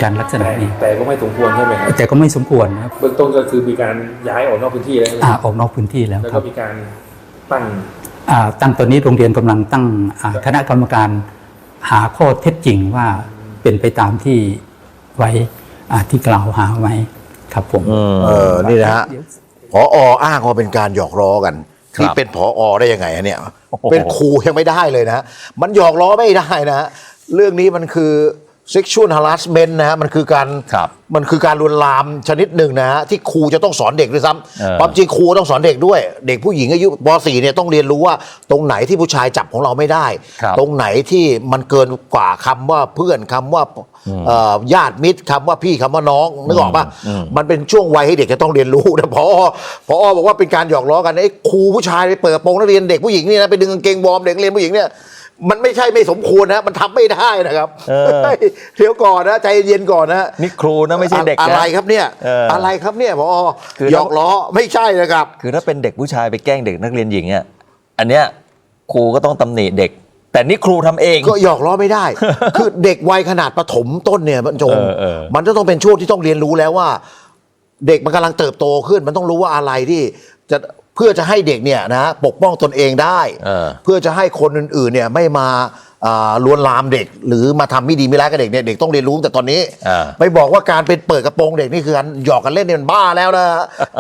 การลักษณะนี้แต่ก็ไม่สมควรใช่ไหมครับแต่ก็ไม่สมควรนะครับเบื้องต้นก็คือมีการย้ายออกนอกพื้นที่แล้วออกนอกพื้นที่แล้วแล้วก็มีการตั้งตอนนี้โรงเรียนกำลังตั้งคณะกรรมการหาข้อเท็จจริงว่าเป็นไปตามที่ไว้ที่กล่าวหาไว้ครับผมนี่นะฮะผอ.อ้างว่าเป็นการหยอกล้อกันนี่เป็นผอ.ได้ยังไงเนี่ยเป็นครูยังไม่ได้เลยนะมันหยอกล้อไม่ได้นะเรื่องนี้มันคือ sexual harassment นะฮะมันคือการลวนลามชนิดหนึ่งนะฮะที่ครูจะต้องสอนเด็กด้วยซ้ำความจริงครูต้องสอนเด็กด้วยเด็กผู้หญิงอายุป .4 เนี่ยต้องเรียนรู้ว่าตรงไหนที่ผู้ชายจับของเราไม่ได้ตรงไหนที่มันเกินกว่าคำว่าเพื่อนคำว่าญาติมิตรคำว่าพี่คำว่าน้องนึกออกปะมันเป็นช่วงวัยให้เด็กจะต้องเรียนรู้นะพอบอกว่าเป็นการหยอกล้อกันไอ้ครูผู้ชายไปเปิดกระโปรงนักเรียนเด็กผู้หญิงนี่นะไปดึงกางเกงวอร์มเด็กเรียนผู้หญิงเนี่ยมันไม่ใช่ไม่สมควรนะมันทำไม่ได้นะครับเดี๋ยวก่อนนะใจเย็นก่อนนะนี่ครูนะไม่ใช่เด็กอะไรครับเนี่ยอะไรครับเนี่ยพอหยอกล้อไม่ใช่นะครับคือถ้าเป็นเด็กผู้ชายไปแกล้งเด็กนักเรียนหญิงเนี่ยอันเนี้ยครูก็ต้องตำหนิเด็กแต่นี่ครูทำเองก็หยอกล้อไม่ได้ คือเด็กวัยขนาดประถมต้นเนี่ยมันจะต้องเป็นช่วงที่ต้องเรียนรู้แล้วว่าเด็กมันกำลังเติบโตขึ้นมันต้องรู้ว่าอะไรที่จะเพื่อจะให้เด็กเนี่ยนะปกป้องตนเองได้เพื่อจะให้คนอื่นๆเนี่ยไม่มาลวนลามเด็กหรือมาทำไม่ดีไม่ร้ายกับเด็กเนี่ยเด็กต้องเรียนรู้แต่ตอนนี้ไปบอกว่าการเป็นเปิดกระโปรงเด็กนี่คือการหยอกกันเล่นเนี่ยมันบ้าแล้วนะ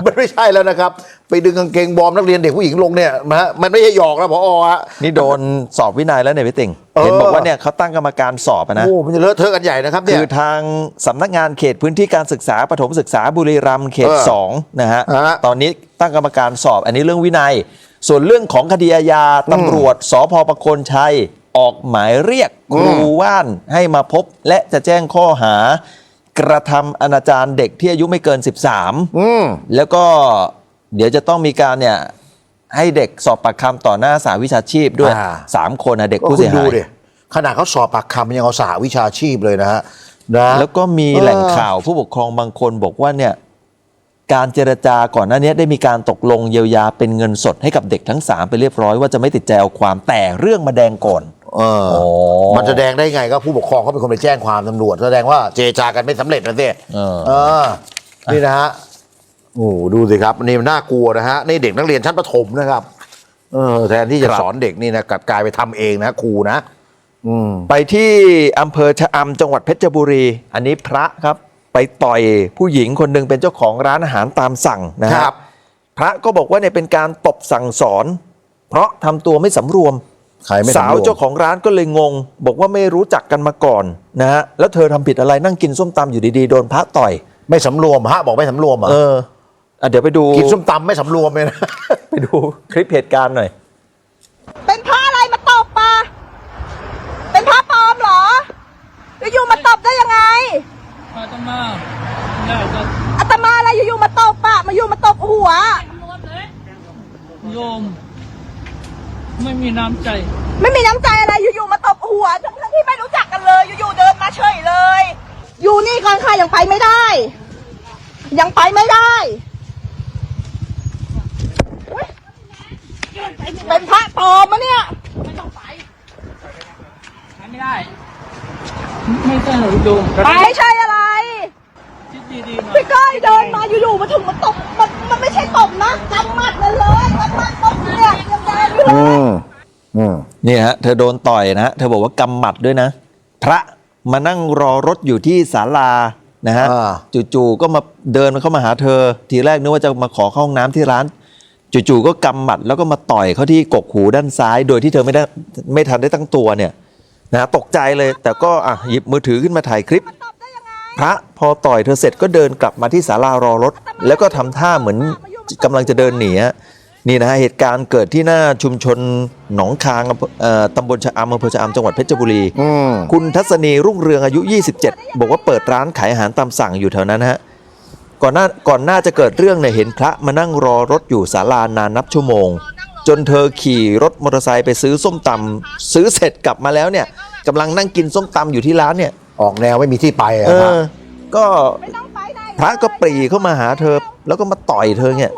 มันไม่ใช่แล้วนะครับไปดึงกางเกงวอร์มนักเรียนเด็กผู้หญิงลงเนี่ยนะมันไม่ใช่หยอกนะผอ.นี่โดนสอบวินัยแล้วเนี่ยพี่ติ่งเห็นบอกว่าเนี่ยเขาตั้งกรรมการสอบนะโอ้มันจะเลอะเทอะกันใหญ่นะครับเนี่ยคือทางสำนักงานเขตพื้นที่การศึกษาประถมศึกษาบุรีรัมย์เขต2นะฮะตอนนี้ตั้งกรรมการสอบอันนี้เรื่องวินัยส่วนเรื่องของคดีอาญาตำรวจสภ.ประโคนชัยออกหมายเรียกครูว่านให้มาพบและจะแจ้งข้อหากระทำอนาจารเด็กที่อายุไม่เกิน13แล้วก็เดี๋ยวจะต้องมีการเนี่ยให้เด็กสอบปากคำต่อหน้าสหวิชาชีพด้วย3 คนนะเด็กผู้เสียหายขนาดเขาสอบปากคำยังเอาสหวิชาชีพเลยนะฮะแล้วก็มีแหล่งข่าวผู้ปกครองบางคนบอกว่าเนี่ยการเจรจาก่อนหน้านี้ได้มีการตกลงเยียวยาเป็นเงินสดให้กับเด็กทั้ง3ไปเรียบร้อยว่าจะไม่ติดใจเอาความแต่เรื่องมาแดงก่อนมันจะแดงได้ไงก็ผู้ปกครองเขาเป็นคนไปแจ้งความตำรวจแสดงว่าเจรจากันไม่สำเร็จนะสินี่นะฮะโอ้ดูสิครับนี่มันน่ากลัวนะฮะนี่เด็กนักเรียนชั้นประถมนะครับแทนที่จะสอนเด็กนี่นะกลายไปทำเองนะครูนะไปที่อำเภอชะอำจังหวัดเพชรบุรีอันนี้พระครับไปต่อยผู้หญิงคนหนึ่งเป็นเจ้าของร้านอาหารตามสั่งนะครับพระก็บอกว่าเนี่ยเป็นการตบสั่งสอนเพราะทำตัวไม่สำรวมสาวเจ้าของร้านก็เลยงงบอกว่าไม่รู้จักกันมาก่อนนะฮะแล้วเธอทำผิดอะไรนั่งกินส้มตำอยู่ดีๆโดนพระต่อยไม่สำรวมพระบอกไม่สำรวมเดี๋ยวไปดูกินส้มตำไม่สำรวมเลยนะไปดูคลิปเหตุการณ์หน่อยเป็นพระอะไรมาตบปะเป็นพระปลอมเหรออยู่ๆมาตบได้ยังไงอาตมาอะไรอยู่ๆมาตบปะมาอยู่มาตบหัวโยมไม่มีน้ำใจอะไรอยู่ๆมาตบหัวทั้งที่ไม่รู้จักกันเลยอยู่ๆเดินมาเฉยเลยอยู่นี่ก่อนค่ะยังไปไม่ได้เป็นพระปลอมมะเนี่ยไม่ต้องไปไม่ได้ไม่ใช่หรอโยมไปใช่อะไรพี่ก้อยเดินมาอยู่ๆมาถึงมาตบมันไม่ใช่ตบนะกำมัดเลยกำมัดตบเนี่ยยังแดงอยู่เลยนี่ฮะเธอโดนต่อยนะเธอบอกว่ากำหมัดด้วยนะพระมานั่งรอรถอยู่ที่ศาลานะฮะจู่ๆก็มาเดินเข้ามาหาเธอทีแรกนึกว่าจะมาขอเข้าห้องน้ำที่ร้านจู่ๆก็กำหมัดแล้วก็มาต่อยเขาที่กกหูด้านซ้ายโดยที่เธอไม่ทันได้ตั้งตัวเนี่ยนะตกใจเลยแต่ก็หยิบมือถือขึ้นมาถ่ายคลิปพระพอต่อยเธอเสร็จก็เดินกลับมาที่ศาลารอรถแล้วก็ทำท่าเหมือนกำลังจะเดินหนีนี่นะฮะเหตุการณ์เกิดที่หน้าชุมชนหนองคางตำบลชะอำอำเภอชะอำจังหวัดเพชรบุรีคุณทัศนีรุ่งเรืองอายุ27บอกว่าเปิดร้านขายอาหารตามสั่งอยู่แถวนั้นฮะก่อนหน้าจะเกิดเรื่องเนี่ยเห็นพระมานั่งรอรถอยู่ศาลานานนับชั่วโมงจนเธอขี่รถมอเตอร์ไซค์ไปซื้อส้มตำซื้อเสร็จกลับมาแล้วเนี่ยกำลังนั่งกินส้มตำอยู่ที่ร้านเนี่ยออกแนวไม่มีที่ไปก็พระก็ปรีเข้ามาหาเธอแล้วก็มาต่อยเธอเนี่ย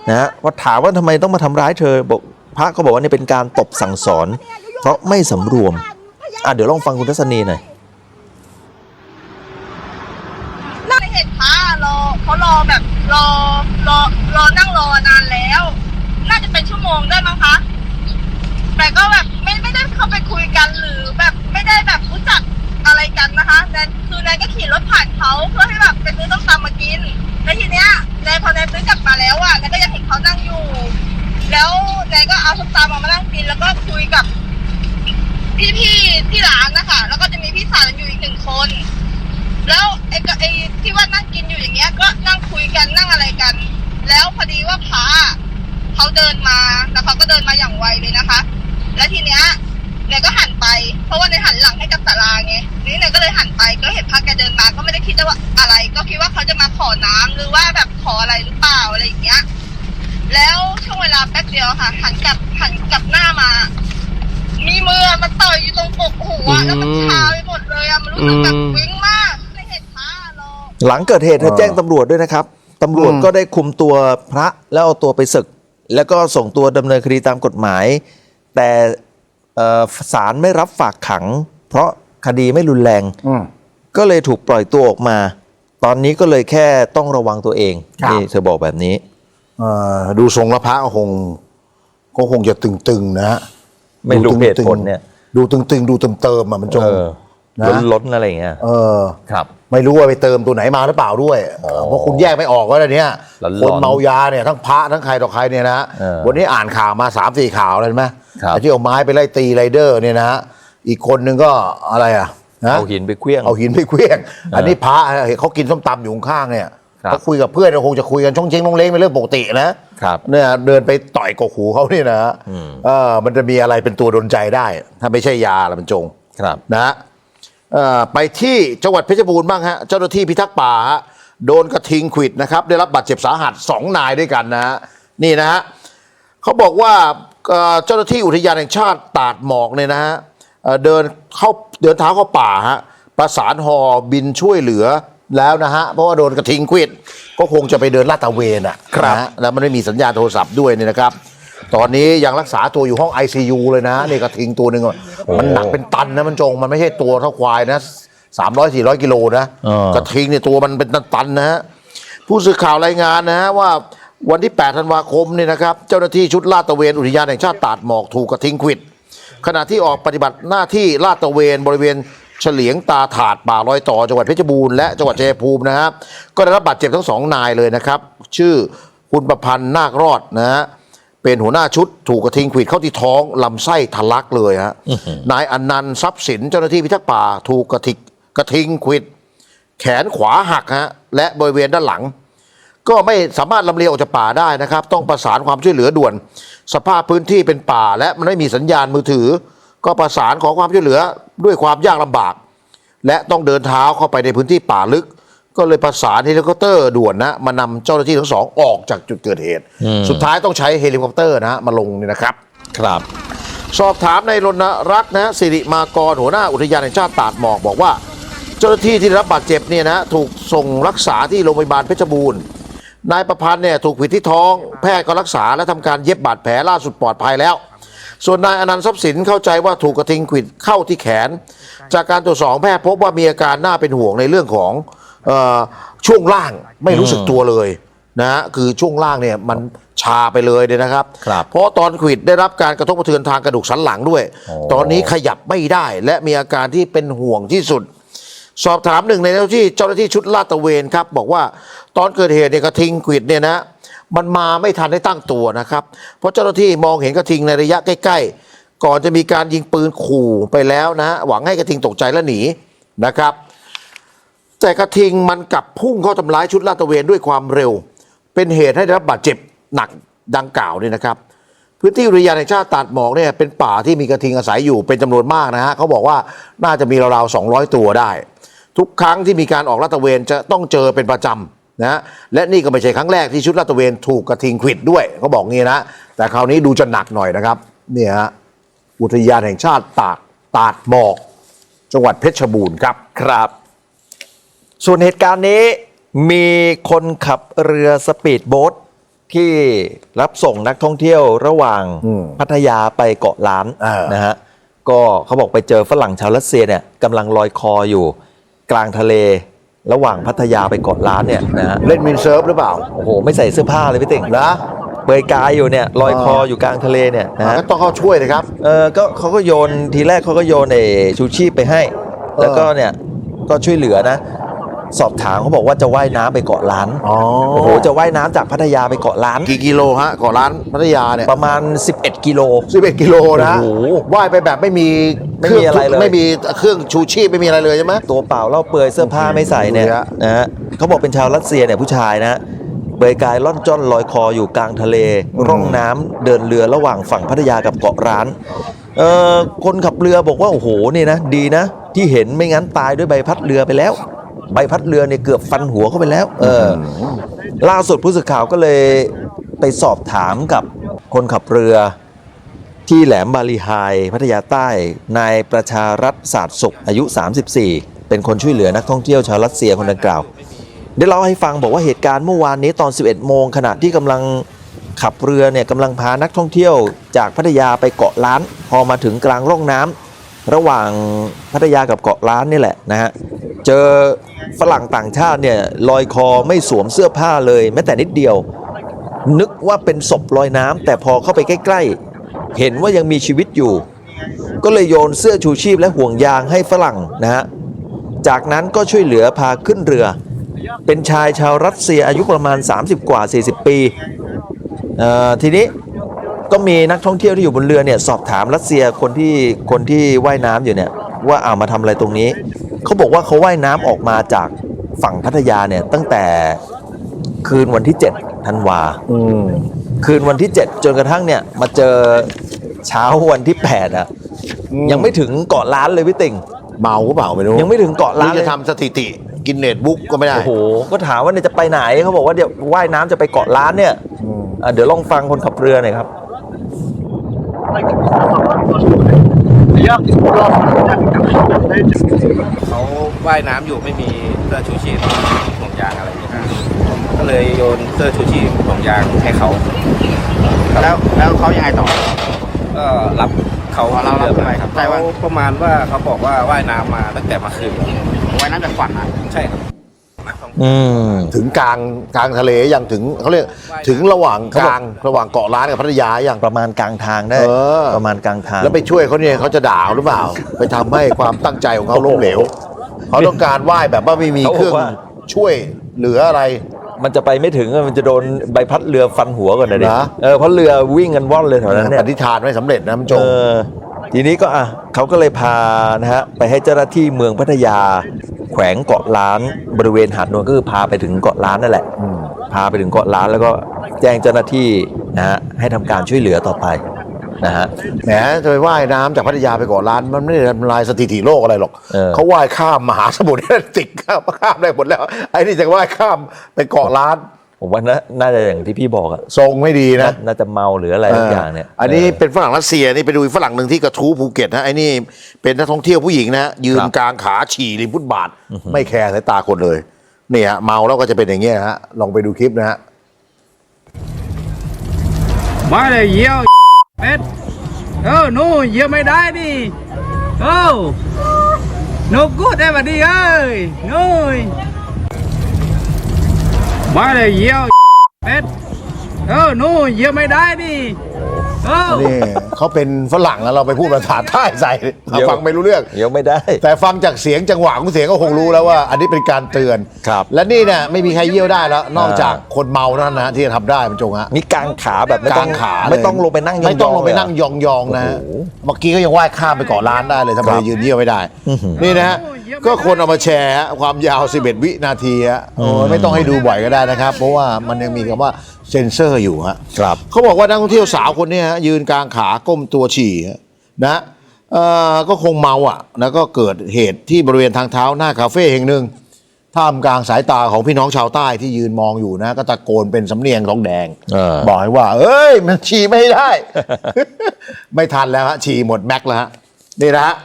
นะว่าถามว่าทำไมต้องมาทำร้ายเธอบอกพระก็บอกว่านี่เป็นการตบสั่งสอนเพราะไม่สำรวมเดี๋ยวลองฟังคุณทัศนีหน่อย รอแบบรอนั่งรอนานแล้ว น่าจะเป็นชั่วโมงได้มั้งคะแต่ก็แบบไม่ได้เข้าไปคุยกันหรือแบบไม่ได้แบบรู้จักอะไรกันนะคะแต่คือนายก็ขี่รถผ่านเขาเพื่อให้แบบไปซื้อต้มตำมากินแล้วทีเนี้ยนายพอนายซื้อกลับมาแล้วอ่ะนายก็ยังเห็นเขานั่งอยู่แล้วนายก็เอาต้มตำมานั่งกินแล้วก็คุยกับพี่ที่ร้านนะคะแล้วก็จะมีพี่สาวอยู่อีกหนึ่งคนแล้วไอ้ที่ว่านั่งกินอยู่อย่างเงี้ยก็นั่งคุยกันนั่งอะไรกันแล้วพอดีว่าพระเขาเดินมาแล้วเขาก็เดินมาอย่างไวเลยนะคะแล้วทีเนี้ยเนยก็หันไปเพราะว่าเนยหันหลังให้กับศาลาไงนี่เนยก็เลยหันไปก็เห็นพระแกเดินมาก็ไม่ได้คิดว่าอะไรก็คิดว่าเขาจะมาขอน้ำหรือว่าแบบขออะไรหรือเปล่าอะไรอย่างเงี้ยแล้วช่วงเวลาแป๊บเดียวค่ะหันกลับหน้ามามีมือมาต่อยอยู่ตรงปกหัวแล้วมันชาไปหมดเลยอะมันรู้สึกแบบวิ่งมากไม่เห็นพระหรอก หลังเกิดเหตุเธอแจ้งตำรวจด้วยนะครับตำรวจก็ได้คุมตัวพระแล้วเอาตัวไปศึก แล้วก็ส่งตัวดำเนินคดีตามกฎหมาย แต่ศาลไม่รับฝากขัง เพราะคดีไม่รุนแรงก็เลยถูกปล่อยตัวออกมา ตอนนี้ก็เลยแค่ต้องระวังตัวเองนี่เธอบอกแบบนี้ ดูทรงละพระก็คงจะตึงๆนะฮะ ไม่รู้เหตุผลเนี่ย ดูตึงๆดูเติมๆอ่ะมันจงนะ ล้นๆอะไรอย่างเงี้ย ครับ ไม่รู้ว่าไปเติมตัวไหนมาหรือเปล่าด้วยเพราะคุณแยกไม่ออกว่าเนี่ย ร้อนๆ คนเมายาเนี่ยทั้งพระทั้งใครต่อใครเนี่ยนะวันนี้อ่านข่าวมา 3-4 ข่าวเลยไหม ครับ ที่เอาไม้ไปไล่ตีไรเดอร์เนี่ยนะอีกคนนึงก็อะไรอ่ะนะ เอาหินไปเคลี้ยง เอาหินไปเคลี้ยงอันนี้พระเขากินส้มตำอยู่ข้างๆเนี่ย ครับ เขาคุยกับเพื่อนคงจะคุยกันช่องเช้งน้องเล้งเป็นเรื่องปกตินะครับ เนี่ยเดินไปต่อยกกหูเขาเนี่ยนะมันจะมีอะไรเป็นตัวดลใจได้ ถ้าไม่ใช่ยาละมันจง ครับ นะฮะไปที่จังหวัดเพชรบูรณ์บ้างฮะเจ้าหน้าที่พิทักษ์ป่าฮะโดนกระทิงขวิดนะครับได้รับบาดเจ็บสาหัส2 นายด้วยกันนะฮะนี่นะฮะเขาบอกว่าเจ้าหน้าที่อุทยานแห่งชาติตาดหมอกเนี่ยนะฮะเดินเท้าเข้าป่าฮะประสานฮอบินช่วยเหลือแล้วนะฮะเพราะว่าโดนกระทิงขวิดก็คงจะไปเดินลาดตระเวนอ่ะนะฮะแล้วมันไม่มีสัญญาณโทรศัพท์ด้วยเนี่ยนะครับตอนนี้ยังรักษาตัวอยู่ห้อง ICU เลยนะนี่กระทิงตัวหนึ่งมันหนักเป็นตันนะมันจงมันไม่ใช่ตัวเท่าควายนะ300-400 กิโลนะกระทิงเนี่ยตัวมันเป็นตันๆนะฮะผู้สื่อข่าวรายงานนะฮะว่าวันที่8 ธันวาคมเนี่ยนะครับเจ้าหน้าที่ชุดลาดตระเวนอุทยานแห่งชาติตาดหมอกถูกกระทิงขวิดขณะที่ออกปฏิบัติหน้าที่ลาดตระเวนบริเวณเฉลียงตาถาดป่ารอยต่อจังหวัดเพชรบูรณ์และจังหวัดชัยภูมินะครับก็ได้รับบาดเจ็บทั้ง2 นายเลยนะครับชื่อคุณประพันธ์นาครอดนะฮะเป็นหัวหน้าชุดถูกกระทิงขวิดเข้าที่ท้องลำไส้ทะลักเลยฮะนายอนันต์ทรัพย์สินเจ้าหน้าที่พิทักษ์ป่าถูกกระทิงขวิดแขนขวาหักฮะและบริเวณด้านหลังก็ไม่สามารถลำเลียงออกจากป่าได้นะครับต้องประสานความช่วยเหลือด่วนสภาพพื้นที่เป็นป่าและมันไม่มีสัญญาณมือถือก็ประสานขอความช่วยเหลือด้วยความยากลำบากและต้องเดินเท้าเข้าไปในพื้นที่ป่าลึกก็เลยประสานเฮลิคอปเตอร์ด่วนนะมานำเจ้าหน้าที่ทั้ง2ออกจากจุดเกิดเหตุสุดท้ายต้องใช้เฮลิคอปเตอร์นะมาลงนี่นะครับครับ สอบถามในรณรักษ์นะสิริมากรหัวหน้าอุทยานแห่งชาติตาดหมอกบอกว่าเจ้าหน้าที่ที่ได้รับบาดเจ็บเนี่ยนะถูกส่งรักษาที่โรงพยาบาลเพชรบูรณ์นายประพันธ์เนี่ยถูกขวิดที่ท้องแพทย์ก็รักษาและทำการเย็บบาดแผลล่าสุดปลอดภัยแล้วส่วนนายอนันต์ทรัพย์สินเข้าใจว่าถูกกระทิงขวิดเข้าที่แขนจากการตรวจสอบแพทย์พบว่ามีอาการน่าเป็นห่วงในเรื่องของช่วงล่างไม่รู้สึกตัวเลยนะฮะคือช่วงล่างเนี่ยมันชาไปเลยเนี่ยนะครับเพราะตอนขวิดได้รับการกระทบกระเทือนทางกระดูกสันหลังด้วยตอนนี้ขยับไม่ได้และมีอาการที่เป็นห่วงที่สุดสอบถามหนึ่งในเจ้าหน้าที่ชุดลาดตระเวนครับบอกว่าตอนเกิดเหตุเนี่ยกระทิงขวิดเนี่ยนะมันมาไม่ทันได้ตั้งตัวนะครับเพราะเจ้าหน้าที่มองเห็นกระทิงในระยะใกล้ๆก่อนจะมีการยิงปืนขู่ไปแล้วนะหวังให้กระทิงตกใจและหนีนะครับแต่กระทิงมันกลับพุ่งเข้าทำร้ายชุดลาดตระเวนด้วยความเร็วเป็นเหตุให้ได้รับบาดเจ็บหนักดังกล่าวนี่นะครับพื้นที่อุทยานแห่งชาติตาดหมอกเนี่ยเป็นป่าที่มีกระทิงอาศัยอยู่เป็นจำนวนมากนะฮะเขาบอกว่าน่าจะมีราวๆ200 ตัวได้ทุกครั้งที่มีการออกลาดตระเวนจะต้องเจอเป็นประจำนะและนี่ก็ไม่ใช่ครั้งแรกที่ชุดลาดตระเวนถูกกระทิงขวิดด้วยเขาบอกงี้นะแต่คราวนี้ดูจะหนักหน่อยนะครับเนี่ยฮะอุทยานแห่งชาติตาดหมอกจังหวัดเพชรบูรณ์ครับครับส่วนเหตุการณ์นี้มีคนขับเรือสปีดโบ๊ทที่รับส่งนักท่องเที่ยวระหว่างพัทยาไปเกาะล้านนะฮะก็เขาบอกไปเจอฝรั่งชาวรัสเซียเนี่ยกำลังลอยคออยู่กลางทะเล ระหว่างพัทยาไปเกาะล้านเนี่ยนะฮะ เล่นวินเซิร์ฟหรือเปล่า โอ้โหไม่ใส่เสื้อผ้าเลยพี่ติ่ง นะ เปลือยกายอยู่เนี่ยลอยคออยู่กลางทะเลเนี่ยนะฮะ ก็ต้องเข้าช่วยเลยครับ ก็เขาก็โยนทีแรกเขาก็โยนชูชีพไปให้ แล้วก็เนี่ยก็ช่วยเหลือนะ สอบถามเขาบอกว่าจะว่ายน้ำไปเกาะล้าน อ๋อ โอ้โหจะว่ายน้ำจากพัทยาไปเกาะล้าน กี่กิโลฮะเกาะล้านพัทยาเนี่ย ประมาณ 11 กิโล 11 กิโลนะ โอ้โห ว่ายไปแบบไม่มี ไม่มีอะไรเลย ไม่มีเครื่องชูชีพไม่มีอะไรเลยใช่ไหม ตัวเปล่าเล่าเปลือยเสื้อผ้าไม่ใส่เนี่ย ดูดิฮะ นะฮะเขาบอกเป็นชาวรัสเซียเนี่ยผู้ชายนะเปลือยกายล่อนจ้อนลอยคออยู่กลางทะเลร่องน้ำเดินเรือระหว่างฝั่งพัทยากับเกาะร้านคนขับเรือบอกว่าโอ้โหนี่นะดีนะที่เห็นไม่งั้นตายด้วยใบพัดเรือไปแล้ว ใบพัดเรือเนี่ยเกือบฟันหัวเข้าไปแล้วล่าสุดผู้สื่อข่าวก็เลยไปสอบถามกับคนขับเรือที่แหลมบาลีไฮพัทยาใต้นายประชารัฐศาสตร์สุขอายุ 34 เป็นคนช่วยเหลือนักท่องเที่ยวชาวรัสเซียคนดังกล่าวได้เล่าให้ฟังบอกว่าเหตุการณ์เมื่อวานนี้ตอน 11 โมงขณะที่กำลังขับเรือเนี่ยกำลังพานักท่องเที่ยวจากพัทยาไปเกาะล้านพอมาถึงกลางร่องน้ำระหว่างพัทยากับเกาะล้านนี่แหละนะฮะเจอฝรั่งต่างชาติเนี่ยลอยคอไม่สวมเสื้อผ้าเลยแม้แต่นิดเดียวนึกว่าเป็นศพลอยน้ำแต่พอเข้าไปใกล้ๆเห็นว่ายังมีชีวิตอยู่ก็เลยโยนเสื้อชูชีพและห่วงยางให้ฝรั่งนะฮะจากนั้นก็ช่วยเหลือพาขึ้นเรือเป็นชายชาวรัสเซียอายุประมาณ30กว่า40ปีทีนี้ก็มีนักท่องเที่ยวที่อยู่บนเรือเนี่ยสอบถามรัสเซียคนที่ว่ายน้ำอยู่เนี่ยว่าเอามาทำอะไรตรงนี้เขาบอกว่าเขาว่ายน้ำออกมาจากฝั่งพัทยาเนี่ยตั้งแต่คืนวันที่7ธันวาคืนวันที่7จนกระทั่งเนี่ยมาเจอเช้าวันที่8ยังไม่ถึงเกาะล้านเลยพี่ติ่ง เมาก็เปล่าไม่รู้ ยังไม่ถึงเกาะล้านเลย จะทำสถิติกินเนตบุ๊กก็ไม่ได้ โอ้โหก็ถามว่าเนี่ยจะไปไหนเขาบอกว่าเดี๋ยวว่ายน้ำจะไปเกาะล้านเนี่ยเดี๋ยวลองฟังคนขับเรือหน่อยครับ เขาว่ายน้ำอยู่ไม่มีเสื้อชูชีพห่วงยางอะไรอย่างเงี้ยก็เลยโยนเสื้อชูชีพห่วงยางให้เขาแล้วเขายังไงต่อก็รับเขาเรารับไปครับแต่ว่าประมาณว่าเขาบอกว่าว่ายน้ำมาตั้งแต่เมื่อคืนว่ายน้ำจากฝั่งอ่ะใช่ครับ ถึงกลางทะเลยังถึงเขาเรียกถึงระหว่างกลางระหว่างเกาะล้านกับพัทยายัง ประมาณกลางทางได้ประมาณกลางทาง แล้วไปช่วยเขาเนี่ยเขาจะด่าหรือเปล่า ไปทำให้ความตั้งใจของเขาล้มเหลวเขาต้องการว่ายแบบว่าไม่มีเครื่องช่วยเหลืออะไร มันจะไปไม่ถึงมันจะโดนใบพัดเรือฟันหัวก่อนนะดิ นะ เพราะเรือวิ่งกันว่อนเลยแถวนั้นเนี่ย ปฏิฐานไม่สำเร็จนะมันจม ทีนี้ก็เขาก็เลยพานะฮะไปให้เจ้าหน้าที่เมืองพัทยาแขวงเกาะล้านบริเวณหาดนวลก็คือพาไปถึงเกาะล้านนั่นแหละพาไปถึงเกาะล้านแล้วก็แจ้งเจ้าหน้าที่นะฮะให้ทำการช่วยเหลือต่อไปนะฮะ แหมจะไปว่ายน้ำจากพัทยาไปเกาะล้านมันไม่ได้ทำลายสถิติโลกอะไรหรอกเขาว่ายข้ามมหาสมุทรแอตแลนติกข้ามได้หมดแล้วไอ้นี่จะว่ายข้ามไปเกาะล้าน ผมว่าน่าจะอย่างที่พี่บอกอะ ทรงไม่ดีนะ น่าจะเมาหรืออะไรทุกอย่างเนี่ย อันนี้เป็นฝรั่งรัสเซียนี่ไปดูฝรั่งหนึ่งที่กระทู้ภูเก็ตนะไอ้นี่เป็นนักท่องเที่ยวผู้หญิงนะยืนกลางขาฉี่ริมฟุตบาทไม่แคร์สายตาคนเลยเนี่ยเมาแล้วก็จะเป็นอย่างเงี้ยฮะลองไปดูคลิปนะฮะ มาเลยเยี่ยวเป็ดนู่นเยี่ยวไม่ได้ดินกกูได้มาดิเอ้ยนู่นมาเลยเยี่ยวเป็ดนู่นเยี่ยวไม่ได้ดินี่เขาเป็นฝรั่งแล้วเราไปพูดภาษาใต้ใส่ฟังไม่รู้เรื่อง เดี๋ยวไม่ได้ แต่ฟังจากเสียงจังหวะของเสียงก็คงรู้แล้วว่า อันนี้เป็นการเตือน ครับ และนี่เนี่ยไม่มีใครเยี่ยวได้แล้ว นอกจากคนเมาเท่านั้นนะที่จะทำได้มันจงฮะ นี่กางขาแบบไม่ต้อง กางขาเลย ไม่ต้องลงไปนั่งยองๆ ไม่ต้องลงไปนั่ง เลย ยองๆนะฮะเมื่อกี้ก็ยังว่ายข้ามไปเกาะล้านได้เลยทำไมยืนเยี่ยวไม่ได้นี่นะฮะก็คนเอามาแชร์ฮะความยาว11วินาทีฮะโอ้ไม่ต้องให้ดูบ่อยก็ได้นะครับเพราะว่ามันยังมีคำว่าเซ็นเซอร์อยู่ฮะ ครับ เขาบอกว่านักท่องเที่ยวสาวคนนี้ฮะยืนกลางขาก้มตัวฉี่นะก็คงเมาอ่ะแล้วก็เกิดเหตุที่บริเวณทางเท้าหน้าคาเฟ่แห่งหนึ่งท่ามกลางสายตาของพี่น้องชาวใต้ที่ยืนมองอยู่นะก็ตะโกนเป็นสำเนียงทองแดงบอกให้ว่าเอ้ยมันฉี่ไม่ได้ ไม่ทันแล้วฮะฉี่หมดแม็กซ์แล้วฮะนี่นะฮะ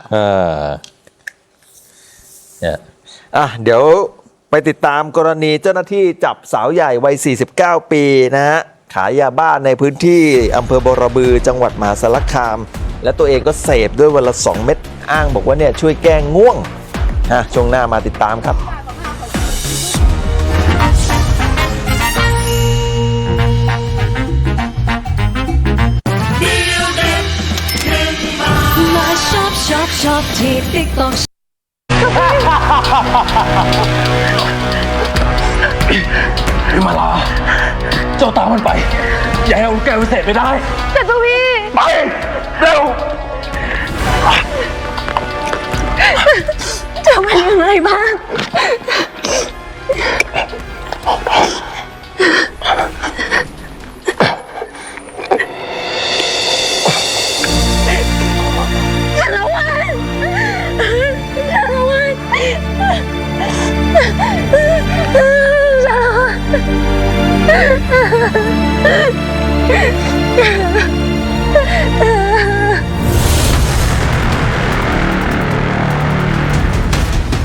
เนี่ยเดี๋ยวไปติดตามกรณีเจ้าหน้าที่จับสาวใหญ่วัย 49 ปีนะฮะขายยาบ้าในพื้นที่อำเภอบรบือจังหวัดมหาสารคาม และตัวเองก็เสพด้วยวันละ 2 เม็ดอ้างบอกว่าเนี่ยช่วยแก้ง่วงช่วงหน้ามาติดตามครับ มาชอบที่ติ๊กต็อก พี่มาลาเจ้าตามมันไป อย่าให้เอาลูกแก้วพิเศษไปได้ แต่ตัวพี่ ไป เร็ว จะเป็นยังไงบ้าง ชาละวันชาละวันชาละวัน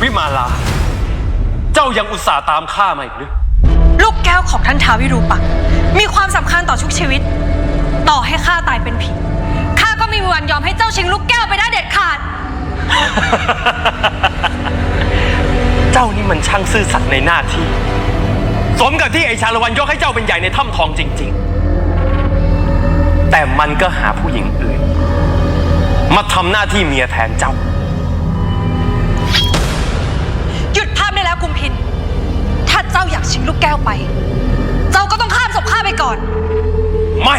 วิมาลา เจ้ายังอุตส่าห์ตามข้ามาอีกหรือ ลูกแก้วของท่านท้าววิรูปักษ์มีความสำคัญต่อชุกชีวิต ต่อให้ข้าตายเป็นผีข้าก็ไม่มีวันยอมให้เจ้าชิงลูกแก้วไปได้เด็ดขาด เจ้านี่มันช่างซื่อสัตย์ในหน้าที่ สมกับที่ไอชาละวันยกให้เจ้าเป็นใหญ่ในถ้ำทองจริงๆ แต่มันก็หาผู้หญิงอื่น มาทำหน้าที่เมียแทนเจ้า หยุดภาพได้แล้วกุมพิน ถ้าเจ้าอยากชิงลูกแก้วไป เจ้าก็ต้องข้ามศพข้าไปก่อน ไม่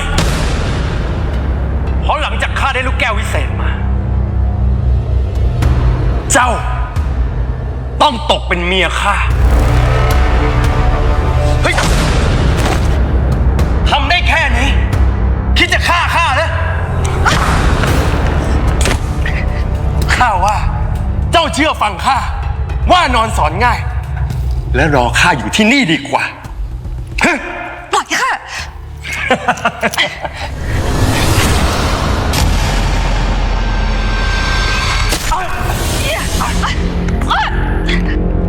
เพราะหลังจากข้าได้ลูกแก้ววิเศษมา เจ้าต้องตกเป็นเมียข้า เฮ้ย ทำได้แค่นี้ คิดจะฆ่าข้าเหรอข้าว่าเจ้าเชื่อฟังข้าว่านอนสอนง่าย และรอข้าอยู่ที่นี่ดีกว่า ปล่อยข้า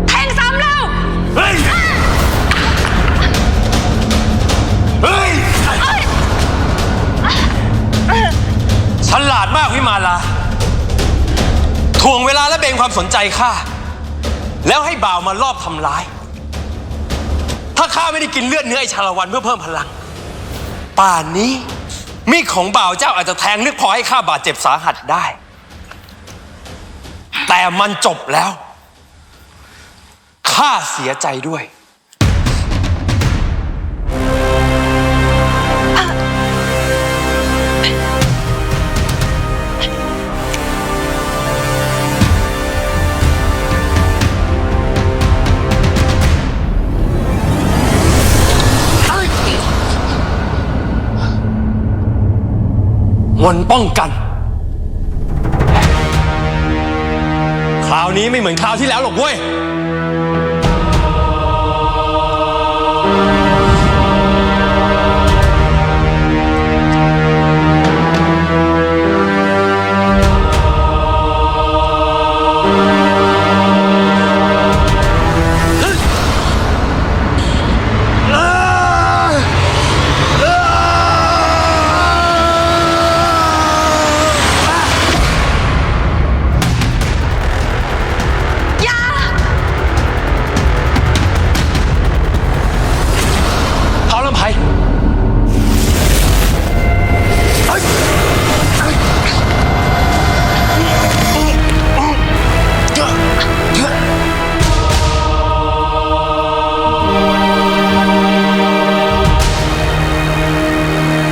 แทงซ้ำแล้ว เฮ้ย เฮ้ย ฉลาดมากวิมาลาถ่วงเวลาและเบนความสนใจข้า แล้วให้บ่าวมารอบทำร้าย ถ้าข้าไม่ได้กินเลือดเนื้อไอชาละวันเพื่อเพิ่มพลัง ป่านนี้มีดของบ่าวเจ้าอาจจะแทงนึกพอให้ข้าบาดเจ็บสาหัสได้ แต่มันจบแล้ว ข้าเสียใจด้วย มนต์ป้องกัน คราวนี้ไม่เหมือนคราวที่แล้วหรอกเว้ย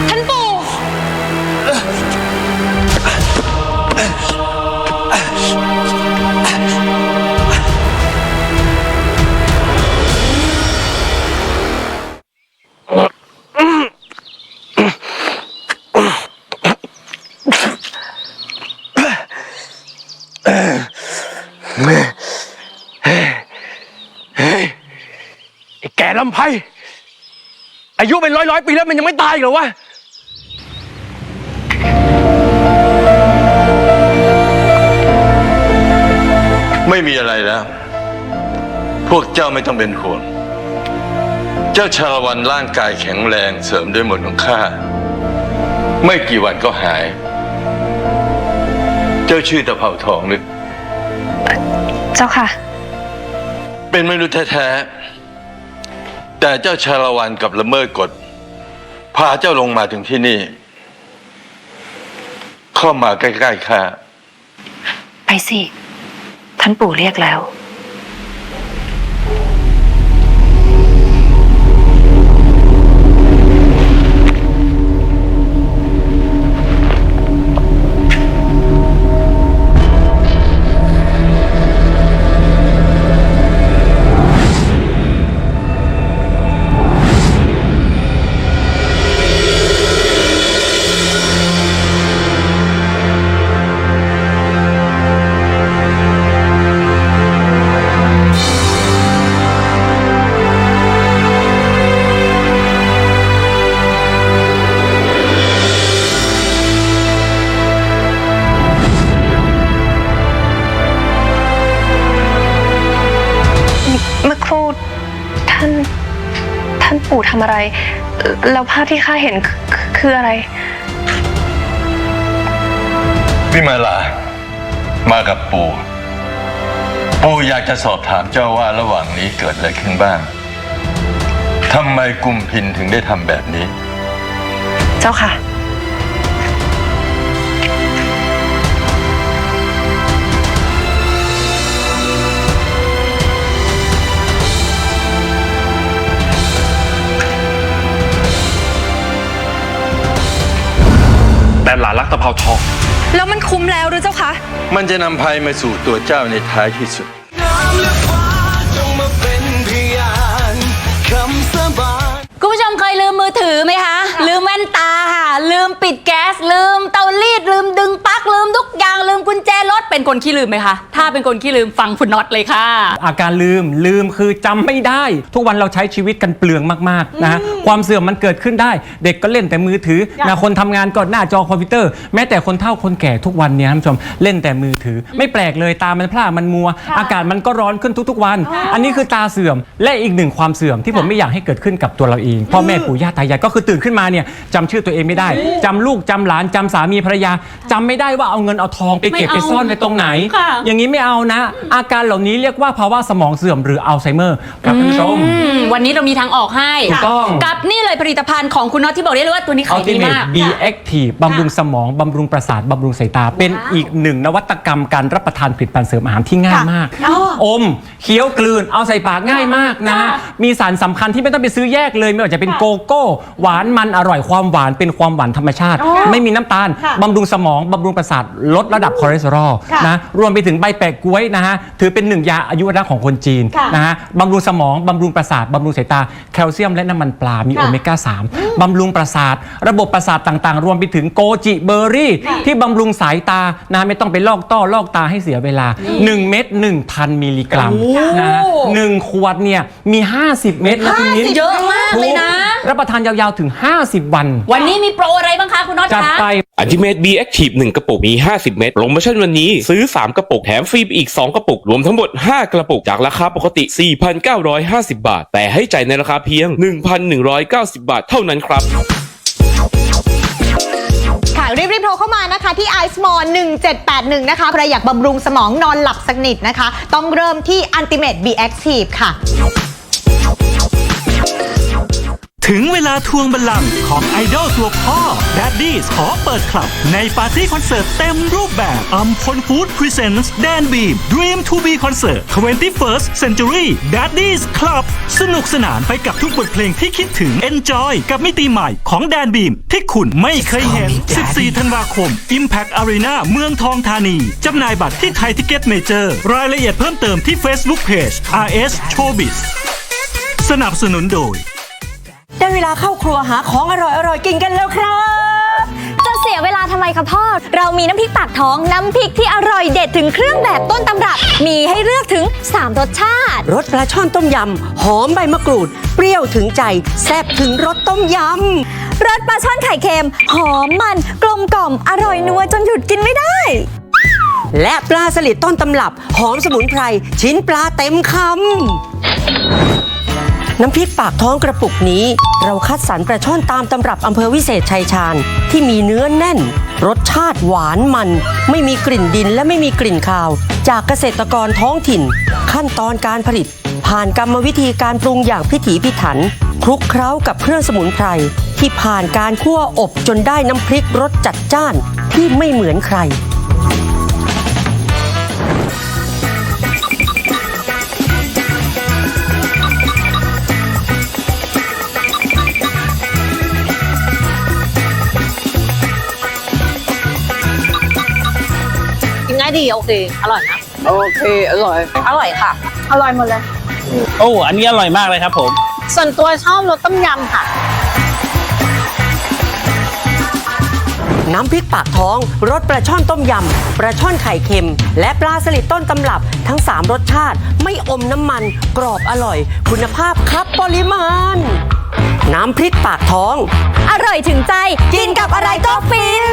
ท่านปู่ ไอ้แก่ลำไพอายุเป็นร้อยปีแล้วมันยังไม่ตายอีกเหรอวะ ไม่มีอะไรแล้ว พวกเจ้าไม่ต้องเป็นห่วง เจ้าชาละวันร่างกายแข็งแรงเสริมด้วยมนต์ของข้า ไม่กี่วันก็หาย เจ้าชื่อตะเภาทองหรือ เจ้าค่ะ ไป เป็นมนุษย์แท้ๆแต่เจ้าชาละวันกับละเมิดกฎพาเจ้าลงมาถึงที่นี่ เข้ามาใกล้ๆข้า ไปสิ ท่านปู่เรียกแล้ว เมื่อครู่ท่านปู่ทำอะไร แล้วภาพที่ข้าเห็นคืออะไร วิมาลามากับปู่อยากจะสอบถามเจ้าว่าระหว่างนี้เกิดอะไรขึ้นบ้างทำไมกุมพินถึงได้ทำแบบนี้ เจ้าค่ะ แต่หลานรักตะเภาทอง แล้วมันคุ้มแล้วหรือเจ้าคะ มันจะนำภัยมาสู่ตัวเจ้าในท้ายที่สุด คุณผู้ชมเคยลืมมือถือไหมคะ ลืมแว่นตาค่ะ ลืมปิดแก๊ส ลืมเตารีด ลืมดึงปลั๊ก ลืมทุกอย่าง ลืมกุญแจรถ เป็นคนขี้ลืมไหมคะ ถ้าเป็นคนขี้ลืมฟังคุณน็อตเลยค่ะ อาการลืมคือจำไม่ได้ ทุกวันเราใช้ชีวิตกันเปลืองมากๆนะฮะความเสื่อมมันเกิดขึ้นได้ เด็กก็เล่นแต่มือถือนะคนทำงานก็หน้าจอคอมพิวเตอร์แม้แต่คนเฒ่าคนแก่ทุกวันเนี่ยท่านผู้ชมเล่นแต่มือถือ ไม่แปลกเลยตามันพร่ามันมัว อากาศมันก็ร้อนขึ้นทุกๆวัน อันนี้คือตาเสื่อมและอีกหนึ่งความเสื่อมที่ผมไม่อยากให้เกิดขึ้นกับตัวเราเองพ่อแม่ปู่ย่าตายายก็คือตื่นขึ้นมาเนี่ยจำชื่อตัวเองไม่ได้จำลูกจำหลานจำสามีภรรยาจำไม่ได้ว่าเอาเงินเอาทองไปเก็บไปซ่อนไว้ตรงไหน อย่างนี้ไม่เอานะอาการเหล่านี้เรียกว่าภาวะสมองเสื่อมหรืออัลไซเมอร์ครับท่านผู้ชม วันนี้เรามีทางออกให้ ถูกต้อง กับนี่เลยผลิตภัณฑ์ของคุณน็อตที่บอกได้เลยว่าตัวนี้ขายดีมาก Ultimate B Active บำรุงสมองบำรุงประสาทบำรุงสายตาเป็นอีกหนึ่งนวัตกรรมการรับประทานผลิตภัณฑ์เสริมอาหารที่ง่ายมากอมเคี้ยวกลืนเอาใส่ปากง่ายมากนะมีสารสำคัญที่ไม่ต้องไปซื้อแยกเลยไม่ว่าจะเป็นโกโก้หวานมันอร่อยความหวานเป็นความหวานธรรมชาติ ไม่มีน้ำตาลบำรุงสมองบำรุงประสาทลดระดับคอเลสเตอรอลนะรวมไปถึงใบแปะก๊วยนะฮะถือเป็นหนึ่งยาอายุวัฒนะของคนจีนนะฮะบำรุงสมองบำรุงประสาทบำรุงสายตาแคลเซียมและน้ำมันปลามีโอเมก้า 3บำรุงประสาทระบบประสาทต่างๆรวมไปถึงโกจิเบอร์รี่ที่บำรุงสายตานะไม่ต้องไปลอกต้อลอกตาให้เสียเวลา1 เม็ด 1,000 มิลลิกรัมนะ1 ขวดเนี่ยมี 50 เม็ดนะคุณมิ้น เยอะมากเลยนะ รับประทานยาวๆถึง50 วัน วันนี้มีโปรอะไรบ้างคะคุณน็อต จัด คะ ไป Ultimate B Active 1 กระปุกมี 50 เม็ดโปรโมชั่นวันนี้ซื้อ 3 กระปุกแถมฟรีอีก 2 กระปุกรวมทั้งหมด 5 กระปุกจากราคาปกติ 4,950 บาท แต่ให้จ่ายในราคาเพียง 1,190 บาทเท่านั้นครับ ค่ะรีบโทรเข้ามานะคะที่ iSmall 1781 นะคะใครอยากบำรุงสมองนอนหลับสนิทนะคะต้องเริ่มที่ Ultimate B Active ค่ะ ถึงเวลาทวงบัลลังก์ของไอดอลตัวพ่อ Daddy's ขอเปิดคลับในปาร์ตี้คอนเสิร์ตเต็มรูปแบบอัมพลฟู้ด Presents Dan Beam Dream to be Concert 21st Century Daddy's Club สนุกสนานไปกับทุกบทเพลงที่คิดถึง Enjoy กับมิติใหม่ของ Dan Beam ที่คุณไม่เคยเห็น 14 ธันวาคม Impact Arena เมืองทองธานีจำหน่ายบัตรที่ไทยทิเก็ตเมเจอร์รายละเอียดเพิ่มเติมที่ Facebook Page RS Showbiz สนับสนุนโดยได้เวลาเข้าครัวหาของอร่อยๆกินกันแล้วครับจะเสียเวลาทำไมคะพ่อเรามีน้ำพริกปากท้องน้ำพริกที่อร่อยเด็ดถึงเครื่องแบบต้นตำรับมีให้เลือกถึง3รสชาติรสปลาช่อนต้มยำหอมใบมะกรูดเปรี้ยวถึงใจแซ่บถึงรสต้มยำรสปลาช่อนไข่เค็มหอมมันกลมกล่อมอร่อยนัวจนหยุดกินไม่ได้และปลาสลิดต้นตำรับหอมสมุนไพรชิ้นปลาเต็มคำน้ำพริกปากท้องกระปุกนี้เราคัดสรรปลาช่อนตามตำรับอำเภอวิเศษชัยชาญที่มีเนื้อแน่นรสชาติหวานมันไม่มีกลิ่นดินและไม่มีกลิ่นคาวจากเกษตรกรท้องถิ่นขั้นตอนการผลิต ผ่านกรรมวิธีการปรุงอย่างพิถีพิถันคลุกเคล้ากับเครื่องสมุนไพรที่ผ่านการคั่วอบจนได้น้ำพริกรสจัดจ้านที่ไม่เหมือนใครง่ายดีโอเค อร่อยนะ โอเค อร่อย อร่อยค่ะ อร่อยหมดเลย โอ้อันนี้อร่อยมากเลยครับผม ส่วนตัวชอบรสต้มยำค่ะ น้ำพริกปากท้องรสปลาช่อนต้มยำปลาช่อนไข่เค็ม และปลาสลิดต้นตำรับทั้ง 3 รสชาติไม่อมน้ำมันกรอบอร่อย คุณภาพครับปริมาณ น้ำพริกปากท้อง อร่อยถึงใจกินกับอะไรก็ฟิน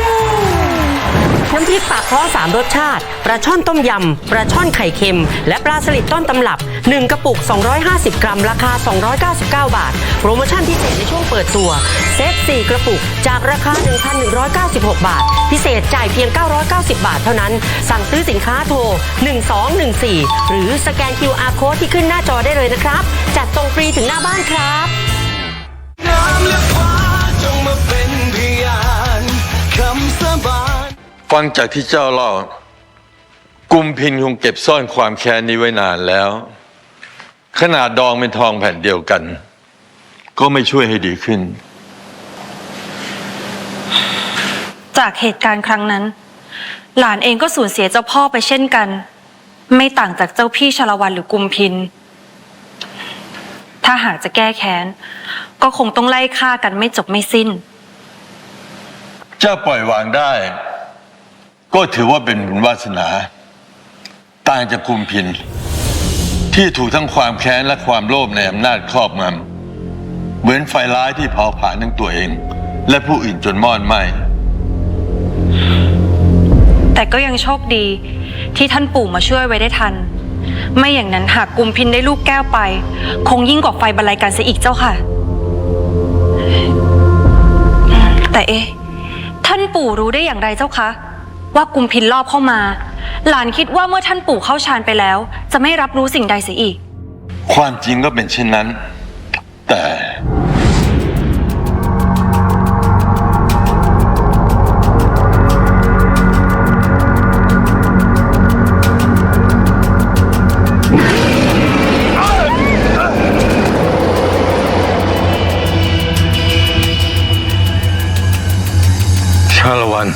น้ำพริกปากท้อง3 รสชาติปลาช่อนต้มยำปลาช่อนไข่เค็ม และปลาสลิดต้นตำรับ 1 กระปุก 250 กรัม ราคา 299 บาท โปรโมชั่นพิเศษในช่วงเปิดตัว เซต 4 กระปุก จากราคา 1,196 บาท พิเศษจ่ายเพียง 990 บาทเท่านั้น สั่งซื้อสินค้าโทร 1214 หรือสแกน QR Code ที่ขึ้นหน้าจอได้เลยนะครับ จัดส่งฟรีถึงหน้าบ้านครับ น้ำและฟ้าจงมาเป็นพยานคำสาบาน ฟังจากที่เจ้าเล่ากุมพินคงเก็บซ่อนความแค้นนี้ไว้นานแล้วขนาดดองเป็นทองแผ่นเดียวกันก็ไม่ช่วยให้ดีขึ้น จากเหตุการณ์ครั้งนั้น หลานเองก็สูญเสียเจ้าพ่อไปเช่นกัน ไม่ต่างจากเจ้าพี่ชาละวันหรือกุมพิน ถ้าหากจะแก้แค้นก็คงต้องไล่ฆ่ากันไม่จบไม่สิ้น เจ้าปล่อยวางได้ก็ถือว่าเป็นบุญวาสนาต่างจากกุมพินที่ถูกทั้งความแค้นและความโลภในอำนาจครอบงำเหมือนไฟร้ายที่เผาผลาญทั้งตัวเองและผู้อื่นจนมอดไหม้ แต่ก็ยังโชคดีที่ท่านปู่มาช่วยไว้ได้ทันไม่อย่างนั้นหากกุมพินได้ลูกแก้วไปคงยิ่งกว่าไฟบรรลัยกันเสียอีกเจ้าค่ะแต่ท่านปู่รู้ได้อย่างไรเจ้าคะว่ากุมพินลอบเข้ามาหลานคิดว่าเมื่อท่านปู่เข้าฌานไปแล้วจะไม่รับรู้สิ่งใดเสียอีก ความจริงก็เป็นเช่นนั้นแต่ชาละวัน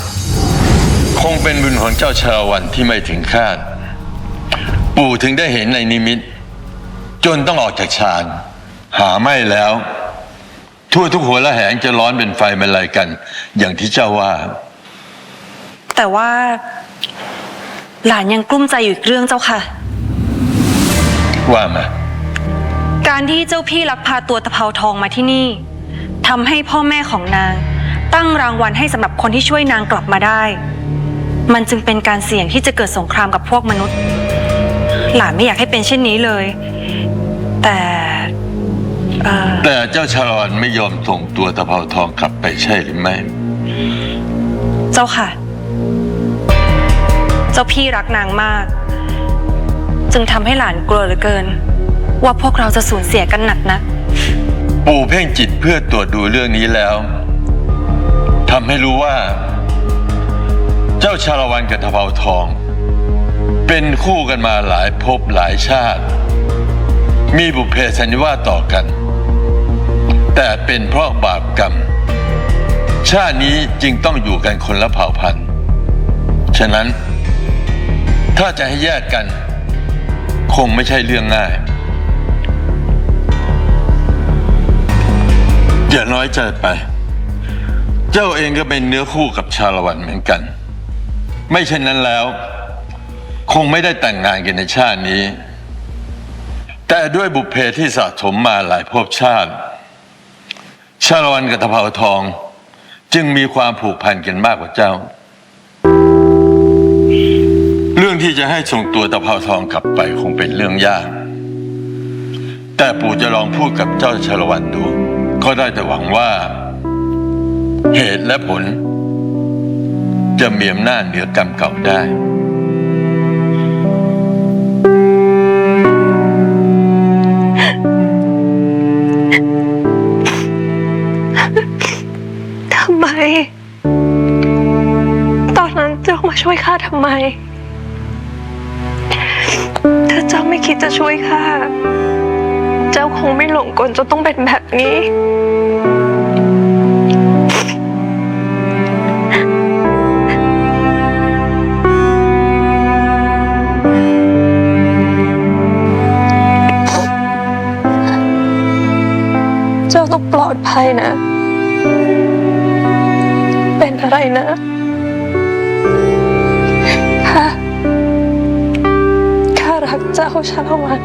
คงเป็นบุญของเจ้าชาละวันที่ไม่ถึงคาดปู่ถึงได้เห็นในนิมิตจนต้องออกจากฌานหาไม่แล้วทั่วทุกหัวละแหงจะร้อนเป็นไฟบรรลัยกันอย่างที่เจ้าว่าแต่ว่าหลานยังกลุ้มใจอยู่อีกเรื่องเจ้าค่ะว่ามาการที่เจ้าพี่ลักพาตัวตะเภาทองมาที่นี่ทำให้พ่อแม่ของนางตั้งรางวัลให้สำหรับคนที่ช่วยนางกลับมาได้มันจึงเป็นการเสี่ยงที่จะเกิดสงครามกับพวกมนุษย์หลานไม่อยากให้เป็นเช่นนี้เลยแต่เจ้าชาละวันไม่ยอมส่งตัวตะเภาทองกลับไปใช่หรือไม่เจ้าค่ะเจ้าพี่รักนางมากจึงทำให้หลานกลัวเหลือเกินว่าพวกเราจะสูญเสียกันหนักนักปู่เพ่งจิตเพื่อตรวจดูเรื่องนี้แล้วทำให้รู้ว่าเจ้าชาละวันกับตะเภาทองเป็นคู่กันมาหลายภพหลายชาติมีบุพเพสันนิวาสต่อกันแต่เป็นเพราะบาปกรรมชาตินี้จึงต้องอยู่กันคนละเผ่าพันธุ์ฉะนั้นถ้าจะให้แยกกันคงไม่ใช่เรื่องง่ายอย่าน้อยใจไปเจ้าเองก็เป็นเนื้อคู่กับชาละวันเหมือนกันไม่เช่นนั้นแล้วคงไม่ได้แต่งงานกันในชาตินี้แต่ด้วยบุพเพที่สะสมมาหลายภพชาติชาละวันกับตะเภาทองจึงมีความผูกพันกันมากกว่าเจ้าเรื่องที่จะให้ส่งตัวตะเภาทองกลับไปคงเป็นเรื่องยากแต่ปู่จะลองพูดกับเจ้าชาละวันดูก็ได้แต่หวังว่าเหตุและผลจะมีอำนาจเหนือกรรมเก่าได้ ไม่ ถ้าเจ้าไม่คิดจะช่วยข้า เจ้าคงไม่หลงกลจนต้องเป็นแบบนี้ เจ้าต้องปลอดภัยนะ เป็นอะไรนะ ข้ารักเจ้าชาละวัน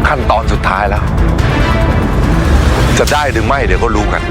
ขั้นตอนสุดท้ายแล้ว จะได้หรือไม่เดี๋ยวก็รู้กัน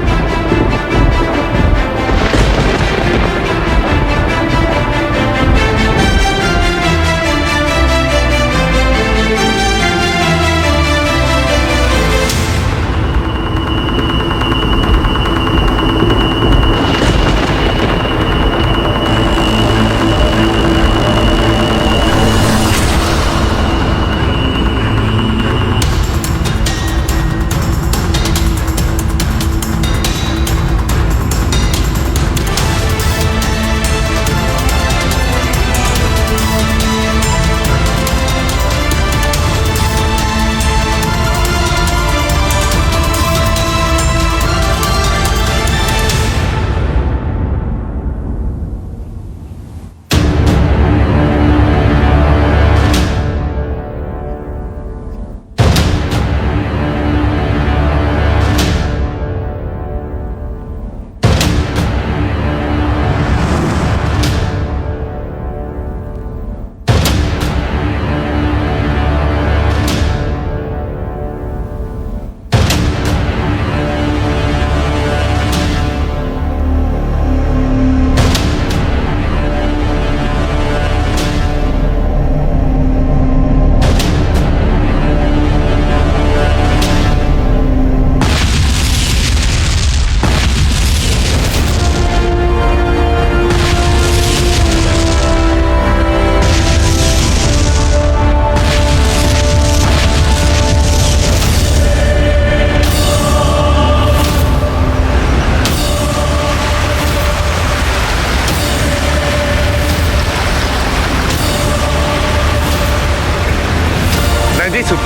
ในที่สุด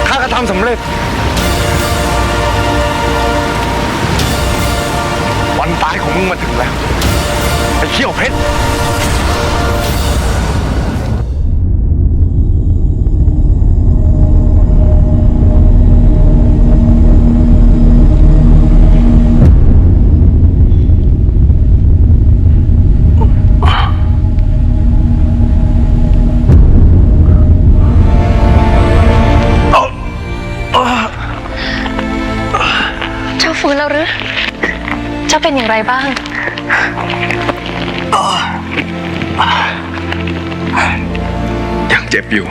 ข้าก็ทำสำเร็จ วันตายของมึงมาถึงแล้วไอ้เขี้ยวเพชร เจ้าฟื้นแล้วหรือ เจ้าเป็นอย่างไรบ้าง ยังเจ็บอยู่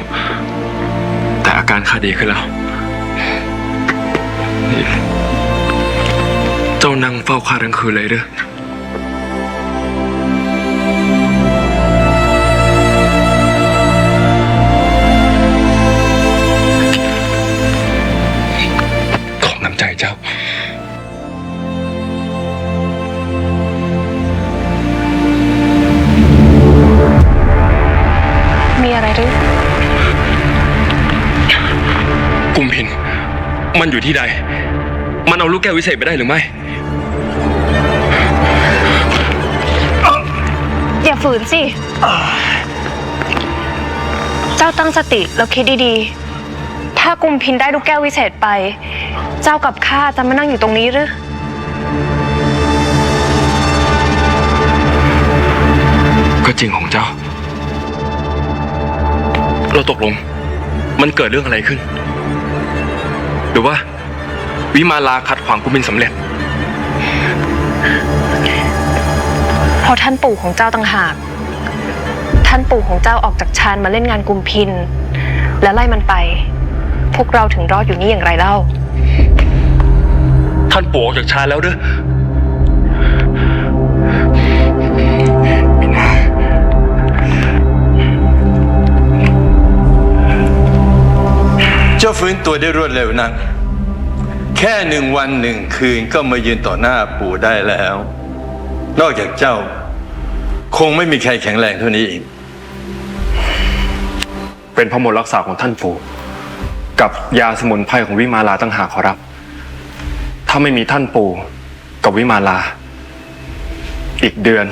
แต่อาการข้าดีขึ้นแล้ว เจ้านั่งเฝ้าข้าทั้งคืนเลยเด้อของน้ำใจเจ้า มีอะไรหรือ กุมพิน มันอยู่ที่ใด มันเอาลูกแก้ววิเศษไปได้หรือไม่ อย่าฝืนสิ เจ้าตั้งสติแล้วคิดดีๆ ถ้ากุมพินได้ลูกแก้ววิเศษไป เจ้ากับข้าจะมานั่งอยู่ตรงนี้หรือ ริงของเจ้า เราตกลงมันเกิดเรื่องอะไรขึ้น หรือว่าวิมาลาขัดขวางกุมพินสำเร็จ เพราะท่านปู่ของเจ้าต่างหากท่านปู่ของเจ้าออกจากฌานมาเล่นงานกุมพินและไล่มันไป พวกเราถึงรอดอยู่นี่อย่างไรเล่า ท่านปู่ออกจากฌานแล้วเด้อมินาเจ้าฟื้นตัวได้รวดเร็วนักแค่1 วัน 1 คืนก็มายืนต่อหน้าปู่ได้แล้ว นอกจากเจ้าคงไม่มีใครแข็งแรงเท่านี้อีก เป็นพระมนต์รักษาของท่านปู่กับยาสมุนไพรของวิมาลาตั้งหากขอรับถ้าไม่มีท่านปู่กับวิมาลาอีกเดือน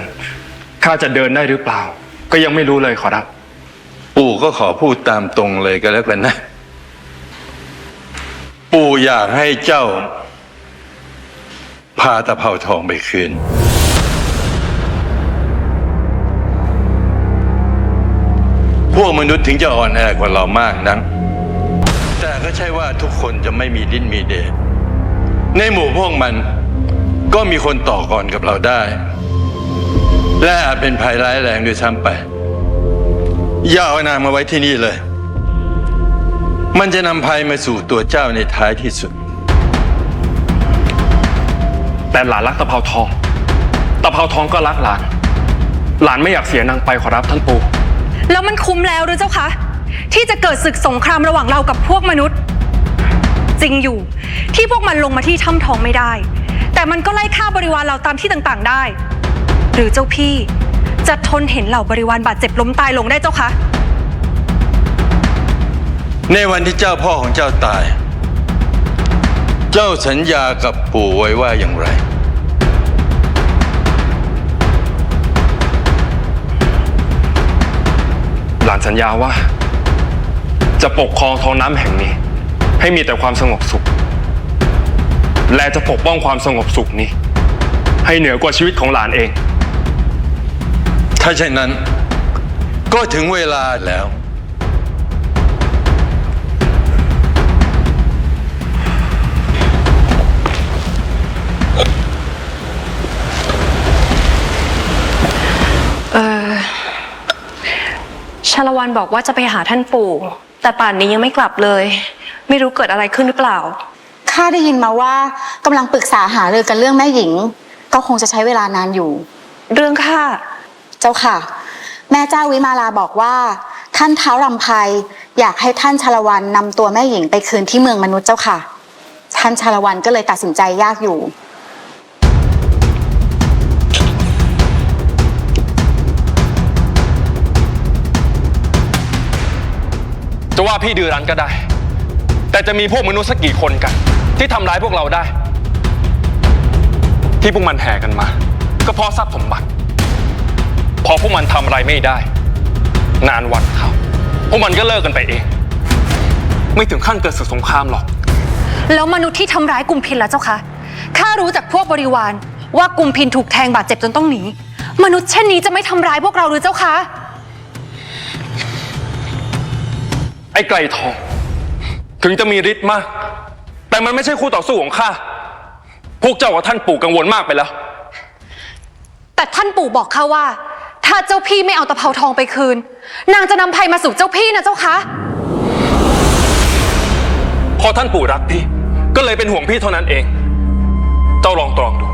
ข้าจะเดินได้หรือเปล่าก็ยังไม่รู้เลยขอรับ ปู่ก็ขอพูดตามตรงเลยก็แล้วกันนะปู่อยากให้เจ้าพาตะเภาทองไปคืนพวกมนุษย์ถึงจะอ่อนแอกว่าเรามากนักแต่ก็ใช่ว่าทุกคนจะไม่มีลิ้นมีเดชในหมู่พวกมันก็มีคนต่อก่อนกับเราได้และอาจเป็นภัยร้ายแรงด้วยซ้ำไปอย่าเอานางมาไว้ที่นี่เลยมันจะนำภัยมาสู่ตัวเจ้าในท้ายที่สุดแต่หลานรักตะเภาทองตะเภาทองก็รักหลานหลานไม่อยากเสียนางไปขอรับท่านปู่แล้วมันคุ้มแล้วหรือเจ้าคะที่จะเกิดศึกสงครามระหว่างเรากับพวกมนุษย์จริงอยู่ที่พวกมันลงมาที่ถ้ำทองไม่ได้แต่มันก็ไล่ฆ่าบริวารเราตามที่ต่างๆได้หรือเจ้าพี่จะทนเห็นเหล่าบริวารบาดเจ็บล้มตายลงได้เจ้าคะในวันที่เจ้าพ่อของเจ้าตายเจ้าสัญญากับปู่ไว้ว่าอย่างไรหลานสัญญาว่าจะปกครองท้องน้ำแห่งนี้ให้มีแต่ความสงบสุขและจะปกป้องความสงบสุขนี้ให้เหนือกว่าชีวิตของหลานเองถ้าเช่นนั้นก็ถึงเวลาแล้วชาละวันบอกว่าจะไปหาท่านปู่แต่ป่านนี้ยังไม่กลับเลยไม่รู้เกิดอะไรขึ้นหรือเปล่าข้าได้ยินมาว่ากำลังปรึกษาหารือกันเรื่องแม่หญิงก็คงจะใช้เวลานานอยู่เรื่องข้าเจ้าค่ะแม่เจ้าวิมาลาบอกว่าท่านท้าวรำไพอยากให้ท่านชาละวันนำตัวแม่หญิงไปคืนที่เมืองมนุษย์เจ้าค่ะท่านชาละวันก็เลยตัดสินใจยากอยู่จะว่าพี่ดื้อรั้นก็ได้แต่จะมีพวกมนุษย์สักกี่คนกันที่ทำร้ายพวกเราได้ที่พวกมันแห่กันมาก็เพราะทรัพย์สมบัติพอพวกมันทำอะไรไม่ได้นานวันเขาพวกมันก็เลิกกันไปเองไม่ถึงขั้นเกิดศึกสงครามหรอกแล้วมนุษย์ที่ทำร้ายกุมพินล่ะเจ้าคะข้ารู้จากพวกบริวารว่ากุมพินถูกแทงบาดเจ็บจนต้องหนีมนุษย์เช่นนี้จะไม่ทำร้ายพวกเราหรือเจ้าคะไอ้ไกลทองถึงจะมีฤทธิ์มากแต่มันไม่ใช่คู่ต่อสู้ของข้าพวกเจ้ากับท่านปู่กังวลมากไปแล้วแต่ท่านปู่บอกข้าว่าถ้าเจ้าพี่ไม่เอาตะเภาทองไปคืนนางจะนำภัยมาสู่เจ้าพี่นะเจ้าคะพอท่านปู่รักพี่ก็เลยเป็นห่วงพี่เท่านั้นเองเจ้าลองตรองดู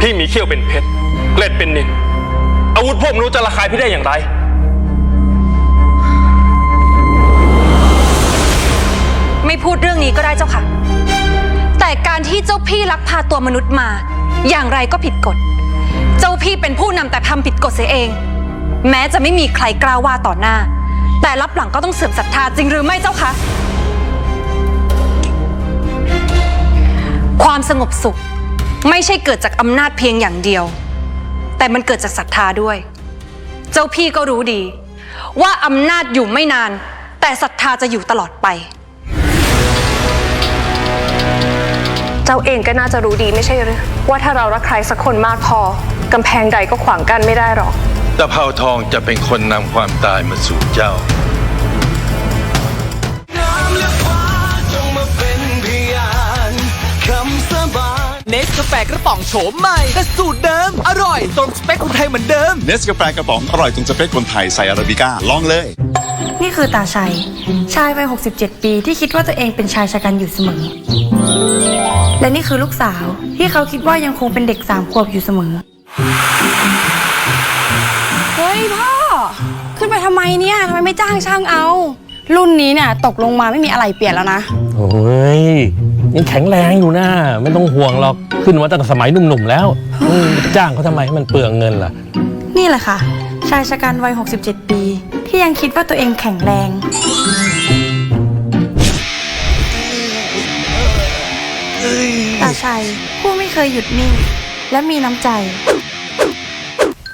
พี่มีเขี้ยวเป็นเพชรเกล็ดเป็นนิลอาวุธพวกมนุษย์จะระคายพี่ได้อย่างไรไม่พูดเรื่องนี้ก็ได้เจ้าค่ะแต่การที่เจ้าพี่ลักพาตัวมนุษย์มาอย่างไรก็ผิดกฎเจ้าพี่เป็นผู้นำแต่ทำผิดกฎเสียเองแม้จะไม่มีใครกล้าว่าต่อหน้าแต่รับหลังก็ต้องเสื่อมศรัทธาจริงหรือไม่เจ้าคะความสงบสุขไม่ใช่เกิดจากอำนาจเพียงอย่างเดียวแต่มันเกิดจากศรัทธาด้วยเจ้าพี่ก็รู้ดีว่าอำนาจอยู่ไม่นานแต่ศรัทธาจะอยู่ตลอดไปเจ้าเองก็น่าจะรู้ดีไม่ใช่หรือว่าถ้าเรารักใครสักคนมากพอกำแพงใดก็ขวางกั้นไม่ได้หรอก ตะเภาทองจะเป็นคนนำความตายมาสู่เจ้า เนสกาแฟกระป๋องโฉมใหม่แต่สูตรเดิมอร่อยตรงสเปคคนไทยเหมือนเดิม เนสกาแฟกระป๋องอร่อยตรงสเปคคนไทยใส่อาราบิก้าลองเลย นี่คือตาชัย ชายวัย 67 ปีที่คิดว่าตัวเองเป็นชายชะกันอยู่เสมอ และนี่คือลูกสาวที่เขาคิดว่ายังคงเป็นเด็ก3 ขวบอยู่เสมอ เฮ้ยพ่อ ขึ้นไปทำไมเนี่ยทำไมไม่จ้างช่างเอา รุ่นนี้เนี่ยตกลงมาไม่มีอะไรเปลี่ยนแล้วนะ โอ้ยยังแข็งแรงอยู่นะไม่ต้องห่วงหรอกขึ้นมาตั้งแต่สมัยหนุ่มๆแล้วจ้างเขาทำไมให้มันเปลืองเงินล่ะ นี่แหละค่ะ ชายชะกันวัย 67 ปี ที่ยังคิดว่าตัวเองแข็งแรง ตาชัยผู้ไม่เคยหยุดนิ่งและมีน้ำใจ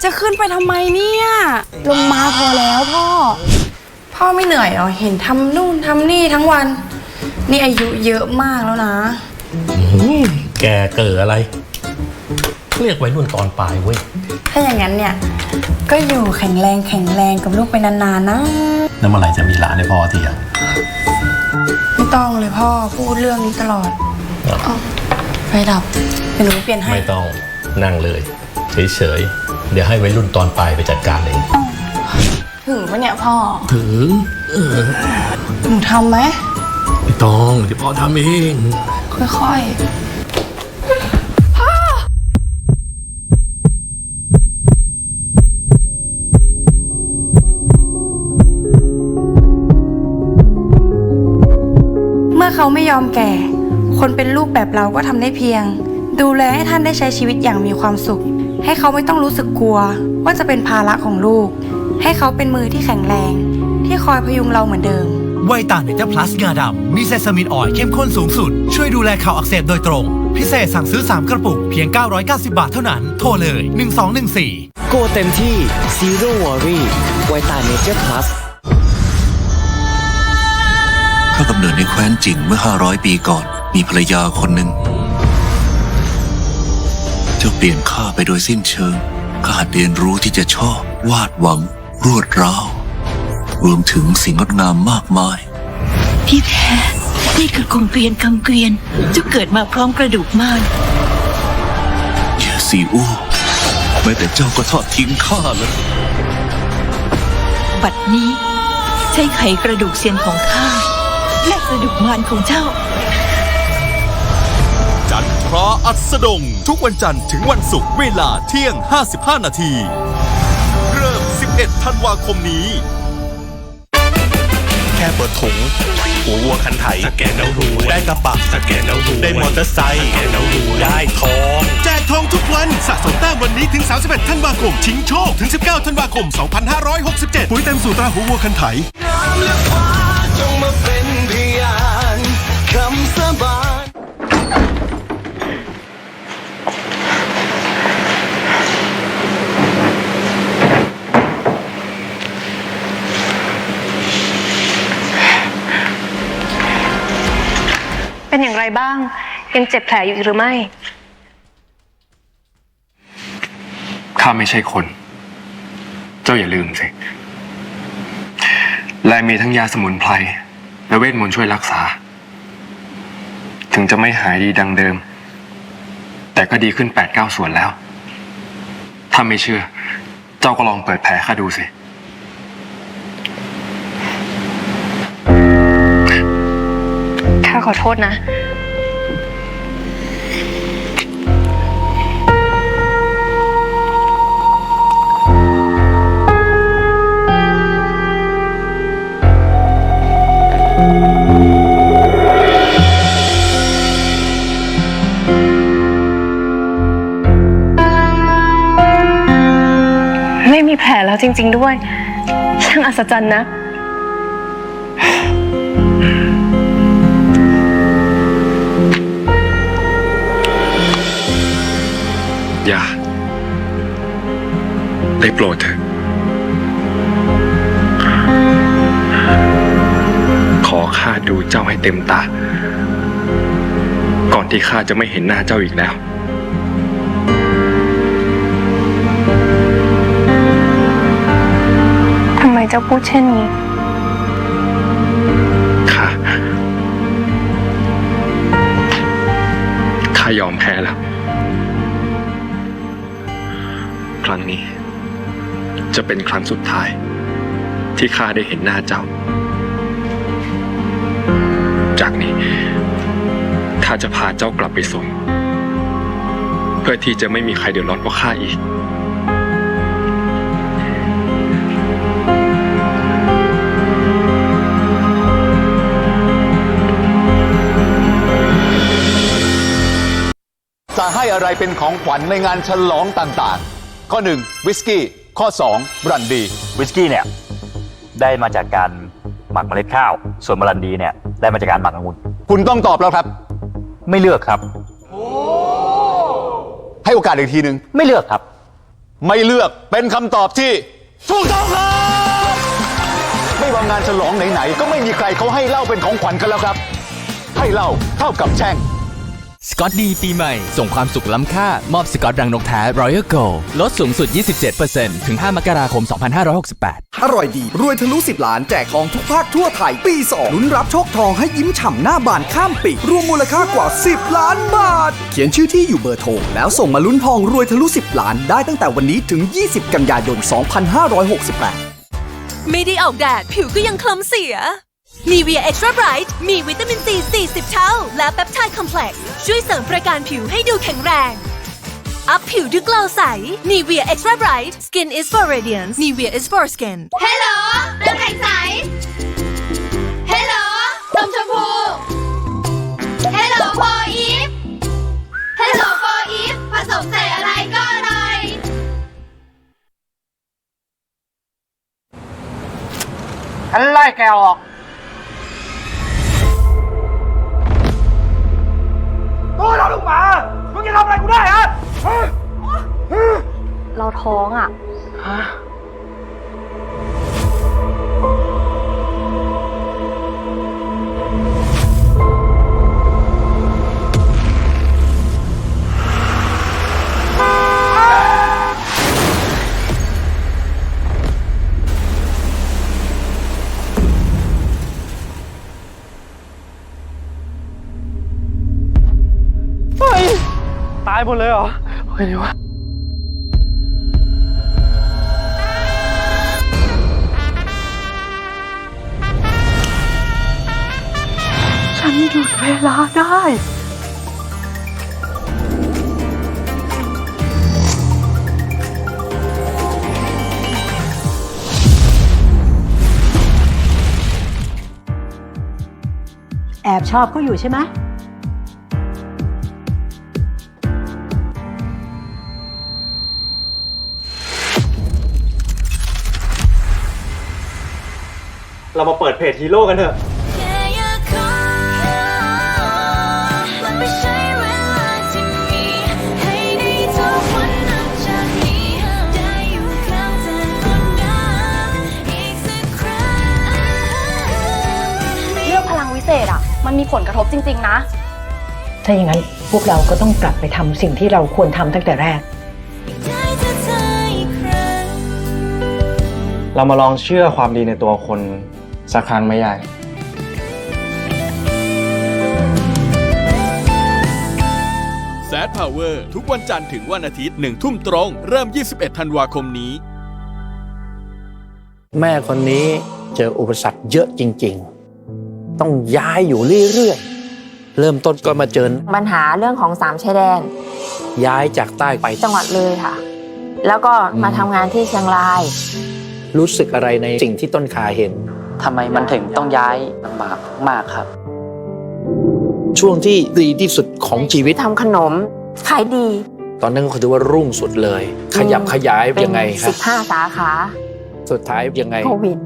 จะขึ้นไปทำไมเนี่ยลงมาพอแล้วพ่อ พ่อไม่เหนื่อยเหรอเห็นทำนู่นทำนี่ทั้งวัน นี่อายุเยอะมากแล้วนะ แกเกิดอะไร เรียกวัยรุ่นตอนปลายเว้ย ถ้าอย่างนั้นเนี่ยก็อยู่แข็งแรงกับลูกไปนานๆนะ แล้วเมื่อไหร่จะมีหลานให้พ่อทีอ่ะ ไม่ต้องเลยพ่อพูดเรื่องนี้ตลอดไฟดับเดี๋ยวหนูเปลี่ยนให้ ไม่ต้องนั่งเลยเฉยๆเดี๋ยวให้วัยรุ่นตอนปลายไปจัดการเอง ถึงปะเนี่ยพ่อ ถึงหนูทำไหม ไม่ต้องเดี๋ยวพ่อทำเอง ค่อยๆพ่อเมื่อเขาไม่ยอมแก่ คนเป็นลูกแบบเราก็ทำได้เพียง ดูแลให้ท่านได้ใช้ชีวิตอย่างมีความสุข ให้เขาไม่ต้องรู้สึกกลัวว่าจะเป็นภาระของลูก ให้เขาเป็นมือที่แข็งแรงที่คอยพยุงเราเหมือนเดิม ไวต้าเนเจอร์พลัสงาดำมีเซซามินออยล์เข้มข้นสูงสุดช่วยดูแลข่าวอักเสบโดยตรงพิเศษสั่งซื้อ3กระปุกเพียง990 บาทเท่านั้นโทรเลย1214โกเต็มที่ Zero Worry ไวต้าเนเจอร์พลัส ข้ากำเนิดในแคว้นจิงเมื่อ500 ปีก่อนมีภรรยาคนหนึ่งเจ้าเปลี่ยนข้าไปโดยสิ้นเชิงข้าหัดเรียนรู้ที่จะชอบวาดหวังรวดร้าวรวมถึงสิ่งงดงามมากมายที่แท้นี่คือกงเกวียนคำเกวียนเจ้าเกิดมาพร้อมกระดูกม่านเยซีอูแม้แต่เจ้าก็ทอดทิ้งข้าเลยบัดนี้ใช้ไขกระดูกเซียนของข้าและกระดูกม่านของเจ้าจันทราอัสดงทุกวันจันทร์ถึงวันศุกร์เวลาเที่ยง 55 นาทีเริ่ม 11 ธันวาคมนี้แค่เปิดถุงหัววัวคันไถสแกนแล้วรวยได้กระบะสแกนแล้วรวยได้มอเตอร์ไซค์สแกนแล้วรวยได้ทองแจกทองทุกวันสะสมแต้มวันนี้ถึง31 ธันวาคมชิงโชคถึง19 ธันวาคม 2567ปุ๋ยเต็มสูตรตราหัววัวคันไถจงมาเป็นพยานคำสาบานเป็นอย่างไรบ้างยังเจ็บแผลอยู่หรือไม่ ข้าไม่ใช่คน เจ้าอย่าลืมสิ และมีทั้งยาสมุนไพรและเวทมนต์ช่วยรักษา ถึงจะไม่หายดีดังเดิม แต่ก็ดีขึ้น 8-9 ส่วนแล้ว ถ้าไม่เชื่อ เจ้าก็ลองเปิดแผลข้าดูสิ ข้าขอโทษนะ ไม่มีแผลแล้วจริงๆด้วย ช่างอัศจรรย์นะ อย่าได้โปรดเถอะขอข้าดูเจ้าให้เต็มตา ก่อนที่ข้าจะไม่เห็นหน้าเจ้าอีกแล้ว เจ้าพูดเช่นนี้ ข้ายอมแพ้แล้ว ครั้งนี้ จะเป็นครั้งสุดท้าย ที่ข้าได้เห็นหน้าเจ้า จากนี้ข้าจะพาเจ้ากลับไปส่ง เพื่อที่จะไม่มีใครเดือดร้อนเพราะข้าอีก จะให้อะไรเป็นของขวัญในงานฉลองต่างๆ ข้อ 1 วิสกี้ ข้อ 2 บรันดี วิสกี้เนี่ยได้มาจากการหมักเมล็ดข้าว ส่วนบรันดีเนี่ยได้มาจากการหมักองุ่น คุณต้องตอบแล้วครับ ไม่เลือกครับ ให้โอกาสอีกทีหนึ่ง ไม่เลือกครับ ไม่เลือกเป็นคำตอบที่ถูกต้องครับ ไม่ว่างานฉลองไหนๆก็ไม่มีใครเขาให้เหล้าเป็นของขวัญกันแล้วครับ ให้เหล้าเท่ากับแช่ง สกอตดีปีใหม่ส่งความสุขล้ำค่ามอบสกอตรังนกแท้ Royal Gold ลดสูงสุด 27% ถึง 5 มกราคม 2568 อร่อยดีรวยทะลุ10 ล้านแจกทองทุกภาคทั่วไทย ปี 2 ลุ้นรับโชคทองให้ยิ้มฉ่ำหน้าบานข้ามปีรวมมูลค่ากว่า10 ล้านบาท เขียนชื่อที่อยู่เบอร์โทรแล้วส่งมาลุ้นทองรวยทะลุ10 ล้านได้ตั้งแต่วันนี้ถึง 20 กันยายน 2568 ไม่ได้ออกแดดผิวก็ยังคล้ำเสียNivea Extra Bright มีวิตามินซี 40 เท่าและเปปไทด์คอมเพล็กซ์ช่วยเสริมประการผิวให้ดูแข็งแรง อัพผิวด้วยเกลาใส Nivea Extra Bright Skin is for radiance Nivea is for skin Hello น้ำแข็งใส Hello นมชมพู Hello for Eve Hello for Eve ผสมใส่อะไรก็อร่อยฉันไล่แกออกตัวเราลูกหมามึงจะทำอะไรกูได้ฮะเราท้องอ่ะ ตายหมดเลยเหรอเฮ้ยดีวะฉันหยุดเวลาได้ แอบชอบเขาอยู่ใช่ไหมเรามาเปิดเพจฮีโร่กันเถอะ เรื่องพลังวิเศษอ่ะ มันมีผลกระทบจริงๆนะ ถ้าอย่างนั้นพวกเราก็ต้องกลับไปทำสิ่งที่เราควรทำตั้งแต่แรก เรามาลองเชื่อความดีในตัวคนสักครั้งไหมยาย แซดพาวเวอร์ทุกวันจันทร์ถึงวันอาทิตย์1 ทุ่มตรงเริ่ม 21 ธันวาคมนี้ แม่คนนี้เจออุปสรรคเยอะจริงๆ ต้องย้ายอยู่เรื่อยๆ เริ่มต้นก็มาเจอ ปัญหาเรื่องของ3 ชายแดน ย้ายจากใต้ไป จังหวัดเลยค่ะ แล้วก็มาทำงานที่เชียงราย รู้สึกอะไรในสิ่งที่ต้นขาเห็น ทำไมมันถึงต้องย้ายลำบากมากครับ ช่วงที่ดีที่สุดของชีวิต ทำขนมขายดี ตอนนั้นก็ถือว่ารุ่งสุดเลย ขยับขยายยังไงครับ 15 สาขา สุดท้ายยังไง โควิด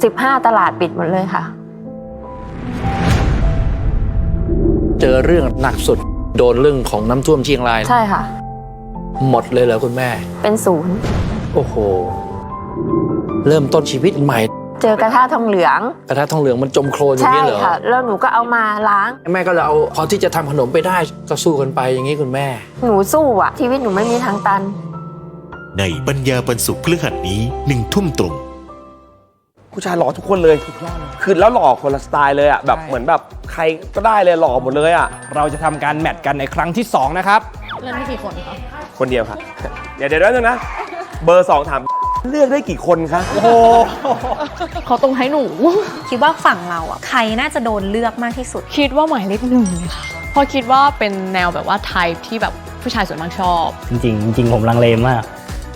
15 ตลาดปิดหมดเลยค่ะ เจอเรื่องหนักสุดโดนเรื่องของน้ำท่วมเชียงราย ใช่ค่ะ หมดเลยเหรอคุณแม่ เป็นศูนย์ โอ้โห เริ่มต้นชีวิตใหม่ เจอกระทะทองเหลือง กระทะทองเหลืองมันจมโคลนอย่าง ใช่ นี้เหรอ ค่ะ แล้วหนูก็เอามาล้าง แม่ก็เลยเอาพอที่จะทำขนมไปได้ก็สู้กันไปอย่างนี้คุณแม่ หนูสู้อ่ะ ชีวิตหนูไม่มีทางตัน ในปัญญาบรรสุขพฤหัสนี้1 ทุ่มตรง ผู้ชายหล่อทุกคนเลยคือแล้วหล่อคนละสไตล์เลยอ่ะแบบเหมือนแบบใครก็ได้เลยหล่อหมดเลยอ่ะเราจะทำการแมทกันในครั้งที่2นะครับ เล่นได้กี่คนคะ คนเดียวครับเดี๋ยวนึงนะเบอร์2ถามเลือกได้กี่คนคะโอ้โห เขาต้องให้หนู คิดว่าฝั่งเราอ่ะใครน่าจะโดนเลือกมากที่สุด คิดว่าหมายเลข1เลยค่ะเพราะคิดว่าเป็นแนวแบบว่าไทป์ที่แบบผู้ชายส่วนมากชอบ จริงผมลังเลมาก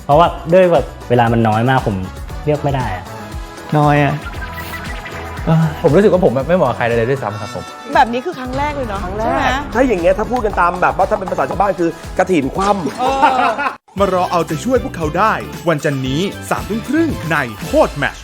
เพราะว่าด้วยแบบเวลามันน้อยมากผมเลือกไม่ได้อะน้อยอะผมรู้สึกว่าผมไม่เหมาะกับใครเลยด้วยซ้ำครับผม แบบนี้คือครั้งแรกเลยเนาะใช่ไหม ถ้าอย่างเงี้ยถ้าพูดกันตามแบบว่าถ้าเป็นภาษาชาวบ้านคือกระถิ่นคว่ำ มารอเอาใจช่วยพวกเขาได้ วันจันทร์นี้3:30ในโคตรแมตช์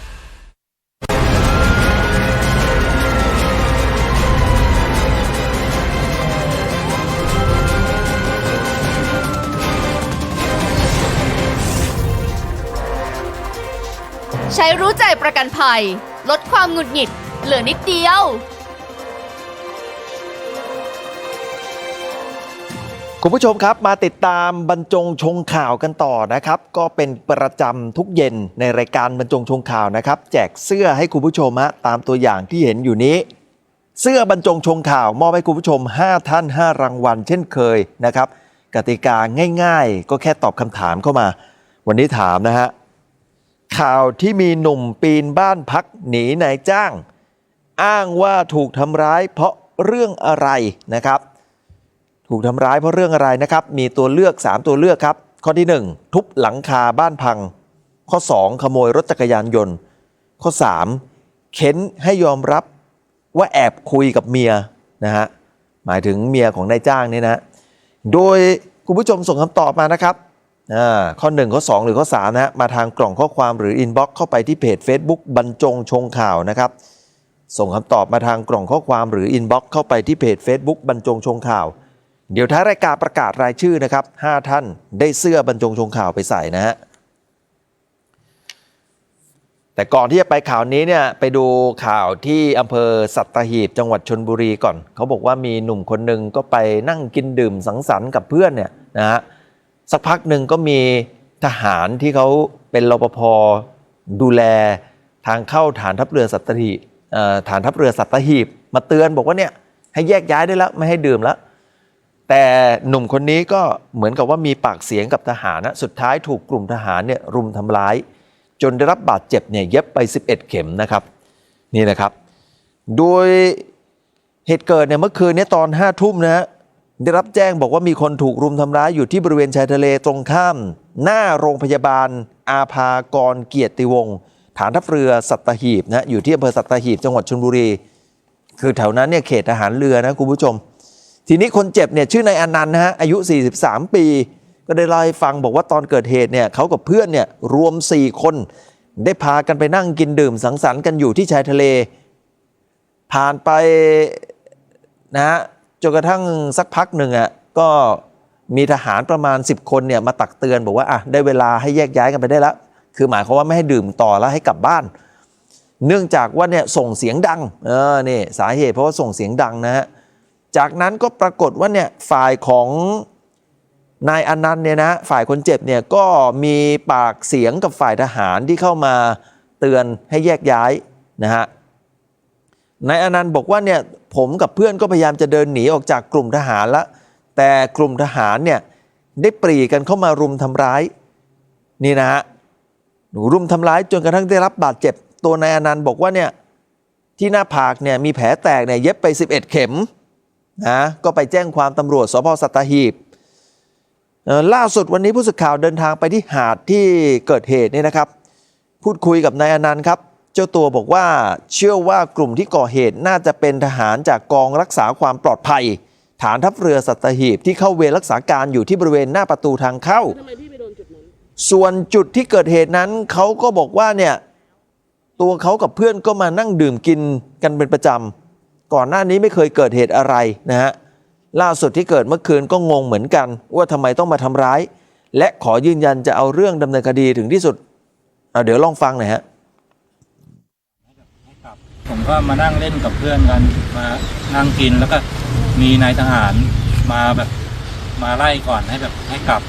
ใช้รู้ใจประกันภัย ลดความหงุดหงิดเหลือนิดเดียว คุณผู้ชมครับมาติดตามบรรจงชงข่าวกันต่อนะครับก็เป็นประจำทุกเย็นในรายการบรรจงชงข่าวนะครับแจกเสื้อให้คุณผู้ชมตามตัวอย่างที่เห็นอยู่นี้ เสื้อบรรจงชงข่าวมอบให้คุณผู้ชม5ท่าน5รางวัลเช่นเคยนะครับกติกาง่ายๆก็แค่ตอบคำถามเข้ามาวันนี้ถามนะฮะข่าวที่มีหนุ่มปีนบ้านพักหนีนายจ้างอ้างว่าถูกทำร้ายเพราะเรื่องอะไรนะครับถูกทำร้ายเพราะเรื่องอะไรนะครับมีตัวเลือก3ตัวเลือกครับข้อที่1ทุบหลังคาบ้านพังข้อ2ขโมยรถจักรยานยนต์ข้อ3เค้นให้ยอมรับว่าแอบคุยกับเมียนะฮะหมายถึงเมียของนายจ้างนี่นะโดยคุณผู้ชมส่งคำตอบมานะครับข้อ1ข้อ2หรือข้อ3นะมาทางกล่องข้อความหรืออินบ็อกซ์เข้าไปที่เพจ Facebook บรรจงชงข่าวนะครับส่งคำตอบมาทางกล่องข้อความหรืออินบ็อกซ์เข้าไปที่เพจ Facebook บรรจงชงข่าวเดี๋ยวท้ายรายการประกาศรายชื่อนะครับ5ท่านได้เสื้อบรรจงชงข่าวไปใส่นะฮะแต่ก่อนที่จะไปข่าวนี้เนี่ยไปดูข่าวที่อำเภอสัตหีบจังหวัดชลบุรีก่อนเขาบอกว่ามีหนุ่มคนหนึ่งก็ไปนั่งกินดื่มสังสรรค์กับเพื่อนเนี่ยนะฮะสักพักหนึ่งก็มีทหารที่เขาเป็นรปภดูแลทางเข้าฐานทัพเรือสัตหีบฐานทัพเรือสัตหีบมาเตือนบอกว่าเนี่ยให้แยกย้ายได้แล้วไม่ให้ดื่มแล้วแต่หนุ่มคนนี้ก็เหมือนกับว่ามีปากเสียงกับทหารนะสุดท้ายถูกกลุ่มทหารเนี่ยรุมทำร้ายจนได้รับบาดเจ็บเนี่ยเย็บไป11เข็มนะครับนี่นะครับโดยเหตุเกิดเนี่ยเมื่อคืนนี้ตอน5 ทุ่มนะฮะได้รับแจ้งบอกว่ามีคนถูกรุมทำร้ายอยู่ที่บริเวณชายทะเลตรงข้ามหน้าโรงพยาบาลอาภากรเกียรติวงศ์ฐานทัพเรือสัตหีบนะอยู่ที่อำเภอสัตหีบจังหวัดชลบุรีคือแถวนั้นเนี่ยเขตทหารเรือนะคุณผู้ชมทีนี้คนเจ็บเนี่ยชื่อนายอนันต์นะฮะอายุ43ปีก็ได้เล่าให้ฟังบอกว่าตอนเกิดเหตุเนี่ยเขากับเพื่อนเนี่ยรวม4คนได้พากันไปนั่งกินดื่มสังสรรค์กันอยู่ที่ชายทะเลผ่านไปนะฮะจนกระทั่งสักพักหนึ่งก็มีทหารประมาณ10คนเนี่ยมาตักเตือนบอกว่าได้เวลาให้แยกย้ายกันไปได้แล้วคือหมายความว่าไม่ให้ดื่มต่อแล้วให้กลับบ้านเนื่องจากว่าเนี่ยส่งเสียงดังนี่สาเหตุเพราะว่าส่งเสียงดังนะฮะจากนั้นก็ปรากฏว่าเนี่ยฝ่ายของนายอนันต์เนี่ยนะฝ่ายคนเจ็บเนี่ยก็มีปากเสียงกับฝ่ายทหารที่เข้ามาเตือนให้แยกย้ายนะฮะนายอนันต์บอกว่าเนี่ยผมกับเพื่อนก็พยายามจะเดินหนีออกจากกลุ่มทหารแล้วแต่กลุ่มทหารเนี่ยได้ปรีกันเข้ามารุมทำร้ายนี่นะฮะรุมทำร้ายจนกระทั่งได้รับบาดเจ็บตัวนายอนันต์บอกว่าเนี่ยที่หน้าผากเนี่ยมีแผลแตกเนี่ยเย็บไป11เข็มนะก็ไปแจ้งความตำรวจสภ.สัตหีบล่าสุดวันนี้ผู้สื่อข่าวเดินทางไปที่หาดที่เกิดเหตุนี่นะครับพูดคุยกับนายอนันต์ครับเจ้าตัวบอกว่าเชื่อว่ากลุ่มที่ก่อเหตุน่าจะเป็นทหารจากกองรักษาความปลอดภัยฐานทัพเรือสัตหีบที่เข้าเวรรักษาการอยู่ที่บริเวณหน้าประตูทางเข้าส่วนจุดที่เกิดเหตุนั้นเขาก็บอกว่าเนี่ยตัวเขากับเพื่อนก็มานั่งดื่มกินกันเป็นประจำก่อนหน้านี้ไม่เคยเกิดเหตุอะไรนะฮะล่าสุดที่เกิดเมื่อคืนก็งงเหมือนกันว่าทำไมต้องมาทำร้ายและขอยืนยันจะเอาเรื่องดำเนินคดีถึงที่สุดเดี๋ยวลองฟังหน่อยฮะผมก็มานั่งเล่นกับเพื่อนกันมานั่งกินแล้วก็มีนายทหารมาไล่ก่อนให้กลับ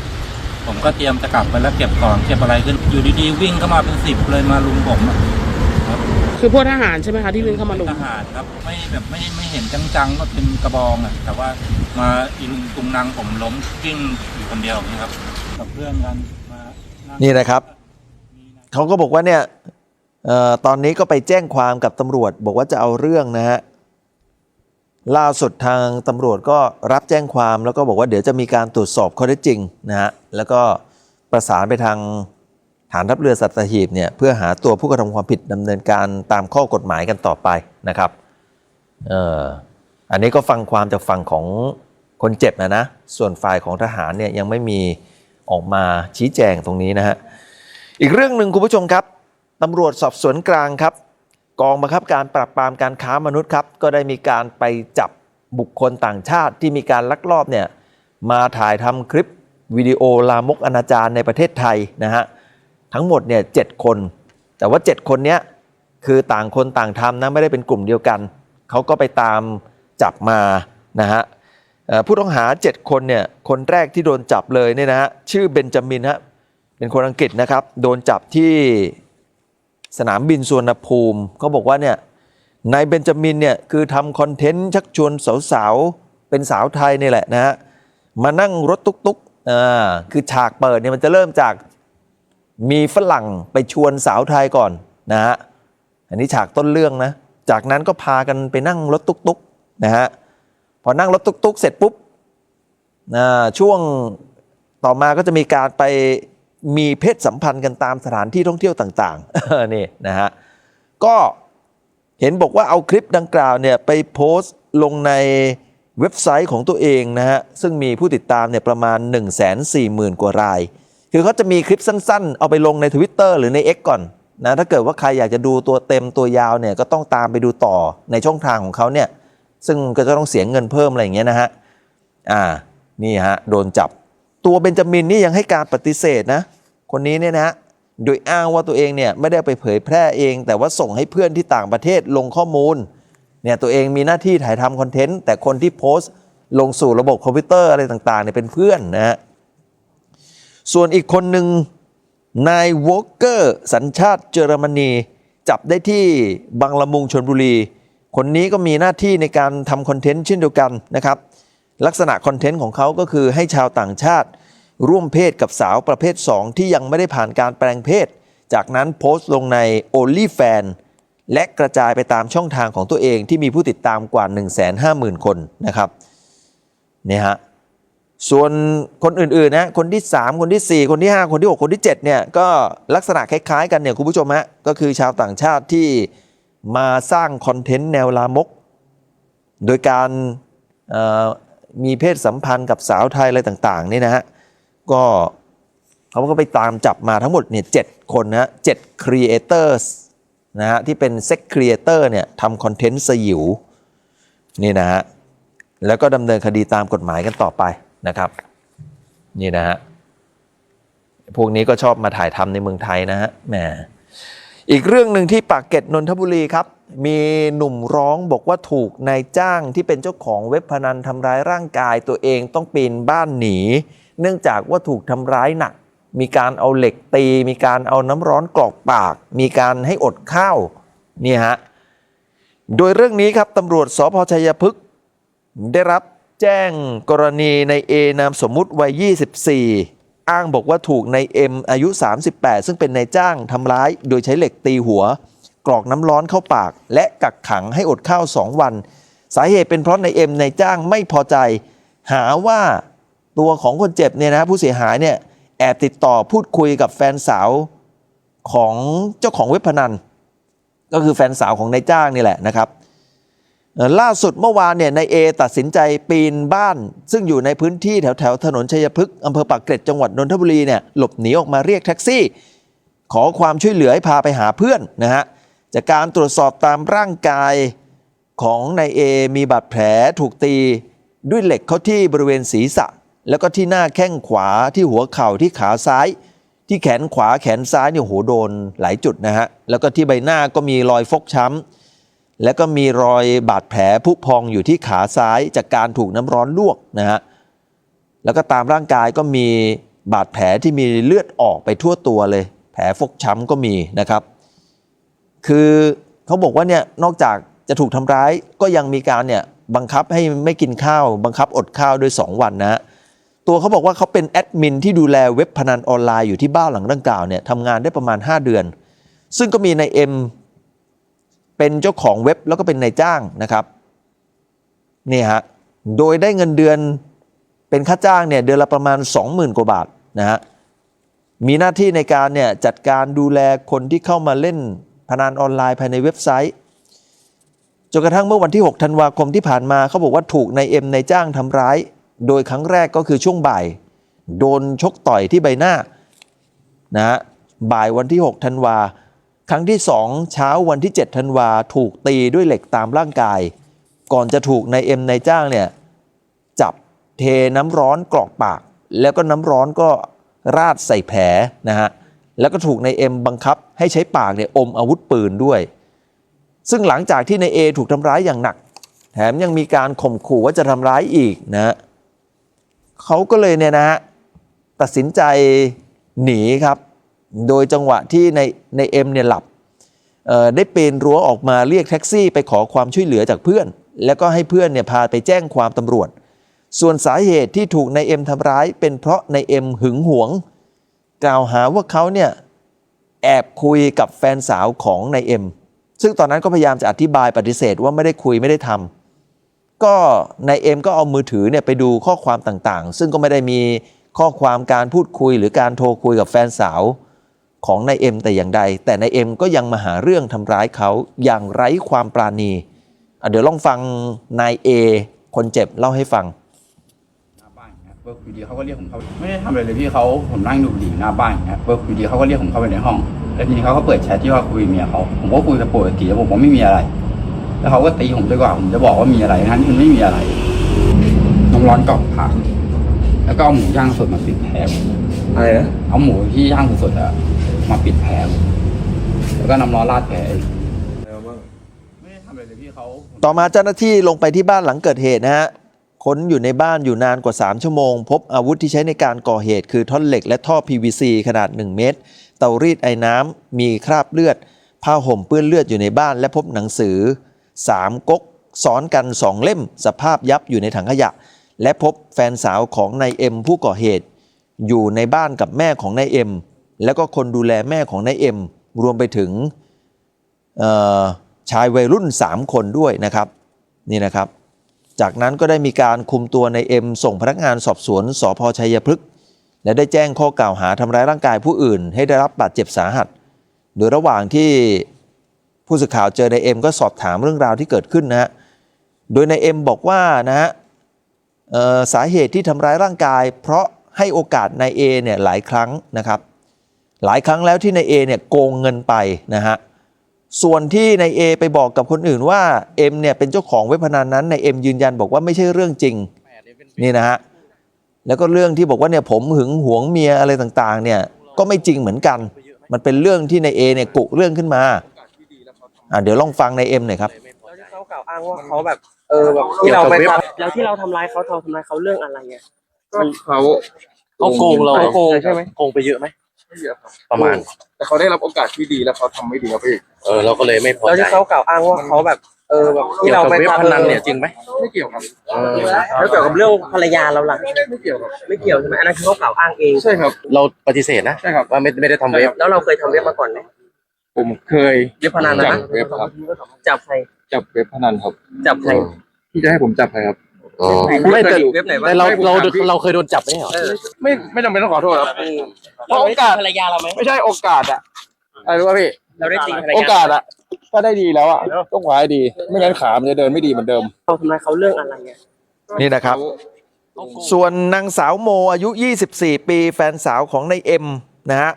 ผมก็เตรียมจะกลับไปแล้วเก็บของเก็บอะไรขึ้นอยู่ดีๆวิ่งเข้ามาเป็น10เลยมาลุมผม ครับ คือพวกทหารใช่ไหมคะที่วิ่งเข้ามาลุม ทหารครับไม่แบบไม่เห็นจังๆว่าเป็นกระบองอ่ะแต่ว่ามาอีลุงตุงนางผมล้มกิ้งอยู่คนเดียวอย่างนี้ครับกับเพื่อนกันมานี่นะครับเขาก็บอกว่าเนี่ยตอนนี้ก็ไปแจ้งความกับตำรวจบอกว่าจะเอาเรื่องนะฮะล่าสุดทางตำรวจก็รับแจ้งความแล้วก็บอกว่าเดี๋ยวจะมีการตรวจสอบข้อเท็จจริงนะฮะแล้วก็ประสานไปทางฐานทัพเรือสัตหีบเนี่ยเพื่อหาตัวผู้กระทำความผิดดำเนินการตามข้อกฎหมายกันต่อไปนะครับอันนี้ก็ฟังความจากฝั่งของคนเจ็บนะส่วนฝ่ายของทหารเนี่ยยังไม่มีออกมาชี้แจงตรงนี้นะฮะอีกเรื่องหนึ่งคุณผู้ชมครับตำรวจสอบสวนกลางครับกองบังคับการปราบปรามการค้ามนุษย์ครับก็ได้มีการไปจับบุคคลต่างชาติที่มีการลักลอบเนี่ยมาถ่ายทำคลิปวิดีโอลามกอนาจารในประเทศไทยนะฮะทั้งหมดเนี่ย7 คนแต่ว่า7 คนเนี้ยคือต่างคนต่างทำนะไม่ได้เป็นกลุ่มเดียวกันเขาก็ไปตามจับมานะฮะผู้ต้องหา7 คนเนี่ยคนแรกที่โดนจับเลยเนี่ยนะฮะชื่อเบนจามินฮะเป็นคนอังกฤษนะครับโดนจับที่สนามบินสุวรรณภูมิเขาบอกว่าเนี่ยนายเบนจามินเนี่ยคือทำคอนเทนต์ชักชวนสาวๆเป็นสาวไทยนี่แหละนะฮะมานั่งรถตุ๊กๆคือฉากเปิดเนี่ยมันจะเริ่มจากมีฝรั่งไปชวนสาวไทยก่อนนะฮะอันนี้ฉากต้นเรื่องนะจากนั้นก็พากันไปนั่งรถตุ๊กๆนะฮะพอนั่งรถตุ๊กๆเสร็จปุ๊บช่วงต่อมาก็จะมีการไปมีเพศสัมพันธ์กันตามสถานที่ท่องเที่ยวต่างๆนี่นะฮะก็เห็นบอกว่าเอาคลิปดังกล่าวเนี่ยไปโพสต์ลงในเว็บไซต์ของตัวเองนะฮะซึ่งมีผู้ติดตามเนี่ยประมาณ 140,000 กว่ารายคือเขาจะมีคลิปสั้นๆเอาไปลงใน Twitter หรือใน X ก่อนนะถ้าเกิดว่าใครอยากจะดูตัวเต็มตัวยาวเนี่ยก็ต้องตามไปดูต่อในช่องทางของเขาเนี่ยซึ่งก็จะต้องเสียเงินเพิ่มอะไรอย่างเงี้ยนะฮะนี่ฮะโดนจับตัวเบนจามินนี่ยังให้การปฏิเสธนะคนนี้เนี่ยนะโดยอ้างว่าตัวเองเนี่ยไม่ได้ไปเผยแพร่เองแต่ว่าส่งให้เพื่อนที่ต่างประเทศลงข้อมูลเนี่ยตัวเองมีหน้าที่ถ่ายทำคอนเทนต์แต่คนที่โพสต์ลงสู่ระบบคอมพิวเตอร์อะไรต่างๆเนี่ยเป็นเพื่อนนะฮะส่วนอีกคนหนึ่งนายวอลเกอร์สัญชาติเยอรมนีจับได้ที่บางละมุงชลบุรีคนนี้ก็มีหน้าที่ในการทำคอนเทนต์เช่นเดียวกันนะครับลักษณะคอนเทนต์ของเขาก็คือให้ชาวต่างชาติร่วมเพศกับสาวประเภท2ที่ยังไม่ได้ผ่านการแปลงเพศจากนั้นโพสต์ลงใน OnlyFans และกระจายไปตามช่องทางของตัวเองที่มีผู้ติดตามกว่า 150,000 คนนะครับนี่ฮะส่วนคนอื่นๆนะคนที่3คนที่4คนที่5คนที่6คนที่7เนี่ยก็ลักษณะคล้ายๆกันเนี่ยคุณผู้ชมฮะก็คือชาวต่างชาติที่มาสร้างคอนเทนต์แนวลามกโดยการมีเพศสัมพันธ์กับสาวไทยอะไรต่างๆนี่นะฮะก็เขาก็ไปตามจับมาทั้งหมดเนี่ย7 คนนะ7 creators นะฮะที่เป็น sex creator เนี่ยทำคอนเทนต์สยิวนี่นะฮะแล้วก็ดำเนินคดีตามกฎหมายกันต่อไปนะครับนี่นะฮะพวกนี้ก็ชอบมาถ่ายทำในเมืองไทยนะฮะแหมอีกเรื่องหนึ่งที่ปากเกร็ดนนทบุรีครับมีหนุ่มร้องบอกว่าถูกนายจ้างที่เป็นเจ้าของเว็บพนันทำร้ายร่างกายตัวเองต้องปีนบ้านหนีเนื่องจากว่าถูกทำร้ายหนักมีการเอาเหล็กตีมีการเอาน้ำร้อนกรอกปากมีการให้อดข้าวนี่ฮะโดยเรื่องนี้ครับตำรวจสภ.ชัยพฤกษ์ได้รับแจ้งกรณีในเอนามสมมุติวัย24อ้างบอกว่าถูกนายเอ็มอายุ38ซึ่งเป็นนายจ้างทำร้ายโดยใช้เหล็กตีหัวกรอกน้ำร้อนเข้าปากและกักขังให้อดข้าว2 วันสาเหตุเป็นเพราะนายเอ็มนายจ้างไม่พอใจหาว่าตัวของคนเจ็บเนี่ยนะผู้เสียหายเนี่ยแอบติดต่อพูดคุยกับแฟนสาวของเจ้าของเว็บพนันก็คือแฟนสาวของนายจ้างนี่แหละนะครับล่าสุดเมื่อวานเนี่ยนายเอตัดสินใจปีนบ้านซึ่งอยู่ในพื้นที่แถวถนนชัยพฤกษ์อำเภอปากเกร็ดจังหวัดนนทบุรีเนี่ยหลบหนีออกมาเรียกแท็กซี่ขอความช่วยเหลือให้พาไปหาเพื่อนนะฮะจากการตรวจสอบตามร่างกายของนายเอมีบาดแผลถูกตีด้วยเหล็กเข้าที่บริเวณศีรษะแล้วก็ที่หน้าแข้งขวาที่หัวเข่าที่ขาซ้ายที่แขนขวาแขนซ้ายเนี่ยโหโดนหลายจุดนะฮะแล้วก็ที่ใบหน้าก็มีรอยฟกช้ำแล้วก็มีรอยบาดแผลพุพองอยู่ที่ขาซ้ายจากการถูกน้ำร้อนลวกนะฮะแล้วก็ตามร่างกายก็มีบาดแผลที่มีเลือดออกไปทั่วตัวเลยแผลฟกช้ำก็มีนะครับ คือเขาบอกว่าเนี่ยนอกจากจะถูกทำร้ายก็ยังมีการเนี่ยบังคับให้ไม่กินข้าวบังคับอดข้าวด้วย2 วันนะตัวเขาบอกว่าเขาเป็นแอดมินที่ดูแลเว็บพนันออนไลน์อยู่ที่บ้านหลังดังกล่าวเนี่ยทำงานได้ประมาณ5 เดือนซึ่งก็มีนายเอ็มเป็นเจ้าของเว็บแล้วก็เป็นนายจ้างนะครับนี่ฮะโดยได้เงินเดือนเป็นค่าจ้างเนี่ยเดือนละประมาณ 20,000 กว่าบาทนะฮะมีหน้าที่ในการเนี่ยจัดการดูแลคนที่เข้ามาเล่นพนันออนไลน์ภายในเว็บไซต์จนกระทั่งเมื่อวันที่6 ธันวาคมที่ผ่านมาเขาบอกว่าถูกนายเอ็มนายจ้างทำร้ายโดยครั้งแรกก็คือช่วงบ่ายโดนชกต่อยที่ใบหน้านะฮะบ่ายวันที่6 ธันวาครั้งที่2เช้าวันที่7 ธันวาถูกตีด้วยเหล็กตามร่างกายก่อนจะถูกนายเอ็มนายจ้างเนี่ยจับเทน้ำร้อนกรอกปากแล้วก็น้ำร้อนก็ราดใส่แผลนะฮะแล้วก็ถูกนายเอ็มบังคับให้ใช้ปากเนี่ยอมอาวุธปืนด้วยซึ่งหลังจากที่นายเอถูกทำร้ายอย่างหนักแถมยังมีการข่มขู่ว่าจะทำร้ายอีกนะเขาก็เลยเนี่ยนะฮะตัดสินใจหนีครับโดยจังหวะที่ในเอ็มเนี่ยหลับได้ปีนรั้วออกมาเรียกแท็กซี่ไปขอความช่วยเหลือจากเพื่อนแล้วก็ให้เพื่อนเนี่ยพาไปแจ้งความตำรวจส่วนสาเหตุที่ถูกนายเอ็มทำร้ายเป็นเพราะนายเอ็มหึงหวงกล่าวหาว่าเขาเนี่ยแอบคุยกับแฟนสาวของนายเอ็มซึ่งตอนนั้นก็พยายามจะอธิบายปฏิเสธว่าไม่ได้คุยไม่ได้ทำก็นายเอ็มก็เอามือถือเนี่ยไปดูข้อความต่างๆซึ่งก็ไม่ได้มีข้อความการพูดคุยหรือการโทรคุยกับแฟนสาวของนายเอ็มแต่อย่างใดแต่นายเอ็มก็ยังมาหาเรื่องทำร้ายเขาอย่างไร้ความปราณีเดี๋ยวลองฟังนายเอคนเจ็บเล่าให้ฟังอยู่ดีเขาก็เรียกผมเข้าไม่ได้ทำอะไรเลยพี่เขาผมนั่งดูบุหรี่หน้าบ้านอย่างเงี้ยอยู่ดีเขาก็เรียกผมเข้าไปในห้องแล้วทีนี้เขาก็เปิดแชทที่ว่าคุยเมียเขาผมก็คุยกับปกติแล้วผมก็ไม่มีอะไรแล้วเขาก็ตีผมด้วยกว่าผมจะบอกว่ามีอะไรนั้นมันไม่มีอะไรน้ำร้อนกรอกผักแล้วก็เอาหมูย่างสดมาปิดแผลอะไรนะเอาหมูที่ย่างสดอะมาปิดแผลแล้วก็น้ำร้อนราดแผลไม่ได้ทำอะไรเลยพี่เขาต่อมาเจ้าหน้าที่ลงไปที่บ้านหลังเกิดเหตุนะฮะค้นอยู่ในบ้านอยู่นานกว่า3 ชั่วโมงพบอาวุธที่ใช้ในการก่อเหตุคือท่อนเหล็กและท่อ PVC ขนาด1 เมตรเตารีดไอน้ำมีคราบเลือดผ้าห่มเปื้อนเลือดอยู่ในบ้านและพบหนังสือ3 ก๊กซ้อนกัน2 เล่มสภาพยับอยู่ในถังขยะและพบแฟนสาวของนายเอ็มผู้ก่อเหตุอยู่ในบ้านกับแม่ของนายเอ็มแล้วก็คนดูแลแม่ของนายเอ็มรวมไปถึงชายวัยรุ่น3 คนด้วยนะครับนี่นะครับจากนั้นก็ได้มีการคุมตัวนายเอ็มส่งพนักงานสอบสวนสภ.ชัยพฤกษ์และได้แจ้งข้อกล่าวหาทำร้ายร่างกายผู้อื่นให้ได้รับบาดเจ็บสาหัสโดยระหว่างที่ผู้สื่อข่าวเจอนายเอ็มก็สอบถามเรื่องราวที่เกิดขึ้นนะฮะโดยนายเอ็มบอกว่านะฮะสาเหตุที่ทำร้ายร่างกายเพราะให้โอกาสนายเอเนี่ยหลายครั้งนะครับหลายครั้งแล้วที่นายเอเนี่ยโกงเงินไปนะฮะส่วนที่นายเอไปบอกกับคนอื่นว่าเอ็มเนี่ยเป็นเจ้าของเว็บพนันนั้นนายเอ็มยืนยันบอกว่าไม่ใช่เรื่องจริงนี่นะฮะแล้วก็เรื่องที่บอกว่าเนี่ยผมหึงหวงเมียอะไรต่างๆเนี่ยก็ไม่จริงเหมือนกันมันเป็นเรื่องที่นายเอเนี่ยกุเรื่องขึ้นมาเดี๋ยวลองฟังนายเอ็มหน่อยครับเขากล่าวอ้างว่าเขาแบบแบบที่เราไปทำแล้วที่เราทำร้ายเขาเรื่องอะไรเงี้ยเขาโกงเราโกงใช่ไหม โกงไปเยอะไหมไม่เยอะครับประมาณแต่เขาได้รับโอกาสที่ดีแล้วเขาทำไม่ดีครับพี่เราก็เลยไม่พอใจแล้วที่เขากล่าวอ้างว่าเขาแบบแบบที่เราไปเว็บพนันเนี่ยจริงไหมไม่เกี่ยวครับแล้วเกี่ยวกับเรื่องภรรยาเราล่ะไม่เกี่ยวครับไม่เกี่ยวใช่ไหมอันนั้นคือเขากล่าวอ้างเองใช่ครับเราปฏิเสธนะใช่ครับว่าไม่ได้ทำเว็บแล้วเราเคยทำเว็บมาก่อนไหมผมเคยเว็บพนันนะเว็บครับจับใครจับเว็บพนันครับจับใครที่จะให้ผมจับใครครับไม่แต่เราเคยโดนจับไหมเหรอไม่จำเป็นต้องขอโทษครับเพราะโอกาสภรรยาเราไหมไม่ใช่โอกาสอะอะไรรู้ป่ะพี่เราได้ตีภรรยาโอกาสอะถ้าได้ดีแล้วอะต้องขวาให้ดีไม่งั้นขามันจะเดินไม่ดีเหมือนเดิมเราทำไมเขาเรื่องอะไรเงี้ยนี่นะครับส่วนนางสาวโมอายุ24 ปีแฟนสาวของนายเอ็มนะฮะ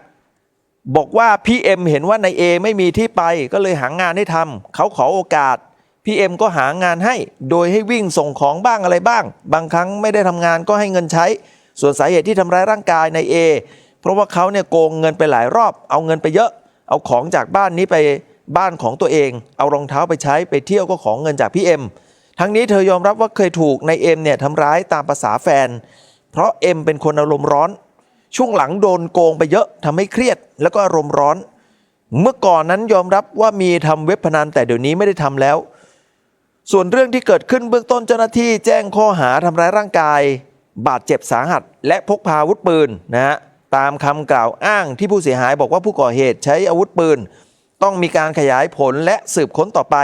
บอกว่าพี่เอ็มเห็นว่านายเอไม่มีที่ไปก็เลยหางานให้ทำเขาขอโอกาสพี่เอ็มก็หางานให้โดยให้วิ่งส่งของบ้างอะไรบ้างบางครั้งไม่ได้ทำงานก็ให้เงินใช้ส่วนสาเหตุที่ทำร้ายร่างกายนายเอเพราะว่าเขาเนี่ยโกงเงินไปหลายรอบเอาเงินไปเยอะเอาของจากบ้านนี้ไปบ้านของตัวเองเอารองเท้าไปใช้ไปเที่ยวก็ของเงินจากพี่เอ็มทั้งนี้เธอยอมรับว่าเคยถูกนายเอ็มเนี่ยทำร้ายตามภาษาแฟนเพราะเอ็มเป็นคนอารมณ์ร้อนช่วงหลังโดนโกงไปเยอะทำให้เครียดแล้วก็อารมณ์ร้อน เมื่อก่อนนั้นยอมรับว่ามีทำเว็บพนันแต่เดี๋ยวนี้ไม่ได้ทำแล้วส่วนเรื่องที่เกิดขึ้นเบื้องต้นเจ้าหน้าที่แจ้งข้อหาทำร้ายร่างกายบาดเจ็บสาหัสและพกพาอาวุธปืนนะฮะตามคำกล่าวอ้างที่ผู้เสียหายบอกว่าผู้ก่อเหตุใช้อาวุธปืนต้องมีการขยายผลและสืบค้นต่อไป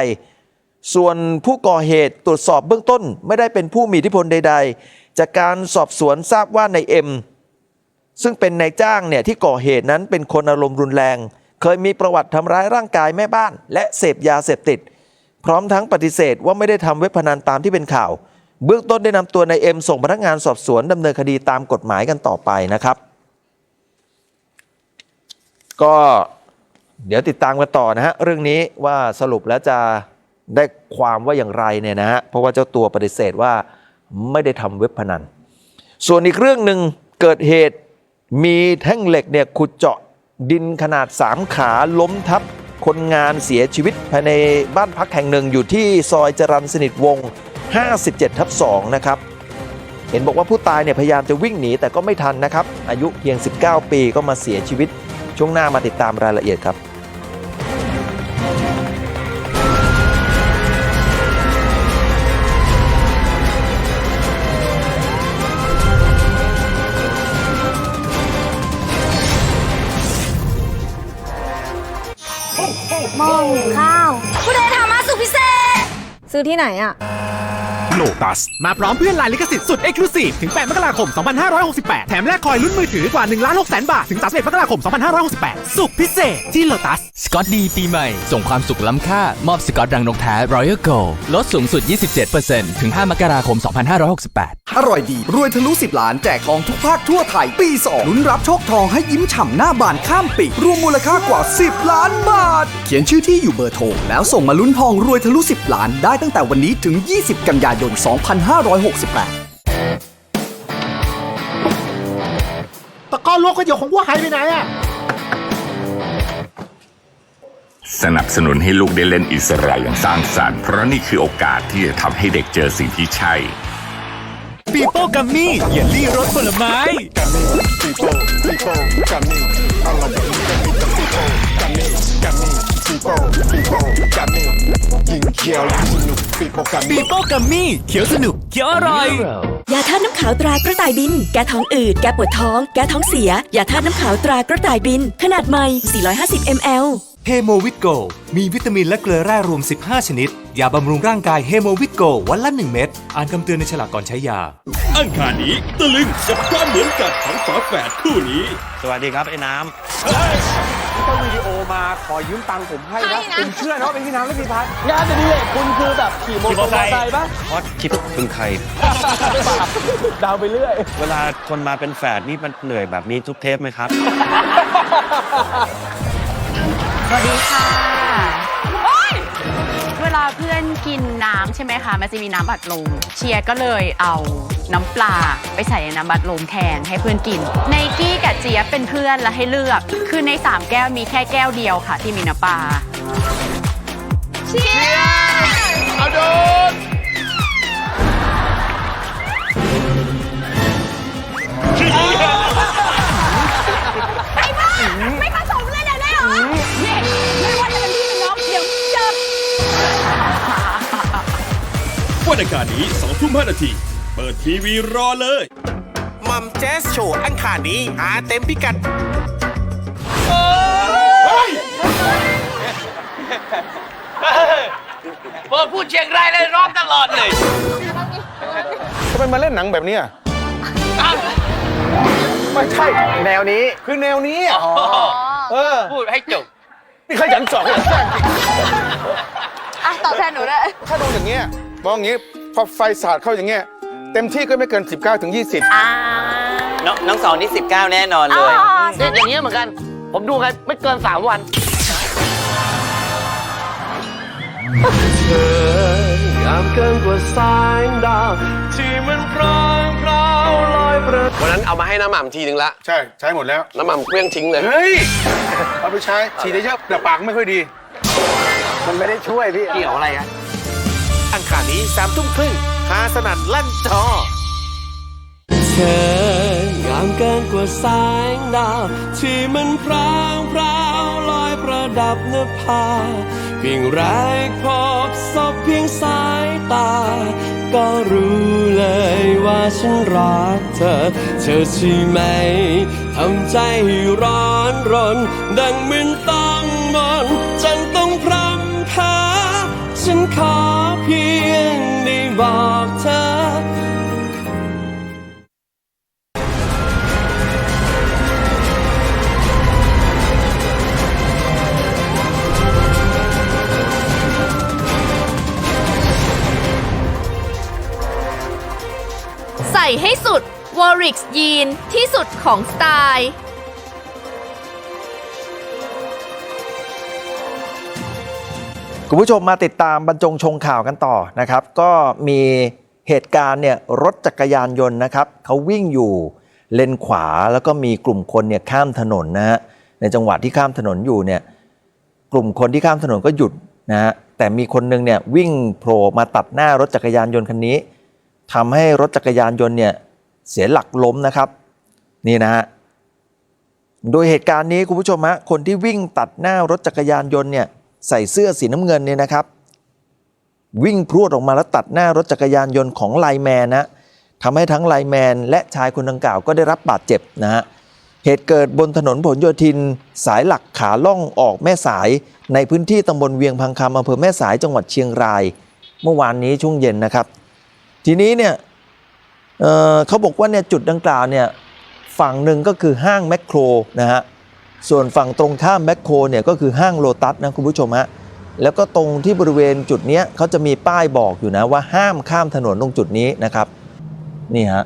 ส่วนผู้ก่อเหตุตรวจสอบเบื้องต้นไม่ได้เป็นผู้มีอิทธิพลใดๆจากการสอบสวนทราบว่านายเอ็มซึ่งเป็นนายจ้างเนี่ยที่ก่อเหตุนั้นเป็นคนอารมณ์รุนแรงเคยมีประวัติทำร้ายร่างกายแม่บ้านและเสพยาเสพติดพร้อมทั้งปฏิเสธว่าไม่ได้ทำเว็บพนันตามที่เป็นข่าวเบื้องต้นได้นำตัวนายเอ็มส่งพนักงานสอบสวนดำเนินคดีตามกฎหมายกันต่อไปนะครับก็เดี๋ยวติดตามกันต่อนะฮะเรื่องนี้ว่าสรุปแล้วจะได้ความว่าอย่างไรเนี่ยนะฮะเพราะว่าเจ้าตัวปฏิเสธว่าไม่ได้ทำเว็บพนันส่วนอีกเรื่องหนึ่งเกิดเหตุมีแท่งเหล็กเนี่ยขุดเจาะดินขนาด3ขาล้มทับคนงานเสียชีวิตภายในบ้านพักแห่งหนึ่งอยู่ที่ซอยจรัญสนิทวงศ์ 57/2 นะครับเห็นบอกว่าผู้ตายเนี่ยพยายามจะวิ่งหนีแต่ก็ไม่ทันนะครับอายุเพียง19 ปีก็มาเสียชีวิตช่วงหน้ามาติดตามรายละเอียดครับหม้อหุงข้าวผู้ใดทำมาสุดพิเศษซื้อที่ไหนอ่ะโลตัสมาพร้อมเพื่อนลายลิขสิทธิ์สุดเอ็กซ์คลูซีฟถึง8 มกราคม 2568 แถมแลกคอยลุ้นมือถือกว่า 1,600,000 บาทถึง 31 มกราคม 2568 สุขพิเศษที่โลตัสสกอตดีปีใหม่ส่งความสุขล้ำค่ามอบสกอตรังนกแท้ Royal Gold ลดสูงสุด 27% ถึง 5 มกราคม 2568 อร่อยดีรวยทะลุ10 ล้านแจกทองทุกภาคทั่วไทยปี2ลุ้นรับโชคทองให้ยิ้มฉ่ำหน้าบานข้ามปีรวมมูลค่ากว่า10 ล้านบาทเขียนชื่อที่อยู่เบอร์โทรแล้วส่งมาลุ้นทองรวยทะลุ10 ล้านได้ตั้งแต่วันนี้ถึง20 กันยายน 2568ตะก้อนโลกก็เดี๋ยวของวัวหายไปไหนอะสนับสนุนให้ลูกได้เล่นอิสระอย่างสร้างสรรค์เพราะนี่คือโอกาสที่จะทำให้เด็กเจอสิ่งที่ใช่ปีโป้กัมมี่เยลลี่รสผลไม้ปีโป้กัมมี่อร่อยกัมมี่ยิ่งเคี้ยวยิ่งสนุกปีโป้กัมมี่เคี้ยวสนุกเคี้ยวอร่อยยาธาตุน้ำขาวตรากระต่ายบินแก้ท้องอืดแก้ปวดท้องแก้ท้องเสียยาธาตุน้ำขาวตรากระต่ายบินขนาดใหม่450 ml เฮโมวิตโกมีวิตามินและเกลือแร่รวม15ชนิดยาบำรุงร่างกายเฮโมวิตโกวันละ1 เม็ดอ่านคำเตือนในฉลากก่อนใช้ยาอังคารนี้ตะลึงกับความเหมือนกันของฝาแฝดคู่นี้สวัสดีครับไอ้น้ำต้องวิดีโอมาขอยืมตังค์ผมให้นะผมเชื่อนะว่าเป็นพี่น้ำและพี่พัดงานจะดีเลยคุณคือแบบขี่มอเตอร์ไซค์ปะพอดคิดเป็นใครดาวไปเรื่อยเวลาคนมาเป็นแฝดนี่มันเหนื่อยแบบนี้ทุกเทปไหมครับสวัสดีค่ะเวลาเพื่อนกินน้ำใช่ไหมคะมันจะมีน้ำอัดลมเชียร์ก็เลยเอาน้ำปลาไปใส่ในน้ำอัดลมแทนให้เพื่อนกินไนกี้กับเจี๊ยบเป็นเพื่อนแล้วให้เลือกคือใน3 แก้วมีแค่แก้วเดียวค่ะที่มีน้ำปลาเชียร์เอาโดนไม่ผสมเลยได้เหรอไม่ว่าจะเป็นพี่เป็นน้องเดี๋ยวเจอวันอังคารนี้ 20:05 น.เปิดทีวีรอเลยมัมแจ๊สโชว์อังคารนี้หาเต็มพิกัดพอพูดเชียงรายเลยร้องตลอดเลยทำไมมาเล่นหนังแบบนี้ไม่ใช่แนวนี้คือแนวนี้พูดให้จบนี่ขยันสอนขยันแทรกจริงตอบแทนหนูได้ถ้าดูอย่างเงี้ยมองอย่างงี้พอไฟสาดเข้าอย่างเงี้ยเต็มที่ก็ไม่เกิน19 ถึง 20น้องสองนี่19แน่นอนเลยอย่างเงี้ยเหมือนกันผมดูกันไม่เกิน3 วันเธองามเกินกว่าสายดาวที่มันพร้างพราวลอยประวันนั้นเอามาให้น้ำหม่ำทีนึงละใช้หมดแล้วน้ำหม่ำเครื่องทิ้งเลยเฮ้ยเอาไปใช้ฉีดเยอะแต่ปากไม่ค่อยดีมันไม่ได้ช่วยพี่เกี่ยวอะไรอะอังคารนี้21:30หาสนั่นลั่นจอเธองามเกินกว่าแสงดาวที่มันพร้างพราวลอยประ ดับนภาเพียงแรกพบศพเพียงสายตาก็รู้เลยว่าฉันรักเธอใช่ไหมทำใจให้ร้อนรนดังเหมือนต้องมนฉันต้องพร่ำพาฉันขอเพียงได้บอกเธอใส่ให้สุด Warix ยีนที่สุดของสไตล์ คุณผู้ชมมาติดตามบรรจงชงข่าวกันต่อนะครับก็มีเหตุการณ์เนี่ยรถจักรยานยนต์นะครับเขาวิ่งอยู่เลนขวาแล้วก็มีกลุ่มคนเนี่ยข้ามถนนนะฮะในจังหวะที่ข้ามถนนอยู่เนี่ยกลุ่มคนที่ข้ามถนนก็หยุดนะฮะแต่มีคนนึงเนี่ยวิ่งโผล่มาตัดหน้ารถจักรยานยนต์คันนี้ทำให้รถจักรยานยนต์เนี่ยเสียหลักล้มนะครับนี่นะฮะโดยเหตุการณ์นี้คุณผู้ชมฮะคนที่วิ่งตัดหน้ารถจักรยานยนต์เนี่ยใส่เสื้อสีน้ำเงินเนี่ยนะครับวิ่งพรวดออกมาแล้วตัดหน้ารถจักรยานยนต์ของไลน์แมนนะทำให้ทั้งไลน์แมนและชายคนดังกล่าวก็ได้รับบาดเจ็บนะฮะเหตุเกิดบนถนนผลโยธินสายหลักขาล่องออกแม่สายในพื้นที่ตำบลเวียงพังคำอำเภอแม่สายจังหวัดเชียงรายเมื่อวานนี้ช่วงเย็นนะครับทีนี้เนี่ยเขาบอกว่าเนี่ยจุดดังกล่าวเนี่ยฝั่งหนึ่งก็คือห้างแมคโครนะฮะส่วนฝั่งตรงข้ามแมคโครเนี่ยก็คือห้างโลตัสนะคุณผู้ชมฮะแล้วก็ตรงที่บริเวณจุดนี้เขาจะมีป้ายบอกอยู่นะว่าห้ามข้ามถนนตรงจุดนี้นะครับนี่ฮะ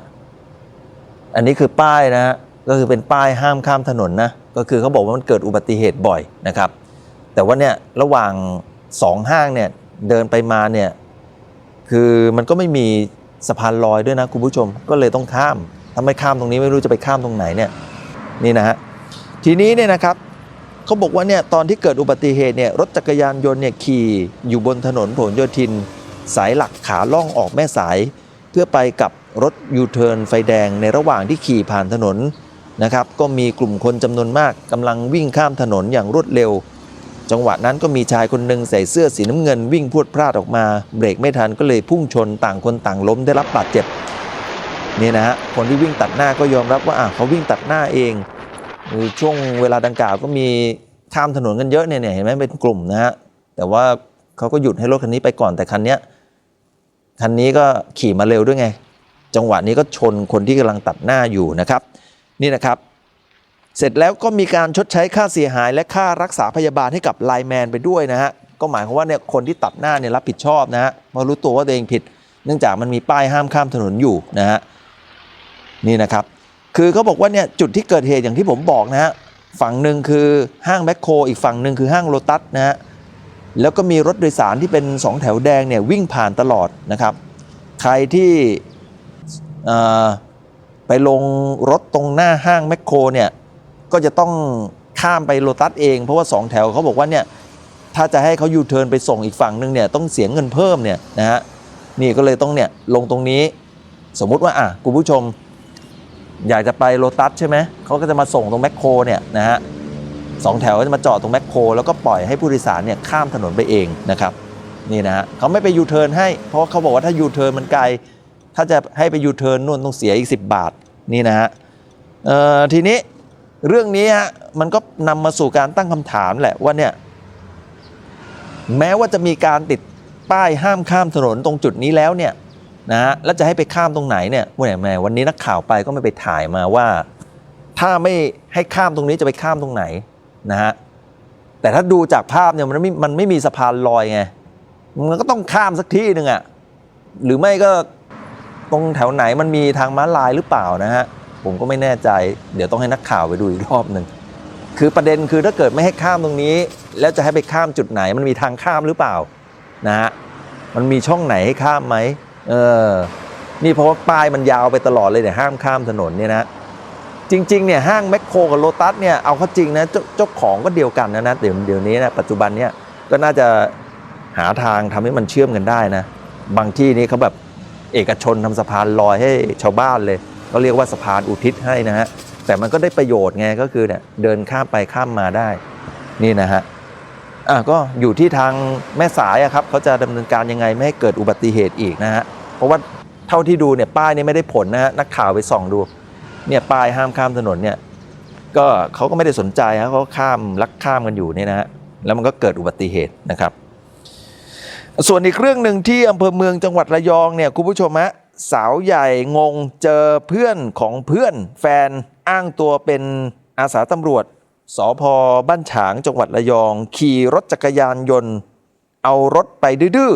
อันนี้คือป้ายนะฮะก็คือเป็นป้ายห้ามข้ามถนนนะก็คือเขาบอกว่ามันเกิดอุบัติเหตุบ่อยนะครับแต่ว่าเนี่ยระหว่าง2ห้างเนี่ยเดินไปมาเนี่ยคือมันก็ไม่มีสะพานลอยด้วยนะคุณผู้ชมก็เลยต้องข้ามถ้าไม่ข้ามตรงนี้ไม่รู้จะไปข้ามตรงไหนเนี่ยนี่นะฮะทีนี้เนี่ยนะครับเขาบอกว่าเนี่ยตอนที่เกิดอุบัติเหตุเนี่ยรถจักรยานยนต์เนี่ยขี่อยู่บนถนนผลโยธินสายหลักขาล่องออกแม่สายเพื่อไปกับรถยูเทิร์นไฟแดงในระหว่างที่ขี่ผ่านถนนนะครับก็มีกลุ่มคนจำนวนมากกำลังวิ่งข้ามถนนอย่างรวดเร็วจังหวะนั้นก็มีชายคนหนึ่งใส่เสื้อสีน้ำเงินวิ่งพรวดพลาดออกมาเบรกไม่ทันก็เลยพุ่งชนต่างคนต่างล้มได้รับบาดเจ็บนี่นะฮะคนที่วิ่งตัดหน้าก็ยอมรับว่าเขาวิ่งตัดหน้าเองช่วงเวลาดังกล่าวก็มีข้ามถนนกันเยอะเนี่ยเห็นไหมเป็นกลุ่มนะฮะแต่ว่าเขาก็หยุดให้รถคันนี้ไปก่อนแต่คันนี้ก็ขี่มาเร็วด้วยไงจังหวะนี้ก็ชนคนที่กำลังตัดหน้าอยู่นะครับนี่นะครับเสร็จแล้วก็มีการชดใช้ค่าเสียหายและค่ารักษาพยาบาลให้กับไลน์แมนไปด้วยนะฮะก็หมายความว่าเนี่ยคนที่ตัดหน้าเนี่ยรับผิดชอบนะฮะเพราะรู้ตัวว่าตัวเองผิดเนื่องจากมันมีป้ายห้ามข้ามถนนอยู่นะฮะนี่นะครับคือเขาบอกว่าเนี่ยจุดที่เกิดเหตุอย่างที่ผมบอกนะฮะฝั่งหนึ่งคือห้างแมคโครอีกฝั่งหนึ่งคือห้างโลตัสนะฮะแล้วก็มีรถโดยสารที่เป็น2แถวแดงเนี่ยวิ่งผ่านตลอดนะครับใครที่ไปลงรถตรงหน้าห้างแมคโครเนี่ยก็จะต้องข้ามไปโลตัสเองเพราะว่า2แถวเขาบอกว่าเนี่ยถ้าจะให้เขายูเทิร์นไปส่งอีกฝั่งนึงเนี่ยต้องเสียเงินเพิ่มเนี่ยนะฮะนี่ก็เลยต้องเนี่ยลงตรงนี้สมมุติว่าคุณผู้ชมอยากจะไปโลตัสใช่ไหมเขาก็จะมาส่งตรงแมคโครเนี่ยนะฮะ2แถวก็จะมาจอดตรงแมคโครแล้วก็ปล่อยให้ผู้โดยสารเนี่ยข้ามถนนไปเองนะครับนี่นะฮะเขาไม่ไปยูเทิร์นให้เพราะเขาบอกว่าถ้ายูเทิร์นมันไกลถ้าจะให้ไปยูเทิร์นนู่นต้องเสียอีก10 บาทนี่นะฮะทีนี้เรื่องนี้ฮะมันก็นำมาสู่การตั้งคำถามแหละว่าเนี่ยแม้ว่าจะมีการติดป้ายห้ามข้ามถนนตรงจุดนี้แล้วเนี่ยนะฮะแล้วจะให้ไปข้ามตรงไหนเนี่ยวันนี้นักข่าวไปก็ไม่ไปถ่ายมาว่าถ้าไม่ให้ข้ามตรงนี้จะไปข้ามตรงไหนนะฮะแต่ถ้าดูจากภาพเนี่ยมันไม่มีสะพานลอยไงมันก็ต้องข้ามสักที่หนึ่งหรือไม่ก็ตรงแถวไหนมันมีทางม้าลายหรือเปล่านะฮะผมก็ไม่แน่ใจเดี๋ยวต้องให้นักข่าวไปดูอีกรอบหนึ่งคือประเด็นคือถ้าเกิดไม่ให้ข้ามตรงนี้แล้วจะให้ไปข้ามจุดไหนมันมีทางข้ามหรือเปล่านะฮะมันมีช่องไหนให้ข้ามไหมนี่เพราะว่าป้ายมันยาวไปตลอดเลยเนี่ยห้ามข้ามถนนเนี่ยนะจริงๆเนี่ยห้างแมคโครกับโลตัสเนี่ยเอาเข้าจริงนะเจ้าของก็เดียวกันนะเดี๋ยวนี้นะปัจจุบันเนี่ยก็น่าจะหาทางทำให้มันเชื่อมกันได้นะบางที่นี่เขาแบบเอกชนทำสะพานลอยให้ชาวบ้านเลยก็เรียกว่าสะพานอุทิศให้นะฮะแต่มันก็ได้ประโยชน์ไงก็คือเนี่ยเดินข้ามไปข้ามมาได้นี่นะฮะ ก็อยู่ที่ทางแม่สายครับเขาจะดำเนินการยังไงไม่ให้เกิดอุบัติเหตุอีกนะฮะเพราะว่าเท่าที่ดูเนี่ยป้ายนี่ไม่ได้ผลนะฮะนักข่าวไปส่องดูเนี่ยป้ายห้ามข้ามถนนเนี่ยก็เขาก็ไม่ได้สนใจฮะเขาลักข้ามกันอยู่เนี่ยนะฮะแล้วมันก็เกิดอุบัติเหตุนะครับส่วนอีกเรื่องหนึ่งที่อำเภอเมืองจังหวัดระยองเนี่ยคุณผู้ชมฮะสาวใหญ่งงเจอเพื่อนของเพื่อนแฟนอ้างตัวเป็นอาสาตำรวจสภ.บ้านฉางจังหวัดระยองขี่รถจักรยานยนต์เอารถไปดื้อ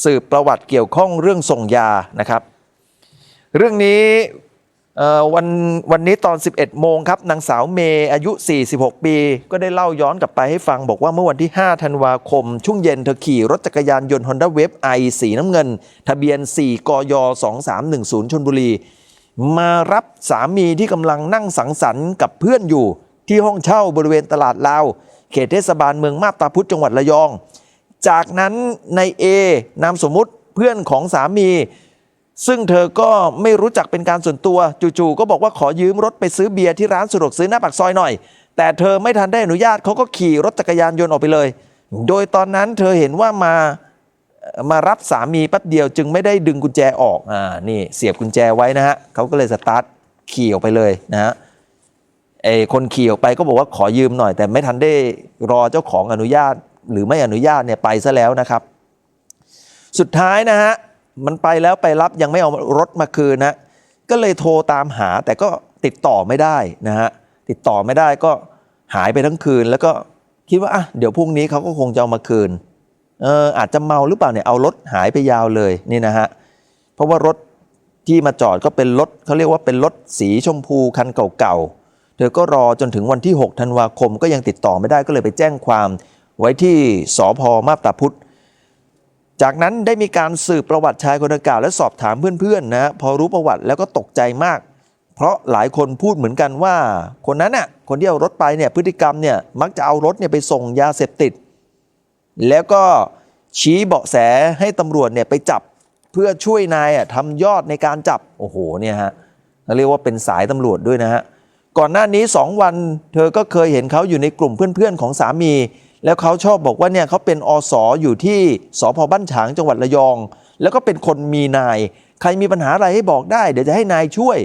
สืบประวัติเกี่ยวข้องเรื่องส่งยานะครับเรื่องนี้วันนี้ตอน 11 โมงครับนางสาวเมย์อายุ 46 ปีก็ได้เล่าย้อนกลับไปให้ฟังบอกว่าเมื่อวันที่ 5 ธันวาคมช่วงเย็นเธอขี่รถจักรยานยนต์ Honda Wave i สีน้ำเงินทะเบียน 4 กย 2310 ชลบุรีมารับสามีที่กำลังนั่งสังสรรค์กับเพื่อนอยู่ที่ห้องเช่าบริเวณตลาดลาวเขตเทศบาลเมืองมาบตาพุธจังหวัดระยองจากนั้นนายเอนามสมมุติเพื่อนของสามีซึ่งเธอก็ไม่รู้จักเป็นการส่วนตัวจู่ๆก็บอกว่าขอยืมรถไปซื้อเบียร์ที่ร้านสะดวกซื้อหน้าปากซอยหน่อยแต่เธอไม่ทันได้อนุญาตเขาก็ขี่รถจักรยานยนต์ออกไปเลยโดยตอนนั้นเธอเห็นว่ามารับสามีแป๊บเดียวจึงไม่ได้ดึงกุญแจออกนี่เสียบกุญแจไว้นะฮะเขาก็เลยสตาร์ทขี่ออกไปเลยนะฮะคนขี่ออกไปก็บอกว่าขอยืมหน่อยแต่ไม่ทันได้รอเจ้าของอนุญาตหรือไม่อนุญาตเนี่ยไปซะแล้วนะครับสุดท้ายนะฮะมันไปแล้วไปรับยังไม่เอารถมาคืนนะก็เลยโทรตามหาแต่ก็ติดต่อไม่ได้นะฮะติดต่อไม่ได้ก็หายไปทั้งคืนแล้วก็คิดว่าเดี๋ยวพรุ่งนี้เขาก็คงจะเอามาคืนอาจจะเมาหรือเปล่าเนี่ยเอารถหายไปยาวเลยนี่นะฮะเพราะว่ารถที่มาจอดก็เป็นรถเขาเรียกว่าเป็นรถสีชมพูคันเก่าๆเธอก็รอจนถึงวันที่ 6 ธันวาคมก็ยังติดต่อไม่ได้ก็เลยไปแจ้งความไว้ที่สภ.มาบตาพุธจากนั้นได้มีการสืบประวัติชายคนดังกล่าวและสอบถามเพื่อนๆนะพอรู้ประวัติแล้วก็ตกใจมากเพราะหลายคนพูดเหมือนกันว่าคนนั้นน่ะคนที่เอารถไปเนี่ยพฤติกรรมเนี่ยมักจะเอารถเนี่ยไปส่งยาเสพติดแล้วก็ชี้เบาะแสให้ตำรวจเนี่ยไปจับเพื่อช่วยนายทำยอดในการจับโอ้โหเนี่ยฮะเรียกว่าเป็นสายตำรวจด้วยนะฮะก่อนหน้านี้2 วันเธอก็เคยเห็นเขาอยู่ในกลุ่มเพื่อนๆของสามีแล้วเขาชอบบอกว่าเนี่ยเขาเป็นอส.อยู่ที่สภ.บ้านฉางจังหวัดระยองแล้วก็เป็นคนมีนายใครมีปัญหาอะไรให้บอกได้เดี๋ยวจะให้นายช่วย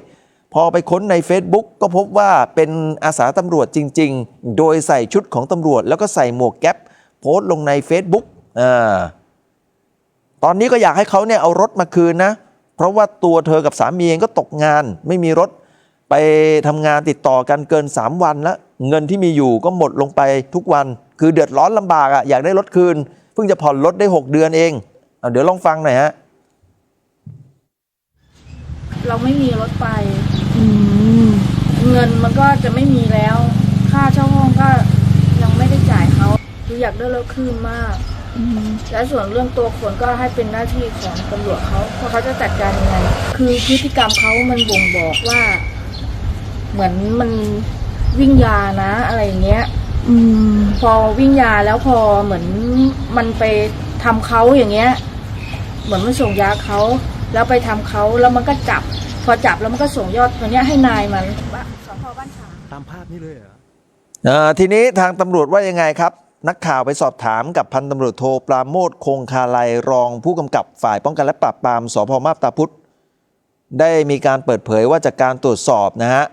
พอไปค้นใน Facebook ก็พบว่าเป็นอาสาตำรวจจริงๆโดยใส่ชุดของตำรวจแล้วก็ใส่หมวกแก๊ปโพสต์ลงใน Facebook ตอนนี้ก็อยากให้เขาเนี่ยเอารถมาคืนนะเพราะว่าตัวเธอกับสามีเองก็ตกงานไม่มีรถไปทำงานติดต่อกันเกิน3 วันแล้วเงินที่มีอยู่ก็หมดลงไปทุกวันคือเดือดร้อนลำบากอยากได้รถคืนเพิ่งจะผ่อนรถได้6 เดือนเองเดี๋ยวลองฟังหน่อยฮะเราไม่มีรถไปเงินมันก็จะไม่มีแล้วค่าเช่าห้องก็ยังไม่ได้จ่ายเขาคืออยากได้รถคืนมากและส่วนเรื่องตัวคนก็ให้เป็นหน้าที่ของตำรวจเขาเพราะเขาจะจัดการยังไงคือพฤติกรรมเขามันบ่งบอกว่าเหมือนมันวิ่งยานะอะไรอย่างเงี้ยพอวิ่งยาแล้วพอเหมือนมันไปทำเขาอย่างเงี้ยเหมือนมันส่งยาเขาแล้วไปทำเขาแล้วมันก็จับพอจับแล้วมันก็ส่งยอดตัวเนี้ยให้นายมันสภ.บ้านฉางตามภาพนี้เลยเหรอทีนี้ทางตำรวจว่ายังไงครับนักข่าวไปสอบถามกับพันตำรวจโทปราโมทคงคาลัยรองผู้กำกับฝ่ายป้องกันและปราบปรามสภ.มาบตาพุธได้มีการเปิดเผยว่าจากการตรวจสอบนะฮะ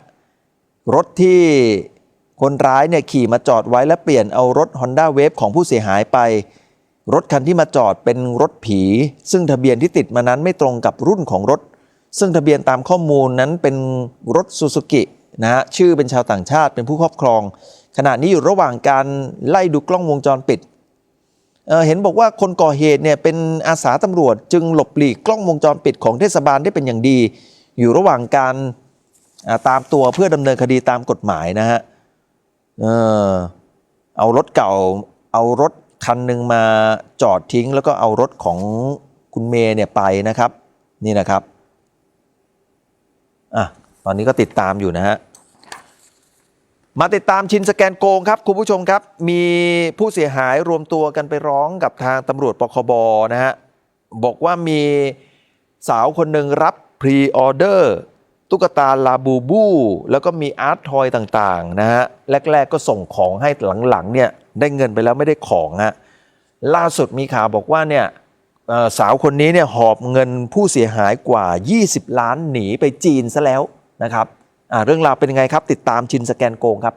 รถที่คนร้ายเนี่ยขี่มาจอดไว้และเปลี่ยนเอารถ Honda Wave ของผู้เสียหายไปรถคันที่มาจอดเป็นรถผีซึ่งทะเบียนที่ติดมานั้นไม่ตรงกับรุ่นของรถซึ่งทะเบียนตามข้อมูลนั้นเป็นรถซูซูกินะฮะชื่อเป็นชาวต่างชาติเป็นผู้ครอบครองขณะนี้อยู่ระหว่างการไล่ดูกล้องวงจรปิดเห็นบอกว่าคนก่อเหตุเนี่ยเป็นอาสาตำรวจจึงหลบหลีกกล้องวงจรปิดของเทศบาลได้เป็นอย่างดีอยู่ระหว่างการตามตัวเพื่อดำเนินคดีตามกฎหมายนะฮะเอารถเก่าเอารถคันหนึ่งมาจอดทิ้งแล้วก็เอารถของคุณเมย์เนี่ยไปนะครับนี่นะครับตอนนี้ก็ติดตามอยู่นะฮะมาติดตามชินสแกนโกงครับคุณผู้ชมครับมีผู้เสียหายรวมตัวกันไปร้องกับทางตำรวจปคบนะฮะบอกว่ามีสาวคนหนึ่งรับพรีออเดอร์ ตุ๊กตาลาบูบูแล้วก็มีอาร์ตทอยต่างๆนะฮะแรกๆก็ส่งของให้หลังๆเนี่ยได้เงินไปแล้วไม่ได้ของฮะล่าสุดมีข่าวบอกว่าเนี่ยสาวคนนี้เนี่ยหอบเงินผู้เสียหายกว่า20 ล้านหนีไปจีนซะแล้วนะครับเรื่องราวเป็นยังไงครับติดตามชินสแกนโกงครับ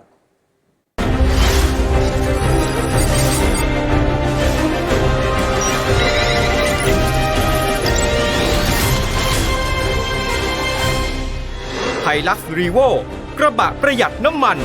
ไฮลักซ์รีโวกระบะประหยัดน้ำมัน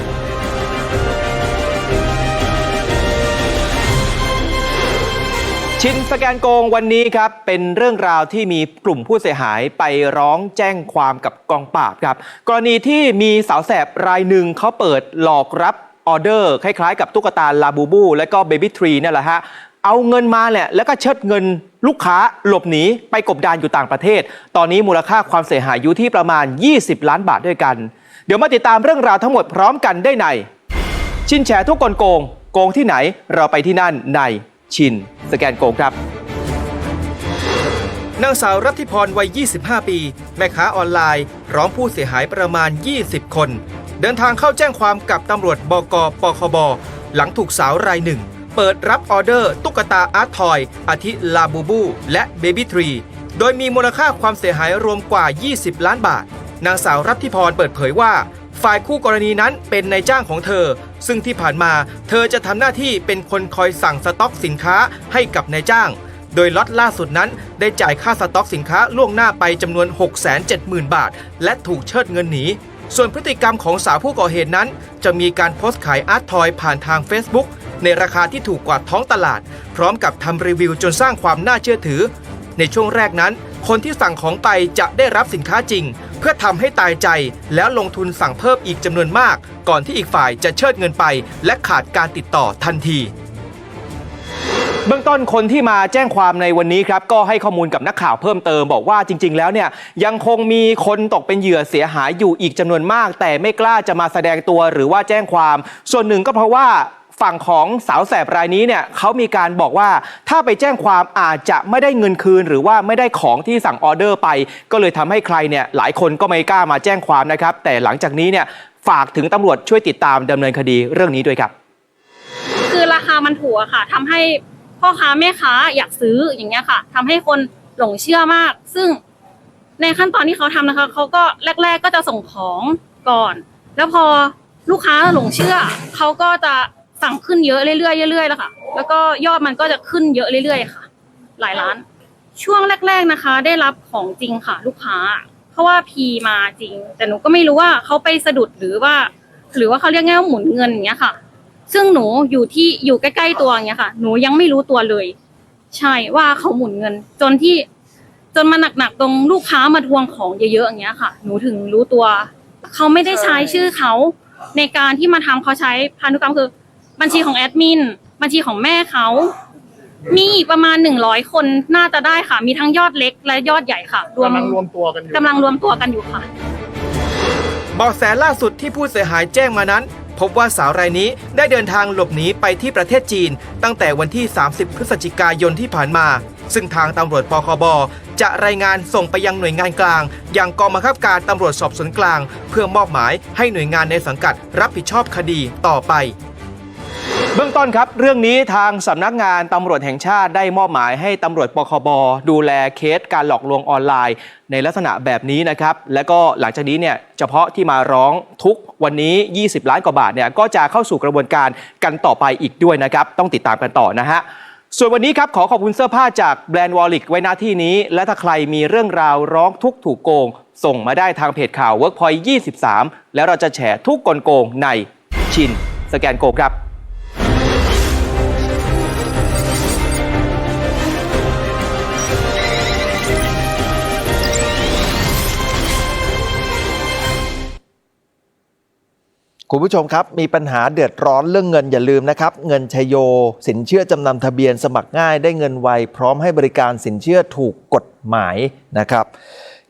ชินสแกนโกงวันนี้ครับเป็นเรื่องราวที่มีกลุ่มผู้เสียหายไปร้องแจ้งความกับกองปราบครับกรณีที่มีสาวแสบรายหนึ่งเขาเปิดหลอกรับออเดอร์คล้ายๆกับตุ๊กตาลาบูบูและก็เบบี้ทรีนี่แหละฮะเอาเงินมาแหละแล้วก็เชิดเงินลูกค้าหลบหนีไปกบดานอยู่ต่างประเทศตอนนี้มูลค่าความเสียหายอยู่ที่ประมาณ20 ล้านบาทด้วยกันเดี๋ยวมาติดตามเรื่องราวทั้งหมดพร้อมกันได้ในชินแฉทุกคนโกงโกงที่ไหนเราไปที่นั่นในชินสแกนโกงครับนางสาวรัตติพรวัย25 ปีแม่ค้าออนไลน์พร้อมผู้เสียหายประมาณ20 คนเดินทางเข้าแจ้งความกับตำรวจบก.ปคบ.หลังถูกสาวรายหนึ่งเปิดรับออเดอร์ตุ๊กตาอาร์ตทอยอาทิลาบูบูและเบบี้ทรีโดยมีมูลค่าความเสียหายรวมกว่า20 ล้านบาทนางสาวรัตติพรเปิดเผยว่าฝ่ายคู่กรณีนั้นเป็นนายจ้างของเธอซึ่งที่ผ่านมาเธอจะทำหน้าที่เป็นคนคอยสั่งสต็อกสินค้าให้กับนายจ้างโดยล็อตล่าสุดนั้นได้จ่ายค่าสต็อกสินค้าล่วงหน้าไปจำนวน 670,000 บาทและถูกเชิดเงินหนีส่วนพฤติกรรมของสาวผู้ก่อเหตุนั้นจะมีการโพสต์ขายอาร์ตทอยผ่านทาง Facebook ในราคาที่ถูกกว่าท้องตลาดพร้อมกับทำรีวิวจนสร้างความน่าเชื่อถือในช่วงแรกนั้นคนที่สั่งของไปจะได้รับสินค้าจริงเพื่อทำให้ตายใจแล้วลงทุนสั่งเพิ่มอีกจำนวนมากก่อนที่อีกฝ่ายจะเชิดเงินไปและขาดการติดต่อทันทีเบื้องต้นคนที่มาแจ้งความในวันนี้ครับก็ให้ข้อมูลกับนักข่าวเพิ่มเติมบอกว่าจริงๆแล้วเนี่ยยังคงมีคนตกเป็นเหยื่อเสียหายอยู่อีกจำนวนมากแต่ไม่กล้าจะมาแสดงตัวหรือว่าแจ้งความส่วนหนึ่งก็เพราะว่าฝั่งของสาวแสบรายนี้เนี่ยเขามีการบอกว่าถ้าไปแจ้งความอาจจะไม่ได้เงินคืนหรือว่าไม่ได้ของที่สั่งออเดอร์ไปก็เลยทำให้ใครเนี่ยหลายคนก็ไม่กล้ามาแจ้งความนะครับแต่หลังจากนี้เนี่ยฝากถึงตำรวจช่วยติดตามดำเนินคดีเรื่องนี้ด้วยครับคือราคามันถูกอะค่ะทำให้พ่อค้าแม่ค้าอยากซื้ออย่างเงี้ยค่ะทำให้คนหลงเชื่อมากซึ่งในขั้นตอนที่เขาทำนะคะเขาก็แรกๆก็จะส่งของก่อนแล้วพอลูกค้าหลงเชื่อเขาก็จะสั่งขึ้นเยอะเรื่อยๆเรื่อยๆแล้วค่ะแล้วก็ยอดมันก็จะขึ้นเยอะเรื่อยๆค่ะหลายล้านช่วงแรกๆนะคะได้รับของจริงค่ะลูกค้าเพราะว่าพีมาจริงแต่หนูก็ไม่รู้ว่าเขาไปสะดุดหรือว่าเขาเรียกง่ายว่าหมุนเงินอย่างเงี้ยค่ะซึ่งหนูอยู่ใกล้ๆตัวอย่างเงี้ยค่ะหนูยังไม่รู้ตัวเลยใช่ว่าเขาหมุนเงินจนมาหนักๆตรงลูกค้ามาทวงของเยอะๆอย่างเงี้ยค่ะหนูถึงรู้ตัวเขาไม่ได้ใช้ชื่อเขาในการที่มาทำเขาใช้พันธุกรรมคือบัญชีของแอดมินบัญชีของแม่เขามีประมาณ100คนน่าจะได้ค่ะมีทั้งยอดเล็กและยอดใหญ่ค่ะกำลังรวมตัวกันอยู่ค่ะเบาะแสล่าสุดที่ผู้เสียหายแจ้งมานั้นพบว่าสาวรายนี้ได้เดินทางหลบหนีไปที่ประเทศจีนตั้งแต่วันที่30 พฤศจิกายนที่ผ่านมาซึ่งทางตำรวจปคบ.จะรายงานส่งไปยังหน่วยงานกลางอย่างกองบังคับการตำรวจสอบสวนกลางเพื่อมอบหมายให้หน่วยงานในสังกัดรับผิดชอบคดีต่อไปเบื้องต้นครับเรื่องนี้ทางสำนักงานตำรวจแห่งชาติได้มอบหมายให้ตำรวจปคบ.ดูแลเคสการหลอกลวงออนไลน์ในลักษณะแบบนี้นะครับและก็หลังจากนี้เนี่ยเฉพาะที่มาร้องทุกวันนี้20 ล้านกว่าบาทเนี่ยก็จะเข้าสู่กระบวนการกันต่อไปอีกด้วยนะครับต้องติดตามกันต่อนะฮะส่วนวันนี้ครับขอบคุณเสื้อผ้าจากแบรนด์วอลลิกไว้หน้าที่นี้และถ้าใครมีเรื่องราวร้องทุกข์ถูกโกงส่งมาได้ทางเพจข่าว Workpoint 23แล้วเราจะแฉทุกกลโกงในชินสแกนโกงครับ คุณผู้ชมครับมีปัญหาเดือดร้อนเรื่องเงินอย่าลืมนะครับเงินชัยโยสินเชื่อจำนำทะเบียนสมัครง่ายได้เงินไวพร้อมให้บริการสินเชื่อถูกกฎหมายนะครับ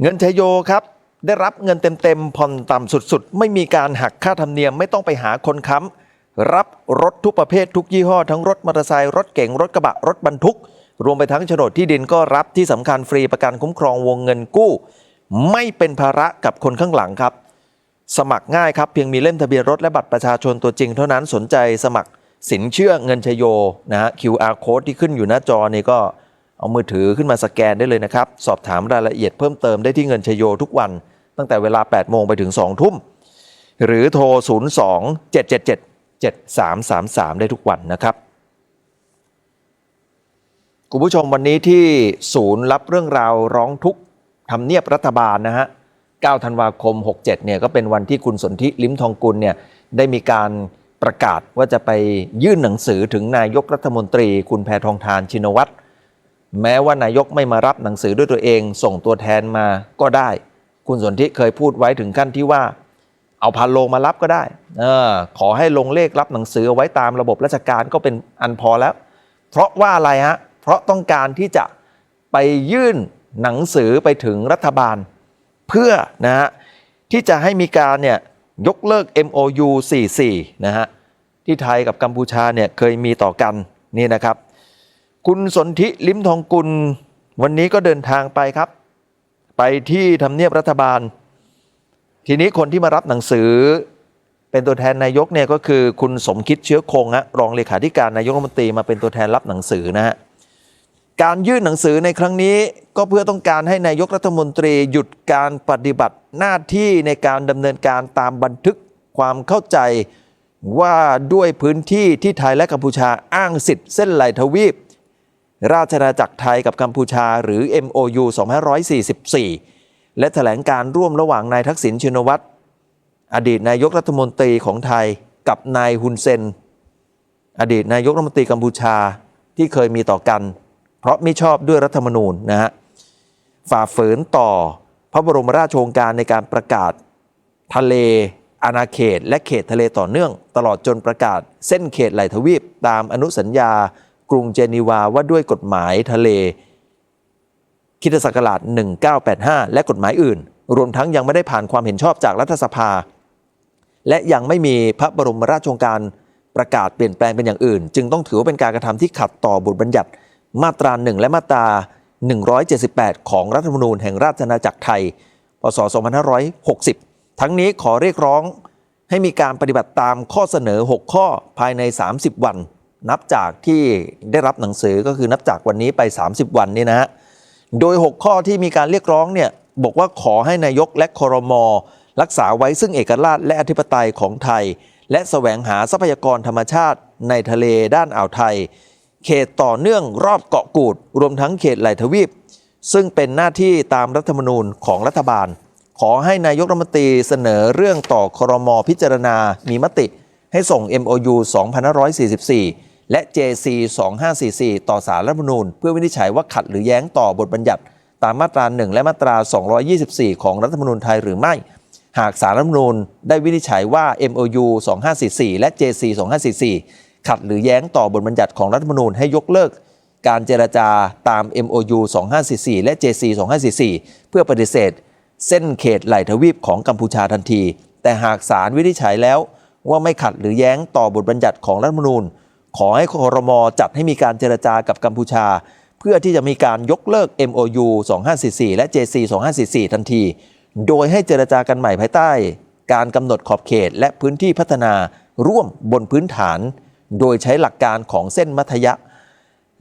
เงินชัยโยครับได้รับเงินเต็มๆผ่อนต่ำสุดๆไม่มีการหักค่าธรรมเนียมไม่ต้องไปหาคนค้ำรับรถทุกประเภททุกยี่ห้อทั้งรถมอเตอร์ไซค์รถเก๋งรถกระบะรถบรรทุกรวมไปทั้งโฉนดที่ดินก็รับที่สำคัญฟรีประกันคุ้มครองวงเงินกู้ ไม่เป็นภาระกับคนข้างหลังครับสมัครง่ายครับเพียงมีเล่มทะเบียนรถและบัตรประชาชนตัวจริงเท่านั้นสนใจสมัครสินเชื่อเงินชโยนะฮะ QR code ที่ขึ้นอยู่หน้าจอนี่ก็เอามือถือขึ้นมาสแกนได้เลยนะครับสอบถามรายละเอียดเพิ่มเติมได้ที่เงินชโยทุกวันตั้งแต่เวลา 8 โมงไปถึง 2 ทุ่มหรือโทร 02-777-7333 ได้ทุกวันนะครับคุณผู้ชมวันนี้ที่ศูนย์รับเรื่องราวร้องทุกข์ทำเนียบรัฐบาลนะฮะ 9 ธันวาคม 67 เนี่ยก็เป็นวันที่คุณสนธิลิ้มทองกุลเนี่ยได้มีการประกาศว่าจะไปยื่นหนังสือถึงนายกรัฐมนตรีคุณแพทองธารชินวัตรแม้ว่านายกไม่มารับหนังสือด้วยตัวเองส่งตัวแทนมาก็ได้คุณสนธิเคยพูดไว้ถึงขั้นที่ว่าเอาพันโลงมารับก็ได้ขอให้ลงเลขรับหนังสือเอาไว้ตามระบบราชการก็เป็นอันพอแล้วเพราะว่าอะไรฮะเพราะต้องการที่จะไปยื่นหนังสือไปถึงรัฐบาลเพื่อนะฮะที่จะให้มีการเนี่ยยกเลิก MOU 44นะฮะที่ไทยกับกัมพูชาเนี่ยเคยมีต่อกันนี่นะครับคุณสนธิลิ้มทองกุลวันนี้ก็เดินทางไปครับไปที่ทำเนียบรัฐบาลทีนี้คนที่มารับหนังสือเป็นตัวแทนนายกเนี่ยก็คือคุณสมคิดเชื้อคงฮะรองเลขาธิการนายกรัฐมนตรีมาเป็นตัวแทนรับหนังสือนะฮะการยื่นหนังสือในครั้งนี้ก็เพื่อต้องการให้นายกรัฐมนตรีหยุดการปฏิบัติหน้าที่ในการดำเนินการตามบันทึกความเข้าใจว่าด้วยพื้นที่ที่ไทยและกัมพูชาอ้างสิทธิ์เส้นไหลทวีปราชอาณาจักรไทยกับกัมพูชาหรือ MOU 2544 และแถลงการร่วมระหว่างนายทักษิณชินวัตรอดีตนายกรัฐมนตรีของไทยกับนายฮุนเซนอดีตนายกรัฐมนตรีกัมพูชาที่เคยมีต่อกันเพราะไม่ชอบด้วยรัฐธรรมนูญนะฮะฝ่าฝืนต่อพระบรมราชโองการในการประกาศทะเลอาณาเขตและเขตทะเลต่อเนื่องตลอดจนประกาศเส้นเขตไหลทวีปตามอนุสัญญากรุงเจนีวาว่าด้วยกฎหมายทะเลค.ศ. 1985และกฎหมายอื่นรวมทั้งยังไม่ได้ผ่านความเห็นชอบจากรัฐสภาและยังไม่มีพระบรมราชโองการประกาศเปลี่ยนแปลงเป็นอย่างอื่นจึงต้องถือว่าเป็นการกระทำที่ขัดต่อบทบัญญัติมาตรา1และมาตรา178ของรัฐธรรมนูญแห่งราชอาณาจักรไทยพ.ศ. 2560ทั้งนี้ขอเรียกร้องให้มีการปฏิบัติตามข้อเสนอ6ข้อภายใน30วันนับจากที่ได้รับหนังสือก็คือนับจากวันนี้ไป30วันนี่นะฮะโดย6ข้อที่มีการเรียกร้องเนี่ยบอกว่าขอให้นายกและครม.รักษาไว้ซึ่งเอกราชและอธิปไตยของไทยและแสวงหาทรัพยากรธรรมชาติในทะเลด้านอ่าวไทยเขตต่อเนื่องรอบเกาะกูดรวมทั้งเขตไหลทวีปซึ่งเป็นหน้าที่ตามรัฐธรรมนูญของรัฐบาลขอให้นายกรัฐมนตรีเสนอเรื่องต่อครม.พิจารณามีมติให้ส่ง MOU 2544 และ JC 2544 ต่อศาลรัฐธรรมนูญเพื่อวินิจฉัยว่าขัดหรือแย้งต่อบทบัญญัติตามมาตรา1และมาตรา224ของรัฐธรรมนูญไทยหรือไม่หากศาลรัฐธรรมนูญได้วินิจฉัยว่า MOU 2544 และ JC 2544 ขัดหรือแย้งต่อบทบัญญัติของรัฐธรรมนูญให้ยกเลิกการเจรจาตาม MOU 2544 และ JC 2544 เพื่อปฏิเสธเส้นเขตไหลทวีปของกัมพูชาทันทีแต่หากศาลวินิจฉัยแล้วว่าไม่ขัดหรือแย้งต่อบทบัญญัติของรัฐธรรมนูญขอให้ครม.จัดให้มีการเจรจากับกัมพูชาเพื่อที่จะมีการยกเลิก MOU 2544 และ JC 2544 ทันทีโดยให้เจรจากันใหม่ภายใต้การกำหนดขอบเขตและพื้นที่พัฒนาร่วมบนพื้นฐานโดยใช้หลักการของเส้นมัธยะ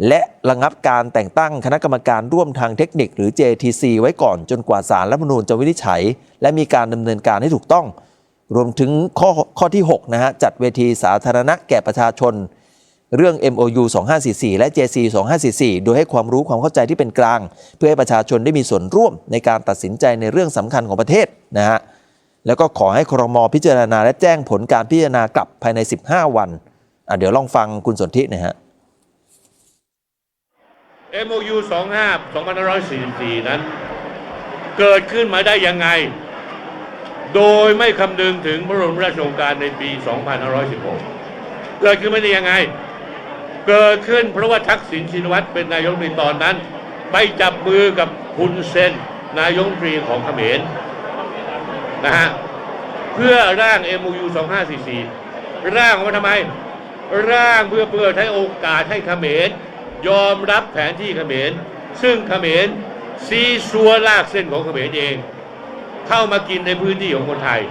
และระงับการแต่งตั้งคณะกรรมการร่วมทางเทคนิคหรือ JTC ไว้ก่อนจนกว่าศาลรัฐธรรมนูญจะวินิจฉัยและมีการดำเนินการให้ถูกต้องรวมถึงข้อที่6นะฮะจัดเวทีสาธารณะแก่ประชาชนเรื่อง MOU 2544 และ JC 2544 โดยให้ความรู้ความเข้าใจที่เป็นกลางเพื่อให้ประชาชนได้มีส่วนร่วมในการตัดสินใจในเรื่องสำคัญของประเทศนะฮะแล้วก็ขอให้ครม.พิจารณาและแจ้งผลการพิจารณากลับภายใน15วันเดี๋ยวลองฟังคุณสนธินะฮะ MOU 2544 นั้นเกิดขึ้นมาได้ยังไงโดยไม่คำนึงถึงพระบรมราชโองการในปี 2516 เกิดขึ้นมาได้ยังไงเกิดขึ้นเพราะว่าทักษิณชินวัตรเป็นนายกในตอนนั้นไปจับมือกับฮุนเซนนายกรัฐมนตรีของเขมรนะฮะเพื่อร่าง MOU 2544 ร่างมาทำไมร่างเพื่อให้โอกาสให้เขมรยอมรับแผนที่เขมรซึ่งเขมร ซีซัวลากเส้นของเขมรเองเข้ามากินในพื้นที่ของคนไทย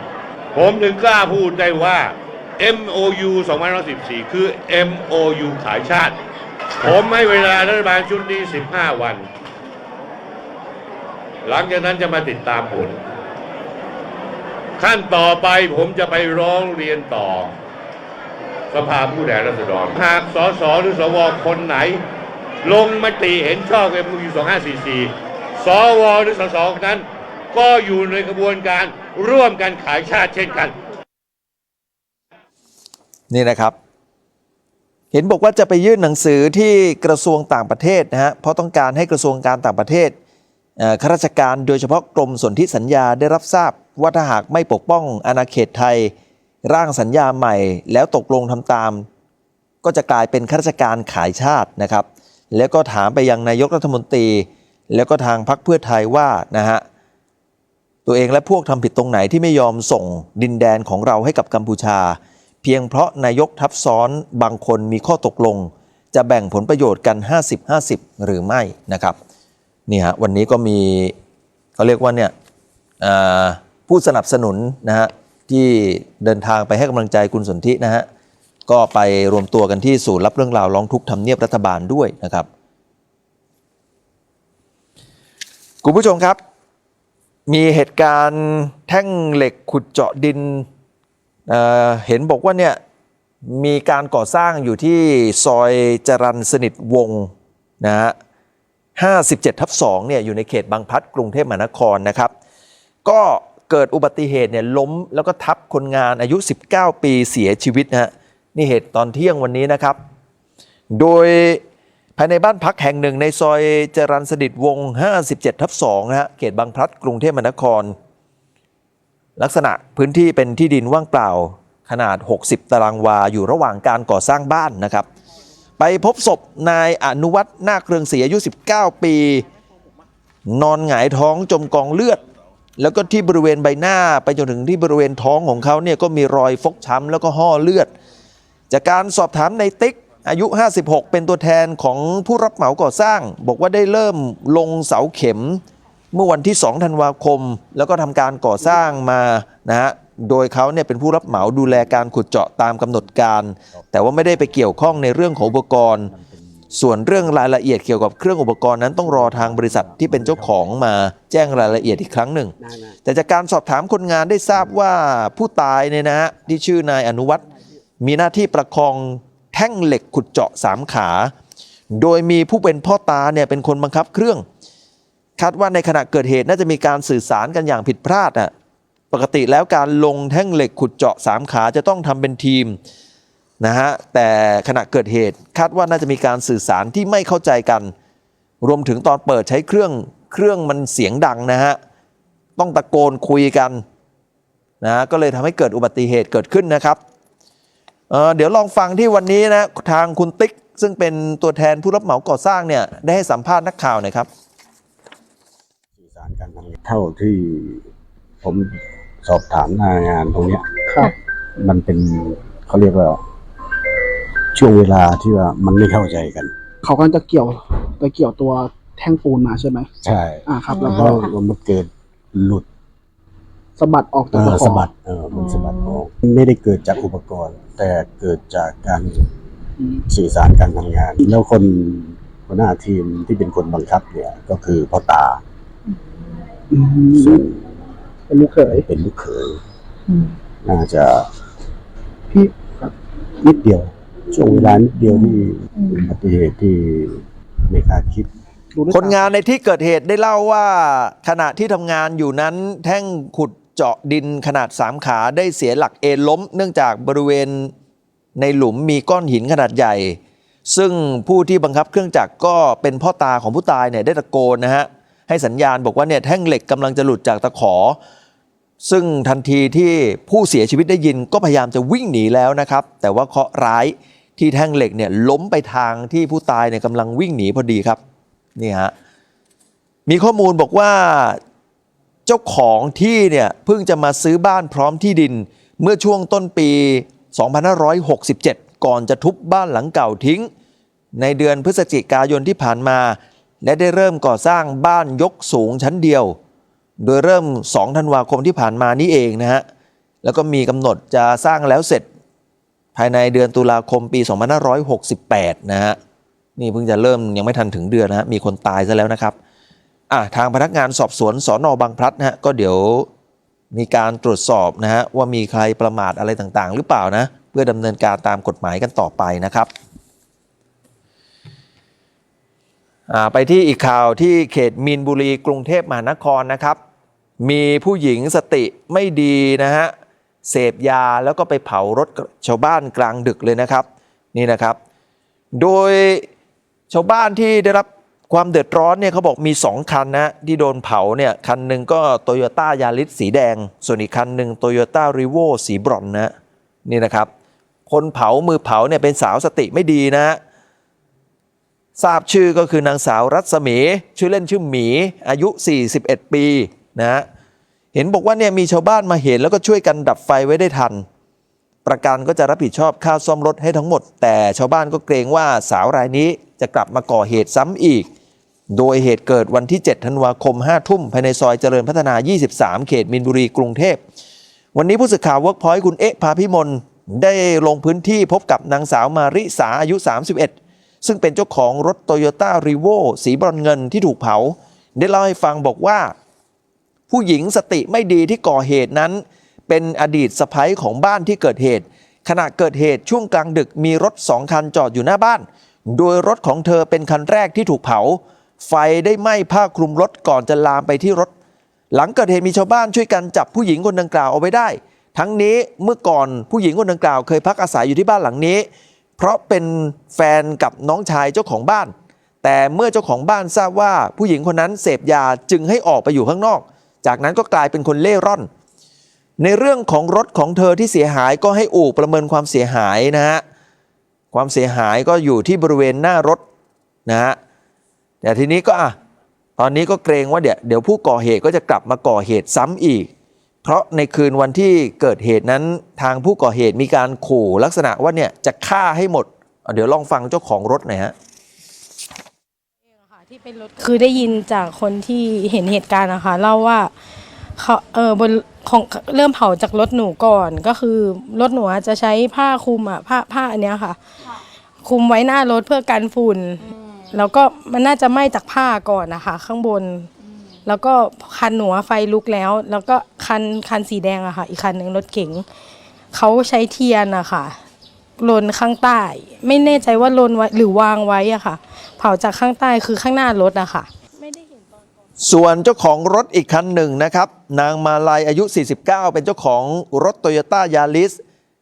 ผมถึงกล้าพูดได้ว่า MOU 2514 คือ MOU ขายชาติผมให้เวลารัฐบาลชุดนี้15 วัน หลังจากนั้นจะมาติดตามผลขั้นต่อไปผมจะไปร้องเรียนต่อสภาผู้แทนราษฎรหากสสหรือสวคนไหนลงมติเห็นชอบ MOU 2544 สวหรือสสนั้นก็อยู่ในกระบวนการร่วมกันขายชาติเช่นกันนี่นะครับ เห็นบอกว่าจะไปยื่นหนังสือที่กระทรวงต่างประเทศนะฮะเพราะต้องการให้กระทรวงการต่างประเทศข้าราชการโดยเฉพาะกรมสนธิสัญญาได้รับทราบว่าถ้าหากไม่ปกป้องอาณาเขตไทยร่างสัญญาใหม่แล้วตกลงทำตามก็จะกลายเป็นข้าราชการขายชาตินะครับแล้วก็ถามไปยังนายกรัฐมนตรีแล้วก็ทางพรรคเพื่อไทยว่านะฮะตัวเองและพวกทำผิดตรงไหนที่ไม่ยอมส่งดินแดนของเราให้กับกัมพูชาเพียงเพราะนายกทับซ้อนบางคนมีข้อตกลงจะแบ่งผลประโยชน์กัน 50-50 หรือไม่นะครับนี่ฮะวันนี้ก็มีเขาเรียกว่าเนี่ยผู้สนับสนุนนะฮะที่เดินทางไปให้กำลังใจคุณสนธินะฮะก็ไปรวมตัวกันที่ศูนย์รับเรื่องราวร้องทุกข์ทำเนียบรัฐบาลด้วยนะครับคุณผู้ชมครับมีเหตุการณ์แท่งเหล็กขุดเจาะดินเห็นบอกว่าเนี่ยมีการก่อสร้างอยู่ที่ซอยจรัญสนิทวงศ์นะฮะ57/2เนี่ยอยู่ในเขตบางพลัดกรุงเทพมหานครนะครับก็เกิดอุบัติเหตุเนี่ยล้มแล้วก็ทับคนงานอายุ19 ปีเสียชีวิตนะฮะนี่เหตุตอนเที่ยงวันนี้นะครับโดยภายในบ้านพักแห่งหนึ่งในซอยจรัญสนิทวงศ์57/2นะฮะเขตบางพลัดกรุงเทพมหานครลักษณะพื้นที่เป็นที่ดินว่างเปล่าขนาด60 ตารางวาอยู่ระหว่างการก่อสร้างบ้านนะครับไปพบศพนายอนุวัฒน์นาคเรืองศรีอายุ19 ปีนอนหงายท้องจมกองเลือดแล้วก็ที่บริเวณใบหน้าไปจนถึงที่บริเวณท้องของเขาเนี่ยก็มีรอยฟกช้ำแล้วก็ห่อเลือดจากการสอบถามในติ๊กอายุ56เป็นตัวแทนของผู้รับเหมาก่อสร้างบอกว่าได้เริ่มลงเสาเข็มเมื่อวันที่2 ธันวาคมแล้วก็ทำการก่อสร้างมานะฮะโดยเขาเนี่ยเป็นผู้รับเหมาดูแลการขุดเจาะตามกำหนดการแต่ว่าไม่ได้ไปเกี่ยวข้องในเรื่องของอุปกรณ์ส่วนเรื่องรายละเอียดเกี่ยวกับเครื่องอุปกรณ์นั้นต้องรอทางบริษัทที่เป็นเจ้าของมาแจ้งรายละเอียดอีกครั้งหนึ่งแต่จากการสอบถามคนงานได้ทราบว่าผู้ตายเนี่ยนะฮะที่ชื่อนายอนุวัฒน์มีหน้าที่ประคองแท่งเหล็กขุดเจาะ3 ขาโดยมีผู้เป็นพ่อตาเนี่ยเป็นคนบังคับเครื่องคาดว่าในขณะเกิดเหตุน่าจะมีการสื่อสารกันอย่างผิดพลาดปกติแล้วการลงแท่งเหล็กขุดเจาะ3 ขาจะต้องทำเป็นทีมนะฮะแต่ขณะเกิดเหตุคาดว่าน่าจะมีการสื่อสารที่ไม่เข้าใจกันรวมถึงตอนเปิดใช้เครื่องมันเสียงดังนะฮะต้องตะโกนคุยกันนะก็เลยทำให้เกิดอุบัติเหตุเกิดขึ้นนะครับเดี๋ยวลองฟังที่วันนี้นะทางคุณติ๊กซึ่งเป็นตัวแทนผู้รับเหมาก่อสร้างเนี่ยได้ให้สัมภาษณ์นักข่าวหน่อยครับสื่อสารกันเท่าที่ผมสอบถามหน้างานตรงเนี้ยมันเป็นเขาเรียกว่าช่วงเวลาที่ว่ามันไม่เข้าใจกันเขาก็จะเกี่ยวตัวแท่งปูนมาใช่ไหมใช่ครับแล้วก็มันเกิดหลุดสะบัดออกจากสะบัดมันสะบัดออกไม่ได้เกิดจากอุปกรณ์แต่เกิดจากการสื่อสารการทำงานแล้วคนหัวหน้าทีมที่เป็นคนบังคับเนี่ยก็คือพ่อตาซึ่งเป็นลูกเขยน่าจะพี่นิดเดียวช่วงเวลานิดเดียวที่อุบัติเหตุที่ไม่คาดคิดคนงานในที่เกิดเหตุได้เล่าว่าขณะที่ทำงานอยู่นั้นแท่งขุดเจาะดินขนาด3 ขาได้เสียหลักเอ็นล้มเนื่องจากบริเวณในหลุมมีก้อนหินขนาดใหญ่ซึ่งผู้ที่บังคับเครื่องจักรก็เป็นพ่อตาของผู้ตายเนี่ยได้ตะโกนนะฮะให้สัญญาณบอกว่าเนี่ยแท่งเหล็กกำลังจะหลุดจากตะขอซึ่งทันทีที่ผู้เสียชีวิตได้ยินก็พยายามจะวิ่งหนีแล้วนะครับแต่ว่าเคราะห์ร้ายที่แท่งเหล็กเนี่ยล้มไปทางที่ผู้ตายเนี่ยกำลังวิ่งหนีพอดีครับนี่ฮะมีข้อมูลบอกว่าเจ้าของที่เนี่ยเพิ่งจะมาซื้อบ้านพร้อมที่ดินเมื่อช่วงต้นปี 2567 ก่อนจะทุบบ้านหลังเก่าทิ้งในเดือนพฤศจิกายนที่ผ่านมา และได้เริ่มก่อสร้างบ้านยกสูงชั้นเดียวโดยเริ่ม2 ธันวาคมที่ผ่านมานี้เองนะฮะแล้วก็มีกำหนดจะสร้างแล้วเสร็จภายในเดือนตุลาคมปี 2568 นะฮะนี่เพิ่งจะเริ่มยังไม่ทันถึงเดือนนะฮะมีคนตายซะแล้วนะครับทางพนักงานสอบสวนสน.บางพลัดนะฮะก็เดี๋ยวมีการตรวจสอบนะฮะว่ามีใครประมาทอะไรต่างๆหรือเปล่านะเพื่อดำเนินการตามกฎหมายกันต่อไปนะครับไปที่อีกข่าวที่เขตมีนบุรีกรุงเทพมหานครนะครับมีผู้หญิงสติไม่ดีนะฮะเสพยาแล้วก็ไปเผารถชาวบ้านกลางดึกเลยนะครับนี่นะครับโดยชาวบ้านที่ได้รับความเดือดร้อนเนี่ยเขาบอกมี2 คันนะที่โดนเผาเนี่ยคันหนึ่งก็ Toyota Yaris สีแดงส่วนอีกคันหนึ่ง Toyota Rivo สีบรอนซ์นะนี่นะครับคนเผามือเผาเนี่ยเป็นสาวสติไม่ดีนะทราบชื่อก็คือนางสาวรัศมีชื่อเล่นชื่อหมีอายุ41 ปีนะเห็นบอกว่าเนี่ยมีชาวบ้านมาเห็นแล้วก็ช่วยกันดับไฟไว้ได้ทันประกันก็จะรับผิดชอบค่าซ่อมรถให้ทั้งหมดแต่ชาวบ้านก็เกรงว่าสาวรายนี้จะกลับมาก่อเหตุซ้ำอีกโดยเหตุเกิดวันที่7 ธันวาคม 5 ทุ่มภายในซอยเจริญพัฒนา 23 เขตมีนบุรีกรุงเทพวันนี้ผู้สื่อข่าว Workpoint คุณเอ๊ะ ภาพิมลได้ลงพื้นที่พบกับนางสาวมาริสาอายุ31ซึ่งเป็นเจ้าของรถ Toyota Rivo สีบรอนซ์เงินที่ถูกเผาได้เล่าให้ฟังบอกว่าผู้หญิงสติไม่ดีที่ก่อเหตุนั้นเป็นอดีตสะใภ้ของบ้านที่เกิดเหตุขณะเกิดเหตุช่วงกลางดึกมีรถ2 คันจอดอยู่หน้าบ้านโดยรถของเธอเป็นคันแรกที่ถูกเผาไฟได้ไหม้ผ้าคลุมรถก่อนจะลามไปที่รถหลังเกิดเหตุมีชาวบ้านช่วยกันจับผู้หญิงคนดังกล่าวเอาไว้ได้ทั้งนี้เมื่อก่อนผู้หญิงคนดังกล่าวเคยพักอาศัยอยู่ที่บ้านหลังนี้เพราะเป็นแฟนกับน้องชายเจ้าของบ้านแต่เมื่อเจ้าของบ้านทราบว่าผู้หญิงคนนั้นเสพยาจึงให้ออกไปอยู่ข้างนอกจากนั้นก็กลายเป็นคนเล่ร่อนในเรื่องของรถของเธอที่เสียหายก็ให้อู่ประเมินความเสียหายนะฮะความเสียหายก็อยู่ที่บริเวณหน้ารถนะฮะแต่ทีนี้ก็ตอนนี้ก็เกรงว่าเดี๋ยวผู้ก่อเหตุก็จะกลับมาก่อเหตุซ้ำอีกเพราะในคืนวันที่เกิดเหตุนั้นทางผู้ก่อเหตุมีการขู่ลักษณะว่าเนี่ยจะฆ่าให้หมดเดี๋ยวลองฟังเจ้าของรถหน่อยฮะที่เป็นรถคือได้ยินจากคนที่เห็นเหตุการณ์นะคะเล่าว่าเขาบนของเริ่มเผาจากรถหนูก่อนก็คือรถหนูจะใช้ผ้าคลุมผ้าอันเนี้ยค่ะคลุมไว้หน้ารถเพื่อกันฝุ่นแล้วก็มันน่าจะไหม้จากผ้าก่อนนะคะข้างบนแล้วก็คันหนูไฟลุกแล้วก็คันสีแดงอะค่ะอีกคันหนึ่งรถเก๋งเขาใช้เทียนอะค่ะลนข้างใต้ไม่แน่ใจว่าลนไว้หรือวางไว้อะค่ะเผาจากข้างใต้คือข้างหน้ารถอะค่ะส่วนเจ้าของรถอีกคันหนึ่งนะครับนางมาลัยอายุ49เป็นเจ้าของรถ Toyota Yaris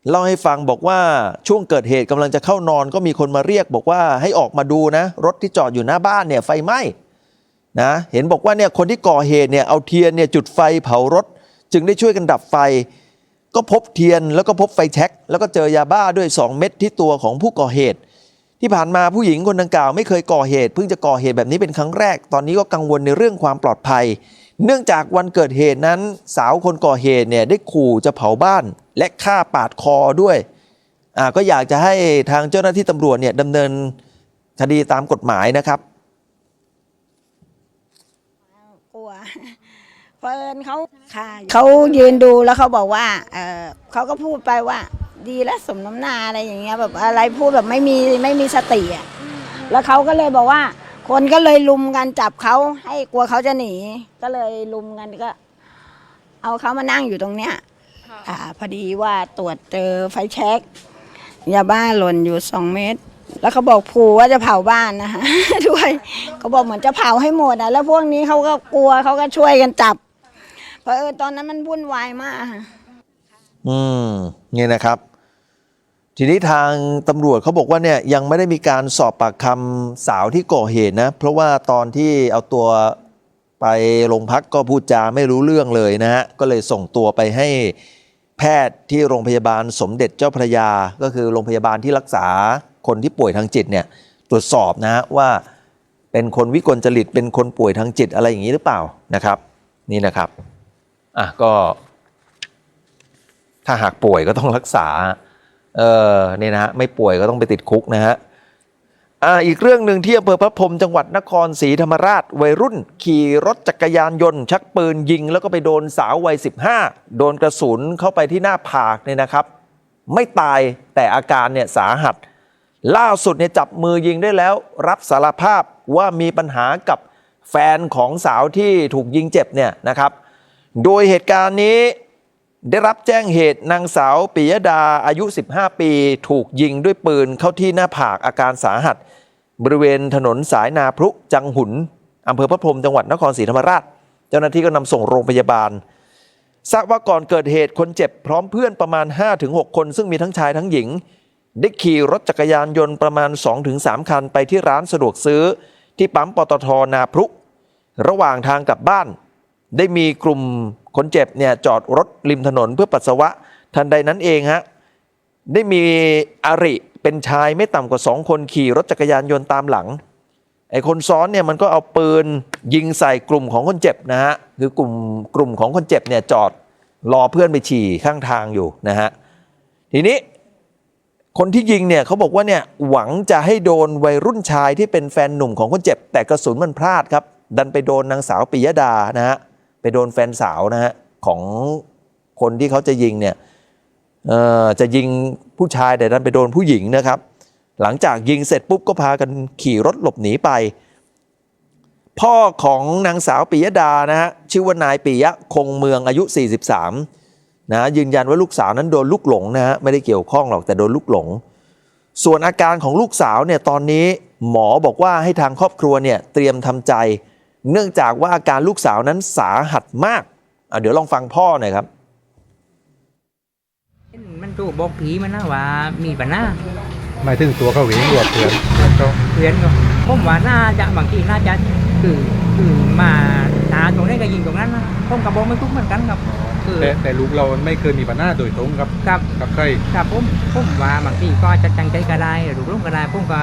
เล่าให้ฟังบอกว่าช่วงเกิดเหตุกำลังจะเข้านอนก็มีคนมาเรียกบอกว่าให้ออกมาดูนะรถที่จอดอยู่หน้าบ้านเนี่ยไฟไหม้นะเห็นบอกว่าเนี่ยคนที่ก่อเหตุเนี่ยเอาเทียนเนี่ยจุดไฟเผารถจึงได้ช่วยกันดับไฟก็พบเทียนแล้วก็พบไฟแช็กแล้วก็เจอยาบ้าด้วย2 เม็ดที่ตัวของผู้ก่อเหตุที่ผ่านมาผู้หญิงคนดังกล่าวไม่เคยก่อเหตุเพิ่งจะก่อเหตุแบบนี้เป็นครั้งแรกตอนนี้ก็กังวลในเรื่องความปลอดภัยเนื่องจากวันเกิดเหตุนั้นสาวคนก่อเหตุเนี่ยได้ขู่จะเผาบ้านและฆ่าปาดคอด้วยก็อยากจะให้ทางเจ้าหน้าที่ตำรวจเนี่ยดำเนินคดีตามกฎหมายนะครับกลัวเฟิร์นเขายืนดูแล้วเขาบอกว่าเขาก็พูดไปว่าดีแล้วสมน้ำหน้าอะไรอย่างเงี้ยแบบอะไรพูดแบบไม่มีสติอ่ะแล้วเขาก็เลยบอกว่าคนก็เลยลุมกันจับเขาให้กลัวเขาจะหนีก็เลยลุมกันก็เอาเขามานั่งอยู่ตรงเนี้ยพอดีว่าตรวจเจอไฟแช็กยาบ้าหล่นอยู่2 เม็ดแล้วเขาบอกขู่ว่าจะเผาบ้านนะคะด้วยเขาบอกเหมือนจะเผาให้หมดแล้วพวกนี้เขาก็กลัวเขาก็ช่วยกันจับเพราะตอนนั้นมันวุ่นวายมากนี่นะครับทีนี้ทางตำรวจเขาบอกว่าเนี่ยยังไม่ได้มีการสอบปากคำสาวที่ก่อเหตุนะเพราะว่าตอนที่เอาตัวไปโรงพักก็พูดจาไม่รู้เรื่องเลยนะฮะก็เลยส่งตัวไปให้แพทย์ที่โรงพยาบาลสมเด็จเจ้าพระยาก็คือโรงพยาบาลที่รักษาคนที่ป่วยทางจิตเนี่ยตรวจสอบนะฮะว่าเป็นคนวิกลจริตเป็นคนป่วยทางจิตอะไรอย่างนี้หรือเปล่านะครับนี่นะครับก็ถ้าหากป่วยก็ต้องรักษานี่นะฮะไม่ป่วยก็ต้องไปติดคุกนะฮะ อีกเรื่องหนึ่งที่อำเภอพระพรหมจังหวัดนครศรีธรรมราชวัยรุ่นขี่รถจักรยานยนต์ชักปืนยิงแล้วก็ไปโดนสาววัย15โดนกระสุนเข้าไปที่หน้าผากเนี่ยนะครับไม่ตายแต่อาการเนี่ยสาหัสล่าสุดเนี่ยจับมือยิงได้แล้วรับสารภาพว่ามีปัญหากับแฟนของสาวที่ถูกยิงเจ็บเนี่ยนะครับโดยเหตุการณ์นี้ได้รับแจ้งเหตุนางสาวปิยดาอายุ15ปีถูกยิงด้วยปืนเข้าที่หน้าผากอาการสาหัสบริเวณถนนสายนาพรุจังหุนอำเภอพระพรหมจังหวัดนครศรีธรรมราชเจ้าหน้าที่ก็นำส่งโรงพยาบาลทราบว่าก่อนเกิดเหตุคนเจ็บพร้อมเพื่อนประมาณ 5-6 คนซึ่งมีทั้งชายทั้งหญิงได้ขี่รถจักรยานยนต์ประมาณ 2-3 คันไปที่ร้านสะดวกซื้อที่ปั๊มปตท.นาพรุระหว่างทางกลับบ้านได้มีกลุ่มคนเจ็บเนี่ยจอดรถริมถนนเพื่อปัสสาวะทันใดนั้นเองฮะได้มีอริเป็นชายไม่ต่ำกว่า2คนขี่รถจักรยานยนต์ตามหลังไอ้คนซ้อนเนี่ยมันก็เอาปืนยิงใส่กลุ่มของคนเจ็บนะฮะคือกลุ่มของคนเจ็บเนี่ยจอดรอเพื่อนไปฉี่ข้างทางอยู่นะฮะทีนี้คนที่ยิงเนี่ยเขาบอกว่าเนี่ยหวังจะให้โดนวัยรุ่นชายที่เป็นแฟนหนุ่มของคนเจ็บแต่กระสุนมันพลาดครับดันไปโดนนางสาวปิยดานะฮะไปโดนแฟนสาวนะฮะของคนที่เขาจะยิงเนี่ยจะยิงผู้ชายแต่ดันไปโดนผู้หญิงนะครับหลังจากยิงเสร็จปุ๊บก็พากันขี่รถหลบหนีไปพ่อของนางสาวปิยดานะฮะชื่อว่านายปิยะคงเมืองอายุ43นะยืนยันว่าลูกสาวนั้นโดนลูกหลงนะฮะไม่ได้เกี่ยวข้องหรอกแต่โดนลูกหลงส่วนอาการของลูกสาวเนี่ยตอนนี้หมอบอกว่าให้ทางครอบครัวเนี่ยเตรียมทำใจเนื่องจากว่าอาการลูกสาวนั้นสาหัสมากเดี๋ยวลองฟังพ่อหน่อยครับมันตัวบอกผีมันนะว่ามีปัญหาหมายถึงตัวเขาเองหรือเพื่อนก็ผมว่าน่าจะบางทีน่าจะคือมาหาตรงนี้ก็ยิงตรงนั้นนะผมกับบอกไม่ทุกเหมือนกันครับแต่ลูกเราไม่เคยมีปัญหาโดยตรงกับใครครับผมว่าบางทีก็จะจังใจก็ได้หรือร่วมก็ได้ผมก็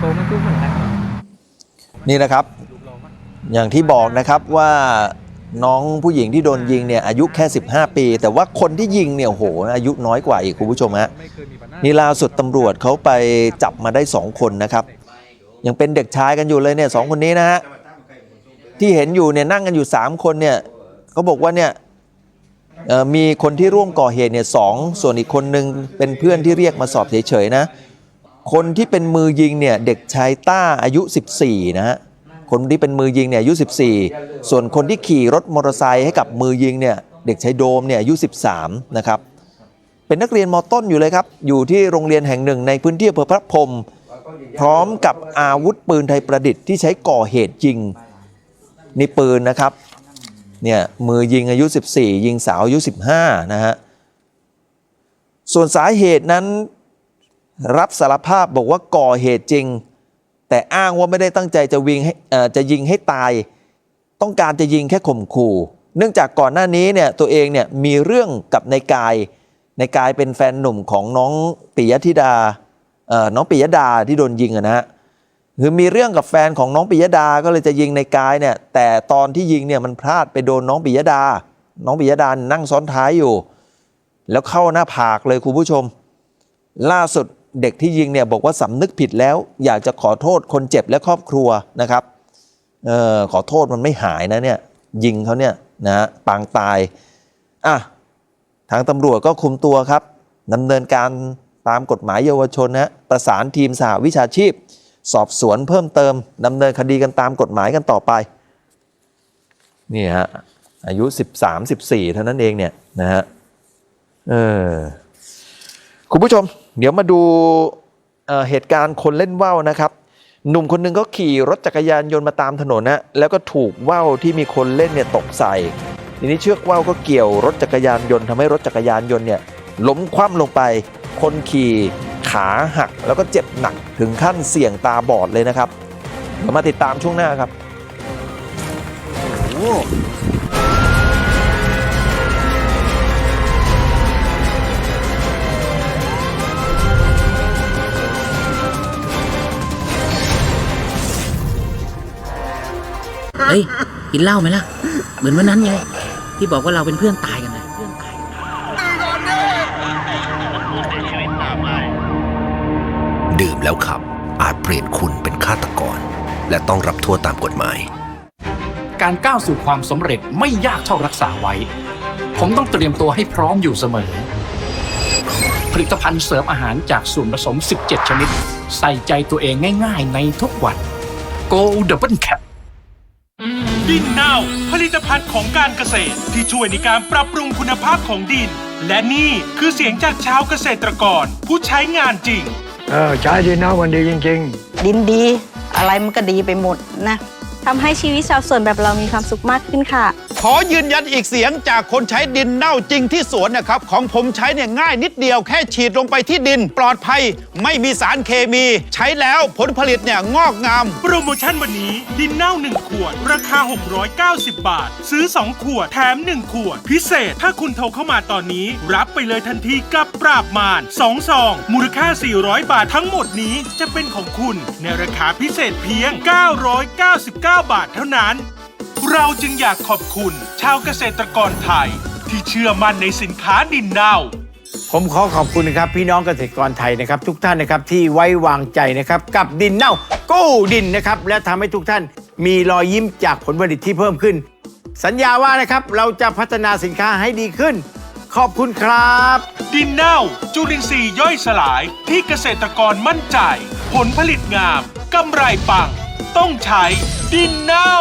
บอกไม่ทุกเหมือนกันนี่นะครับอย่างที่บอกนะครับว่าน้องผู้หญิงที่โดนยิงเนี่ยอายุแค่15ปีแต่ว่าคนที่ยิงเนี่ยโหอายุน้อยกว่าอีกคุณผู้ชมฮะนี่ล่าสุดตำรวจเขาไปจับมาได้2คนนะครับยังเป็นเด็กชายกันอยู่เลยเนี่ย2คนนี้นะฮะที่เห็นอยู่เนี่ยนั่งกันอยู่3คนเนี่ยเขาบอกว่าเนี่ยมีคนที่ร่วมก่อเหตุเนี่ย2ส่วนอีกคนนึงเป็นเพื่อนที่เรียกมาสอบเฉยๆนะคนที่เป็นมือยิงเนี่ยเด็กชายต้าอายุ14นะฮะคนที่เป็นมือยิงเนี่ยอายุ14ส่วนคนที่ขี่รถมอเตอร์ไซค์ให้กับมือยิงเนี่ยเด็กชายโดมเนี่ยอายุ13นะครับเป็นนักเรียนม.ต้นอยู่เลยครับอยู่ที่โรงเรียนแห่งหนึ่งในพื้นที่อำเภอพระพรหมพร้อมกับอาวุธปืนไทยประดิษฐ์ที่ใช้ก่อเหตุยิงนี่ปืนนะครับเนี่ยมือยิงอายุ14ยิงสาวอายุ15นะฮะส่วนสาเหตุนั้นรับสารภาพบอกว่าก่อเหตุจริงแต่อ้างว่าไม่ได้ตั้งใจจะยิงให้ตายต้องการจะยิงแค่ข่มขู่เนื่องจากก่อนหน้านี้เนี่ยตัวเองเนี่ยมีเรื่องกับนายกายเป็นแฟนหนุ่มของน้องปิยธิดาน้องปิยดาที่โดนยิงนะฮะคือมีเรื่องกับแฟนของน้องปิยดาก็เลยจะยิงนายกายเนี่ยแต่ตอนที่ยิงเนี่ยมันพลาดไปโดนน้องปิยดานั่งซ้อนท้ายอยู่แล้วเข้าหน้าผากเลยคุณผู้ชมล่าสุดเด็กที่ยิงเนี่ยบอกว่าสำนึกผิดแล้วอยากจะขอโทษคนเจ็บและครอบครัวนะครับขอโทษมันไม่หายนะเนี่ยยิงเขาเนี่ยนะปางตายทางตำรวจก็คุมตัวครับดำเนินการตามกฎหมายเยาวชนนะประสานทีมสหวิชาชีพสอบสวนเพิ่มเติมดำเนินคดีกันตามกฎหมายกันต่อไปนี่ฮะอายุ13-14เท่านั้นเองเนี่ยนะฮะคุณผู้ชมเดี๋ยวมาดูเหตุการณ์คนเล่นว่าวนะครับหนุ่มคนนึงก็ขี่รถจักรยานยนต์มาตามถนนนะแล้วก็ถูกว่าวที่มีคนเล่นเนี่ยตกใส่ทีนี้เชือกว่าวก็เกี่ยวรถจักรยานยนต์ทำให้รถจักรยานยนต์เนี่ยล้มคว่ำลงไปคนขี่ขาหักแล้วก็เจ็บหนักถึงขั้นเสี่ยงตาบอดเลยนะครับเดี๋ยวมาติดตามช่วงหน้าครับเฮ้ยกินเหล้าไหมล่ะเหมือนวันนั้นไงที่บอกว่าเราเป็นเพื่อนตายกันไงดื่มแล้วขับอาจ เปลี่ยนคุณเป็นฆาตกรและต้องรับโทษตามกฎหมายการก้าวสู่ความสำเร็จไม่ยากเท่ารักษาไว้ผมต้องเตรียมตัวให้พร้อมอยู่เสมอผลิตภัณฑ์เสริมอาหารจากส่วนผสม17ชนิดใส่ใจตัวเองง่ายๆในทุกวัน Go Double Cap ดินเน่าผลิตภัณฑ์ของการเกษตรที่ช่วยในการปรับปรุงคุณภาพของดินและนี่คือเสียงจากชาวเกษตรกรผู้ใช้งานจริงใช้ดินเน่ามันดีจริงๆดินดีอะไรมันก็ดีไปหมดนะทำให้ชีวิตชาวสวนแบบเรามีความสุขมากขึ้นค่ะขอยืนยันอีกเสียงจากคนใช้ดินเน่าจริงที่สวนนะครับของผมใช้เนี่ยง่ายนิดเดียวแค่ฉีดลงไปที่ดินปลอดภัยไม่มีสารเคมีใช้แล้วผลผลิตเนี่ยงอกงามโปรโมชั่นวันนี้ดินเน่า1ขวดราคา690 บาทซื้อ2ขวดแถม1ขวดพิเศษถ้าคุณโทรเข้ามาตอนนี้รับไปเลยทันทีกับปราบมาร2 ซองมูลค่า400 บาททั้งหมดนี้จะเป็นของคุณในราคาพิเศษเพียง999 บาทเท่านั้นเราจึงอยากขอบคุณชาวเกษตรกรไทยที่เชื่อมั่นในสินค้าดินเน่าผมขอขอบคุณนะครับพี่น้องเกษตรกรไทยนะครับทุกท่านนะครับที่ไว้วางใจนะครับกับดินเน่ากู้ดินนะครับและทำให้ทุกท่านมีรอยยิ้มจากผลผลิตที่เพิ่มขึ้นสัญญาว่านะครับเราจะพัฒนาสินค้าให้ดีขึ้นขอบคุณครับดินเน่าจุลินทรีย์ย่อยสลายที่เกษตรกรมั่นใจผลผลิตงามกำไรปังต้องใช้ดินเน่า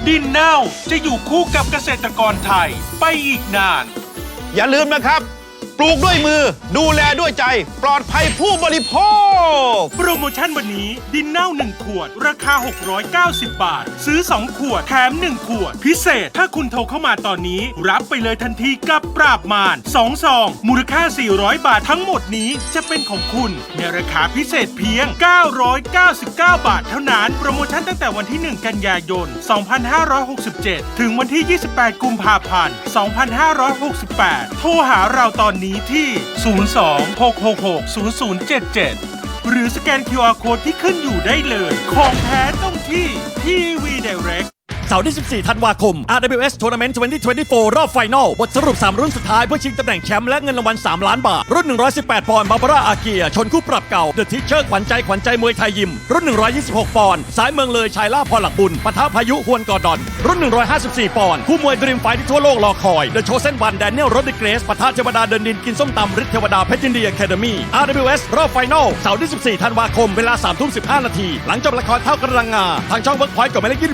ดินเน่าจะอยู่คู่กับเกษตรกรไทยไปอีกนานอย่าลืมนะครับปลูกด้วยมือดูแลด้วยใจปลอดภัยผู้บริโภคโปรโมชั่นวันนี้ดินเน่า1ขวดราคา690 บาทซื้อ2ขวดแถม1ขวดพิเศษถ้าคุณโทรเข้ามาตอนนี้รับไปเลยทันทีกับปราบมาร2 ซองมูลค่า400 บาททั้งหมดนี้จะเป็นของคุณในราคาพิเศษเพียง999 บาทเท่านั้นโปรโมชั่นตั้งแต่วันที่1กันยายน2567ถึงวันที่28กุมภาพันธ์2568โทรหาเราตอนนี้ที่02-666-0077หรือสแกน QR Code ที่ขึ้นอยู่ได้เลยของแท้ต้องที่ TV Directเสาร์ที่ 14 ธันวาคม RWS Tournament 2024 รอบไฟนอลบทสรุป 3 รุ่นสุดท้ายเพื่อชิงตำแหน่งแชมป์และเงินรางวัล 3 ล้านบาท รุ่น 118 ปอนด์บาบาร่าอาเกียชนคู่ปรับเก่า The Teacher ขวัญใจมวยไทยยิม รุ่น 126 ปอนด์สายเมืองเลยชายล่าพรหลักบุญปะทะพายุฮวนกอร์ดอน รุ่น 154 ปอนด์คู่มวยดรีมไฟที่ทั่วโลกรอคอย The Chosen One Daniel Rodriguez ปะทะเทวดาเดินดินกินส้มตำฤทธิ์เทวดาเพชรยินดี Academy RWS รอบไฟนอลเสาร์ที่ 14 ธันวาคมเวลา 3:15 นาทีหลังจบละครเท่ากำลังงาทางช่อง Workpoint กดหมายเลข 23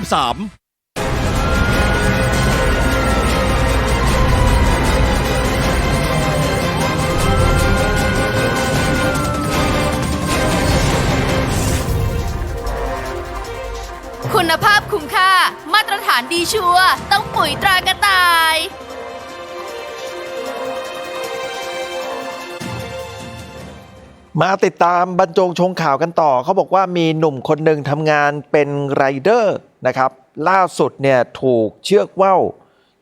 คุณภาพคุ้มค่ามาตรฐานดีชัวร์ต้องปุ๋ยตรากระต่าย มาติดตามบรรจงชงข่าวกันต่อเขาบอกว่ามีหนุ่มคนหนึ่งทำงานเป็นไรเดอร์นะครับล่าสุดเนี่ยถูกเชือกว่าว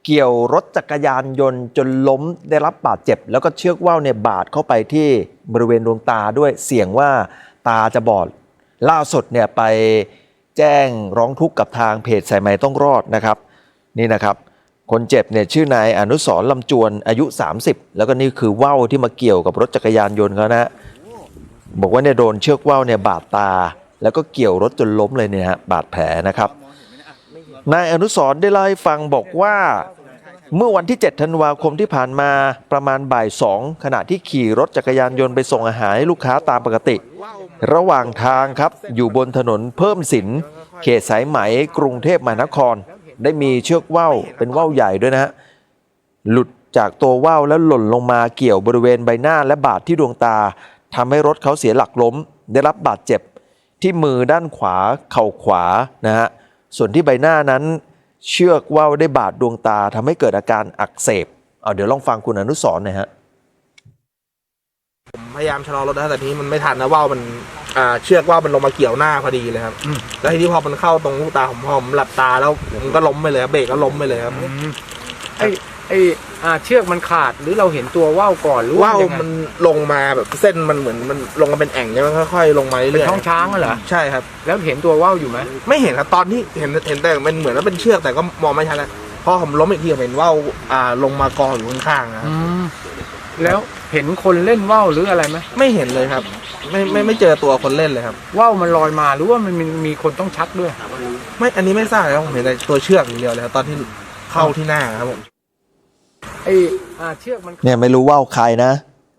เกี่ยวรถจักรยานยนต์จนล้มได้รับบาดเจ็บแล้วก็เชือกว่าวเนี่ยบาดเข้าไปที่บริเวณดวงตาด้วยเสี่ยงว่าตาจะบอดล่าสุดเนี่ยไปแจ้งร้องทุกข์กับทางเพจสายไหมต้องรอดนะครับนี่นะครับคนเจ็บเนี่ยชื่อนายอนุสรณ์ลำจวนอายุ30แล้วก็นี่คือว่าวที่มาเกี่ยวกับรถจักรยานยนต์เขานะบอกว่าเนี่ยโดนเชือกว่าวเนี่ยบาดตาแล้วก็เกี่ยวรถจนล้มเลยเนี่ยฮะบาดแผลนะครับนายอนุสรณ์ได้เล่าให้ฟังบอกว่าเมื่อวันที่7ธันวาคมที่ผ่านมาประมาณบ่าย2ขณะที่ขี่รถจักรยานยนต์ไปส่งอาหารให้ลูกค้าตามปกติระหว่างทางครับอยู่บนถนนเพิ่มสินเขตสายไหมกรุงเทพมหานครได้มีเชือกว่าวเป็นว่าวใหญ่ด้วยนะฮะหลุดจากตัวว่าวแล้วหล่นลงมาเกี่ยวบริเวณใบหน้าและบาดที่ดวงตาทำให้รถเขาเสียหลักล้มได้รับบาดเจ็บที่มือด้านขวาเข่าขวานะฮะส่วนที่ใบหน้านั้นเชือกว่าวได้บาดดวงตาทำให้เกิดอาการอักเสบเดี๋ยวลองฟังคุณอนุสรณ์หน่อยฮะผมพยายามชะลอรถนะแต่ทีนี้มันไม่ทันนะว่าวมันเชือกว่าวมันลงมาเกี่ยวหน้าพอดีเลยครับแล้วทีนี้พอมันเข้าตรงลูกตาผมหลับตาแล้วมันก็ล้มไปเลยเบรกก็ล้มไปเลยครับเชือกมันขาดหรือเราเห็นตัวว่าวก่อนหรือว่าวมันลงมาแบบเส้นมันเหมือนมันลงมาเป็นแอ่งใช่ไหมค่อยๆลงมาเรื่อยๆเป็นท้องช้างเหรอใช่ครับแล้วเห็นตัวว่าวอยู่ไหมไม่เห็นครับตอนที่เห็นแต่มันเหมือนว่าเป็นเชือกแต่ก็มองไม่ชัดนะพอผมล้มอีกทีผมเห็นว่าวลงมากองอยู่ข้างๆนะ แล้วเห็นคนเล่นว่าวหรืออะไรไหม ไม่เห็นเลยครับ ไม่เจอตัวคนเล่นเลยครับ ว่าวมันลอยมาหรือว่ามันมีคนต้องชักด้วย ไม่อันนี้ไม่ทราบครับผมเห็นแต่ตัวเชือกอย่างเดียวเลยครับตอนที่เข้าที่หน้าครับผม เชือกมัน เนี่ยไม่รู้ว่าใครนะ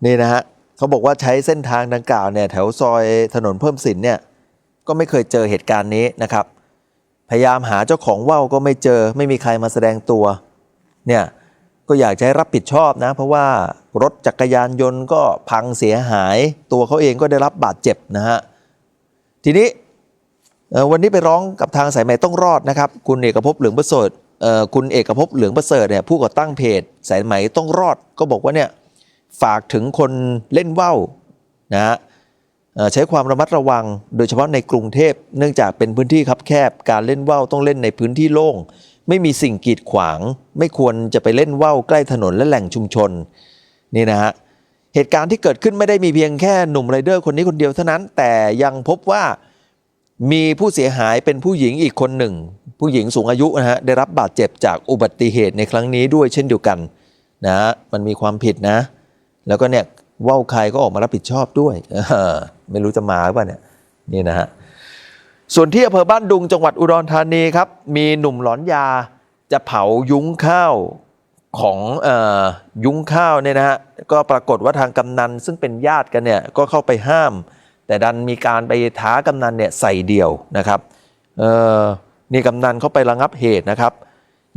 นี่นะฮะเขาบอกว่าใช้เส้นทางดังกล่าวเนี่ยแถวซอยถนนเพิ่มสินเนี่ยก็ไม่เคยเจอเหตุการณ์นี้นะครับพยายามหาเจ้าของว่าวก็ไม่เจอไม่มีใครมาแสดงตัวเนี่ยก็อยากจะให้รับผิดชอบนะเพราะว่ารถจักรยานยนต์ก็พังเสียหายตัวเขาเองก็ได้รับบาดเจ็บนะฮะทีนี้วันนี้ไปร้องกับทางสายใหม่ต้องรอดนะครับคุณเอกภพเหลืองประเสริฐคุณเอกภพเหลืองประเสริฐเนี่ยผู้ก่อตั้งเพจสายใหม่ต้องรอดก็บอกว่าเนี่ยฝากถึงคนเล่นว่าวนะฮะใช้ความระมัดระวังโดยเฉพาะในกรุงเทพเนื่องจากเป็นพื้นที่คับแคบการเล่นว่าวต้องเล่นในพื้นที่โล่งไม่มีสิ่งกีดขวางไม่ควรจะไปเล่นว่าวใกล้ถนนและแหล่งชุมชนนี่นะฮะเหตุการณ์ที่เกิดขึ้นไม่ได้มีเพียงแค่หนุ่มไรเดอร์คนนี้คนเดียวเท่านั้นแต่ยังพบว่ามีผู้เสียหายเป็นผู้หญิงอีกคนหนึ่งผู้หญิงสูงอายุนะฮะได้รับบาดเจ็บจากอุบัติเหตุในครั้งนี้ด้วยเช่นเดียวกันนะมันมีความผิดนะแล้วก็เนี่ยว่าวใครก็ออกมารับผิดชอบด้วยไม่รู้จะมาหรือเปล่าเนี่ยนี่นะฮะส่วนที่อำเภอบ้านดุงจังหวัดอุดรธานีครับมีหนุ่มหลอนยาจะเผายุ้งข้าวของยุ้งข้าวเนี่ยนะฮะก็ปรากฏว่าทางกำนันซึ่งเป็นญาติกันเนี่ยก็เข้าไปห้ามแต่ดันมีการไปท้ากำนันเนี่ยใส่เดี่ยวนะครับนี่กำนันเข้าไประงับเหตุนะครับ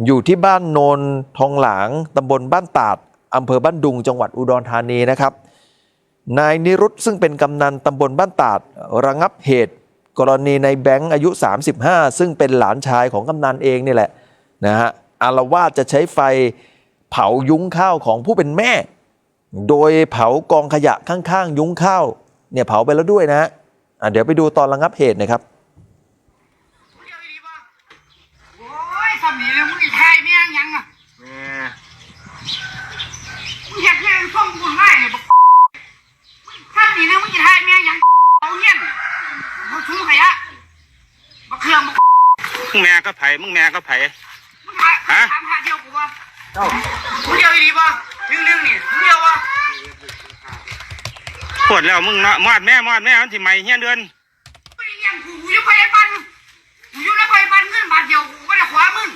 อยู่ที่บ้านโนนทองหลางตำบลบ้านตาดอำเภอบ้านดุงจังหวัดอุดรธานีนะครับนายนิรุตซึ่งเป็นกำนันตำบลบ้านตาดระงับเหตุกรณีในแบงค์อายุ35ซึ่งเป็นหลานชายของกำนันเองนี่แหละนะฮะอาละวาดจะใช้ไฟเผายุ้งข้าวของผู้เป็นแม่โดยเผากองขยะข้างๆยุ้งข้าวเนี่ยเผาไปแล้วด้วยนะฮะเดี๋ยวไปดูตอนระงับเหตุนะครับโอ้ยสามีเลยมึงอีไทยไม่ยังอ่ะมึงอยากเล่นส้มกูง่ายเลยบอกสามีเลยมึงอีไทยไม่ยังเอาเงี้ยมึงทุ่งขยะมาเครื่องมึงแม่ก็ไผ่มึงแม่ก็ไผ่ฮะถามหาเดียวกูวะมึงเดียวดีป่ะเรื่องนี่มึงเดียววะปวดแล้วมึงเนาะมอดแม่มันที่ใหม่เฮียเดือนกูอยู่ไปปันกูอยู่แล้วไปปันเงินบาทเดียวกูไม่ได้ขวามึง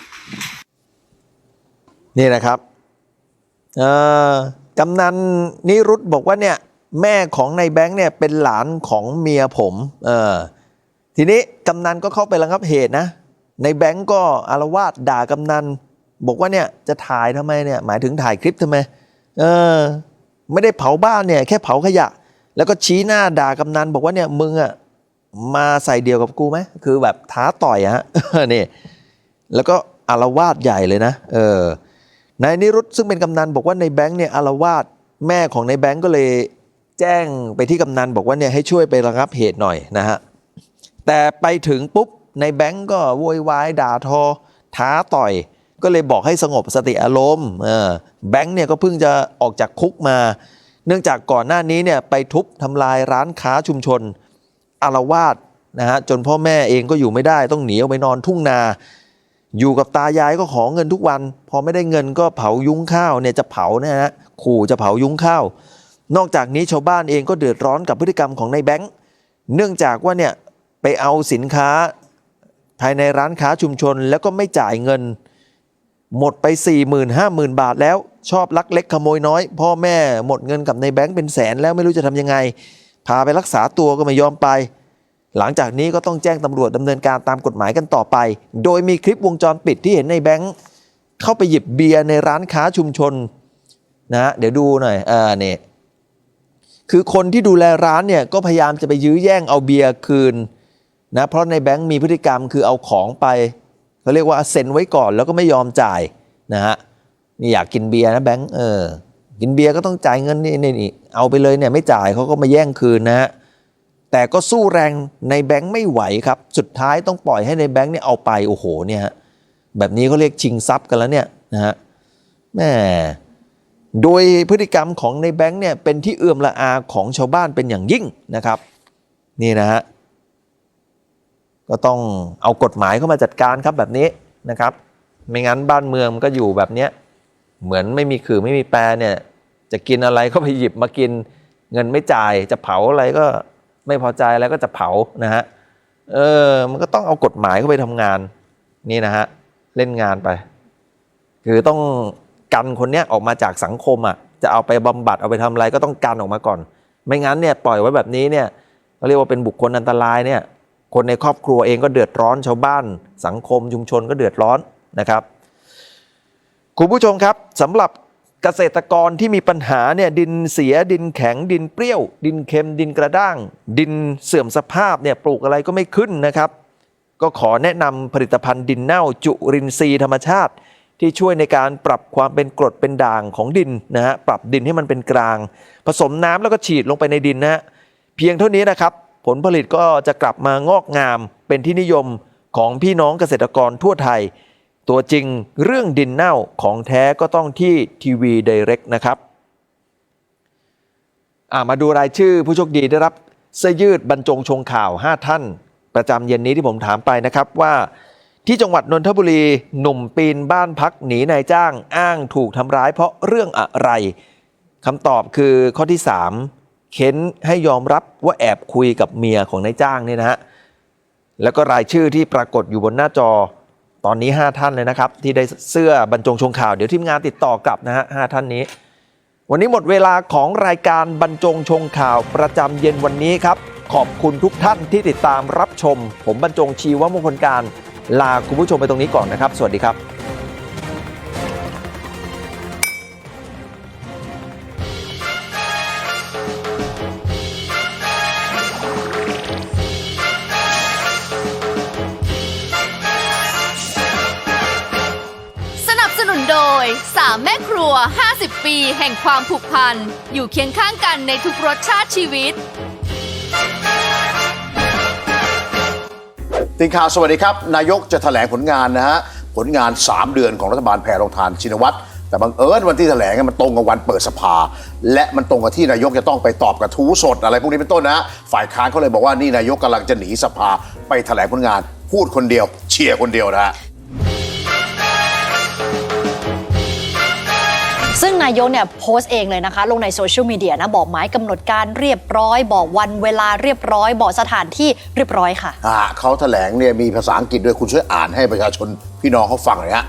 นี่นะครับกำนันนิรุตบอกว่าเนี่ยแม่ของนายแบงค์เนี่ยเป็นหลานของเมียผมทีนี้กำนันก็เข้าไประงับเหตุนะในแบงค์ก็อาละวาดด่ากำนันบอกว่าเนี่ยจะถ่ายทำไมเนี่ยหมายถึงถ่ายคลิปทำไมไม่ได้เผาบ้านเนี่ยแค่เผาขยะแล้วก็ชี้หน้าด่ากำนันบอกว่าเนี่ยมึงมาใส่เดียวกับกูไหมคือแบบท้าต่อยฮะ นี่แล้วก็อาละวาดใหญ่เลยนะนายนิรุตซึ่งเป็นกำนันบอกว่าในแบงค์เนี่ยอาละวาดแม่ของในแบงค์ก็เลยแจ้งไปที่กำนันบอกว่าเนี่ยให้ช่วยไประงับเหตุหน่อยนะฮะแต่ไปถึงปุ๊บในแบงค์ก็โวยวายด่าทอท้าต่อยก็เลยบอกให้สงบสติอารมณ์แบงค์เนี่ยก็เพิ่งจะออกจากคุกมาเนื่องจากก่อนหน้านี้เนี่ยไปทุบทำลายร้านค้าชุมชนอาละวาดนะฮะจนพ่อแม่เองก็อยู่ไม่ได้ต้องหนีออกไปนอนทุ่งนาอยู่กับตายายก็ขอเงินทุกวันพอไม่ได้เงินก็เผายุ้งข้าวเนี่ยจะเผาเนี่ยนะขู่จะเผายุ้งข้าวนอกจากนี้ชาวบ้านเองก็เดือดร้อนกับพฤติกรรมของนายแบงค์เนื่องจากว่าเนี่ยไปเอาสินค้าภายในร้านค้าชุมชนแล้วก็ไม่จ่ายเงินหมดไป 40,000-50,000 บาทแล้วชอบลักเล็กขโมยน้อยพ่อแม่หมดเงินกับนายแบงค์เป็นแสนแล้วไม่รู้จะทำยังไงพาไปรักษาตัวก็ไม่ยอมไปหลังจากนี้ก็ต้องแจ้งตำรวจดำเนินการตามกฎหมายกันต่อไปโดยมีคลิปวงจรปิดที่เห็นในแบงค์เข้าไปหยิบเบียร์ในร้านค้าชุมชนนะเดี๋ยวดูหน่อยเนี่ยคือคนที่ดูแลร้านเนี่ยก็พยายามจะไปยื้อแย่งเอาเบียร์คืนนะเพราะในแบงค์มีพฤติกรรมคือเอาของไปเขาเรียกว่าเซ็นไว้ก่อนแล้วก็ไม่ยอมจ่ายนะฮะนี่อยากกินเบียร์นะแบงค์กินเบียร์ก็ต้องจ่ายเงินนี่เอาไปเลยเนี่ยไม่จ่ายเขาก็มาแย่งคืนนะฮะแต่ก็สู้แรงในแบงค์ไม่ไหวครับสุดท้ายต้องปล่อยให้ในแบงค์เนี่ยเอาไปโอ้โหเนี่ยฮะแบบนี้เขาเรียกชิงทรัพย์กันแล้วเนี่ยนะฮะแม่โดยพฤติกรรมของในแบงค์เนี่ยเป็นที่เอื้อมละอาของชาวบ้านเป็นอย่างยิ่งนะครับนี่นะฮะก็ต้องเอากฎหมายเข้ามาจัดการครับแบบนี้นะครับไม่งั้นบ้านเมืองมันก็อยู่แบบเนี้ยเหมือนไม่มีขื่อไม่มีแปรเนี่ย จะกินอะไรก็ไปหยิบมากินเงินไม่จ่ายจะเผาอะไรก็ไม่พอใจแล้วก็จะเผานะฮะมันก็ต้องเอากฎหมายเข้าไปทำงานนี่นะฮะเล่นงานไปคือต้องกันคนเนี้ยออกมาจากสังคมอ่ะจะเอาไปบำบัดเอาไปทำอะไรก็ต้องกันออกมาก่อนไม่งั้นเนี่ยปล่อยไว้แบบนี้เนี่ยเขาเรียกว่าเป็นบุคคลอันตรายเนี่ยคนในครอบครัวเองก็เดือดร้อนชาวบ้านสังคมชุมชนก็เดือดร้อนนะครับคุณผู้ชมครับสำหรับเกษตรกรที่มีปัญหาเนี่ยดินเสียดินแข็งดินเปรี้ยวดินเค็มดินกระด้างดินเสื่อมสภาพเนี่ยปลูกอะไรก็ไม่ขึ้นนะครับก็ขอแนะนำผลิตภัณฑ์ดินเน่าจุรินทรีย์ธรรมชาติที่ช่วยในการปรับความเป็นกรดเป็นด่างของดินนะฮะปรับดินให้มันเป็นกลางผสมน้ำแล้วก็ฉีดลงไปในดินนะฮะเพียงเท่านี้นะครับผลผลิตก็จะกลับมางอกงามเป็นที่นิยมของพี่น้องเกษตรกรทั่วไทยตัวจริงเรื่องดินเน่าของแท้ก็ต้องที่ทีวีไดเรกนะครับมาดูรายชื่อผู้โชคดีได้รับเสื้อยืดบรรจงชงข่าว5ท่านประจำเย็นนี้ที่ผมถามไปนะครับว่าที่จังหวัดนนทบุรีหนุ่มปีนบ้านพักหนีนายจ้างอ้างถูกทำร้ายเพราะเรื่องอะไรคำตอบคือข้อที่3เค้นให้ยอมรับว่าแอบคุยกับเมียของนายจ้างเนี่ยนะฮะแล้วก็รายชื่อที่ปรากฏอยู่บนหน้าจอตอนนี้5ท่านเลยนะครับที่ได้เสื้อบรรจงชงข่าวเดี๋ยวทีมงานติดต่อกลับนะฮะ5ท่านนี้วันนี้หมดเวลาของรายการบรรจงชงข่าวประจำเย็นวันนี้ครับขอบคุณทุกท่านที่ติดตามรับชมผมบรรจงชีวมงคลการลาคุณผู้ชมไปตรงนี้ก่อนนะครับสวัสดีครับโดย3แม่ครัว50ปีแห่งความผูกพันอยู่เคียงข้างกันในทุกรสชาติชีวิตติ่งข่าวสวัสดีครับนายกจะแถลงผลงานนะฮะผลงาน3เดือนของรัฐบาลแพรองทานชินวัตรแต่บังเอิญวันที่แถลงมันตรงกับวันเปิดสภาและมันตรงกับที่นายกจะต้องไปตอบกระทู้สดอะไรพวกนี้เป็นต้นนะฝ่ายค้านเขาเลยบอกว่านี่นายกกำลังจะหนีสภาไปแถลงผลงานพูดคนเดียวเชียร์คนเดียวนะฮะซึ่งนายกเนี่ยโพสต์เองเลยนะคะลงในโซเชียลมีเดียนะบอกหมายกำหนดการเรียบร้อยบอกวันเวลาเรียบร้อยบอกสถานที่เรียบร้อยค่ะเขาแถลงเนี่ยมีภาษาอังกฤษด้วยคุณช่วยอ่านให้ประชาชนพี่น้องเขาฟังหน่อยฮะ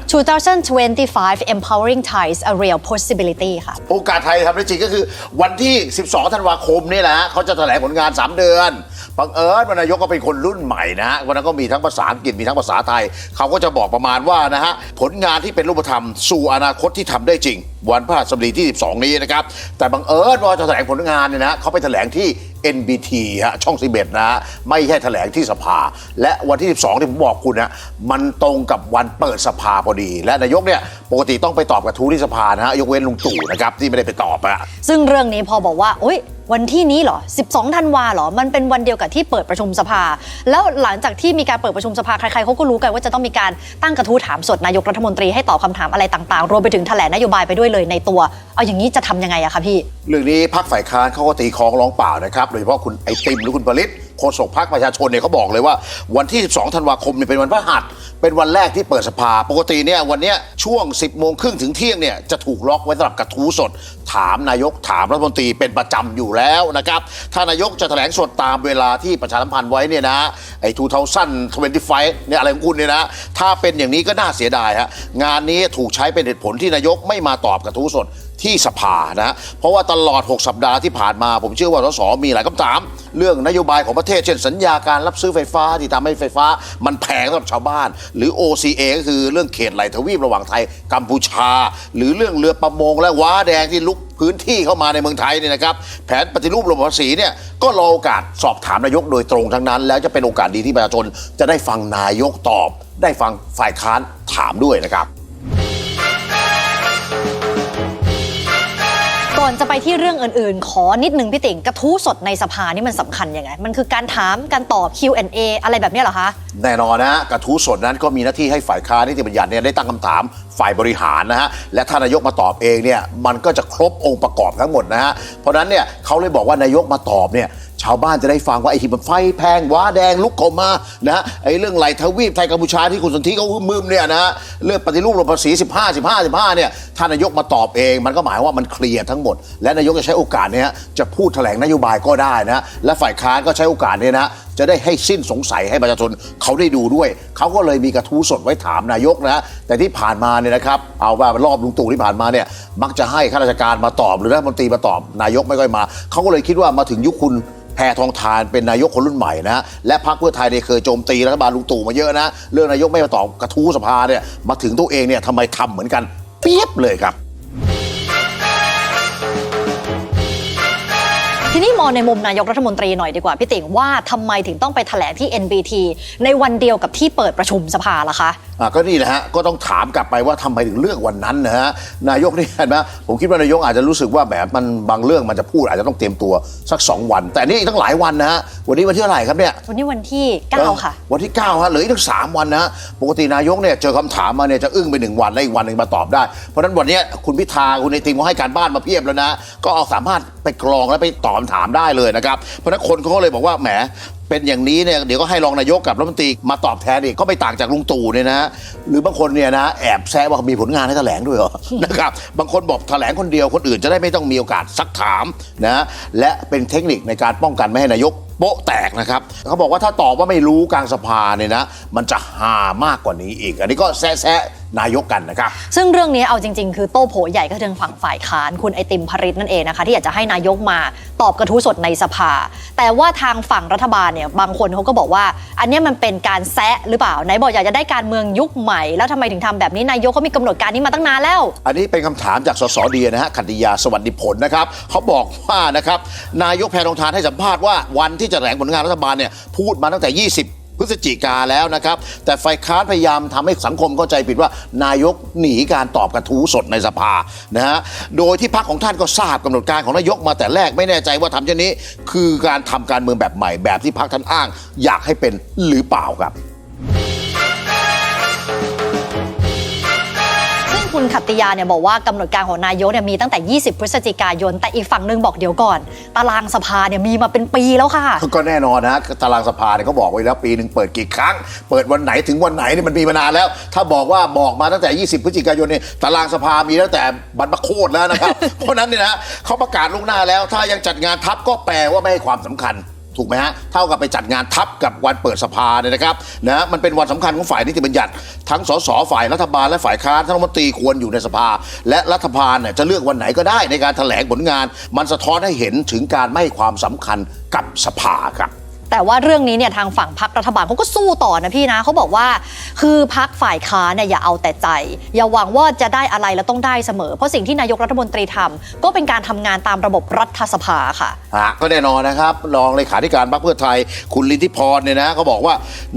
2025 Empowering Thais a Real Possibility ค่ะโอกาสไทยทำได้จริงก็คือวันที่12ธันวาคมนี่แหละเขาจะแถลงผลงาน3เดือนบังเอิญนายกก็เป็นคนรุ่นใหม่นะฮะวันนั้นก็มีทั้งภาษาอังกฤษมีทั้งภาษาไทยเขาก็จะบอกประมาณว่านะฮะผลงานที่เป็นรูปธรรมสู่อนาคตที่ทำได้จริงวันพฤหัสบดีที่12นี้นะครับแต่บังเอิญว่าจะแถลงผลงานเนี่ยนะเขาไปแถลงที่ NBT ฮะช่อง11นะไม่ใช่แถลงที่สภาและวันที่12ที่ผมบอกคุณนะมันตรงกับวันเปิดสภาพอดีและนายกเนี่ยปกติต้องไปตอบกระทู้ที่สภานะฮะยกเว้นลุงตู่นะครับที่ไม่ได้ไปตอบอะซึ่งเรื่องนี้พอบอกว่าโอ๊ยวันที่นี้เหรอ12ธันวาเหรอมันเป็นวันเดียวกับที่เปิดประชุมสภาแล้วหลังจากที่มีการเปิดประชุมสภาใครๆเขาก็รู้กันว่าจะต้องมีการตั้งกระทู้ถามสดนายกรัฐมนตรีให้ตอบคำถามอะไรต่างๆรวมไปถึงแถลงนโยบายไปด้วยเลยในตัวเอาอย่างนี้จะทำยังไงอะคะพี่เรื่องนี้พรรคฝ่ายค้านเขาก็ตีคล้องร้องเปล่านะครับโดยเฉพาะคุณไอติมหรือคุณผลิตโฆษกพรรคประชาชนเนี่ยเขาบอกเลยว่าวันที่12ธันวาคมเนี่ยเป็นวันพฤหัสเป็นวันแรกที่เปิดสภาปกติเนี่ยวันนี้ช่วง 10 โมงครึ่งถึงเที่ยงเนี่ยจะถูกล็อกไว้สำหรับกระทู้สดถามนายกถามรัฐมนตรีเป็นประจำอยู่แล้วนะครับถ้านายกจะแถลงสดตามเวลาที่ประชาสัมพันธ์ไว้เนี่ยนะไอ้2025เนี่ยอะไรของคุณเนี่ยนะถ้าเป็นอย่างนี้ก็น่าเสียดายฮะงานนี้ถูกใช้เป็นเหตุผลที่นายกไม่มาตอบกระทู้สดที่สภานะเพราะว่าตลอด6สัปดาห์ที่ผ่านมาผมเชื่อว่าสสมีหลายคำถามเรื่องนโยบายของประเทศเช่นสัญญาการรับซื้อไฟฟ้าที่ทำให้ไฟฟ้ามันแพงสำหรับชาวบ้านหรือ OCA ก็คือเรื่องเขตไหลทวีประหว่างไทยกัมพูชาหรือเรื่องเรือประมงและว้าแดงที่ลุกพื้นที่เข้ามาในเมืองไทยเนี่ยนะครับแผนปฏิรูประบบภาษีเนี่ยก็รอโอกาสสอบถามนายกโดยตรงทั้งนั้นแล้วจะเป็นโอกาสดีที่ประชาชนจะได้ฟังนายกตอบได้ฟังฝ่ายค้านถามด้วยนะครับก่อนจะไปที่เรื่องอื่นๆขอนิดนึงพี่ติ่งกระทู้สดในสภานี่มันสำคัญยังไงมันคือการถามการตอบ Q&A อะไรแบบนี้เหรอคะแน่นอนนะกระทู้สดนั้นก็มีหน้าที่ให้ฝ่ายค้านนิติบัญญัติเนี่ยได้ตั้งคำถามฝ่ายบริหารนะฮะและถ้านายกมาตอบเองเนี่ยมันก็จะครบองค์ประกอบทั้งหมดนะฮะเพราะนั้นเนี่ยเขาเลยบอกว่านายกมาตอบเนี่ยใ ชาวบ้านจะได้ฟังว่าไอ้ที่มันไฟแพงว้าแดงลุกเข้ามานะไอ้เรื่องไหลทวีปไทยกัมพูชาที่คุณสนธิเขามึมเนี่ยนะเรื่องปฏิรูประบบภาษี15เนี่ยท่านนายกมาตอบเองมันก็หมายว่ามันเคลียร์ทั้งหมดและนายกจะใช้โอกาสนี้จะพูดแถลงนโยบายก็ได้นะและฝ่ายค้านก็ใช้โอกาสนี้นะจะได้ให้สิ้นสงสัยให้ประชาชนเขาได้ดูด้วยเขาก็เลยมีกระทู้สดไว้ถามนายกนะแต่ที่ผ่านมาเนี่ยนะครับเอาว่ารอบลุงตู่ที่ผ่านมาเนี่ยมักจะให้ข้าราชการมาตอบหรือรัฐมนตรีมาตอบนายกไม่ค่อยมาเขาก็เลยคิดว่ามาถึงยุคคุณแพทองธารเป็นนายกคนรุ่นใหม่นะและพรรคเพื่อไทยเนี่ยเคยโจมตีรัฐบาลลุงตู่มาเยอะนะเรื่องนายกไม่มาตอบกระทู้สภาเนี่ยมาถึงตัวเองเนี่ยทำไมทำเหมือนกันเปียบเลยครับทีนี้มองในมุมนายกรัฐมนตรีหน่อยดีกว่าพี่ติ๋งว่าทำไมถึงต้องไปแถลงที่ NBT ในวันเดียวกับที่เปิดประชุมสภาล่ะคะก็นี่แหละฮะก็ต้องถามกลับไปว่าทำไมถึงเลือกวันนั้นนะฮะนายกนี่เห็นไหมผมคิดว่านายกอาจจะรู้สึกว่าแบบมันบางเรื่องมันจะพูดอาจจะต้องเตรียมตัวสัก2 วันแต่นี่ตั้งหลายวันนะฮะวันนี้วันที่เท่าไหร่ครับเนี่ยวันนี้วันที่9ค่ะวันที่9ฮะเหลืออีกตั้ง3 วันนะปกตินายกเนี่ยเจอคำถามมาเนี่ยจะอึ้งไป1 วันแล้วอีกวันนึงมาตอบได้เพราะฉะนั้นวันนี้คุณพิธาคุณไอติมเขาให้การบ้านมาเพียบแล้วนะก็เอาสามารถไปกรองแล้วไปตอบคำถามได้เลยนะครับเพราะฉะนั้นคนเขาก็เลยบอกว่าแหมเป็นอย่างนี้เนี่ยเดี๋ยวก็ให้รองนายกกับรัฐมนตรีมาตอบแทนอีกก็ไม่ต่างจากลุงตู่เนี่ยนะหรือบางคนเนี่ยนะแอบแซะว่ามีผลงานให้แถลงด้วยเหรอ นะครับบางคนบอกแถลงคนเดียวคนอื่นจะได้ไม่ต้องมีโอกาสซักถามนะและเป็นเทคนิคในการป้องกันไม่ให้นายกโป๊ะแตกนะครับเขาบอกว่าถ้าตอบว่าไม่รู้กลางสภาเนี่ยนะมันจะหามากกว่านี้อีกอันนี้ก็แซะนายกกันนะครับซึ่งเรื่องนี้เอาจริงๆคือโต้โผใหญ่ก็ทางฝั่งฝ่ายค้านคุณไอติมพริตนั่นเองนะคะที่อยากจะให้นายกมาตอบกระทู้สดในสภาแต่ว่าทางฝั่งรัฐบาลเนี่ยบางคนเขาก็บอกว่าอันนี้มันเป็นการแซะหรือเปล่าไหนบอกอยากจะได้การเมืองยุคใหม่แล้วทำไมถึงทำแบบนี้นายกเขามีกำหนดการนี้มาตั้งนานแล้วอันนี้เป็นคำถามจากสสเดียนะฮะขัตติยาสวัสดิผลนะครับเขาบอกว่านะครับนายกแพทองธารให้สัมภาษณ์ว่าวันที่จะแถลงผลงานรัฐบาลเนี่ยพูดมาตั้งแต่20 พฤศจิกาแล้วนะครับแต่ฝ่ายค้านพยายามทำให้สังคมเข้าใจผิดว่านายกหนีการตอบกระทู้สดในสภานะฮะโดยที่พรรคของท่านก็ทราบกำหนดการของนายกมาแต่แรกไม่แน่ใจว่าทำเช่นนี้คือการทำการเมืองแบบใหม่แบบที่พรรคท่านอ้างอยากให้เป็นหรือเปล่าครับคุณขัตติยาเนี่ยบอกว่ากำหนดการของนายกเนี่ยมีตั้งแต่20 พฤศจิกายนแต่อีกฝั่งนึงบอกเดี๋ยวก่อนตารางสภาเนี่ยมีมาเป็นปีแล้วค่ะก็แน่นอนนะตารางสภาเนี่ยเขาบอกไว้แล้วปีนึงเปิดกี่ครั้งเปิดวันไหนถึงวันไหนนี่มันมีมานานแล้วถ้าบอกว่าบอกมาตั้งแต่20 พฤศจิกายนเนี่ยตารางสภามีตั้งแต่บรรพโคตรแล้วนะครับ เพราะนั้นเนี่ยนะเขาประกาศล่วงหน้าแล้วถ้ายังจัดงานทับก็แปลว่าไม่ให้ความสำคัญถูกไหมฮะเท่ากับไปจัดงานทับกับวันเปิดสภาเนี่ยนะครับนะมันเป็นวันสำคัญของฝ่ายนิติบัญญัติทั้งสสฝ่ายรัฐบาลและฝ่ายค้านทั้งรัฐมนตรีควรอยู่ในสภาและรัฐบาลเนี่ยจะเลือกวันไหนก็ได้ในการแถลงผลงานมันสะท้อนให้เห็นถึงการไม่ให้ความสำคัญกับสภาครับแต่ว่าเรื่องนี้เนี่ยทางฝั่งพรรครัฐบาลเขาก็สู้ต่อนะพี่นะเขาบอกว่าคือพรรคฝ่ายค้านเนี่ยอย่าเอาแต่ใจอย่าหวังว่าจะได้อะไรแล้วต้องได้เสมอเพราะสิ่งที่นายกรัฐมนตรีทำก็เป็นการทำงานตามระบบรัฐสภาค่ะก็แน่นอนนะครับรองเลขาธิการพรรคเพื่อไทยคุณลินทิพรเนี่ยนะเขาบอกว่า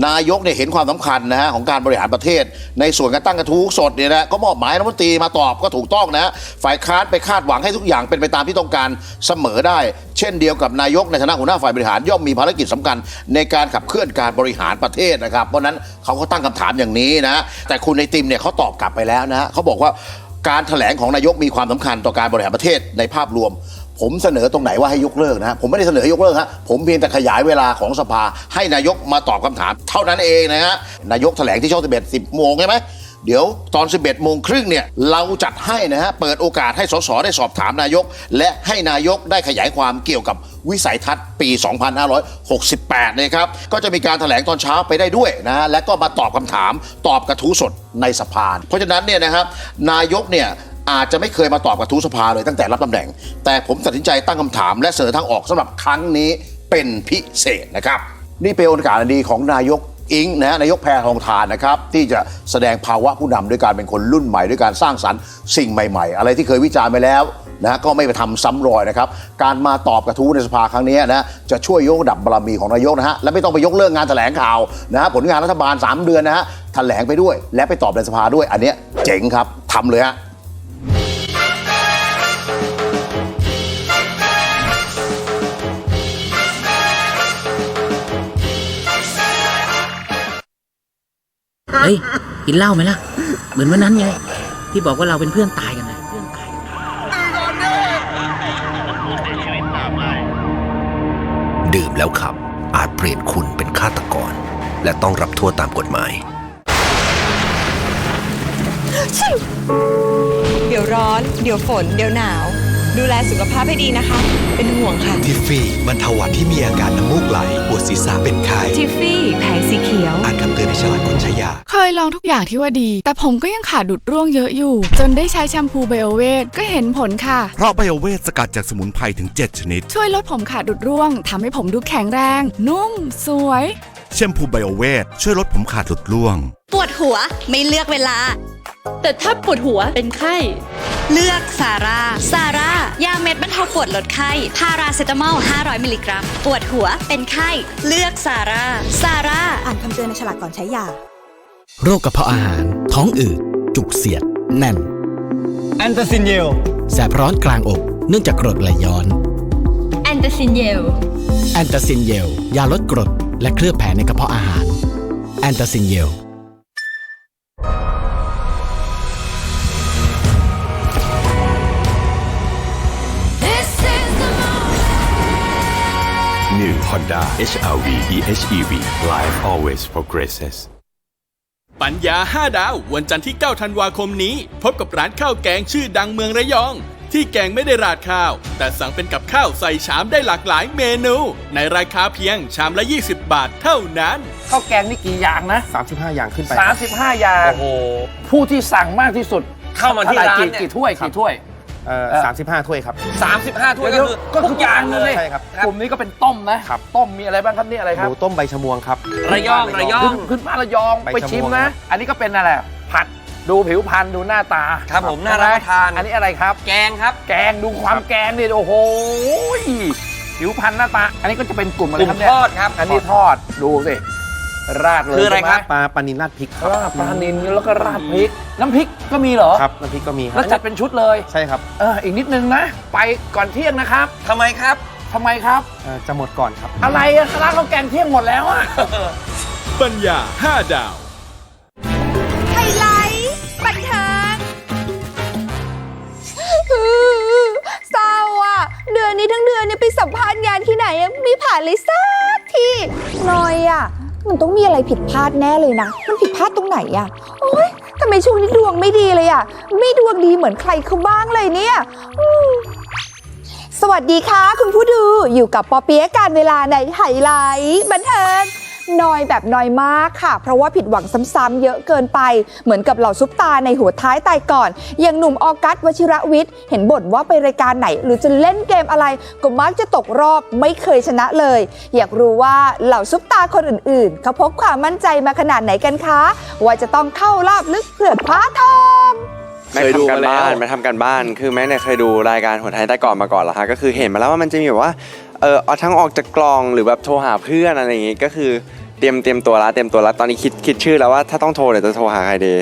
นายกเนี่ยเห็นความสำคัญนะฮะของการบริหารประเทศในส่วนการตั้งกระทู้สดเนี่ยนะก็มอบหมายรัฐมนตรีมาตอบก็ถูกต้องนะฝ่ายค้านไปคาดหวังให้ทุกอย่างเป็นไปตามที่ต้องการเสมอได้เช่นเดียวกับนายกในฐานะหัวหน้าฝ่ายบริหารย่อมมีภารกิจสำคัญในการขับเคลื่อนการบริหารประเทศนะครับเพราะนั้นเขาก็ตั้งคำถามอย่างนี้นะแต่คุณไอติมเนี่ยเขาตอบกลับไปแล้วนะเขาบอกว่าการแถลงของนายกมีความสำคัญต่อการบริหารประเทศในภาพรวมผมเสนอตรงไหนว่าให้ยกเลิกนะผมไม่ได้เสนอให้ยกเลิกฮะผมเพียงแต่ขยายเวลาของสภาให้นายกมาตอบคำถามเท่านั้นเองนะฮะนายกแถลงที่ช่อง10 โมงใช่ไหมเดี๋ยวตอน 11 โมงครึ่งเนี่ยเราจัดให้นะฮะเปิดโอกาสให้สสได้สอบถามนายกและให้นายกได้ขยายความเกี่ยวกับวิสัยทัศน์ปี 2568 นะครับก็จะมีการแถลงตอนเช้าไปได้ด้วยนะฮะและก็มาตอบคำถามตอบกระทู้สดในสภาเพราะฉะนั้นเนี่ยนะครับนายกเนี่ยอาจจะไม่เคยมาตอบกระทู้สภาเลยตั้งแต่รับตำแหน่งแต่ผมตัดสินใจตั้งคำถามและเสนอทางออกสำหรับครั้งนี้เป็นพิเศษนะครับนี่เป็นโอกาสดีของนายกอิงนะนายกแพทองธารนะครับที่จะแสดงภาวะผู้นำด้วยการเป็นคนรุ่นใหม่ด้วยการสร้างสรรค์สิ่งใหม่ๆอะไรที่เคยวิจารณ์ไปแล้วนะก็ไม่ไปทำซ้ำรอยนะครับการมาตอบกระทู้ในสภาครั้งนี้นะจะช่วยยกระดับบารมีของนายกนะฮะและไม่ต้องไปยกเลิกงานแถลงข่าวนะฮะผลงานรัฐบาล3 เดือนนะฮะแถลงไปด้วยและไปตอบในสภาด้วยอันนี้เจ๋งครับทำเลยฮะเฮ้ยกินเหล้าไหมล่ะเหมือนวันนั้นไงที่บอกว่าเราเป็นเพื่อนตายกันไง ดื่มแล้วขับอาจเปลี่ยนคุณเป็นฆาตกรและต้องรับโทษตามกฎหมาย เดี๋ยวร้อน เดี๋ยวฝน เดี๋ยวหนาว ดูแลสุขภาพให้ดีนะคะ เป็นห่วงค่ะ ทิฟฟี่บรรเทาหวัดที่มีอาการน้ำมูกไหลปวดศีรษะเป็นไข้ ทิฟฟี่แผงสีเขียว อ่านคำเตือนในฉลากก่อนใช้ยา เคยลองทุกอย่างที่ว่าดี แต่ผมก็ยังขาดดุดร่วงเยอะอยู่ จนได้ใช้แชมพูไบโอเวทก็เห็นผลค่ะ เพราะไบโอเวทสกัดจากสมุนไพรถึง 7 ชนิด ช่วยลดผมขาดดุดร่วงทำให้ผมดูแข็งแรง นุ่ม สวย แชมพูไบโอเวทช่วยลดผมขาดหลุดร่วง ปวดหัวไม่เลือกเวลา แต่ถ้าปวดหัวเป็นไข้ เลือกซาร่ายาเม็ดบรรเทาปวดลดไข้พาราเซตามอล 500 มิลลิกรัม ปวดหัวเป็นไข้ เลือกซาร่าอ่านคำเตือนในฉลากก่อนใช้ยา โรคกระเพาะอาหารท้องอืดจุกเสียดแน่นแอนตาซินเยลแสบร้อนกลางอกเนื่องจากกรดไหลย้อนแอนตาซินเยลยาลดกรดและเคลือบแผลในกระเพาะอาหารแอนตาซินเยลNew Honda HR-V EHEV Life always progresses ปัญญา 5 ดาววันจันทร์ที่ 9 ธันวาคมนี้ พบกับร้านข้าวแกงชื่อดังเมืองระยอง ที่แกงไม่ได้ราดข้าว แต่สั่งเป็นกับข้าวใส่ชามได้หลากหลายเมนู ในราคาเพียงชามละ 20 บาทเท่านั้นข้าวแกงนี่กี่อย่างนะ35 อย่างขึ้นไป35 อย่างโอ้โหผู้ที่สั่งมากที่สุดเข้ามาที่ร้านเนี่ยกี่ถ้วย35 ถ้วยครับ35 ถ้วยก็ทุกอย่างเลยใช่ครับกลุ่มนี้ก็เป็นต้มนะต้มมีอะไรบ้างครับนี่อะไรครับหมูต้มใบชะมวงครับระยองขึ้นมาระยองไปชิมนะอันนี้ก็เป็นอะไรผัดดูผิวพรรณดูหน้าตาครับผมน่ารับประทานอันนี้อะไรครับแกงครับแกงดูความแกงนี่โอ้โหผิวพรรณหน้าตาอันนี้ก็จะเป็นกลุ่มอะไรครับเนี่ยทอดครับอันนี้ทอดดูสิราดเลยคืออะไรครับปลานิลราดพริกครับปลานิลแล้วก็ราดพริกน้ำพริกก็มีเหรอครับน้ำพริกก็มีแล้วจัดเป็นชุดเลยใช่ครับอีกนิดนึงนะไปก่อนเที่ยงนะครับทำไมครับจะหมดก่อนครับอะไรอะร้านข้าวแกงเที่ยงหมดแล้วอะปัญญา 5 ดาวไฮไลท์บันเทิงเศร้าอ่ะเดือนนี้ทั้งเดือนเนี่ยไปสัมภาษณ์งานที่ไหนไม่ผ่านเลยสักทีหน่อยอ่ะมันต้องมีอะไรผิดพลาดแน่เลยนะมันผิดพลาดตรงไหนอ่ะโอ๊ยทำไมช่วงนี้ดวงไม่ดีเลยอ่ะไม่ดวงดีเหมือนใครเขาบ้างเลยเนี่ยสวัสดีค่ะคุณผู้ดูอยู่กับปอเปี๊ยะการเวลาในไฮไลท์บันเทิงนอยแบบนอยมากค่ะเพราะว่าผิดหวังซ้ำๆเยอะเกินไปเหมือนกับเหล่าซุปตาในหัวท้ายตายก่อนอย่างหนุ่มออกัสวชิรวิทย์เห็นบ่นว่าไปรายการไหนหรือจะเล่นเกมอะไรก็มักจะตกรอบไม่เคยชนะเลยอยากรู้ว่าเหล่าซุปตาคนอื่นๆเขาพกความมั่นใจมาขนาดไหนกันคะว่าจะต้องเข้ารอบลึกเพื่อคว้าทองเคยดูกันบ้านมาทำกันบ้านคือแม่เนี่ยเคยดูรายการหัวท้ายใต้ก่อนมาก่อนเหรอคะก็คือเห็นมาแล้วว่ามันจะมีแบบว่าเอาทั้งออกจากกล่องหรือแบบโทรหาเพื่อนอะไรอย่างงี้ก็คือเตรียมตัวละตอนนี้คิดชื่อแล้วว่าถ้าต้องโทรเนี่ยจะโทรหาใครดี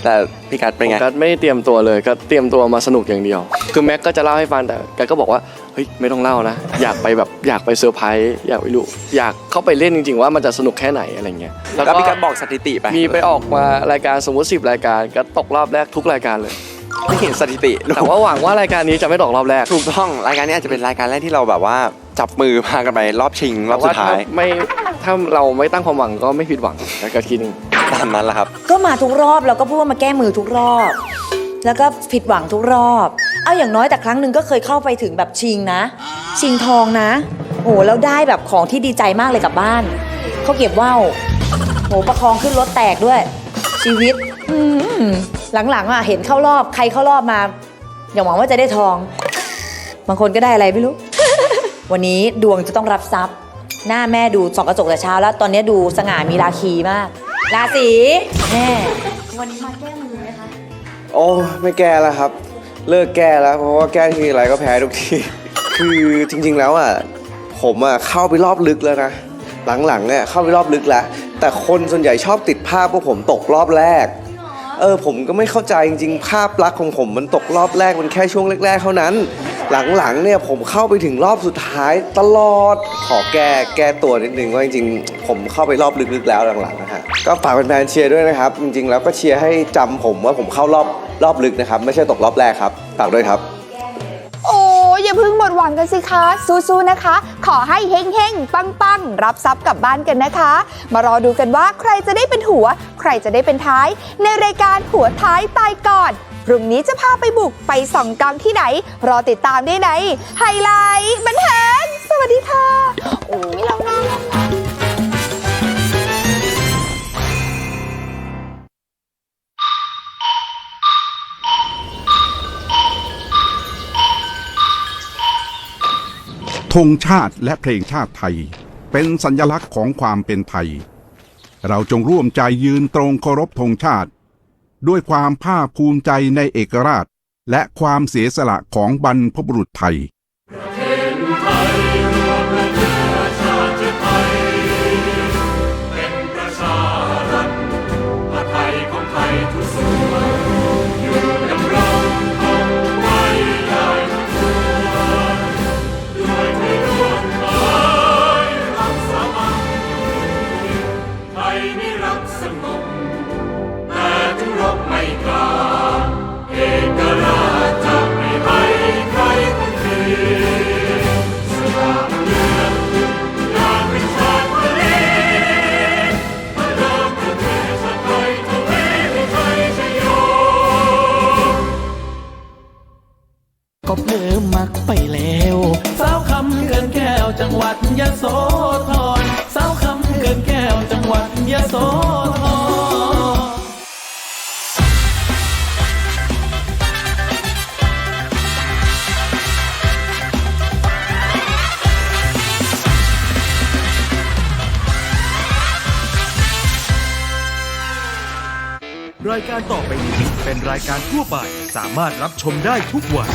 แต่พี่กัดเป็นไงกัดไม่ได้เตรียมตัวเลยก็เตรียมตัวมาสนุกอย่างเดียวคือแม็กก็จะเล่าให้ฟังแต่กัดก็บอกว่าเฮ้ยไม่ต้องเล่านะอยากไปเซอร์ไพรส์อยากไปรู้อยากเข้าไปเล่นจริงๆว่ามันจะสนุกแค่ไหนอะไรเงี้ยแล้วพี่กัดบอกสถิติไปมีไปออกมารายการสมมติ10 รายการก็ตกรอบแรกทุกรายการเลยไม่เห็นสถิติแต่ว่าหวังว่ารายการนี้จะไม่ตกรอบแรกถูกต้องรายการนี้อาจจะเป็นรายการแรกที่เราแบบว่าจับมือพากันไปรอบชิงรอบสุดท้ายถ้าเราไม่ตั้งความหวังก็ไม่ผิดหวังแล้วก็คิดตามนั้นแหละครับก็มาทุกรอบเราก็พูดว่ามาแก้มือทุกรอบแล้วก็ผิดหวังทุกรอบเอาอย่างน้อยแต่ครั้งหนึ่งก็เคยเข้าไปถึงแบบชิงนะชิงทองนะโอ้แล้วได้แบบของที่ดีใจมากเลยกลับบ้านเขาเก็บว่าวโหประคองขึ้นรถแตกด้วยชีวิตหลังๆอ่ะเห็นเข้ารอบใครเข้ารอบมาอย่าหวังว่าจะได้ทองบางคนก็ได้อะไรไม่รู้ วันนี้ดวงจะต้องรับทรัพย์หน้าแม่ดูส่องกระจกแต่เช้าแล้วตอนนี้ดูสง่ามีราคีมากราศีแม่วันนี้มาแก้มือไหมคะโอ้ไม่แก้แล้วครับเลิกแก้แล้วเพราะว่าแก้ทีไรก็แพ้ทุกทีคือจริงๆแล้วอ่ะผมอ่ะเข้าไปรอบลึกแล้วนะหลังๆเนี่ยเข้าไปรอบลึกแล้วแต่คนส่วนใหญ่ชอบติดภาพว่าผมตกรอบแรกผมก็ไม่เข้าใจจริงๆภาพลักษณ์ของผมมันตกรอบแรกมันแค่ช่วงแรกๆเท่านั้นหลังๆเนี่ยผมเข้าไปถึงรอบสุดท้ายตลอดขอแก้ตัวนิดนึงว่าจริงๆผมเข้าไปรอบลึกๆแล้วหลังๆนะฮะก็ฝากแฟนๆเชียร์ด้วยนะครับจริงๆแล้วก็เชียร์ให้จำผมว่าผมเข้ารอบลึกนะครับไม่ใช่ตกรอบแรกครับฝากด้วยครับโอ้ อย่าเพิ่งหมดหวังกันสิคะสู้ๆนะคะขอให้เฮงๆปังๆรับทรัพย์กลับบ้านกันนะคะมารอดูกันว่าใครจะได้เป็นหัวใครจะได้เป็นท้ายในรายการหัวท้ายตายก่อนพรุ่งนี้จะพาไปบุกไปส่องกองที่ไหนรอติดตามได้ในไฮไลท์บันเทิงสวัสดีค่ะโอ้ยเราน่ารักธงชาติและเพลงชาติไทยเป็นสัญลักษณ์ของความเป็นไทยเราจงร่วมใจยืนตรงเคารพธงชาติด้วยความภาคภูมิใจในเอกราชและความเสียสละของบรรพบุรุษไทยก็เพิ่มมักไปแล้วสาวคำเกินแก้วจังหวัดยโสธรสาวคำเกินแก้วจังหวัดยโสธรรายการต่อไปนี้เป็นรายการทั่วไปสามารถรับชมได้ทุกวัย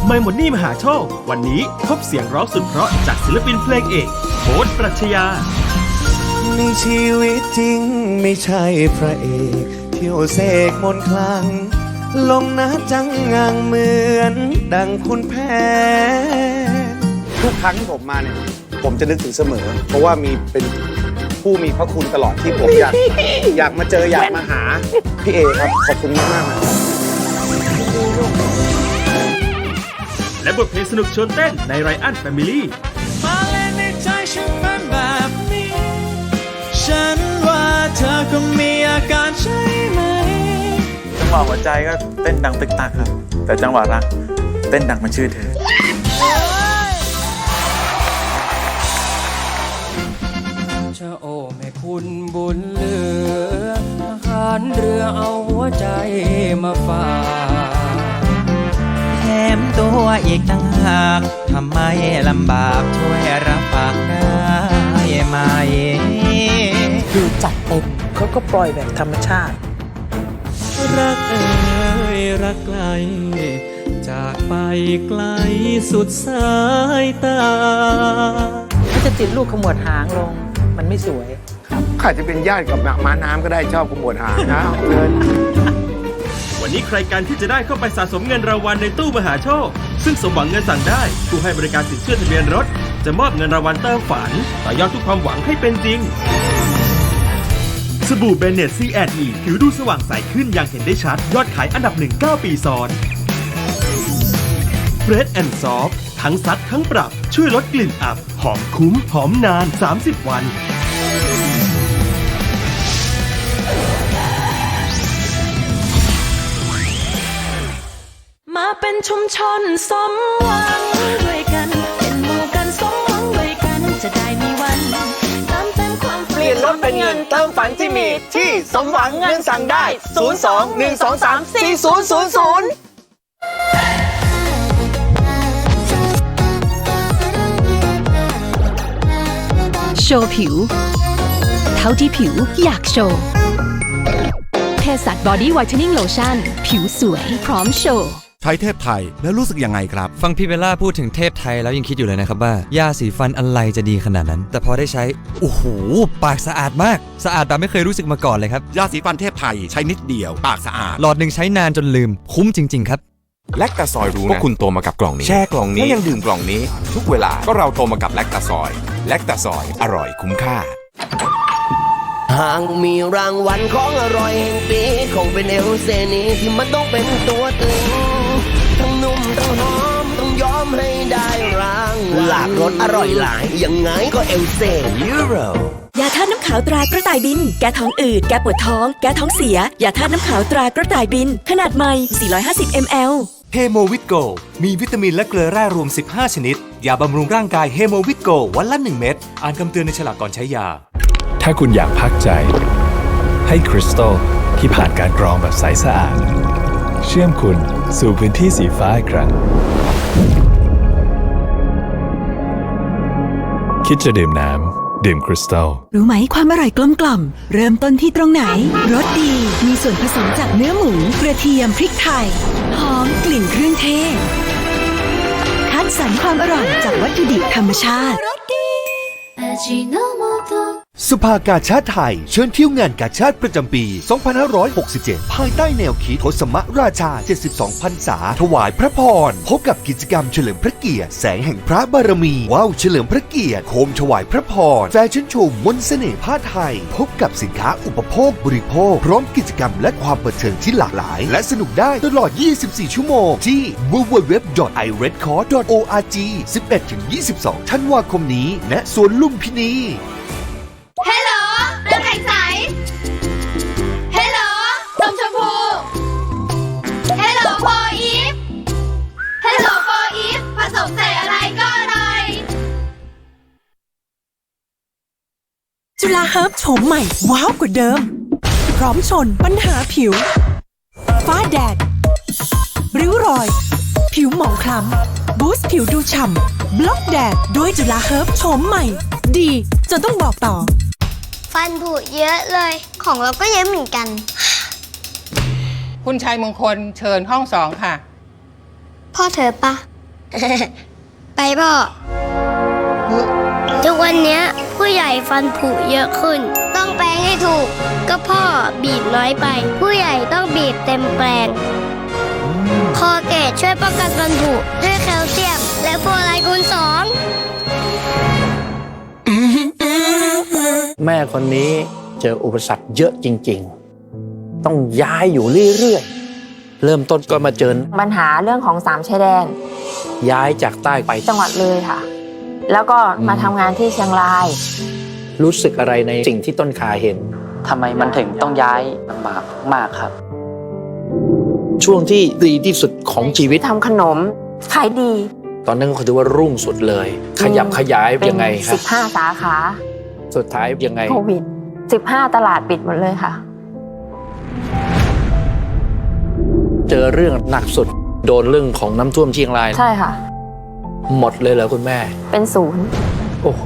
ไม่หมดหนี้มหาโชควันนี้พบเสียงร้องสุดเพราะจากศิลปินเพลงเอกโบ๊ทปรัชญาในชีวิตจริงไม่ใช่พระเอกเที่ยวเสกมนต์คลังลงนะจังงังเหมือนดังคุณแพ้ทุกครั้งที่ผมมาเนี่ยผมจะนึกถึงเสมอเพราะว่ามีเป็นผู้มีพระคุณตลอดที่ผมอยากมาเจออยากมาหาพี่เอครับขอบคุณมากๆนะและบทเพลงสนุกชวนเต้นในไรอันแฟมิลี่มาเล่นในใจฉันเป็นแบบนี้ฉันว่าเธอก็มีอาการใช่ไหมจังหวะหัวใจก็เต้นดังตึกตักครับแต่จังหวะรักเต้นดังมันชื่อเธอเจ้าโอ้แม่คุณบุญเหลือทหารเรือเอาหัวใจมาฝากแถมตัวอีกต่างหากทำไมลำบากช่วยรับปากได้ไหมดูจัดเต็มเขาก็ปล่อยแบบธรรมชาติรักเอ่ยรักไกลจากไปไกลสุดสายตาเขาจะติดลูกขมวดหางลงมันไม่สวยอาจจะเป็นญาติกับม้าน้ำก็ได้ชอบขมวดหางนะเงินวันนี้ใครกันที่จะได้เข้าไปสะสมเงินรางวัลในตู้มหาโชคซึ่งสมหวังเงินสั่งได้ผู้ให้บริการสินเชื่อทะเบียนรถจะมอบเงินรางวัลเติมฝันต่อยอดทุกความหวังให้เป็นจริงสบู่เบเนต C&E ผิวดูสว่างใสขึ้นอย่างเห็นได้ชัดยอดขายอันดับ 9 ปีซ้อนเฟรชแอนด์ซอฟทั้งซัดทั้งปรับช่วยลดกลิ่นอับหอมคุ้มหอมนาน30 วันมาเป็นชุมชนสมหวังด้วยกันเป็นหมู่กันสมหวังด้วยกันจะได้มีวันเติมเต็มความฝัน เปลี่ยนรถเป็นเงินเติมฝันที่มีที่สมหวังเงินสั่งได้02-123-4000โชว์ผิวเท่าที่ผิวอยากโชว์เภสัชบอดี้ไวท์เทนนิ่งโลชั่นผิวสวยพร้อมโชว์ ช้เทพไทยแล้วรู้สึกยังไงครับ ฟังพี่เบลล่าพูดถึงเทพไทยแล้วยังคิดอยู่เลยนะครับว่ายาสีฟันอะไรจะดีขนาดนั้นแต่พอได้ใช้โอ้โหปากสะอาดมากสะอาดแบบไม่เคยรู้สึกมาก่อนเลยครับยาสีฟันเทพไทยใช้นิดเดียวปากสะอาดหลอดหนึ่งใช้นานจนลืมคุ้มจริงๆครับแลคตาซอยรู้นะว่าคุณโตมากับกล่องนี้แช่กล่องนี้แล้วยังดื่มกล่องนี้ทุกเวลาก็เราโตมากับแลคตาซอยแลคตาซอยอร่อยคุ้มค่าหากมีรางวัลของอร่อยแห่งปีคงเป็นเอลเซนีที่มันต้องเป็นตัวตึงทั้งนุ่มทั้งหอมต้องยอมให้ได้รางวัลหลากรสอร่อยหลายยังไงก็เอลเซยูโรยาธาตุน้ำขาวตรากระต่ายบินแก้ท้องอืดแก้ปวดท้องแก้ท้องเสียยาธาตุน้ำขาวตรากระต่ายบินขนาดใหม่450 ml เฮโมวิตโกมีวิตามินและเกลือแร่รวม15ชนิดยาบำรุงร่างกายเฮโมวิตโกวันละ1เม็ดอ่านคำเตือนในฉลากก่อนใช้ยาถ้าคุณอยากพักใจให้คริสตัลที่ผ่านการกรองแบบใสสะอาดเชื่อมคุณสู่พื้นที่สีฟ้าอีกครั้งคิดจะดื่มน้ำดื่มคริสตัลรู้ไหมความอร่อยกลมกล่อมเริ่มต้นที่ตรงไหนรสดีมีส่วนผสมจากเนื้อหมูกระเทียมพริกไทยหอมกลิ่นเครื่องเทศคัดสรรความอร่อยจากวัตถุดิบธรรมชาติสภากาชาดไทยเชิญเที่ยวงานกาชาดประจำปี 2567 ภายใต้แนวคิดทศมราชา 72 พรรษาถวายพระพรพบกับกิจกรรมเฉลิมพระเกียรติแสงแห่งพระบารมีว้าวเฉลิมพระเกียรติโคมถวายพระพรแฟชั่นโชว์มนต์เสน่ห์ผ้าไทยพบกับสินค้าอุปโภคบริโภคพร้อมกิจกรรมและความบันเทิงที่หลากหลายและสนุกได้ตลอด 24 ชั่วโมงที่ www.iredcard.org 11-22 ธันวาคมนี้ณสวนลุมพินีฮัลโหลน้ำแข็งใสฮัลโหลนมชมพูฮัลโหลโฟอีฟฮัลโหลโฟอีฟผสมใส่อะไรก็อร่อยจุฬาเฮิร์บโฉมใหม่ว้าวกว่าเดิมพร้อมชนปัญหาผิวฟ้าแดดริ้วรอยผิวหมองคล้ำบูสต์ผิวดูฉ่ำบล็อกแดดด้วยจุฬาเฮิร์บโฉมใหม่ดีจนต้องบอกต่อฟันผุเยอะเลยของเราก็เยอะเหมือนกัน คุณชัยมงคลเชิญห้อง2ค่ะพ่อเธอปะ ไปพ่อทุกวันนี้ผู้ใหญ่ฟันผุเยอะขึ้นต้องแปรงให้ถูกก็พ่อบีบน้อยไปผู้ใหญ่ต้องบีบเต็มแปรงคอเกตช่วยป้องกันฟันผุด้วยแคลเซียมและฟลูออไรด์คูณ 2แม่คนนี้เจออุปสรรคเยอะจริงๆต้องย้ายอยู่เรื่อยๆเริ่มต้นก็มาเจอปัญหาเรื่องของ3ชายแดนย้ายจากใต้ไปจังหวัดเลยค่ะแล้วก็มาทำงานที่เชียงรายรู้สึกอะไรในสิ่งที่ต้นขาเห็นทำไมมันถึงต้องย้ายลำบากมากครับช่วงที่ดีที่สุดของชีวิตทำขนมขายดีตอนนั้นเขาถือว่ารุ่งสุดเลยขยับขยายยังไงครับ15สาขาสุดท้ายยังไงโควิด15ตลาดปิดหมดเลยค่ะเจอเรื่องหนักสุดโดนเรื่องของน้ำท่วมเชียงรายใช่ค่ะหมดเลยเหรอคุณแม่เป็นศูนย์โอ้โห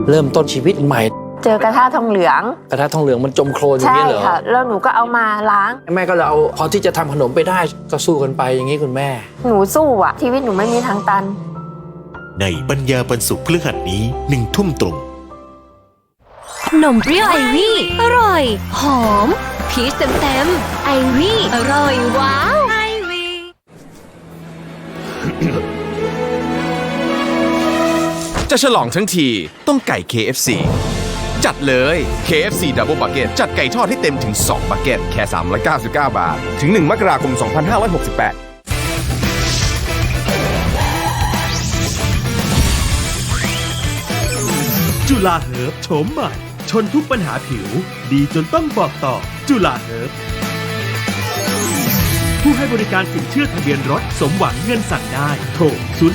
เริ่มต้นชีวิตใหม่เจอกระทะทองเหลืองกระทะทองเหลืองมันจมโคลนอย่างนี้เหรอใช่ค่ะแล้วหนูก็เอามาล้างแม่ก็เลยเอาพอที่จะทำขนมไปได้ก็สู้กันไปอย่างนี้คุณแม่หนูสู้อ่ะชีวิตหนูไม่มีทางตันในปัญญาบรรสุพฤหัสนี้1 ทุ่มตรงขนมเปรี้ยวไอวี่อร่อยหอมพีชเต็มไอวี่อร่อยว้าวไอวี่จะฉลองทั้งทีต้องไก่ KFC จัดเลย KFC Double Bucket จัดไก่ทอดให้เต็มถึง2บักเก็ตแค่399 บาทถึง1 มกราคม 2568จุฬาเฮิร์บโฉมใหม่ชนทุกปัญหาผิวดีจนต้องบอกต่อจุฬาเฮิร์บผู้ให้บริการสินเชื่อทะเบียนรถสมหวังเงินสั่งได้โทร 02-123-4000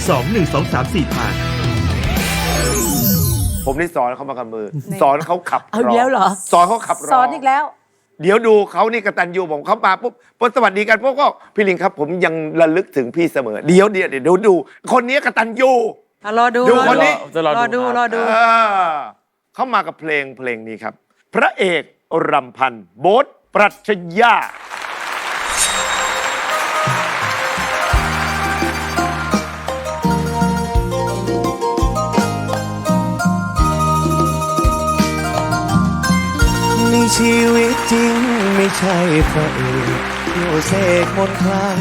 ผมนี่สอนเขามากับมือสอนเขาขับร้องเอาแล้วเหรอสอนเขาขับร้องสอนอีกแล้วเดี๋ยวดูเขานี่กตัญญูผมเขามาปุ๊บสวัสดีกันพวกก็พี่ลิงครับผมยังระลึกถึงพี่เสมอเดี๋ยวดูคนนี้กตัญญูรอดูคนนี้รอดูเขามากับเพลงนี้ครับพระเอกรำพันธ์โบ๊ทปรัชญา นี่ชีวิตจริงไม่ใช่พระเอกเที่ยวเสกมนต์คลัง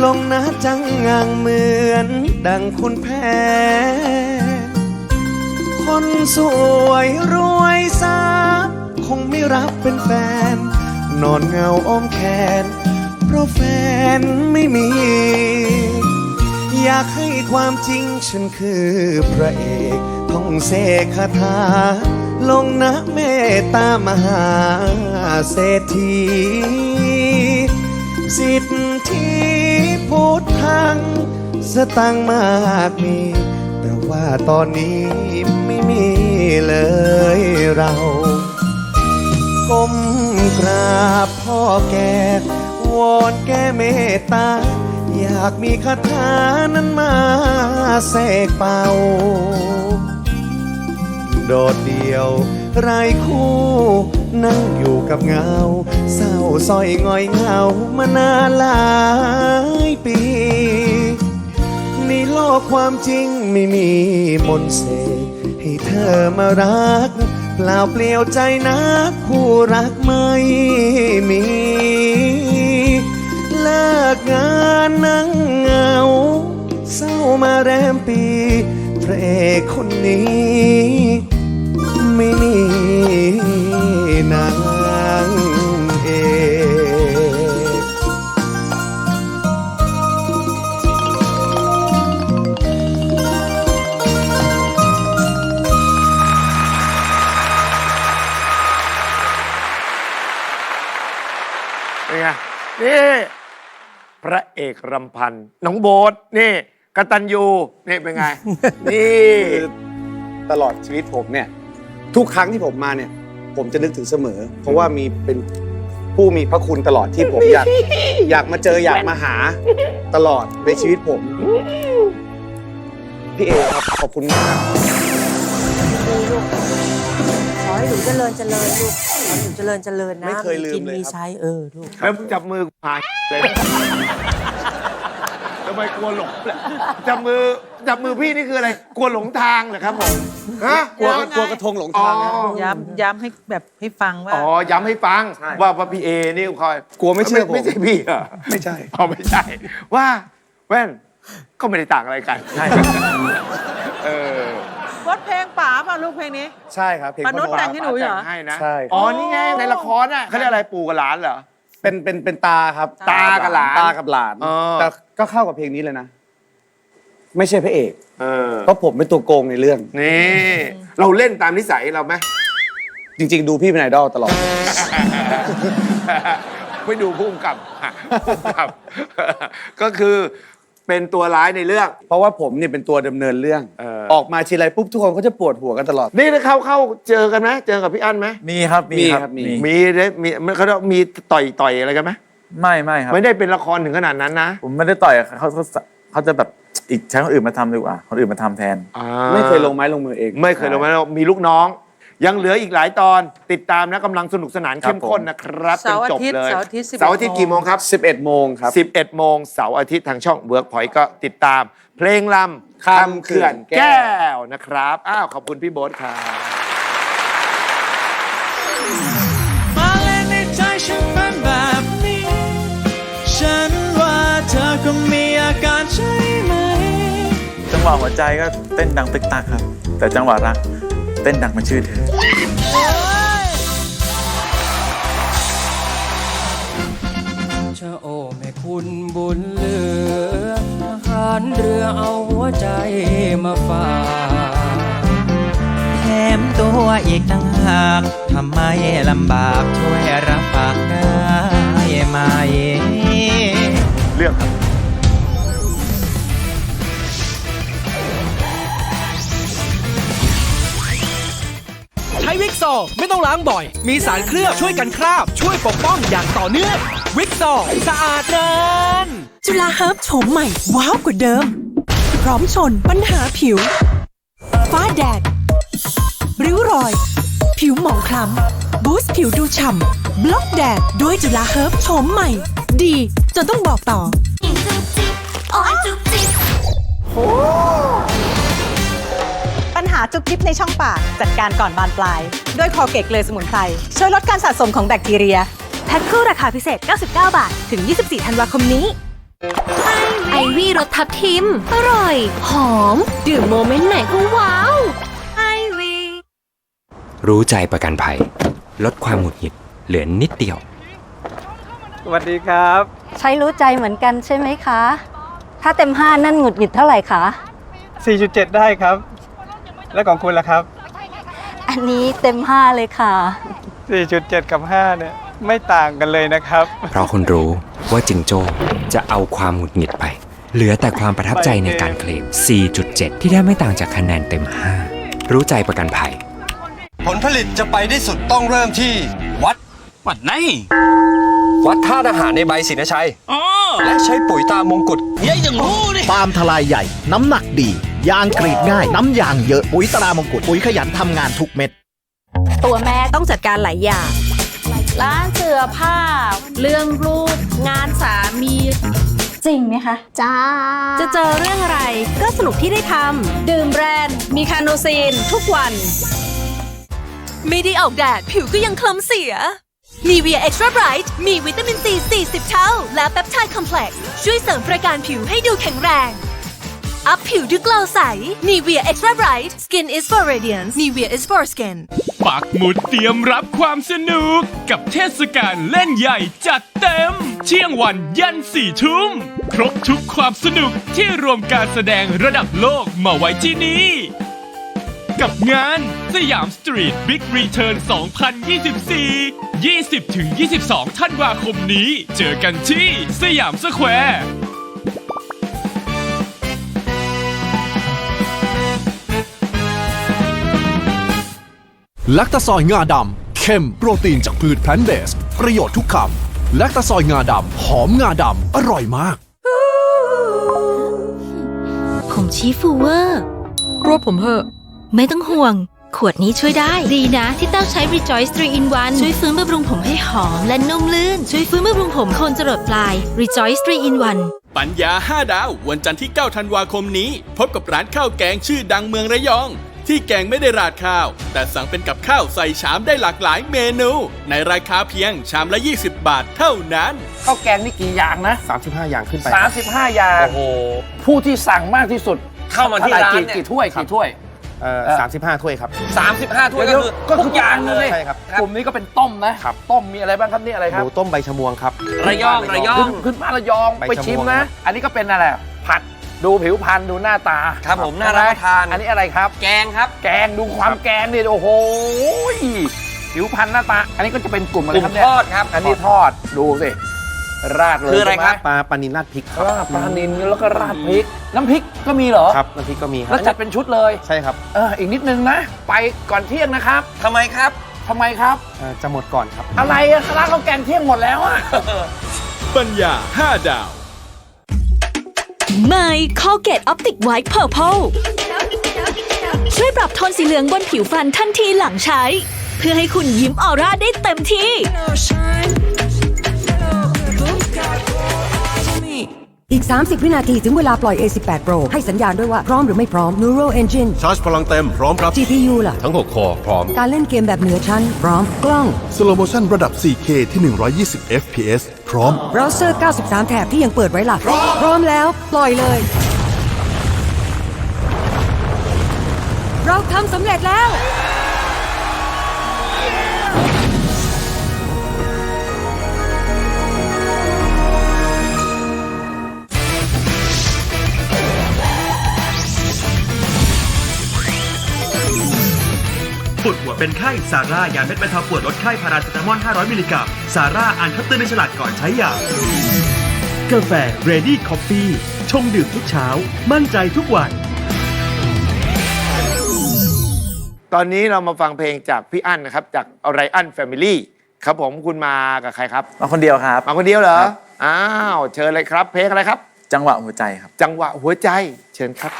ลงนะจังงังเหมือนดังคุณแพ้คนสวยรวยสาคงไม่รับเป็นแฟนนอนเงาอ้อมแขนเพราะแฟนไม่มีอยากให้ความจริงฉันคือพระเอกท่องเสกคาถาลงนะเมตตามหาเศรษฐีสิทธิพุทธังสตังค์มากมีแต่ว่าตอนนี้ไม่มีเลยเราก้มกราบพ่อแก่วอนแก่เมตตาอยากมีคาถานั้นมาเสกเป่าโดดเดี่ยวไร้คู่นั่งอยู่กับเงาเศร้าส้อยง่อยเหงามานานหลายปีในโลกความจริงไม่มีมนต์เสกให้เธอมารักเปล่าเปลี่ยวใจนักคู่รักไม่มีเลิกงานนั่งเหงาเศร้ามาแรมปีพระเอกคนนี้ไม่มีนางเอกเป็นไงนี่พระเอกรำพันธ์น้องโบ๊ทนี่กตัญญูนี่เป็นไง นี่ ตลอดชีวิตผมเนี่ยทุกครั้งที่ผมมาเนี่ยผมจะนึกถึงเสมอเพราะว่ามีเป็นผู้มีพระคุณตลอดที่ผมอยากมาเจออยากมาหาตลอดในชีวิตผมพี่เอครับขอบคุณมากครับ ลูกขอให้หนูเจริญเจริญลูกขอให้หนูเจริญเจริญนะ ไม่เคยลืมเลยครับ กินมีใช้ลูก แล้วจับมือหายเลยทำไมกลัวหลงจับมือพี่นี่คืออะไรกลัวหลงทางเหรอครับผมฮะ กลัวกระทงหลงทางนะ ย้ำให้แบบให้ฟังว่า อ๋อย้ำให้ฟังว่าพี่เอนี่คอย กลัวไม่เชื่อผม ไม่ใช่พี่เหรอ ไม่ใช่ อ๋อไม่ใช่ว่าแว่นก็ไม่ได้ต่างอะไรกันใช่เออ วดเพลงป๋าป่ะลูกเพลงนี้ ใช่ครับเพลง ปานุชแต่งให้หนูเหรอ ให้นะ ใช่ อ๋อนี่ไงในละครน่ะเขาเรียกอะไรปู่กับหลานเหรอ เป็นตาครับ ตากับหลาน ตากับหลาน อ๋อ แต่ก็เข้ากับเพลงนี้เลยนะไม่ใช่พระเอกเพราะผมเป็นตัวโกงในเรื่อง นี่เราเล่นตามนิสัยเราไหม จริงๆ ดูพี่เป็นไอดอลตลอด ไม่ดูพุ่มกับ ก็คือเป็นตัวร้ายในเรื่อง เพราะว่าผมเนี่ยเป็นตัวดำเนินเรื่องออกมาทีไรปุ๊บทุกคนเขาจะปวดหัวกันตลอด นี่เข้าเจอกันไหมเจอกับพี่อั้นไหม มีครับ มีครับมี มีเขามีต่อยอะไรกันไหม ไม่ครับ ไม่ได้เป็นละครถึงขนาดนั้นนะ ผมไม่ได้ต่อยเขาจะแบบอีกใช้คนอื่นมาทำดีกว่าคนอื่นมาทำแทน ไม่เคยลงไม้ลงมือเอง ไม่เคยลงมามีลูกน้อง ยังเหลืออีกหลายตอนติดตามนะกำลังสนุกสนานเข้มข้นนะครับจนจบเลย เสาร์อาทิตย์ เสาร์อาทิตย์กี่โมงครับ 11 โมงครับ 11 โมงเสาร์อาทิตย์ทางช่อง Workpoint ก็ติดตามเพลงลำคำเขื่อนแก้วนะครับขอบคุณพี่โบ๊ทครับมาเล่นในใจฉันเป็นแบบนี้ฉันว่าเธอก็มีอาการใช่ไหมจังหวะหัวใจก็เต้นดังตึกตักครับแต่จังหวะรักเต้นดังมันชื่อเธอชะโอแม่คุณบุญเหลือทหารเรือเอาหัวใจมาฝากแถมตัวอีกต่างหากทำไมลำบากช่วยรับฝากได้ไหม เลือกครับใช้วิกซอไม่ต้องล้างบ่อย มีสารเคลือบช่วยกันคราบ ช่วยปกป้องอย่างต่อเนื่อง วิกซอสะอาดนานจุฬาเฮิร์บโฉมใหม่ ว้าวกว่าเดิม พร้อมชนปัญหาผิว ฟ้าแดด ริ้วรอย ผิวหมองคล้ำ บูสต์ผิวดูฉ่ำ บล็อกแดดด้วยจุฬาเฮิร์บโฉมใหม่ ดีจนต้องบอกต่อ โอ้ยจุ๊บจิ๊บ ปัญหาจุกจิบในช่องปากจัดการก่อนบานปลายด้วยคอเกตเกลือสมุนไพรช่วยลดการสะสมของแบคทีเรียแพ็คคู่ราคาพิเศษ99 บาทถึง24ธันวาคมนี้ไอวี่รสทับทิมอร่อยหอมดื่มโมเมนต์ไหนก็ว้าวไอวี่ รู้ใจประกันภัยลดความหงุดหงิดเหลือนิดเดียว สวัสดีครับ ใช้รู้ใจเหมือนกันใช่ไหมคะ ถ้าเต็ม 5 นั่นหงุดหงิดเท่าไหร่คะ 4.7 ได้ครับ แล้วของคุณล่ะครับ อันนี้เต็ม 5 เลยค่ะ 4.7 กับ 5 เนี่ยไม่ต่างกันเลยนะครับ เพราะคุณรู้ว่าจิงโจ้จะเอาความหงุดหงิดไป เหลือแต่ความประทับใจในการเคลม 4.7 ที่ได้ไม่ต่างจากคะแนนเต็ม 5 รู้ใจประกันภัย ผลผลิตจะไปได้สุดต้องเริ่มที่วัดไหนวัดธาตุอาหารในใบศรีนชัยและใช้ปุ๋ยตามมงกุฎเย้อย่างงูดิ ปาล์มทลายใหญ่น้ำหนักดียางกรีดง่ายน้ำยางเยอะปุ๋ยตรามงกุฎปุ๋ยขยันทำงานทุกเม็ด ตัวแม่ต้องจัดการหลายอย่างร้านเสื้อผ้าเรื่องลูกงานสามีจริงไหมคะจ้าจะเจอเรื่องอะไรก็สนุกที่ได้ทำดื่มแบรนด์มีคาโนซีนทุกวันไม่ได้ออกแดดผิวก็ยังเคลิ้มเสีย Nivea Extra Bright มีวิตามินซี 40 เท่า และเปปไทด์คอมเพล็กซ์ช่วยเสริมประการผิวให้ดูแข็งแรง อัพผิวด้วยเกลาใส Nivea Extra Bright Skin is for radiance Nivea is for skin ปักหมุดเตรียมรับความสนุกกับเทศกาลเล่นใหญ่จัดเต็มเที่ยงวันยัน4 ทุ่มครบทุกความสนุกที่รวมการแสดงระดับโลกมาไว้ที่นี่กับงานสยามสตรีทบิ๊กรีเทิร์น 2024 20-22 ธันวาคมนี้เจอกันที่สยามสแควร์ แลคตาซอยงาดำเข้มโปรตีนจากพืชแพลนต์เบสประโยชน์ทุกคำแลคตาซอยงาดำหอมงาดำอร่อยมาก ผมชี้ฟูเวอร์รวบผมเหอะไม่ต้องห่วงขวดนี้ช่วยได้ดีนะที่ต้องใช้ Rejoice 3 in 1 ช่วยฟื้นบำรุงผมให้หอมและนุ่มลื่นช่วยฟื้นบำรุงผมโคนจรดปลาย Rejoice 3 in 1 ปัญญา 5 ดาววันจันทร์ที่ 9 ธันวาคมนี้พบกับร้านข้าวแกงชื่อดังเมืองระยองที่แกงไม่ได้ราดข้าวแต่สั่งเป็นกับข้าวใส่ชามได้หลากหลายเมนูในราคาเพียงชามละ20 บาทเท่านั้นข้าวแกงนี่กี่อย่างนะ35 อย่างขึ้นไป35 อย่างโอ้โหผู้ที่สั่งมากที่สุดเข้ามาที่ร้านเนี่ยกี่ถ้วย35 ถ้วยครับ35 ถ้วยก็ทุกอย่างเลย ใช่ครับ กลุ่มนี้ก็เป็นต้มนะต้มมีอะไรบ้างครับนี่อะไรค ห รับ มูต้มใบชะมวงครับ ระยองขึ้นมาระยองไปชิมนะอันนี้ก็เป็นอะไรผัดดูผิวพรรณดูหน้าตา ครับผมน่ารับประทาน อันนี้อะไรครับแกงครับแกงดูความแกงนี่โอ้โหผิวพรรณหน้าตาอันนี้ก็จะเป็นกลุ่มอะไรครับเนี่ยทอดครับอันนี้ทอดดูสิราดเลยคืออะไรครับปลานิลราดพริกครับปลานิลแล้วก็ราดพริกน้ำพริกก็มีเหรอครับน้ำพริกก็มีครับแล้วจัดเป็นชุดเลยใช่ครับอีกนิดนึงนะไปก่อนเที่ยงนะครับทำไมครับจะหมดก่อนครับอะไรอะร้านข้าวแกงเที่ยงหมดแล้วอะปัญญา 5 ดาวใหม่ Colgate Optic White Purple ช่วยปรับโทนสีเหลืองบนผิวฟันทันทีหลังใช้ เพื่อให้คุณยิ้มออร่าได้เต็มที่อีก 30 วินาทีถึงเวลาปล่อย A18 Pro ให้สัญญาณด้วยว่าพร้อมหรือไม่พร้อม Neural Engine ชาร์จพลังเต็มพร้อมครับ GPU ล่ะ ทั้ง 6 คอพร้อม การเล่นเกมแบบเหนือชั้นพร้อมกล้อง Slow Motion ระดับ 4K ที่ 120 FPS พร้อม เบราว์เซอร์ 93 แถบที่ยังเปิดไว้ล่ะพร้อมแล้วปล่อยเลย เราทำสำเร็จแล้วปวดหัวเป็นไข้ซาร่ายาเม็ดบรรเทาปวดลดไข้พาราเซตามอล 500 มิลลิกรัมซาร่าอ่านคำเตือนในฉลากก่อนใช้ยากาแฟ Ready Coffee ชงดื่มทุกเช้ามั่นใจทุกวัน ตอนนี้เรามาฟังเพลงจากพี่อั้นนะครับจากไรอันแฟมิลี่ครับผมคุณมากับใครครับมาคนเดียวครับมาคนเดียวเหรออ้าวเชิญเลยครับเพลงอะไรครับจังหวะหัวใจครับจังหวะหัวใจเชิญครับ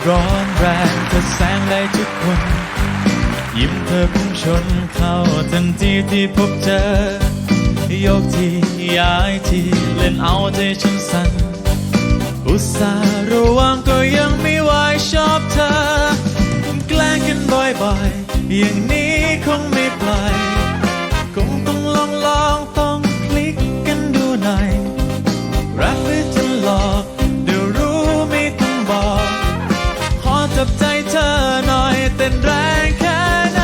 ร้อนแรงเธอแสงเลยทุกวันยิ้มเธอพุ่งชนเข้าทันทีที่พบเจอยกทีย้ายทีเล่นเอาใจฉันสั่นอุตส่าห์ระวังก็ยังไม่ไหวชอบเธอแกล้งกันบ่อยๆอย่างนี้คงไม่ปล่อยคงต้องลองต้องคลิกกันดูหน่อยรักหรือจะหลอกเดี๋ยวรู้ไม่ต้องบอกขอจับใจเธอหน่อยเต้นแรงแค่ไหน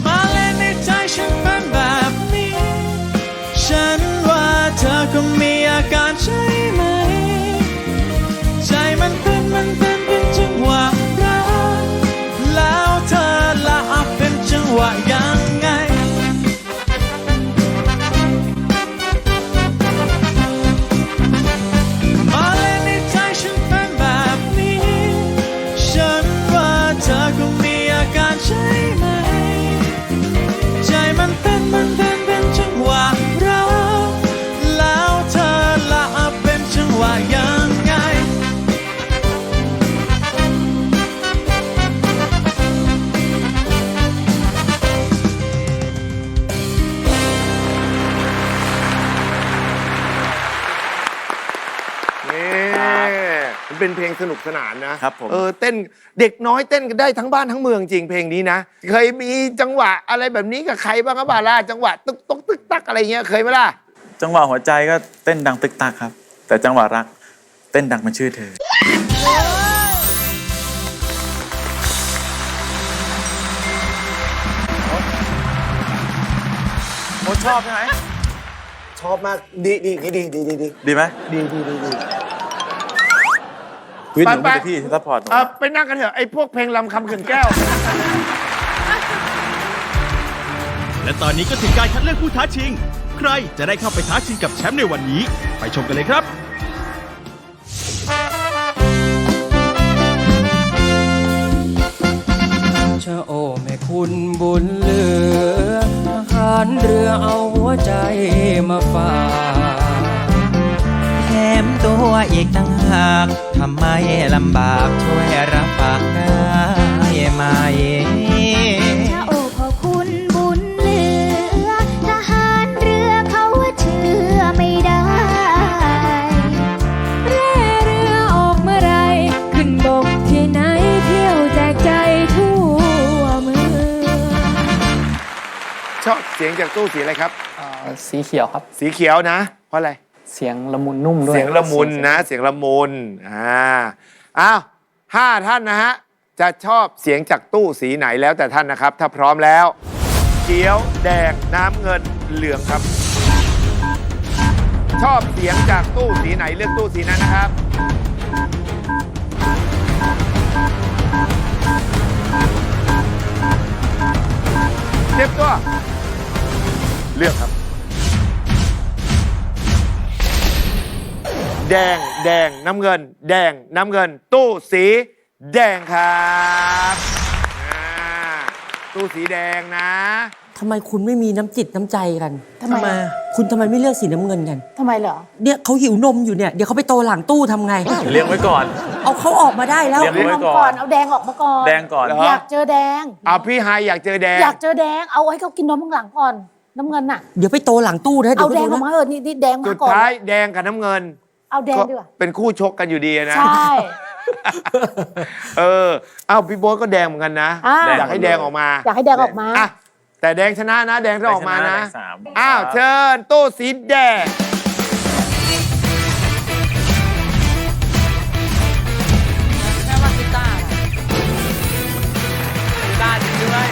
มาเล่นในใจฉันเป็นแบบนี้ฉันว่าเธอก็มีอาการใช่ไหมใจมันเป็นจังหวะรักแล้วเธอละเป็นจังหวะยังไงมาเล่นในใจฉันเป็นแบบนี้ฉันว่าเธอก็มีอาการใช่ไหมใจมันเป็นจังหวะรักแล้วเธอละเป็นจังหวะยังไงมันเป็นเพลงสนุกสนานนะครับ ผม เต้นเด็กน้อยเต้นกันได้ทั้งบ้านทั้งเมืองจริงเพลงนี้นะ เคยมีจังหวะอะไรแบบนี้กับใครบ้างครับบาร่าจังหวะตึกตกตึกตักอะไรเงี้ยเคยไหมล่ะ จังหวะหัวใจก็เต้นดังตึกตักครับ แต่จังหวะรักเต้นดังเป็นชื่อเธอโมชอบใช่ไหม ชอบมากดี ดีไหม ดี วิทย์หนูไม่ได้พี่ซัพพอร์ตหนู ไปนั่งกันเถอะไอ้พวกเพลงลำคำเขื่อนแก้ว และตอนนี้ก็ถึงการคัดเลือกผู้ท้าชิง ใครจะได้เข้าไปท้าชิงกับแชมป์ในวันนี้ ไปชมกันเลยครับ ชะโอแม่คุณบุญเหลือขานเรือเอาหัวใจมาฝากแถมตัวอีกตั้งหากทำไมลำบากช่วยรับฝากได้ไหม ชะโอพ่อคุณบุญเหลือทหารเรือเขาเชื่อไม่ได้แร่เรือออกเมื่อไรขึ้นบกที่ไหนเที่ยวแจกใจทั่วเมือง ชอบเสียงจากตู้สีอะไรครับ สีเขียวครับ สีเขียวนะ เพราะอะไร เสียงละมุนนุ่มด้วย เสียงละมุนนะ เสียงละมุนอ้าว5 ท่านนะฮะ จะชอบเสียงจากตู้สีไหนแล้วแต่ท่านนะครับ ถ้าพร้อมแล้ว เขียวแดงน้ำเงินเหลืองครับ ชอบเสียงจากตู้สีไหนเลือกตู้สีนั้นนะครับ เตรียมตัว เลือกครับ แดงน้ำเงิน แดงน้ำเงิน ตู้สีแดงครับตู้สีแดงนะ ทำไมคุณไม่มีน้ำจิตน้ำใจกัน ทำไม คุณทำไมไม่เลือกสีน้ำเงินกัน ทำไมเหรอ เนี่ยเขาหิวนมอยู่เนี่ย เดี๋ยวเขาไปโตหลังตู้ทำไง เลี้ยงไว้ก่อน เอาเขาออกมาได้แล้ว เลี้ยงไว้ก่อน เอาแดงออกมาก่อน แดงก่อน เหรอ อยากเจอแดง พี่ไฮายอยากเจอแดง อยากเจอแดง เอาให้เขากินนมข้างหลังก่อน น้ำเงินน่ะ เดี๋ยวไปโตหลังตู้นะ เอา เดี๋ยว แดงออก นะ มานี่แดงมา สุด ก่อน ท้ายแดงกับน้ำเงิน เอาแดงดีกว่า เป็นคู่ชกกันอยู่ดีนะ ใช่ พี่โบ๊ทก็แดงเหมือนกันนะ อยากให้แดงออกมา อยากให้แดงออกมา แต่แดงชนะนะ แดงต้องออกมานะ แดงชนะแดงสาม เชิญตู้สีแดง แค่ว่ากีตาร์กีตาร์จริงด้วย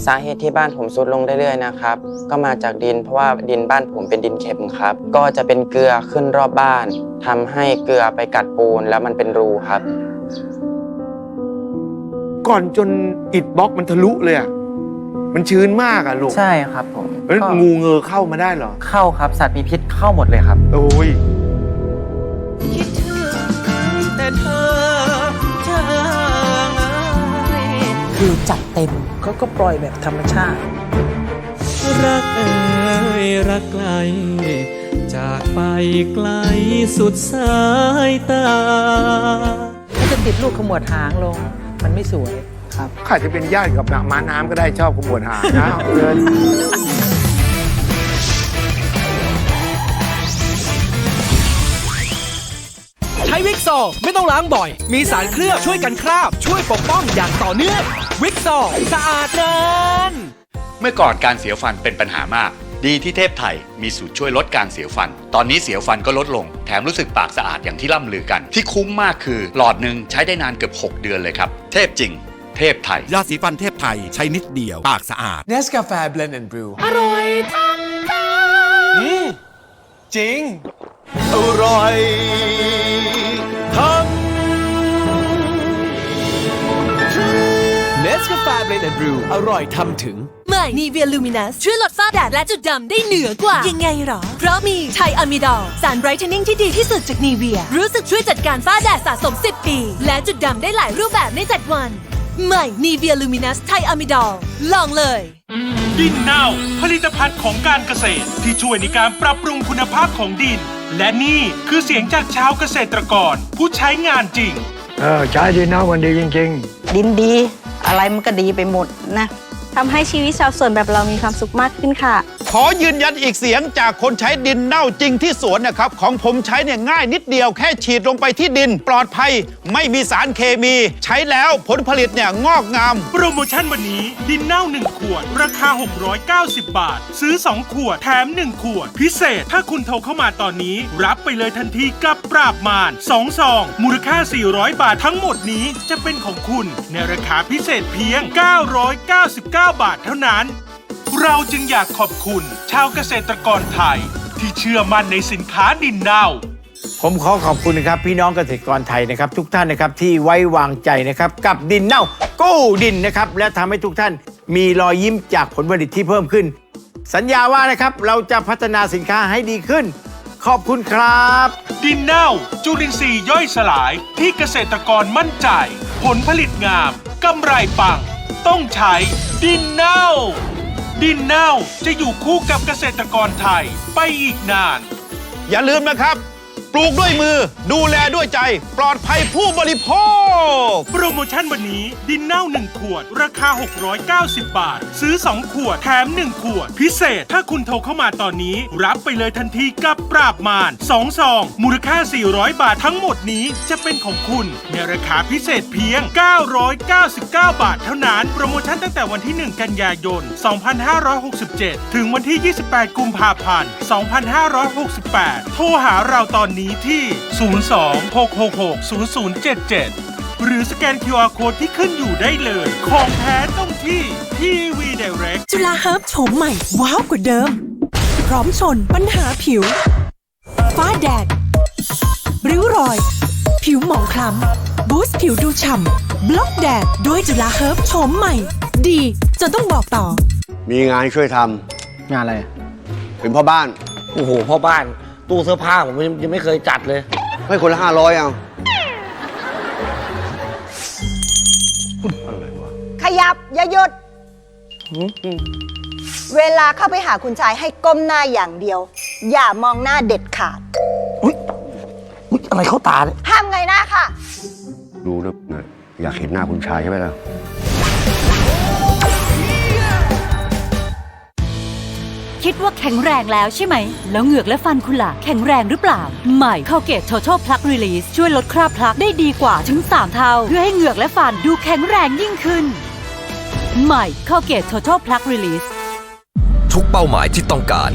สาเหตุที่บ้านผมทรุดลงเรื่อยๆนะครับ ก็มาจากดินเพราะว่าดินบ้านผมเป็นดินเค็มครับ ก็จะเป็นเกลือขึ้นรอบบ้านทำให้เกลือไปกัดปูนแล้วมันเป็นรูครับ ก่อนจนอิฐบล็อกมันทะลุเลยอะมันชื้นมากอะลูก ใช่ครับผม แล้วงูเงอเข้ามาได้เหรอ เข้าครับสัตว์มีพิษเข้าหมดเลยครับ โอ้ย คิดถึงแต่เธอ คือจัดเต็มเขาก็ปล่อยแบบธรรมชาติ รักเอ่ยรักไกล จากไปไกลสุดสายตา ถ้าจะติดลูกขมวดหางลง มันไม่สวยครับ ข้าจะเป็นญาติกับม้าน้ำก็ได้ชอบขบวนหางนะเดิน ใช้วิกซอไม่ต้องล้างบ่อย มีสารเคลือบช่วยกันคราบ ช่วยปกป้องอย่างต่อเนื่อง วิกซอสะอาดนาน เมื่อก่อนการเสียวฟันเป็นปัญหามาก ดีที่เทพไทยมีสูตรช่วยลดการเสียวฟัน ตอนนี้เสียวฟันก็ลดลง แถมรู้สึกปากสะอาดอย่างที่ล่ำลือกัน ที่คุ้มมากคือหลอดหนึ่งใช้ได้นานเกือบ6 เดือนเลยครับ เทพจริง เทพไทย ยาสีฟันเทพไทยใช้นิดเดียว ปากสะอาด Nescafe Blend and Brew อร่อยทั้งกาย จริง อร่อยทั้ง Nescafe Blend and Brew อร่อยทำถึง ใหม่ Nivea Luminous ช่วยลดฝ้าแดดและจุดดำได้เหนือกว่า ยังไงหรอ เพราะมีไทอะมิดอลสาร Brightening ที่ดีที่สุดจาก Nivea รู้สึกช่วยจัดการฝ้าแดดสะสม 10 ปี และจุดดำได้หลายรูปแบบใน 7 วัน ใหม่ Nivea Luminous ไทอะมิดอลลองเลย ดินเน่าผลิตภัณฑ์ของการเกษตรที่ช่วยในการปรับปรุงคุณภาพของดิน และนี่คือเสียงจากชาวเกษตรกรผู้ใช้งานจริง ใช้ดินเน่ามันดีจริง ดินดี อะไรมันก็ดีไปหมดนะทำให้ชีวิตชาวสวนแบบเรามีความสุขมากขึ้นค่ะ ขอยืนยันอีกเสียงจากคนใช้ดินเน่าจริงที่สวนนะครับ ของผมใช้เนี่ยง่ายนิดเดียวแค่ฉีดลงไปที่ดินปลอดภัยไม่มีสารเคมี ใช้แล้วผลผลิตเนี่ยงอกงาม โปรโมชั่นวันนี้ดินเน่า1 ขวด ราคา 690 บาท ซื้อ 2 ขวด แถม 1 ขวด พิเศษถ้าคุณโทรเข้ามาตอนนี้ รับไปเลยทันทีกับปราบมาร2 ซอง มูลค่า 400 บาททั้งหมดนี้จะเป็นของคุณในราคาพิเศษเพียง 999 บาทเท่านั้น เราจึงอยากขอบคุณชาวเกษตรกรไทย ที่เชื่อมั่นในสินค้าดินเน่า ผมขอขอบคุณนะครับพี่น้องเกษตรกรไทยนะครับทุกท่านนะครับที่ไว้วางใจนะครับกับดินเน่ากู้ดินนะครับและทำให้ทุกท่านมีรอยยิ้มจากผลผลิตที่เพิ่มขึ้น สัญญาว่านะครับเราจะพัฒนาสินค้าให้ดีขึ้น ขอบคุณครับ ดินเน่าจุลินทรีย์ย่อยสลายที่เกษตรกรมั่นใจ ผลผลิตงามกำไรปังต้องใช้ดินเน่าดินเน่าจะอยู่คู่กับเกษตรกรไทยไปอีกนาน อย่าลืมนะครับปลูกด้วยมือดูแลด้วยใจปลอดภัยผู้บริโภค โปรโมชั่นวันนี้ดินเน่า1 ขวด ราคา 690 บาท ซื้อ 2 ขวด แถม 1 ขวด พิเศษถ้าคุณโทรเข้ามาตอนนี้ รับไปเลยทันทีกับปราบมาร2 ซอง มูลค่า 400 บาททั้งหมดนี้จะเป็นของคุณในราคาพิเศษเพียง 999 บาทเท่านั้น โปรโมชั่นตั้งแต่วันที่ 1 กันยายน 2567 ถึงวันที่ 28 กุมภาพันธ์ 2568 โทรหาเราตอนนี้ที่ 02-666-0077 หรือสแกน QR Code ที่ขึ้นอยู่ได้เลย ของแท้ต้องที่ TV Direct จุฬาเฮิร์บโฉมใหม่ ว้าวกว่าเดิม พร้อมชนปัญหาผิว ฝ้าแดด ริ้วรอย ผิวหมองคล้ำ บูสต์ผิวดูฉ่ำ บล็อกแดด ด้วยจุฬาเฮิร์บโฉมใหม่ ดีจนต้องบอกต่อ มีงานช่วยทำ งานอะไร เป็นพ่อบ้าน โอ้โห พ่อบ้าน ตู้เสื้อผ้าผมยังไม่เคยจัดเลย ให้คนละ500เอา ขยับอย่าหยุด เวลาเข้าไปหาคุณชายให้ก้มหน้าอย่างเดียว อย่ามองหน้าเด็ดขาด อะไรเข้าตาเนี่ย ห้ามไงหน้าค่ะ รู้นะอยากเห็นหน้าคุณชายใช่ไหมล่ะ คิดว่าแข็งแรงแล้วใช่ไหม แล้วเหงือกและฟันคุณล่ะแข็งแรงหรือเปล่า ใหม่ Colgate Total Plaque Release ช่วยลดคราบพลักได้ดีกว่าถึง 3 เท่า เพื่อให้เหงือกและฟันดูแข็งแรงยิ่งขึ้น ใหม่ Colgate Total Plaque Release ทุกเป้าหมายที่ต้องการ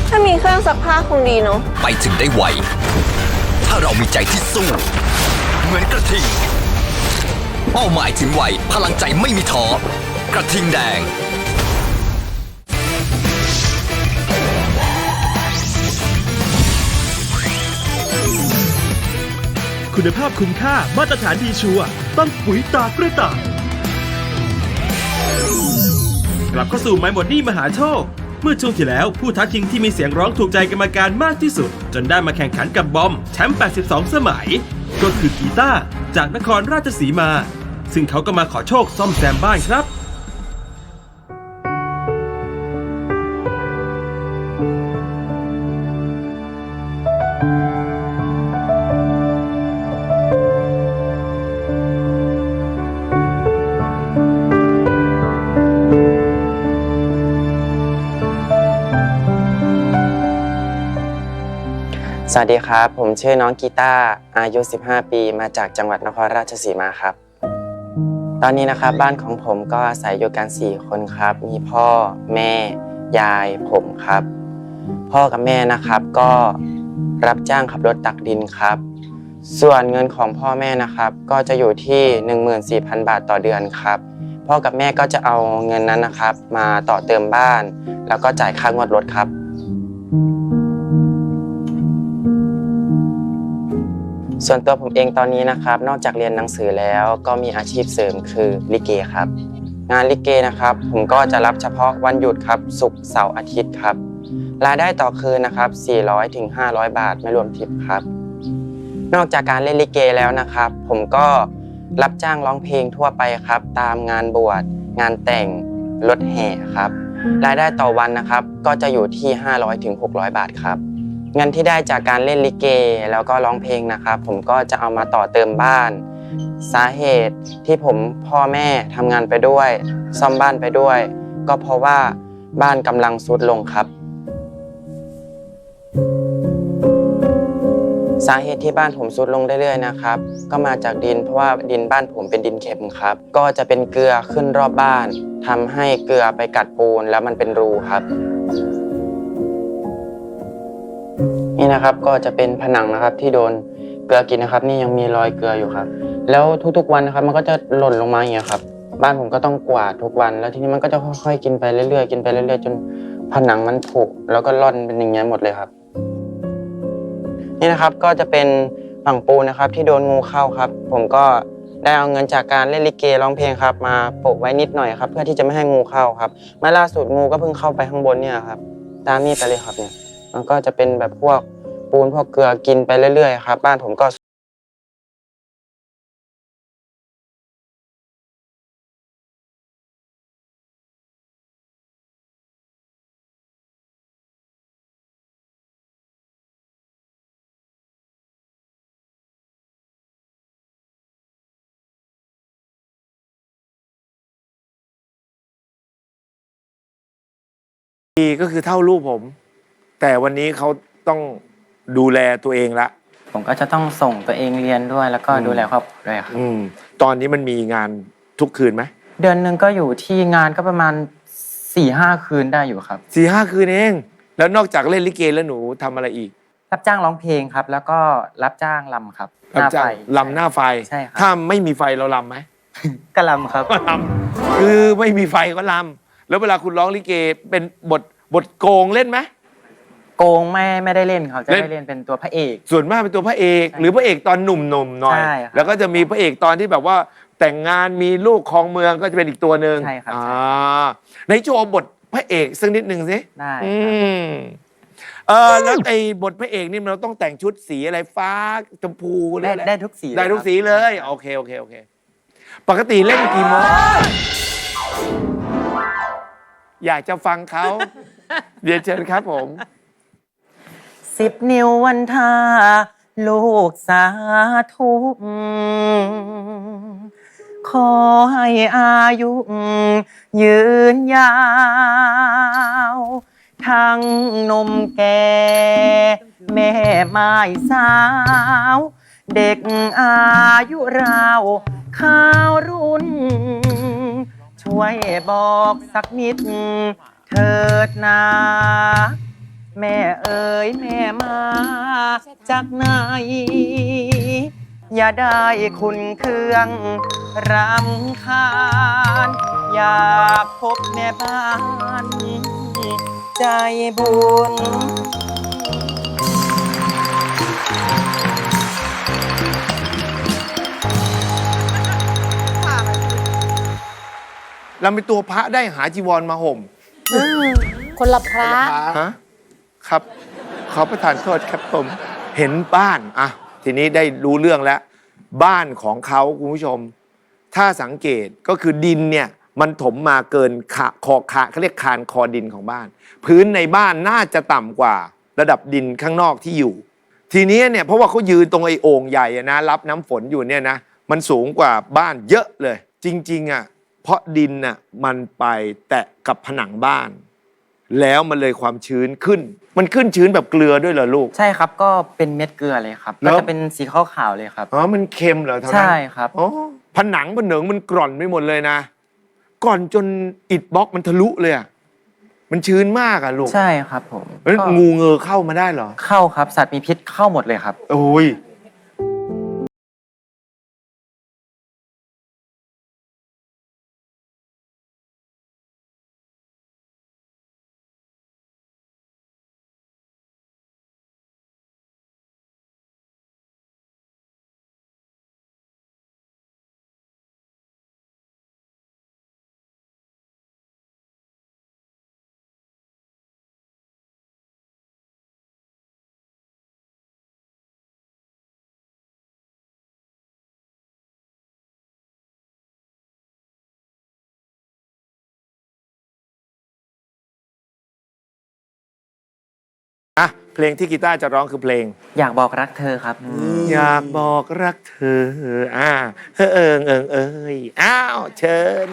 ถ้ามีเครื่องซักผ้าคงดีเนาะ ไปถึงได้ไว ถ้าเรามีใจที่สู้ เหมือนกระทิง เป้าหมายถึงไว พลังใจไม่มีท้อกระทิงแดง คุณภาพคุ้มค่ามาตรฐานดีชัวร์ต้องปุ๋ยตากระต่ายกลับเข้าสู่ไมค์หมดนี่มหาโชค เมื่อช่วงที่แล้วผู้ท้าชิงที่มีเสียงร้องถูกใจกรรมการมากที่สุด จนได้มาแข่งขันกับบอมแชมป์82 สมัย ก็คือกีตาร์จากนครราชสีมา ซึ่งเขาก็มาขอโชคซ่อมแซมบ้านครับ พ สวัสดีครับผมชื่อน้องกีตาร์อายุ15 ปีมาจากจังหวัดนครราชสีมาครับตอนนี้นะครับบ้านของผมก็อาศัยอยู่กัน4 คนครับมีพ่อแม่ยายผมครับพ่อกับแม่นะครับก็รับจ้างขับรถตักดินครับส่วนเงินของพ่อแม่นะครับก็จะอยู่ที่ 14,000 บาทต่อเดือนครับพ่อกับแม่ก็จะเอาเงินนั้นนะครับมาต่อเติมบ้านแล้วก็จ่ายค่างวดรถครับส่วนตัวผมเองตอนนี้นะครับนอกจากเรียนหนังสือแล้วก็มีอาชีพเสริมคือลิเกครับงานลิเกนะครับผมก็จะรับเฉพาะวันหยุดครับศุกร์เสาร์อาทิตย์ครับรายได้ต่อคืนนะครับ400 ถึง 500 บาทไม่รวมทิปครับนอกจากการเล่นลิเกแล้วนะครับผมก็รับจ้างร้องเพลงทั่วไปครับตามงานบวชงานแต่งรถแห่ครับรายได้ต่อวันนะครับก็จะอยู่ที่500 ถึง 600 บาทครับเงินที่ได้จากการเล่นลิเกแล้วก็ร้องเพลงนะครับผมก็จะเอามาต่อเติมบ้านสาเหตุที่ผมพ่อแม่ทำงานไปด้วยซ่อมบ้านไปด้วยก็เพราะว่าบ้านกำลังทรุดลงครับสาเหตุที่บ้านผมทรุดลงเรื่อยๆนะครับก็มาจากดินเพราะว่าดินบ้านผมเป็นดินเค็มครับก็จะเป็นเกลือขึ้นรอบบ้านทำให้เกลือไปกัดปูนแล้วมันเป็นรูครับนี่นะครับก็จะเป็นผนังนะครับที่โดนเกลือกินนะครับนี่ยังมีรอยเกลืออยู่ครับแล้วทุกๆวันนะครับมันก็จะหล่นลงมาอย่างเงี้ยครับบ้านผมก็ต้องกวาดทุกวันแล้วทีนี้มันก็จะค่อยๆกินไปเรื่อยๆกินไปเรื่อยๆจนผนังมันผุแล้วก็ร่อนเป็นอย่างเงี้ยหมดเลยครับนี่นะครับก็จะเป็นฝั่งปูนนะครับที่โดนงูเข้าครับผมก็ได้เอาเงินจากการเล่นลิเกร้องเพลงครับมาโปะไว้นิดหน่อยครับเพื่อที่จะไม่ให้งูเข้าครับเมื่อล่าสุดงูก็เพิ่งเข้าไปข้างบนเนี่ยครับตามนี่ไปเลยครับเนี่ยมันก็จะเป็นแบบพวกปูนพวกเกลือกินไปเรื่อยๆครับบ้านผมก็ก็คือเท่าลูกผมแต่วันนี้เขาต้องดูแลตัวเองละผมก็จะต้องส่งตัวเองเรียนด้วยแล้วก็ดูแลครอบครัวด้วยครับตอนนี้มันมีงานทุกคืนไหมเดือนหนึ่งก็อยู่ที่งานก็ประมาณ 4-5 คืนได้อยู่ครับ 4-5 คืนเองแล้วนอกจากเล่นลิเกแล้วหนูทำอะไรอีกรับจ้างร้องเพลงครับแล้วก็รับจ้างรำครับรับจ้างรำหน้าไฟใช่ครับถ้าไม่มีไฟเรารำไหมก็รำครับก็รำคือไม่มีไฟก็รำแล้วเวลาคุณร้องลิเกเป็นบทโกงเล่นไหมโกงไม่ได้เล่นเขาจะได้เล่นเป็นตัวพระเอกส่วนมากเป็นตัวพระเอกหรือพระเอกตอนหนุ่มๆหน่อยแล้วก็จะมีพระเอกตอนที่แบบว่าแต่งงานมีลูกครองเมืองก็จะเป็นอีกตัวหนึ่งใช่ครับในโชว์บทพระเอกสักนิดหนึ่งสิได้แล้วไอ้บทพระเอกนี่เราต้องแต่งชุดสีอะไรฟ้าชมพูได้ทุกสีได้ทุกสีเลยโอเคปกติเล่นกี่โมงอยากจะฟังเขาเรียนเชิญครับผม10 นิ้ววันทาลูกสาธุขอให้อายุยืนยาวทั้งนมแก่แม่ไม้สาวเด็กอายุราวข้าวรุ่นช่วยบอกสักนิดเถิดนาแม่เอ๋ยแม่มาจากไหนอย่าได้คุณเครื่องรำคาญอยากพบแม่บ้านใจบุญเราเป็นตัวพระได้หาจีวรมาห่มคนละพระฮะครับขอประทานโทษครับผมเห็นบ้านอ่ะทีนี้ได้รู้เรื่องแล้วบ้านของเขาคุณผู้ชมถ้าสังเกตก็คือดินเนี่ยมันถมมาเกินเขาเรียกคานคอดินของบ้านพื้นในบ้านน่าจะต่ำกว่าระดับดินข้างนอกที่อยู่ทีนี้เนี่ยเพราะว่าเขายืนตรงไอ้โอ่งใหญ่นะรับน้ำฝนอยู่เนี่ยนะมันสูงกว่าบ้านเยอะเลยจริงๆอ่ะเพราะดินน่ะมันไปแตะกับผนังบ้าน แล้วมันเลยความชื้นขึ้น มันขึ้นชื้นแบบเกลือด้วยเหรอลูก ใช่ครับก็เป็นเม็ดเกลือเลยครับ แล้ ก็ ว จะเป็นสีขาวๆเลยครับ อ๋อมันเค็มเหรอเท่านั้น ใช่ครับ อ๋อผนังผนึงมันกร่อนไปหมดเลยนะก่อนจนอิฐบล็อกมันทะลุเลยอะมันชื้นมากอะลูก ใช่ครับผม แล้ว ก็ งูเงอเข้ามาได้เหรอ เข้าครับสัตว์มีพิษเข้าหมดเลยครับ โอ้ยเพลงที่กีตาร์จะร้องคือเพลง อยากบอกรักเธอครับ อยากบอกรักเธออ้าวเชิญ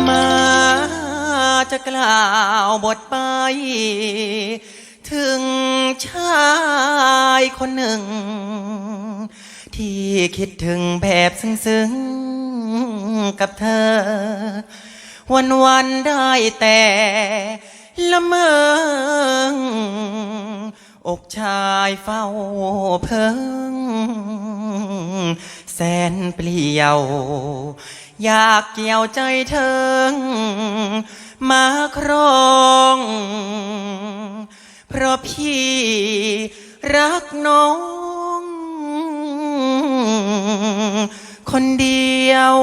มาจะกล่าวบทไป ถึงชายคนหนึ่ง ที่คิดถึงแบบซึ้งๆกับเธอ วันๆได้แต่ละเมอ อกชายเฝ้าเพิงแสนเปลี่ยว อยากเกี่ยวใจเธอมาครอง เพราะพี่รักน้อง คนเดียว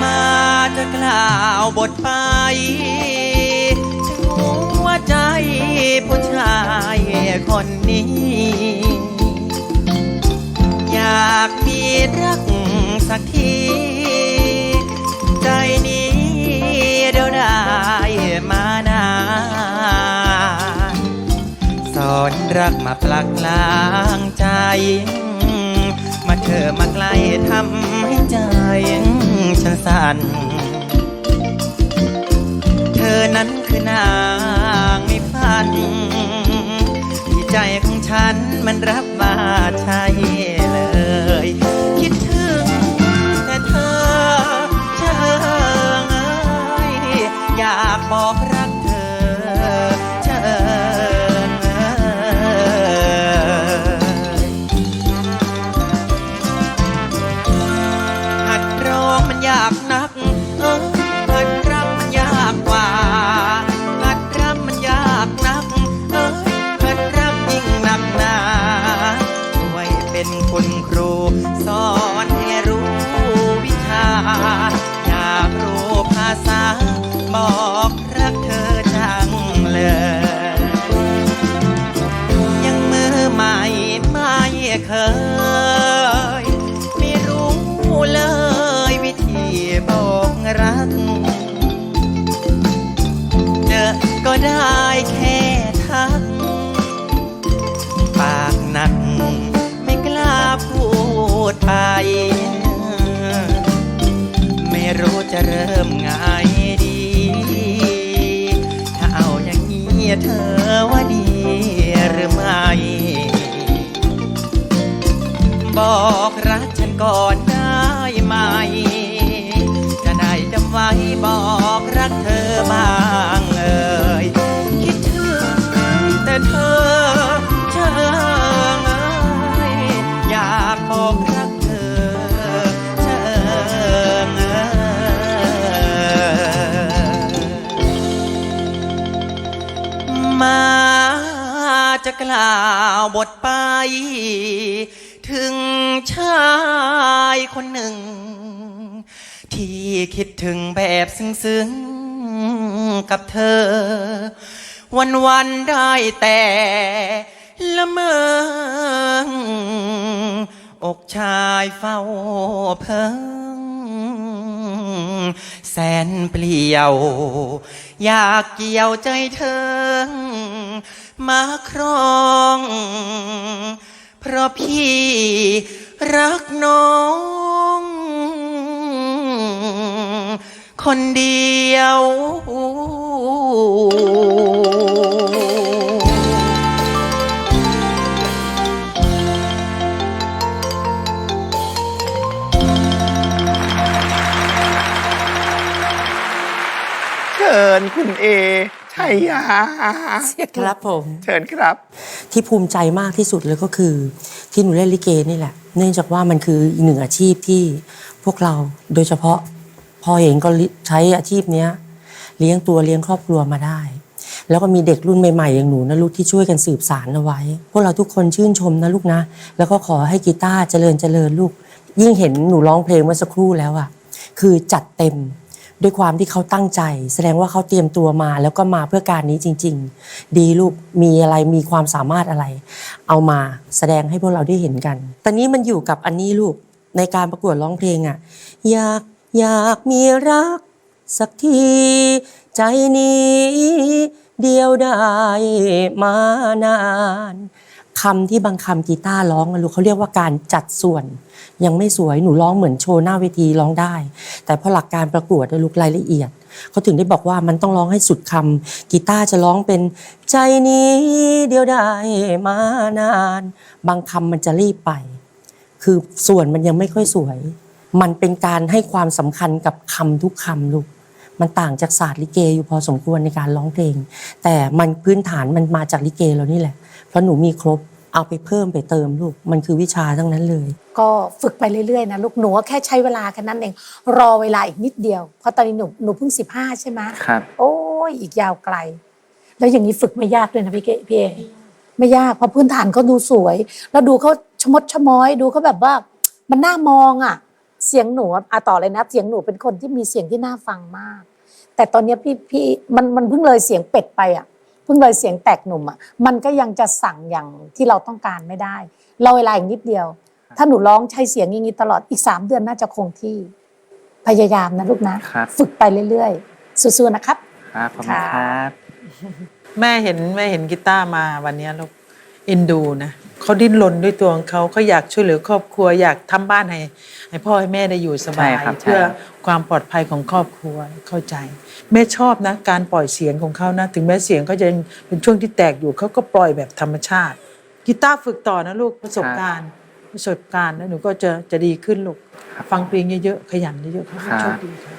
มาจะกล่าวบทไปถึงหัวใจผู้ชายคนนี้ อยากมีรักสักที ใจนี้เดี๋ยวได้มานานสอนรักมาปลักกลางใจ มาเธอมาใกล้ทำให้ใจฉันสั่น เธอนั้นคือนางในฝัน ที่ใจของฉันมันรับมาใช่เลย คิดถึงแต่เธออยากบอกรักเธอหัดร้องมันยากนักหัดรำมันยากกว่าหัดรำมันยากนักหัดรำยิ่งหนักหนาช่วยเป็นคุณครูสอนให้รู้วิชาอยากรู้ภาษาบอกรักเธอจังเลยยังมือใหม่ไม่เคยไม่รู้เลยวิธีบอกรักเจอก็ได้แค่ทักปากหนักไม่กล้าพูดไปไม่รู้จะเริ่มไงดี ถ้าเอาอย่างนี้เธอว่าดีหรือไม่ บอกรักฉันก่อนได้ไหม จะได้จำไว้บอกรักเธอบ้างเอ่ยคิดถึงแต่เธออยากบอกรักเธอมาจะกล่าวบทไป ถึงชายคนหนึ่ง ที่คิดถึงแบบซึ้งๆกับเธอ วันได้แต่ละเมออกชายเฝ้าเพิงแสนเปลี่ยวอยากเกี่ยวใจเธอมาครองเพราะพี่รักน้องคนเดียวเชิญคุณเอชัยยา ครับผม เชิญครับ ที่ภูมิใจมากที่สุดเลยก็คือที่หนูเล่นลิเกนี่แหละเนื่องจากว่ามันคืออีกหนึ่งอาชีพที่พวกเราโดยเฉพาะพ่อเองก็ใช้อาชีพเนี้ยเลี้ยงตัวเลี้ยงครอบครัวมาได้แล้วก็มีเด็กรุ่นใหม่ๆอย่างหนูนะลูกที่ช่วยกันสืบสานเอาไว้พวกเราทุกคนชื่นชมนะลูกนะแล้วก็ขอให้กีตาร์เจริญลูกยิ่งเห็นหนูร้องเพลงเมื่อสักครู่แล้วอ่ะคือจัดเต็มด้วยความที่เขาตั้งใจแสดงว่าเขาเตรียมตัวมาแล้วก็มาเพื่อการนี้จริงๆดีลูกมีอะไรมีความสามารถอะไรเอามาแสดงให้พวกเราได้เห็นกันตอนนี้มันอยู่กับอันนี้ลูกในการประกวดร้องเพลงอ่ะอยากมีรักสักทีใจนี้เดียวได้มานานคำที่บางคำกีตาร์ร้องนะลูกเขาเรียกว่าการจัดส่วนยังไม่สวยหนูร้องเหมือนโชว์หน้าเวทีร้องได้แต่พอหลักการประกวดลูกรายละเอียดเขาถึงได้บอกว่ามันต้องร้องให้สุดคำกีตาร์จะร้องเป็นใจนี้เดียวได้มานานบางคำมันจะรีบไปคือส่วนมันยังไม่ค่อยสวยมันเป็นการให้ความสำคัญกับคำทุกคำลูกมันต่างจากศาสตร์ลิเกอยู่พอสมควรในการร้องเพลงแต่มันพื้นฐานมันมาจากลิเกเรานี่แหละเพราะหนูมีครบเอาไปเพิ่มไปเติมลูกมันคือวิชาทั้งนั้นเลยก็ฝึกไปเรื่อยๆนะลูกหนูแค่ใช้เวลาแค่นั้นเองรอเวลาอีกนิดเดียวเพราะตอนนี้หนูเพิ่ง15ใช่ไหมครับโอ้ยอีกยาวไกลแล้วอย่างนี้ฝึกไม่ยากเลยนะพี่เอไม่ยากเพราะพื้นฐานเขาดูสวยแล้วดูเขาชมดชะม้อยดูเขาแบบว่ามันน่ามองอ่ะเสียงหนูต่อเลยนะเสียงหนูเป็นคนที่มีเสียงที่น่าฟังมากแต่ตอนนี้พี่มันเพิ่งเลยเสียงเป็ดไปอ่ะเพิ่งเลยเสียงแตกหนุ่มอ่ะมันก็ยังจะสั่งอย่างที่เราต้องการไม่ได้เราเวลาอีกนิดเดียวถ้าหนูร้องใช้เสียงอย่างนี้ตลอดอีก3 เดือนน่าจะคงที่พยายามนะลูกนะฝึกไปเรื่อยๆสู้ๆนะครับครับขอบคุณครับ แม่เห็นกีตาร์มาวันนี้ลูกเอ็นดูนะเขาดิ้นรนด้วยตัวของเขาอยากช่วยเหลือครอบครัวอยากทำบ้านให้พ่อให้แม่ได้อยู่สบายเพื่อความปลอดภัยของครอบครัวเข้าใจแม่ชอบนะการปล่อยเสียงของเขานะถึงแม้เสียงเขาจะเป็นช่วงที่แตกอยู่เขาก็ปล่อยแบบธรรมชาติกีตาร์ฝึกต่อนะลูกประสบการณ์แล้วหนูก็จะดีขึ้นลูกฟังเพลงเยอะๆขยันเยอะๆเขาโชคดีครับ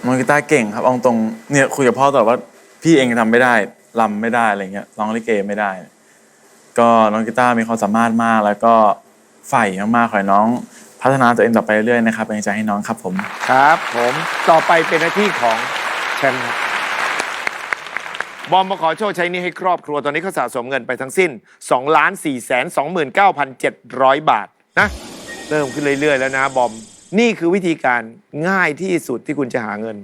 น้องกีตาร์เก่งครับเอาตรงเนี่ยคุยกับพ่อตลอดว่าพี่เองทำไม่ได้รำไม่ได้อะไรเงี้ยร้องลิเกไม่ได้ก็น้องกีตาร์มีความสามารถมากแล้วก็ใฝ่มากๆขอให้น้องพัฒนาตัวเองต่อไปเรื่อยๆนะครับเป็นกำลังใจให้น้องครับผมครับผมต่อไปเป็นหน้าที่ของแชมป์บอมมาขอโชคใช้หนี้ให้ครอบครัวตอนนี้เขาสะสมเงินไปทั้งสิ้น 2,429,700 บาทนะเริ่มขึ้นเรื่อยๆแล้วนะบอมนี่คือวิธีการง่ายที่สุดที่คุณจะหาเงิน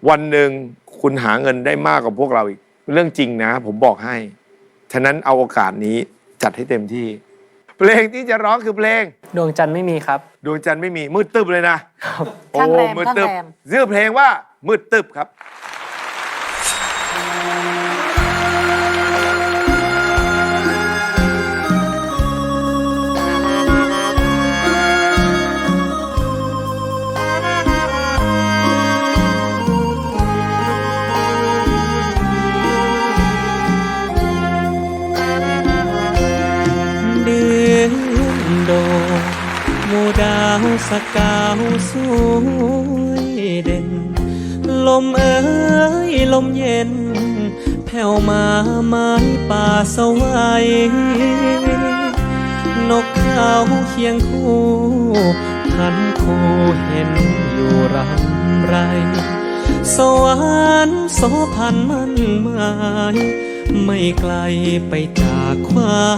วันหนึ่งคุณหาเงินได้มากกว่าพวกเราอีกเรื่องจริงนะผมบอกให้ฉะนั้นเอาโอกาสนี้จัดให้เต็มที่เพลงที่จะร้องคือเพลงดวงจันทร์ไม่มีครับดวงจันทร์ไม่มีมืดตึ๊บเลยนะโอ้ ข้างแรม มืด ข้าง ตึ๊บ แรม ชื่อเพลงว่ามืดตึ๊บครับหมู่ดาวสกาวสวยเด่นลมเอ๋ยลมเย็นแผ่วมาไม้ป่าสวัยนกเขาเคียงคู่พันคู่เห็นอยู่รำไรสวรรค์โสพันมั่นหมายไม่ไกลไปจากควา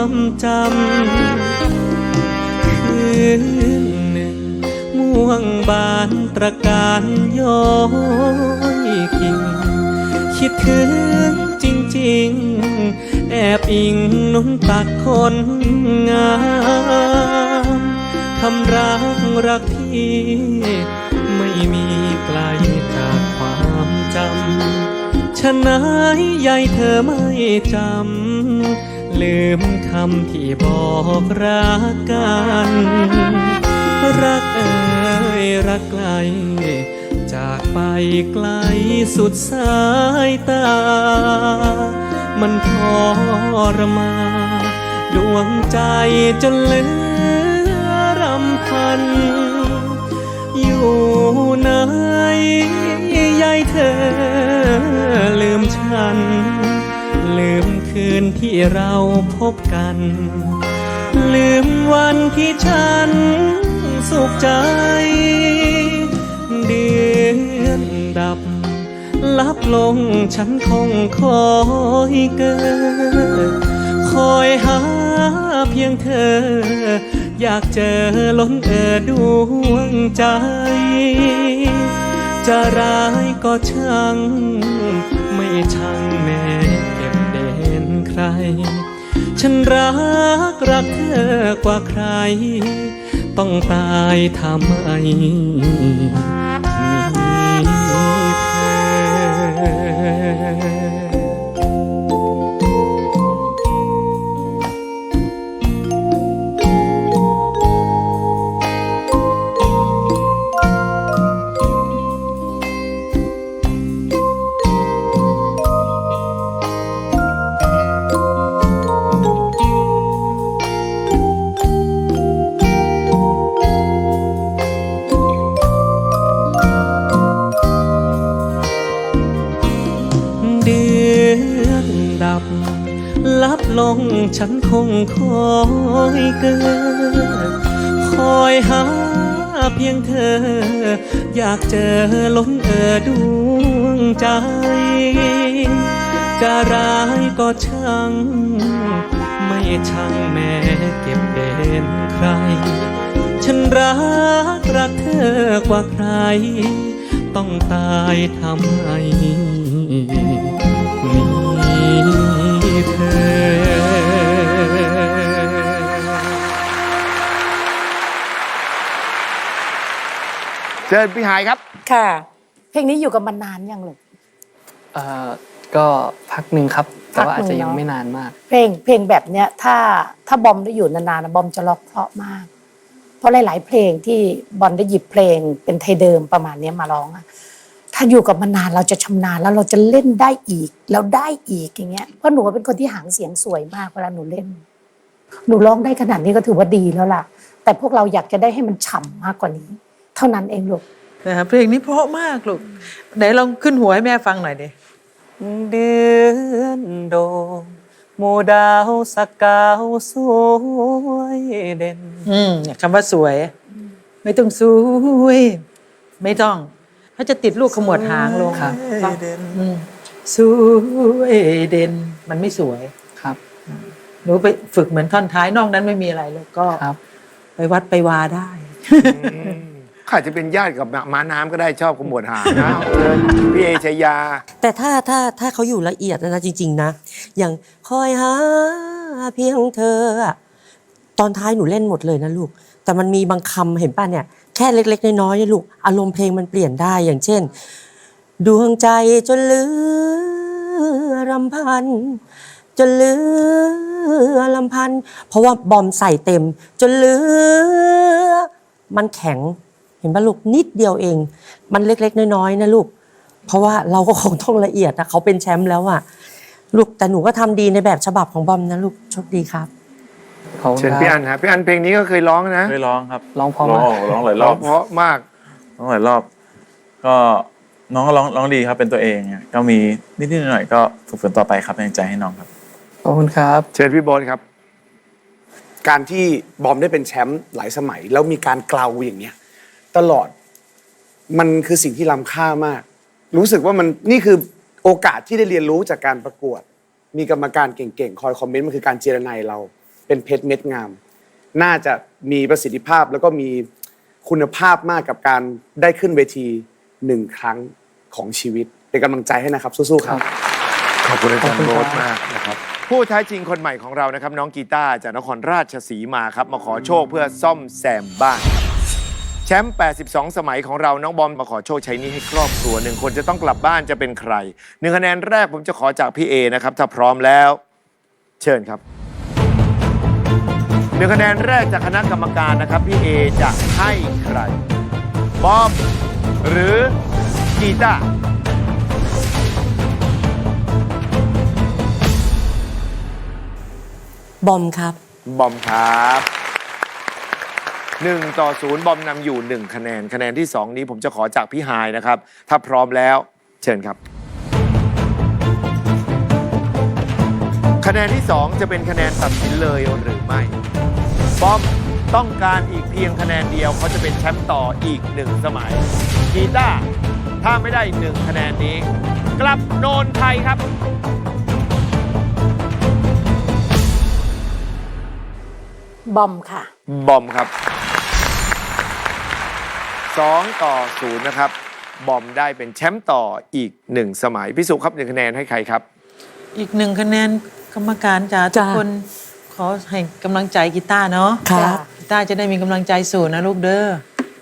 มจำคืนหนึ่งม่วงบานตระการย้อยกิ่ง คิดถึงจริงๆแอบอิงน้ำตาคนงามทำรักที่ไม่มีไกลจากความจำฉะนั้นใยเธอไม่จำลืมคำที่บอกรักกันรักเอ่ยรักไกลจากไปไกลสุดสายตามันทรมานดวงใจจนเหลือรำพันอยู่ไหนยายเธอลืมฉันลืมคืนที่เราพบกันลืมวันที่ฉันสุขใจเดือนดับลับลงฉันคงคอยเกิดคอยหาเพียงเธออยากเจอล้นดวงใจจะร้ายก็ช่างไม่ช่างแม้เก็บเด่นใครฉันรักเธอกว่าใครต้องตายทำไมลับลงฉันคงคอยเกิดคอยหาเพียงเธออยากเจอล้นดวงใจจะร้ายก็ช่างไม่ช่างแม้เก็บเด่นใครฉันรักเธอกว่าใครต้องตายทำไมเชิญพี่หายครับ ค่ะ เพลงนี้อยู่กับมันนานยังลูก ก็พักหนึ่งครับแต่ว่าอาจจะยังไม่นานมาก เพลงแบบเนี้ยถ้าบอมได้อยู่นานๆบอมจะร้องเพราะมากเพราะหลายๆเพลงที่บอมได้หยิบเพลงเป็นไทยเดิมประมาณนี้มาร้องอะถ้าอยู่กับมันนานเราจะชำนาญแล้วเราจะเล่นได้อีกแล้วได้อีกอย่างเงี้ยเพราะหนูเป็นคนที่หางเสียงสวยมากเวลาหนูเล่นหนูร้องได้ขนาดนี้ก็ถือว่าดีแล้วล่ะแต่พวกเราอยากจะได้ให้มันฉ่ำมากกว่านี้เท่านั้นเองลูกเพลงนี้เพราะมากลูกไหนลองขึ้นหัวให้แม่ฟังหน่อยดิเดือนโดงหมู่ดาวสักกาวสวยเด่นคำว่าสวยไม่ต้องสวยไม่ต้องเขาจะติดลูกขมวดหางลงครับสวยเด่นมันไม่สวยครับหนูไปฝึกเหมือนท่อนท้ายนอกนั้นไม่มีอะไรแล้วก็ไปวัดไปวาได้อาจจะเป็นญาติกับม้าน้ำก็ได้ชอบขมวดหางนะพี่เอชยาแต่ถ้าเขาอยู่ละเอียดนะจริงๆนะอย่างคอยหาเพียงเธอตอนท้ายหนูเล่นหมดเลยนะลูกแต่มันมีบางคำเห็นป่ะเนี่ยแค่เล็กๆน้อยๆเนี่ยลูกอารมณ์เพลงมันเปลี่ยนได้อย่างเช่นดวงใจจนเหลือรำพันจนเหลือลำพันเพราะว่าบอมใส่เต็มจนเหลือมันแข็งเห็นป่ะลูกนิดเดียวเองมันเล็กๆน้อยๆนะลูกเพราะว่าเราก็คงต้องละเอียดนะเขาเป็นแชมป์แล้วอะลูกแต่หนูก็ทำดีในแบบฉบับของบอมนะลูกโชคดีครับเชิญพี่อันครับพี่อันเพลงนี้ก็เคยร้องนะเคยร้องครับ ร้องเพราะมากร้องหลายรอบเพราะมากร้องหลายรอบก็น้องก็ร้องดีครับเป็นตัวเองก็มีนิดๆหน่อยๆก็ฝึกฝนต่อไปครับเป็นใจให้น้องครับขอบคุณครับเชิญพี่โบ๊ทครับการที่บอมได้เป็นแชมป์หลายสมัยแล้วมีการเกลาอย่างเนี้ยตลอดมันคือสิ่งที่ล้ำค่ามากรู้สึกว่ามันนี่คือโอกาสที่ได้เรียนรู้จากการประกวดมีกรรมการเก่งๆคอยคอมเมนต์มันคือการเจรไนเราเป็นเพชรเม็ดงามน่าจะมีประสิทธิภาพแล้วก็มีคุณภาพมากกับการได้ขึ้นเวที1 ครั้งของชีวิต เป็นกำลังใจให้นะครับสู้ๆครับ ขอบคุณอาจารย์โบ๊ทมากนะครับ ผู้ท้าชิงคนใหม่ของเรานะครับ น้องกีตาร์จากนครราชสีมาครับมาขอโชคเพื่อซ่อมแซมบ้านแชมป์82 สมัยของเราน้องบอมมาขอโชคใช้หนี้ให้ครอบครัว1 คนจะต้องกลับบ้านจะเป็นใคร1 คะแนนแรกผมจะขอจากพี่เอนะครับถ้าพร้อมแล้วเชิญครับ1 คะแนนแรกจากคณะกรรมการนะครับพี่เอจะให้ใครบอมหรือกีตาร์ บอมครับ บอมครับ1-0บอมนำอยู่1 คะแนนคะแนนที่ 2 นี้ผมจะขอจากพี่ฮายนะครับถ้าพร้อมแล้วเชิญครับคะแนนที่ 2 จะเป็นคะแนนตัดสินเลยหรือไม่บอมต้องการอีกเพียงคะแนนเดียวเขาจะเป็นแชมป์ต่ออีก1 สมัยกีตาร์ถ้าไม่ได้1 คะแนนนี้กลับโนนไทยครับบอมค่ะ บอมครับ2-0นะครับบอมได้เป็นแชมป์ต่ออีก1 สมัยพี่สุครับ1 คะแนนให้ใครครับอีก1 คะแนนกรรมการจ๋าทุกคนขอให้กำลังใจกีตาร์เนาะกีตาร์จะได้มีกำลังใจสู้นะลูกเด้อ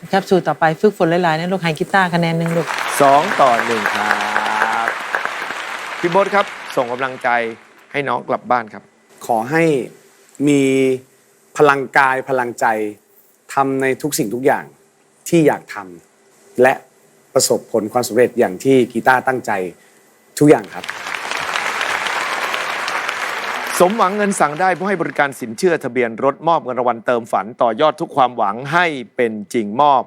นะครับสู้ต่อไปฝึกฝนหลายๆนะลูกให้กีตาร์คะแนน1ลูก2-1ครับพี่โบ๊ทครับส่งกำลังใจให้น้องกลับบ้านครับขอให้มีพลังกายพลังใจทำในทุกสิ่งทุกอย่างที่อยากทำและประสบผลความสำเร็จอย่างที่กีตาร์ตั้งใจทุกอย่างครับสมหวังเงินสั่งได้ผู้ให้บริการสินเชื่อทะเบียนรถมอบเงินรางวัลเติมฝันต่อยอดทุกความหวังให้เป็นจริงมอบ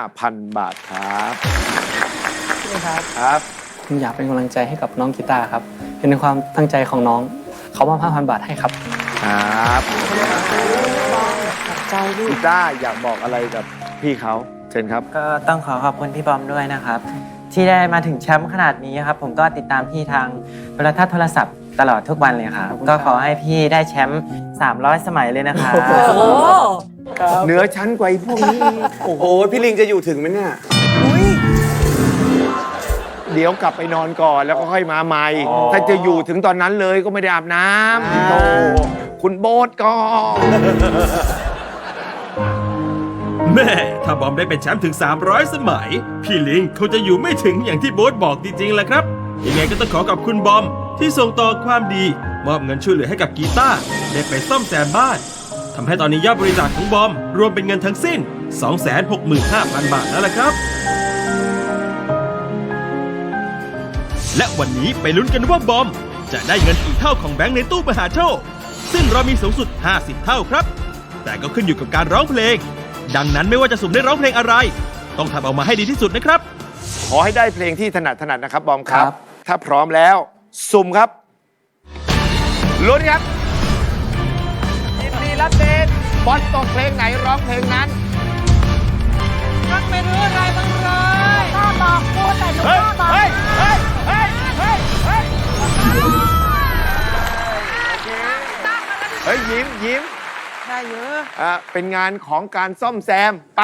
5,000 บาทครับครับ ผมอยากเป็นกำลังใจให้กับน้องกีตาร์ครับเป็นความตั้งใจของน้องเขามอบ 5,000 บาทให้ครับครับใจกีตาร์อยากบอกอะไรกับพี่เขาเชิญครับก็ต้องขอบคุณพี่บอมด้วยนะครับที่ได้มาถึงแชมป์ขนาดนี้ครับผมก็ติดตามพี่ทางโทรทัศน์โทรศัพท์ตลอดทุกวันเลยครับก็ขอให้พี่ได้แชมป์300 สมัยเลยนะครับเหนือชั้นกว่าพวกนี้โอ้โหพี่ลิงจะอยู่ถึงไหมเนี่ยเดี๋ยวกลับไปนอนก่อนแล้วก็ค่อยมาใหม่ถ้าจะอยู่ถึงตอนนั้นเลยก็ไม่ได้อาบน้ำโอ้คุณโบ๊ทก็แม่ถ้าบอมได้เป็นแชมป์ถึง300 สมัยพี่ลิงเขาจะอยู่ไม่ถึงอย่างที่โบ๊ทบอกจริงๆแหละครับยังไงก็ต้องขอขอบคุณบอมที่ส่งต่อความดีมอบเงินช่วยเหลือให้กับกีตาร์ได้ไปซ่อมแซมบ้านทำให้ตอนนี้ยอดบริจาคของบอมรวมเป็นเงินทั้งสิ้น 265,000 บาทแล้วล่ะครับและวันนี้ไปลุ้นกันว่าบอมจะได้เงินกี่เท่าของแบงค์ในตู้มหาโชคซึ่งเรามีสูงสุด50 เท่าครับแต่ก็ขึ้นอยู่กับการร้องเพลงดังนั้นไม่ว่าจะสุ่มได้ร้องเพลงอะไรต้องทำออกมาให้ดีที่สุดนะครับขอให้ได้เพลงที่ถนัดนะครับบอมครับถ้าพร้อมแล้วสุ่มครับลุ้นครับยินดีรับเดทบอลตกเพลงไหนร้องเพลงนั้นรักไม่รู้อะไรบ้างเลยก็บอกพูดแต่หนูก็บอกยิ้มได้เยอะเป็นงานของการซ่อมแซมไป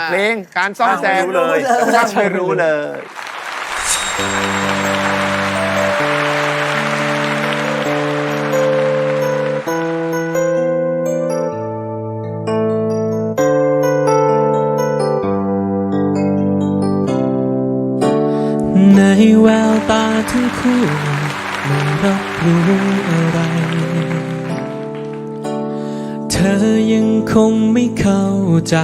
เพลงการซ่อมแซมเลยช่างไม่รู้เลยในแววตาทั้งคู่ไม่รับรู้อะไรเธอยังคงไม่เข้าใจ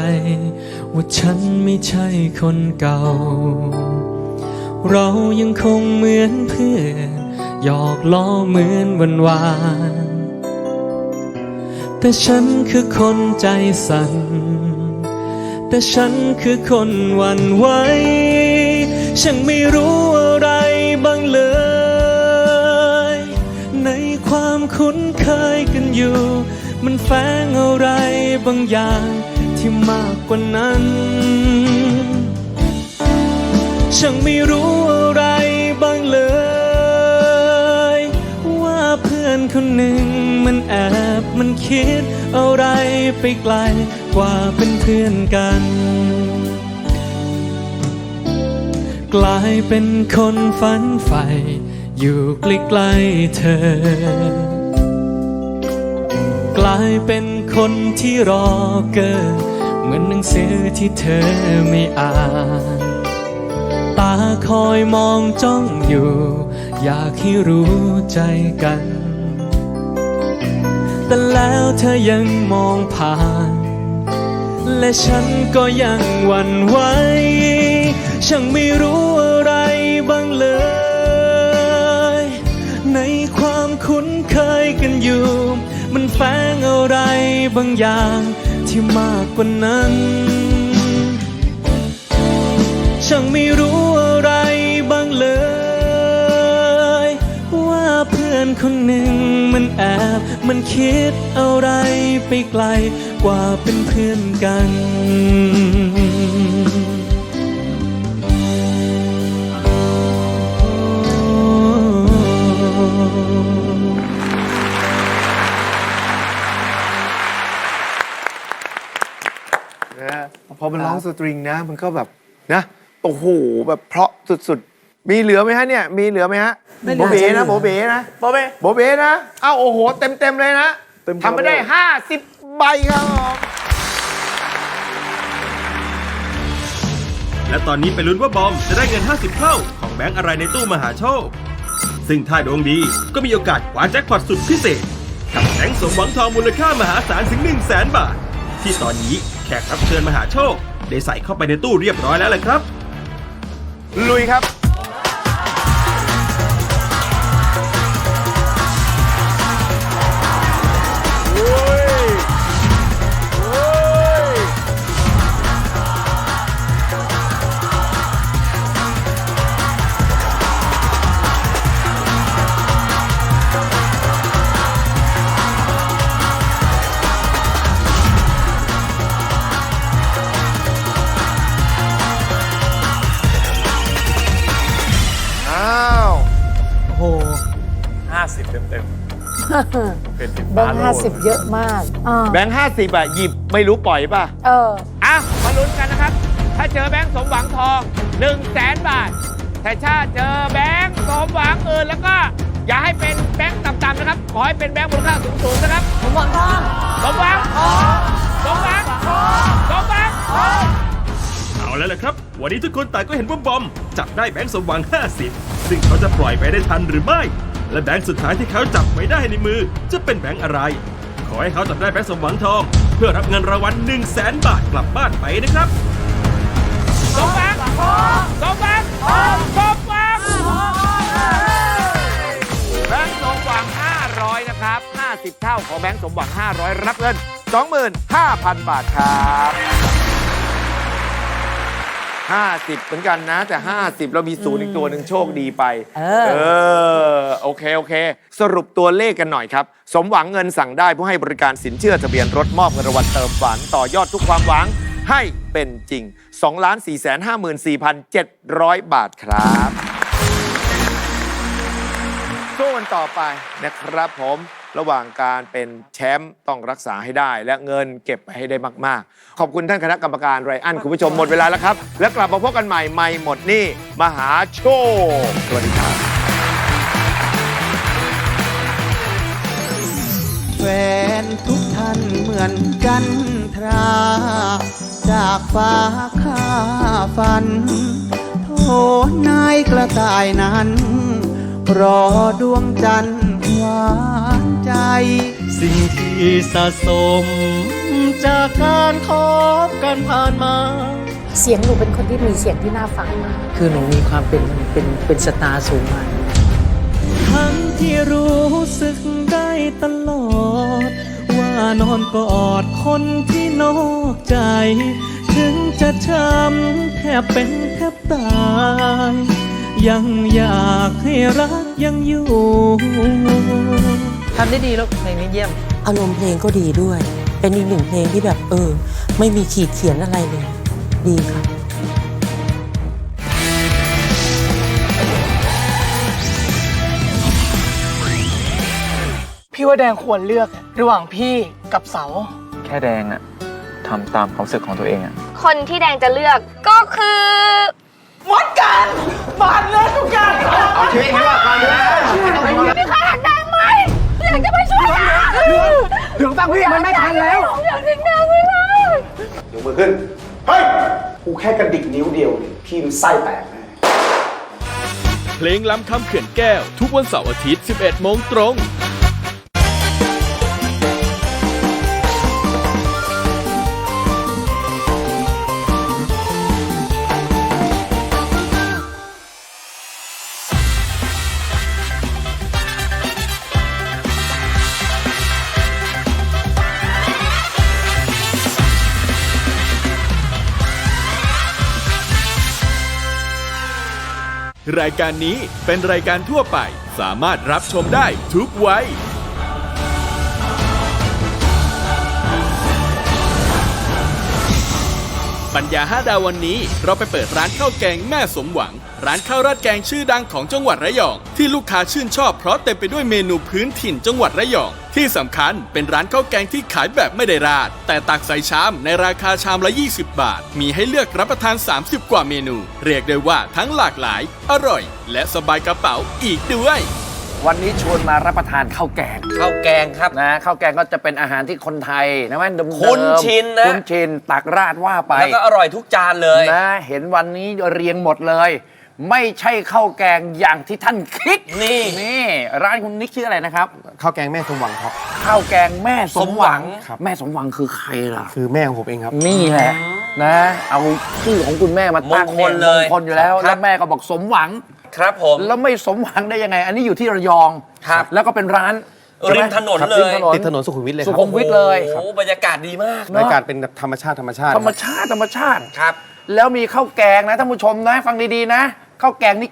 ว่าฉันไม่ใช่คนเก่าเรายังคงเหมือนเพื่อนหยอกล้อเหมือนวันวานแต่ฉันคือคนใจสั่นแต่ฉันคือคนหวั่นไหวฉันไม่รู้อะไรบ้างเลยในความคุ้นเคยกันอยู่มันแฝงอะไรบางอย่างที่มากกว่านั้นฉันไม่รู้อะไรบ้างเลยว่าเพื่อนคนหนึ่งมันแอบมันคิดอะไรไปไกลกว่าเป็นเพื่อนกันก กลายเป็นคนฝันใฝ่อยู่ใกล้ๆเธอกลายเป็นคนที่รอเกินเหมือนหนังสือที่เธอไม่อ่านตาคอยมองจ้องอยู่อยากให้รู้ใจกันแต่แล้วเธอยังมองผ่านและฉันก็ยังหวั่นไหวช่างไม่รู้อะไรบ้างเลยในความคุ้นเคยกันอยู่มันแฝงอะไรบางอย่างที่มากกว่านั้นช่างไม่รู้อะไรบ้างเลยว่าเพื่อนคนหนึ่งมันแอบมันคิดอะไรไปไกลกว่าเป็นเพื่อนกันพอมันร้องสตริงนะมันก็แบบนะโอ้โหแบบเพราะสุดๆมีเหลือไหมฮะเนี่ยมีเหลือไหมฮะโบเบนะโบเบนะโบเบนะเอ้าโอ้โหเต็มเลยนะทำไปได้50 ใบครับ และตอนนี้ไปลุ้นว่าบอมจะได้เงิน50 เท่าของแบงค์อะไรในตู้มหาโชคซึ่งถ้าดวงดีก็มีโอกาสคว้าแจ็คพอตสุดพิเศษกับแบงค์สมหวังทองมูลค่ามหาศาลถึง 100,000 บาทที่ตอนนี้แขกรับเชิญมหาโชคได้ใส่เข้าไปในตู้เรียบร้อยแล้วแหละครับลุยครับ50 เต็มเป็นแบงค์50เยอะมากแบงค์50หยิบไม่รู้ปล่อยป่ะมาลุ้นกันนะครับถ้าเจอแบงค์สมหวังทอง 100,000 บาทแต่ถ้าเจอแบงค์สมหวังอื่นแล้วก็อย่าให้เป็นแบงค์ต่ำๆนะครับขอให้เป็นแบงค์มูลค่าสูงๆนะครับสมหวังทองสมหวังสมหวังสมหวังเอาแล้วแหละครับวันนี้ทุกคนต่างก็เห็นว่าบอมจับได้แบงค์สมหวัง50ซึ่งเขาจะปล่อยไปได้ทันหรือไม่และแบงค์สุดท้ายที่เขาจับไว้ได้ในมือจะเป็นแบงค์อะไรขอให้เขาจับได้แบงค์สมหวังทองเพื่อรับเงินรางวัล 100,000 บาทกลับบ้านไปนะครับสมหวังสมหวังสมหวังแบงค์สมหวัง500นะครับ50 เท่าของแบงค์สมหวัง500รับเงิน 25,000 บาทครับ50เหมือนกันนะแต่50เรามี0อีกตัวหนึ่งโชคดีไปโอเคสรุปตัวเลขกันหน่อยครับสมหวังเงินสั่งได้ผู้ให้บริการสินเชื่อทะเบียนรถมอบเงินรางวัลเติมฝันต่อยอดทุกความหวังให้เป็นจริง 2,454,700 บาทครับสู้กันต่อไปนะครับผมระหว่างการเป็นแชมป์ต้องรักษาให้ได้และเงินเก็บไปให้ได้มากๆขอบคุณท่านคณะกรรมการไรอันคุณผู้ชมหมดเวลาแล้วครับแล้วกลับมาพบกันใหม่ไม่หมดนี่มหาโชคสวัสดีครับแฟนทุกท่านเหมือนกันทราจากฟ้าข้าฝันโทนายกระต่ายนั้นรอดวงจันทร์หวานใจสิ่งที่สะสมจากการคบกันผ่านมา เสียงหนูเป็นคนที่มีเสียงที่น่าฟังมากคือหนูมีความเป็นสตาร์สูงมากทั้งที่รู้สึกได้ตลอดว่านอนกอดคนที่นอกใจถึงจะช้ำแทบเป็นแทบตายยังอยากให้รักยังอยู่ทำได้ดีลูกเพลงนี้เยี่ยมอารมณ์เพลงก็ดีด้วยเป็นอีกหนึ่งเพลงที่แบบไม่มีขีดเขียนอะไรเลยดีครับพี่ว่าแดงควรเลือกระหว่างพี่กับเสาแค่แดงทำตามความรู้สึกของตัวเองคนที่แดงจะเลือกก็คือ หมดกันหมดเลยทุกอย่าง เอาชีวิตให้รอดก่อนนะ มีใครหันได้ไหมอยากจะไปช่วยถึงตั้งพี่มันไม่ทันแล้วอยากทิ้งแดงไม่ได้ ยกมือขึ้น เฮ้ย กูแค่กระดิกนิ้วเดียวเนี่ยพี่มันไส้แตกแน่ เพลงล้ำคำเขื่อนแก้ว ทุกวันเสาร์อาทิตย์ 11 โมงตรงรายการนี้เป็นรายการทั่วไปสามารถรับชมได้ทุกวัยปัญญา5 ดาววันนี้เราไปเปิดร้านข้าวแกงแม่สมหวังร้านข้าวราดแกงชื่อดังของจังหวัดระยองที่ลูกค้าชื่นชอบเพราะเต็มไปด้วยเมนูพื้นถิ่นจังหวัดระยองที่สำคัญเป็นร้านข้าวแกงที่ขายแบบไม่ได้ราดแต่ตักใส่ชามในราคาชามละ20 บาทมีให้เลือกรับประทาน30 กว่าเมนูเรียกได้ว่าทั้งหลากหลายอร่อยและสบายกระเป๋าอีกด้วยวันนี้ชวนมารับประทานข้าวแกงครับนะข้าวแกงก็จะเป็นอาหารที่คนไทยนะแม่เดิมๆคุ้นชินตักราดว่าไปแล้วก็อร่อยทุกจานเลยนะเห็นวันนี้เรียงหมดเลยไม่ใช่ข้าวแกงอย่างที่ท่านคิดนี่ร้านคุณนิกชื่ออะไรนะครับข้าวแกงแม่สมหวังครับข้าวแกงแม่สมหวังแม่สมหวังคือใครล่ะคือแม่ของผมเองครับนี่แหละนะเอาชื่อของคุณแม่มาตั้งมงคลเลยมงคลอยู่แล้วแล้วแม่ก็บอกสมหวังครับผมแล้วไม่สมหวังได้ยังไงอันนี้อยู่ที่ระยองครับแล้วก็เป็นร้านริมถนนเลยติดถนนสุขุมวิทเลยสุขุมวิทเลยโอ้บรรยากาศดีมากบรรยากาศเป็นธรรมชาติครับแล้วมีข้าวแกงนะท่านผู้ชมนะฟังดีๆนะข้าวแกงนี่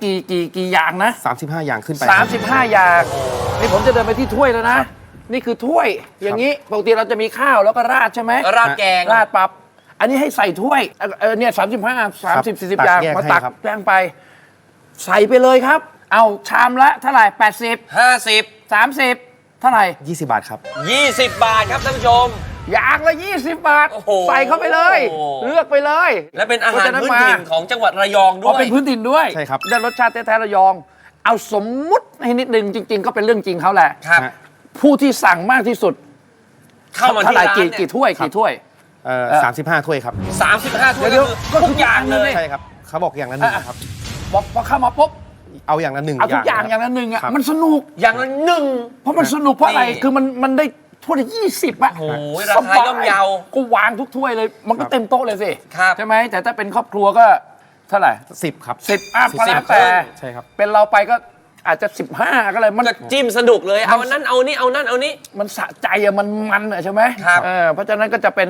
กี่อย่างนะ35 อย่างขึ้นไป35 อย่างนี่ผมจะเดินไปที่ถ้วยแล้วนะนี่คือถ้วยอย่างนี้ปกติเราจะมีข้าวแล้วก็ราดใช่ไหมราดแกงราดปั๊บอันนี้ให้ใส่ถ้วยเนี่ย35 30 40 อย่างมาตักแกงไปใส่ไปเลยครับเอาชามละเท่าไหร่80 50 30เท่าไหร่20 บาทครับ20 บาทครับท่านผู้ชมอย่างละ20 บาทใส่เข้าไปเลยเลือกไปเลยและเป็นอาหารพื้นถิ่นของจังหวัดระยองด้วยเป็นพื้นถิ่นด้วยใช่ครับได้รสชาติแท้ๆระยองเอาสมมุติให้นิดนึงจริงๆก็เป็นเรื่องจริงเขาแหละครับผู้ที่สั่งมากที่สุดเข้ามาที่ร้านกี่ถ้วย35 ถ้วยครับ35 ถ้วยก็ทุกอย่างเลยใช่ครับเขาบอกอย่างละ1ครับบอกพอเข้ามาปุ๊บเอาอย่างละ1เอาทุกอย่างละ1อ่ะมันสนุกอย่างละ1เพราะมันสนุกเพราะอะไรคือมันได้ถ้วยละ20อ่ะโอ้ยราคาย่อมเยาก็วางทุกถ้วยเลยมันก็เต็มโต๊ะเลยสิใช่ไหมแต่ถ้าเป็นครอบครัวก็เท่าไหร่10ครับ10อัพก็แล้วแต่ใช่ครับเป็นเราไปก็อาจจะ15ก็เลยมันจิ้มสนุกเลยเอานั้นเอานี่เอานั่นเอานี้มันสะใจอะมันอะใช่ไหมครับเพราะฉะนั้นก็จะเป็น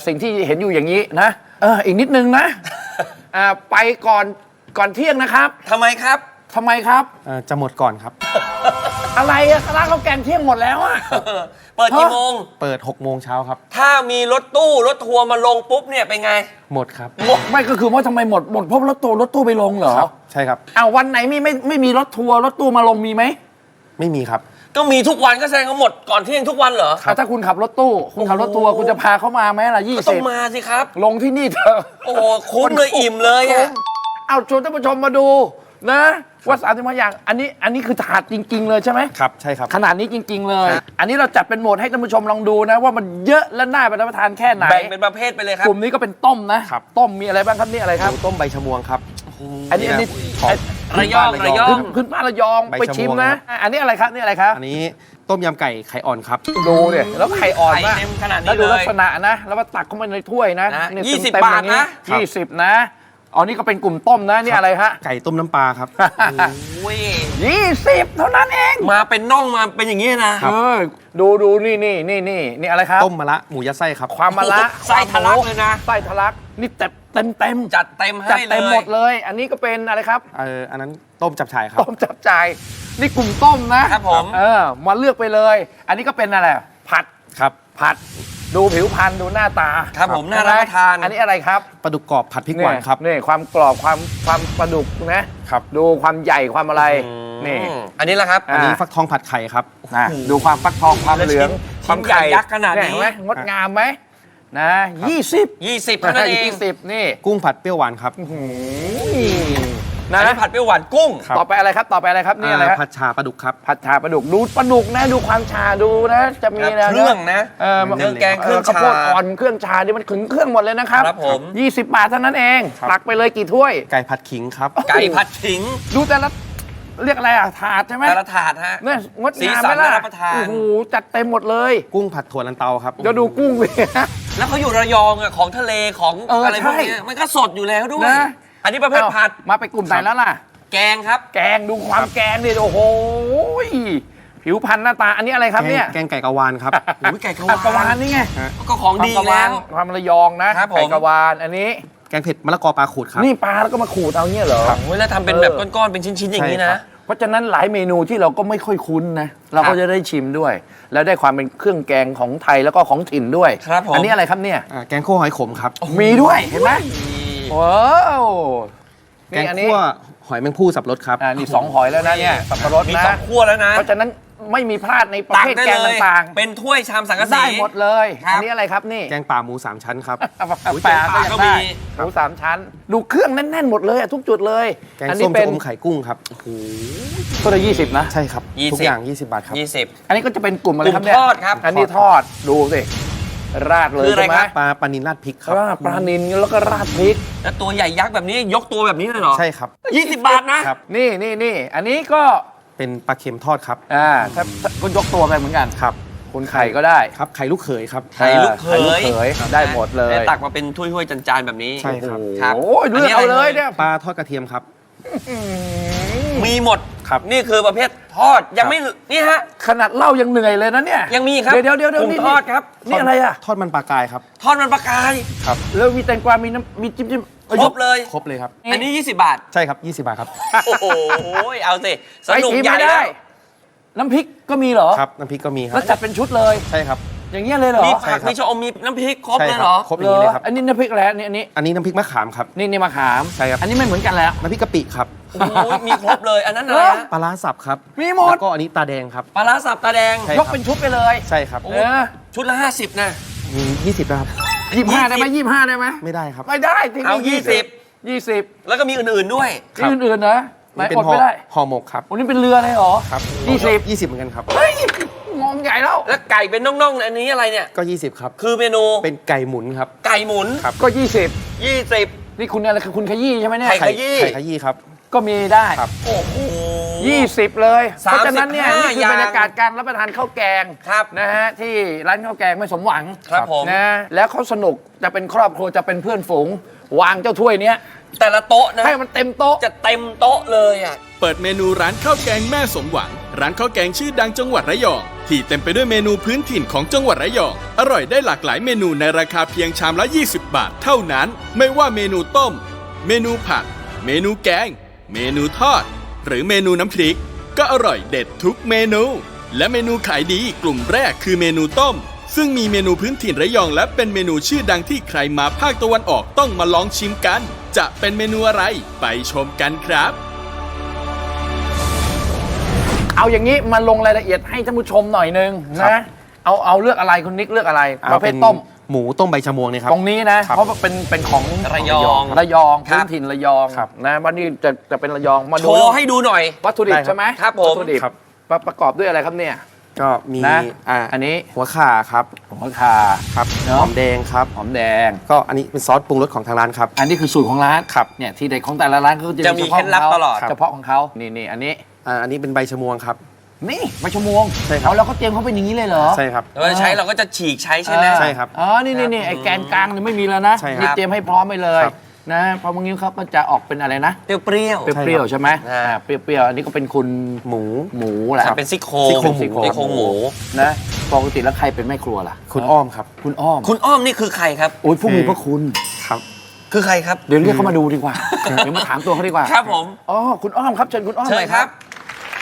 สิ่งที่เห็นอยู่อย่างนี้นะอีกนิดนึงนะไปก่อนเที่ยงนะครับทำไมครับจะหมดก่อนครับอะไรอะร้านข้าวแกงเที่ยงหมดแล้วอะเปิดกี่โมงเปิด6 โมงเช้าครับถ้ามีรถทัวร์มาลงปุ๊บเนี่ยเป็นไงหมดครับไม่ก็คือว่าทำไมหมดเพราะรถตู้ไปลงเหรอใช่ครับวันไหนไม่มีรถทัวร์รถตู้มาลงมีไหมไม่มีครับก็มีทุกวันก็แสดงว่าหมดก่อนเที่ยงทุกวันเหรอถ้าคุณขับรถตู้คุณขับรถทัวร์คุณจะพาเขามาไหมล่ะ20ต้องมาสิครับลงที่นี่เถอะโอ้คุ้มเลยอิ่มเลยเอาชวนท่านผู้ชมมาดูนะว่า35 อย่างอันนี้คือถาดจริงๆเลยใช่ไหมครับใช่ครับขนาดนี้จริงๆเลยอันนี้เราจัดเป็นโหมดให้ท่านผู้ชมลองดูนะว่ามันเยอะและน่ารับประทานแค่ไหนแบ่งเป็นประเภทไปเลยครับกลุ่มนี้ก็เป็นต้มนะต้มมีอะไรบ้างครับนี่อะไรครับต้มใบชะมวงครับอันนี้ระยองขึ้นมาระยองไปชิมนะอันนี้อะไรครับนี่อะไรครับอันนี้ต้มยำไก่ไข่อ่อนครับดูเนี่ยแล้วไข่อ่อนมากแล้วดูลักษณะนะแล้วมาตักเข้ามาในถ้วยนะ20 บาทนะ20นะอ๋อนี่ก็เป็นกลุ่มต้มนะนี่อะไรฮะไก่ต้มน้ำปลาครับ20เท่านั้นเองมาเป็นน่องมาเป็นอย่างนี้นะดูนี่อะไรครับต้มมะระหมูยัดไส้ครับความมะระไส้ทะลักเลยนะไส้ทะลักนี่เต็มจัดเต็มให้เลยจัดเต็มหมดเลยอันนี้ก็เป็นอะไรครับอันนั้นต้มจับฉ่ายครับต้มจับฉ่ายนี่กลุ่มต้มนะครับผมมาเลือกไปเลยอันนี้ก็เป็นอะไรผัดครับผัดดูผิวพรรณดูหน้าตาครับผมน่ารับประทานอันนี้อะไรครับปลาดุกกรอบผัดพริกหวานครับนี่ความกรอบความปลาดุกนะครับดูความใหญ่ความอะไรนี่อันนี้ละครับอันนี้ฟักทองผัดไข่ครับดูความฟักทองความเหลืองความไข่ยักษ์ขนาดนี้เห็นไหมงดงามไหม นะ20 เท่านั้นเอง 20นี่ กุ้งผัดเปรี้ยวหวานครับ นะ อันนี้ผัดเปรี้ยวหวานกุ้ง ต่อไปอะไรครับต่อไปอะไรครับนี่อะไรครับ ผัดชาปลาดุกครับ ผัดชาปลาดุกดูปลาดุกนะดูความชาดูนะจะมีนะ เครื่องนะเครื่องแกงเครื่อง ข้าว ชา โพดอ่อนเครื่องชานี่มันถึงเครื่องหมดเลยนะครับ ครับผม 20 บาทเท่านั้นเองตักไปเลยกี่ถ้วย ไก่ผัดขิงครับ ไก่ผัดขิง ดูแต่ละเรียกอะไรอ่ะถาดใช่ไหม แต่ละถาดฮะ เนี่ยงด สี งาม สั ไหม น ล่ะ น่ารับประทาน โอ้โหจัดเต็มหมดเลย กุ้งผัดถั่วลันเตาครับ เดี๋ยวดูกุ้งเลย แล้วเขาอยู่ระยองอะของทะเลของ อะไรพวกเนี้ย ใช่ มันก็สดอยู่แล้วด้วย นะ อันนี้ประเภทผัด มาไปกลุ่มไหนแล้วล่ะ แกงครับ แกงดูความแกงนี่โอ้โหผิวพรรณหน้าตาอันนี้อะไรครับเนี่ย แกงไก่กะวานครับ โอ้ยไก่กะวาน กะวานนี่ไง ก็ของดีแล้ว ความระยองนะครับ ผม ไก่กะวานอันนี้ แกงเผ็ดมะละกอปลาขูดครับ นี่ปลาแล้วก็มาขูดเอาเนี่ยเหรอ โอ้ยแล้วทำเป็นแบบก้อนๆเป็นชิ้นๆอย่างนี้ ใช่ครั นะ บ เพราะฉะนั้นหลายเมนูที่เราก็ไม่ค่อยคุ้นนะเราก็จะได้ชิมด้วย แล้วได้ความเป็นเครื่องแกงของไทยแล้วก็ของถิ่นด้วย ครับผม อันนี้อะไรครับเนี่ย แกงคั่วหอยขมครับ มีด้วยเห็นไหมว้าว แกง นี่อันนี้ คั่วหอยแมงภู่สับรสครับ นี่2 หอยแล้วนะเนี่ยสับปะรด มี นะ สองคั่วแล้วนะ เพราะฉะนั้นไม่มีพลาดในประ ตัก เภท ได้ แกง เลย ต่าง เป็นถ้วยชามสังกะ ๆ สี ได้หมดเลย ครับ อันนี้อะไรครับนี่ แกงป่าหมูสามชั้นครับ แปลก็ยัง ก็ ได้ มี หมูสามชั้น ดูเครื่องแน่นๆหมดเลยอะทุกจุดเลย แกง อั ส้ นี้ ม เป็ จะ น อมไข่กุ้งครับ ก็ได้20นะ ใช่ครับ 20 ทุกอย่าง 20 บาทครับ 20 อันนี้ก็จะเป็นกลุ่มอะไรครับ กลุ่ม เนี่ย ทอดครับ อันนี้ทอดดูสิราดเลย คืออะไร ใช่ไหม ครับ ปลานิลราดพริกครับ ราดปลานิลแล้วก็ราดพริก แล้วตัวใหญ่ยักษ์แบบนี้ยกตัวแบบนี้เลยเหรอ ใช่ครับ 20 บาทนะ ครับ นี่อันนี้ก็ เป็นปลาเค็มทอดครับ ถ้าก็ยกตัวไปเหมือนกัน ครับ คุณไข่ก็ได้ ครับไข่ลูกเขยครับ ไข่ลูกเขย ได้หมดเลย แล้วตักมาเป็นถ้วยๆจานๆแบบนี้ ใช่ครับ ครับ โอ้ยเลือกเอาเลยเนี่ย ปลาทอดกระเทียมครับ มีหมด ครับ นี่คือประเภททอดยังไม่นี่ฮะ ขนาดเหล่ายังเหนื่อยเลยนะเนี่ย ยังมีครับ เดี๋ยว กลุ่ม นี่ ทอดครับ นี่อะไรอ่ะ ทอดมันปลากายครับ ทอดมันปลากาย ครับ แล้วมีแตงกวา มีน้ำมีจิ้ม ครบเลย ครบเลยครับ อันนี้ 20 บาท ใช่ครับ 20 บาทครับ โอ้โหเอาสิสนุก ไอ้ที่ ใหญ่ ไม่ แล้ ได้ ว น้ำพริกก็มีเหรอ ครับ น้ำพริกก็มีครั แล้วจัดเป็นชุดเลย ใช่ครับ อย่างเงี้ยเลยเหรอ มีผัก ใช่ครับ มีชะอมมีน้ำพริกครบ ใช่ เลย ค เหรอ ครบอย่างนี้เลยครับ อันนี้น้ำพริกอะไรอันนี้ อันนี้น้ำพริกมะขามครับ นี่มะขาม ใช่ครับ อันนี้ไม่เหมือนกันแล้ว น้ำพริกกะปิครับ โอ้โหมีครบเลยอันนั้นอะไรฮะ ปลาร้าสับครับ มีหมด แล้วก็อันนี้ตาแดงครับ ปลาร้าสับตาแดง ใช่ ยกเป็นชุดไปเลย ใช่ครับ โอ้ เออ ชุดละ 50 นะ มี20นะครับ 25ได้ไหม25ได้ไหม ไม่ได้ครับ ไม่ได้ที่ เอา นี่ 20 แล้วก็มีอื่นๆด้วย ที่อื่นๆนะไหน นี่เป็น อดไม่ได้ ห่อหมกครับ อันนี้เป็นเรือเลยเหรอ ครับ 20 20เหมือนกันครับ เฮ้ยงงใหญ่แล้ว แล้วไก่เป็นน่องๆอันนี้อะไรเนี่ย ก็ 20 ครับ คือเมนู เป็นไก่หมุนครับ ไก่หมุน ครับ ก็ 20 นี่คุณอะไรคือคุณขยี้ใช่ไหมเนี่ย ไข่ขยี้ ไข่ขยี้ครับ ก็มีได้ ครับ โอ้โห 20 เลย เพราะฉะนั้นเนี่ย 35 นี่คือบรรยากาศการรับประทานข้าวแกง ครับ นะฮะที่ร้านข้าวแกงไม่สมหวัง ครับผม นะแล้วเขาสนุกจะเป็นครอบครัวจะเป็นเพื่อนฝูง วางเจ้าถ้วยเนี้ย แต่ละโต๊ะนะ ให้มันเต็มโต๊ะ จะเต็มโต๊ะเลยอ่ะ เปิดเมนูร้านข้าวแกงแม่สมหวัง ร้านข้าวแกงชื่อดังจังหวัดระยอง ที่เต็มไปด้วยเมนูพื้นถิ่นของจังหวัดระยอง อร่อยได้หลากหลายเมนูในราคาเพียงชามละ 20 บาทเท่านั้น ไม่ว่าเมนูต้ม เมนูผัด เมนูแกง เมนูทอด หรือเมนูน้ำพริก ก็อร่อยเด็ดทุกเมนู และเมนูขายดีกลุ่มแรกคือเมนูต้ม ซึ่งมีเมนูพื้นถิ่นระยองและเป็นเมนูชื่อดังที่ใครมาภาคตะวันออกต้องมาลองชิมกัน จะเป็นเมนูอะไรไปชมกันครับ เอาอย่างนี้มาลงรายละเอียดให้ท่านผู้ชมหน่อยนึง ครับ นะเอาเลือกอะไรคุณนิกเลือกอะไรป เอา ระเภ เป็ ท น ต้ม หมูต้มใบชะมวงเนี่ยครับ ตรงนี้นะ ครับ เพราะว่าเป็นของ ระยอง ระยอง ครับ พื้นถิ่นระยอง ครับ นะวันนี้จะเป็นระยองมา โช ดู ว์ให้ดูหน่อย วัตถุดิบ ได้ครับ ใช่ไหม ครับผม วัตถุดิบ ครับ ประกอบด้วยอะไรครับเนี่ย ก็มี นะ อัน นี้ หัวข่าครับ หัวข่า ครับ เนอะ หอมแดงครับ หอมแดง ก็อันนี้เป็นซอสปรุงรสของทางร้านครับ อันนี้คือสูตรของร้าน ครับ เนี่ยที่เด็ดของแต่ละร้านเขาจะ จะมีเคล็ดลับตลอด เฉพาะของเขานี่อันนี้ อันนี้เป็นใบชะมวงครับ นี่ใบชะมวง ใช่ครับ เอาแล้วเขาเตรียมเขาเป็นอย่างนี้เลยเหรอ ใช่ครับ เราจะใช้เราก็จะฉีกใช้ใช่ไหม ใช่ครับ อ๋อนี่ไอ้แกนกลางนี่ไม่มีแล้วนะ ใช่ครับ นี่เตรียมให้พร้อมไปเลย ครับ นะเพราะเมื่อกี้เขาก็จะออกเป็นอะไรนะ เปรี้ยว เปรี้ยวๆใช่ไหม อ่า เปรี้ยวๆอันนี้ก็เป็นคุณ หมู แหละ เป็นซี่โครง ซี่โครงหมู ซี่โครงหมู นะปกติแล้วใครเป็นแม่ครัวล่ะ คุณอ้อมครับ คุณอ้อม คุณอ้อมนี่คือใครครับ โอ้ยผู้มีพระคุณ ครับ คือใครครับ เดี๋ยวเรียกเขามาดูดีกว่า เดี๋ยวมาถามตัวเขาดีกว่า ครับผม อ๋อคุณอ้อมครับเชิญคุณอ้อม เชิ ห ญ น่อย ครับ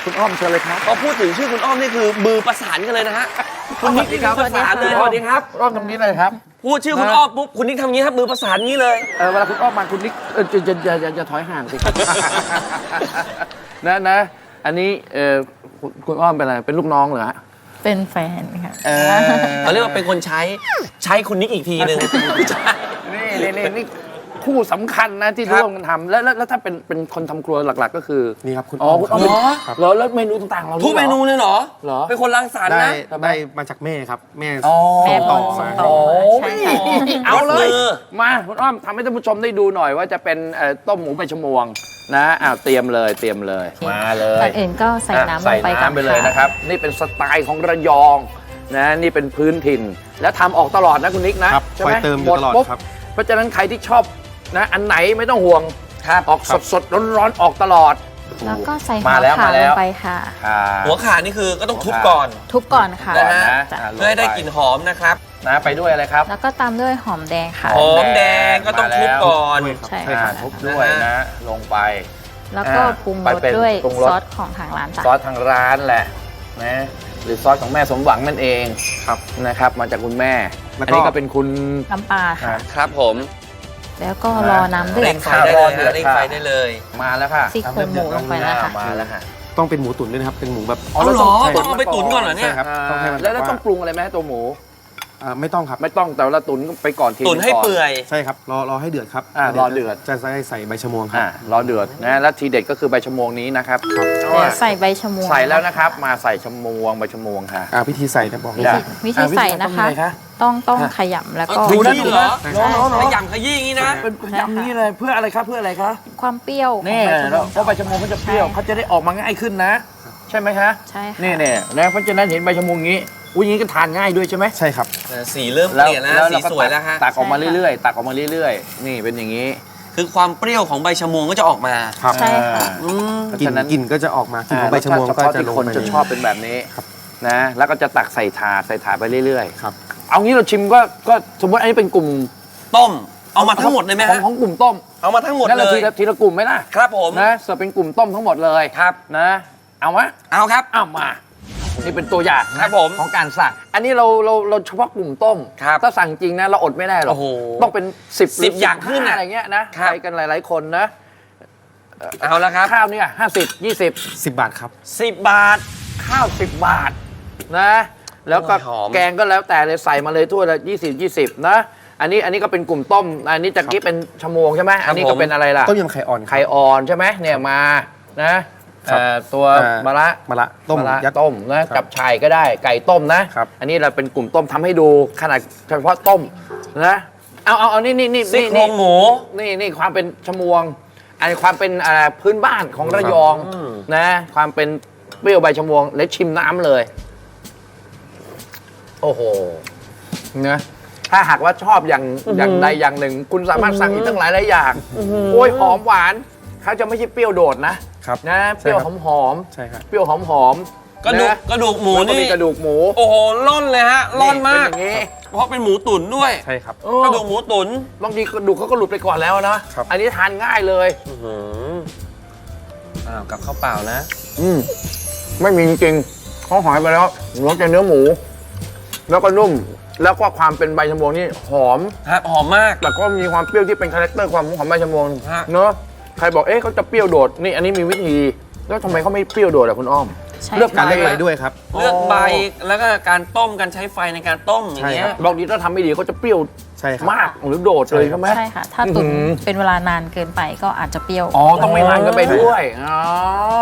คุณอ้อมเชิญเลยครับ พอพูดถึงชื่อคุณอ้อมนี่คือมือประสานกันเลยนะฮะคุณนิกนี่คือประสานเลยสวัสดีครับ อ้อมตรงนี้เลยครับ พูดชื่อคุณอ้อมปุ๊บคุณนิกทำงี้ครับมือประสานงี้เลย เวลาคุณอ้อมมาคุณนิกจะถอยห่างสิครับ นะอันนี้คุณอ้อมเป็นอะไรเป็นลูกน้องเหรอฮะ เป็นแฟนค่ะ เขาเรียกว่าเป็นคนใช้คุณนิกอีกทีหนึ่ง นี่คู่สำคัญนะที่ร่วมกันทำแล้วถ้าเป็นคนทำครัวหลักๆ ก็คือนี่ครับคุณอ๋อคุณอ้อมแล้วเมนูต่างๆเรา ทุกเมนูเลยเหรอ เหรอ เป็นคนรังสรรค์นะ ได้มาจากแม่ครับ แม่ แม่ ต่อมา โอ้เอาเลยมาคุณอ้อมทำให้ท่านผู้ชมได้ดูหน่อยว่าจะเป็นต้มหมูใบชะมวงนะเตรียมเลยมาเลย ก่อนอื่นก็ใส่น้ำล ใส่ งไปก่อน น้ำไปเลยนะครับ นี่เป็นสไตล์ของระยองนะนี่เป็นพื้นถิ่น แล้วทำออกตลอดนะคุณนิกนะใช่ไหม คอยเติมอยู่ตลอดครับ เพราะฉะนั้นใครที่ชอบนะอันไหนไม่ต้องห่วงออกสดร้อนๆออกตลอด แล้วก็ใส่หั มาว แล้ว ขา มา ล แล้ ง ว ไปค่ะ หัวขานี่คือก็ต้องทุบก่อน ทุบก่อนค่ะ นะฮะ จ้ะ เพื่อให้ได้กลิ่นหอมนะครับ นะไปด้วยอะไรครับ แล้วก็ตามด้วยหอมแดงค่ะ หอมแดงก็ต้องทุบก่อน ใช่ค่ะ ทุบด้วยนะลงไป แล้วก็ปรุงรสด้วยซอสของทางร้านจ้ะ ซอสทางร้านแหละนะหรือซอสของแม่สมหวังนั่นเองครับนะครับมาจากคุณแม่อันนี้ก็เป็นคุณ น้ำปลาค่ะ ครับผม แล้วก็รอน้ำเดือ เร่ ด งไฟได้เลยฮะเร่งไฟได้เลย มาแล้วค่ะ ซี่โครงหมูลงไปแล้วค่ะ มาแล้วค่ะ ต้องเป็นหมูตุ๋นด้วยนะครับ เป็นหมูแบบ อ๋อเหรอต้องเอาไปตุ๋นก่อนเหรอเนี่ย ใช่ครับต้องให้มัน แล้วต้องปรุงอะไรไหมตัวหมู ไม่ต้องครับ ไม่ต้องแต่เราตุ๋นไปก่อนที ตุ๋นให้เปื่อย ใช่ครับรอให้เดือดครับ รอเดือด จะใส่ใบชะมวงครับ รอเดือดนะแล้วทีเด็ดก็คือใบชะมวงนี้นะครับ เดี๋ยวใส่ใบชะมวง ใส่แล้วนะครับมาใส่ชะมวงใบชะมวงค่ะ วิธีใส่นะบอก วิธีใส่นะคะ ต้องขยำแล้วก็ ดูนะดูนะ ข ข ย ยำขยี้อย่างนี้นะ เป็นยำนี้เลยเพื่ออะไรครับเพื่ออะไรคะ ความเปรี้ยวของ นี่ ใบชะมวง เพราะใบชะมวงเขาจะเปรี้ยวเขาจะได้ออกมาง่ายขึ้นนะ ใช่ไหมคะ ใช่ค่ะ นี่นะเพราะฉะนั้นเห็นใบชะมวงนี้อุ้ยอย่างนี้ก็ทานง่ายด้วยใช่ไหม ใช่ครับ สีเริ่มเปลี่ยนแล้วสีสวยแล้วฮะ ตักออกมาเรื่อยๆตักออกมาเรื่อยๆนี่เป็นอย่างนี้ คือความเปรี้ยวของใบชะมวงก็จะออกมา ครับ ใช่ค่ะ กลิ่นก็จะออกมากลิ่นของใบชะมวงก็จะลง คน ไป จะชอบเป็นแบบนี้นะแล้วก็จะตักใส่ถาดไปเรื่อยๆ ครับ เอางี้เราชิมก็สมมติอันนี้เป็นกลุ่ม ต้ม เอามาทั้งหมดเลยไหมฮะ ของกลุ่มต้ม เอามาทั้งหมด งั้น เล เรา ย ทีละกลุ่มไหมล่ะ ครับผม นะเสิร์ฟเป็นกลุ่มต้มทั้งหมดเลยครับนะเอาไหม เอาครับ เอามานี่เป็นตัวอย่าง ครับผม ของการสั่งอันนี้เราเฉพาะกลุ่มต้ม ครับ ถ้าสั่งจริงนะเราอดไม่ได้หรอก โอ้โห ต้องเป็น10 10อย่างขึ้นอะ อะไรเงี้ยนะไปกันหลายๆคนนะ เอาละครับ ข้าวเนี่ย50 20 10 บาทครับ 10 บาท ข้าว10 บาทนะแล้วก็ หอม แกงก็แล้วแต่เลยใส่มาเลยถ้วยละ20นะอันนี้ก็เป็นกลุ่มต้มอันนี้ตะกี้เป็นชะมวงใช่ไหมอันนี้ก็เป็นอะไรล่ะ ต้มยำไข่อ่อนครับ ไข่อ่อนใช่ไหมเนี่ยมานะตัวมะระ มะระต้ม มะระ ยัด ต้มนะกับไข่ก็ได้ไก่ต้มนะครับ อันนี้เราเป็นกลุ่มต้มทำให้ดูขนาดเฉพาะต้มนะเอานี่ ซี่โครงหมู นี่ความเป็นชะมวงอันนี้ความเป็นพื้นบ้านของระยองนะความเป็นเปรี้ยวใบชะมวงและชิมน้ำเลย โอ้โหนะถ้าหากว่าชอบอย่างใดอย่างหนึ่ง คุณสามารถสั่งอีกตั้งหลายอย่างโอ้ยหอมหวานเขาจะไม่ใช่เปรี้ยวโดดนะครับนะเปรี้ยวหอม ใช่ครับ เปรี้ยวหอม กระดูกหมู แล้วก็ นี่ มีกระดูกหมู โอ้โหร่อนเลยฮะร่อนมาก เป็นอย่างนี้ เพราะเป็นหมูตุ๋นด้วย ใช่ครับ กระดูกหมูตุ๋น บางทีกระดูกเขาก็หลุดไปก่อนแล้วนะครับ อันนี้ทานง่ายเลย กับข้าวเปล่านะ ไม่มีจริงๆเขาหายไปแล้วเหลือแต่เนื้อหมู แล้วก็นุ่ม แล้วก็ความเป็นใบชะมวงนี่หอม ครับหอมมาก แต่ก็มีความเปรี้ยวที่เป็นคาแรคเตอร์ความของใบชะมวง ฮะ เนอะใครบอกเขาจะเปรี้ยวโดดนี่อันนี้มีวิธีแล้วทำไมเขาไม่เปรี้ยวโดดอะคุณอ้อม ใช่ เลือก การ ใบ เลือกใบด้วยครับ เลือกใบแล้วก็การต้มการใช้ไฟในการต้มอย่างเงี้ย บางทีถ้าทำไม่ดีเขาจะเปรี้ยว ใช่ครับ มากหรือโดดเลยใช่ไหม ใช่ค่ะ ถ้าตุ๋นเป็นเวลานานเกินไปก็อาจจะเปรี้ยว อ๋อต้องไม่นานเกันไปด้วยอ๋อ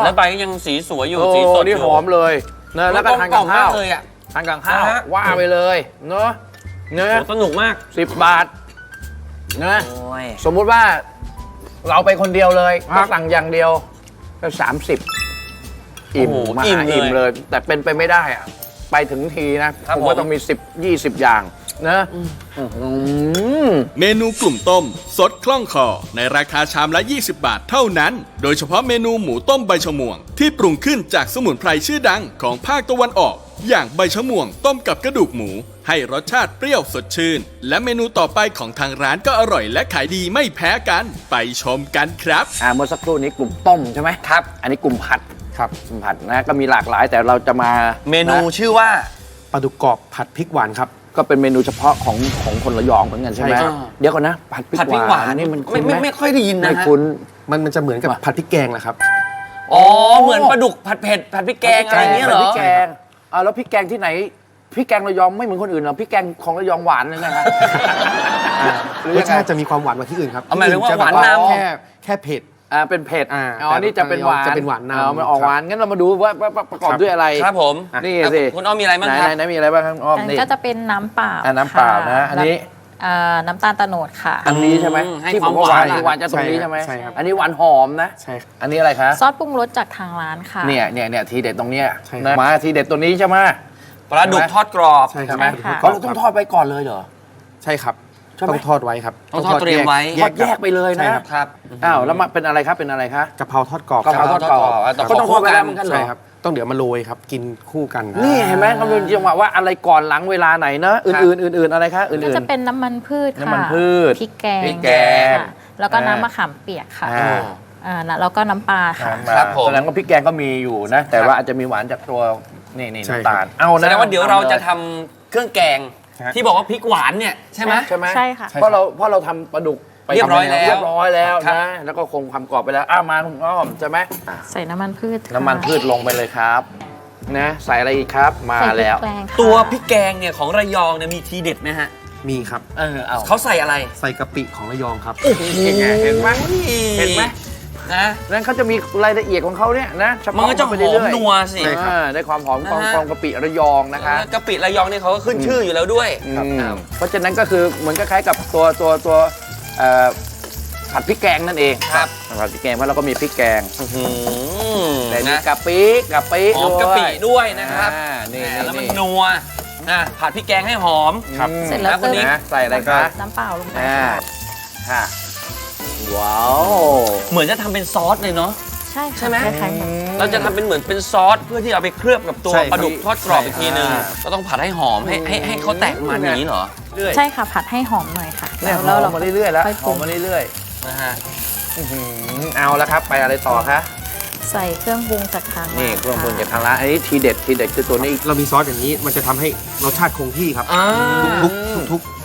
แล้วใบก็ยังสีสวยอยู่ โอ้ สีสด นี่หอมเลยนะแล้วก็ทานกับข้าว เลยอ่ะ ทานกับข้าว นะฮะ ว่าไปเลยเนอะเนอะ สนุกมาก 10 บาทนะ โอ้ย สมมุติว่าเราไปคนเดียวเลยก็สั่งอย่างเดียวก็30 อิ่ม โอ้โห มา อิ่มเลย อิ่มเลย แต่เป็นไปไม่ได้อะไปถึงทีนะครับ ผมว่า ผม ต้องมี10-20 อย่างนะอื้อหือ เมนูกลุ่มต้ม สดคล่องคอในราคาชามละ 20 บาทเท่านั้น โดยเฉพาะเมนูหมูต้มใบชะมวง ที่ปรุงขึ้นจากสมุนไพรชื่อดังของภาคตะวันออก อย่างใบชะมวงต้มกับกระดูกหมู ให้รสชาติเปรี้ยวสดชื่น และเมนูต่อไปของทางร้านก็อร่อยและขายดีไม่แพ้กัน ไปชมกันครับ เมื่อสักครู่นี้กลุ่มต้มใช่ไหมครับ อันนี้กลุ่มผัดครับกลุ่มผัดนะก็มีหลากหลายแต่เราจะมา เมนู ะ ชื่อว่า ปลาดุกกรอบผัดพริกหวานครับ ก็เป็นเมนูเฉพาะของคนระยองเหมือนกันใช่ไหม ใช่ครับ เดี๋ยวก่อนนะผัดพริ ผัด ก พริก ห ห วาว าน นนี่มัน ไม่ค่อยได้ยินนะ ไม่ ฮะ คุ้น มันจะเหมือนกับผัดพริกแกงแหละครับ อ๋อเหมือนปลาดุกผัดเผ็ดผัดพริกแกงอะไรอย่างเงี้ยเหรอ ผัดพริกแกง แล้วพริกแกงที่ไหนพริกแกงระยองไม่เหมือนคนอื่นเหรอพริกแกงของระยองหวานเลยนะครับ รสชาติจะมีความหวานกว่าที่อื่นครับ หมายถึงว่าหวานนำ แค่เผ็ด เป็นเผ็ด แต่ นี่จะเป็นหวาน จะเป็นหวานนำ มันออกหวานงั้นเรามาดูว่าประกอบด้วยอะไร ครับผม นี่สิ คุณอ้อมมีอะไรบ้างครับ ไหนมีอะไรบ้างครับอ้อม อัน นี่ ก็จะเป็นน้ำเปล่า น้ำเปล่านะ อันนี้ น้ำตาลโตนดค่ะ อันนี้ใช่ไหม ให้ ที่ ความ ผมว่าหวาน หวาน หวานจะตรงนี้ใช่ไหม ใช่ครับ อันนี้หวานหอมนะ ใช่ อันนี้อะไรคะ ซอสปรุงรสจากทางร้านค่ะ เนี่ยทีเด็ดตรงเนี้ย ใช่ครับ นะมาทีเด็ดตัวนี้ใช่ไหม ปลาดุกทอดกรอบ ใช่ครับ ไหม ค่ะ เขาต้องทอดไว้ก่อนเลยเหรอ ใช่ครับ ใช่ไหม ต้องทอดไว้ครับ ต้องทอดเตรียมไว้ ทอดแยกไปเลย ใช่ นะครับ ครับ อ้าวแล้วมาเป็นอะไรครับเป็นอะไรคะ กะเพราทอดกรอบ กะเพราทอดกรอบ แต่ ก็ต้องทอดไว้แล้วเหมือนกันเหรอ ใช่ครับต้องเดี๋ยวมาโรยครับกินคู่กันครับ นี่เห็นไหมเขาเป็นจังหวะว่าอะไรก่อนหลังเวลาไหนนะอื่นอะไรคะอื่ ก็ น จะเป็นน้ำมันพืชค่ะ น้ำมันพืช พริกแกง พริกแกง ค่ะแล้วก็น้ำมะขามเปียกค่ะ แล้วก็น้ำปลาค่ะ ครับผม แสดงว่าพริกแกงก็มีอยู่นะ แต่ว่าอาจจะมีหวานจากตัวนี่ ใช่ น้ำตาล ครับ เอา แสดงว่าเดี๋ยวเราจะทำเครื่องแกง ที่บอกว่าพริกหวานเนี่ยใช่ไหม ใช่ไหม ใช่ค่ะ เพราะเราทำปลาดุกไป เรียบร้อยแล้ว เรียบร้อยแล้ว ครับ นะแล้วก็คงความกรอบไปแล้วมาคุณอ้อมใช่ไหม ใส่น้ำมันพืชค่ะ น้ำมันพืชลงไปเลยครับนะใส่อะไรอีกครับมา ใส่พริก แล้ว แกงค่ะ ตัวพริกแกงเนี่ยของระยองเนี่ยมีทีเด็ดไหมฮะ มีครับ เอาเขาใส่อะไร ใส่กะปิของระยองครับ เห็นไหมเห็นไหมเห็นไหม นะ นั่นเขาจะมีรายละเอียดของเขาเนี่ยนะเฉพา มันก็จะหอม ไปเรื่ยๆ นัวสิ ได้ความหอมของ นะฮะ กะปิระยองนะคะ กะปิระยองเนี่ยเขาก็ขึ้นชื่ออยู่แล้วด้วย เพราะฉะนั้นก็คือเหมือนคล้ายๆกับตัวผัดพริกแกงนั่นเอง ครับ ผัดพริกแกงเพราะเราก็มีพริกแกง แต่มี นะ กะปิ หอมกะปิด้วยนะครับ นี่ แล้วมันนัวผัดพริกแกงให้หอม ครับ เสร็จแล้ว นะคนนี้ ใส่อะไรคะ น้ำเปล่าลงไป ค่ะว้าว เหมือนจะทำเป็นซอสเลยเนาะ ใช่ค่ะ ใช่ไหม คล้ายๆกัน เราจะทำเป็นเหมือนเป็นซอสเพื่อที่เอาไปเคลือบกับตัว ใช่ครับ ปลาดุกทอดกรอบอีกทีนึง ใช่ ก็ต้องผัดให้หอมให้เขาแตกมันอย่างนี้เหรอ ใช่ค่ะผัดให้หอมหน่อยค่ะ เนี่ยห แล้ว อ เรา มมาเรื่อยๆแล้ว ค่อย ห ปรุ อง มมาเรื่อย นะฮะ ๆเอาแล้วครับไปอะไรต่อคะ ใส่เครื่องปรุงจากทาง นี่ ร้าน เครื่องปรุง ค่ะ จากทางร้านอันนี้ทีเด็ดคือตัวนี้ เรามีซอสอย่างนี้มันจะทำให้รสชาติคงที่ครับ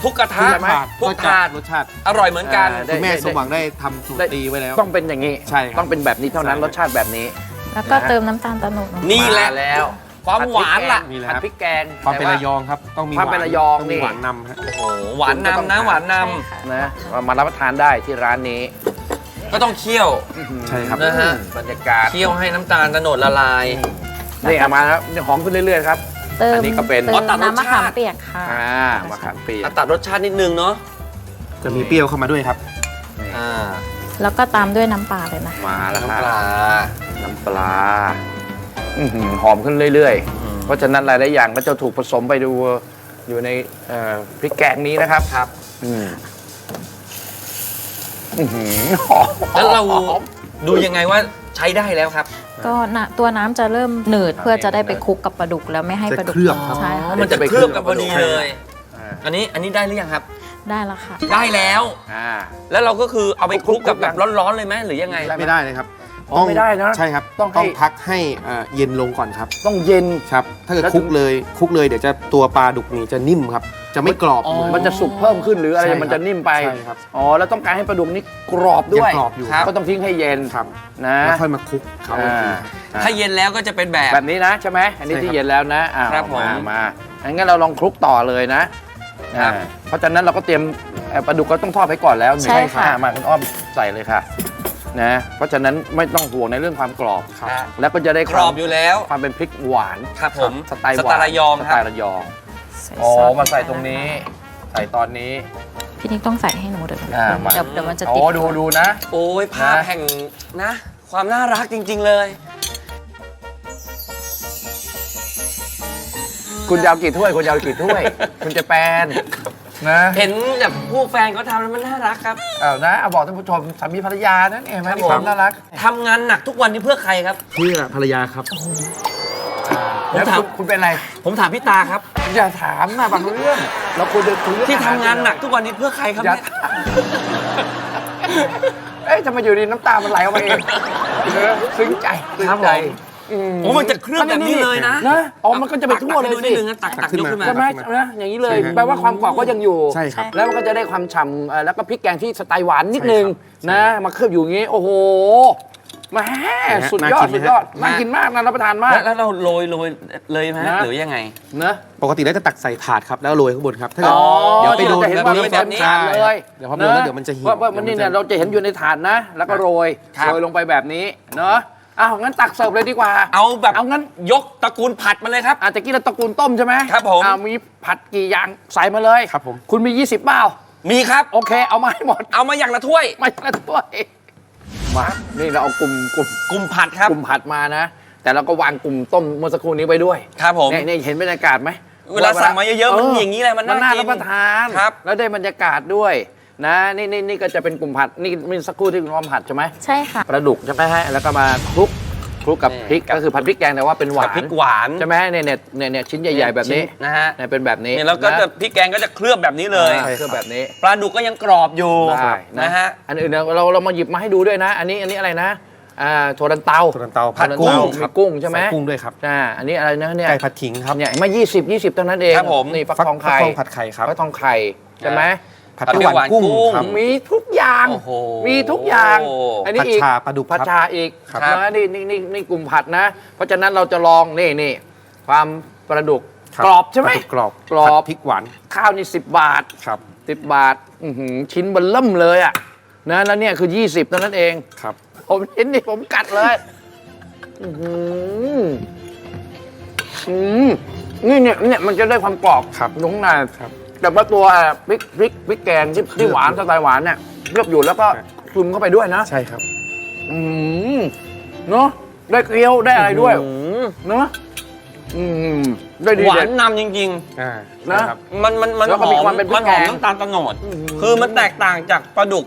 ทุกกระทะ ทุกถาดรสชาติ อร่อยเหมือนกัน คุณแม่สมหวังได้ทำสูตรดีไว้แล้ว ต้องเป็นอย่างนี้ ใช่ครับ ต้องเป็นแบบนี้เท่านั้น ใช่ รสชาติแบบนี้ แล้วก็เติมน้ำตาลโตนดลงไป นี่แหละ มาแล้ว ความหวานล่ะ มีแล้ว ผัด ครับ พริกแกง ความเป็น แต่ ระยองครับต้องมี ความเป็นระยอง ต้องมี นี่ หวานนำฮะ โอ้โหหวานนำนะหวานน นะมารับประทานได้ที่ร้านนี้ ำก็ต้องเคี่ยว ใช่ครับ นะฮะ บรรยากาศ เคี่ยวให้น้ำตาลโตนดละลาย นี่เอามาแล้วหอมขึ้นเรื่อยๆครับ เติม อันนี้ก็เป็น เติมน้ำมะขามเปียกค่ะ มะขามเปียก ตัดรสชาตินิดนึงเนาะ จะมีเปรี้ยวเข้ามาด้วยครับ แล้วก็ตามด้วยน้ำปลาเลยนะคะ มาแล้วครับ น้ำปลา น้ำปลาหอมขึ้นเรื่อยๆ เพราะฉะนั้นหลายๆอย่างก็จะถูกผสมไปดูอยู่ในพริกแกงนี้นะครับครับหอม แล้วเราดูยังไงว่าใช้ได้แล้วครับ ก็ตัวน้ำจะเริ่มหนืดเพื่อจะได้ไปคลุกกับปลาดุกแล้วไม่ให้ปลาดุก จะเคลือบครับ ใช่ค่ะ มันจะเคลือบกับพอดีเลย อันนี้ได้หรือยังครับ ได้แล้วค่ะ ได้แล้ว แล้วเราก็คือเอาไปคลุกกับแบบร้อนๆเลยไหมหรือยังไง ไม่ได้เลยครับ ไม่ได้นะ ใช่ครับ ต้องให้ พักให้เย็นลงก่อนครับ ต้องเย็น ครับ ถ้าเกิด แล้ว คลุกเลยเดี๋ยวจะตัวปลาดุกนี่จะนิ่มครับ จะไม่กรอบเหมือน มันจะสุกเพิ่มขึ้นหรืออะไร ใช่ครับ มันจะนิ่มไป ใช่ครับ อ๋อแล้วต้องการให้ปลาดุกนี้กรอบด้วย ยังกรอบอยู่ครับ ก็ต้องทิ้งให้เย็น ครับ นะ แล้วค่อยมาคลุกเขาอีกที ถ้าเย็นแล้วก็จะเป็นแบบ แบบนี้นะใช่ไหมอันนี้ ใช่ครับ ที่เย็นแล้วนะ ครับผม มางั้นเราลองคลุกต่อเลยนะครับ เพราะฉะนั้นเราก็เตรียมปลาดุกก็ต้องทอดไปก่อนแล้ว ใช่ค่ะ มาคุณอ้อมใส่เลยค่ะนะเพราะฉะนั้นไม่ต้องห่วงในเรื่องความกรอบ ครับ แล้วก็จะได้ กรอบอยู่แล้ว ความเป็นพริกหวาน ครับผม สไตล์หวาน สไตล์ระยอง ส ครับ ไตล์ระยอง ใส่ อ๋อ ซอส มาใส่ตรงนี้ ใส่ตอนนี้ พี่นิกต้องใส่ให้หนูเดี๋ยว มา เดี๋ยวมันจะ โอ้ ติด ดูนะ โอ้ยภาพแห่งนะ ความน่ารักจริง ๆ เลย คุณจะเอากี่ถ้วยคุณจะเอากี่ถ้วย คุณจะแปนนะ เห็นแบบผู้แฟนเขาทำแล้วมันน่ารักครับ เอานะเอาบอกท่านผู้ชมสามีภรรยานั่นเองไหม ครับ มีความ ผม น่ารัก ทำงานหนักทุกวันนี้เพื่อใครครับ เพื่อภรรยาครับ แล้วคุณเป็นอะไร ผมถามพี่ตาครับ อย่าถามนะบางเรื่องเราควรจะคุยเรื่อง ที่ทำงานหนักทุกวันนี้เพื่อใครครับ อย่า เนี่ย เอ๊ะจะมาอยู่ดีน้ำตามันไหลออกมาเองซึ้งใจซึ้ง ครับ ใจ ผม โอ้มันจะเคลือบแบบนี้เลยนะ อ๋อมันก็จะไปทั่วเลย ตักให้ดูนิ สิ ดนึงนะตักยกขึ้นมา ใช่ไหมนะอย่างนี้เลย ใช่ครับ แปลว่าความกรอบก็ยังอยู่ ใช่ครับ แล้วมันก็จะได้ความฉ่ำแล้วก็พริกแกงที่สไตล์หวานนิดนึง ใช่ครับ นะมาเคลือบอยู่อย่างนี้ โอ้โห แหม่สุดยอดน่ากินมากนะรับประทานมาก แล้วเราโรยเลยไหมหรือยังไง นะ ปกติแล้วจะตักใส่ถาดครับแล้วโรยข้างบนครับถ้าเกิด อ๋อ เดี๋ยวไปโดน ที่เราจะเห็น แบบนี้ แบบนี้ ใช่ เลย เดี๋ยวพอโดนแล้วเดี๋ยวมันจะเหี่ยว ว่ามันนี่เนี่ยเราจะเห็นอยู่ในถาดนะ แล้วก็โรยลงไปแบบนี้เนาะอ้าวงั้นตักเสิร์ฟเลยดีกว่า เอาแบบ เอางั้น ยกตระกูลผัดมาเลยครับ อาจจะกินตระกูลต้มใช่ไหม ครับผม มีผัดกี่อย่างใส่มาเลย ครับผม คุณมี 20เปล่า มีครับ โอเคเอามาให้หมด เอามาอย่างละถ้วย ไม่ละถ้วยมานี่เราเอากลุ่มผัดครับกลุ่มผัดมานะ แต่เราก็วางกลุ่มต้มเมื่อสักครู่นี้ไว้ด้วย ครับผม นี่เห็นบรรยากาศไหม เวลาสั่งมาเยอะๆมันอย่างนี้แหละมันน่ากิน รับประทาน ครับ แล้วได้บรรยากาศด้วยนะนี่ก็จะเป็นกลุ่มผัดนี่มีสักครู่ที่คุณอ้อมผัดใช่ไหม ใช่ค่ะ ปลาดุกใช่ไหมฮะแล้วก็มาคลุกกับพริกก็คือผัดพริกแกงแต่ว่าเป็นหวาน ผัดพริกหวาน ใช่ไหมเนี่ยชิ้นใหญ่ๆแบบนี้ นะฮะ เนี่ยเป็นแบบนี้ เนี่ยแล้วก็จะพริกแกงก็จะเคลือบแบบนี้เลย เครื่องแบบนี้ ปลาดุกก็ยังกรอบอยู่ ได้นะฮะอันอื่นเรามาหยิบมาให้ดูด้วยนะ อันนี้อะไรนะถั่วดันเตา ผัดกุ้ง มีกุ้งใช่ไหม ใส่กุ้งด้วยครับ อันนี้อะไรนะเนี่ย ไก่ผัดขิงครับ เนี่ยมา20เท่านั้นเอง ครับผม นี่ฟักทองไข่ ฟักทองผัดไข่ครับ ฟักทองไข่ใช่ไหม ผัดเปรี้ยวหวานกุ้งครับ มีทุกอย่าง โอ้โห มีทุกอย่าง อันนี้ ผัด อีก ชาปลาดุก ผัด ครับ ชาอีก ครับ นะนี่กลุ่มผัดนะ เพราะฉะนั้นเราจะลองนี่ความปลาดุก ครับ กรอบใช่ไหม ปลาดุกกรอบ กรอบ ผัดพริกหวาน ข้าวนี่10 บาท ครับ 10 บาทชิ้นเบลเริ่มเลยอ่ะนะแล้วเนี่ยคือ20เท่านั้นเอง ครับ ผมเห็นนี่ผมกัดเลยเนี่ยมันจะได้ความกรอบ ครับ อยู่ข้างใน ครับ แต่ว่าตัวพริกแกงที่หวานสไตล์หวานเนี่ยเคลือบอยู่แล้วก็ซึมเข้าไปด้วยนะ ใช่ครับ เนาะได้เคี้ยวได้อะไรด้วยเนาะได้ดี หวา เด็ น ด นำจริง นะ ๆ มัน แล้ว ห ก็ อ มี ม ความเป็นพริ มั ก น แก หอง มน้ำตาลตะโนดคือมันแตกต่างจากปลาดุก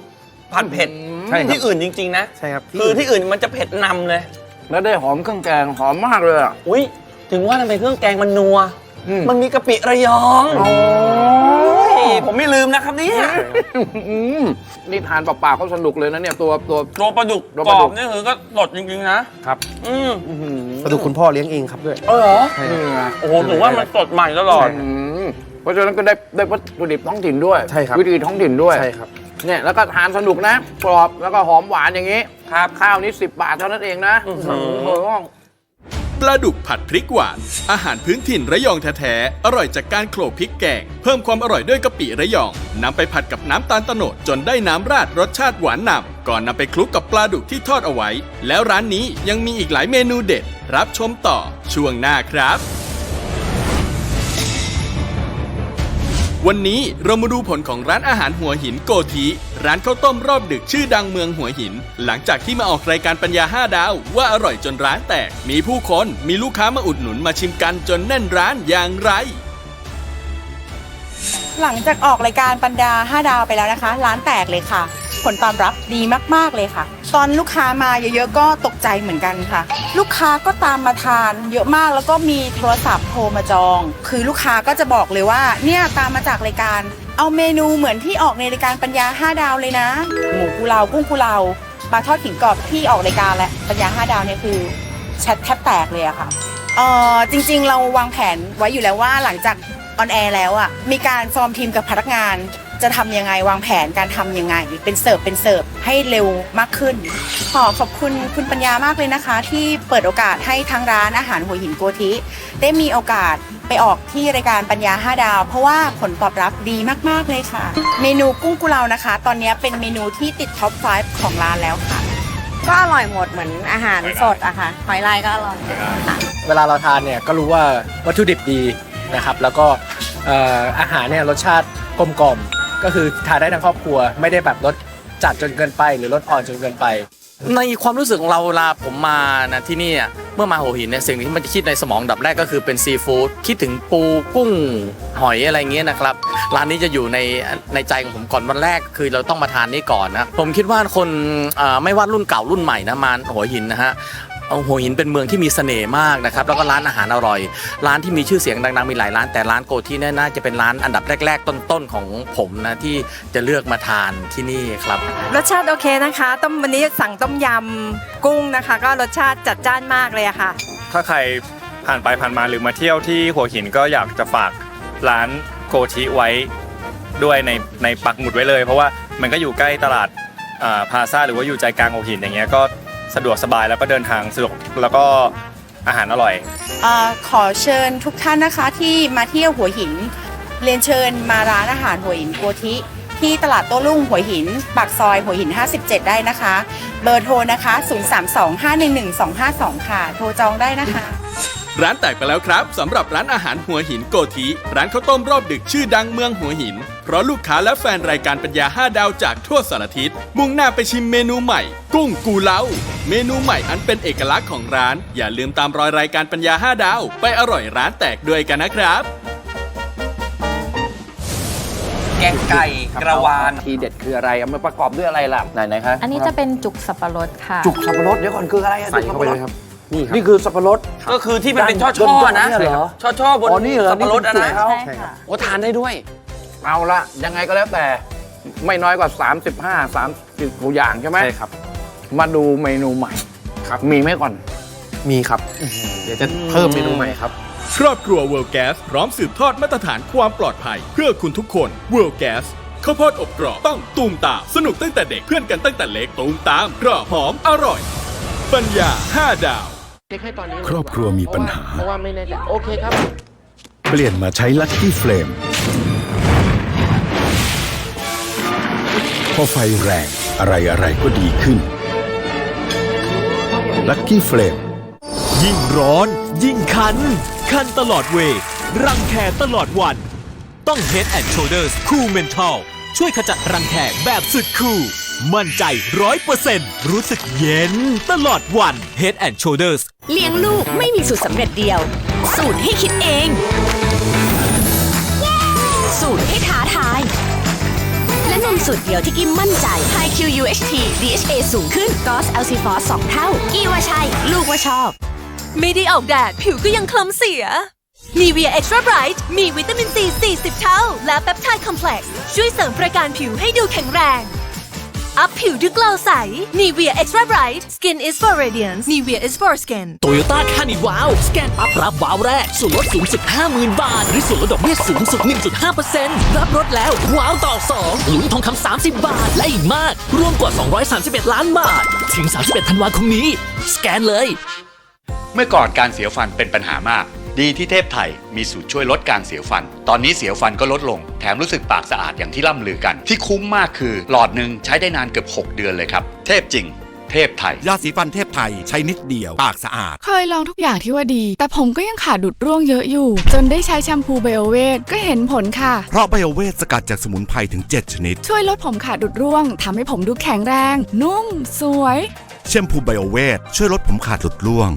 ผัดเผ็ด ใช่ครับ ที่อื่นจริงๆนะ ใช่ครับ คือที่อื่นมันจะเผ็ดนำเลย แล้วได้หอมเครื่องแกงหอมมากเลยอ่ะ อุ้ยถึงว่าทำไมเครื่องแกงมันนัว มันมีกะปิระยอง โอ้ ผมไม่ลืมนะครับเนี่ย นี่ทานเปล่าๆเขาสนุกเลยนะเนี่ยตัว ปลาดุก ตัว ก ป ร ลา อ ดุ บ ก นี่คือก็สดจริงๆนะครับ ปลาดุกคุณพ่อเลี้ยงเองครับด้วย เออเหรอ ใช่ครับ โอ้โหถือว่ามันสดใหม่ตลอด เพราะฉะนั้นก็ได้วัตถุดิบท้องถิ่นด้วย ใช่ครับ วิธีท้องถิ่นด้วย ใช่ครับ เนี่ยแล้วก็ทานสนุกนะกรอบแล้วก็หอมหวานอย่างนี้ครับข้าวนี้10 บาทเท่านั้นเองนะโอ้โห ปลาดุกผัดพริกหวาน อาหารพื้นถิ่นระยองแท้ๆ อร่อยจากการโขลกพริกแกง เพิ่มความอร่อยด้วยกะปิระยอง นำไปผัดกับน้ำตาลโตนดจนได้น้ำราดรสชาติหวานนำ ก่อนนำไปคลุกกับปลาดุกที่ทอดเอาไว้ แล้วร้านนี้ยังมีอีกหลายเมนูเด็ด รับชมต่อช่วงหน้าครับ วันนี้เรามาดูผลของร้านอาหารหัวหินโกธิร้านข้าวต้มรอบดึกชื่อดังเมืองหัวหิน หลังจากที่มาออกรายการปัญญา5 ดาวว่าอร่อยจนร้านแตก มีผู้คนมีลูกค้ามาอุดหนุนมาชิมกันจนแน่นร้านอย่างไร หลังจากออกรายการปัญญา5 ดาวไปแล้วนะคะ ร้านแตกเลยค่ะ ผลตอบรับดีมากๆเลยค่ะ ตอนลูกค้ามาเยอะๆก็ตกใจเหมือนกันค่ะ ลูกค้าก็ตามมาทานเยอะมากแล้วก็มีโทรศัพท์โทรมาจอง คือลูกค้าก็จะบอกเลยว่าเนี่ยตามมาจากรายการเอาเมนูเหมือนที่ออกในรายการปัญญา5 ดาวเลยนะหมูกุเลากุ้งกุเลาปลาทอดขิงกรอบที่ออกรายการและปัญญา5 ดาวเนี่ยคือแชทแทบแตกเลยอะค่ะจริงๆเราวางแผนไว้อยู่แล้วว่าหลังจากออนแอร์แล้วอ่ะมีการฟอร์มทีมกับพนักงานจะทำยังไงวางแผนการทำยังไงเป็นเสิร์ฟให้เร็วมากขึ้นขอบคุณคุณปัญญามากเลยนะคะ ที่เปิดโอกาสให้ทางร้านอาหารหัวหินโกธิได้มีโอกาสไปออกที่รายการปัญญา5 ดาวเพราะว่าผลตอบรับดีมากๆเลยค่ะเมนูกุ้งกุเลานะคะ ตอนนี้เป็นเมนูที่ติดท็อป 5 ของร้านแล้วค่ะก็อร่อยหมดเหมือนอาหารสดอะค่ะหอยลายก็อร่อยค่ะ เวลาเราทานเนี่ยก็รู้ว่าวัตถุดิบดีนะครับแล้วก็อาหารเนี่ยรสชาติกลมกล่อมก็คือทานได้ทั้งครอบครัวไม่ได้แบบรสจัดจนเกินไปหรือรสอ่อนจนเกินไป ในความรู้สึกของเราเวลาผมมานะที่นี่เมื่อมาหัวหินเนี่ยสิ่งที่มันจะคิดในสมองดับแรกก็คือเป็นซีฟู้ดคิดถึงปูกุ้งหอยอะไรเงี้ยนะครับร้านนี้จะอยู่ในใจของผมก่อนวันแรกคือเราต้องมาทานนี่ก่อนนะผมคิดว่าคนไม่ว่ารุ่นเก่ารุ่นใหม่นะมาหัวหินนะฮะหัวหินเป็นเมืองที่มีเสน่ห์มากนะครับแล้วก็ร้านอาหารอร่อยร้านที่มีชื่อเสียงดังๆมีหลายร้านแต่ร้านโกธิเนี่ยน่าจะเป็นร้านอันดับแรกๆต้นๆของผมนะที่จะเลือกมาทานที่นี่ครับ รสชาติโอเคนะคะวันนี้สั่งต้มยำกุ้งนะคะ ก็รสชาติจัดจ้านมากเลยอะค่ะ ถ้าใครผ่านไปผ่านมาหรือมาเที่ยวที่หัวหินก็อยากจะฝากร้านโกธิไว้ด้วยในปักหมุดไว้เลยเพราะว่ามันก็อยู่ใกล้ตลาดพลาซ่าหรือว่าอยู่ใจกลางหัวหินอย่างเงี้ยก็ สะดวกสบายแล้วก็เดินทางสะดวกแล้วก็อาหารอร่อย ขอเชิญทุกท่านนะคะที่มาเที่ยวหัวหิน เรียนเชิญมาร้านอาหารหัวหินโกธิที่ตลาดโต้รุ่งหัวหินปากซอยหัวหิน 57 ได้นะคะ เบอร์โทรนะคะ 032-511-252 ค่ะ โทรจองได้นะคะ ร้านแตกไปแล้วครับสำหรับร้านอาหารหัวหินโกธิร้านข้าวต้มรอบดึกชื่อดังเมืองหัวหินเพราะลูกค้าและแฟนรายการปัญญา5 ดาวจากทั่วสารทิศมุ่งหน้าไปชิมเมนูใหม่กุ้งกูเล้าเมนูใหม่อันเป็นเอกลักษณ์ของร้านอย่าลืมตามรอยรายการปัญญา5 ดาวไปอร่อยร้านแตกด้วยกันนะครับ แกงไก่กระวานทีเด็ดคืออะไรเอามาประกอบด้วยอะไรล่ะไหนๆครับ อันนี้จะเป็นจุกสับปะรดค่ะ จุกสับปะรดเดี๋ยวก่อนคืออะไรอะ ใส่เข้าไปเลยครับ นี่คือสับปะรดก็คือที่มันเป็นช่อๆนะช่อๆบนสับปะรดนะ ใช่ค่ะ โอ้ทานได้ด้วย เอาละยังไงก็แล้วแต่ไม่น้อยกว่า30 อย่างใช่ไหม ใช่ครับ มาดูเมนูใหม่ครับมีไหมก่อน มีครับ เดี๋ยวจะเพิ่มเมนูใหม่ครับ ครอบครัว World Gas พร้อมสืบทอดมาตรฐานความปลอดภัยเพื่อคุณทุกคน World Gas ข้าวโพดอบกรอบต้องตูมตามสนุกตั้งแต่เด็กเพื่อนกันตั้งแต่เล็กตูมตามกรอบหอมอร่อยปัญญา5 ดาว ครอบครัวมีปัญหา เพราะว่าไม่แน่ใจโอเคครับ เปลี่ยนมาใช้ลัคกี้เฟลมพอไฟแรงอะไรก็ดีขึ้นลัคกี้เฟลม ยิ่งร้อนยิ่งคันตลอดเวย์รังแคตลอดวันต้อง Head and Shoulders Cool Menthol ช่วยขจัดรังแคแบบสุดคูลมั่นใจ 100% รู้สึกเย็นตลอดวัน Head and Shoulders เลี้ยงลูกไม่มีสูตรสำเร็จเดียว สูตรให้คิดเอง สูตรให้ท้าทาย และนมสูตรเดียวที่กิมมั่นใจ High QUHT DHA สูงขึ้น GOS LC-FOS 2 เท่ากี้ว่าใช่ลูกว่าชอบไม่ได้ออกแดดผิวก็ยังคล้ำเสีย Nivea Extra Bright มีวิตามินซี 40 เท่าและเปปไทด์คอมเพล็กซ์ช่วยเสริมประการผิวให้ดูแข็งแรงอัพผิวด้วยเกลาใส Nivea Extra Bright Skin is for radiance Nivea is for skin Toyota Carnival สแกนปั๊บรับว้าวแรกส่วนลดสูงสุด 50,000 บาทหรือส่วนลดดอกเบี้ยสูงสุด 1.5% รับรถแล้วว้าวต่อ2ลุ้นทองคำ30 บาทและอีกมากรวมกว่า231 ล้านบาทถึง31 ธันวาคมนี้สแกนเลยเมื่อก่อนการเสียวฟันเป็นปัญหามากดีที่เทพไทยมีสูตรช่วยลดการเสียวฟันตอนนี้เสียวฟันก็ลดลงแถมรู้สึกปากสะอาดอย่างที่ล่ำลือกันที่คุ้มมากคือหลอดหนึ่งใช้ได้นานเกือบ6 เดือนเลยครับเทพจริงเทพไทยยาสีฟันเทพไทยใช้นิดเดียวปากสะอาดเคยลองทุกอย่างที่ว่าดีแต่ผมก็ยังขาดดุดร่วงเยอะอยู่จนได้ใช้แชมพูไบโอเวทก็เห็นผลค่ะเพราะไบโอเวทสกัดจากสมุนไพรถึง7 ชนิดช่วยลดผมขาดดุดร่วงทำให้ผมดูแข็งแรงนุ่มสวยแชมพูไบโอเวทช่วยลดผมขาดหลุดร่วง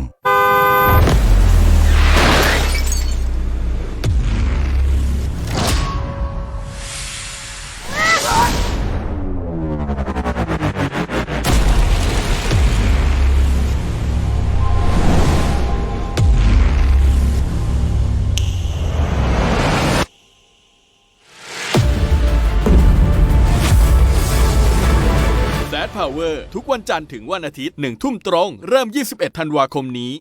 Power ทุกวันจันทร์ถึงวันอาทิตย์ 1 ทุ่มตรงเริ่ม 21 ธันวาคมนี้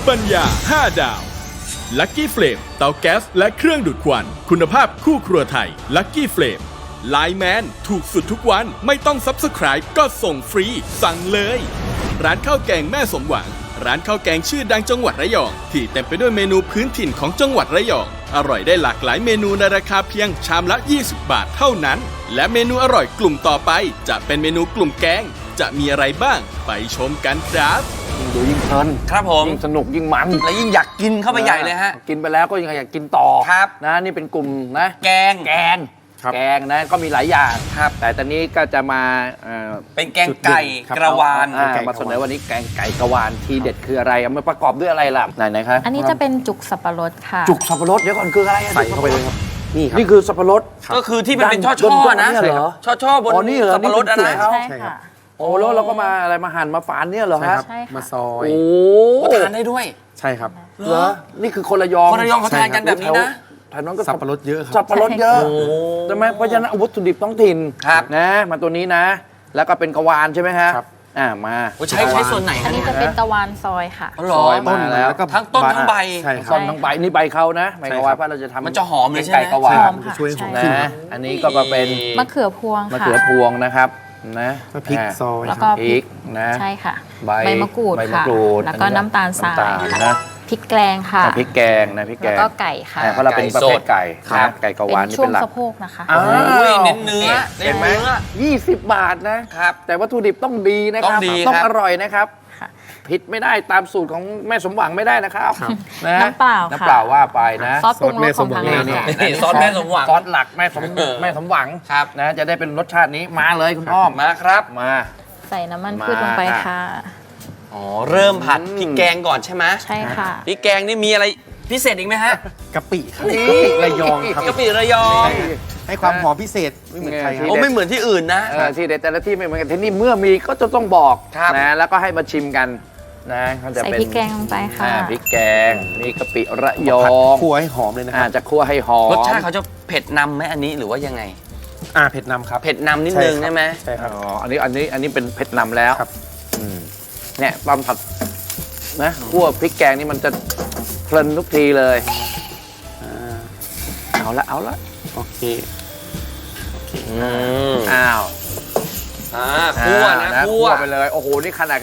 ปัญญา 5 ดาว Lucky Flame เตาแก๊สและเครื่องดูดควันคุณภาพคู่ครัวไทย Lucky Flame ไลน์แมนถูกสุดทุกวันไม่ต้อง Subscribe ก็ส่งฟรีสั่งเลยร้านข้าวแกงแม่สมหวังร้านข้าวแกงชื่อดังจังหวัดระยองที่เต็มไปด้วยเมนูพื้นถิ่นของจังหวัดระยองอร่อยได้หลากหลายเมนูในราคาเพียงชามละ20 บาทเท่านั้นและเมนูอร่อยกลุ่มต่อไปจะเป็นเมนูกลุ่มแกงจะมีอะไรบ้างไปชมกันครับยิ่งดูยิ่งเพลินครับผมยิ่งสนุกยิ่งมันและยิ่งอยากกินเข้าไปใหญ่เลยฮะกินไปแล้วก็ยังอยากกินต่อครับนะนี่เป็นกลุ่มนะแกงนะก็มีหลายอย่างครับแต่ตอนนี้ก็จะมาเป็นแกงไก่กระวานมาเสนอวันนี้แกงไก่กระวานทีเด็ดคืออะไรเอามาประกอบด้วยอะไรล่ะไหนๆครับอันนี้จะเป็นจุกสับปะรดค่ะจุกสับปะรดเดี๋ยวก่อนคืออะไรใส่เข้าไปเลยครับนี่คือสับปะรดก็คือที่มันเป็นช่อๆนะช่อบนสับปะรดนะใช่ค่ะโอ้แล้วเราก็มาอะไรมาหั่นมาฝานเนี่ยเหรอฮะมาซอยโอ้ทานได้ด้วยใช่ครับเหรอนี่คือคนระยองเขาทานกันแบบนี้นะทานน้องก็สับปะรดเยอะครับสับปะรดเยอะใช่ไหมเพราะฉะนั้นวัตถุดิบท้องถิ่นนะมาตัวนี้นะแล้วก็เป็นกระวานใช่ไหมฮะมาใช้ส่วนไหนอันนี้จะเป็นกระวานซอยค่ะซอยมาแล้วทั้งต้นทั้งใบ ใช่ครับต้นทั้งใบนี่ใบเขานะใบกระวานเพราะเราจะทำมันจะหอมเลยใช่ไหมไก่กระวานช่วยหอมนะอันนี้ก็มาเป็นมะเขือพวงค่ะมะเขือพวงนะครับ นะ พริกซอย แล้วก็ พริกนะ ใช่ค่ะ ใบ มะกรูด ใบมะ ค่ะ กรูด แล้วก็น้ำตาลทราย น้ำตาล ค่ะ นะ พริกแกงค่ะ พริกแกงนะพริกแก แล้ว ง ก็ไก่ค่ะ เพราะเราเป็นประเภทไก่ ครับ นะไก่กะวานนี่ ช่ว เป็ ง นหลัก สะโพกนะคะ อ้าว เน้นเนื้อ เห็นไหม20 บาทนะครับ แต่วัตถุดิบต้องดีนะค ต้ รั อบ งดี ต้อง ครับ อร่อยนะครับผิดไม่ได้ตามสูตรของแม่สมหวังไม่ได้นะครับนะ น้ำเปล่าค่ะ น้ำเปล่าว่าไปนะ ซอสปรุงรสของทางร้าน นี่ ค่ะ นี่ ซอสแม่สมหวัง ซอสหลักแม่สมหวังครับนะจะได้เป็นรสชาตินี้มาเลยคุณอ้อม มาครับ มา ใส่น้ำมันพืชลงไปค่ะ อ๋อเริ่มผัดพริกแกงก่อนใช่ไหม ใช่ค่ะ พริกแกงนี่มีอะไรพิเศษอีกไหมฮะ กะปิครับ นี่ กะปิระยองครับ กะปิระยอง ให้ความหอมพิเศษไม่เหมือนใครครับ โอ้ไม่เหมือนที่อื่นนะ ที่เด็ดแต่ละที่ไม่เหมือนกันที่นี่เมื่อมีก็จะต้องบอกนะแล้วก็ให้มาชิมกันนะเขาจะ ใส่ เป็น พริกแกงลงไปค่ะ พริกแกงมีกะปิระยอ ผัด ง คั่วให้หอมเลยนะครับ จะคั่วให้หอม รสชาติเขาจะเผ็ดนำไหมอันนี้หรือว่ายังไง เผ็ดนำครับ เผ็ดนำนิดนึงใช่ไหม ใช่ครับ อ๋ออันนี้เป็นเผ็ดนำแล้ว ครับ เนี่ยตอนผัดนะคั่วพริกแกงนี่มันจะเพลินทุกทีเลยเอาละโอเคอ้าว คั่วนะคั่ คั่ว ว ไปเลยโอ้โหนี่ขนาด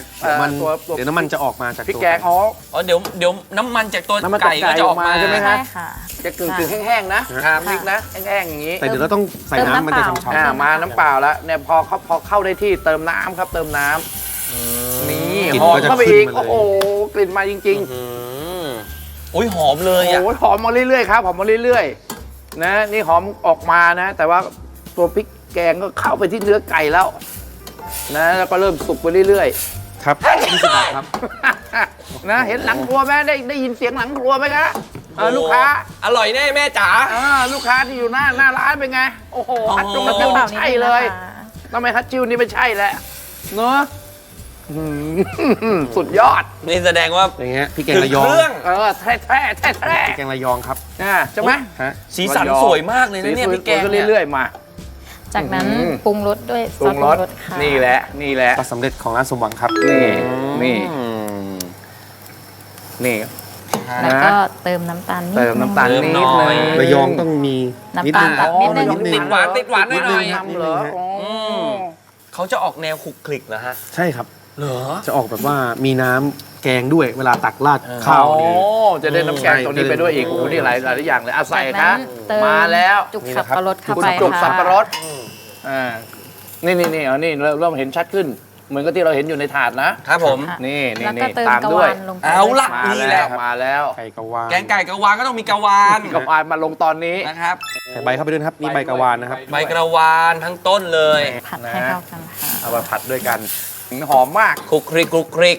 เดี๋ยวน้ำมันจะออกมาจาก พริก ตัว แกงอ๋อ อ๋อเดี๋ยวน้ำมันจากตัว น้ำมัน ไก่ก็จะออกมา ใช่ไหม ใช่ ฮะ ค่ะ จะกึ่งแห้งๆนะพริกนะแห้งๆอย่างนี้ แต่เดี๋ยวเราต้องใส่น้ำมันจะช้ำๆ มาน้ำเปล่าแล้วเนี่ยพอเข้าได้ที่เติมน้ำครับเติมน้ำนี่ กลิ่น หอม ก็จะ เข้าไปอีก ขึ้นมาเลย โอ้โหกลิ่นมาจริง โอ้ยหอมเล ๆ ยอ่ะ โอ้ยหอมมาเรื่อยๆครับหอมมาเรื่อยๆนะนี่หอมออกมานะ แต่ว่าตัวพริกแกงก็เข้าไปที่เนื้อไก่แล้วนะแล้วก็เริ่มสุกไปเรื่อยๆ ครับ20 บาทครับ นะเห็นหลังครัวไหมได้ยินเสียงหลังครัวไหมครับลูกค้า อร่อยแน่แม่จ๋า ลูกค้าที่อยู่หน้าร้านเป็นไงโอ้โหฮัตจิ้วนี่ใช่เลยทำไมฮัตจิ้วนี่ไม่ใช่แหละเนอะสุดยอด นี่แสดงว่า อย่างเงี้ยพริกแกงระยอง เครื่อง แท้ๆแท้ พริกแกงระยองครับ ใช่ไหม ฮะ สีสันสวยมากเลยนะเนี่ยพริกแกง ก็ เนี่ย เรื่อยๆมา จากนั้นปรุงรสด้วย ปรุงรส ค่ะ นี่แหละนี่แหละ ปลาสำเร็จของร้านสมหวังครับ นี่นี่ แล้วก็เติมน้ำตาลนิด เติมน้ำตาลนิดนึง ระยองต้องมี น้ำตาลแบบนิดนึง ติดหวานหน่อย ทำเหรอ เขาจะออกแนวขลุกคลิกเหรอฮะ ใช่ครับ เหรอ จะออกแบบว่ามีน้ำแกงด้วยเวลาตักราดข้าวนี่ จะได้น้ำแกงตรงนี้ไปด้วยอีกโอ้โหนี่หลายอย่างเลยอาศัย จาก ครั นั้ บ นเติม มาแล้ว จุกสับปะรดเข้า คุณ ไป จุกสับปะร ค่ะ ดนี่เอานี่เริ่มเห็นชัดขึ้น เหมือนกับที่เราเห็นอยู่ในถาดนะครับ ผม นี่ แล้วก็เติม ตาม กะ ด้วย วานลงไป เอาละ มา นี่แห แล้ ละ วมาแล้ว ไก่กะวาน แกงไก่กะวานก็ต้องมีกะวาน กะวานมาลงตอนนี้ นะครับ ใส่ใบเข้าไปด้วยนะครับนี่ใบกะวานนะครับ ใบกระวานทั้งต้นเลย ผัดให้เข้ากันค่ะ เอามาผัดด้วยกันหอมมาก คลุกคลิกคลุกคลิก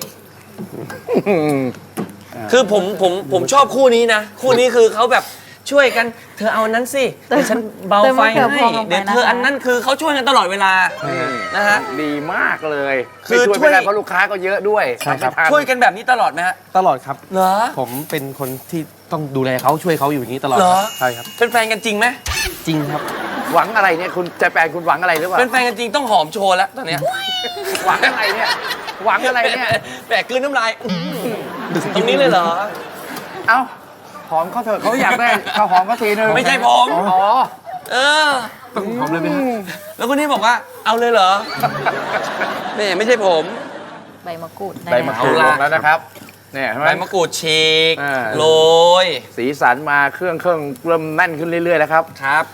คือผมชอบคู่นี้นะ คู่นี้คือเขาแบบช่วยกันเธอเอานั้นสิเดี๋ยวฉันเบาไฟให้เดี๋ยวเธออันนั้นคือเขาช่วยกันตลอดเวลานะฮะ ดีมากเลย คือ ไม่ช่วยไม่ได้เพราะลูกค้าก็เยอะด้วย ใช่ครับ ทำไม่ทัน ช่วยกันแบบนี้ตลอดไหมฮะ ตลอดครับ เหรอ ผมเป็นคนที่ต้องดูแลเขาช่วยเขาอยู่อย่างนี้ตลอด เหรอ ใช่ครับ เป็นแฟนกันจริงไหม จริงครับ หวังอะไรเนี่ยคุณใจแปลงคุณหวังอะไรหรือเปล่า เป็นแฟนกันจริงต้องหอมโชว์แล้วตอนเนี้ย หวังอะไรเนี่ยหวังอะไรเนี่ย แบกกลืนน้ำลายตรงนี้เลยเหรอ เอ้าหอมเขาเถอะเขาอยากได้เขาหอมเขาทีนึง ไม่ใช่ผม อ๋อ เออ ต้องหอมเลยไหมฮะ แล้วคนนี้บอกว่าเอาเลยเหรอแม่ไม่ใช่ผม ใบมะกรูด ใบมะกรูด เอา ล ละ งแล้วนะครับเนี่ยเห็นไห ใบ ม มะกรูดฉีก อ่า โรย สีสันมาเครื่องเริ่มแน่นขึ้นเรื่อยๆแล้วครับ ครับ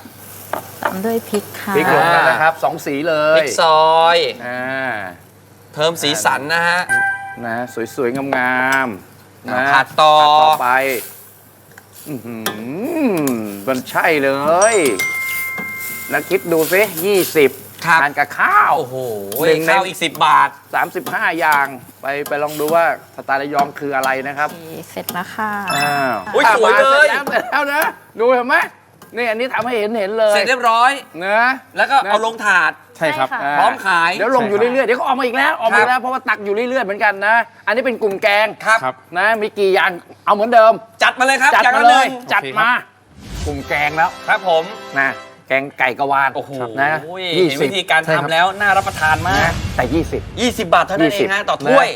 ตามด้วยพริกค่ะ พริกลงแล้วนะครับสองสีเล พ ย ริกซอย เพิ่มสีสันนะฮะ นะสวยๆงามๆนะ ผัดต่อ ผัดต่อไปอื้อหือมันใช่เลย แล้วคิดดูสิ20 ครับ ทานกับข้าว โอ้โห หนึ่งใน ข้าวอีก10 บาท 35 อย่างไปลองดูว่าสไตล์ระยองคืออะไรนะครับ เสร็จแล้วค่ะ อ้าว อุ๊ยสวยเลย เสร็จแล้วนะดูเห็นไหมนี่อันนี้ทำให้เห็นเลย เสร็จเรียบร้อย เนื้อ แล้วก็เอาลงถาด ใช่ครับ า พร้อมขาย เดี๋ยวลงอยู่เรื่อยๆเดี๋ยวก็ออกมาอีกแล้วออกมาอีกแล้วเพราะว่าตักอยู่เรื่อยๆเหมือนกันนะ อันนี้เป็นกลุ่มแกง ครับ นะมีกี่อย่างเอาเหมือนเดิม จัดมาเลยครับ จัด อย่าง มา ละ เล หนึ่ ย ง จัด โอเคครับ มา กลุ่มแกงแล้ว ครับผม นะแกงไก่กะวาน โอ้โห นะ เห็นวิธีการทำแล้วน่ารับประทานมาก แต่ 20 บาทเท่านั้นเองฮะต่อถ้วย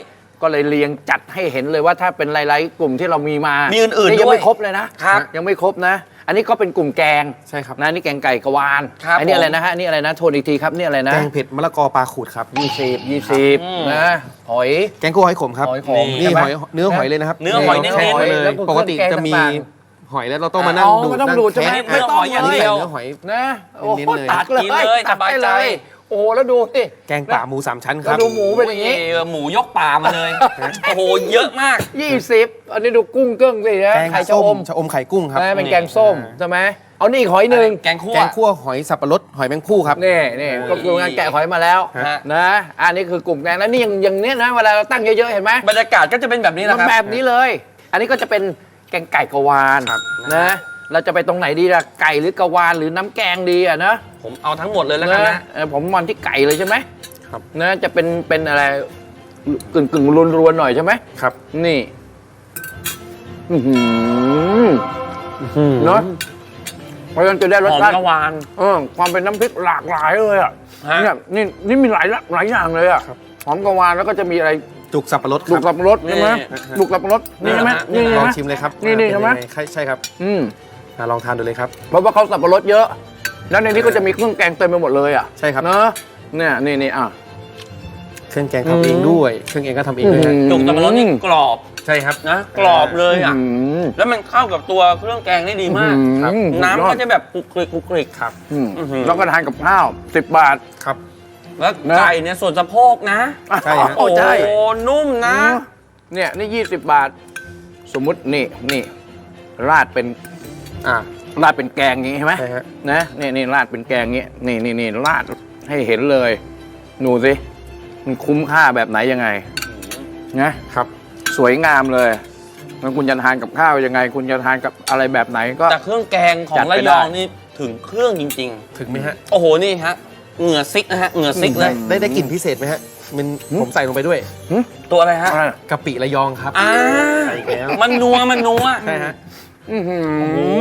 ก็เลยเรียงจัดให้เห็นเลยว่าถ้าเป็นหลายๆกลุ่มที่เรามีมา มีอื่นๆ ยั ด้วย ไม่ครบเลยนะครับ ยังไม่ครบนะ อันนี้ก็เป็นกลุ่มแกง ใช่ครับ นะนี่แกงไก่กะวาน ครับ อันนี้อะไร ผม นะฮะอันนี่อะไรนะโทนอีกทีครับนี่อะไรนะ แกงเผ็ดมะละกอปลาขูดครับ 20นะหอย แกงคั่วหอยขมครับ หอยขม นี่ ใช่ไหม หอยเนื้อหอยเลยนะครับ เนื้อหอยเน้นๆ แช่ไว้เลย แล้วก็ ปกติ เครื่องแกง จะมี ต่าง หอยแล้วเราต้องมานั่ง อ๋อ ดูด มันต้องดูดใช่ไหม นั่งแคะ เนื้อหอยอย่างเดียว เนื้อหอย นะโอ้โห เน้นๆเลย ตัดเลย กินเลย ตัด สบายใจ เลยโอ้โหแล้วดูสิ แกงป่าหมู3ชั้นค แล้ว รับ ดูหมูเป็นอย่างนี้ หมูยกป่ามาเลย โอ้โห เยอะมาก 20อันนี้ดูกุ้งเกิ้งสินะ แกง ไข่ชะ ส้ อ ม ม ชะอมไข่กุ้งครับ นะเป็นแกงส้มใช่ไหมเอานี่อีกหอยหนึ่ง แกงคั่ว แกงคั่วหอยสับปะรดหอยแมงภู่ครับ นี่ก็คืองานแกะหอยมาแล้ว ฮะ นะอันนี้คือกลุ่มแกงแล้วนี่อย่างเนี้ยนะเวลาเราตั้งเยอะๆเห็นไหม บรรยากาศก็จะเป็นแบบนี้แหละครับ แบบนี้เลย อันนี้ก็จะเป็นแกงไก่กะวานนะเราจะไปตรงไหนดีล่ะไก่หรือกะวานหรือน้ำแกงดีอะนะ ผมเอาทั้งหมดเลยแล้วกันนะ ผมมันที่ไก่เลยใช่ไหม ครับ นะจะเป็นอะไรกึ่งรวนๆหน่อยใช่ไหม ครับ นี่อื้อหือเนาะเพราะฉะนั้นจะได้รสชาติ หอมกะวาน ความเป็นน้ำพริกหลากหลายเลยอ่ะ ฮะ เนี่ยนี่มีหลายอย่างเลยอ่ะหอมกะวานแล้วก็จะมีอะไร จุกสับปะรด ลูกสับปะรดใช่ไหมลูกสับปะรดนี่ใช่ไหมนี่ ล ใช่ อง ไหม ชิมเลยครับ นี่ใช่ไหม เป็นยังงใช่ครับ ลองทานดูเลยครับ เพราะว่าเขาสับปะรดเยอะ แล้วในนี้ก็จะมีเครื่องแกงเต็มไปหมดเลยอ่ะ ใช่ครับ เนอะเนี่ยนี่อ่ะ เครื่องแกงทำเองด้วย เครื่องเองก็ทำเองด้วยนะ จุกสับปะรดนี่กรอบ ใช่ครับ นะ กรอบเลยอ่ะ แล้วมันเข้ากับตัวเครื่องแกงได้ดีมาก ครับ น้ำก็จะแบบคลุกคลิกคลุกคลิก ครับ แล้วก็ทานกับข้าว10 บาท ครับ แล้วไก่เนี่ยส่วนสะโพกนะ ใช่ฮะ โอ้ ใช่ โหนุ่มนะ เนี่ยนี่20 บาท สมมุตินี่ราดเป็นราดเป็นแกงอย่างงี้ใช่ไหม ใช่ฮะ นะนี่ราดเป็นแกงอย่างงี้นี่ราดให้เห็นเลยดูสิมันคุ้มค่าแบบไหนยังไงนะครับ สวยงามเลยแล้วคุณจะทานกับข้าวยังไง คุณจะทานกับอะไรแบบไหนก็ แต่เครื่องแกงขอ จั ง ดไประ ยอง ได้ นี่ถึงเครื่องจริง ถึงไหมฮะ ๆ โอ้โห นี่ฮะ เหงื่อซิกนะฮะ เหงื่อซิกเลย ได้กลิ่นพิเศษไหมฮะผมใส่ลงไปด้วย ตัวอะไรฮะ กะปิระยองครับ ใส่อีกแล้ว มันนัว ใช่ฮะ โอ้โห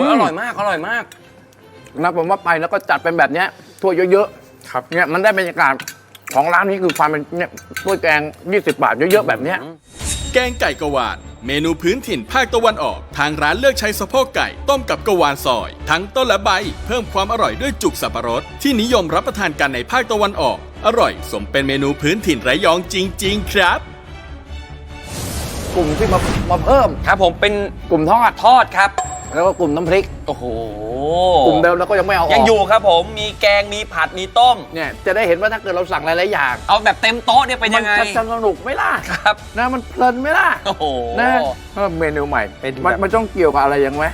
อร่อยมาก อร่อยมาก นะผมว่าไปแล้วก็จัดเป็นแบบเนี้ยถ้วยเยอะๆครับเนี่ยมันได้บรรยากาศของร้านนี้คือความเป็นเนี่ยถ้วยแกง20 บาทเยอะๆแบบเนี้ย แกงไก่กะวาน เมนูพื้นถิ่นภาคตะวันออก ทางร้านเลือกใช้สะโพกไก่ต้มกับกะวานซอย ทั้งต้นและใบ เพิ่มความอร่อยด้วยจุกสับปะรดที่นิยมรับประทานกันในภาคตะวันออก อร่อยสมเป็นเมนูพื้นถิ่นระยองจริง ๆ ครับ กลุ่มที่มาเพิ่ม ครับผมเป็น กลุ่มทอดครับ แล้วก็กลุ่มน้ำพริก โอ้โห กลุ่มเดิมแล้วก็ยังไม่เอาออก ยังอยู่ครับผม มีแกง มีผัด มีต้ม เนี่ยจะได้เห็นว่าถ้าเกิดเราสั่งหลายๆอย่าง เอาแบบเต็มโต๊ะเนี่ยเป็นยังไง มันจะสนุกไหมล่ะ ครับ นะมันเพลินไหมล่ะ โอ้โห นะเมนูใหม่ เป็น มันต้องเกี่ยวกับอะไรยังไหม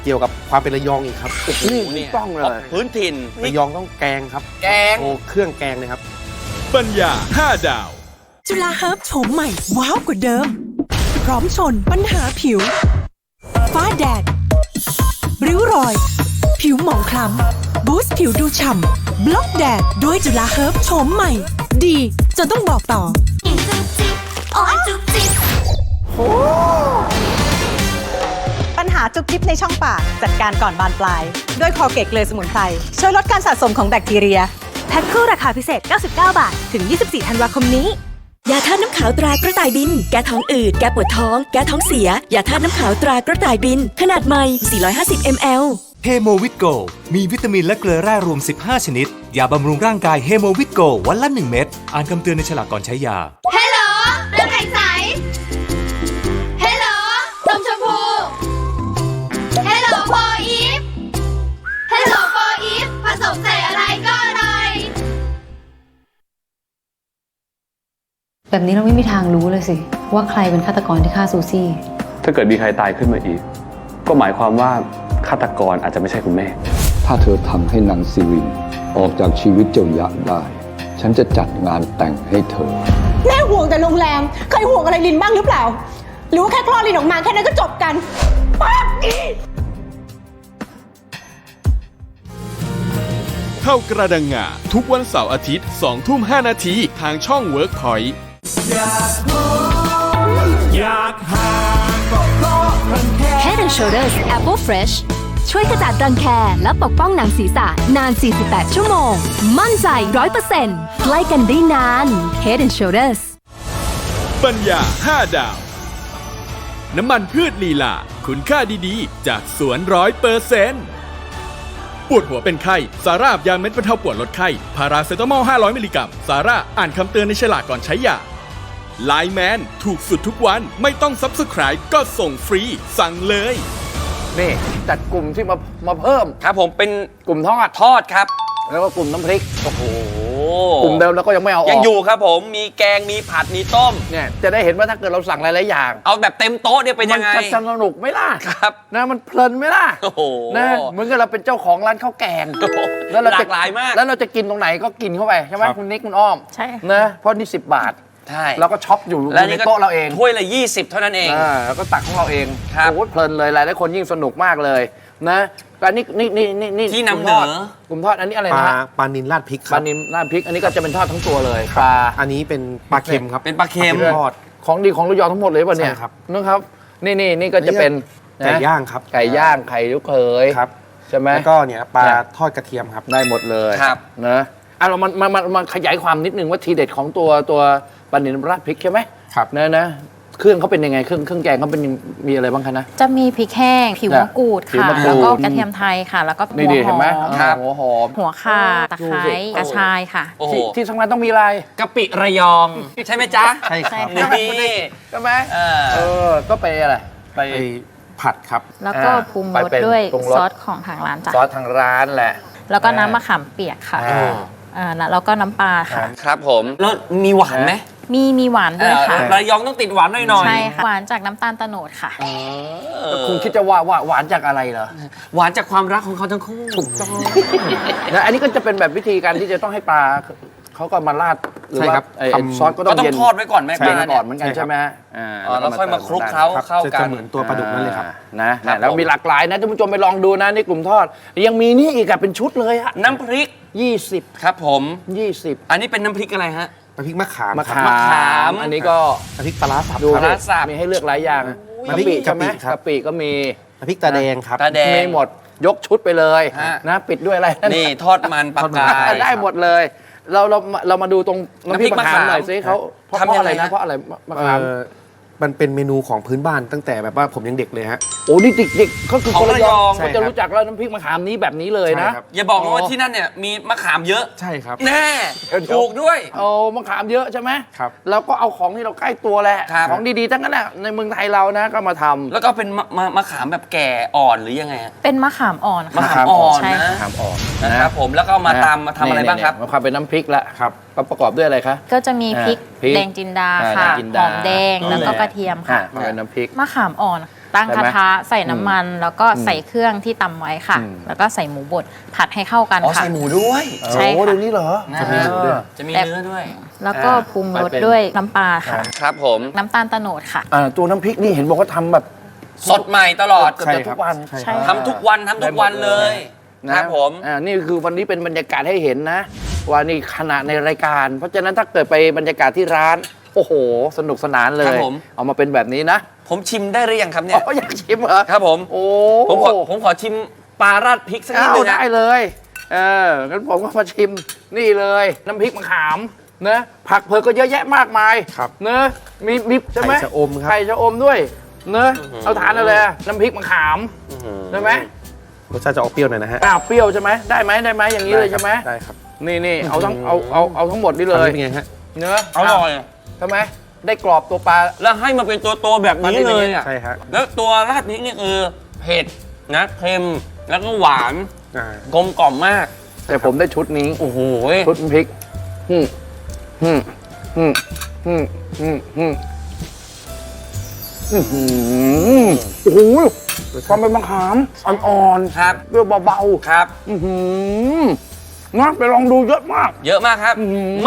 เกี่ยวกับความเป็นระยองอีกครับ นี่ถูกต้องเลย พื้นถิ่น ระยองต้องแกงครับ แกง โอ้เครื่องแกงเลยครับ ปัญญา 5 ดาว จุฬาเฮิร์บโฉมใหม่ ว้าวกว่าเดิม พร้อมชนปัญหาผิว ฟ้าแดด ริ้วรอย ผิวหมองคล้ำ บูสต์ผิวดูฉ่ำ บล็อกแดดด้วยจุฬาเฮิร์บโฉมใหม่ ดีจนต้องบอกต่อ ปัญหาจุ๊บจิ๊บในช่องปากจัดการก่อนบานปลาย ด้วยคอเกตเกลือสมุนไพรช่วยลดการสะสมของแบคทีเรีย แพ็คคู่ราคาพิเศษ 99 บาท ถึง 24 ธันวาคมนี้ ยาธาตุน้ำขาวตรากระต่ายบิน แก้ท้องอืด แก้ปวดท้อง แก้ท้องเสีย ยาธาตุน้ำขาวตรากระต่ายบิน ขนาดใหม่ 450 ml เฮโมวิตโกมีวิตามินและเกลือแร่รวม 15 ชนิด ยาบำรุงร่างกายเฮโมวิตโกวันละ 1 เม็ด อ่านคำเตือนในฉลากก่อนใช้ยา ฮัลโหลน้ำแข็งใสฮัลโหลนมชมพูฮัลโหลโฟอีฟฮัลโหลโฟอีฟผสมใส่อะไรก็อร่อย แบบนี้เราไม่มีทางรู้เลยสิ ว่าใครเป็นฆาตกรที่ฆ่าซูซี่ ถ้าเกิดมีใครตายขึ้นมาอีก ก็หมายความว่าฆาตกรอาจจะไม่ใช่คุณแม่ ถ้าเธอทำให้นางซิรินออกจากชีวิตเจ้ายะได้ ฉันจะจัดงานแต่งให้เธอ แม่ห่วงแต่โรงแรม เคยห่วงอะไรลินบ้างหรือเปล่า หรือว่าแค่คลอดลินออกมาแค่นั้นก็จบกันป๊าบดี เข้ากระดังงาทุกวันเสาร์อาทิตย์ 20:05 นาทีทางช่อง Workpoint Head and Shoulders Apple Fresh ช่วยขจัดรังแคและปกป้องหนังศีรษะนาน 48 ชั่วโมง มั่นใจ 100% ใกล้กันได้นาน Head and Shoulders ปัญญา 5 ดาว น้ำมันพืชลีลาคุณค่าดีๆ จากสวน100% ปวดหัวเป็นไข้ซาร่ายาเม็ดบรรเทาปวดลดไข้พาราเซตามอล500 มิลลิกรัมซาร่าอ่านคำเตือนในฉลากก่อนใช้ยาไลน์แมนถูกสุดทุกวันไม่ต้อง Subscribe ก็ส่งฟรีสั่งเลยนี่จัดกลุ่มที่มาเพิ่ม ครับผมเป็น กลุ่มทอดครับ แล้วก็กลุ่มน้ำพริกโอ้โหกลุ่มเดิมแล้วก็ยังไม่เอาออกยังอยู่ครับผมมีแกงมีผัดมีต้มเนี่ยจะได้เห็นว่าถ้าเกิดเราสั่งหลายๆอย่างเอาแบบเต็มโต๊ะเนี่ยเป็นยังไงมันสนุกไหมล่ะครับนะมันเพลินไหมล่ะโอ้โหนะเหมือนกับเราเป็นเจ้าของร้านข้าวแกงแล้วเราหลากหลายมากแล้วเราจะกินตรงไหนก็กินเข้าไปใช่ไหมคุณนิกคุณอ้อมใช่นะเพราะนี่10 บาทใช่เราก็ช็อปอยู่ในโต๊ะเราเองถ้วยละ20เท่านั้นเองแล้วก็ตักของเราเองโอ้เพลินเลยหลายๆคนยิ่งสนุกมากเลยนะการนี่ที่นำเหนือกลุ่มทอดอันนี้อะไรนะปลานิลราดพริกปลานิลราดพริกอันนี้ก็จะเป็นทอดทั้งตัวเลยปลาอันนี้เป็นปลาเค็มครับเป็นปลาเค็มทอดของดีของระยองทั้งหมดเลยป่ะเนี่ยครับนะครับนี่ก็จะเป็นไก่ย่างครับไก่ย่างไข่ลูกเขยครับใช่ไหมแล้วก็เนี่ยปลาทอดกระเทียมครับได้หมดเลยครับนะเรามาขยายความนิดนึงว่าทีเด็ดของตัวปลานิลราดพริกใช่ไหมครับนะเครื่องเขาเป็นยังไงเครื่องแกงเขาเป็นมีอะไรบ้างคะนะจะมีพริกแห้งผิวมะกรูดค่ะแล้วก็กระเทียมไทยค่ะแล้วก็หัวหอมหัวหอมหัวข่าตะไคร้กระชายค่ะที่สำคัญต้องมีอะไรกะปิระยองใช่ไหมจ๊ะใช่ครับนี่ใช่ไหมก็ไปอะไรไปผัดครับแล้วก็ปรุงรสด้วยซอสของทางร้านจ้ะซอสทางร้านแหละแล้วก็น้ำมะขามเปียกค่ะแล้วก็น้ำปลาค่ะครับผมแล้วมีหวานไหมมีหวานด้วยค่ะระยองต้องติดหวานหน่อยใช่ค่ะหวานจากน้ำตาลโตโนดค่ะคุณคิดจะว่าหวานจากอะไรเหรอหวานจากความรักของเขาทั้งคู่ถูกต้องนะอันนี้ก็จะเป็นแบบวิธีการที่จะต้องให้ปลาเขาก็มาราดหรือว่าซอสก็ต้องทอดไว้ก่อนแม่ปลาก่อนเหมือนกันใช่ไหมแล้วค่อยมาคลุกเข้ากันจะเหมือนตัวปลาดุกนั่นเลยครับนะแล้วมีหลากหลายนะท่านผู้ชมไปลองดูนะนี่กลุ่มทอดยังมีนี่อีกเป็นชุดเลยอะน้ำพริก20ครับผม20อันนี้เป็นน้ำพริกอะไรฮะน้ำพริกมะขามอันนี้ก็น้ำพริกปลาร้าสับดูนะมีให้เลือกหลายอย่างกะปิใช่ไหมกะปิก็มีน้ำพริกตาแดงครับตาแดงมีหมดยกชุดไปเลยนะปิดด้วยอะไรนี่ทอดมันปลากายได้หมดเลยเรามาดูตรงน้ำพริกมะขามหน่อยสิเขาเพราะอะไรนะเพราะอะไรมะขามมันเป็นเมนูของพื้นบ้านตั้งแต่แบบว่าผมยังเด็กเลยฮะโอ้นี่เด็กก็คือคนระยองเขาจะรู้จักแล้วน้ำพริกมะขามนี้แบบนี้เลยนะอย่าบอกว่าที่นั่นเนี่ยมีมะขามเยอะใช่ครับแน่ถูกด้วยโอ้มะขามเยอะใช่ไหมครับเราก็เอาของที่เราใกล้ตัวแหละของดีๆทั้งนั้นแหละในเมืองไทยเรานะก็มาทำแล้วก็เป็นมะขามแบบแก่อ่อนหรือยังไงเป็นมะขามอ่อนมะขามอ่อนนะมะขามอ่อนนะครับผมแล้วก็มาทำอะไรบ้างครับมะขามเป็นน้ำพริกละครับประกอบด้วยอะไรคะก็จะมีพริกแดงจินดาค่ะหอมแดงแล้วก็กระเทียมค่ะน้ำพริกมะขามอ่อนตั้งกระทะใส่น้ำมันแล้วก็ใส่เครื่องที่ตำไว้ค่ะแล้วก็ใส่หมูบดผัดให้เข้ากันค่ะใส่หมูด้วยใช่ค่ะเดี๋ยวนี้เหรอจะมีเนื้อด้วยแล้วก็ปรุงรสด้วยน้ำปลาค่ะครับผมน้ำตาลโตโนดค่ะตัวน้ำพริกนี่เห็นบอกว่าทำแบบสดใหม่ตลอดทุกวันทำทุกวันเลยนะครับผมนี่คือวันนี้เป็นบรรยากาศให้เห็นนะว่านี่ขณะในรายการเพราะฉะนั้นถ้าเกิดไปบรรยากาศที่ร้านโอ้โหสนุกสนานเลยเอามาเป็นแบบนี้นะผมชิมได้หรือยังครับเนี่ยอยากชิมเหรอครับผมโอ้ผมขอชิมปลาราดพริกสักนิดนึงได้เลยงั้นผมก็มาชิมนี่เลยน้ำพริกมะขามนะผักเผือกก็เยอะแยะมากมายเนอะมีใช่ไหมไข่ชะอมครับไข่ชะอมด้วยเนอะเอาทานอะไรน้ำพริกมะขามใช่ไหมรสชาติจะออกเปรี้ยวหน่อยนะฮะเปรี้ยวใช่ไหมได้ไหมอย่างนี้เลยใช่ไหมได้ครับนี่เอาทั้งหมดนี่เลยเป็นไงฮะเนื้ออร่อยใช่ไหมได้กรอบตัวปลาแล้วให้มาเป็นตัวแบบนี้เลยใช่ฮะแล้วตัวราดพริกนี่คือเผ็ดนะเค็มแล้วก็หวานกลมกล่อมมากแต่ผมได้ชุดนี้โอ้โหชุดพริกโอ้โหความเป็นมะขามอ่อนๆครับเปรี้ยวเบาๆครับนะไปลองดูเยอะมากครับ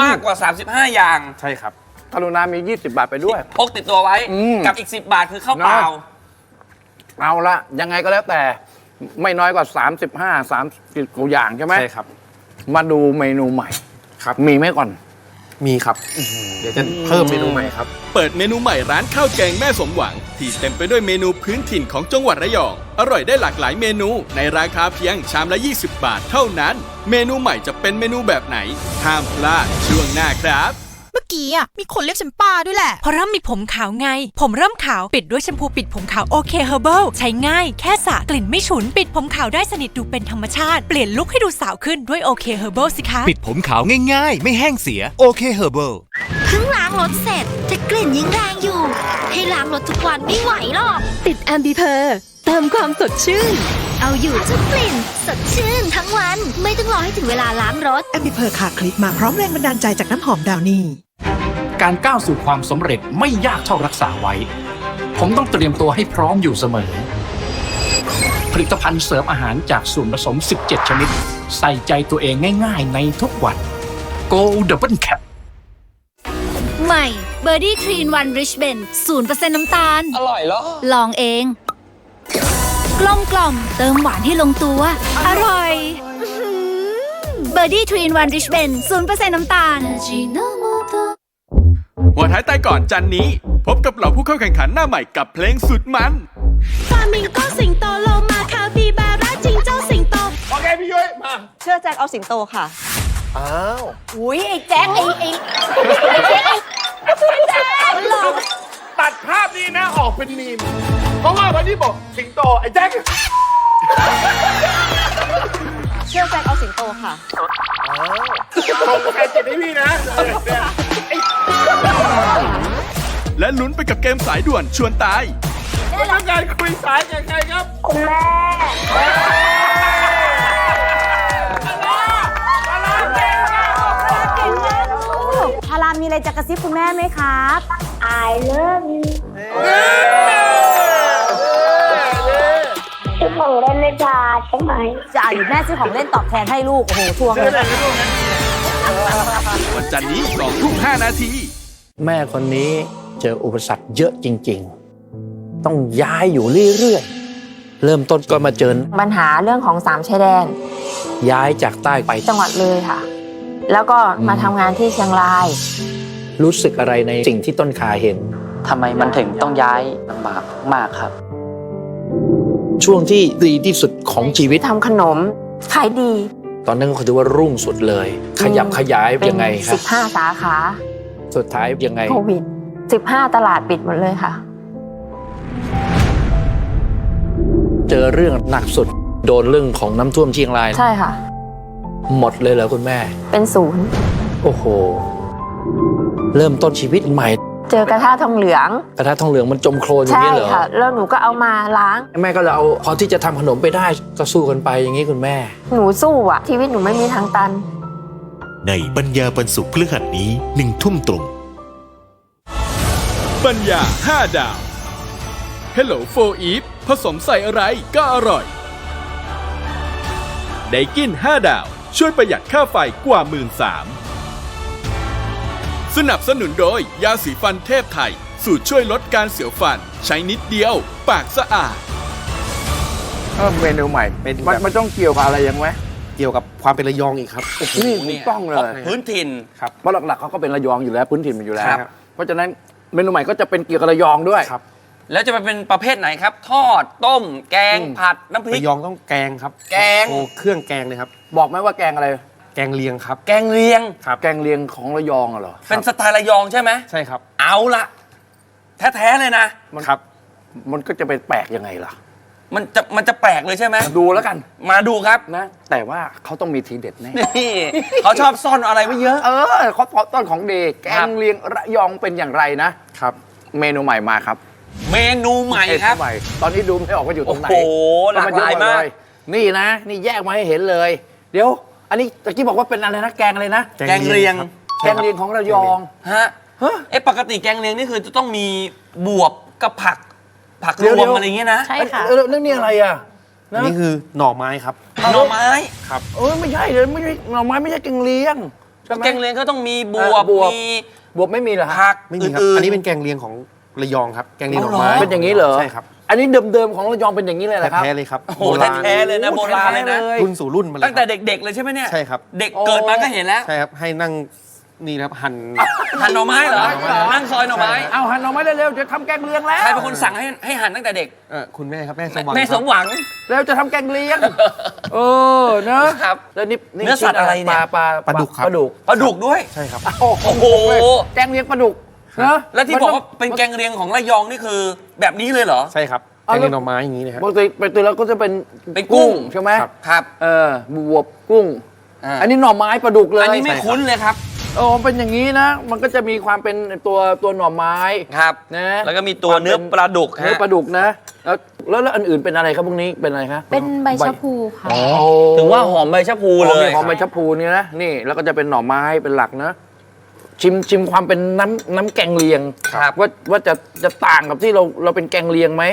มากกว่า35อย่างใช่ครับกรุณามี20 บาทไปด้วยพกติดตัวไว้กับอีก10 บาทคือข้าวเปล่าเอาละยังไงก็แล้วแต่ไม่น้อยกว่า30 กว่าอย่างใช่ไหมใช่ครับมาดูเมนูใหม่ครับมีไหมก่อนมีครับเดี๋ยวจะเพิ่มเมนูใหม่ครับเปิดเมนูใหม่ร้านข้าวแกงแม่สมหวังที่เต็มไปด้วยเมนูพื้นถิ่นของจังหวัดระยองอร่อยได้หลากหลายเมนูในราคาเพียงชามละ20 บาทเท่านั้นเมนูใหม่จะเป็นเมนูแบบไหนห้ามพลาดช่วงหน้าครับ มื่อกี้อ่ะมีคนเรียกฉันป้าด้วยแหละเพราะเริ่มมีผมขาวไงผมเริ่มขาวปิดด้วยแชมพูปิดผมขาวโอเคเฮอร์เบิลใช้ง่ายแค่สระกลิ่นไม่ฉุนปิดผมขาวได้สนิทดูเป็นธรรมชาติเปลี่ยนลุคให้ดูสาวขึ้นด้วยโอเคเฮอร์เบิลสิคะปิดผมขาวง่ายๆไม่แห้งเสียโอเคเฮอร์เบิล เพิ่งล้างรถเสร็จแต่กลิ่นยังแรงอยู่ ให้ล้างรถทุกวันไม่ไหวหรอกติดแอมบิเพอร์เติมความสดชื่นเอาอยู่ทุกกลิ่นสดชื่นทั้งวันไม่ต้องรอให้ถึงเวลาล้างรถ แอมบิเพอร์คาคลิปมาพร้อมแรงบันดาลใจจากน้ำหอมดาวนี่ การก้าวสู่ความสำเร็จไม่ยากเท่ารักษาไว้ ผมต้องเตรียมตัวให้พร้อมอยู่เสมอ ผลิตภัณฑ์เสริมอาหารจากส่วนผสม 17 ชนิด ใส่ใจตัวเองง่ายๆในทุกวัน Go Double Cap ใหม่เบอร์ดี้ทรีนวันริชเบน 0% น้ำตาลอร่อยเหรอลองเองกลมเติมหวานให้ลงตัวอร่อยเบอร์ดี้ทรีนวันริชเบน 0% น้ำตาลหัวท้ายใต้ก่อนจันนี้ พบกับเหล่าผู้เข้าแข่งขันหน้าใหม่กับเพลงสุดมัน ฟามิงโกสิงโตโลมาคาปิบาร่าจิงโจ้สิงโตโอเคพี่ยุ้ยมาเชื่อแจ็คเอาสิงโตค่ะอ้าวอุ้ยไอ้แจ็คไอ้แจ็คหลอกตัดภาพนี้นะออกเป็นมีมเพราะว่าวันนี้บอกสิงโตไอ้แจ็คเชื่อแจ็คเอาสิงโตค่ะอ้าวส่งแค่จิตให้พี่นะและลุ้นไปกับเกมสายด่วนชวนตายไม่ต้องการคุยสายกับใครครับคุณแม่พารามมีอะไรจะกระซิบคุณแม่ไหมครับ I love you ซื้อของเล่นไม่จ่าใช่ไหมจ่าอยู่แม่ซื้อของเล่นตอบแทนให้ลูกโอ้โหทวงเลยวันจันทร์นี้2:05 นาทีแม่คนนี้เจออุปสรรคเยอะจริงๆต้องย้ายอยู่เรื่อยๆเริ่มต้นก็มาเจอปัญหาเรื่องของ3ชายแดนย้ายจากใต้ไปจังหวัดเลยค่ะแล้วก็มาทำงานที่เชียงรายรู้สึกอะไรในสิ่งที่ต้นขาเห็นทำไมมันถึงต้องย้ายลำบากมากครับช่วงที่ดีที่สุดของชีวิตทำขนมขายดีตอนนั้นก็ถือว่ารุ่งสุดเลยขยับขยายยังไงครับ15 สาขาสุดท้ายยังไงโควิด15 ตลาดปิดหมดเลยค่ะเจอเรื่องหนักสุดโดนเรื่องของน้ำท่วมเชียงรายใช่ค่ะหมดเลยเหรอคุณแม่เป็นศูนย์โอ้โหเริ่มต้นชีวิตใหม่เจอกระทะทองเหลืองกระทะทองเหลืองมันจมโคลนอย่างนี้เหรอใช่ค่ะแล้วหนูก็เอามาล้างแม่ก็เลยเอาพอที่จะทำขนมไปได้ก็สู้กันไปอย่างนี้คุณแม่หนูสู้อ่ะชีวิตหนูไม่มีทางตันในปัญญาบรรสุขพฤหัสนี้1 ทุ่มตรงปัญญา5 ดาว Hello for Eve ผสมใส่อะไรก็อร่อยไดกิน5 ดาวช่วยประหยัดค่าไฟกว่า 13,000 สนับสนุนโดยยาสีฟันเทพไทยสูตรช่วยลดการเสียวฟันใช้นิดเดียวปากสะอาดเมนูใหม่มันต้องเกี่ยวกับอะไรยังไหมเกี่ยวกับความเป็นระยองอีกครับนี่ถูกต้องเลยพื้นถิ่นครับเพราะหลักๆเขาก็เป็นระยองอยู่แล้วพื้นถิ่นมันอยู่แล้วเพราะฉะนั้นเมนูใหม่ก็จะเป็นเกี่ยวกับระยองด้วยครับแล้วจะเป็นประเภทไหนครับทอดต้มแกงผัดน้ำพริกระยองต้องแกงครับแกงโอ้เครื่องแกงเลยครับบอกไหมว่าแกงอะไรแกงเลียงครับแกงเลียงครับแกงเลียงของระยองเหรอเป็นสไตล์ระยองใช่ไหมใช่ครับเอาละแท้ๆเลยนะครับมันก็จะไปแปลกยังไงล่ะมันจะแปลกเลยใช่ไหมดูแล้วกันมาดูครับนะแต่ว่าเขาต้องมีทีเด็ดแน่นี่เขาชอบซ่อนอะไรไว้เยอะเขาต้นของเด็กแกงเลียงระยองเป็นอย่างไรนะครับเมนูใหม่มาครับเมนูใหม่ครับตอนนี้ดูไม่ออกว่าอยู่ตรงไหนโอ้โหหลากหลายมากนี่นะนี่แยกมาให้เห็นเลยเดี๋ยวอันนี้ตะกี้บอกว่าเป็นอะไรนะแกงอะไรนะแกงเลียงของระยองฮะปกติแกงเลียงนี่คือจะต้องมีบวบกับผักรวมอะไรอย่างเงี้ยนะใช่ค่ะเรื่องนี้อะไรอ่ะนี่คือหน่อไม้ครับหน่อไม้ครับไม่ใช่เลยไม่ใช่หน่อไม้ไม่ใช่แกงเลียงแกงเลียงก็ต้องมีบวบไม่มีเหรอผักไม่มีครับอันนี้เป็นแกงเลียงของระยองครับแกงเลียงหน่อไม้เป็นอย่างนี้เหรอใช่ครับอันนี้เดิมๆของระยองเป็นอย่างนี้เลยเหรอครับแท้เลยครับโบราณแท้เลยนะโบราณเลยนะรุ่นสู่รุ่นมาเลยตั้งแต่เด็กๆเลยใช่ไหมเนี่ยใช่ครับเด็กเกิดมาก็เห็นแล้วใช่ครับให้นั่ง นี่นะครับหั่น หั่นหน่อไม้เหรอนั่งซอยหน่อไม้ เอาหั่นหน่อไม้เร็วๆจะทำแกงเลียงแล้ว ใครเป็นคนสั่งให้หั่นตั้งแต่เด็ก คุณแม่ครับแม่สมหวัง แม่สมหวัง แล้วจะทำแกงเลียงเนอะครับแล้วนี่ เนื้อสัตว์อะไรเนี่ย ปลาดุกครับ ปลาดุก ปลาดุกด้วย ใช่ครับ โอ้โหแกงเลียงปลาดุกเนอะ แล้วที่บอกว่าเป็นแกงเลียงของระยองนี่คือแบบนี้เลยเหรอ ใช่ครับแกงเลียงหน่อไม้อย่างนี้นะครับ ปกติไปตัวแล้วก็จะเป็น กุ้ง ใช่ไหม ครับ บวบกุ้ง อันนี้หน่อไม้ปลาดุกเลย อันนี้ไม่คุ้นเลยครับ เป็นอย่างนี้นะ มันก็จะมีความเป็นตัวหน่อไม้ ครับ นะ แล้วก็มีตัวเนื้อปลาดุก เนื้อปลาดุกนะแล้วอันอื่นเป็นอะไรครับพวกนี้เป็นอะไรครับ เป็นใบชะพูค่ะ ถึงว่าหอมใบชะพูเลย หอมใบชะพูเนี่ยนะนี่แล้วก็จะเป็นหน่อไม้เป็นหลักนะชิมความเป็นน้ำแกงเลียงว่าจะต่างกับที่เราเป็นแกงเลียงไหม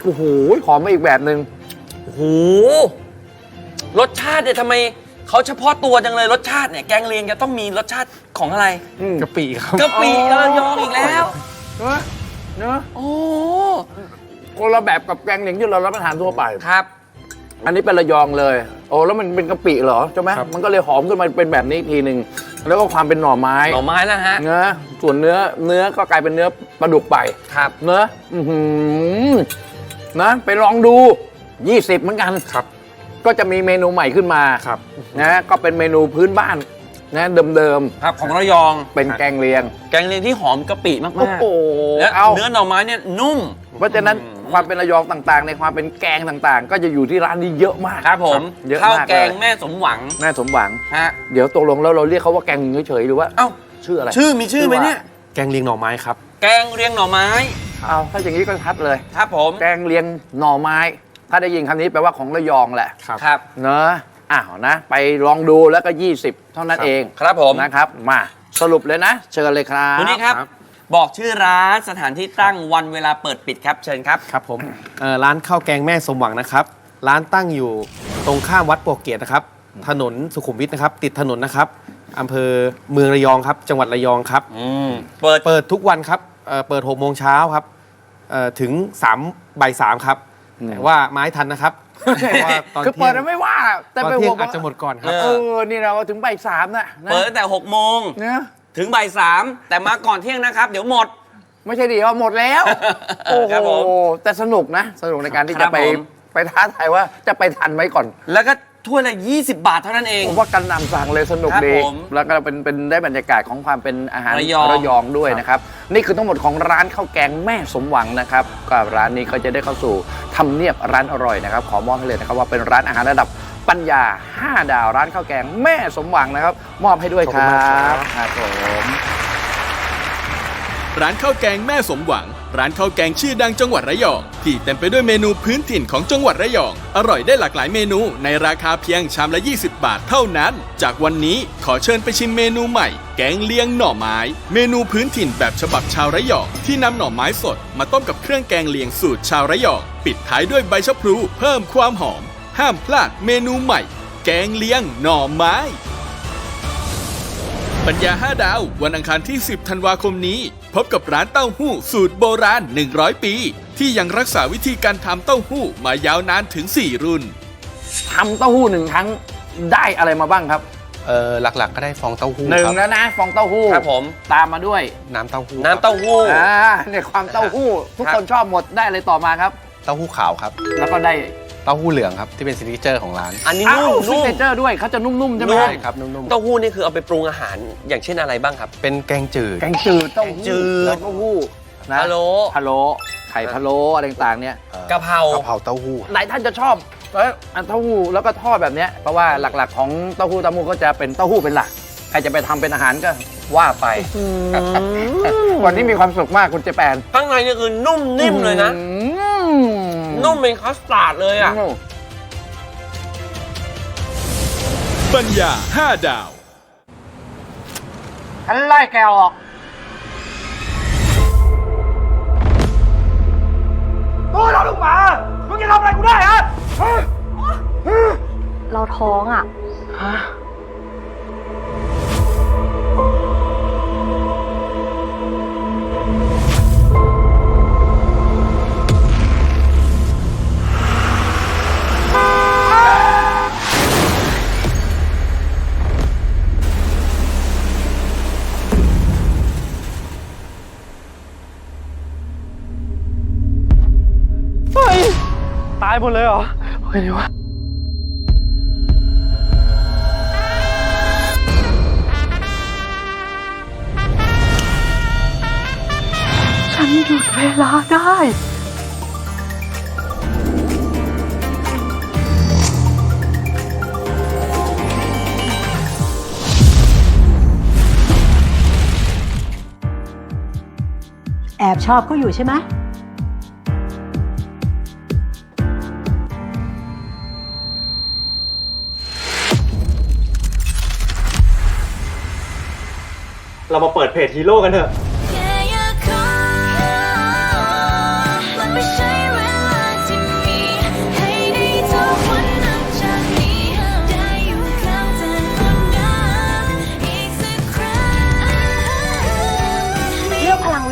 โอ้โหหอมมาอีกแบบหนึ่ง โอ้โหรสชาติเนี่ยทำไมเขาเฉพาะตัวจังเลยรสชาติเนี่ยแกงเลียงจะต้องมีรสชาติของอะไร กะปิครับ กะปิระยองอีกแล้ว เนอะ โอ้ คนละแบบกับแกงเลียงที่เรารับประทานทั่วไป ครับ อันนี้เป็นระยองเลยแล้วมันเป็นกะปิเหรอใช่ไหมมันก็เลยหอมขึ้นมาเป็นแบบนี้อีกทีหนึ่งแล้วก็ความเป็นหน่อไม้แล้วฮะส่วนเนื้อก็กลายเป็นเนื้อปลาดุกไป ครับ เนื้อนะไปลองดู20เหมือนกันครับก็จะมีเมนูใหม่ขึ้นมาครับนะก็เป็นเมนูพื้นบ้านนะเดิมๆครับของระยองเป็นแกงเลียงที่หอมกะปิมากๆ โอ้โห และเนื้อหน่อไม้เนี่ยนุ่ม เพราะฉะนั้นความเป็นระยองต่างๆในความเป็นแกงต่างๆ ก็จะอยู่ที่ร้านนี้เยอะมาก ครับผม เยอะ ข้าว มาก แกงแม่สมหวัง แม่สมหวัง ฮะ เดี๋ยวตกลงแล้วเราเรียกเขาว่าแกงเฉยๆหรือว่าชื่ออะไรมีชื่อไหมเนี่ย แกงเลียงหน่อไม้ครับแกงเลียงหน่อไม้ถ้าอย่างนี้ก็ชัดเลยครับผมแกงเลียงหน่อไม้ถ้าได้ยินคำนี้แปลว่าของระยองแหละครับเนอะนะไปลองดูแล้วก็20เท่านั้นเองครับผมนะครับมาสรุปเลยนะเชิญเลยครับคุณนี่ครับบอกชื่อร้านสถานที่ตั้งวันเวลาเปิดปิดครับเชิญครับครับผมร้านข้าวแกงแม่สมหวังนะครับร้านตั้งอยู่ตรงข้ามวัดโปกเกตนะครับถนนสุขุมวิทนะครับติดถนนนะครับอำเภอเมืองระยองครับจังหวัดระยองครับเปิดทุกวันครับเปิด6 โมงเช้าครับถึงบ่าย 3ครับแต่ว่าไม้ทันนะครับคือเปิดไม่ว่าแต่ไป6 อาจจะหมดก่อนครับนี่เราถึงบ่าย 3นะเปิดตั้งแต่6 โมงถึงบ่าย 3แต่มาก่อนเที่ยงนะครับเดี๋ยวหมดไม่ใช่ดีว่าหมดแล้วโอ้โหแต่สนุกนะสนุกในการที่จะไปท้าทายว่าจะไปทันไหมก่อนแล้วก็ถ้วยละ20 บาทเท่านั้นเองผมว่ากันนำสั่งเลยสนุกดีแล้วก็เป็นได้บรรยากาศของความเป็นอาหารระยองด้วยนะครับนี่คือทั้งหมดของร้านข้าวแกงแม่สมหวังนะครับก็ร้านนี้ก็จะได้เข้าสู่ทำเนียบร้านอร่อยนะครับขอมอบให้เลยนะครับว่าเป็นร้านอาหารระดับปัญญา5 ดาวร้านข้าวแกงแม่สมหวังนะครับมอบให้ด้วยครับครับผมร้านข้าวแกงแม่สมหวังร้านข้าวแกงชื่อดังจังหวัดระยองที่เต็มไปด้วยเมนูพื้นถิ่นของจังหวัดระยองอร่อยได้หลากหลายเมนูในราคาเพียงชามละ20 บาทเท่านั้นจากวันนี้ขอเชิญไปชิมเมนูใหม่แกงเลียงหน่อไม้เมนูพื้นถิ่นแบบฉบับชาวระยองที่นำหน่อไม้สดมาต้มกับเครื่องแกงเลียงสูตรชาวระยองปิดท้ายด้วยใบชะพลูเพิ่มความหอมห้ามพลาดเมนูใหม่แกงเลียงหน่อไม้ปัญญา5 ดาววันอังคารที่10 ธันวาคมนี้พบกับร้านเต้าหู้สูตรโบราณ100 ปีที่ยังรักษาวิธีการทำเต้าหู้มายาวนานถึง4 รุ่นทำเต้าหู้1 ครั้งได้อะไรมาบ้างครับหลักๆก็ได้ฟองเต้าหู้1แล้วนะฟองเต้าหู้ครับผมตามมาด้วยน้ำเต้าหู้เนี่ยความเต้าหู้ทุกคนชอบหมดได้อะไรต่อมาครับเต้าหู้ขาวครับแล้วก็ได้เต้าหู้เหลืองครับที่เป็นซิกเนเจอร์ของร้านอันนี้นุ่มซิกเนเจอร์ด้วยเขาจะนุ่มๆใช่ไหมใช่ครับนุ่มๆเต้าหู้นี่คือเอาไปปรุงอาหารอย่างเช่นอะไรบ้างครับเป็นแกงจืดเต้าหู้เต้าหู้นะพะโล้ไข่พะโล้อะไรต่างๆเนี่ยกะเพราเต้าหู้หลายท่านจะชอบเต้าหู้แล้วก็ทอดแบบนี้เพราะว่าหลักๆของเต้าหู้ก็จะเป็นเต้าหู้เป็นหลักใครจะไปทำเป็นอาหารก็ว่าไปวันนี้มีความสุขมากคุณเจแปนข้างในนี่คือนุ่มนิ่มเลยนะนุ่มเป็นคัสตาร์ดเลยอ่ะปัญญา5 ดาวฉันไล่แกออกตัวเราลูกหมามึงจะทำอะไรกูได้ฮะเราท้องอ่ะ ตายหมดเลยเหรอเฮ้ยนี่วะฉันหยุดเวลาได้แอบชอบเขาอยู่ใช่ไหมเรามาเปิดเพจฮีโร่กันเถอะ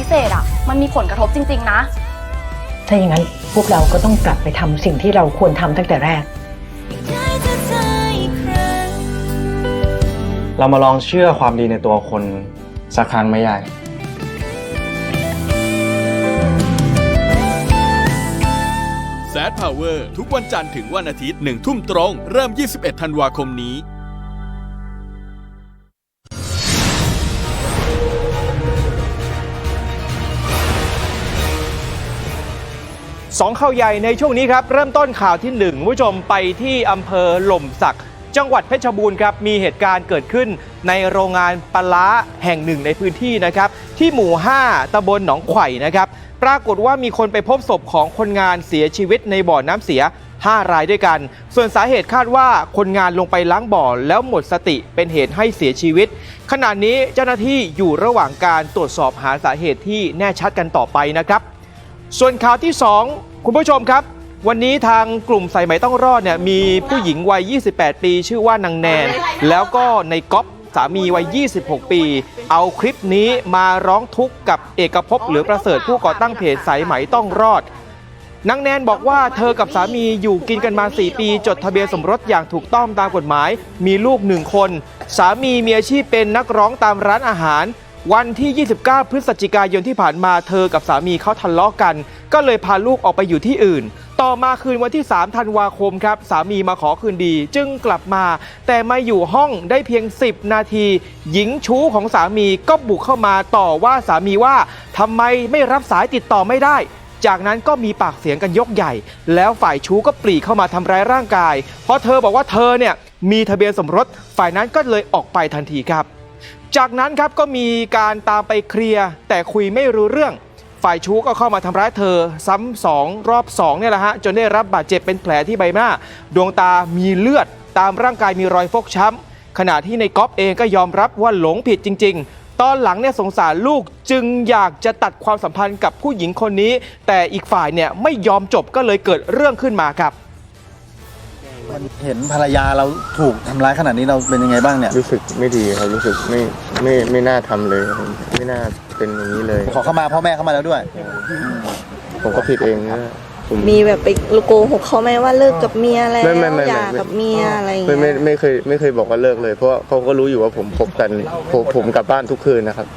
พิเศษอ่ะมันมีผลกระทบจริงๆนะ ถ้าอย่างนั้นพวกเราก็ต้องกลับไปทำสิ่งที่เราควรทำตั้งแต่แรก เรามาลองเชื่อความดีในตัวคนสักครั้งไหมยายแซดพาวเวอร์ทุกวันจันทร์ถึงวันอาทิตย์ 1 ทุ่มตรงเริ่ม 21 ธันวาคมนี้สองข่าวใหญ่ในช่วงนี้ครับเริ่มต้นข่าวที่1ผู้ชมไปที่อำเภอหล่มสักจังหวัดเพชรบูรณ์ครับมีเหตุการณ์เกิดขึ้นในโรงงานปลาร้าแห่งหนึ่งในพื้นที่นะครับที่หมู่5ตำบลหนองไข่นะครับปรากฏว่ามีคนไปพบศพของคนงานเสียชีวิตในบ่อน้ำเสีย5 รายด้วยกันส่วนสาเหตุคาดว่าคนงานลงไปล้างบ่อแล้วหมดสติเป็นเหตุให้เสียชีวิตขณะนี้เจ้าหน้าที่อยู่ระหว่างการตรวจสอบหาสาเหตุที่แน่ชัดกันต่อไปนะครับส่วนข่าวที่2คุณผู้ชมครับวันนี้ทางกลุ่มสายไหมต้องรอดเนี่ยมีผู้หญิงวัย28 ปีชื่อว่านางแนนแล้วก็ในก๊อฟสามีวัย26 ปีเอาคลิปนี้มาร้องทุกข์กับเอกภพเหลือประเสริฐผู้ก่อตั้งเพจสายไหมต้องรอดนางแนนบอกว่าเธอกับสามีอยู่กินกันมา4 ปีจดทะเบียนสมรสอย่างถูกต้องตามกฎหมายมีลูก1 คนสามีมีอาชีพเป็นนักร้องตามร้านอาหารวันที่ 29 พฤศจิกายนที่ผ่านมาเธอกับสามีเขาทะเลาะกันก็เลยพาลูกออกไปอยู่ที่อื่นต่อมาคืนวันที่3 ธันวาคมครับสามีมาขอคืนดีจึงกลับมาแต่มาอยู่ห้องได้เพียง10 นาทีหญิงชู้ของสามีก็บุกเข้ามาต่อว่าสามีว่าทำไมไม่รับสายติดต่อไม่ได้จากนั้นก็มีปากเสียงกันยกใหญ่แล้วฝ่ายชู้ก็ปรีเข้ามาทำร้ายร่างกายเพราะเธอบอกว่าเธอเนี่ยมีทะเบียนสมรสฝ่ายนั้นก็เลยออกไปทันทีครับจากนั้นครับก็มีการตามไปเคลียร์แต่คุยไม่รู้เรื่องฝ่ายชู้ก็เข้ามาทำร้ายเธอซ้ำ2 รอบ2เนี่ยแหละฮะจนได้รับบาดเจ็บเป็นแผลที่ใบหน้าดวงตามีเลือดตามร่างกายมีรอยฟกช้ำขณะที่ในก๊อฟเองก็ยอมรับว่าหลงผิดจริงๆตอนหลังเนี่ยสงสารลูกจึงอยากจะตัดความสัมพันธ์กับผู้หญิงคนนี้แต่อีกฝ่ายเนี่ยไม่ยอมจบก็เลยเกิดเรื่องขึ้นมาครับเห็นภรรยาเราถูกทำร้ายขนาดนี้เราเป็นยังไงบ้างเนี่ยรู้สึกไม่ดีครับรู้สึกไม่น่าทำเลยไม่น่าเป็นอย่างนี้เลยขอเข้ามาพ่อแม่เข้ามาแล้วด้วยผมก็ผิดเองนะมีแบบไปโกหกเขาไหมว่าเลิกกับเมียแล้วหย่ากับเมียอะไรอย่างเงี้ยไม่เคยบอกว่าเลิกเลยเพราะเขาก็รู้อยู่ว่าผมคบกันผมกลับบ้านทุกคืนนะครับ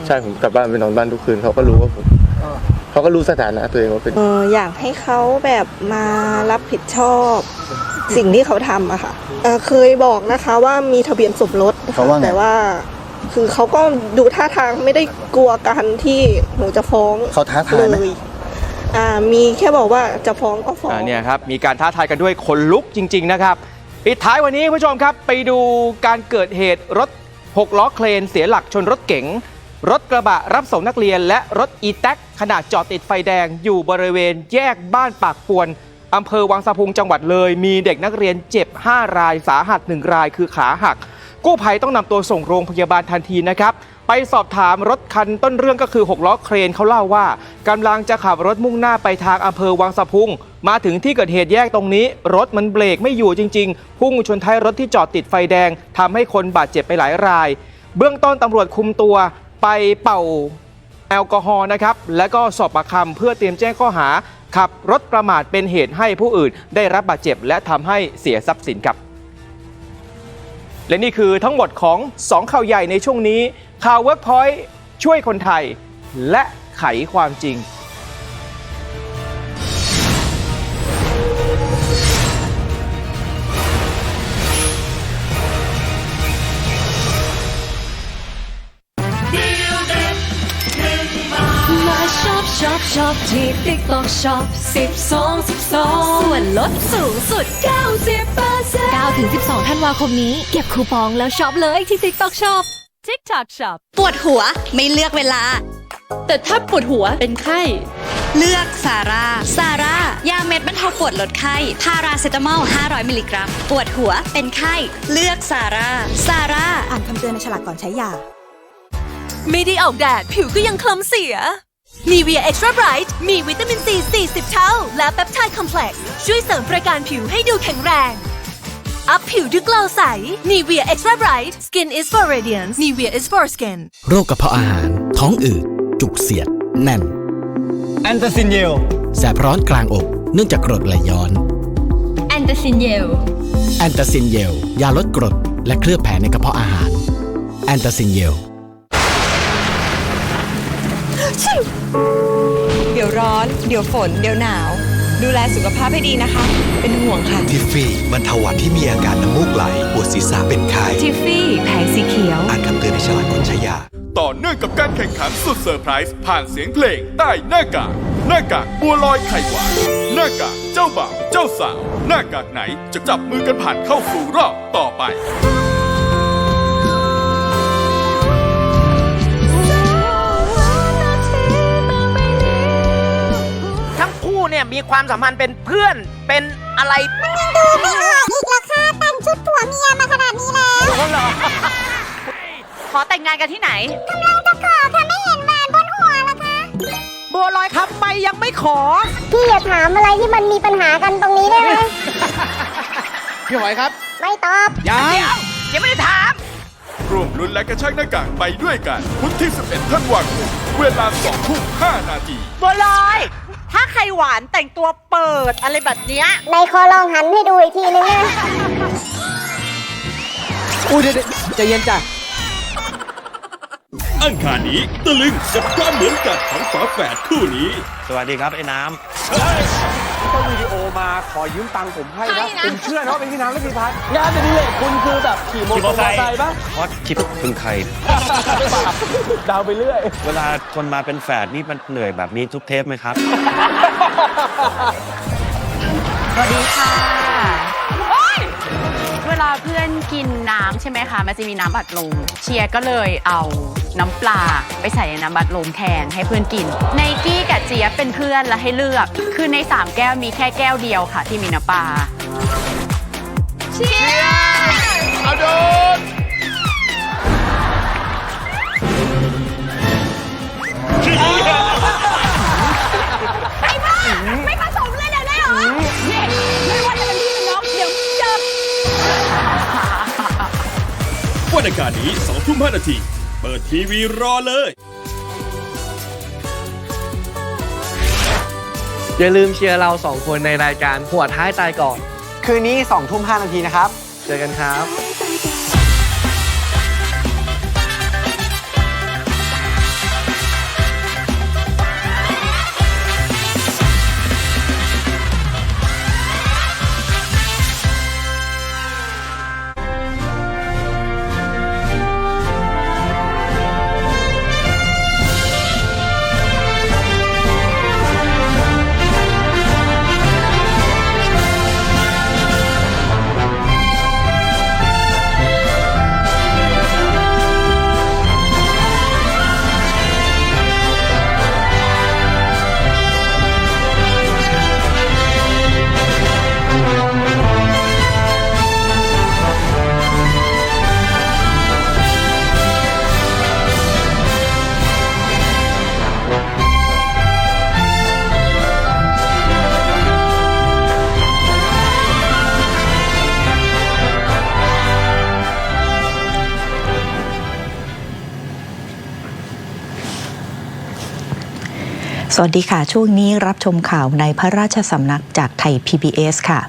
ใช่ผมกลับบ้านไปนอนบ้านทุกคืนเขาก็รู้ว่าเขาก็รู้สถานะตัวเองว่าเป็นอยากให้เขาแบบมารับผิดชอบสิ่งที่เขาทำอะค่ะเคยบอกนะคะว่ามีทะเบียนสมรสแต่ว่าคือเขาก็ดูท่าทางไม่ได้กลัวการที่หนูจะฟ้องเขาท้าทายไหมมีแค่บอกว่าจะฟ้องก็ฟ้องเนี่ยครับมีการท้าทายกันด้วยขนลุกจริงๆนะครับปิดท้ายวันนี้ผู้ชมครับไปดูการเกิดเหตุรถ6 ล้อเครนเสียหลักชนรถเก๋งรถกระบะรับส่งนักเรียนและรถอีแท็กขณะจอดติดไฟแดงอยู่บริเวณแยกบ้านปากปวนอำเภอวังสะพุงจังหวัดเลยมีเด็กนักเรียนเจ็บ5 รายสาหัส1 รายคือขาหักกู้ภัยต้องนำตัวส่งโรงพยาบาลทันทีนะครับไปสอบถามรถคันต้นเรื่องก็คือ6 ล้อเครนเขาเล่าว่ากำลังจะขับรถมุ่งหน้าไปทางอำเภอวังสะพุงมาถึงที่เกิดเหตุแยกตรงนี้รถมันเบรกไม่อยู่จริงๆพุ่งชนท้ายรถที่จอดติดไฟแดงทำให้คนบาดเจ็บไปหลายรายเบื้องต้นตำรวจคุมตัวไปเป่าแอลกอฮอล์นะครับและก็สอบปากคำเพื่อเตรียมแจ้งข้อหาขับรถประมาทเป็นเหตุให้ผู้อื่นได้รับบาดเจ็บและทำให้เสียทรัพย์สินครับและนี่คือทั้งหมดของ2ข่าวใหญ่ในช่วงนี้ข่าว Workpoint ช่วยคนไทยและไขความจริง ช็อปที่ TikTok Shop 12 ส่วนลดสูงสุด 90% 9 ถึง 12 ธันวาคมนี้เก็บคูปองแล้วช็อปเลยที่ TikTok Shop TikTok Shop ปวดหัวไม่เลือกเวลา แต่ถ้าปวดหัวเป็นไข้ เลือกซาร่ายาเม็ดบรรเทาปวดลดไข้พาราเซตามอล 500 มิลลิกรัม ปวดหัวเป็นไข้เลือกซาร่าอ่านคำเตือนในฉลากก่อนใช้ยา ไม่ได้ออกแดดผิวก็ยังคล้ำเสีย Nivea Extra Bright มีวิตามินซี 40 เท่า และเปปไทด์คอมเพล็กซ์ช่วยเสริมประการผิวให้ดูแข็งแรง อัพผิวด้วยเกลาใส Nivea Extra Bright Skin is for radiance Nivea is for skin โรคกระเพาะอาหารท้องอืดจุกเสียดแน่นแอนตาซินเยลแสบร้อนกลางอกเนื่องจากกรดไหลย้อนแอนตาซินเยลยาลดกรดและเคลือบแผลในกระเพาะอาหารแอนตาซินเยลเดี๋ยวร้อนเดี๋ยวฝนเดี๋ยวหนาวดูแลสุขภาพให้ดีนะคะเป็นห่วงค่ะทิฟฟี่บรรเทาหวัดที่มีอาการน้ำมูกไหลปวดศีรษะเป็นไข้ทิฟฟี่แผงสีเขียวอ่านคำเตือนในฉลากก่อนใช้ยาต่อเนื่องกับการแข่งขันสุดเซอร์ไพรส์ผ่านเสียงเพลงใต้หน้ากากบัวลอยไข่หวานหน้ากากเจ้าบ่าวเจ้าสาวหน้ากากไหนจะจับมือกันผ่านเข้าสู่รอบต่อไปเนี่ยมีความสัมพันธ์เป็นเพื่อนเป็นอะไรมันยังดูไม่ออกอีกเหรอคะแต่งชุดผัวเมียมาขนาดนี้แล้วเหรอขอแต่งงานกันที่ไหนกำลังจะขอค่ะไม่เห็นแหวนบนหัวเหรอคะบัวลอยทำไมยังไม่ขอพี่อย่าถามอะไรที่มันมีปัญหากันตรงนี้ได้ไหมพี่หอยครับไม่ตอบยังไม่ได้ถามร่วมลุ้นและกระชากหน้ากากไปด้วยกันพุธที่ 11 ธันวาคมเวลา 20:05 นาทีบัวลอยถ้าใครหวานแต่งตัวเปิดอะไรแบบเนี้ยในคอลองหันให้ดูอีกทีนึงนะอุ้ยเดี๋ยวใจเย็นจ้ะอังคารนี้ตะลึงกับความเหมือนกันของฝาแฝดคู่นี้สวัสดีครับไอ้น้ำต้องวิดีโอมาขอยืมตังค์ผมให้นะผมเชื่อนะว่าเป็นพี่น้ำและพี่พัดงานอดิเรกคุณคือแบบขี่มอเตอร์ไซค์ปะเพราะคิดเป็นใครดาวไปเรื่อยเวลาคนมาเป็นแฝดนี่มันเหนื่อยแบบนี้ทุกเทปไหมครับสวัสดีค่ะเวลาเพื่อนกินน้ำใช่ไหมคะมันจะมีน้ำอัดลมเชียร์ก็เลยเอาน้ำปลาไปใส่ในน้ำอัดลมแทนให้เพื่อนกินไนกี้กับเจี๊ยบเป็นเพื่อนแล้วให้เลือกคือใน3แก้วมีแค่แก้วเดียวค่ะที่มีน้ำปลาเชียร์เอาโดนไม่ผสมเลยเดี๋ยวได้หรอไม่ว่าจะเป็นพี่เป็นน้องเดี๋ยวเจอวันอังคารนี้ 20:05 นาทีเปิดทีวีรอเลยอย่าลืมเชียร์เรา2คนในรายการหัวท้ายตายก่อนคืนนี้ 20:05 นาทีนะครับเจอกันครับสวัสดีค่ะช่วงนี้รับชมข่าวในพระราชสำนักจากไทย PBS ค่ะ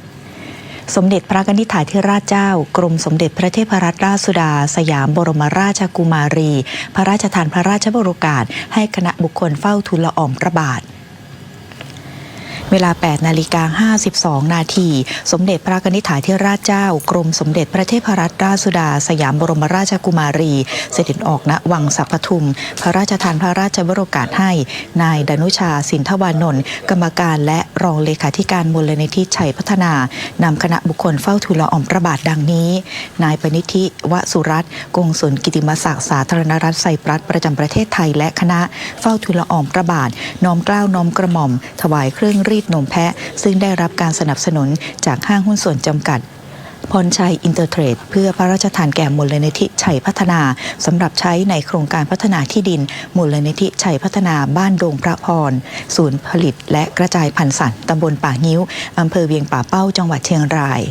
สมเด็จพระกนิษฐาธิราชเจ้ากรมสมเด็จพระเทพรัตนราชสุดาสยามบรมราชกุมารีพระราชทานพระราชบรโอกาสให้คณะบุคคลเฝ้าทูลละอองพระบาท เวลา 8:52 นาที สมเด็จพระกนิษฐาธิราชเจ้ากรมสมเด็จพระเทพรัตนราชสุดาสยามบรมราชกุมารีเสด็จออกณวังสักปทุมพระราชทานพระราชวโรกาสให้นายดนุชาสินทวานนท์กรรมการและรองเลขาธิการมูลนิธิชัยพัฒนานำคณะบุคคลเฝ้าทูลละอองพระบาทดังนี้นายปณิธิวสุรัตน์กงสุลกิติมศักดิ์สาธารณรัฐไซปรัสประจำประเทศไทยและคณะเฝ้าทูลละอองพระบาทน้อมเกล้าน้อมกระหม่อมถวายเครื่องรีดนมแพะซึ่งได้รับการสนับสนุนจากห้างหุ้นส่วนจำกัดพรชัยอินเตอร์เทรดเพื่อพระราชทานแก่มูลนิธิชัยพัฒนาสำหรับใช้ในโครงการพัฒนาที่ดินมูลนิธิชัยพัฒนาบ้านดงพระพรศูนย์ผลิตและกระจายพันธุ์สัตว์ตำบลป่างิ้วอำเภอเวียงป่าเป้าจังหวัดเชียงราย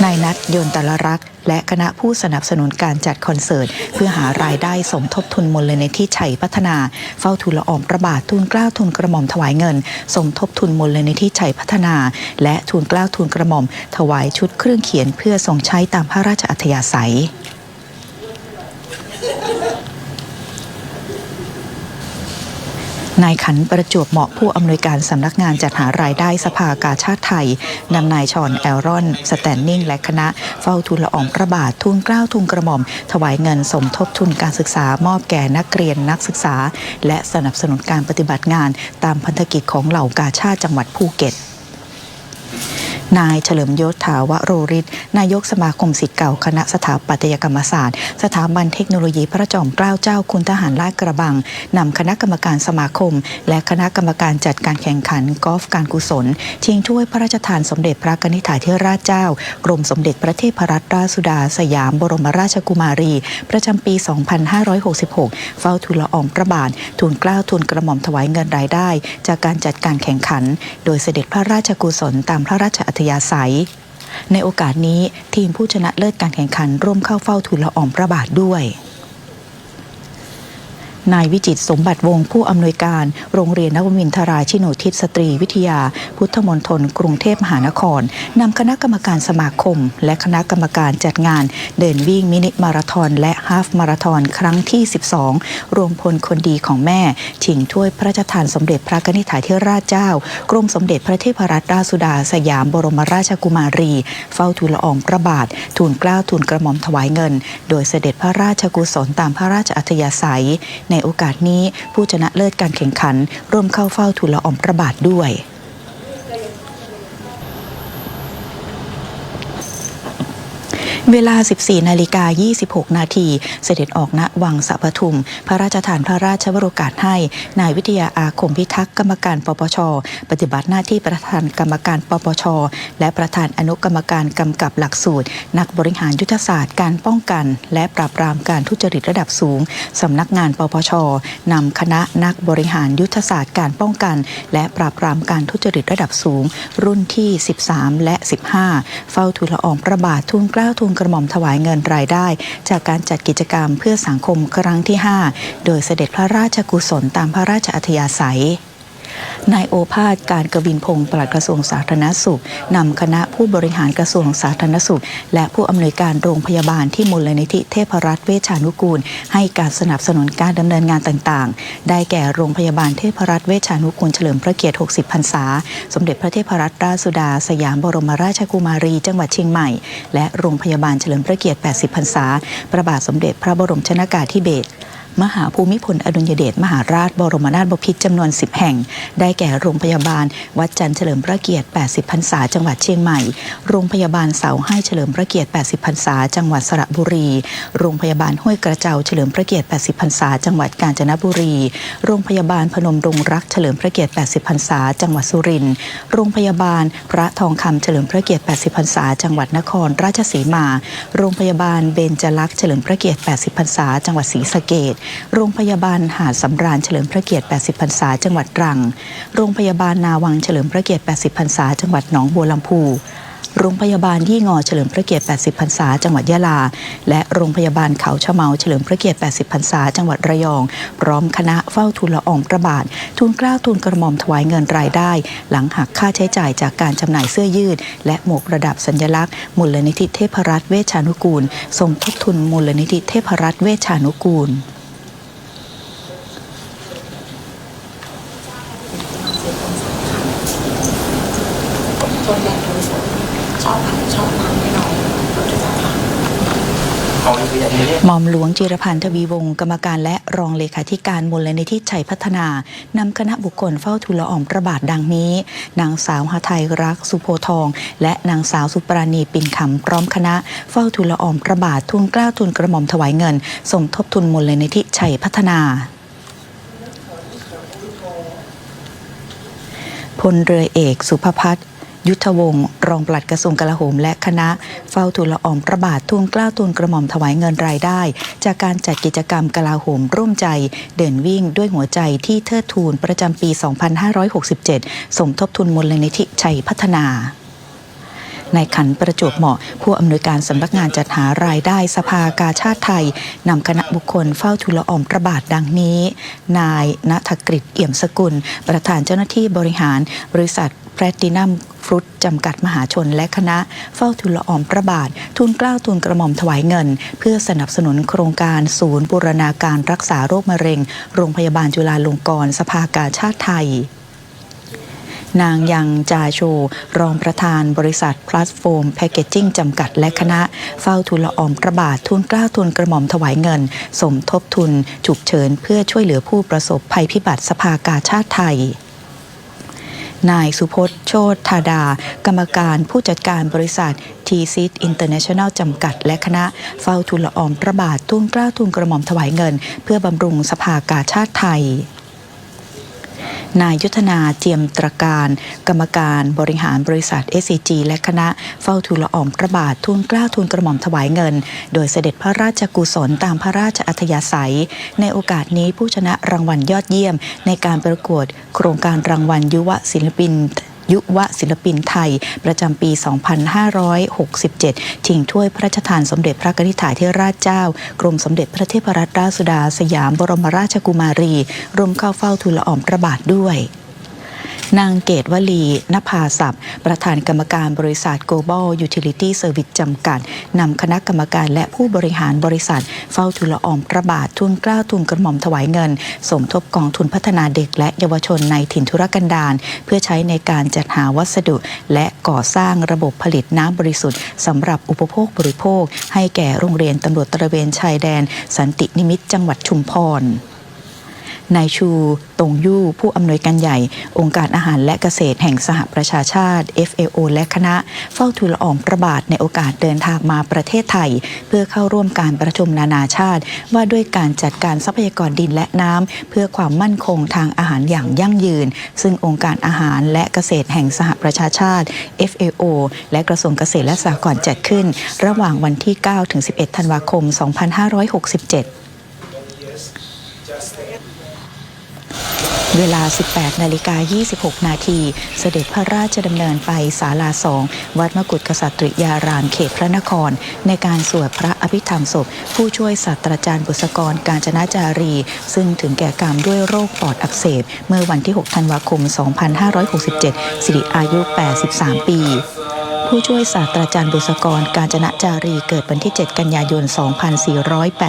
นายนัทยนตลรักษ์และคณะผู้สนับสนุนการจัดคอนเสิร์ตเพื่อหารายได้สมทบทุนมูลนิธิชัยพัฒนาเฝ้าทูลละอองพระบาททูลเกล้าทูลกระหม่อมถวายเงินสมทบทุนมูลนิธิชัยพัฒนาและทูลเกล้าทูลกระหม่อมถวายชุดเครื่องเขียนเพื่อทรงใช้ตามพระราชอัธยาศัยนายขันประจวบเหมาะผู้อำนวยการสำนักงานจัดหารายได้สภากาชาติไทยนำนายชอนแอลรอนสแตนนิ่งและคณะเฝ้าทูลละอองพระบาททูลเกล้าทูลกระหม่อมถวายเงินสมทบทุนการศึกษามอบแก่นักเรียนนักศึกษาและสนับสนุนการปฏิบัติงานตามพันธกิจของเหล่ากาชาติจังหวัดภูเก็ตนายเฉลิมยศถาวโรฤทธิ์นายกสมาคมศิษย์เก่าคณะสถาปัตยกรรมศาสตร์สถาบันเทคโนโลยีพระจอมเกล้าเจ้าคุณทหารลาดกระบังนำคณะกรรมการสมาคมและคณะกรรมการจัดการแข่งขันกอล์ฟการกุศลชิงถ้วยพระราชทานสมเด็จพระกนิษฐาธิราชเจ้ากรมสมเด็จพระเทพรัตนราชสุดาสยามบรมราชกุมารีประจำปี 2566 เฝ้าทูลละอองพระบาททูลเกล้าทูลกระหม่อมถวายเงินรายได้จากการจัดการแข่งขันโดยเสด็จพระราชกุศลตามพระราชอัธยาศัยในโอกาสนี้ทีมผู้ชนะเลิศการแข่งขันร่วมเข้าเฝ้าทูลละอองพระบาทด้วยนายวิจิตรสมบัติวงศ์ผู้อำนวยการโรงเรียนนวมินทราชินูทิศสตรีวิทยาพุทธมณฑลกรุงเทพมหานครนำคณะกรรมการสมาคมและคณะกรรมการจัดงานเดินวิ่งมินิมาราธอนและฮาฟมาราธอนครั้งที่ 12 รวมพลคนดีของแม่ชิงถ้วยพระราชทานสมเด็จพระกนิษฐาธิราชเจ้ากรมสมเด็จพระเทพรัตนราชสุดาสยามบรมราชกุมารีเฝ้าทูลละอองพระบาททูลเกล้าทูลกระหม่อมถวายเงินโดยเสด็จพระราชกุศลตามพระราชอัธยาศัยในโอกาสนี้ผู้ชนะเลิศการแข่งขันร่วมเข้าเฝ้าทูลละอองพระบาทด้วยเวลา 14:26 นาทีเสด็จออกณวังสักปทุมพระราชทานพระราชวโรกาสให้นายวิทยาอาคมพิทักษ์กรรมการปปช.ปฏิบัติหน้าที่ประธานกรรมการปปช.และประธานอนุกรรมการกำกับหลักสูตรนักบริหารยุทธศาสตร์การป้องกันและปราบปรามการทุจริตระดับสูงสำนักงานปปช.นำคณะนักบริหารยุทธศาสตร์การป้องกันและปราบปรามการทุจริตระดับสูงรุ่นที่ 13 และ 15 เฝ้าทูลละอองพระบาททูลเกล้าทูลกระหม่อมถวายเงินรายได้จากการจัดกิจกรรมเพื่อสังคมครั้งที่ 5 โดยเสด็จพระราชกุศลตามพระราชอัธยาศัยนายโอภาสการกวินพงศ์ปลัดกระทรวงสาธารณสุขนำคณะผู้บริหารกระทรวงสาธารณสุขและผู้อำนวยการโรงพยาบาลที่มูลนิธิเทพรัตน์เวชานุกูลให้การสนับสนุนการดำเนินงานต่างๆได้แก่โรงพยาบาลเทพรัตน์เวชานุกูลเฉลิมพระเกียรติ 60 พรรษาสมเด็จพระเทพรัตนราชสุดาสยามบรมราชกุมารีจังหวัดเชียงใหม่และโรงพยาบาลเฉลิมพระเกียรติ 80 พรรษาพระบาทสมเด็จพระบรมชนกาธิเบศรมหาภูมิพลอดุลยเดชมหาราชบรมนาถบพิตรจำนวน 10 แห่งได้แก่โรงพยาบาลวัดจันทร์เฉลิมพระเกียรติ 80 พรรษาจังหวัดเชียงใหม่โรงพยาบาลเสาให้เฉลิมพระเกียรติ 80 พรรษาจังหวัดสระบุรีโรงพยาบาลห้วยกระเจ้าเฉลิมพระเกียรติ 80 พรรษาจังหวัดกาญจนบุรีโรงพยาบาลพนมดงรักเฉลิมพระเกียรติ 80 พรรษาจังหวัดสุรินทร์โรงพยาบาลพระทองคำเฉลิมพระเกียรติ 80 พรรษาจังหวัดนครราชสีมาโรงพยาบาลเบญจลักษณ์เฉลิมพระเกียรติ 80 พรรษาจังหวัดศรีสะเกษโรงพยาบาลหาดสำราญเฉลิมพระเกียรติ 80 พรรษาจังหวัดตรังโรงพยาบาลนาวังเฉลิมพระเกียรติ 80 พรรษาจังหวัดหนองบัวลำพูโรงพยาบาลยี่งอเฉลิมพระเกียรติ 80 พรรษาจังหวัดยะลาและโรงพยาบาลเขาชะเมาเฉลิมพระเกียรติ 80 พรรษาจังหวัดระยองพร้อมคณะเฝ้าทูลละอองพระบาททูลเกล้าทูลกระหม่อมถวายเงินรายได้หลังหักค่าใช้จ่ายจากการจำหน่ายเสื้อยืดและหมวกประดับสัญลักษณ์มูลนิธิเทพรัตน์เวชานุกูลสมทบทุนมูลนิธิเทพรัตน์เวชานุกูล หม่อมหลวงจิรพันธ์ทวีวงศ์กรรมการและรองเลขาธิการมูลนิธิชัยพัฒนานำคณะบุคคลเฝ้าทูลละอองพระบาทดังนี้นางสาวหทัยรักสุโพทองและนางสาวสุปราณีปิ่นคำพร้อมคณะเฝ้าทูลละอองพระบาททูลเกล้าทูลกระหม่อมถวายเงินสมทบทุนมูลนิธิชัยพัฒนาพลเรือเอกสุภพัฒน์ยุทธวงศ์รองปลัดกระทรวงกลาโหมและคณะเฝ้าทูลละอองพระบาททูลเกล้าทูลกระหม่อมถวายเงินรายได้จากการจัดกิจกรรมกลาโหมร่วมใจเดินวิ่งด้วยหัวใจที่เทิดทูนประจำปี 2567 สมทบทุนมูลนิธิชัยพัฒนานายขันประจวบเหมาะผู้อำนวยการสำนักงานจัดหารายได้สภากาชาติไทยนำคณะบุคคลเฝ้าทูลละอองพระบาทดังนี้นายณัฐกฤษเอี่ยมสกุลประธานเจ้าหน้าที่บริหารบริษัทแพลตินัมฟรุตจำกัดมหาชนและคณะเฝ้าทูลละอองพระบาททูลเกล้าทูลกระหม่อมถวายเงินเพื่อสนับสนุนโครงการศูนย์บูรณาการรักษาโรคมะเร็งโรงพยาบาลจุฬาลงกรณ์สภากาชาติไทยนางยังจาโชรองประธานบริษัทพลัสโฟมแพคเกจจิ้งจำกัดและคณะเฝ้าทูลละอองพระบาททูลเกล้าทูลกระหม่อมถวายเงินสมทบทุนฉุกเฉินเพื่อช่วยเหลือผู้ประสบภัยพิบัติสภากาชาติไทยนายสุพจน์โชติธาดากรรมการผู้จัดการบริษัท TCIT International จำกัดและคณะเฝ้าทูลละอองพระบาททูลเกล้าทูลกระหม่อมถวายเงินเพื่อบำรุงสภากาชาติไทยนายยุทธนาเจียมตรการกรรมการบริหารบริษัท SCG และคณะเฝ้าทูลละอองพระบาททูลเกล้าทูลกระหม่อมถวายเงินโดยเสด็จพระราชกุศลตามพระราชอัธยาศัยในโอกาสนี้ผู้ชนะรางวัลยอดเยี่ยมในการประกวดโครงการรางวัลยุวศิลปินไทยประจำปี 2567 ชิงถ้วยพระราชทานสมเด็จพระกนิษฐาธิราชเจ้ากรมสมเด็จพระเทพรัตนราชสุดาสยามบรมราชกุมารีร่วมเข้าเฝ้าทูลละอองพระบาทด้วยนางเกตวลีนภาศัพท์ประธานกรรมการบริษัท Global Utility Service จำกัดนำคณะกรรมการและผู้บริหารบริษัทเฝ้าทูลละอองพระบาททูลเกล้าทูลกระหม่อมถวายเงินสมทบกองทุนพัฒนาเด็กและเยาวชนในถิ่นทุรกันดารเพื่อใช้ในการจัดหาวัสดุและก่อสร้างระบบผลิตน้ำบริสุทธิ์สำหรับอุปโภคบริโภคให้แก่โรงเรียนตำรวจตระเวนชายแดนสันตินิมิตรจังหวัดชุมพรนายชูตงยู่ผู้อำนวยการใหญ่องค์การอาหารและเกษตรแห่งสหประชาชาติ FAO และคณะเฝ้าทูลละอองพระบาทในโอกาสเดินทางมาประเทศไทยเพื่อเข้าร่วมการประชุมนานาชาติว่าด้วยการจัดการทรัพยากรดินและน้ำเพื่อความมั่นคงทางอาหารอย่างยั่งยืนซึ่งองค์การอาหารและเกษตรแห่งสหประชาชาติ FAO และกระทรวงเกษตรและสหกรณ์จัดขึ้นระหว่างวันที่ 9-11 ธันวาคม 2567เวลา 18:26 นาทีเสด็จพระราชดำเนินไปศาลา 2 วัดมกุฏกษัตริยารามเขตพระนครในการสวดพระอภิธรรมศพผู้ช่วยศาสตราจารย์บุษกรกาญจนาจารีซึ่งถึงแก่กรรมด้วยโรคปอดอักเสบเมื่อวันที่ 6 ธันวาคม 2567 สิริอายุ 83 ปีผู้ช่วยศาสตราจารย์บุษกรกาญจนาจารีเกิดวันที่ 7 กันยายน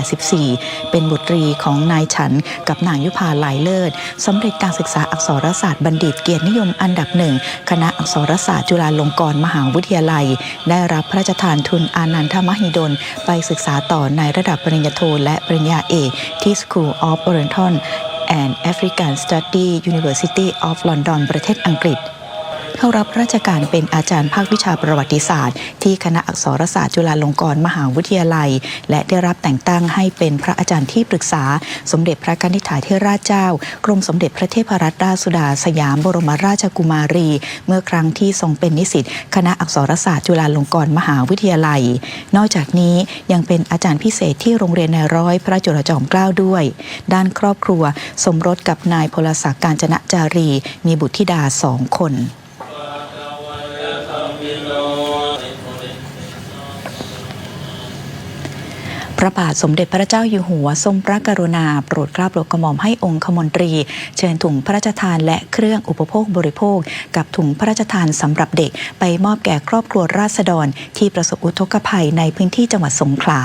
2484 เป็นบุตรีของนายฉันกับนางยุพาหลายเลิศสำเร็จการศึกษาอักษรศาสตร์บัณฑิตเกียรตินิยมอันดับหนึ่งคณะอักษรศาสตร์จุฬาลงกรณ์มหาวิทยาลัยได้รับพระราชทานทุนอานันทมหิดลไปศึกษาต่อในระดับปริญญาโทและปริญญาเอกที่ School of Oriental and African Studies University of London ประเทศอังกฤษเข้ารับราชการเป็นอาจารย์ภาควิชาประวัติศาสตร์ที่คณะอักษรศาสตร์จุฬาลงกรณ์มหาวิทยาลัยและได้รับแต่งตั้งให้เป็นพระอาจารย์ที่ปรึกษาสมเด็จพระกนิษฐาธิราชเจ้ากรมสมเด็จพระเทพรัตนราชสุดาสยามบรมราชกุมารีเมื่อครั้งที่ทรงเป็นนิสิตคณะอักษรศาสตร์จุฬาลงกรณ์มหาวิทยาลัยนอกจากนี้ยังเป็นอาจารย์พิเศษที่โรงเรียนนายร้อยพระจุลจอมเกล้าด้วยด้านครอบครัวสมรสกับนายพลศักดิ์กาญจนาจารีมีบุตรธิดา2 คนพระบาทสมเด็จพระเจ้าอยู่หัวทรงพระกรุณาโปรดเกล้าโปรดกระหม่อมให้องคมนตรีเชิญถุงพระราชทานและเครื่องอุปโภคบริโภคกับถุงพระราชทานสำหรับเด็กไปมอบแก่ครอบครัวราษฎรที่ประสบอุทกภัยในพื้นที่จังหวัดสงขลา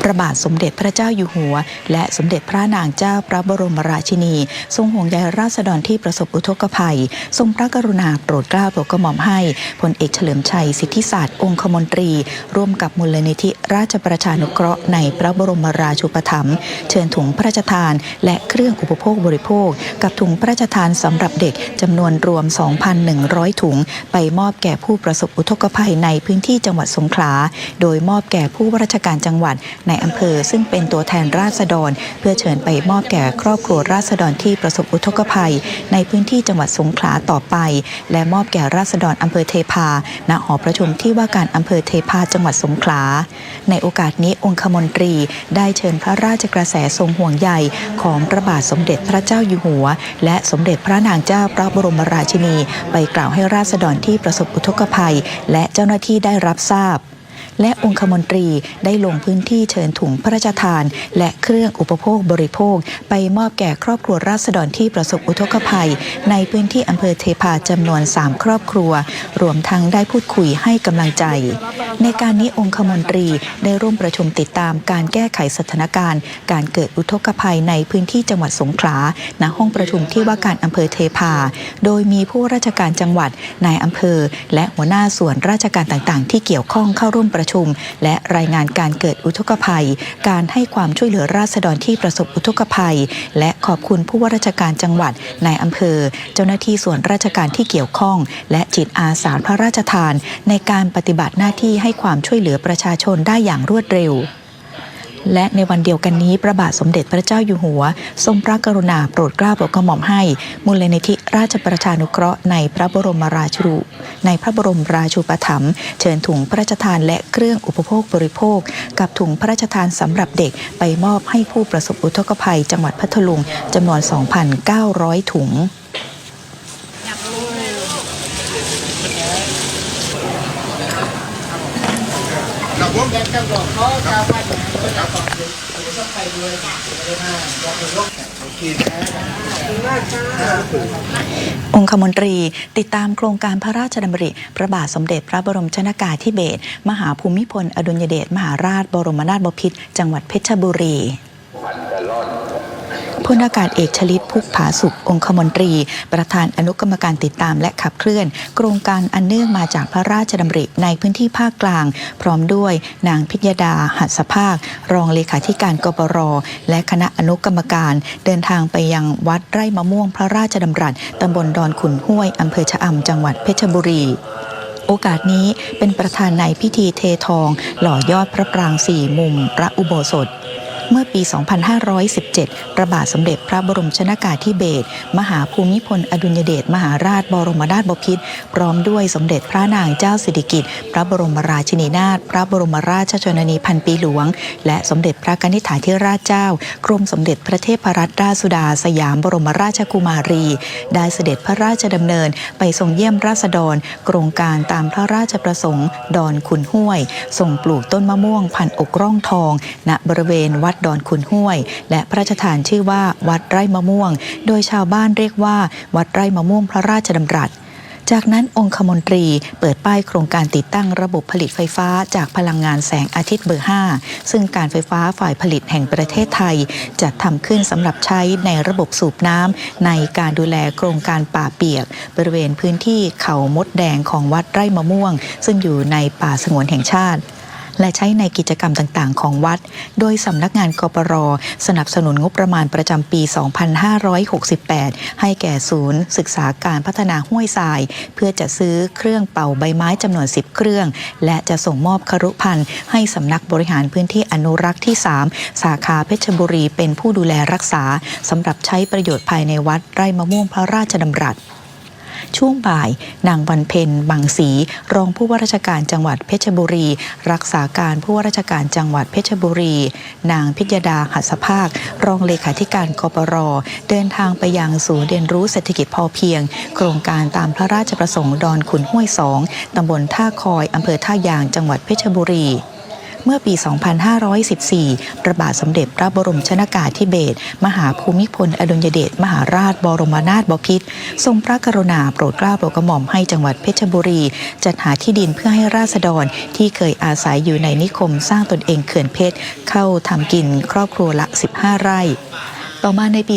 พระบาทสมเด็จพระเจ้าอยู่หัวและสมเด็จพระนางเจ้าพระบรมราชินีทรงห่วงใยราษฎรที่ประสบอุทกภัยทรงพระกรุณาโปรดเกล้าโปรดกระหม่อมให้พลเอกเฉลิมชัยสิทธิศาสตร์องคมนตรีร่วมกับมูลนิธิราชประชานุเคราะห์ในพระบรมราชูปถัมภ์เชิญถุงพระราชทานและเครื่องอุปโภคบริโภคกับถุงพระราชทานสำหรับเด็กจำนวนรวม 2,100 ถุงไปมอบแก่ผู้ประสบอุทกภัยในพื้นที่จังหวัดสงขลาโดยมอบแก่ผู้ว่าราชการจังหวัดในอำเภอซึ่งเป็นตัวแทนราษฎรเพื่อเชิญไปมอบแก่ครอบครัวราษฎรที่ประสบอุทกภัยในพื้นที่จังหวัดสงขลาต่อไปและมอบแก่ราษฎรอำเภอเทพาณหอประชุมที่ว่าการอำเภอเทพาจังหวัดสงขลาในโอกาสนี้องคมนตรีได้เชิญพระราชกระแสทรงห่วงใยของพระบาทสมเด็จพระเจ้าอยู่หัวและสมเด็จพระนางเจ้าพระบรมราชินีไปกล่าวให้ราษฎรที่ประสบอุทกภัยและเจ้าหน้าที่ได้รับทราบและองคมนตรีได้ลงพื้นที่เชิญถุงพระราชทานและเครื่องอุปโภคบริโภคไปมอบแก่ครอบครัวราษฎรที่ประสบอุทกภัยในพื้นที่อำเภอเทพาจำนวน3ครอบครัวรวมทั้งได้พูดคุยให้กำลังใจในการนี้องคมนตรีได้ร่วมประชุมติดตามการแก้ไขสถานการณ์การเกิดอุทกภัยในพื้นที่จังหวัดสงขลาณห้องประชุมที่ว่าการอำเภอเทพาโดยมีผู้ราชการจังหวัดนายอำเภอและหัวหน้าส่วนราชการต่างๆที่เกี่ยวข้องเข้าร่วมประชุมและรายงานการเกิดอุทกภัยการให้ความช่วยเหลือราษฎรที่ประสบอุทกภัยและขอบคุณผู้ว่าราชการจังหวัดนายอำเภอเจ้าหน้าที่ส่วนราชการที่เกี่ยวข้องและจิตอาสาพระราชทานในการปฏิบัติหน้าที่ให้ความช่วยเหลือประชาชนได้อย่างรวดเร็วและในวันเดียวกันนี้พระบาทสมเด็จพระเจ้าอยู่หัวทรงพระกรุณาโปรดเกล้าโปรดกระหม่อมให้มูลนิธิราชประชานุเคราะห์ในพระบรมราชูปถัมภ์เชิญถุงพระราชทานและเครื่องอุปโภคบริโภคกับถุงพระราชทานสำหรับเด็กไปมอบให้ผู้ประสบอุทกภัยจังหวัดพัทลุงจำนวน 2,900 ถุงองคมนตรีติดตามโครงการพระราชดำริพระบาทสมเด็จพระบรมชนกาธิเบศรมหาภูมิพลอดุลยเดชมหาราชบรมนาถบพิตรจังหวัดเพชรบุรีพลอากาศเอกชลิตพุกผาสุของคมนตรีประธานอนุกรรมการติดตามและขับเคลื่อนโครงการอันเนื่องมาจากพระราชดำริในพื้นที่ภาคกลางพร้อมด้วยนางพิยดาหัสภาครองเลขาธิการกปรและคณะอนุกรรมการเดินทางไปยังวัดไร่มะม่วงพระราชดำรัสตำบลดอนขุนห้วยอำเภอชะอำจังหวัดเพชรบุรีโอกาสนี้เป็นประธานในพิธีเททองหล่อยอดพระปราง4มุมพระอุโบสถเมื่อปี 2517 พระบาทสมเด็จพระบรมชนกาธิเบศรมหาภูมิพลอดุลยเดชมหาราชบรมนาถบพิตรพร้อมด้วยสมเด็จพระนางเจ้าสิริกิติ์พระบรมราชินีนาถพระบรมราชชนนีพันปีหลวงและสมเด็จพระกนิษฐาธิราชเจ้ากรมสมเด็จพระเทพรัตนราชสุดาสยามบรมราชกุมารีได้เสด็จพระราชดำเนินไปทรงเยี่ยมราษฎรโครงการตามพระราชประสงค์ดอนขุนห้วยทรงปลูกต้นมะม่วงพันอกร่องทองณบริเวณวัดดอนขุนห้วยและพระราชทานชื่อว่าวัดไร่มะม่วงโดยชาวบ้านเรียกว่าวัดไร่มะม่วงพระราชดำรัสจากนั้นองคมนตรีเปิดป้ายโครงการติดตั้งระบบผลิตไฟฟ้าจากพลังงานแสงอาทิตย์เบอร์ 5ซึ่งการไฟฟ้าฝ่ายผลิตแห่งประเทศไทยจัดทำขึ้นสำหรับใช้ในระบบสูบน้ำในการดูแลโครงการป่าเปียกบริเวณพื้นที่เขามดแดงของวัดไร่มะม่วงซึ่งอยู่ในป่าสงวนแห่งชาติและใช้ในกิจกรรมต่างๆของวัดโดยสำนักงานกปร.สนับสนุนงบประมาณประจำปี 2568 ให้แก่ศูนย์ศึกษาการพัฒนาห้วยทรายเพื่อจะซื้อเครื่องเป่าใบไม้จำนวน10เครื่องและจะส่งมอบครุภัณฑ์ให้สำนักบริหารพื้นที่อนุรักษ์ที่ 3 สาขาเพชรบุรีเป็นผู้ดูแลรักษาสำหรับใช้ประโยชน์ภายในวัดไร่มะม่วงพระราชดำรัสช่วงบ่ายนางวันเพ็ญบังศรีรองผู้ว่าราชการจังหวัดเพชรบุรีรักษาการผู้ว่าราชการจังหวัดเพชรบุรีนางพิยดาหัสภาครองเลขาธิการกปรเดินทางไปยังศูนย์เรียนรู้เศรษฐกิจพอเพียงโครงการตามพระราชประสงค์ดอนขุนห้วย2ตำบลท่าคอยอำเภอท่ายางจังหวัดเพชรบุรี เมื่อปี 2514 พระบาทสมเด็จพระบรมชนกาธิเบศรมหาภูมิพลอดุลยเดชมหาราชบรมนาถบพิตรทรงพระกรุณาโปรดเกล้าโปรดกระหม่อมให้จังหวัดเพชรบุรีจัดหาที่ดินเพื่อให้ราษฎรที่เคยอาศัยอยู่ในนิคมสร้างตนเองเขื่อนเพชรเข้าทำกินครอบครัวละ 15 ไร่ต่อมาในปี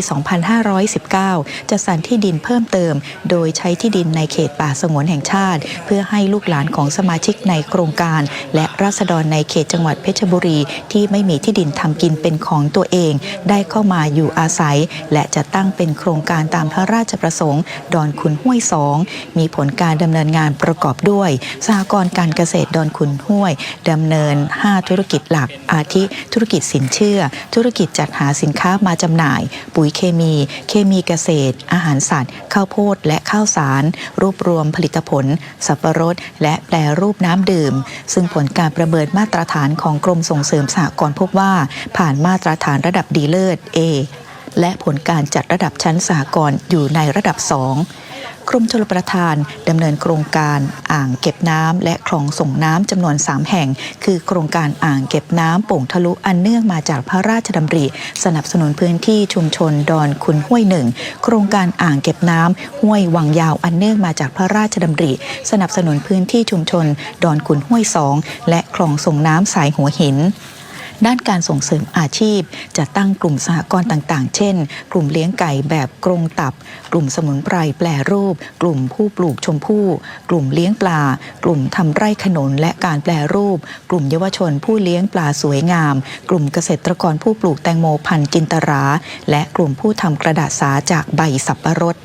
2519 จัดสรรที่ดินเพิ่มเติมโดยใช้ที่ดินในเขตป่าสงวนแห่งชาติเพื่อให้ลูกหลานของสมาชิกในโครงการและราษฎรในเขตจังหวัดเพชรบุรีที่ไม่มีที่ดินทำกินเป็นของตัวเองได้เข้ามาอยู่อาศัยและจะตั้งเป็นโครงการตามพระราชประสงค์ดอนขุนห้วย2มีผลการดำเนินงานประกอบด้วยสหกรณ์การเกษตรดอนขุนห้วยดำเนิน5ธุรกิจหลักอาทิธุรกิจสินเชื่อธุรกิจจัดหาสินค้ามาจำหน่ายปุ๋ยเคมีเกษตรอาหารสัตว์ข้าวโพดและข้าวสารรวบรวมผลิตผลสับปะรดและแปรรูปน้ำดื่มซึ่งผลการประเมินมาตรฐานของกรมส่งเสริมสหกรณ์พบว่าผ่านมาตรฐานระดับดีเลิศ A และผลการจัดระดับชั้นสหกรณ์อยู่ในระดับ 2กรมชลประทานดำเนินโครงการอ่างเก็บน้ำและคลองส่งน้ำจำนวน3แห่งคือโครงการอ่างเก็บน้ำโป่งทะลุอันเนื่องมาจากพระราชดำริสนับสนุนพื้นที่ชุมชนดอนขุนห้วย1โครงการอ่างเก็บน้ำห้วยวังยาวอันเนื่องมาจากพระราชดำริสนับสนุนพื้นที่ชุมชนดอนขุนห้วย2และคลองส่งน้ำสายหัวหินด้านการส่งเสริมอาชีพจะตั้งกลุ่มสหกรณ์ต่างๆเช่นกลุ่มเลี้ยงไก่แบบกรงตับกลุ่มสมุนไพรแปรรูปกลุ่มผู้ปลูกชมพู่กลุ่มเลี้ยงปลากลุ่มทำไร่ขนุนและการแปรรูปกลุ่มเยาวชนผู้เลี้ยงปลาสวยงามกลุ่มเกษตรกรผู้ปลูกแตงโมพันธุ์จินตราและกลุ่มผู้ทำกระดาษสาจากใบสับปะรด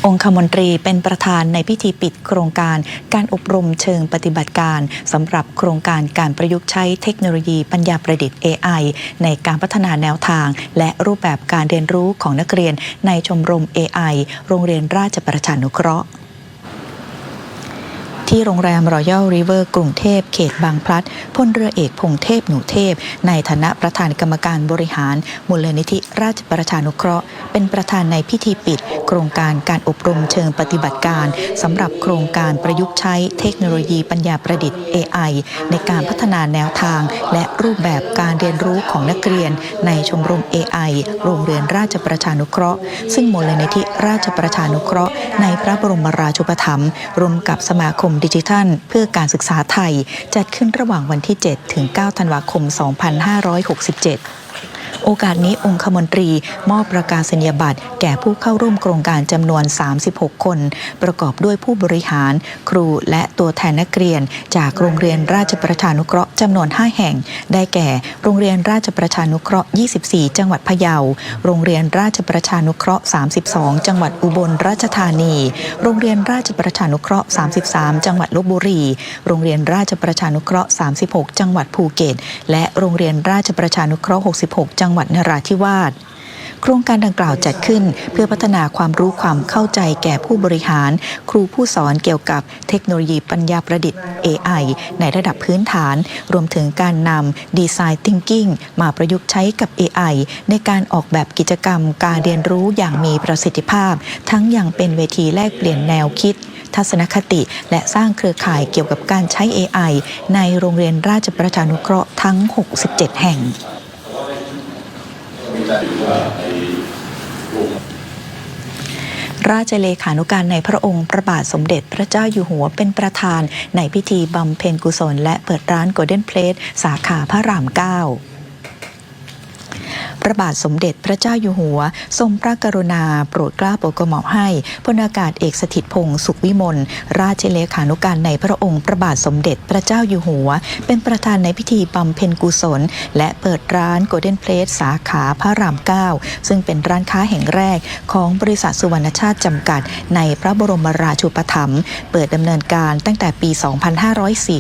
องคมนตรีเป็นประธานในพิธีปิดโครงการการอบรมเชิงปฏิบัติการสำหรับโครงการการประยุกต์ใช้เทคโนโลยีปัญญาประดิษฐ์ AI ในการพัฒนาแนวทางและรูปแบบการเรียนรู้ของนักเรียนในชมรม AI โรงเรียนราชประชานุเคราะห์ที่โรงแรมรอยัลริเวอร์กรุงเทพเขตบางพลัดพลเรือเอกพงเทพหนูเทพในฐานะประธานกรรมการบริหารมูลนิธิราชประชานุเคราะห์เป็นประธานในพิธีปิดโครงการการอบรมเชิงปฏิบัติการสำหรับโครงการประยุกต์ใช้เทคโนโลยีปัญญาประดิษฐ์ AI ในการพัฒนาแนวทางและรูปแบบการเรียนรู้ของนักเรียนในชมรม AI โรงเรียนราชประชานุเคราะห์ซึ่งมูลนิธิราชประชานุเคราะห์ในพระบรมราชูปถัมภ์ร่วมกับสมาคมดิจิทัลเพื่อการศึกษาไทยจัดขึ้นระหว่างวันที่ 7 ถึง 9 ธันวาคม 2567 โอกาสนี้องคมนตรีมอบประกาศนียบัตรแก่ผู้เข้าร่วมโครงการจำนวน36คนประกอบด้วยผู้บริหารครูและตัวแทนนักเรียนจากโรงเรียนราชประชานุเคราะห์จำนวน5แห่งได้แก่โรงเรียนราชประชานุเคราะห์24จังหวัดพะเยาโรงเรียนราชประชานุเคราะห์32จังหวัดอุบลราชธานีโรงเรียนราชประชานุเคราะห์33จังหวัดลพบุรีโรงเรียนราชประชานุเคราะห์36จังหวัดภูเก็ตและโรงเรียนราชประชานุเคราะห์66จังหวัดนราธิวาสโครงการดังกล่าวจัดขึ้นเพื่อพัฒนาความรู้ความเข้าใจแก่ผู้บริหารครูผู้สอนเกี่ยวกับเทคโนโลยีปัญญาประดิษฐ์ AI ในระดับพื้นฐานรวมถึงการนำ Design Thinking มาประยุกต์ใช้กับ AI ในการออกแบบกิจกรรมการเรียนรู้อย่างมีประสิทธิภาพทั้งยังเป็นเวทีแลกเปลี่ยนแนวคิดทัศนคติและสร้างเครือข่ายเกี่ยวกับการใช้ AI ในโรงเรียนราชประชานุเคราะห์ทั้ง67แห่งราชเลขานุการในพระองค์พระบาทสมเด็จพระเจ้าอยู่หัวเป็นประธานในพิธีบำเพ็ญกุศลและเปิดร้าน Golden Plate สาขาพระราม 9พระบาทสมเด็จพระเจ้าอยู่หัวทรงพระกรุณาโปรดเกล้าโปรดกระหม่อมให้พลอากาศเอกสถิตพงษ์สุขวิมลราชเลขานุการในพระองค์พระบาทสมเด็จพระเจ้าอยู่หัวเป็นประธานในพิธีบำเพ็ญกุศลและเปิดร้าน Golden Plate สาขาพระราม 9ซึ่งเป็นร้านค้าแห่งแรกของบริษัทสุวรรณชาติจำกัดในพระบรมราชูปถัมภ์เปิดดำเนินการตั้งแต่ปี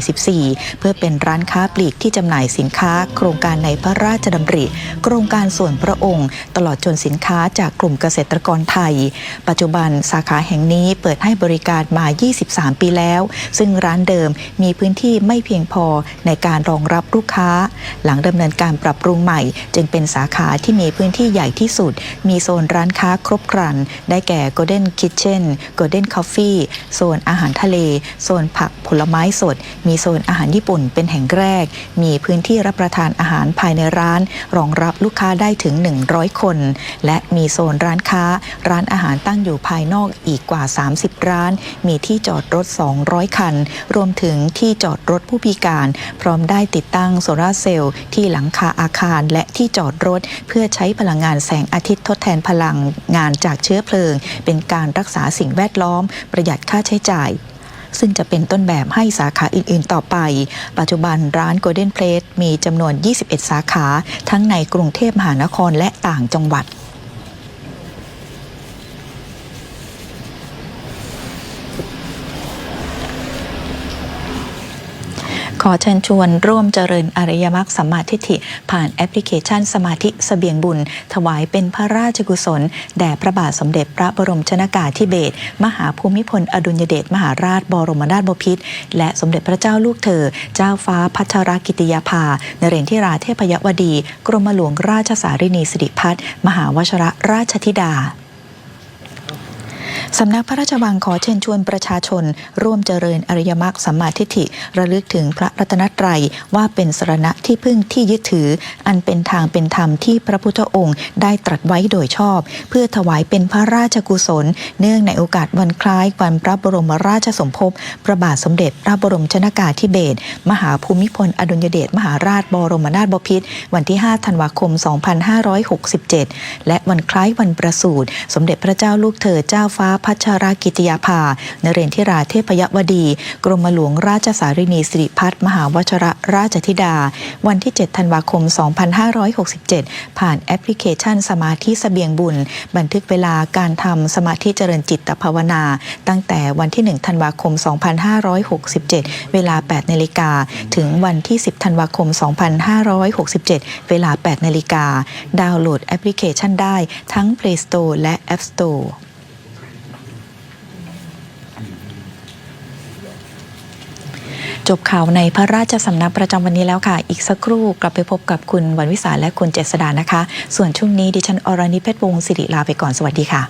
2544 เพื่อเป็นร้านค้าปลีกที่จำหน่ายสินค้าโครงการในพระราชดำริโครงการ ส่วนพระองค์ตลอดจนสินค้าจากกลุ่มเกษตรกรไทยปัจจุบันสาขาแห่งนี้เปิดให้บริการมา 23 ปีแล้วซึ่งร้านเดิมมีพื้นที่ไม่เพียงพอในการรองรับลูกค้าหลังดำเนินการปรับปรุงใหม่จึงเป็นสาขาที่มีพื้นที่ใหญ่ที่สุดมีโซนร้านค้าครบครันได้แก่ Golden Kitchen Golden Coffee โซนอาหารทะเลโซนผักผลไม้สดมีโซนอาหารญี่ปุ่นเป็นแห่งแรกมีพื้นที่รับประทานอาหารภายในร้านรองรับลูกค้าได้ถึง100คนและมีโซนร้านค้าร้านอาหารตั้งอยู่ภายนอกอีกกว่า30ร้านมีที่จอดรถ200คันรวมถึงที่จอดรถผู้พิการพร้อมได้ติดตั้งโซลาร์เซลล์ที่หลังคาอาคารและที่จอดรถเพื่อใช้พลังงานแสงอาทิตย์ทดแทนพลังงานจากเชื้อเพลิงเป็นการรักษาสิ่งแวดล้อมประหยัดค่าใช้จ่ายซึ่งจะเป็นต้นแบบให้สาขาอื่นๆต่อไปปัจจุบันร้าน Golden Plate มีจำนวน21สาขาทั้งในกรุงเทพมหานครและต่างจังหวัดขอเชิญชวนร่วมเจริญอริยมรรคสัมมาทิฏฐิผ่านแอปพลิเคชันสมาธิเสบียงบุญถวายเป็นพระราชกุศลแด่พระบาทสมเด็จพระบรมชนกาธิเบศรมหาภูมิพลอดุลยเดชมหาราชบรมนาถบพิตรและสมเด็จพระเจ้าลูกเธอเจ้าฟ้าพัชรกิติยาภานเรนทิราเทพยวดีกรมหลวงราชสารินีสิริพัฒน์มหาวชรราชธิดาสำนักพระราชวังขอเชิญชวนประชาชนร่วมเจริญอริยมรรคสัมมาทิฏฐิระลึกถึงพระรัตนตรัยว่าเป็นสรณะที่พึ่งที่ยึดถืออันเป็นทางเป็นธรรมที่พระพุทธองค์ได้ตรัสไว้โดยชอบเพื่อถวายเป็นพระราชกุศลเนื่องในโอกาสวันคล้ายวันพระบรมราชสมภพพระบาทสมเด็จพระบรมชนกาธิเบศรมหาภูมิพลอดุลยเดชมหาราชบรมนาถบพิตรวันที่5ธันวาคม2567และวันคล้ายวันประสูติสมเด็จพระเจ้าลูกเธอเจ้าฟ้าพัชรกิติยาภานเรนทิราเทพยวดีกรมหลวงราชสารินีสิริพัฒน์มหาวชรราชธิดาวันที่7ธันวาคม2567ผ่านแอปพลิเคชันสมาธิเสบียงบุญบันทึกเวลาการทำสมาธิเจริญจิตภาวนาตั้งแต่วันที่1ธันวาคม2567เวลา 8 นาฬิกาถึงวันที่10ธันวาคม2567เวลา 8 นาฬิกาดาวน์โหลดแอปพลิเคชันได้ทั้ง Play Store และ App Storeจบข่าวในพระราชสำนักประจำวันนี้แล้วค่ะอีกสักครู่กลับไปพบกับคุณวรรณวิสาและคุณเจษดานะคะส่วนช่วงนี้ดิฉันอรณิเพชรวงศ์สิริลาไปก่อนสวัสดีค่ะ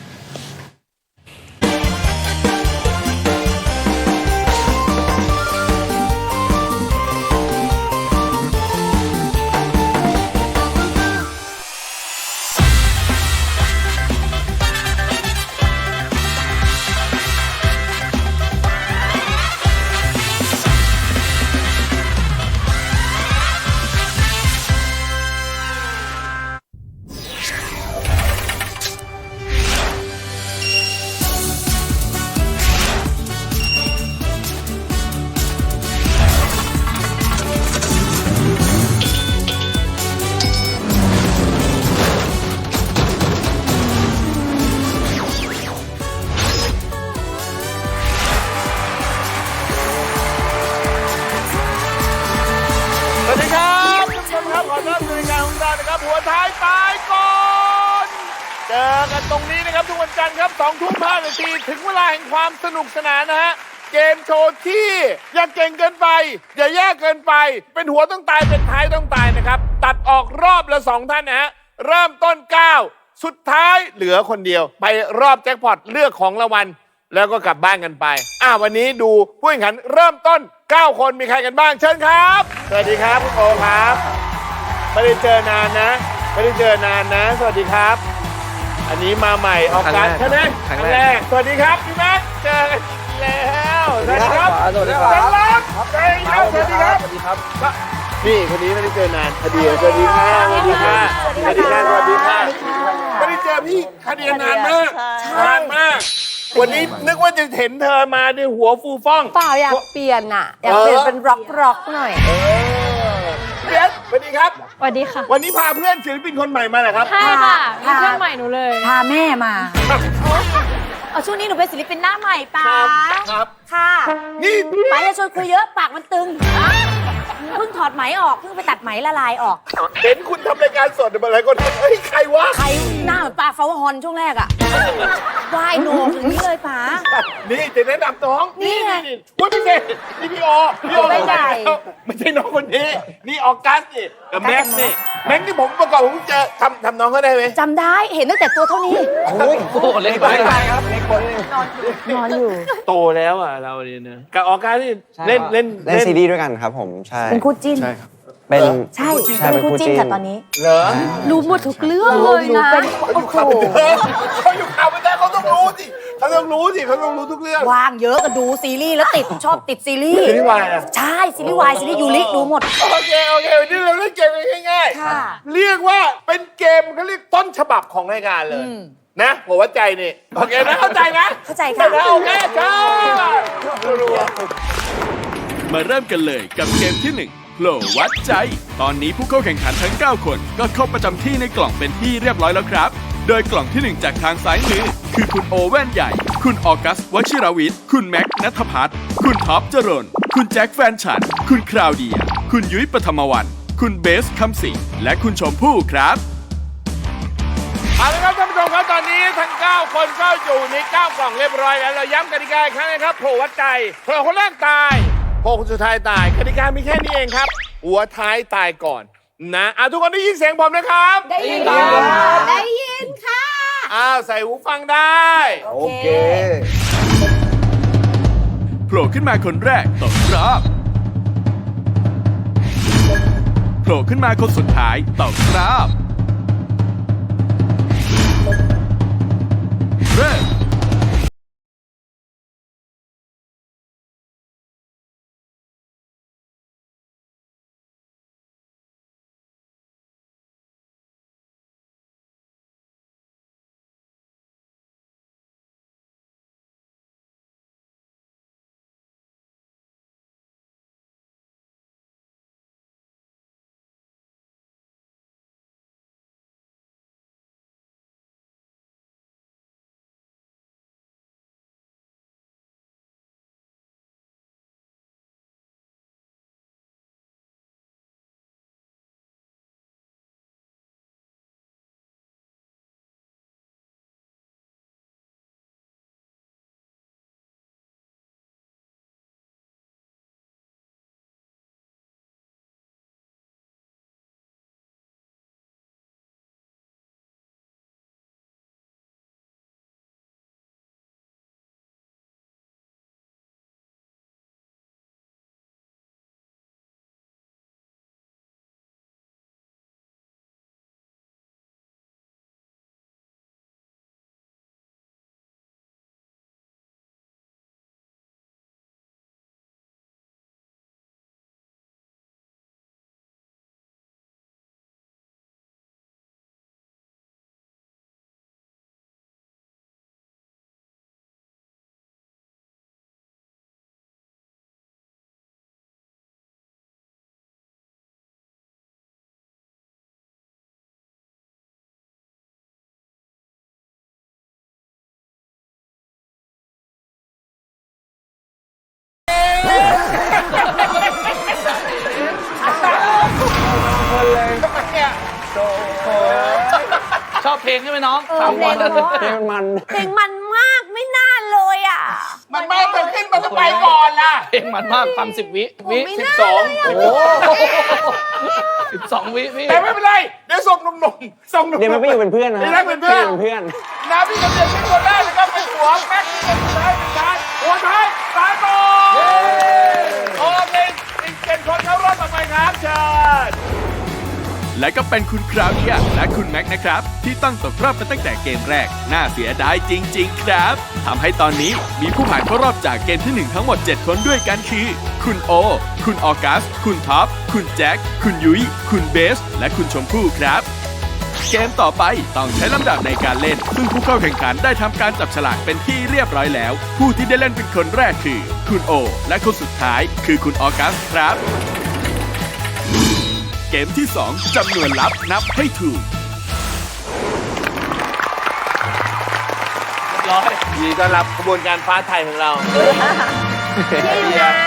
เจอกันตรงนี้นะครับทุกวันจันทร์ครับ2 ทุ่ม 5 นาทีถึงเวลาแห่งความสนุกสนานนะฮะเกมโชว์ที่อย่าเก่งเกินไปอย่าแย่เกินไปเป็นหัวต้องตายเป็นท้ายต้องตายนะครับตัดออกรอบละ2ท่านนะฮะเริ่มต้น9สุดท้ายเหลือคนเดียวไปรอบแจ็คพอตเลือกของรางวัลแล้วก็กลับบ้านกันไปวันนี้ดูผู้แข่งขันเริ่มต้น9 คนมีใครกันบ้างเชิญครับสวัสดีครับคุณโอครับไม่ได้เจอนานนะสวัสดีครับอันนี้มาใหม่ออกการใช่ไหมครั้งแรกสวัสดีครับพี่แม็กเจอกันแล้วสวัสดีครับสวัสดีครับสวัสดีครับสวัสดีครับสวัสดีครับนี่คนนี้ไม่ได้เจอนานคดีสวัสดีครับสวัสดีครับสวัสดีครับสวัสดีครับไม่ได้เจอพี่คดีนานมากวันนี้นึกว่าจะเห็นเธอมาด้วยหัวฟูฟ่องเปล่าอยากเปลี่ยนอยากเปลี่ยนเป็นร็อกหน่อยเบียร์สวัสดีครับสวัสดีค่ะวันนี้พาเพื่อนศิลปินคนใหม่มาเหรอครับใช่ค่ะเพื่อนใหม่หนูเลยพาแม่มาช่วงนี้หนูเป็นศิลปินหน้าใหม่ป้าครับค่ะนี่ป้าอย่าชวนคุยเยอะปากมันตึง เพิ่งถอดไหมออก เพิ่งไปตัดไหมละลายออก เห็นคุณทำรายการสดอะไรก็เฮ้ยใครวะ ใครหน้าเหมือนปลาฟาวฮอนช่วงแรกอะว่ายโหนกอย่างนี้เลยป๋า นี่จะแนะนำน้อง นี่ไง พูดไม่ใช่นี่พี่โอไม่ใช่ไม่ใช่น้องคนนี้นี่ออกัสนี่กับแม็กซ์นี่แม็กซ์ที่ผมประกอบผมเจอทำน้องเขาได้ไหม จำได้เห็นตั้งแต่ตัวเท่านี้ โอ้โหเล็กไปครับเล็กคน นอนอยู่ โตแล้วอ่ะเราเนี่ยนะกับออกัสนี่เล่นซีรีส์ด้วยกันครับผมใช่ เป็นคู่จิ้น ใช่ครับ เป็น ใช่เป็นคู่จิ้นกับตอนนี้ เหรอ รู้หมดทุกเรื่องเลยนะ เขาอยู่ข่าวบันเทิงเขาอยู่ข่าวบันเทิงเขาต้องรู้สิเขาต้องรู้ทุกเรื่อง ว่างเยอะก็ดูซีรีส์แล้วชอบติดซีรีส์ ซีรีส์วายอะ ใช่ซีรีส์วายซีรีส์ยูริดูหมด โอเควันนี้เราเล่นเกมง่าย ค่ะ ๆเรียกว่าเป็นเกมเขาเรียกต้นฉบับของรายการเลยนะหัววัดใจนี่โอเคนะเข้าใจนะ เข้าใจค่ะ โอเคจ้า มาเริ่มกันเลยกับเกมที่1โผล่วัดใจ ตอนนี้ผู้เข้าแข่งขันทั้ง 9 คนก็เข้าประจำที่ในกล่องเป็นที่เรียบร้อยแล้วครับ โดยกล่องที่ 1 จากทางซ้ายมือคือคุณโอแว่นใหญ่ คุณออกัสวชิรวิทย์ คุณแม็กซ์ณัฐพัฒน์คุณท็อปจรนคุณแจ็คแฟนฉัน คุณคราวเดีย คุณยุ้ยปฐมวรรณคุณเบสคำสิงห์และคุณชมพู่ครับ เอาละครับท่านผู้ชมครับตอนนี้ทั้ง 9 คนก็อยู่ใน 9 กล่องเรียบร้อยแล้วเราย้ำกติกาอีกครั้งนะครับโผล่วัดใจโผล่คนแรกตายโผล่คนสุดท้ายตายกติกามีแค่นี้เองครับหัวท้ายตายก่อนนะทุกคนได้ยินเสียงผมนะครับ ได้ยินค่ะได้ยินค่ะ ใส่หูฟังได้ โอเค โผล่ขึ้นมาคนแรกตกรอบโผล่ขึ้นมาคนสุดท้ายตกรอบเริ่มชอบเพลงใช่ไหมน้อง เพลงมันมากไม่น่าเลยอ่ะ มันไม่เกิดขึ้นมันจะไปก่อนล่ะ เพลงมันมากฟัง10 วิ 12 โอ้12 วิพี่ แต่ไม่เป็นไรเดี๋ยวส่งหนุ่มๆส่งหนุ่มๆ เดี๋ยวมันไม่อยู่เป็นเพื่อนนะ เดี๋ยวนั่งเป็นเพื่อน เพื่อน นะพี่กำเนิดเป็นคนแรกเลยครับเป็นหัวแม็กซ์เป็นสุดท้ายหัวท้ายตายก่อนโอเคอีก7 คนเข้ารอบต่อไปครับเชิญ และก็เป็นคุณคราวเดียและคุณแม็กนะครับ ที่ต้องตกรอบไปตั้งแต่เกมแรก น่าเสียดายจริงๆครับทำให้ตอนนี้มีผู้ผ่านเข้ารอบจากเกมที่ 1 ทั้งหมด 7 คนด้วยกันคือ คุณโอ คุณออกัส คุณท็อป คุณแจ็ค คุณยุ้ย คุณเบส และคุณชมพู่ครับ เกมต่อไปต้องใช้ลำดับในการเล่น ซึ่งผู้เข้าแข่งขันได้ทำการจับฉลากเป็นที่เรียบร้อยแล้ว ผู้ที่ได้เล่นเป็นคนแรกคือ คุณโอ และคนสุดท้ายคือคุณออกัสครับ เกมที่ 2 จำนวนลับนับให้ถูก ยินดีต้อนรับขบวนการฟ้าไทยของเรา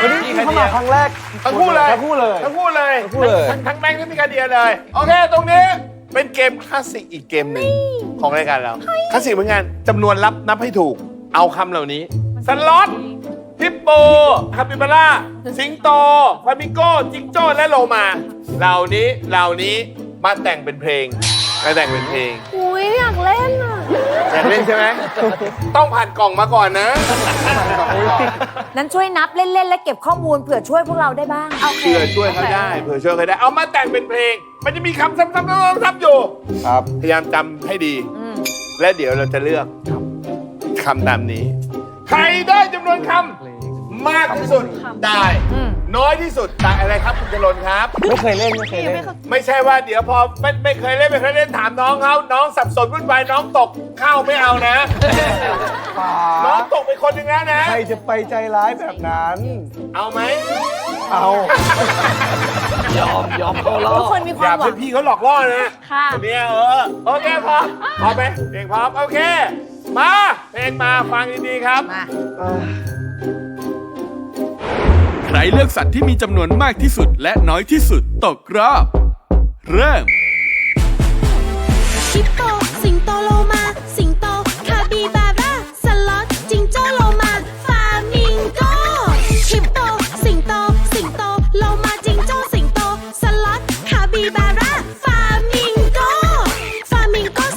วันนี้เข้ามาครั้งแรก ทั้งคู่เลย ทั้งคู่เลย ทั้งคู่เลย ทั้งคู่เลย ทั้งแบงค์ทั้งพี่คาเดียเลย โอเค ตรงนี้เป็นเกมคลาสสิกอีกเกมหนึ่งของรายการเราคลาสสิกเหมือนกันจำนวนนับให้ถูก เอาคำเหล่านี้สล็อตฮิปโปคาปิบาร่าสิงโตฟลามิงโกจิงโจ้และโลมาเหล่านี้มาแต่งเป็นเพลงอุ้ยอยากเล่นอ่ะ อยากเล่นใช่ไหม ต้องผ่านกล่องมาก่อนนะ นั้นช่วยนับเล่นๆและเก็บข้อมูลเผื่อช่วยพวกเราได้บ้าง เผื่อช่วยเขาได้ เอามาแต่งเป็นเพลง มันจะมีคำซ้ำๆอยู่ ครับ พยายามจำให้ดี และเดี๋ยวเราจะเลือกคำตามนี้ ใครได้จำนวนคำมากที่สุดได้ น้อยที่สุดได้อะไรครับคุณจรนครับ ไม่เคยเล่น ไม่ใช่ว่าเดี๋ยวพอไม่เคยเล่นถามน้องเขาน้องสับสนวุ่นวายน้องตกข้าวไม่เอานะ น้องตกไปคนหนึ่งแล้วนะ ใครจะไปใจร้ายแบบนั้น เอาไหม เอา ยอมเขาล้อ ทุกคนมีคาม อย่าว หวั ให้ ง พี่เขาหลอกล่อนะ ค่ะ คนนี้โอเคพร้อมไหมเพลงพร้อมโอเค มาเพลงมาฟังดีๆครับ ใครเลือกสัตว์ที่มีจำนวนมากที่สุดและน้อยที่สุดตกรอบ เริ่ม ฮิปโปสิงโตโลมาสิงโตคาปิบาร่าสล็อตจิงโจ้โลมาฟามิงโกฮิปโปสิงโตโลมาจิงโจ้สิงโตสล็อตคาปิบาร่าฟามิงโก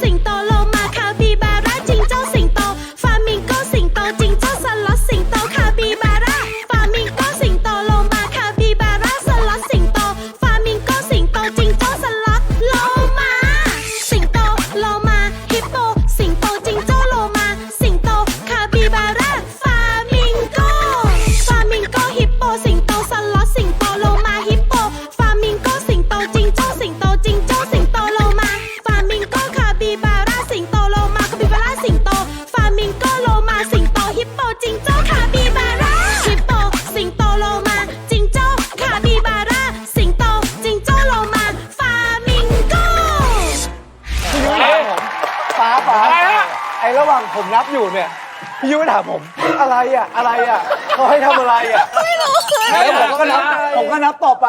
สิงโตโลมาคาปิบาร่าจิงโจ้สิงโตฟามิงโกสิงโตจิงโจ้สล็อตสิงโตคาปิบาร่าฟามิงโกสิงโตโลมาคาปิบาร่าสล็อตสิงโตฟามิงโกสิงโตจิงโจ้สล็อตโลมาสิงโตโลมาฮิปโปสิงโตจิงโจ้โลมาสิงโตคาปิบาร่าฟามิงโกฮิปโปสิงโตสล็อตสิงโตโลมาฮิปโปฟามิงโกสิงโตจิงโจ้สิงโตจิงโจ้สิงโตโลมาฟามิงโกคาปิบาร่าสิงโตโลมาคาปิบาร่าสิงโตฟามิงโกโลมาสิงโตฮิปโปจิงโจ้คาปิบาร่าฮิปโปสิงโตโลมาจิงโจ้คาปิบาร่าสิงโตจิงโจ้โลมาฟามิงโก ป๋าไอ้ระหว่างผมนับอยู่เนี่ย พี่ยุ้ยถามผมอะไรเขาให้ทำอะไรไม่รู้แล้วผมก็นับต่อไป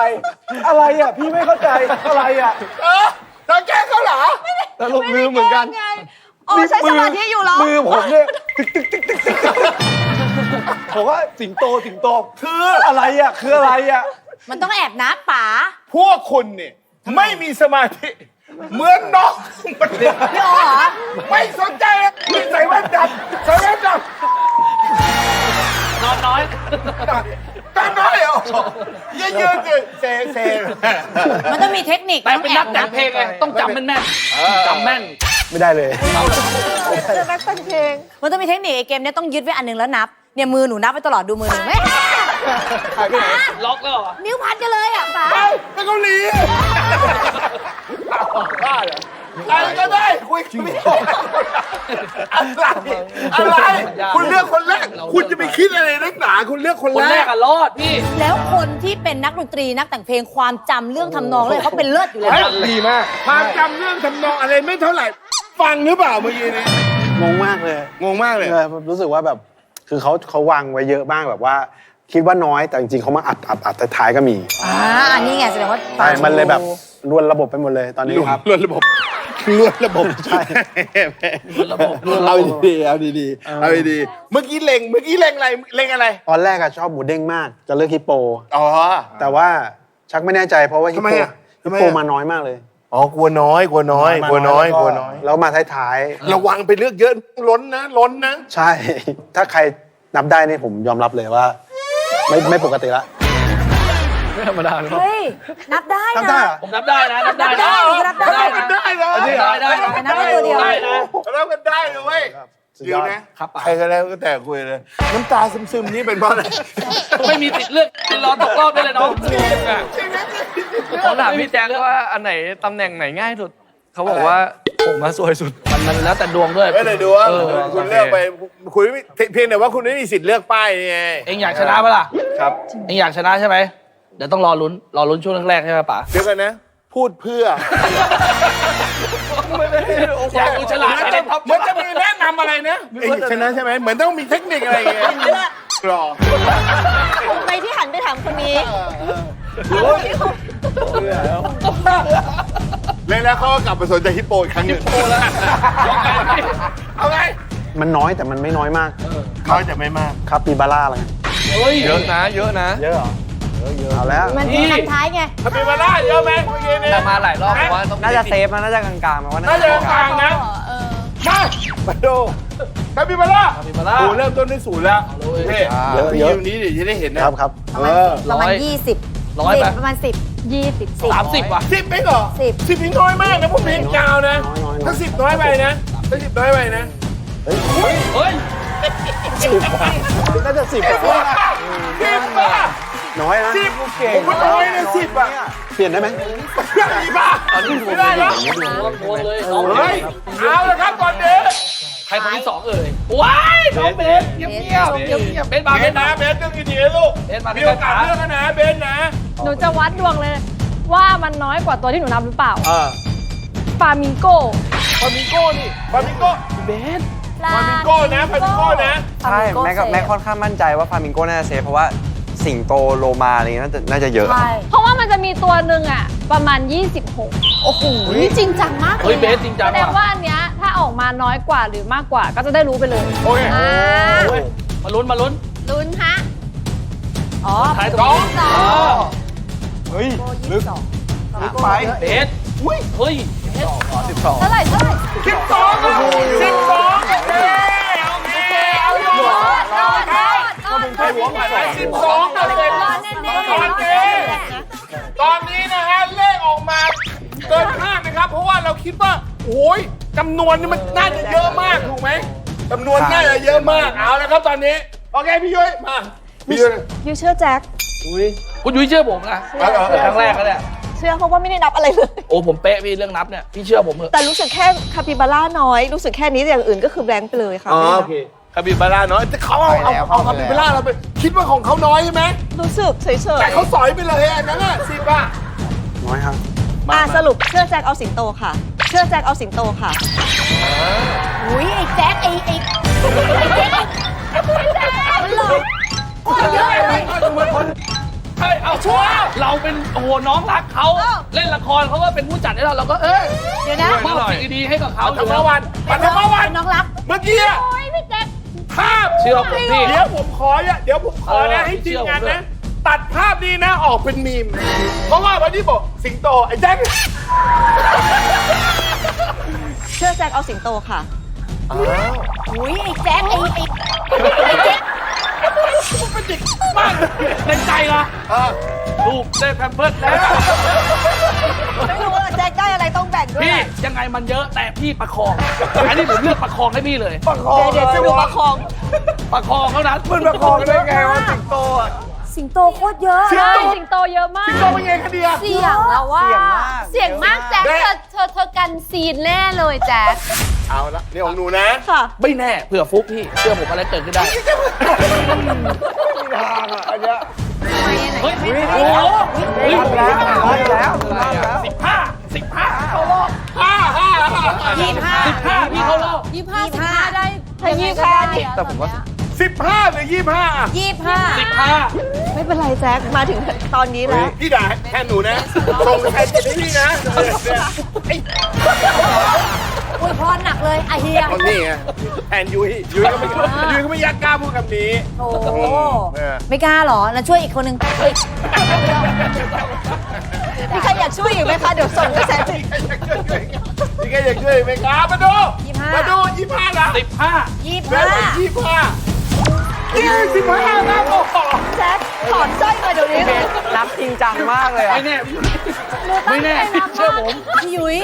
อะไรพี่ไม่เข้าใจอะไรเธอแกล้งเขาเหรอ แล้วลงมือเหมือนกัน อ๋อใช้สมาธิอยู่เหรอ มือผมเนี่ยตึกผมว่าสิงโตคืออะไรคืออะไร มันต้องแอบนับป๋า พวกคุณเนี่ยไม่มีสมาธิเหมือนน้องมันเนี่ย พี่อ๋อเหรอ ไม่สนใจไม่ใส่แว่นดำนอนน้อยเหรอยืนเซ มันต้องมีเทคนิค แต่เป็นนักแต่งเพลงไงต้องจำแม่นจำแม่น ไม่ได้เลย จะนักแต่งเพลงมันต้องมีเทคนิคไอ้เกมนี้ต้องยึดไว้อันหนึงแล้วนับเนี่ยมือหนูนับไปตลอดดูมือหนูไหม ล็อกแล้วเหรอ นิ้วพันกันเลยอ่ะป๋า ไปเกาหลีบ้าเหรออะไรก็ได้คุยไม่ออกอะไรคุณเลือกคนแรกคุณจะไปคิดอะไรนักหนาคุณเลือกคนแรก อะรอดพี่ แล้วคนที่เป็นนักดนตรีนักแต่งเพลงความจำเรื่องทำนองเลยเขาเป็นเลิศอยู่แล้ว ดีมาก ความจำเรื่องทำนองอะไรไม่เท่าไหร่ ฟังหรือเปล่าเมื่อกี้นี้ งงมากเลย รู้สึกว่าแบบคือเขาวางไว้เยอะมากแบบว่า คิดว่าน้อยแต่จริงๆเขามาอัดท้ายก็มี อันนี้ไงแสดงว่า ใช่มันเลยแบบรวนระบบไปหมดเลยตอนนี้ครับ รวนระบบใช่เอาดีเมื่อกี้เล็งอะไรตอนแรกอะชอบหมูเด้งมากจะเลือกฮิปโป อ๋อ แต่ว่าชักไม่แน่ใจเพราะว่าฮิปโปมาน้อยมากเลย อ๋อกลัวน้อยแล้วมาท้ายๆระวังไปเลือกเยอะล้นนะใช่ ถ้าใครนับได้นี่ผมยอมรับเลยว่า ไม่ปกติละไม่ธรรมดาเลย เฮ้ยนับได้นะ ผมนับได้นะ นับได้เลยนับได้ตัวเดียวนับกันได้เลยเว้ยเดี๋ยวนะใครก็แล้วก็แต่คุยเลยน้ำตาซึมๆนี่เป็นเพราะอะไร ไม่มีติดเลือกรอตกรอบได้เลยน้องเขาถามพี่แจ๊คว่าอันไหนตำแหน่งไหนง่ายสุดเขาบอกว่าผมมาสวยสุดมันแล้วแต่ดวงด้วยไม่เลยดวงคุณเลือกไปคุณเพียงแต่ว่าคุณไม่มีสิทธิ์เลือกป้ายไงเองอยากชนะปะล่ะครับเองอยากชนะใช่ไหมเดี๋ยวต้องรอลุ้นช่วงแรกๆใช่ไหมป๋าเดี๋ยวกันนะพูดเพื่ออยากดูฉลาดเหมือนจะมีแนะนำอะไรนะชนะใช่ไหมเหมือนต้องมีเทคนิคอะไรอย่างเงี้ย รอ ทำไมที่หันไปถามคนนี้ เล่นแล้วเขาก็กลับมาสนใจฮิปโปอีกครั้งหนึ่งเอาไง มันน้อยแต่มันไม่น้อยมาก น้อยแต่ไม่มาก ครับปีบาร่าอะไร เยอะนะเยอะนะ เยอะเหรอเยอะเอาแล้ว มันทันท้ายไง คาปิบาร่าเยอะไหมเมื่อกี้นี้ แต่มาหลายรอบผมว่าต้อง น่าจะเซฟนะน่าจะกลางๆมาว่า น่าจะกลางนะมาดูคาปิบาร่าโอ้เริ่มต้นด้วย0แล้วนี่เดี๋ยวพี่ยูนี้เดี๋ยวจะได้เห็นนะครับ ครับ ประมาณ20 ร้อยไป ประมาณ10 20 30ว่ะ 10ไม่เหรอ10นี่น้อยมากนะพวกเพลงกาวนะถ้า10น้อยไปนะถ้า10น้อยไปนะเฮ้ย น่าจะ10 10ป่ะ น้อยนะ 10ผมว่าน้อยนะ10อ่ะ เปลี่ยนได้ไหม กี่บ้าไม่ได้แล้วเฮ้ยเอาละครับตอนนี้ ใครคนที่2ว้ายน้องเบสเงียบเบสมา เบนนะเบนต้องดีๆลูกมีโอกาสเลือกนะเบนนะ หนูจะวัดดวงเลย ว่ามันน้อยกว่าตัวที่หนูนับหรือเปล่าฟามิงโก ฟามิงโก้นี่ฟามิงโก้เบนฟามิงโก้นะฟามิงโก้นะ ใช่แม็กค่อนข้างมั่นใจว่าฟามิงโก้น่าจะเซฟเพราะว่าสิงโตโลมาอะไรนี้น่าจะเยอะ เพราะว่ามันจะมีตัวหนึ่งอ่ะประมาณ 26 โอ้โหนี่จริงจังมากเลย เฮ้ยเบสจริงจัง แสดงว่าอันเนี้ยถ้าออกมาน้อยกว่าหรือมากกว่าก็จะได้รู้ไปเลย โอเค มาลุ้น ลุ้นฮะอ๋อ ท้ายตรงนี้ เฮ้ยลึกไป เบสเฮ้ย เท่าไหร่12โอ้โห12โอเคเอาอยู่ใครหัวใครไหน12ตอนนี้นะฮะเลขออกมาเกินคาดนะครับเพราะว่าเราคิดว่าโอ้ยจำนวนนี่มันน่าจะเยอะมากถูกไหมจำนวนน่าจะเยอะมากเอาละครับตอนนี้โอเคพี่ยุ้ยมาพี่ยุ้ย ยูเชื่อแจ็ค คุณยุ้ยเชื่อผมนะครั้งแรกแล้วเนี่ย เชื่อเพราะว่าไม่ได้นับอะไรเลย โอ้ผมเป๊ะพี่เรื่องนับเนี่ยพี่เชื่อผมเถอะ แต่รู้สึกแค่คาปิบาร่าน้อยรู้สึกแค่นี้แต่อย่างอื่นก็คือแบงค์ไปเลยค่ะ โอเคคาปิบาร่าน้อยแต่เขาเอาคาปิบาร่าเราไปคิดว่าของเขาน้อยใช่ไหม รู้สึกเฉยๆ แต่เขาสอยไปเลยอันนั้นอ่ะ10อ่ะ น้อยครับ สรุปเชื่อแจ็คเอาสิงโตค่ะ เชื่อแจ็คเอาสิงโตค่ะ อุ้ยไอ้แจ็คไอ้แจ็คมันหลอกโคตรเยอะเลย ใช่เอาชัวเราเป็นโอ้โหน้องรักเขาเล่นละครเขาก็เป็นผู้จัดให้เราก็เดี๋ยวนะ มอบสิ่งดีๆให้กับเขา ปัทมาวันน้องรัก เมื่อกี้ โอ้ยพี่แจ็ค ภาพ เชื่อผมพี่ เดี๋ยวผมขอนะให้ทีมงานนะตัดภาพนี้นะออกเป็นมีมเพราะว่าวันนี้บอกสิงโตไอ้แจ็ค เชื่อแจ็คเอาสิงโตค่ะ อุ้ยไอ้แจ็คไอ้แจ็ค มันจิกมากในใจนะลูกได้แพมเพิร์สแล้ว ไม่รู้ว่าแจ็คได้อะไรต้องแบ่งด้วย พี่ยังไงมันเยอะแต่พี่ประคองอันนี้ผมเลือกประคองให้พี่เลย เดี๋ยวจะดูประคอง ประคองเท่านั้น มันประคองได้ไงว่าสิงโตอ่ะ สิงโตโคตรเยอะ ใช่สิงโตเยอะมาก สิงโตเป็นไงคะเดีย เสียงแล้วว่าเสียงมากแจ็คเธอกันซีนแน่เลยแจ็ค เอาละนี่ของหนูนะ ค่ะ ไม่แน่เผื่อฟุกพี่เชื่อผมอะไรเกิดขึ้นได้ อันเนี้ย เฮ้ยโอ้โหแล้ว15เข้ารอบ25พี่เข้ารอบ 25ได้ ถ้า25นี่ แต่ผมว่า 15หรือ25 25ไม่เป็นไรแจ็คมาถึงตอนนี้แล้ว พี่ด่าแทนหนูนะส่งแทนให้พี่นะ อวยพรหนักเลยไอเฮีย คนนี้ไงแทนยุ้ยก็ไม่อยากกล้าพูดคำนี้ โอ้ไม่กล้าหรอแล้วช่วยอีกคนนึง มีใครอยากช่วยอีกไหมคะเดี๋ยวส่งกระแสสิ พี่แกอยากช่วยไหมครับมาดู25นะ25นะโอ้โห แจ็คถอนสร้อยมาเดี๋ยวนี้เลย นับจริงจังมากเลยอ่ะ ไม่แน่เชื่อผม พี่ยุ้ย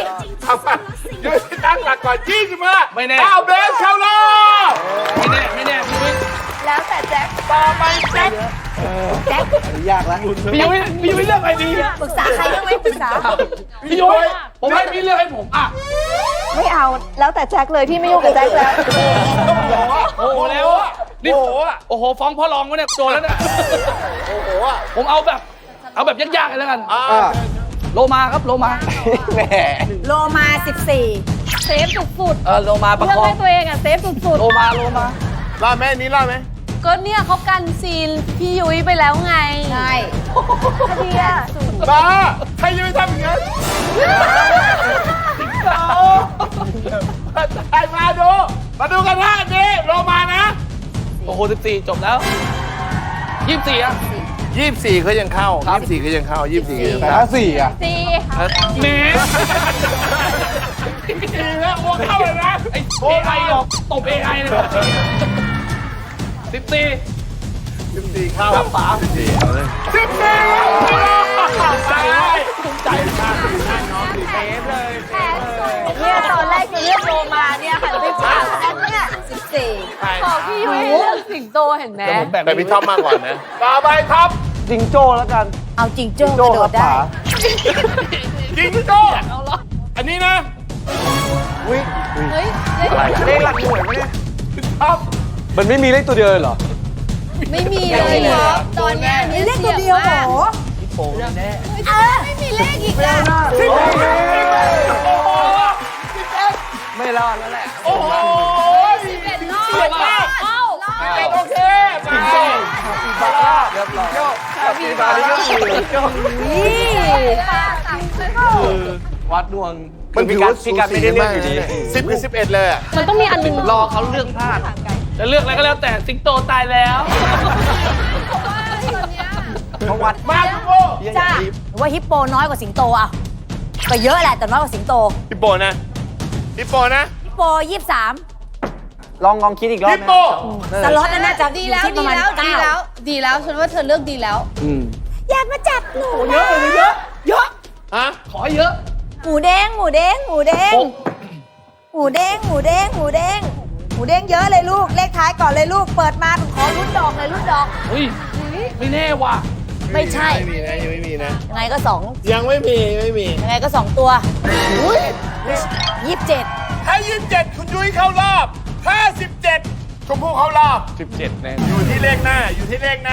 เอาไปยุ้ยตั้งหลักก่อน25 ไม่แน่ เอาเบสเข้ารอบ ไม่แน่พี่ยุ้ย แล้วแต่แจ็ค ต่อไปแจ็ค ยากแล้ว พี่ยุ้ยเลือกอะไรดี ปรึกษาใครบ้างไหมปรึกษา พี่ยุ้ยผมให้พี่เลือกให้ผมอ่ะ ไม่เอาแล้วแต่แจ็คเลยพี่ไม่ยุ่งกับแจ็คแล้ว โอ้โหแล้วนี่โอ้โหฟ้องพ่อรองวะเนี่ยโจรแล้วเนี่ย โอ้โห ผมเอาแบบยากๆเลยแล้วกันโลมาครับโลมา แหม โลมา 14 เซฟสุด โลมา ๆ ประ เลือก คอง ให้ตัวเองอ่ะเซฟสุด โลมา ล่าไหมนี้ล่าไหม ก็เนี่ยเขากันซีนพี่ยุ้ยไปแล้วไง ใช่ คดีอะ บ้าใครจะไปทำอย่างนั้นไอ้มาดูกันนะอันนี้โรมานะ โอ้โห14 จบแล้ว 24 อ่ะ 24เขายังเข้า24ก็ยังเข้า24ก็ยังเข้า สี่ แหม 4แล้วโอ้เข้าเลยนะ ไอ้ AI หรอกตบ AI เลย14 เข้าป๋า14เอาเลย14ใจน้องดีเทปเลย เนี่ยตอนแรกจะเลือกโรมาเนี่ยหันไปฟังแอนเนี่ย14 ของพี่ยุ้ยเลือกสิงโตเห็นไหม แต่พี่ท็อปมากก่อนนะต่อไปท็อป จิงโจ้แล้วกัน เอาจริงโจ้กระโดดได้ จิงโจ้อันนี้นะ เฮ้ย เลขหลักหน่วยไหมเนี่ย ท็อป มันไม่มีเลขตัวเดียวเลยเหรอ ไม่มีเลยครับตอนเนี้ย มีเลขตัวเดียวเหรอ ไม่มีเลขอีกแล้ว ไม่รอดแล้วแหละ โอ้โห 11 รอบเข้า โอเคมา เรียบร้อย ปีบาร์นี่ วัดดวง มันถือว่าพี่การไม่ได้เลือกอยู่ดี10 กับ 11 เลยอ่ะ มันต้องมีอันหนึง รอเขาเลือกพลาด จะเลือกอะไรก็แล้วแต่สิงโตตายแล้ว เขาวัด มาฮิปโป จ้าว่าฮิปโปน้อยกว่าสิงโตอ่ะก็เยอะแหละแต่น้อยกว่าสิงโต ฮิปโปนะ ฮิปโป23 ลองคิดอีกรอบ ฮิปโป สล็อตน่าจะ ดีแล้ว อยู่ที่ประมาณ9 ดีแล้วฉันว่าเธอเลือกดีแล้ว อยากมาจับหนู เยอะเลยเยอะ ฮะ ขอเยอะ หมูเด้งหมูเด้งหมูเด้งหมูเด้งหมูเด้งหมูเด้งหมูเด้งเยอะเลยลูกเลขท้ายก่อนเลยลูกเปิดมาขอรุ่นดอกเลยรุ่นดอก อุ้ย ไม่แน่ว่ะ ไม่ใช่ ไม่มีนะยังไม่มีนะ ยังไงก็2 ยังไม่มียังไงก็2ตัว27ถ้า27คุณยุ้ยเข้ารอบถ้า17ชมพู่เข้ารอบ 17 แน่ อยู่ที่เลขหน้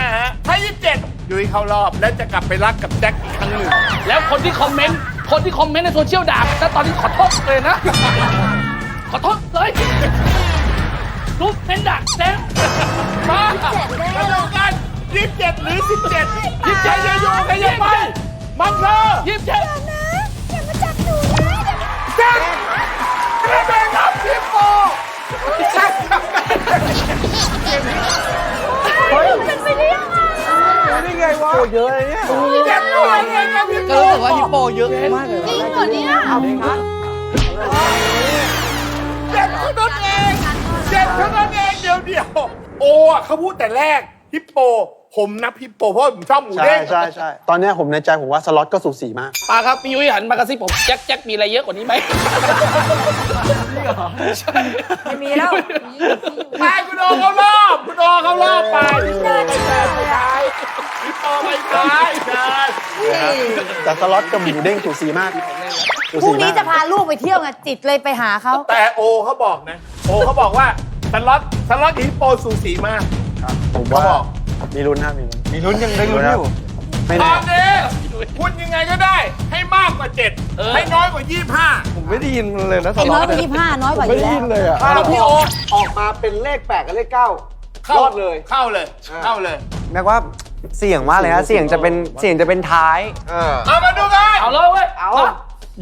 าฮะถ้า27ยุ้ยเข้ารอบและจะกลับไปรักกับแจ็คอีกครั้งหนึ่ง แล้วคนที่คอมเมนต์ในโซเชียลด่าแต่ตอนนี้ขอโทษเลยนะ ขอโทษเลยรูปเป็นด่าแซ่มาดูกัน27 หรือ 17 27อย่าอยู่กันอย่าไปมันเธอ 27 อย่ามาจับหนูนะ แจ็คไม่เป็นครับฮิปโปแจ็ค เป็นไปได้ยังไง นี่ไงวะเยอะเลยเนี่ย แจ็คตัวเองครับฮิปโป ก็รู้สึกว่าฮิปโปเยอะมากเลย จริงเหรอเนี่ย เจ็ดเท่านั้นเองเดี๋ยวโอ้อะเขาพูดแต่แรกฮิปโปผมนับฮิปโปเพราะผมชอบหมูเด้ง ใช่ตอนเนี้ยผมในใจผมว่าสล็อตก็สูสีมาก ปาครับพี่ยุ้ยหันมากระซิบผมแจ็คมีอะไรเยอะกว่านี้ไหม ไม่มีแล้ว ไปคุณโอเข้ารอบไปฮิปโปไปท้ายฮิปโปไปท้ายเชิญ แต่สล็อตกับหมูเด้งสูสีมาก พรุ่งนี้จะพาลูกไปเที่ยวไงจิตเลยไปหาเขา แต่โอเขาบอกนะโอเขาบอกว่าสล็อตกับฮิปโปสูสีมาก ผมว่ามีลุ้นนะมีลุ้นยังได้ลุ้นอยู่ไม่ ต แน่ อนนี้คุณยังไงก็ได้ให้มากกว่า7ให้น้อยกว่า25ผมไม่ได้ยินเลยนะ น้อยกว่า25น้อยกว่าอยู่แล้ว ถ้าพี่โอออกมาเป็นเลข8กับเลข9รอดเลย เข้าเลย แม้ว่าเสี่ยงมากเลยนะเสี่ยงจะเป็นท้าย เอามาดูกัน เอาเลยเว้ย เอา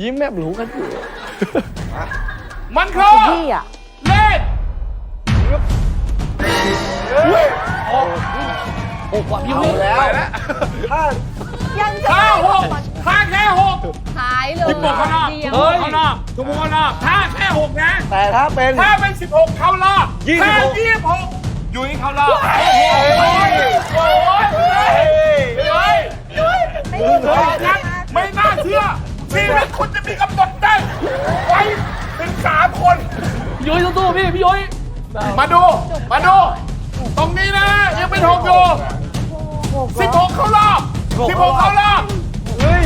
ยิ้มแบบรู้กันอยู่ มันคือ พี่อ่ะ เลข โอ้กว่าพี่ยุ้ย ไปแล้ว ยังจะ ถ้าแค่6 ท้ายเลย ฮิปโปเข้ารอบทุกคนเข้ารอบถ้าแค่6นะ แต่ถ้าเป็น 16เข้ารอบถ้า26ยุ้ยเข้ารอบไม่น่าเชื่อชีวิตคุณจะมีกำหนดได้ไว้ถึง3 คน ยุ้ยสู้ๆพี่ยุ้ย มาดู ตรงนี้นะยังเป็น6อยู่16เข้ารอบ16เข้ารอบเฮ้ย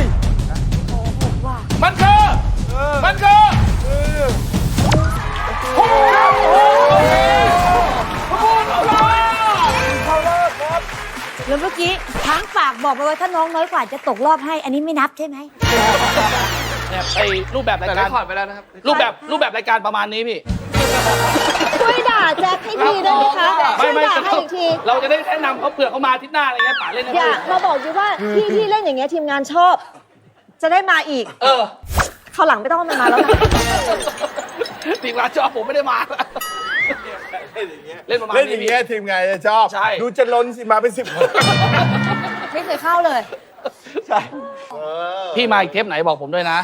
มันคือแล้วเมื่อกี้ทั้งฝากบอกไปว่าถ้าน้องน้อยกว่าจะตกรอบให้ อันนี้ไม่นับใช่ไหม เนี่ยไอ้รูปแบบรายการ แต่ได้ถอดไปแล้วนะครับ รูปแบบรายการประมาณนี้พี่ ช่วยด่า ด่าแจ็คให้ทีได้ไหมคะช่วยด่าให้อีกที เราจะได้แนะนำเขาเผื่อเขามาอาทิตย์หน้าอะไรเงี้ยป๋าเล่นให้ อย่ามาบอกดิว่าที่เล่นอย่างเงี้ยทีมงานชอบ จะได้มาอีกคราวหลังไม่ต้องให้มันมาแล้วนะ ทีมงานชอบผมไม่ได้มาเล่นประมาณนี้ เล่นอย่างเงี้ยทีมงานจะชอบดูจะล้นสิมาเป็น10 คน ไม่เคยเข้าเลย ใช่ พี่มาอีกเทปไหนบอกผมด้วยนะ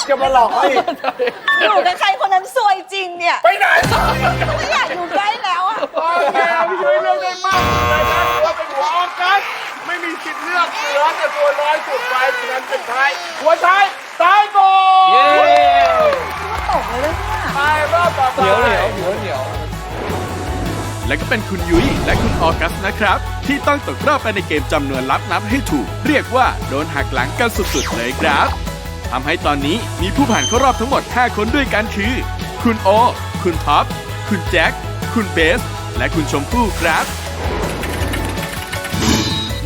จะมาหลอกเขาอีก อยู่กับใครคนนั้นซวยจริงเนี่ย ไปไหน ไม่อยากอยู่ใกล้แล้วอะ โอเคพี่ช่วยเลือกได้มากเลยนะถือว่าเป็นหัวออกัสไม่มีสิทธิ์เลือกเสือแต่ตัวน้อยสุดไปฉะนั้นเป็นท้ายหัวท้ายตายโก เย้ ตกเลยเนี่ย ไปรอบต่อไป เหนียว และก็เป็นคุณยุ้ยและคุณออกัสนะครับ ที่ต้องตกรอบไปในเกมจำนวนลับนับให้ถูก เรียกว่าโดนหักหลังกันสุดๆเลยครับทำให้ตอนนี้มีผู้ผ่านเข้ารอบทั้งหมด 5 คนด้วยกันคือ คุณโอ คุณท็อป คุณแจ็ค คุณเบส และคุณชมพู่ครับ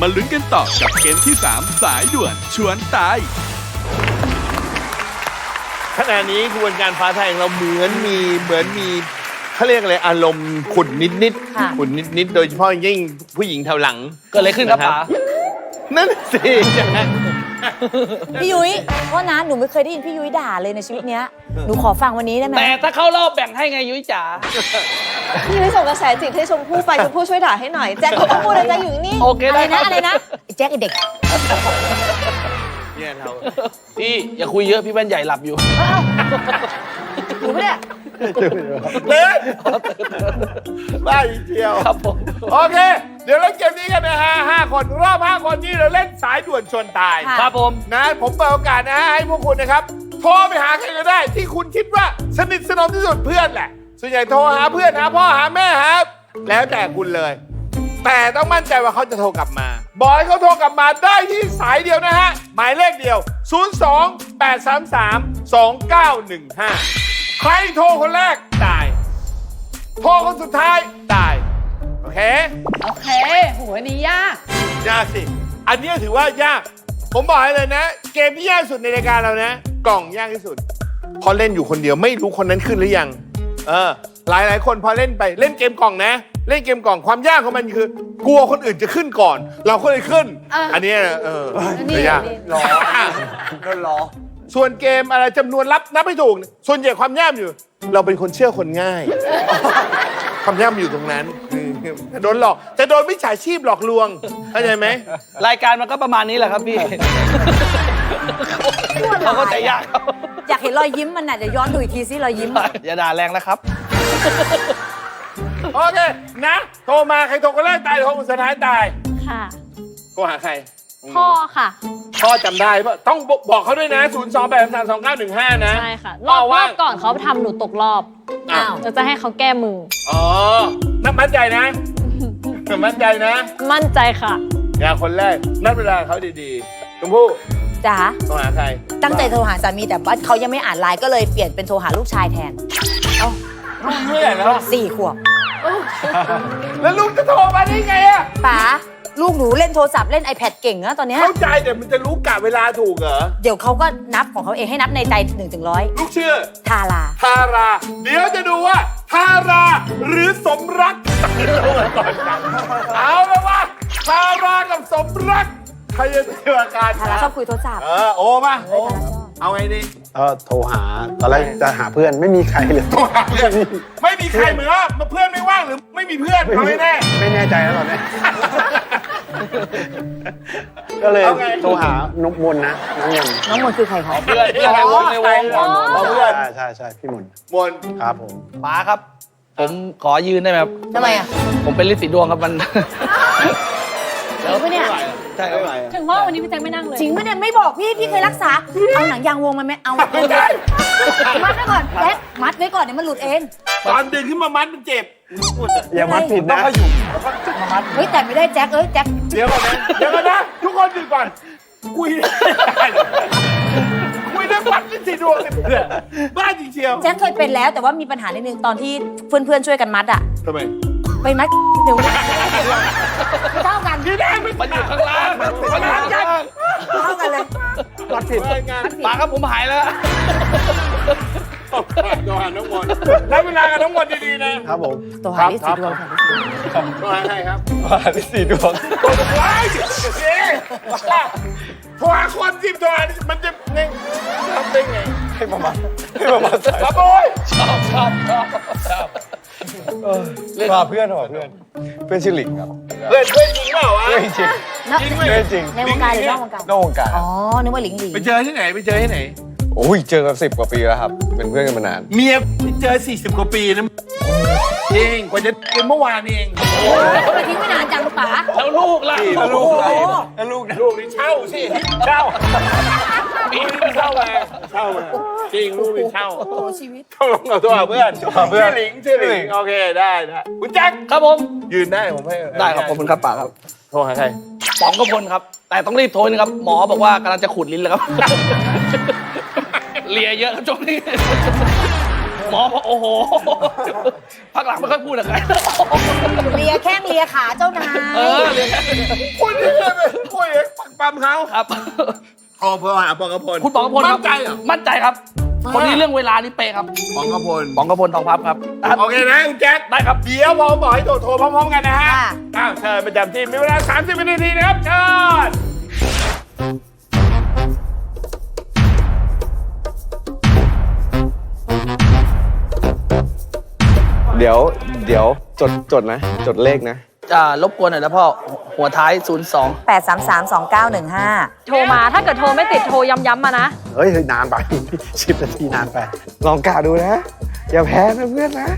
มาลุ้นกันต่อกับเกมที่ 3 สายด่วนชวนตาย ขณะนี้กระบวนการฟ้าไทยของเราเหมือนมีเขาเรียกอะไรอารมณ์ขุ่นนิดๆขุ่นนิดๆโดยเฉพาะยิ่งผู้หญิงแถวหลัง เกิดอะไรขึ้นครับป๋า นั่นสิ พี่ยุ้ยเพราะนะหนูไม่เคยได้ยินพี่ยุ้ยด่าเลยในชีวิตเนี้ยหนูขอฟังวันนี้ได้ไหม แต่ถ้าเข้ารอบแบ่งให้ไงยุ้ยจ๋า พี่ยุ้ยส่งกระแสจิตให้ชมพู่ไปชมพู่ช่วยด่าให้หน่อยแจ็คก็ต้องพูดอะไรอยู่นี่ โอเคได้ครับ อะไรนะไอ้แจ็คไอ้เด็ก เนี่ยเรา พี่อย่าคุยเยอะพี่แว่นใหญ่หลับอยู่ หนูไม่ได้ เล่นบ้าอีกเดียว ครับผม โอเค เดี๋ยวเล่นเกมนี้กันนะฮะ5 คนรอบ5 คนนี้เราเล่นสายด่วนชวนตาย ครับผม นะผมเปิดโอกาสนะฮะให้พวกคุณนะครับโทรไปหาใครก็ได้ที่คุณคิดว่าสนิทสนมที่สุดเพื่อนแหละส่วนใหญ่โทรหาเพื่อนหาพ่อหาแม่หาแล้วแต่คุณเลย แต่ต้องมั่นใจว่าเขาจะโทรกลับมาบอกให้เขาโทรกลับมาได้ที่สายเดียวนะฮะหมายเลขเดียว 02-833-2915 ใครโทรคนแรกตายโทรคนสุดท้ายตายโอเค โอเคโหอันนี้ยาก ยากสิ อันนี้ถือว่ายาก ผมบอกให้เลยนะ เกมที่ยากสุดในรายการเรานะ กล่องยากที่สุด พอเล่นอยู่คนเดียวไม่รู้คนนั้นขึ้นหรือยัง หลายคนพอเล่นไปเล่นเกมกล่องนะ เล่นเกมกล่องความยากของมันคือกลัวคนอื่นจะขึ้นก่อน เราก็เลยขึ้น อันนี้ไม่ยากรอส่วนเกมอะไรจำนวนนับไม่ถูก ส่วนใหญ่ความยากอยู่ เราเป็นคนเชื่อคนง่าย ความยากอยู่ตรงนั้นโดนหลอกจะโดนมิจฉาชีพหลอกลวงเข้าใจไหม รายการมันก็ประมาณนี้แหละครับพี่เขาก็ใจยากครับ อยากเห็นรอยยิ้มมันน่ะเดี๋ยวย้อนดูอีกทีสิรอยยิ้ม อย่าด่าแรงนะครับ โอเคนะโทรมาใครโทรคนแรกตายโทรคนสุดท้ายตาย ค่ะ โทรหาใคร พ่อค่ะ พ่อจำได้ป่ะต้องบอกเขาด้วยนะ 028332915 นะ ใช่ค่ะ รอบก่อนเขาทำหนูตกรอบ อ้าว จะให้เขาแก้มือ อ๋อนับมั่นใจนะมั่นใจนะ มั่นใจค่ะ อย่าคนแรกนัดเวลาเขาดีๆชมพู่ จ๋า โทรหาใคร ตั้งใจโทรหาสามีแต่ว่าเขายังไม่อ่านไลน์ก็เลยเปลี่ยนเป็นโทรหาลูกชายแทน ลูกเมื่อไหร่แล้ว 4 ขวบ แล้วลูกจะโทรมาได้ไงอะ ป๋าลูกหนูเล่นโทรศัพท์เล่น iPad เก่งนะตอนเนี้ย เข้าใจแต่มันจะรู้กะเวลาถูกเหรอ เดี๋ยวเขาก็นับของเขาเองให้นับในใจ1 ถึง 100 ลูกชื่อ ทารา ทารา เดี๋ยวจะดูว่าทาราหรือสมรัก เอาแล้วว่าทารากับสมรักใครจะเจออาการ ทาราชอบคุยโทรศัพท์ โอ้มาโอ้เอาไงดี โทรหาตอนแรกจะหาเพื่อนไม่มีใครเลย โทรหาเพื่อนไม่มีใครเหมือนว่าเพื่อนไม่ว่างหรือไม่มีเพื่อนเอาไม่แน่ ไม่แน่ใจแล้วตอนนี้ ก็เลยโทรหานกมนนะน้องมน น้องมนต์คือใครคะ เพื่อนในวงเพื่อน ใช่พี่มน มน ครับผม ป๋าครับ ผมขอยืนได้ไหมครับ ทำไมอ่ะ ผมเป็นฤทธิ์สีดวงครับมัน จริงปะเนี่ย ใช่ครับ ถึงว่าวันนี้พี่แจ็คไม่นั่งเลย จริงปะเนี่ยไม่บอกพี่เคยรักษา เอาหนังยางวงมาไหมเอามัดไว้ก่อนแจ็คมัดไว้ก่อนเดี๋ยวมันหลุดเอง ตอนดึงขึ้นมามัดมันเจ็บ อย่ามัดผิดนะ เฮ้ยแต่ไม่ได้แจ็คแจ็ค เดี๋ยวก่อนนะทุกคนหยุดก่อนคุยได้วัดเป็นสีดวงเลยเพื่อนบ้าจริงเชียว แจ็คเคยเป็นแล้วแต่ว่ามีปัญหานิดนึงตอนที่เพื่อนๆช่วยกันมัดอ่ะ ทำไม ไปมัดเดี๋ยวไม่เท่ากัน พี่แดงมันอยู่ข้างล่างมันหันกัน เท่ากันเลย วัดผิด ป๋าครับผมหายแล้ว โทรหาน้องมนต์รับเวลากับน้องมนต์ดีๆนะครับ ผม ตัวหาลิสีดวงค่ะ โทรหาใครครับ ลิสีดวง ว้ายโทรหาคนที่โทรหามันจะเนี่ยทำได้ไงให้มาครับโอ้ยชอบเพื่อนชื่อหลิงครับ เพื่อนจริงเปล่าวะ เพื่อนจริง จริง ในวงการหรือนอกวงการ นอกวงการ อ๋อ นึกว่าหลิงหลิง ไปเจอที่ไหน โอ้ยเจอกัน10 กว่าปีแล้วครับ เป็นเพื่อนกันมานาน เมียเจอ40 กว่าปีนะจริงกว่าจะเป็นเมื่อวานเอง เขาไปทิ้งไว้นานจังป๋า แล้วลูกล่ะลูกนี่เช่าสิเช่ามีเช่ามาจริงลูกนี่เช่า โอ้ชีวิต เข้าลงกับตัวเพื่อนชื่อหลิงโอเคได้คุณแจ็ค ครับผม ยืนได้ผมให้ ได้ครับขอบคุณครับป๋าครับ โทรหาใคร ป๋องกพลครับ แต่ต้องรีบโทรนะครับ หมอบอกว่ากำลังจะขุดลิ้นแล้วครับ เลียเยอะครับช่วงนี้ หมอบอกโอ้โหพักหลังไม่ค่อยพูดอะไร เลียแข้งเลียขาเจ้านาย เลีย คุณนี่คุยปักปั๊มเขา ครับ โอ้เพื่อหาปองกระพล คุณป๋องกพลครับ มั่นใจเหรอ มั่นใจครับ คนนี้เรื่องเวลานี่เป๊ะครับ ปองกระพล ป๋องกพลทองพับครับ โอเคนะคุณแจ็ค ได้ครับ เดี๋ยวพอบอกให้โทรพร้อมๆกันนะฮะอ้าวเชิญประจำที่มีเวลา30 วินาทีนะครับเชิญ เดี๋ยวจดนะ จดเลขนะ จะรบกวนหน่อยนะพ่อ หัวท้าย 02 8332915 โทรมาถ้าเกิดโทรไม่ติดโทรย้ำๆมานะ เฮ้ยนานไป 10 นาทีนานไป ลองกะดูนะ อย่าแพ้นะเพื่อนนะ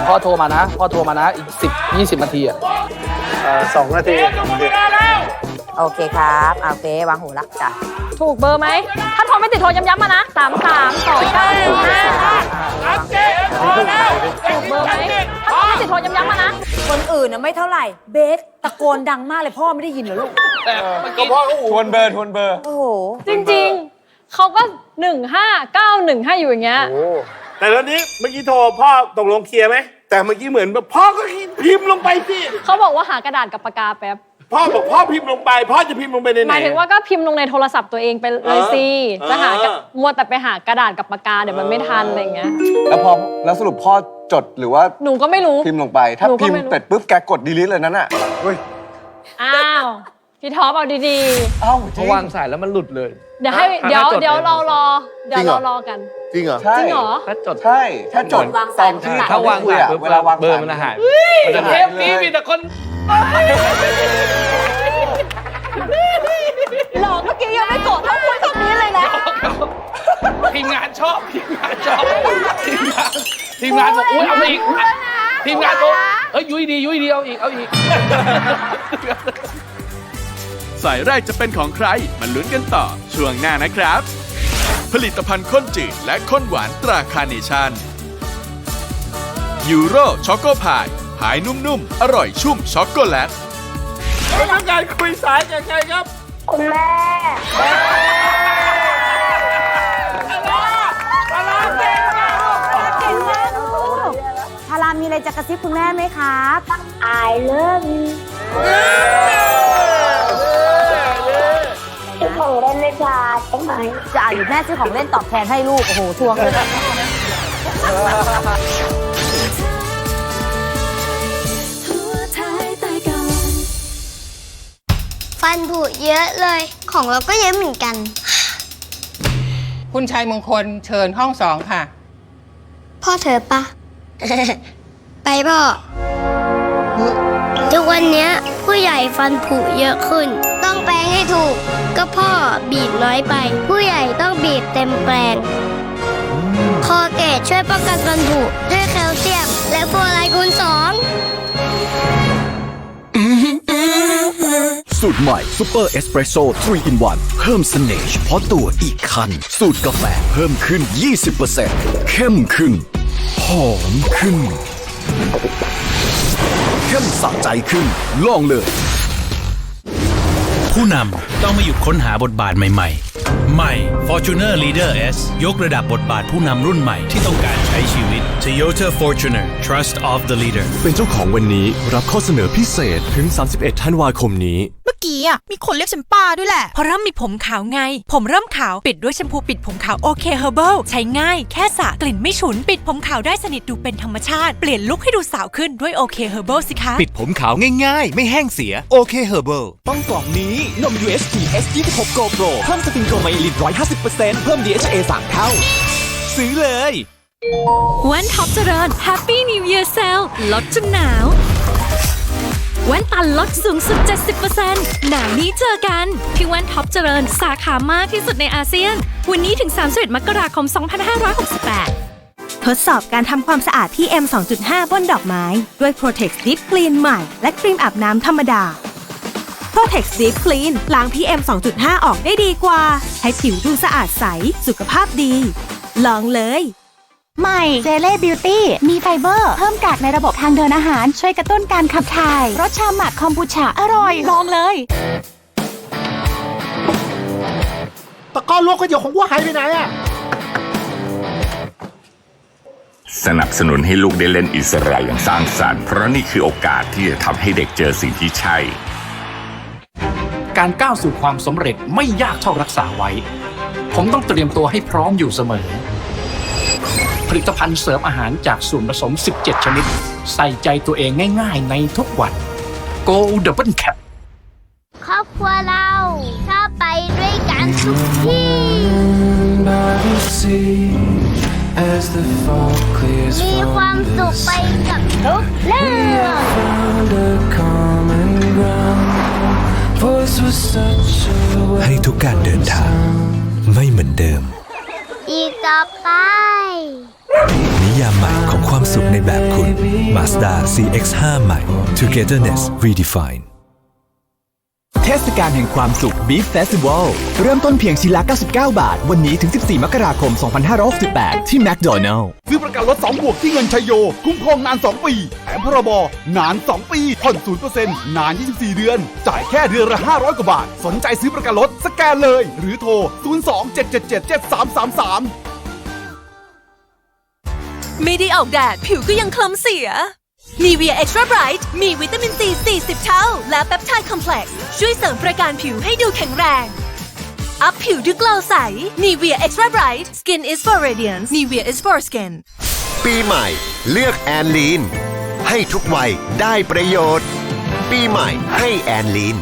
พ่อโทรมานะ อีก 10-20 นาทีอ่ะ 2 นาที โอเคครับโอเควางหูละจ้ะ ถูกเบอร์ไหม ถ้าโทรไม่ติดโทรย้ำๆมานะ332915ถูกเบอร์ไหมถ้าโทรไม่ติดโทรย้ำๆมานะ คนอื่นน่ะไม่เท่าไหร่ เบสตะโกนดังมากเลยพ่อไม่ได้ยินเหรอลูก ก็พ่อเขา ทวนเบอร์ โอ้โห จริงๆ เขาก็ 1591ให้อยู่อย่างเงี้ย แต่ตอนนี้เมื่อกี้โทรพ่อตกลงเคลียร์ไหมแต่เมื่อกี้เหมือนแบบพ่อก็พิมพ์ลงไปสิ เขาบอกว่าหากระดาษกับปากกาแป๊บ พ่อบอกพ่อพิมพ์ลงไปพ่อจะพิมพ์ลงไปในไหน หมายถึงว่าก็พิมพ์ลงในโทรศัพท์ตัวเองไปเลยสิจะหากระมัวแต่ไปหากระดาษกับปากกาเดี๋ยวมันไม่ทันอะไรอย่างเงี้ย แล้วสรุปพ่อจดหรือว่า หนูก็ไม่รู้ พิมพ์ลงไป ถ้า หนูก็ พิม ไม่ พ์ รู้ เสร็จปุ๊บแกกด delete เลยนั้นอ่ะ อ้าว พี่ท็อปเอาดี เขาวางสายแล้วมันหลุดเลย ๆ เดี๋ยวให้เดี๋ยวเรารอกัน จริงเหรอ จริงเหรอ ถ้าจด ใช่ ถ้าจด วางสาย ตอนที่ ถ้าวางสายปุ๊บ เวลาวาง เบอร์มันจะหาย มันจะ หา เท ย ปนี้มีแต่คน หลอกเมื่อกี้ยังไม่กดต้องคุยคำนี้เลยนะ ทีมงานชอบทีมงานบอกอุ้ยเอามาอีก ทีมงานบอกเอ้ยยุ้ยดีเอาอีก สายแรกจะเป็นของใครมาลุ้นกันต่อช่วงหน้านะครับ ผลิตภัณฑ์ข้นจืดและข้นหวานตราคาร์เนชั่นยูโรช็อกโกพายพายนุ่มๆ อร่อยชุ่มช็อกโกแลต ไม่ต้องการคุยสายกับใครครับ คุณแม่ พารามีอะไรจะกระซิบคุณแม่ไหมครับ I love you ซื้อของเล่นไม่พลาดใช่ไหม จะหรือแม่ซื้อของเล่นตอบแทนให้ลูก โอ้โหทวงเลย ฟันผุเยอะเลย ของเราก็เยอะเหมือนกัน คุณชายมงคลเชิญห้อง2 ค่ะ พ่อเธอปะ ไปพ่อ ทุกวันเนี้ยผู้ใหญ่ฟันผุเยอะขึ้น ต้องแปรงให้ถูก ก็พ่อบีบน้อยไป ผู้ใหญ่ต้องบีบเต็มแปรงคอเกตช่วยป้องกันฟันผุด้วยแคลเซียม และฟลูออไรด์คูณ 2 สูตรใหม่ซูเปอร์เอสเปรสโซ่3 in 1 เพิ่มเสน่ห์เฉพาะตัวอีกคัน สูตรกาแฟเพิ่มขึ้น 20% เข้มขึ้น หอมขึ้น เข้มสะใจขึ้น ลองเลย ผู้นำต้องไม่หยุดค้นหาบทบาทใหม่ๆ ใหม่ Fortuner Leader S ยกระดับบทบาทผู้นำรุ่นใหม่ที่ต้องการใช้ชีวิต Toyota Fortuner Trust of the Leader เป็นเจ้าของวันนี้รับข้อเสนอพิเศษถึง 31 ธันวาคมนี้ กี้อ่ะมีคนเรียกฉันป้าด้วยแหละเพราะเริ่มมีผมขาวไงผมเริ่มขาวปิดด้วยแชมพูปิดผมขาวโอเคเฮอร์เบิลใช้ง่ายแค่สระกลิ่นไม่ฉุนปิดผมขาวได้สนิทดูเป็นธรรมชาติเปลี่ยนลุคให้ดูสาวขึ้นด้วยโอเคเฮอร์เบิลสิคะปิดผมขาวง่ายๆไม่แห้งเสียโอเคเฮอร์เบิลต้องกล่องนี้นม UHT S26 Go Pro เพิ่มสติงโกไมลิน 150% เพิ่ม DHA 3 เท่าซื้อเลยแว่นท็อปเจริญ Happy New Year Sale ลดจนหนาวแว่นตาลดสูงสุด 70% หนาวนี้เจอกันที่แว่นท็อปเจริญสาขามากที่สุดในอาเซียนวันนี้ถึง31 มกราคม 2568 ทดสอบการทำความสะอาด PM 2.5 บนดอกไม้ด้วย Protex Deep Clean ใหม่และครีมอาบน้ำธรรมดา Protex Deep Clean ล้าง PM 2.5 ออกได้ดีกว่าให้ผิวดูสะอาดใสสุขภาพดีลองเลยใหม่เจเล่บิวตี้มีไฟเบอร์เพิ่มกากในระบบทางเดินอาหารช่วยกระตุ้นการขับถ่ายรสชาหมักคอมบูชาอร่อยลองเลยตะก้อนโลกก็เดี๋ยวของว่าหายไปไหนอะสนับสนุนให้ลูกได้เล่นอิสระอย่างสร้างสรรค์เพราะนี่คือโอกาสที่จะทำให้เด็กเจอสิ่งที่ใช่การก้าวสู่ความสำเร็จไม่ยากเท่ารักษาไว้ผมต้องเตรียมตัวให้พร้อมอยู่เสมอผลิตภัณฑ์เสริมอาหารจากส่วนผสม 17 ชนิดใส่ใจตัวเองง่ายๆในทุกวัน Go Double Cap ครอบครัวเราชอบไปด้วยกันทุกที่มีความสุขไปกับทุกเรื่องให้ทุกการเดินทางไม่เหมือนเดิมอีกต่อไปนิยามใหม่ของความสุขในแบบคุณ Mazda CX-5 ใหม่ Togetherness Redefined เทศกาลแห่งความสุข Beef Festival เริ่มต้นเพียงชิ้นละ99 บาทวันนี้ถึง14 มกราคม 2568 ที่ McDonald ซื้อประกันรถ2 บวกที่เงินชัยโยคุ้มครองนาน2 ปีแถมพรบนาน2 ปีผ่อน 0% นาน24 เดือนจ่ายแค่เดือนละ500 กว่าบาทสนใจซื้อประกันรถสแกนเลยหรือโทร 02-777-7333ไม่ได้ออกแดดผิวก็ยังคล้ำเสีย Nivea Extra Bright มีวิตามินซี 40 เท่าและเปปไทด์คอมเพล็กซ์ช่วยเสริมประการผิวให้ดูแข็งแรงอัพผิวด้วยเกลาใส Nivea Extra Bright Skin is for radiance Nivea is for skin ปีใหม่เลือกแอนลีนให้ทุกวัยได้ประโยชน์ปีใหม่ให้แอนลีน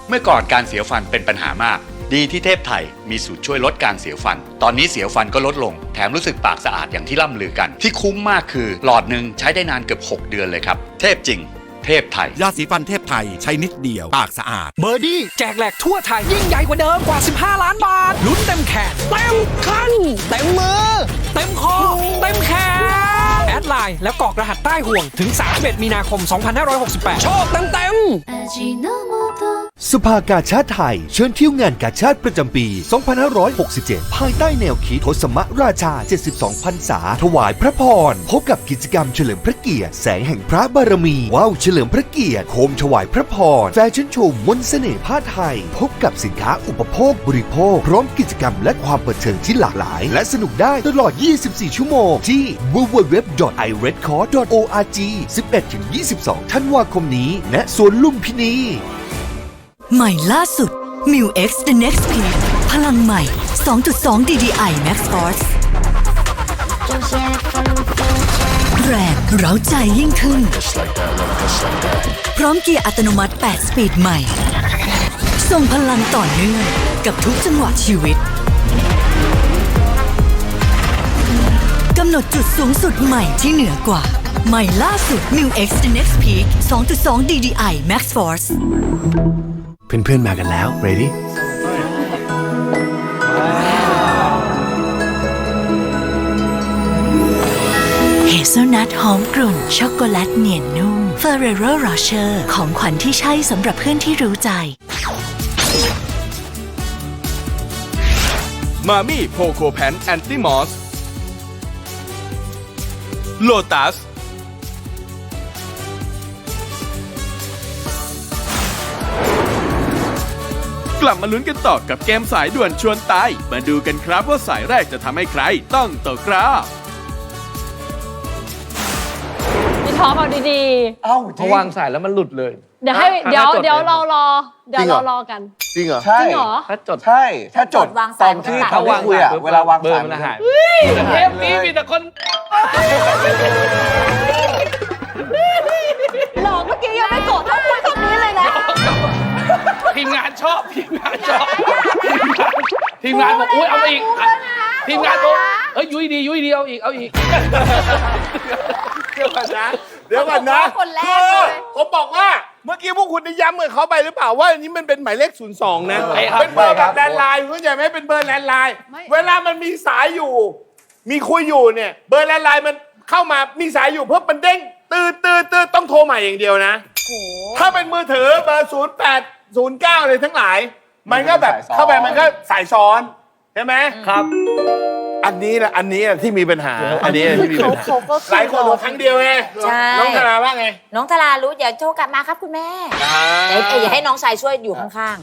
เมื่อก่อนการเสียวฟันเป็นปัญหามากดีที่เทพไทยมีสูตรช่วยลดการเสียวฟันตอนนี้เสียวฟันก็ลดลงแถมรู้สึกปากสะอาดอย่างที่ล่ำลือกันที่คุ้มมากคือหลอดหนึ่งใช้ได้นานเกือบ6 เดือนเลยครับเทพจริงเทพไทยยาสีฟันเทพไทยใช้นิดเดียวปากสะอาดเบอร์ดี้แจกแหลกทั่วไทยยิ่งใหญ่กว่าเดิมกว่า15 ล้านบาทลุ้นเต็มแขนเต็มคันเต็มมือเต็มคอเต็มแขนแอดไลน์แล้วกรอกรหัสใต้ห่วงถึง31 มีนาคม 2568โชคเต็มสภากาชาดไทยเชิญเที่ยวงานกาชาดประจำปี 2567 ภายใต้แนวคิดทศมราชา 72 พรรษาถวายพระพรพบกับกิจกรรมเฉลิมพระเกียรติแสงแห่งพระบารมีว้าวเฉลิมพระเกียรติโคมถวายพระพรแฟชั่นโชว์มนต์เสน่ห์ผ้าไทยพบกับสินค้าอุปโภคบริโภคพร้อมกิจกรรมและความบันเทิงที่หลากหลายและสนุกได้ตลอด 24 ชั่วโมงที่ www.iredcard.org 11-22 ธันวาคมนี้ณสวนลุมพินีใหม่ล่าสุด Mu X The Next Peak พลังใหม่ 2.2 DDI Max Force แรงเร้าใจยิ่งขึ้นพร้อมเกียร์อัตโนมัติ8 สปีดใหม่ส่งพลังต่อเนื่องกับทุกจังหวะชีวิตกำหนดจุดสูงสุดใหม่ที่เหนือกว่าใหม่ล่าสุด Mu X The Next Peak 2.2 DDI Max Forceเพื่อนๆมากันแล้ว ready เฮเซลนัทหอมกรุ่นช็อกโกแลตเนียนนุ่ม Ferrero Rocher ของขวัญที่ใช่สำหรับเพื่อนที่รู้ใจมามี่โพโคแพนแอนติมอสโลตัสกลับมาลุ้นกันต่อกับเกมสายด่วนชวนตายมาดูกันครับว่าสายแรกจะทำให้ใครต้องตกรอบพี่ท็อปเอาดีๆพอวางสายแล้วมันหลุดเลย เดี๋ยวให้เดี๋ยวเรารอกัน จริงเหรอ จริงเหรอ ถ้าจด ใช่ถ้าจด วาง ต สา อย นที่ มัน เขาไม่คุยอะเวลาวาง เบอ สา ร์ ย มันหาย มัน เทปนี้มีแต่คน หลอกเมื่อกี้ยังไม่กดต้องคุยตรงนี้เลยนะ ทีมงานชอบทีมงานบอกอุ้ยเอามาอีกทีมงานบอกยุ้ยดีเอาอีก เดี๋ยวก่อนนะ คนแรกเลย ผมบอกว่าเมื่อกี้พวกคุณได้ย้ำกับเขาไปหรือเปล่าว่าอันนี้มันเป็นหมายเลข 02 นะ เป็นเบอร์แบบแลนด์ไลน์คุณเข้าใจไหมเป็นเบอร์แลนด์ไลน์เวลามันมีสายอยู่ มีคุยอยู่เนี่ยเบอร์แลนด์ไลน์มันเข้ามามีสายอยู่เพิ่มมันเด้งตื่นต้องโทรใหม่อย่างเดียวนะถ้าเป็นมือถือเบอร์08 09เลยทั้งหลายมันก็แบบเข้าไปมันก็สายซ้อนใช่ไหมครับอันนี้แหละที่มีปัญหาอันนี้ที่มีปัญหาหลายคนครั้งเดียวไง ใช่ น้องธนาว่าไง น้องธรารู้อย่าโทรกลับมาครับคุณแม่อย่าให้น้องชายช่วยอยู่ข้าง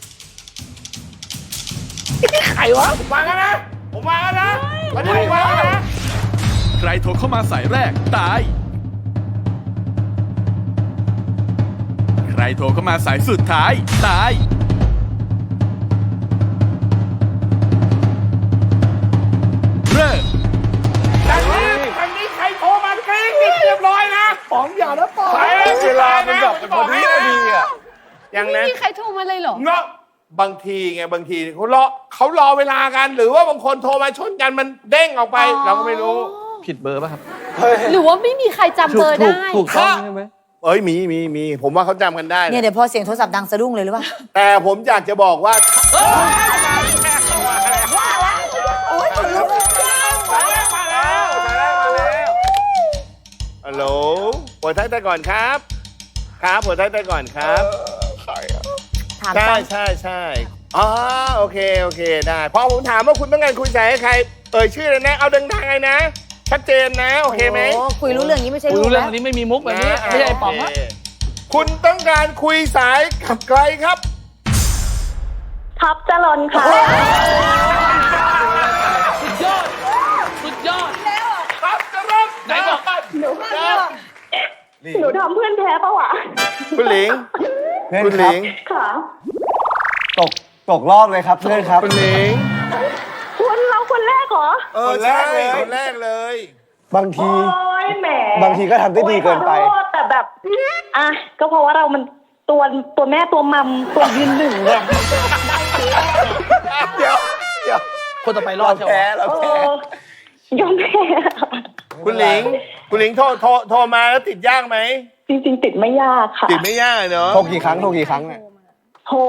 ใครวะผมมาแล้วนะวันนี้ผมมาแล้วนะ ใครโทรเข้ามาสายแรกตาย ใครโทรเข้ามาสายสุดท้ายตาย เริ่ม ทางนี้ใครโทรมากรี๊ดเรียบร้อยนะป๋องอย่านะป๋องเวลามันแบบพอดีอ่ะอย่างนั้น ไม่มีใครโทรมาเลยเหรอ เนาะบางทีเขารอเวลากันหรือว่าบางคนโทรมาชนกันมันเด้งออกไปเราก็ไม่รู้ ผิดเบอร์ป่ะครับ หรือว่าไม่มีใครจำเบอร์ได้ ถูกต้องใช่ไหม มีผมว่าเขาจำกันได้ ๆเนี่ยเดี๋ยวพอเสียงโทรศัพท์ดังสะดุ้งเลยหรือเปล่า แต่ผมอยากจะบอกว่าฮัลโหลหัวท้ายแต่ก่อนครับหัวท้ายแต่ก่อนครับใช่อ๋อโอเคได้พอผมถามว่าคุณต้องการคุยสายให้ใครชื่ออะไรนะเอาดังๆเลยนะชัดเจนนะโอเคไหม คุยรู้เรื่องนี้ไม่ใช่ รู้เรื่อง แล้ว อันนี้ไม่มีมุกแบบนี้ไม่ใช่ไอ้ป๋องอะ คุณต้องการคุยสายกับใครครับ ท็อปจรนค่ะ สุดยอด ครับจะรบไหนบอกบ้าน หนูทำเพื่อนแท้ปะวะ คุณหลิง ค่ะ ตกรอบเลยครับเพื่อนครับ คุณหลิง เราคนแรกเหรอ คนแรกเลย บางที โอ้ยแหม บางทีก็ทำได้ดีเกินไป โอ้ยขอโทษแต่แบบก็เพราะว่าเรามันตัวแม่ตัวมัมตัวยืนหนึ่งเนี่ย เดี๋ยว คนต่อไปรอดใช่ไหม เราแพ้ ยอมแพ้ คุณหลิงโทรมาแล้วติดยากไหม จริงๆติดไม่ยากค่ะ ติดไม่ยากเนาะ โทรกี่ครั้งเนี่ย โทร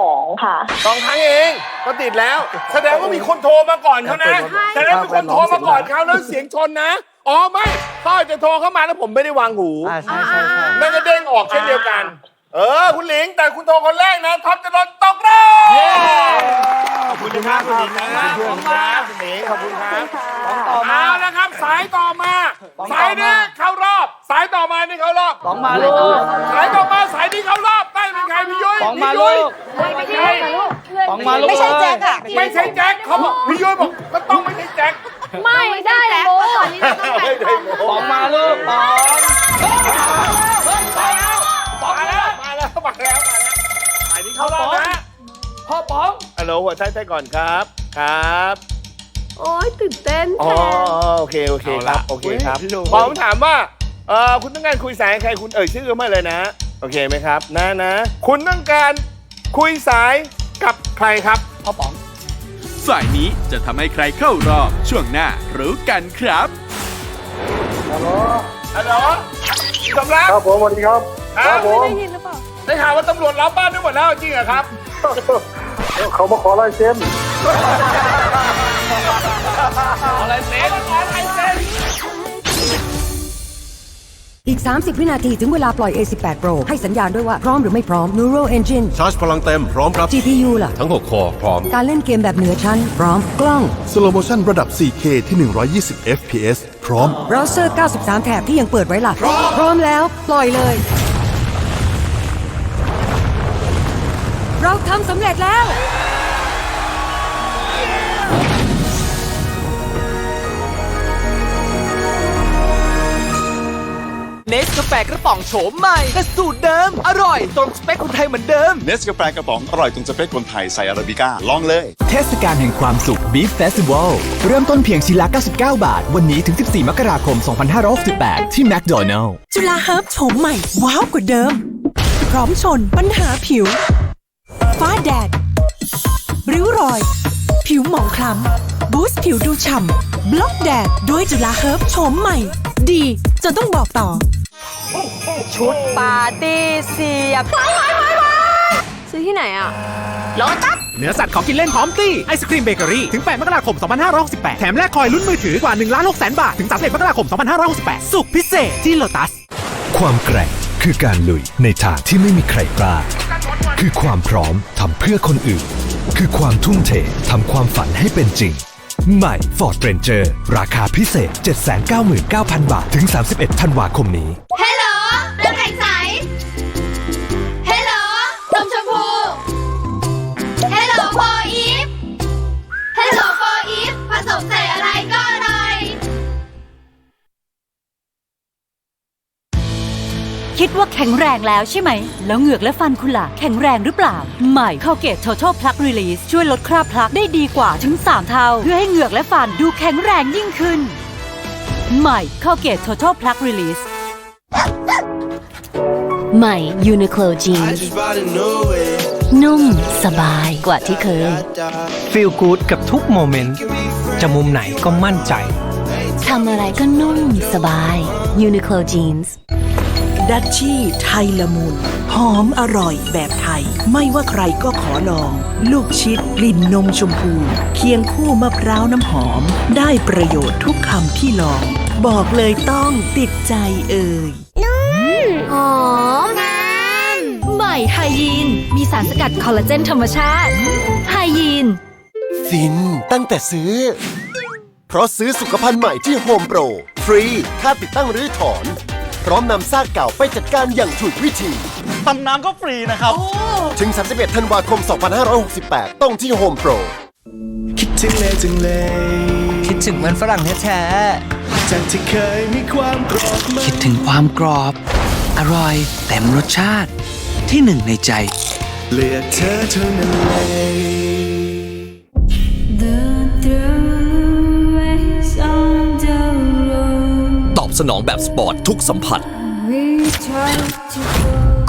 2 ค่ะ 2 ครั้งเองก็ติดแล้วแสดงว่ามีคนโทรมาก่อนเขานะแสดงว่ามีคนโทรมาก่อนเขาแล้วเสียงชนนะอ๋อไม่เขาอาจจะโทรเข้ามาแล้วผมไม่ได้วางหู ใช่ นั่นก็เด้งออกเช่นเดียวกันคุณหลิงแต่คุณโทรคนแรกนะท็อปจะโดนตกรอบขอบคุณนะครับคุณหลิงนะขอบคุณครับคุณหลิงขอบคุณครับเอาละครับสายต่อมาสายนี้เข้ารอบสายต่อมานี่เข้ารอบ ป๋องมาเลย สายต่อมาสายนี้เข้ารอบได้เป็นใครพี่ยุ้ย ป๋องมาลูก ไม่ใช่ ป๋องมาลูก ไม่ใช่แจ็คอะ ไม่ใช่แจ็คเขาบอกพี่ยุ้ยบอกก็ต้องไม่ใช่แจ็ค ไม่ได้โบตอนนี้เราต้องแบ่งกัน ป๋องมาลูกป๋อง มาแล้วสายนี้เข้ารอบนะ พ่อป๋อง ฮัลโหลหัวใจก่อนครับครับ โอ้ยตื่นเต้น อ๋อโอเคครับพอผมถามว่าคุณต้องการคุยสายใครคุณชื่อมาเลยนะโอเคไหมครับนะคุณต้องการคุยสายกับใครครับ พ่อป๋อง สายนี้จะทำให้ใครเข้ารอบช่วงหน้ารู้กันครับ ฮัลโหลสำรับ ครับผมสวัสดีครับครับผม ได้ยินหรือเปล่า ได้ข่าวว่าตำรวจล้อมบ้านได้หมดแล้วจริงเหรอครับ เขามาขอลายเซ็น อะไรเซ็น อีก 30 วินาทีถึงเวลาปล่อย A18 Pro ให้สัญญาณด้วยว่าพร้อมหรือไม่พร้อม Neural Engine ชาร์จพลังเต็มพร้อมครับ GPU ล่ะ ทั้ง 6 คอพร้อม การเล่นเกมแบบเหนือชั้น พร้อม กล้อง Slow Motion ระดับ 4K ที่ 120 FPS พร้อม เบราว์เซอร์ 93 แถบที่ยังเปิดไว้ล่ะ พร้อมแล้ว ปล่อยเลย เราทำสำเร็จแล้ว เนส กาแฟกระป๋องโฉมใหม่แต่สูตรเดิมอร่อยตรงสเปคคนไทยเหมือนเดิม เนสกาแฟกระป๋องอร่อยตรงสเปคคนไทยใส่อาราบิก้าลองเลยเทศกาลแห่งความสุข Beef Festival เริ่มต้นเพียงชิ้นละ99 บาทวันนี้ถึง14 มกราคม 2568 ที่ McDonald's จุฬาเฮิร์บโฉมใหม่ว้าวกว่าเดิมพร้อมชนปัญหาผิวฟ้าแดดริ้วรอยผิวหมองคล้ำบูสต์ผิวดูฉ่ำบล็อกแดดด้วยจุฬาเฮิร์บโฉมใหม่ดีจนต้องบอกต่อชุดปาร์ตี้เสียบซื้อที่ไหนอ่ะโลตัส เนื้อสัตว์ของกินเล่นพร้อมตี้ไอศครีมเบเกอรี่ถึง 8 มกราคม 2568 แถมแลกคอยลุ้นมือถือกว่า 1,600,000 บาท ถึง 31 มกราคม 2568 สุขพิเศษที่โลตัส ความแกร่งคือการลุยในทางที่ไม่มีใครกล้าคือความพร้อมทำเพื่อคนอื่นคือความทุ่มเททำความฝันให้เป็นจริงใหม่ Ford Ranger ราคาพิเศษ 799,000 บาทถึง 31 ธันวาคมนี้ ฮัลโหลน้ำแข็งใสฮัลโหลนมชมพูฮัลโหลโฟอีฟฮัลโหลโฟอีฟผสมใส่อะไรก็อร่อย คิดว่าแข็งแรงแล้วใช่ไหมแล้วเหงือกและฟันคุณล่ะแข็งแรงหรือเปล่าใหม่ Colgate Total Plaque Release ช่วยลดคราบพลักได้ดีกว่าถึง3 เท่าเพื่อให้เหงือกและฟันดูแข็งแรงยิ่งขึ้นใหม่ Colgate Total Plaque Release ใหม่ Uniqlo Jeans นุ่มสบายกว่าที่เคย Feel good กับทุกโมเมนต์จะมุมไหนก็มั่นใจ ทำอะไรก็นุ่มสบาย Uniqlo Jeans ดัชชี่ไทยละมุนหอมอร่อยแบบไทยไม่ว่าใครก็ขอลองลูกชิดกลิ่นนมชมพูเคียงคู่มะพร้าวน้ำหอมได้ประโยชน์ทุกคำที่ลองบอกเลยต้องติดใจเอ่ย หอมนานใหม่ไฮยีนมีสารสกัดคอลลาเจนธรรมชาติไฮยีน ฟินตั้งแต่ซื้อ เพราะซื้อสุขภัณฑ์ใหม่ที่โฮมโปรฟรีค่าติดตั้งรื้อถอนพร้อมนำซากเก่าไปจัดการอย่างถูกวิธีทำน้ำก็ฟรีนะครับถึง 31 ธันวาคม 2568 ต้องที่โฮมโปร คิดถึงเลยจังเลยคิดถึงมันฝรั่งแท้ๆจากที่เคยมีความกรอบคิดถึงความกรอบอร่อยเต็มรสชาติที่หนึ่งในใจเลือกเธอเท่านั้นเลย ตอบสนองแบบสปอร์ตทุกสัมผัส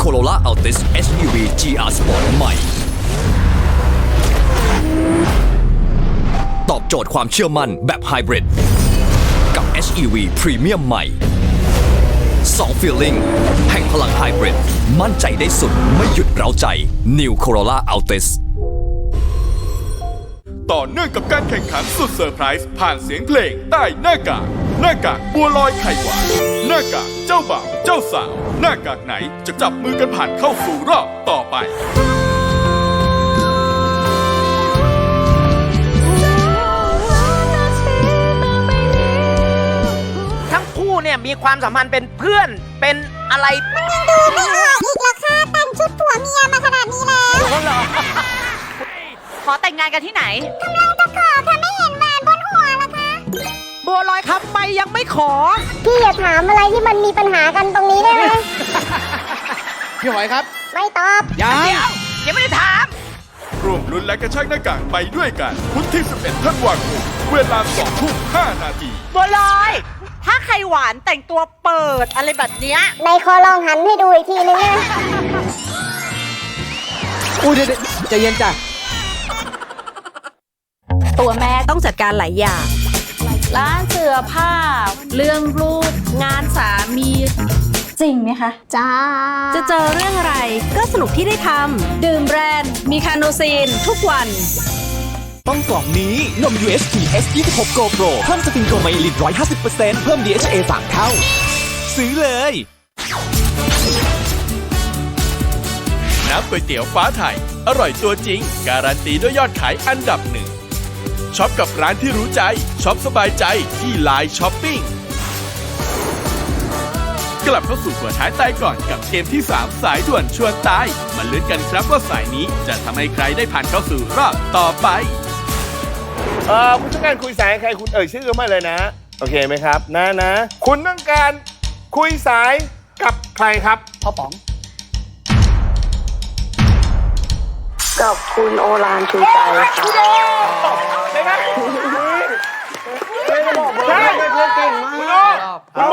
Corolla Altis SUV GR Sport ใหม่ ตอบโจทย์ความเชื่อมั่นแบบไฮบริดกับ SUV พรีเมียมใหม่2 Feeling แห่งพลังไฮบริดมั่นใจได้สุดไม่หยุดเร้าใจ New Corolla Altis ต่อเนื่องกับการแข่งขันสุดเซอร์ไพรส์ผ่านเสียงเพลงใต้หน้ากากบัวลอยไข่หวานหน้ากากเจ้าบ่าวเจ้าสาวหน้ากากไหนจะจับมือกันผ่านเข้าสู่รอบต่อไป ทั้งคู่เนี่ยมีความสัมพันธ์เป็นเพื่อนเป็นอะไรมันยังดูไม่ออกอีกแล้วค่ะแต่งชุดผัวเมียมาขนาดนี้แล้วขอแต่งงานกันที่ไหนกำลังจะขอถ้าไม่เห็นแหวนบนหัวล่ะคะบัวลอยทำไมยังไม่ขอพี่อย่าถามอะไรที่มันมีปัญหากันตรงนี้ได้ไหมพี่หอยครับไม่ตอบยังไม่ได้ถามร่วมลุ้นและกระชากหน้ากากไปด้วยกันพุธที่ 11 ธันวาคมเวลา 20:05 นาที บัวลอยถ้าใครหวานแต่งตัวเปิดอะไรแบบเนี้ย ในคอลองหันให้ดูอีกทีนึงนะ อุ้ยเดี๋ยวใจเย็นจ้ะ ตัวแม่ต้องจัดการหลายอย่างร้านเสื้อผ้าเรื่องลูกงานสามีจริงไหมคะจ้าจะเจอเรื่องอะไรก็สนุกที่ได้ทำดื่มแบรนด์มีคาโนซีนทุกวัน ต้องกล่องนี้นม UHT S26 Go Pro เพิ่มสฟิงโกไมลิน 150% เพิ่ม DHA 3 เท่าซื้อเลยน้ำก๋วยเตี๋ยวฟ้าไทยอร่อยตัวจริงการันตีด้วยยอดขายอันดับหนึ่งช็อปกับร้านที่รู้ใจช็อปสบายใจที่ไลน์ช้อปปิ้งกลับเข้าสู่ตัวท้ายตายก่อนกับเกมที่ 3 สายด่วนชวนตายมาลุ้นกันครับว่าสายนี้จะทำให้ใครได้ผ่านเข้าสู่รอบต่อไปคุณต้องการคุยสายใครคุณชื่อมาเลยนะโอเคไหมครับนะคุณต้องการคุยสาย ใครครับ พ่อป๋อง กับคุณโอรานชูใจค่ะ ใช่ไหม ใช่เก่ง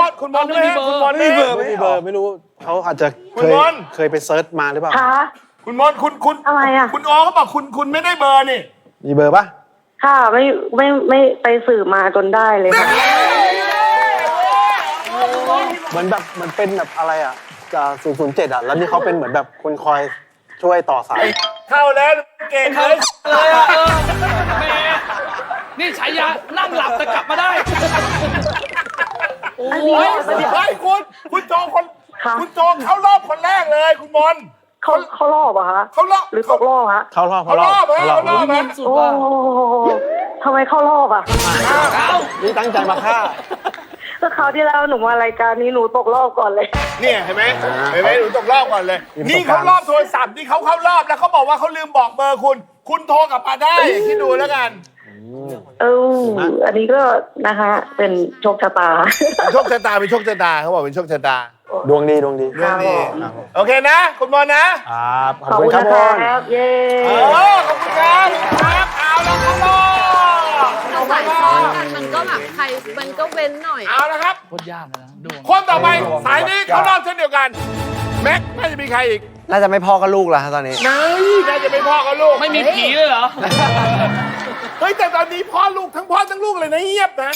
มาก คุณบอลใช่ไหมคุณบอล ไม่มีเบอร์ไม่รู้เขาอาจจะเคยไปเซิร์ชมาหรือเปล่า คุณบอลคุณอะไรอ่ะ คุณอ๋อเขาบอกคุณไม่ได้เบอร์นี่ มีเบอร์ปะ ค่ะไม่ไปสืบมาจนได้เลยค่ะ เหมือนแบบมันเป็นแบบอะไรอ่ะจะ007อ่ะแล้วนี่เขาเป็นเหมือนแบบคนคอยช่วยต่อสาย เข้าแล้วเก่งเลย เลยอ่ะแม่นี่ฉายานั่งหลับแต่กลับมาได้ โอ้ยคุณโจคุณโจเข้ารอบคนแรกเลยคุณบอล เขารอบอะคะ เขารอบ หรือตกรอบฮะ เข้ารอบ โอ้ทำไมเข้ารอบอะ นี่ตั้งใจมาฆ่า ก็คราวที่แล้วหนูมารายการนี้หนูตกรอบก่อนเลย เนี่ยเห็นไหมหนูตกรอบก่อนเลย นี่เขารอบโทรศัพท์นี่เขาเข้ารอบแล้วเขาบอกว่าเขาลืมบอกเบอร์คุณโทรกลับมาได้ที่ดูแล้วกัน อันนี้ก็นะคะเป็นโชคชะตา โชคชะตาเป็นโชคชะตาเขาบอกเป็นโชคชะตา ดวงดี โอเคนะคุณบอลนะ ขอบคุณครับบอล เย้ ขอบคุณครับเอาแล้วครับบอล เราสายซ้อนกันมันก็แบบใครมันก็เว้นหน่อย เอาละครับ โคตรยากเลยนะดวง คนต่อไปสายนี้เขารอบเช่นเดียวกันแม็กไม่จะมีใครอีก น่าจะไม่พ่อก็ลูกแล้วตอนนี้ น่าจะเป็นพ่อกับลูก ไม่มีผีเลยเหรอ เฮ้ยแต่ตอนนี้พ่อลูกทั้งพ่อทั้งลูกเลยนะเงียบนะ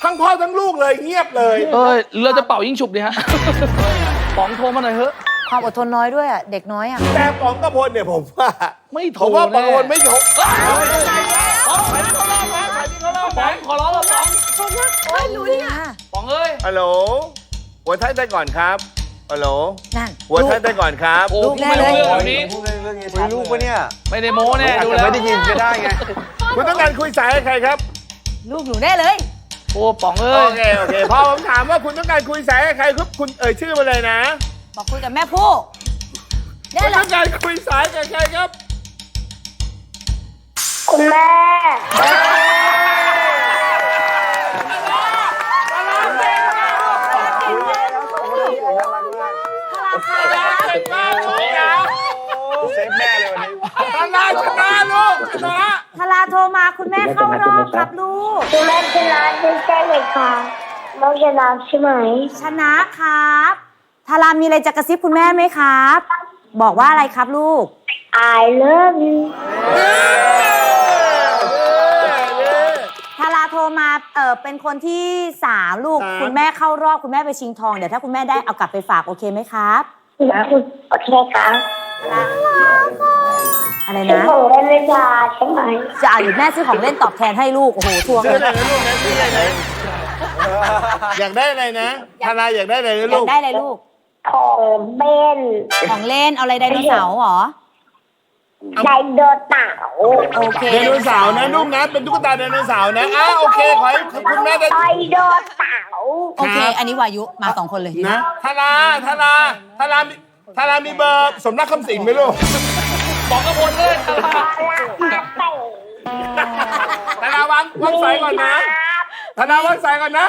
ทั้งพ่อทั้งลูกเลยเงียบเลย เราจะเป่ายิ่งฉุบดิฮะป๋องโทรมาหน่อยเถอะ ความอดทนน้อยด้วยอ่ะ เด็กน้อยอ่ะ แต่ป๋องกระพลเนี่ยผมว่า ไม่โทร ผมว่าป๋องกระพลไม่โทร ป๋องขอร้องแล้วป๋อง เฮ้ยรู้เนี่ย ป๋องเอ้ย ฮัลโหลหัวท้ายได้ก่อนครับฮัลโหล นั่น หัวท้ายได้ก่อนครับ โอ้ไม่รู้เรื่องแบบนี้ ลูกปะเนี่ย ไม่ได้โม้แน่ อาจ ดู จะ แล้ว ไม่ได้ยินก็ได้ไง คุณต้องการคุยสายกับใครครับ ลูกหนูแน่เลย โอ้ป๋องเอ้ย โอเคพอผมถามว่าคุณต้องการคุยสายกับใครครับคุณเอ่ยชื่อมาเลยนะ บอกคุยกับแม่ผู้ คุณต้องการคุยสายกับใครครับ คุณแม่ เซฟแม่เลยวันนี้ ธนาชนะลูกชนะ ทาราโทรมาคุณแม่เข้ารอบครับลูก คุณแม่ชนะใช่ไหมคะน้องชนะใช่ไหม ชนะครับทารามีอะไรจะกระซิบคุณแม่ไหมครับ บอกว่าอะไรครับลูก I love you ทาราโทรมาเป็นคนที่3ลูก คุณแม่เข้ารอบคุณแม่ไปชิงทอง เดี๋ยวถ้าคุณแม่ได้เอากลับไปฝากโอเคไหมครับ โอเคครับ อะไร เป็น นะ ของเล่นเวลาใช่ไหม จะเอาอยู่แม่ซื้อของเล่นตอบแทนให้ลูก โอ้โหทวง ชื่อ เล อะไร ย นะลูกนะชื่ออะไรนะอยากได้อะไรนะธนาอยากได้อะไรนะ อ ลู ยาก ก ได้อะไรลูก ของเล่น ของเล่นเอาอะไรไดโนเสาร์เหรอ ไดโนเสาร์ โอเค ไดโนเสาร์นะลูกนะเป็นตุ๊กตาไดโนเสาร์นะโอเคขอให้คุณแม่ได้ ไดโนเสาร์ โอเค อันนี้วายุมา2คนเลย นะธนามีเบอร์สมรักคำสิงไหมลูก ป๋องกระพลเลย ธนาวางสายก่อนนะธนาวางสายก่อนนะ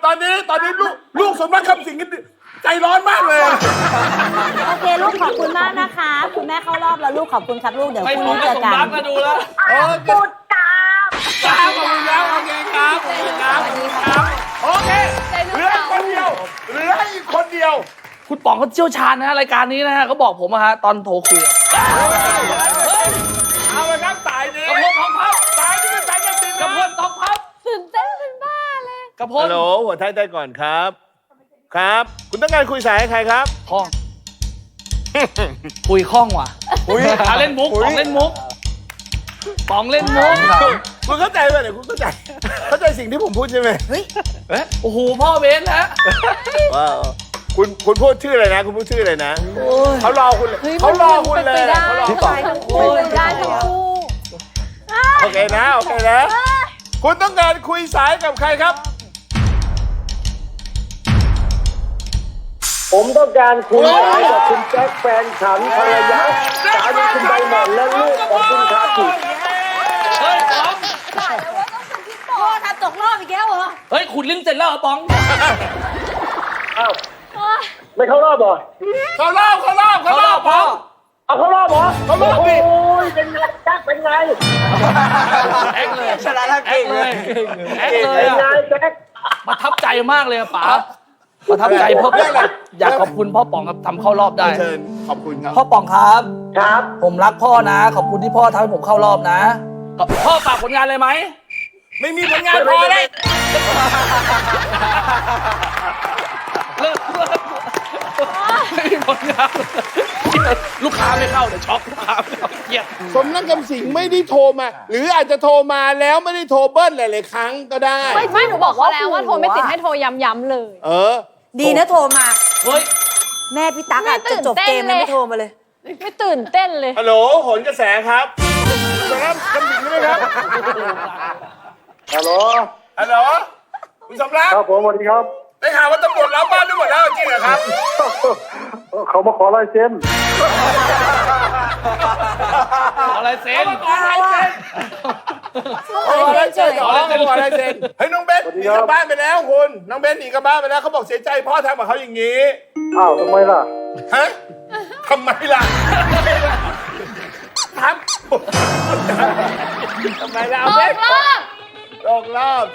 ตอนนี้ลูกสมรักคำสิงใจร้อนมากเลย โอเคลูกขอบคุณมากนะคะ คุณแม่เข้ารอบแล้วลูกขอบคุณครับลูกเดี๋ยว ไม่ พรุ่ง ป๋อง นี้ ก็ เจอ สม กัน รักมาดูแล้ว ปุตตา ขอบคุณครับโอเคครับโอเคเหลืออีกคนเดียว คุณป๋องเขาเชี่ยวชาญนะรายการนี้นะฮะเขาบอกผมอะฮะตอนโทรคุยอะ เอาละครับสายนี้ กระพลทองพับ สายนี้เป็นสายตัดสิน กระพลทองพับ ตื่นเต้นเป็นบ้าเลย กระพล ฮัลโหลหัวท้ายได้ก่อนครับ ครับ คุณต้องการคุยสายกับใครครับ คล่อง คุยคล่องว่ะเล่นมุกป๋องเล่นมุกป๋องเล่นมุก คุณเข้าใจไหมเนี่ยคุณเข้าใจสิ่งที่ผมพูดใช่ไหม เฮ้ย โอ้โหพ่อเบนแล้ว ว้าวคุณพูดชื่ออะไรนะ คุณพูดชื่ออะไรนะเขารอคุณเลยเขารอคุณเลยเขารอ ได้ทั้งคู่ได้ทั้งคู่ โอเคนะคุณต้องการคุยสายกับใครครับ ผมต้องการคุยสายกับคุณแจ็คแฟนฉันภรรยาสามีคุณใบหม่อนและลูกของคุณคากิ เฮ้ยป๋อง พ่อทำตกรอบอีกแล้วเหรอ เฮ้ยขุดลิ้นเสร็จแล้วเหรอป๋อง อ้าว ไม่เข้ารอบเหรอ เข้ารอบพ่อ เอาเข้ารอบเหรอ เข้ารอบดิ โอ้ยเป็นไงแจ็คเป็นไง แอ็กเลยชนะแล้วเก่งเลยแอ็กเลย เป็นไงแจ็ค ประทับใจมากเลยป๋าประทับใจพ่อป๋องอยากขอบคุณพ่อป๋องครับทำเข้ารอบได้ เชิญขอบคุณครับ พ่อป๋องครับ ครับ ผมรักพ่อนะ ขอบคุณที่พ่อทำให้ผมเข้ารอบนะพ่อฝากผลงานเลยไหม ไม่มีผลงานพอเลย เลิกไม่มีผลงานลูกค้าไม่เข้าเดี๋ยวช็อกลูกค้าไม่เข้าเครียด สมนักกำสิงไม่ได้โทรมา หรืออาจจะโทรมาแล้วไม่ได้โทรเบิ้ลหลายๆครั้งก็ได้ ไม่หนูบอกเขาแล้วว่าโทรไม่ติดให้โทรย้ำๆเลย ดีนะโทรมา เฮ้ย แม่พี่ตั๊กอะจะจบเกมแล้วไม่โทรมาเลย ไม่ตื่นเต้นเลย ฮัลโหลโหนกระแสครับสำนักกำสิงใช่ไหมครับ ฮัลโหล ฮัลโหลคุณสำรัก ครับผมสวัสดีครับ ได้ข่าวว่าตำรวจรับบ้านได้หมดแล้วจริงเหรอครับ เขามาขอลายเซ็น อะไรเซ็น ขอลายเซ็นเฮ้ยน้องเบนหนีกลับบ้านไปแล้วคุณน้องเบนหนีกลับบ้านไปแล้วเขาบอกเสียใจพ่อทำกับเขาอย่างนี้ อ้าวทำไมล่ะ ฮะทำไมล่ะทำไมล่ะ ต เบน กรอบ ตกรอบ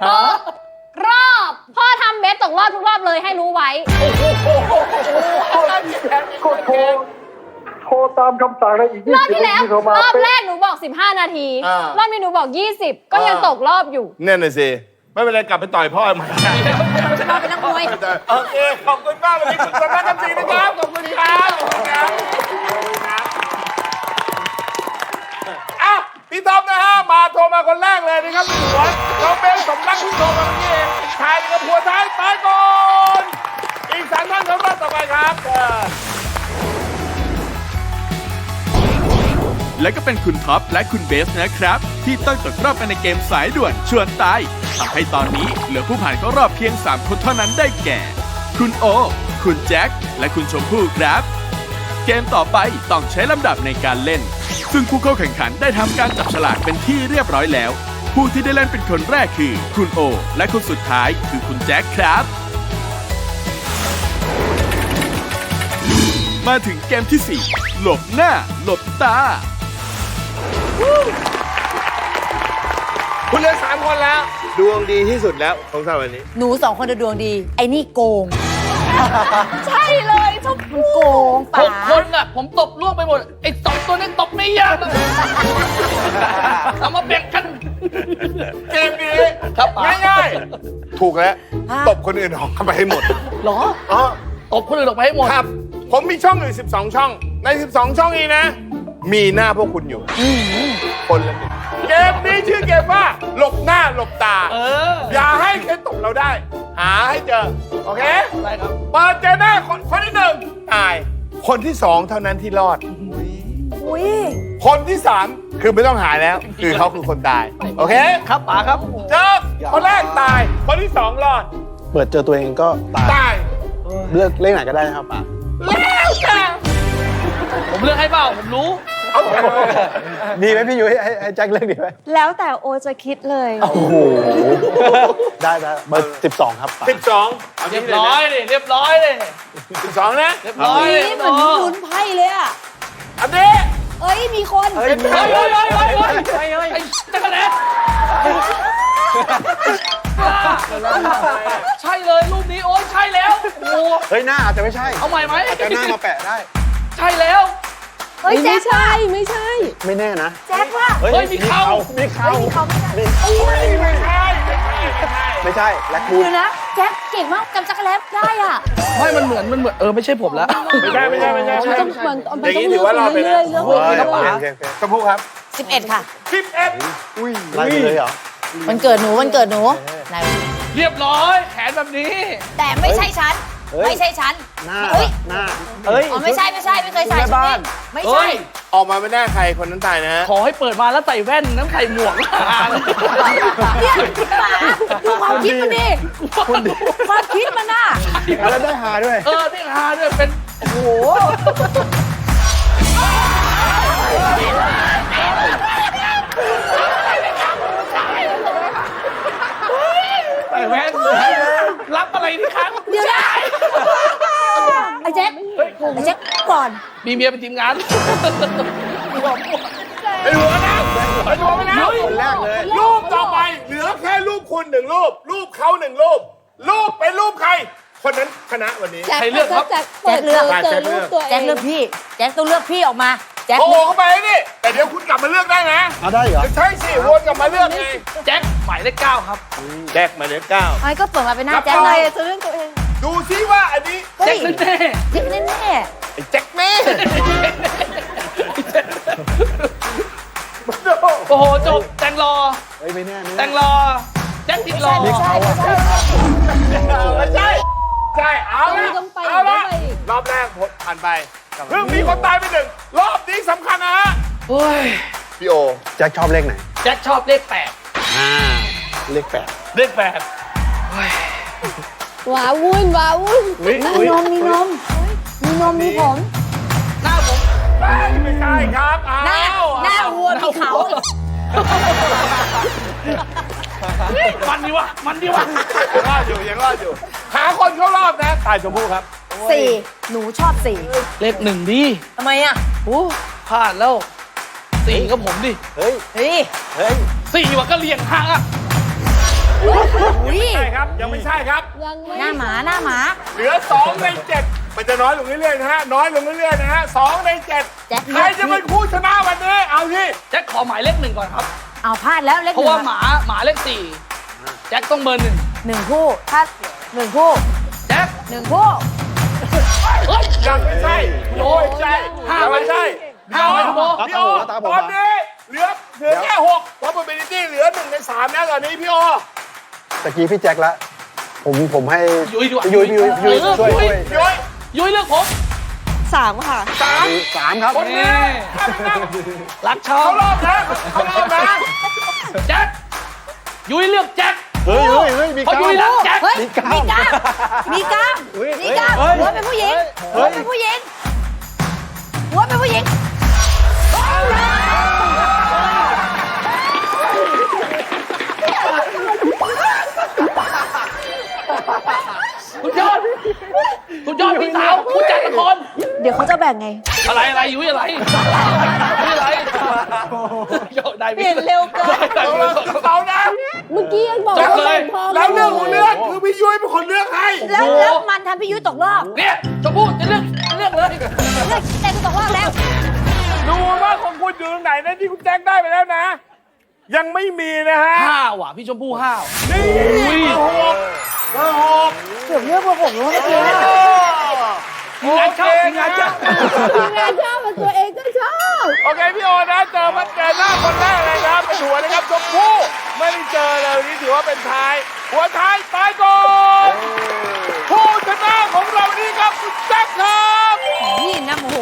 ฮะ รอบ พ่อทำเบสตกรอบทุกรอบเลยให้รู้ไว้ ก็โทรตามคำสั่งเลยอีก20 รอบที่แล้ว โทรมาร อบแรกหนูบอก 15 นาที รอบนี้หนูบอก 20 ก็ยังตกรอบอยู่ เนี่ยน่ะสิไม่เป็นไรกลับไปต่อยพ่อมัน จะมาเป็นนักมวย โอเคขอบคุณมากวันนี้คุณสำนักกำสิงนะครับขอบคุณครับอ่ะพี่ท็อปนะฮะมาโทรมาคนแรกเลยนะครับพี่หัวน้องเบนสมรักที่โทรมาเมื่อกี้เองชายกับผัวท้ายตายก่อนอีก3 ท่านเข้ารอบต่อไปครับ และก็เป็นคุณท็อปและคุณเบสนะครับ ที่ต้องตกรอบไปในเกมสายด่วนชวนตายทำให้ตอนนี้เหลือผู้ผ่านเข้ารอบเพียง 3 คนเท่านั้นได้แก่ คุณโอ คุณแจ็คและคุณชมพู่ครับ เกมต่อไปต้องใช้ลำดับในการเล่น ซึ่งผู้เข้าแข่งขันได้ทำการจับฉลากเป็นที่เรียบร้อยแล้ว ผู้ที่ได้เล่นเป็นคนแรกคือ คุณโอ และคนสุดท้ายคือคุณแจ็คครับ มาถึงเกมที่ 4 หลบหน้า หลบตา คุณเหลือ3 คนแล้ว ดวงดีที่สุดแล้วของสำหรับวันนี้ หนู2 คนจะดวงดี ไอ้นี่โกง ใช่เลยชมพู่ โกงป๋า 6 คนอ่ะผมตบล่วงไปหมดไอ้2 ตัวนี้ตบไม่ยากเอามาแบ่งกัน เกมนี้ง่ายๆ ถูกแล้ว ตบคนอื่นออกไปให้หมด หรอ ตบคนอื่นออกไปให้หมด ครับ ผมมีช่องอยู่12 ช่อง ใน 12 ช่องนี้นะ มีหน้าพวกคุณอยู่ คนละหนึ่งเกมนี้ชื่อเกมว่า หลบหน้าหลบตา อย่าให้ใครตบเราได้ หาให้เจอ โอเค ได้ครับ เปิดเจอหน้าคนที่ 1 ตาย คนที่ 2 เท่านั้นที่รอด อุ้ย คนที่ 3 คือไม่ต้องหาแล้ว คือเขาคือคนตาย โอเค ครับป๋าครับ เจอคนแรกตาย คนที่ 2 รอด เปิดเจอตัวเองก็ตาย ตาย เลือกเลขไหนก็ได้นะครับป๋า แล้วแต่ ผมเลือกให้เปล่าผมรู้ ดีไหมพี่ยุ้ยให้แจ็คเลือกดีไหม แล้วแต่โอจะคิดเลย โอ้โห ได้เบอร์12 ครับป๋า 12 เรียบร้อยเลยเรียบร้อยเลย 12 นะ เรียบร้อย นี่เหมือนลุ้นไพ่เลยอ่ะ อันนี้ เอ้ย มีคน เฮ้ยจักรแลตใช่เลยรูปนี้โอ้ยใช่แล้วโอ้ เฮ้ยหน้าอาจจะไม่ใช่ เอาใหม่ไหม อาจจะหน้ามาแปะได้ ใช่แล้ว เฮ้ยแจ็คว่ะ ไม่แน่นะ แจ็คว่ะ เฮ้ยมีเขา มีเขา เขาไม่ได้ ไม่ใช่แล็กบู เดี๋ยวนะ แจ็คเก่งมากจำจักรแลบได้อ่ะ ไม่มันเหมือนไม่ใช่ผมแล้ว ไม่ใช่ มันต้องเหมือนมัน อย่าง ต้อง นี้ เลื ถื อ อก ว่าเรา ไป ไป เรื่ แล้ อ วย ๆเลือกไปเรื่อย ชมพู่ครับ 11 ค่ะ 11 อุ้ยไล่ไปเลยเหรอ วันเกิดหนูไหน เรียบร้อยแขนแบบนี้ แต่ไม่ใช่ฉัน ไม่ใช่ฉัน หน้า เฮ้ย หน้าเฮ้ย อ๋อไม่ใช่ไม่เคยใส่ แม่ ชุด บ้า นี้ น ไม่ เฮ้ ใช่ ย ออกมาไม่ได้ใครคนนั้นตายนะฮะ ขอให้เปิดมาแล้วใส่แว่นน้ำใส่หมวก เนี่ยป๋าดูความคิดมันดิความคิดมันน่ะ แล้วได้หาด้วย ได้หาด้วยเป็น โอ้โห ใส่แว่นรับอะไรนี่ครับ เดี๋ยวนะ มีเมียเป็นทีมงาน ไปหัวนะไปหัวไปนะคนแรกเลยรูปต่อไปเหลือแค่รูปคุณ1 รูปรูปเขา1 รูปรูปเป็นรูปใครคนนั้นชนะวันนี้ ใครเลือกครับ แจ็คเลือกแจ็คเลือกพี่แจ็คต้องเลือกพี่ออกมาแจ็ค โอ้โหเข้าไปนี่แต่เดี๋ยวคุณกลับมาเลือกได้นะ ได้เหรอ ใช่สิวนกลับมาเลือกไง แจ็คหมายเลข9ครับ แจ็คหมายเลข 9 ไอ้ก็เปิดมาเป็นหน้าแจ็คเลยจะเรื่องตัวเอง ดูซิว่าอันนี้ แจ็คแน่ แจ็คแน่ ไอ้แจ็คแม่ โอ้โหจบแตงรอ ไม่แน่ แตงรอแจ็คติดรอ ไม่ใช่ใช่เอาละเอาละรอบแรกผ่านไปเพิ่งมีคนตายไป1รอบนี้สำคัญนะฮะ โอ้ย พี่โอ แจ็คชอบเลขไหน แจ็คชอบเลข8 เลข เลข8 ว้าวุ่นว้าวุ่น มีนมมีผม หน้าผม ไม่ใช่ครับอ้าว หน้าวัวมีเขา มันดีวะยังรอดอยู่หาคนเข้ารอบนะตายชมพู่ครับ 4หนูชอบ4เลข1ดี ทำไมอ่ะ โอ้พลาดแล้ว4ก็ผมดิ เฮ้ย 4ว่ะก็เรียงห่างอ่ะ ไม่ใช่ครับยังไม่ใช่ครับ หน้าหมา เหลือ2 ใน 7มันจะน้อยลงเรื่อยๆนะฮะน้อยลงเรื่อยๆนะฮะ2 ใน 7ใครจะเป็นผู้ชนะวันนี้เอาที่ แจ็คขอหมายเลข1ก่อนครับ เอาพลาดแล้วเลข เพราะว่าหมาเลข4แจ็คต้องเบอร์1คู่ถ้า1คู่ แจ็ค 1คู่ ยังไม่ใช่โอ้ยใช่5ไม่ใช่พี่โอตอนนี้เหลือแค่6 probability เหลือ1 ใน 3นะตอนนี้พี่โอ ตะกี้พี่แจ็คละผมให้ ยุ้ยดีกว่า ยุ้ยช่วย ยุ้ยเลือกผม 3 ค่ะ 3ครับ คนนี้ รักชอบ เขารอบนะ แจ็คยุ้ยเลือกแจ็ค เฮ้ยมี เพราะ ก้า ยุ้ยรักแจ็ค มีกล้ามหัวเป็นผู้หญิงหัวเป็นผู้หญิงคุณยอดพี่สาวคุณจัดละคร เดี๋ยวเขาจะแบ่งไง อะไรยุ้ยอะไรได้เปลี่ยนเร็วเกิน เขานะ เมื่อกี้ยังบอก จัด ว่า เลย แล้วเรื่องของเรื่องคือพี่ยุ้ยเป็นคนเลือกให้ แล้วมันทำพี่ยุ้ยตกรอบ เนี่ยชมพู่จะเลือกเลย เลือกแต่กูตกรอบแล้ว ดูว่าของคุณอยู่ตรงไหนนะที่คุณแจ้งได้ไปแล้วนะ ยังไม่มีนะฮะ 5 ว่ะพี่ชมพู่5 นี่เบอร์หก เกือบเลือกเบอร์6แล้วเมื่อกี้ งานชอบงานชอบ งานชอบมันตัวเองก็ชอบ โอเคพี่โอนะเจอหน้าคนแรกเลยครับเป็นหัวนะครับชมพู่ไม่ได้เจอเลยวันนี้ถือว่าเป็นท้ายหัวท้ายตายก่อนผู้ชนะของเรานี่ครับคุณแจ็คครับ นี่นะโมโห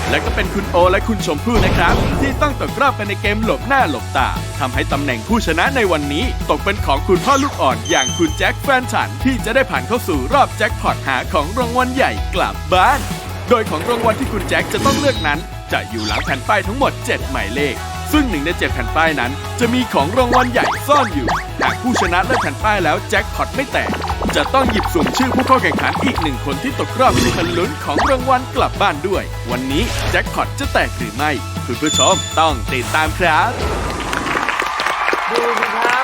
และก็เป็นคุณโอและคุณชมพู่นะครับ ที่ต้องตกรอบกันในเกมหลบหน้าหลบตาทำให้ตำแหน่งผู้ชนะในวันนี้ตกเป็นของคุณพ่อลูกอ่อนอย่างคุณแจ็คแฟนฉันที่จะได้ผ่านเข้าสู่รอบแจ็คพอตหาของรางวัลใหญ่กลับบ้าน โดยของรางวัลที่คุณแจ็คจะต้องเลือกนั้น จะอยู่หลังแผ่นป้ายทั้งหมด 7 หมายเลข ซึ่ง1 ใน 7 แผ่นป้ายนั้น จะมีของรางวัลใหญ่ซ่อนอยู่หากผู้ชนะเลือกแผ่นป้ายแล้วแจ็คพอตไม่แตกจะต้องหยิบสุ่มชื่อผู้เข้าแข่งขันอีก1 คนที่ตกรอบที่มาลุ้นของรางวัลกลับบ้านด้วย วันนี้แจ็คพอตจะแตกหรือไม่คุณผู้ชมต้องติดตามครับ ดูสิครับ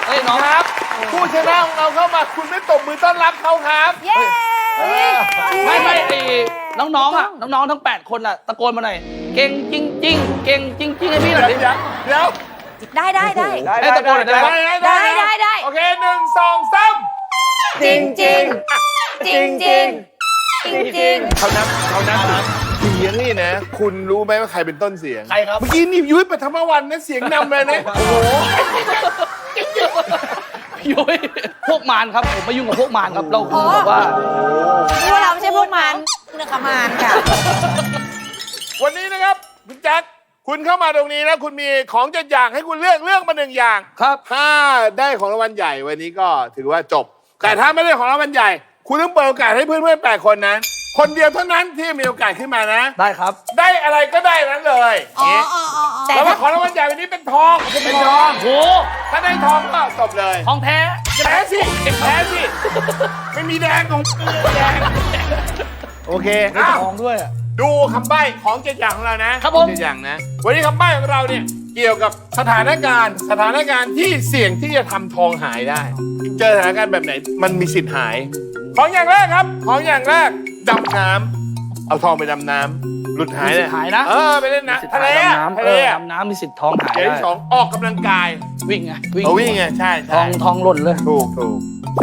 เฮ้ยน้อง ครับ ผู้ชนะของเราเข้ามาคุณไม่ตบมือต้อนรับเขาครับ เย้ ไม่ไอ้น้องๆอ่ะน้องๆทั้ง8 คนอ่ะตะโกนมาหน่อยเก่งจริงเก่งจริงให้พี่หน่อยดิ เดี๋ยว ได้ ให้ตะโกนหน่อยได้ไหม ได้ โอเค1 2 3 จริงเขานับเสียงนี่นะ คุณรู้ไหมว่าใครเป็นต้นเสียง ใครครับ เมื่อกี้นี่ยุ้ยปฐมวรรณนะเสียงนำเลยนะ โอ้โห ยุ้ยพวกมารครับผมไม่ยุ่งกับพวกมารครับเราคือแบบว่า นี่ว่าเราไม่ใช่พวกมันเรื่องขมานค่ะ วันนี้นะครับคุณแจ็คคุณเข้ามาตรงนี้นะคุณมีของจะอย่างให้คุณเลือกมา1 อย่าง ครับ ถ้าได้ของรางวัลใหญ่วันนี้ก็ถือว่าจบ แต่ถ้าไม่ได้ของรางวัลใหญ่ คุณต้องเปิดโอกาสให้เพื่อนๆ8 คนนั้น คนเดียวเท่านั้นที่มีโอกาสขึ้นมานะ ได้ครับ ได้อะไรก็ได้นั้นเลยแต่ว่าของรางวัลใหญ่วันนี้เป็นทองเป็นทอง โห ถ้าได้ทองก็จบเลย ทองแท้ แท้สิไม่มีแดงของแดง โอเค ได้ทองด้วย ดูคำใบ้ของเจ็ดอย่างของเรานะครับ ผม เจ็ดอย่างนะ วันนี้คำใบ้ของเราเนี่ยเกี่ยวกับสถานการณ์ที่เสี่ยงที่จะทำทองหายได้ เจอสถานการณ์แบบไหนมันมีสิทธิ์หาย ของอย่างแรกครับ ของอย่างแรกดำน้ำเอาทองไปดำน้ำหลุดหาย มีสิทธิ์หายนะ ไปเล่นน้ำทะเล ดำน้ำ ทะเล ดำน้ำมีสิทธิ์ทองหาย อย่าง ได้ ที่สองออกกำลังกาย วิ่งไง วิ่งไงใช่ ทองหล่นเลย ถูก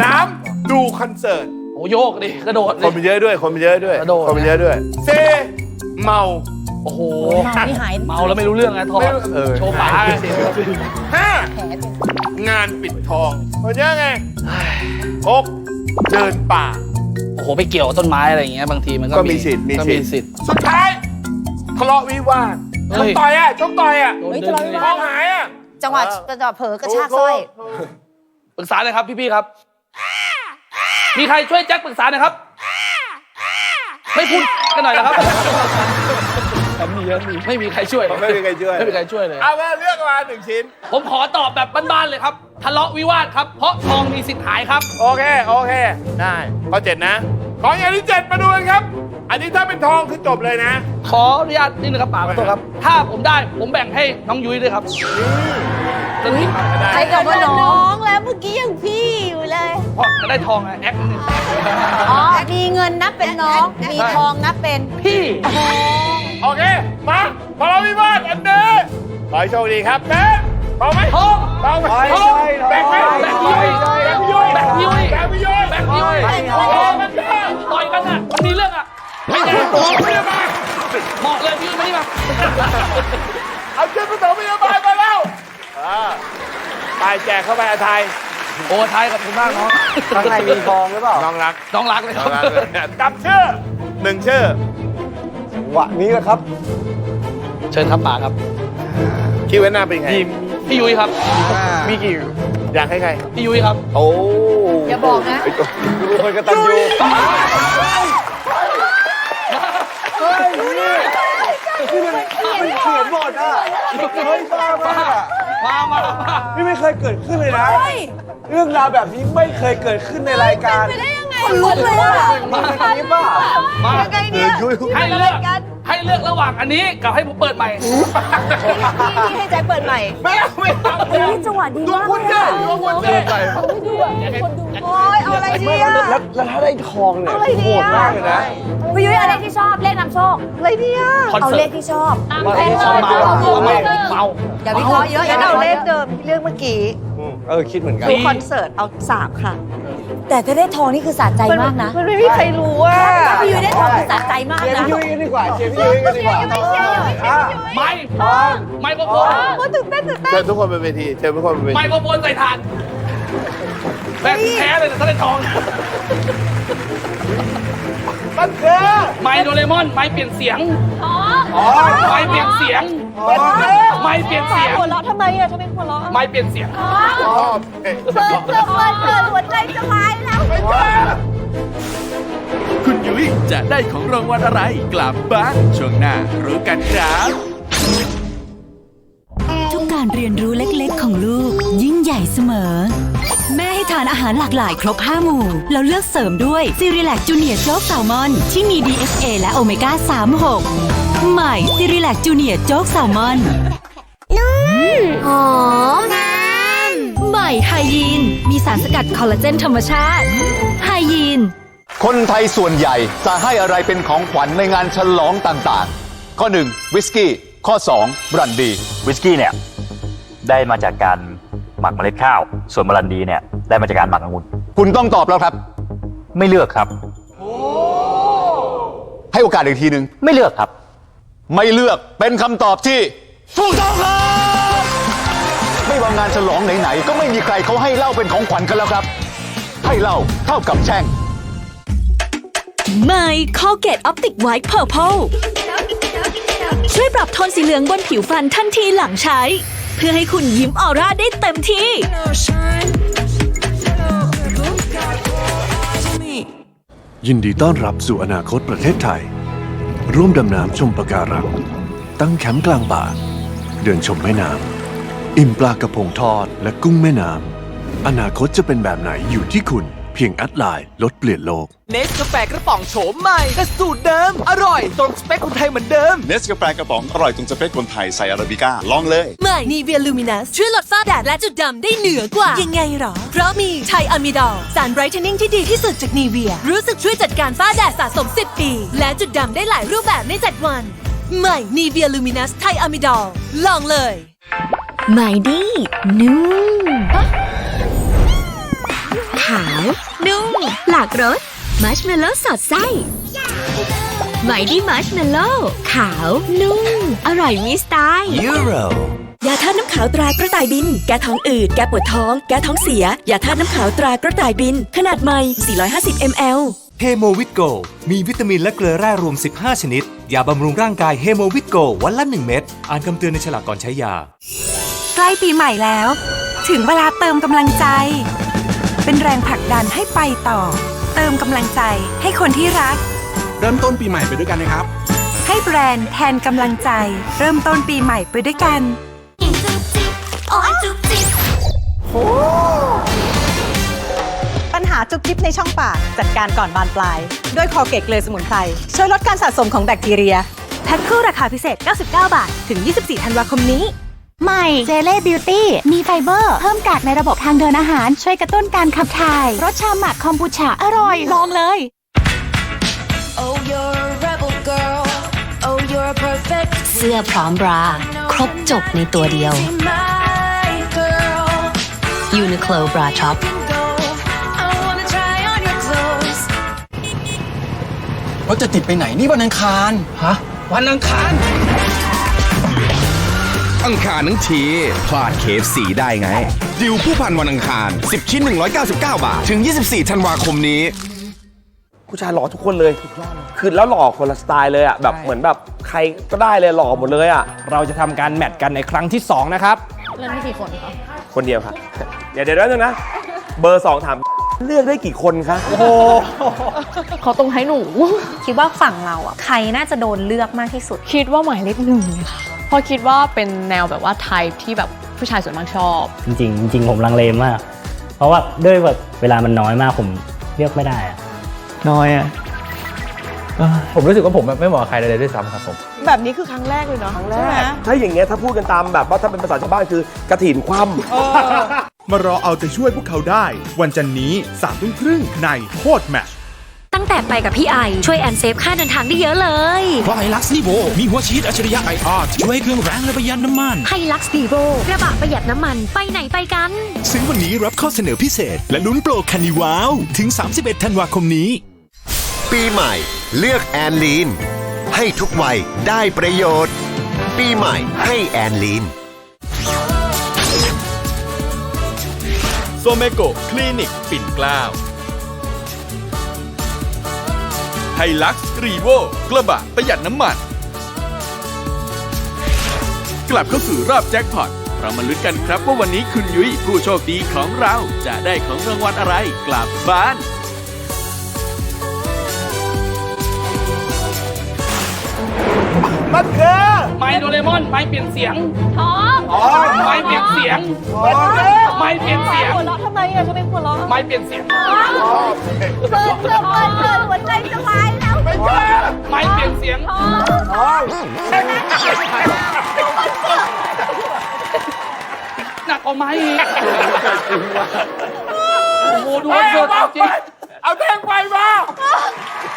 สามดูคอนเสิร์ต โอ้โยกดิกระโดด คนมันเยอะด้วยคนมันเยอะด้วย กระโดด คนมันเยอะด้วยเซเมา โอ้โห เมานี่หาย เมาแล้วไม่รู้เรื่องไงทองโชว์ปากไง ห้างานปิดทองคนเยอะไงหกเดินป่า โอ้โหไปเกี่ยวต้นไม้อะไรอย่างเงี้ยบางทีมันก็มีสิทธิ์ สุดท้ายทะเลาะวิวาทชกต่อยอ่ะ เฮ้ยทะเลาะวิวาท ทองหายอ่ะ จังหวะเผลอกระชากสร้อย ปรึกษาเลยครับพี่ๆครับ มีใครช่วยแจ็คปรึกษาหน่อยครับ ไม่พูดกันหน่อยนะครับไม่มีใครช่วย ไม่มีใครช่วย ไม่มีใครช่วยเลย เอามาเลือกมาหนึ่งชิ้น ผมขอตอบแบบบ้านๆเลยครับ ทะเลาะวิวาทครับ เพราะทองมีสิทธิ์หายครับ โอเค ได้ข้อ7นะ ของอย่างที่ 7 มาดูกันครับ อันนี้ถ้าเป็นทองคือจบเลยนะ ขออนุญาตนิดนึงครับป๋าขอโทษครับ ถ้าผมได้ผมแบ่งให้น้องยุ้ยด้วยครับจะนี่ ใครกับว่าน้องแล้วเมื่อกี้ยังพี่อยู่เลย เพราะจะได้ทองไงแอคนิดนึง อ๋อ มีเงินนับเป็นน้อง มีทองนับเป็น พี่ โอเค มาทะเลาะวิวาทอันนี้ขอให้โชคดีครับแม่พร้อมไหม ทอง พร้อมไหม ทอง แบ่งไหม แบ่งยุ้ย แบ่งยุ้ย แบ่งยุ้ย แบ่งยุ้ย แบ่งยุ้ย แบ่งยุ้ย ต่อยกันอ่ะมันมีเรื่องอ่ะไม่ได้ ตัวพยาบาล เหมาะเลยพี่ไม่ได้มา เอาชุดผสมพยาบาลมาแล้วไปแจกเข้าไปอาไทย โอ้ไทยกับคุณมากน้อง ข้างในมีทองหรือเปล่าน้องรัก น้องรักเลยครับ กับชื่อ1ชื่อ วะนี้แหละครับ เชิญครับป๋าครับ คิดไว้หน้าเป็นไง พี่ยุ้ยครับ มีกี่อยากให้ใคร พี่ยุ้ยครับ โอ้ อย่าบอกนะ ดูคนกระตันยู เฮ้ยนี่มันเขียนบทอ่ะเฮ้ยบ้ามากมานี่ไม่เคยเกิดขึ้นเลยนะ เรื่องราวแบบนี้ไม่เคยเกิดขึ้นในรายการ เป็นได้ยังไงคนลุกเลยอ่ะ มาอย่างนี้ป่ะมา ยังไงเนี่ย ให้เลือกระหว่างอันนี้กับให้ผมเปิดใหม่ พี่ให้แจ็คเปิดใหม่ ไม่เอา จังหวะดีมาก คุณเจ้าดูคุณเจ้า โอ้ยเอาอะไรดีอ่ะ แล้วถ้าได้ทองเนี่ย เอาอะไรดี โหด อ่ะ มากเลยนะ พี่ยุ้ยอะไรที่ชอบเลขนำโชคอะไรดีอ่ะ คอนเสิร์ต เอาเลขที่ชอบ เมาอย่าวิเคราะห์เยอะอย่าเอาเลขเดิมที่เลือกเมื่อกี้ คิดเหมือนกัน ดูคอนเสิร์ตเอา3ค่ะ แต่ถ้าได้ทองนี่คือสะใจมากนะ มันไม่มีใครรู้ว่า ถ้าพี่ยุ้ยได้ทองคือสะใจมากนะ เชียร์พี่ยุ้ยกันดีกว่าไม่โครโฟน โอ้ตื่นเต้น เชิญทุกคนเป็นเวทีเชิญทุกคนเป็นเวที ไมโครโฟนใส่ถ่านแบบแพ้เลยนะถ้าได้ทอง มันคือ ไมโดเรมอนไมเปลี่ยนเสียง อ๋อ ไมเปลี่ยนเสียงไมเปลี่ยนเสียง หัวเราะทำไมอ่ะทำไมหัวเราะ ไมเปลี่ยนเสียง เปิดหัวใจจะวายแล้ว คุณยุ้ยจะได้ของรางวัลอะไรกลับบ้านช่วงหน้ารู้กันครับ ทุกการเรียนรู้เล็กๆของลูกยิ่งใหญ่เสมอ แม่ให้ทานอาหารหลากหลายครบ 5 หมู่แล้วเลือกเสริมด้วยซีรีแลกจูเนียร์โจ๊กแซลมอนที่มี DHA และโอเมก้า 36 ใหม่ซีรีแลกจูเนียร์โจ๊กแซลมอนหอมใหม่ไฮยีนมีสารสกัดคอลลาเจนธรรมชาติไฮยีน คนไทยส่วนใหญ่จะให้อะไรเป็นของขวัญในงานฉลองต่างๆ ข้อ 1 วิสกี้ ข้อ 2 บรันดี วิสกี้เนี่ยได้มาจากการหมักเมล็ดข้าว ส่วนบรันดีเนี่ยได้มาจากการหมักองุ่น คุณต้องตอบแล้วครับ ไม่เลือกครับ ให้โอกาสอีกทีหนึ่ง ไม่เลือกครับ ไม่เลือกเป็นคำตอบที่ถูกต้องครับ ไม่ว่างานฉลองไหนๆก็ไม่มีใครเขาให้เหล้าเป็นของขวัญกันแล้วครับ ให้เหล้าเท่ากับแช่ง ใหม่ Colgate Optic White Purple ช่วยปรับโทนสีเหลืองบนผิวฟันทันทีหลังใช้ เพื่อให้คุณยิ้มออร่าได้เต็มที่ ยินดีต้อนรับสู่อนาคตประเทศไทย ร่วมดำน้ำชมปะการัง ตั้งแคมป์กลางป่า เดินชมแม่น้ำ อิ่มปลากระพงทอดและกุ้งแม่น้ำ อนาคตจะเป็นแบบไหนอยู่ที่คุณ พียงแอดไลน์ลดเปลี่ยนโลก เนสกาแฟกระป๋องโฉมใหม่แต่สูตรเดิมอร่อยตรงสเปคคนไทยเหมือนเดิม เนสกาแฟกระป๋องอร่อยตรงสเปคคนไทยใส่อาราบิก้าลองเลย ใหม่ Nivea Luminous ช่วยลดฝ้าแดดและจุดดำได้เหนือกว่ายังไงหรอ เพราะมีไทอะมิดอลสารไบรท์เทนนิ่งที่ดีที่สุดจาก Nivea รู้สึกช่วยจัดการฝ้าแดดสะสม 10 ปี และจุดดำได้หลายรูปแบบใน 7 วัน ใหม่ Nivea Luminous ไทอะมิดอลลองเลยใหม่ดีนุ่มขาวนุ่มหลากรสมัชเมลโล่สอดไส้ใหม่ดีมัชเมลโล่ขาวนุ่มอร่อยมีสไตล์ยูโรยาธาตุน้ำขาวตรากระต่ายบินแก้ท้องอืดแก้ปวดท้องแก้ท้องเสียยาธาตุน้ำขาวตรากระต่ายบินขนาดใหม่450 ml เฮโมวิตโกมีวิตามินและเกลือแร่รวม 15 ชนิดยาบำรุงร่างกายเฮโมวิตโกวันละ 1 เม็ดอ่านคำเตือนในฉลากก่อนใช้ยาใกล้ปีใหม่แล้ว ถึงเวลาเติมกำลังใจเป็นแรงผลักดันให้ไปต่อเติมกำลังใจให้คนที่รักเริ่มต้นปีใหม่ไปด้วยกันนะครับให้แบรนด์แทนกำลังใจเริ่มต้นปีใหม่ไปด้วยกันปัญหาจุกจิบในช่องปากจัดการก่อนบานปลายด้วยคอเกตเกลือสมุนไพรช่วยลดการสะสมของแบคทีเรียแพ็คคู่ราคาพิเศษ99 บาทถึง24ธันวาคมนี้ใหม่เจเล่บิวตี้มีไฟเบอร์เพิ่มกากในระบบทางเดินอาหารช่วยกระตุ้นการขับถ่ายรสชาหมักคอมบูชาอร่อยลองเลย Oh you're a rebel girl Oh you're perfect เสื้อพร้อมบราครบจบในตัวเดียว Uniqlo Bra Top รถจะติดไปไหนนี่วันอังคารฮะวันอังคารอังคารทั้งทีพลาดเคฟสีได้ไงดิวผู้พันวันอังคาร10 ชิ้น 199 บาทถึง24ธันวาคมนี้ผู้ชายหล่อทุกคนเลยคือแล้วหล่อคนละสไตล์เลยอ่ะแบบเหมือนแบบใครก็ได้เลยหล่อหมดเลยอ่ะเราจะทำการแมทกันในครั้งที่2นะครับ เล่นไม่กี่คนคะ คนเดียวครับเดี๋ยวนะเบอร์2ถามเลือกได้กี่คนคะโอ้โห เขาตรงให้หนู คิดว่าฝั่งเราอ่ะใครน่าจะโดนเลือกมากที่สุดคิดว่าหมายเลข1เลยค่ะเพราะคิดว่าเป็นแนวแบบว่าไทป์ที่แบบผู้ชายส่วนมากชอบจริงผมลังเลมากเพราะว่าด้วยแบบเวลามันน้อยมากผมเลือกไม่ได้อะน้อยอ่ะผมรู้สึกว่าผมไม่เหมาะใครเลยด้วยซ้ำครับผมแบบนี้คือครั้งแรกเลยเนาะใช่ไหมถ้าอย่างเงี้ยถ้าพูดกันตามแบบว่าถ้าเป็นภาษาชาวบ้านคือกระถิ่นคว่ำมารอเอาใจช่วยพวกเขาได้วันจันทร์นี้ 3:30 ในโคตรแมช ตั้งแต่ไปกับพี่ไอช่วยแอนเซฟค่าเดินทางได้เยอะเลยเพราะไฮลักซ์ลีโวมีหัวฉีดอัจฉริยะไออาร์ช่วยให้เครื่องแรงและประหยัดน้ำมันไฮลักซ์ลีโวกระบะประหยัดน้ำมันไปไหนไปกันซื้อวันนี้รับข้อเสนอพิเศษและลุ้นโปรคันนิว้าวถึง31ธันวาคมนี้ปีใหม่เลือกแอนลีนให้ทุกวัยได้ประโยชน์ปีใหม่ให้แอนลีนโซเมโกคลินิกปิ่นเกล้าไฮลักซ์รีโวกระบะประหยัดน้ำมันกลับเข้าสู่รอบแจ็คพอตเรามาลุ้นกันครับว่าวันนี้คุณยุ้ยผู้โชคดีของเราจะได้ของรางวัลอะไรกลับบ้านมันคือไมโดเรมอนไม้เปลี่ยนเสียงท้อง ไม้เปลี่ยนเสียงไม้เปลี่ยนเสียงหัวเราะทำไมอ่ะทำไมหัวเราะไม้เปลี่ยนเสียงเพิ่มหัวใจจะวายแล้วไม่ใช่ไม้เปลี่ยนเสียงหนักกว่าไม้อีกโอ้โหดูว่าเกิดจริงเอาแท่งไฟมา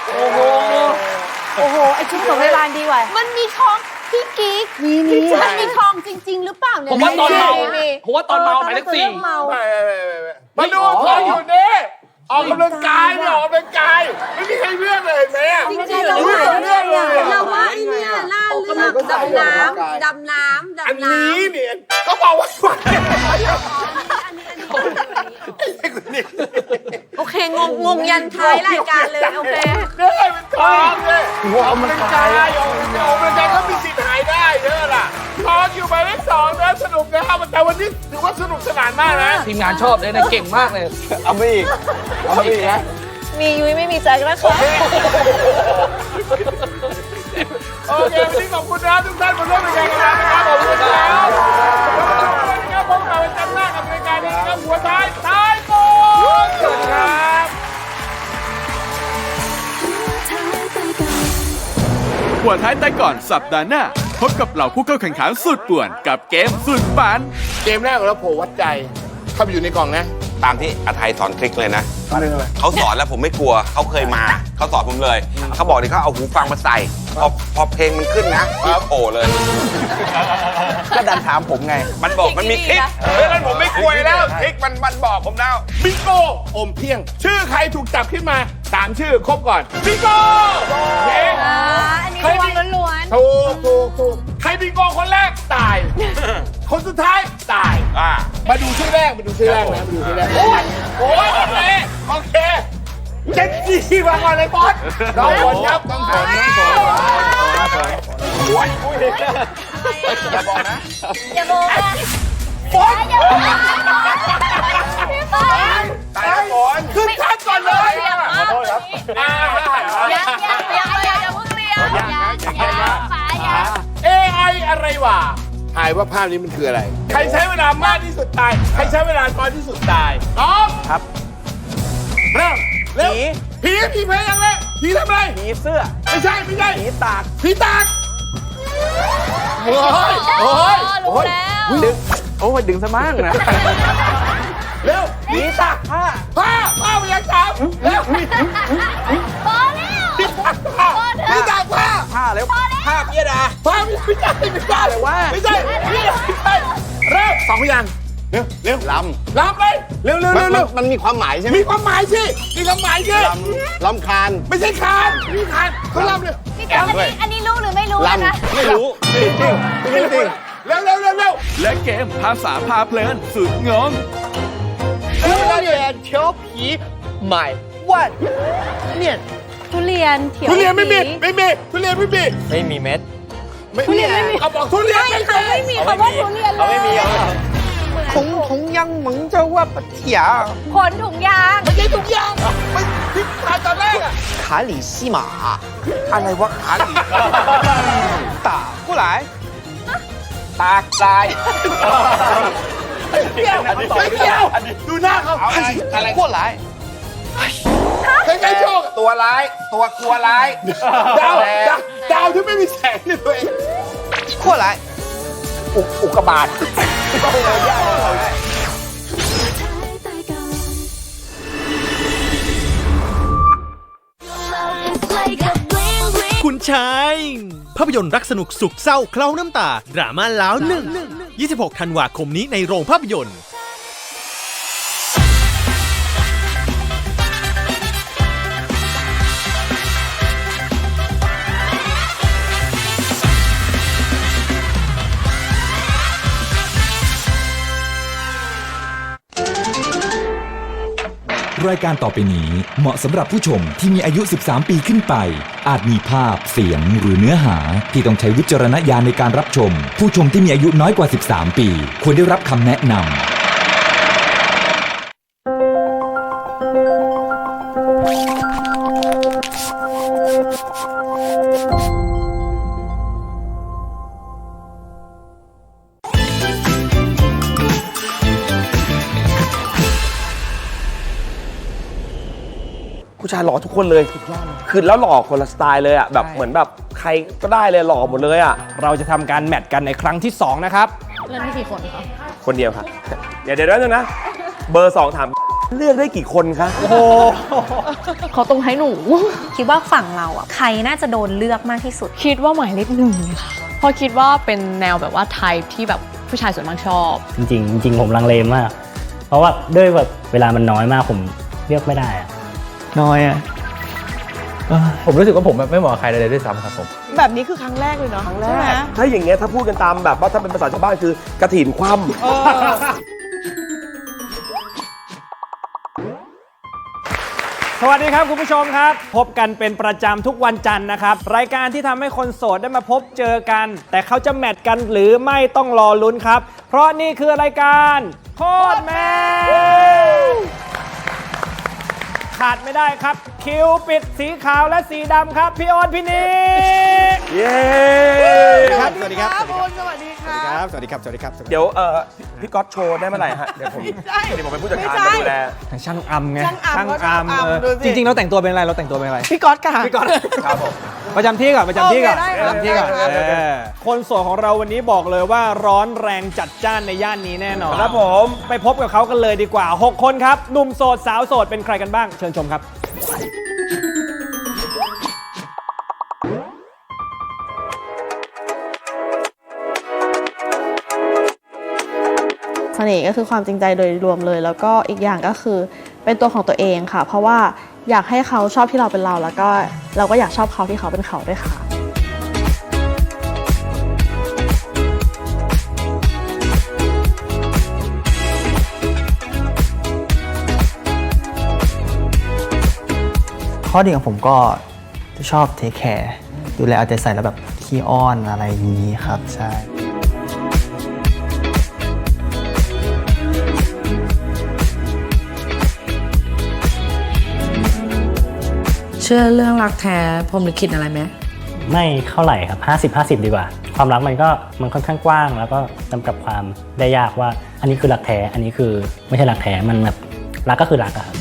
โอ้โหไอชุดของเวลาดีกว่ามันมีทองพี่กิ๊กมันมีทองจริงๆหรือเปล่าเนี่ยผมว่าตอนเมาหมายเลข4มาดูทองอยู่นี่ออกกำลังกายเนี่ยออกกำลังกายไม่มีใครเลือกเลยเห็นไหมจริงๆเราว่าเราว่าไอเนี่ยล่าเลือกดำน้ำอันนี้เนี่ยเขาบอกว่าโอเคงงยันท้ายรายการเลยโอเคเนี่ยเป็นทองเลยออกกำลังกายออกกำลังกายก็มีสิทธิ์หายได้เยอะล่ะทองอยู่หมายเลข2นะสนุกนะครับแต่วันนี้ถือว่าสนุกสนานมากนะทีมงานชอบเลยนะเก่งมากเลยเอาไปอีกนะมียุ้ยไม่มีแจ็คนะคะโอเควันนี้ขอบคุณนะทุกท่านมาร่วมรายการกันนะครับขอบคุณครับพบกันวันจันทร์หน้ากับรายการนี้นะครับหัวท้ายท้ายโมงสวัสดีครับ หัวท้ายแต่ก่อนสัปดาห์หน้าพบกับเหล่าผู้เข้าแข่งขันสุดป่วนกับเกมสุดปันเกมแรกของเราโผล่วัดใจเข้าไปอยู่ในกล่องนะ ตามที่อาไทยสอนทริคเลยนะเขาสอนแล้วผมไม่กลัวเขาเคยมาเขาสอนผมเลยเขาบอกนี่เขาเอาหูฟังมาใส่พอเพลงมันขึ้นนะโผล่เลยก็ดันถามผมไงมันบอกมันมีทริคเพราะฉะนั้นผมไม่กลัวแล้วทริคมันบอกผมแล้วบิงโกอมเพียงชื่อใครถูกจับขึ้นมา3ชื่อครบก่อนบิงโกเพลงอันนี้ล้วนๆถูกใครบิงโกคนแรกตายคนสุดท้ายตายมาดูชื่อแรกนะมาดูชื่อแรกโอ้ยโอเคเจ็ดจีวางก่อนเลยบอสน้องฝนครับน้องฝนอย่าบอกนะอย่าบอกนะฝนตายฝนขึ้นชั้นก่อนเลยขอโทษครับอย่าเพิ่งเรียนAI อะไรวะทายว่าภาพนี้มันคืออะไรใครใช้เวลามากที่สุดตายใครใช้เวลาน้อยที่สุดตายน้องครับเร็วผีเพลงยังไงผีทำอะไรผีเสื้อไม่ใช่ผีตากโอ้ยรู้แล้วดึงโอ้ยดึงซะมั่งนะเร็วผีตากผ้าไปยังสามเร็วพอแล้วผีตากผ้าแล้วผ้าพิยดาผ้าไม่ใช่เลยวะไม่ใช่เร็ว2 พยางค์เร็วลำไปเร็วมันมีความหมายใช่ไหมมีความหมายสิลำคาญไม่ใช่คานมีคานเขาลำเลยพี่แจ๊คอันนี้รู้หรือไม่รู้นะ ไม่รู้จริงเร็วและเกมภาษาพาเพลินสุดงงทุเรียนเขียวผีใหม่วันเนี่ยทุเรียนเขียว ทุเรียนไม่มีทุเรียนไม่มีไม่มีเม็ดทุเรียนไม่มีเขาบอกทุเรียนไม่มีคำว่าทุเรียนเลยเขาไม่มีถุงยางเหมือนจะว่าปะเถียขนถุงยางไม่ใช่ถุงยางไม่ที่ตอนแรกอะขาหลีซี่หมาอะไรวะขาหลีตาผู้หลายตากทรายไม่เกี่ยวดูหน้าเขาอะไรผู้หลายใครโชคตัวร้ายตัวกลัวร้ายดาวที่ไม่มีแสงในตัวเองขั้วร้ายอุกกาบาตคุณชายภาพยนตร์รักสนุกสุขเศร้าเคล้าน้ำตาดราม่าล้าว26 ธันวาคมนี้ในโรงภาพยนตร์รายการต่อไปนี้เหมาะสำหรับผู้ชมที่มีอายุ 13 ปีขึ้นไปอาจมีภาพเสียงหรือเนื้อหาที่ต้องใช้วิจารณญาณในการรับชมผู้ชมที่มีอายุน้อยกว่า 13 ปีควรได้รับคำแนะนำผู้ชายหล่อทุกคนเลยคือแล้วหล่อคนละสไตล์เลยอ่ะแบบเหมือนแบบใครก็ได้เลยหล่อหมดเลยอ่ะเราจะทำการแมทกันในครั้งที่2นะครับเลือกได้กี่คนคะคนเดียวครับเดี๋ยวนะเบอร์2ถามเลือกได้กี่คนคะโอ้โหเขาตรงให้หนูคิดว่าฝั่งเราอ่ะใครน่าจะโดนเลือกมากที่สุดคิดว่าหมายเลข1เลยค่ะเพราะคิดว่าเป็นแนวแบบว่าไทป์ที่แบบผู้ชายส่วนมากชอบจริงผมลังเลมากเพราะว่าด้วยแบบเวลามันน้อยมากผมเลือกไม่ได้อะน้อยอ่ะผมรู้สึกว่าผมไม่เหมาะใครเลยด้วยซ้ำครับผมแบบนี้คือครั้งแรกเลยเนาะครั้งแรกถ้าอย่างเงี้ยถ้าพูดกันตามแบบว่าถ้าเป็นภาษาชาวบ้านคือกระถินคว่ำสวัสดีครับคุณผู้ชมครับพบกันเป็นประจำทุกวันจันทร์นะครับรายการที่ทำให้คนโสดได้มาพบเจอกันแต่เขาจะแมทกันหรือไม่ต้องรอลุ้นครับเพราะนี่คือรายการโคตรแมนขาดไม่ได้ครับคิวปิดสีขาวและสีดำครับพี่โอนพี่นิกเย้ครับสวัสดีครับสวัสดีครั ครับสวัสดีครับสวัสดีครับ เดี๋ยวพี่ก๊อตโชว์ได้เมื่อไหร่ฮะเดี๋ยวผมเป็นผู้จัดการดูแล ช่างอำไง ช่างอำ จริงๆเราแต่งตัวเป็นอะไรเราแต่งตัวเป็นอะไร พี่ก๊อตค่ะ พี่ก๊อต ครับผม ประจำที่ก่อนประจำที่ก่อน โอเคได้ ประจำที่ก่อน ได้ครับ คนโสดของเราวันนี้บอกเลยว่าร้อนแรงจัดจ้านในย่านนี้แน่นอน ครับผม ไปพบกับเขากันเลยดีกว่า 6 คนครับหนุ่มโสดสาวโสดเป็นใครกันบ้างเชิญชมครับ เสน่ห์ก็คือความจริงใจโดยรวมเลย แล้วก็อีกอย่างก็คือเป็นตัวของตัวเองค่ะ เพราะว่าอยากให้เขาชอบที่เราเป็นเราแล้วก็เราก็อยากชอบเขาที่เขาเป็นเขาด้วยค่ะ ข้อดีของผมก็จะชอบเทคแคร์ดูแลเอาใจใส่แล้วแบบขี้อ้อนอะไรอย่างนี้ครับใช่เชื่อเรื่องรักแท้พรหมลิขิตอะไรไหม ไม่เท่าไหร่ครับ50-50 ดีกว่า ความรักมันค่อนข้างกว้างแล้วก็จำกัดความได้ยากว่าอันนี้คือรักแท้อันนี้คือไม่ใช่รักแท้มันแบบรักก็คือรักอะครับ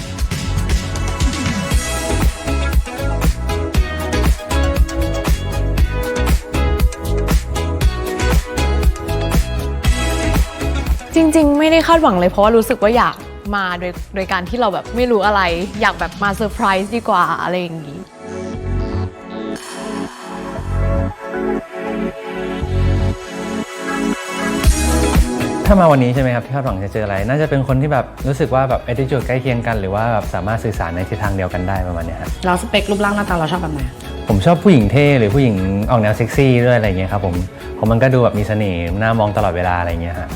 จริงๆไม่ได้คาดหวังเลยเพราะว่ารู้สึกว่าอยากมาโดยการที่เราแบบไม่รู้อะไรอยากแบบมาเซอร์ไพรส์ดีกว่าอะไรอย่างนี้ ถ้ามาวันนี้ใช่ไหมครับที่คาดหวังจะเจออะไรน่าจะเป็นคนที่แบบรู้สึกว่าแบบ attitude ใกล้เคียงกันหรือว่าแบบสามารถสื่อสารในทิศทางเดียวกันได้ประมาณนี้ครับ เราสเปครูปร่างหน้าตาเราชอบแบบไหน ผมชอบผู้หญิงเท่หรือผู้หญิงออกแนวเซ็กซี่ด้วยอะไรอย่างเงี้ยครับผมมันก็ดูแบบมีเสน่ห์น่ามองตลอดเวลาอะไรอย่างเงี้ยฮะ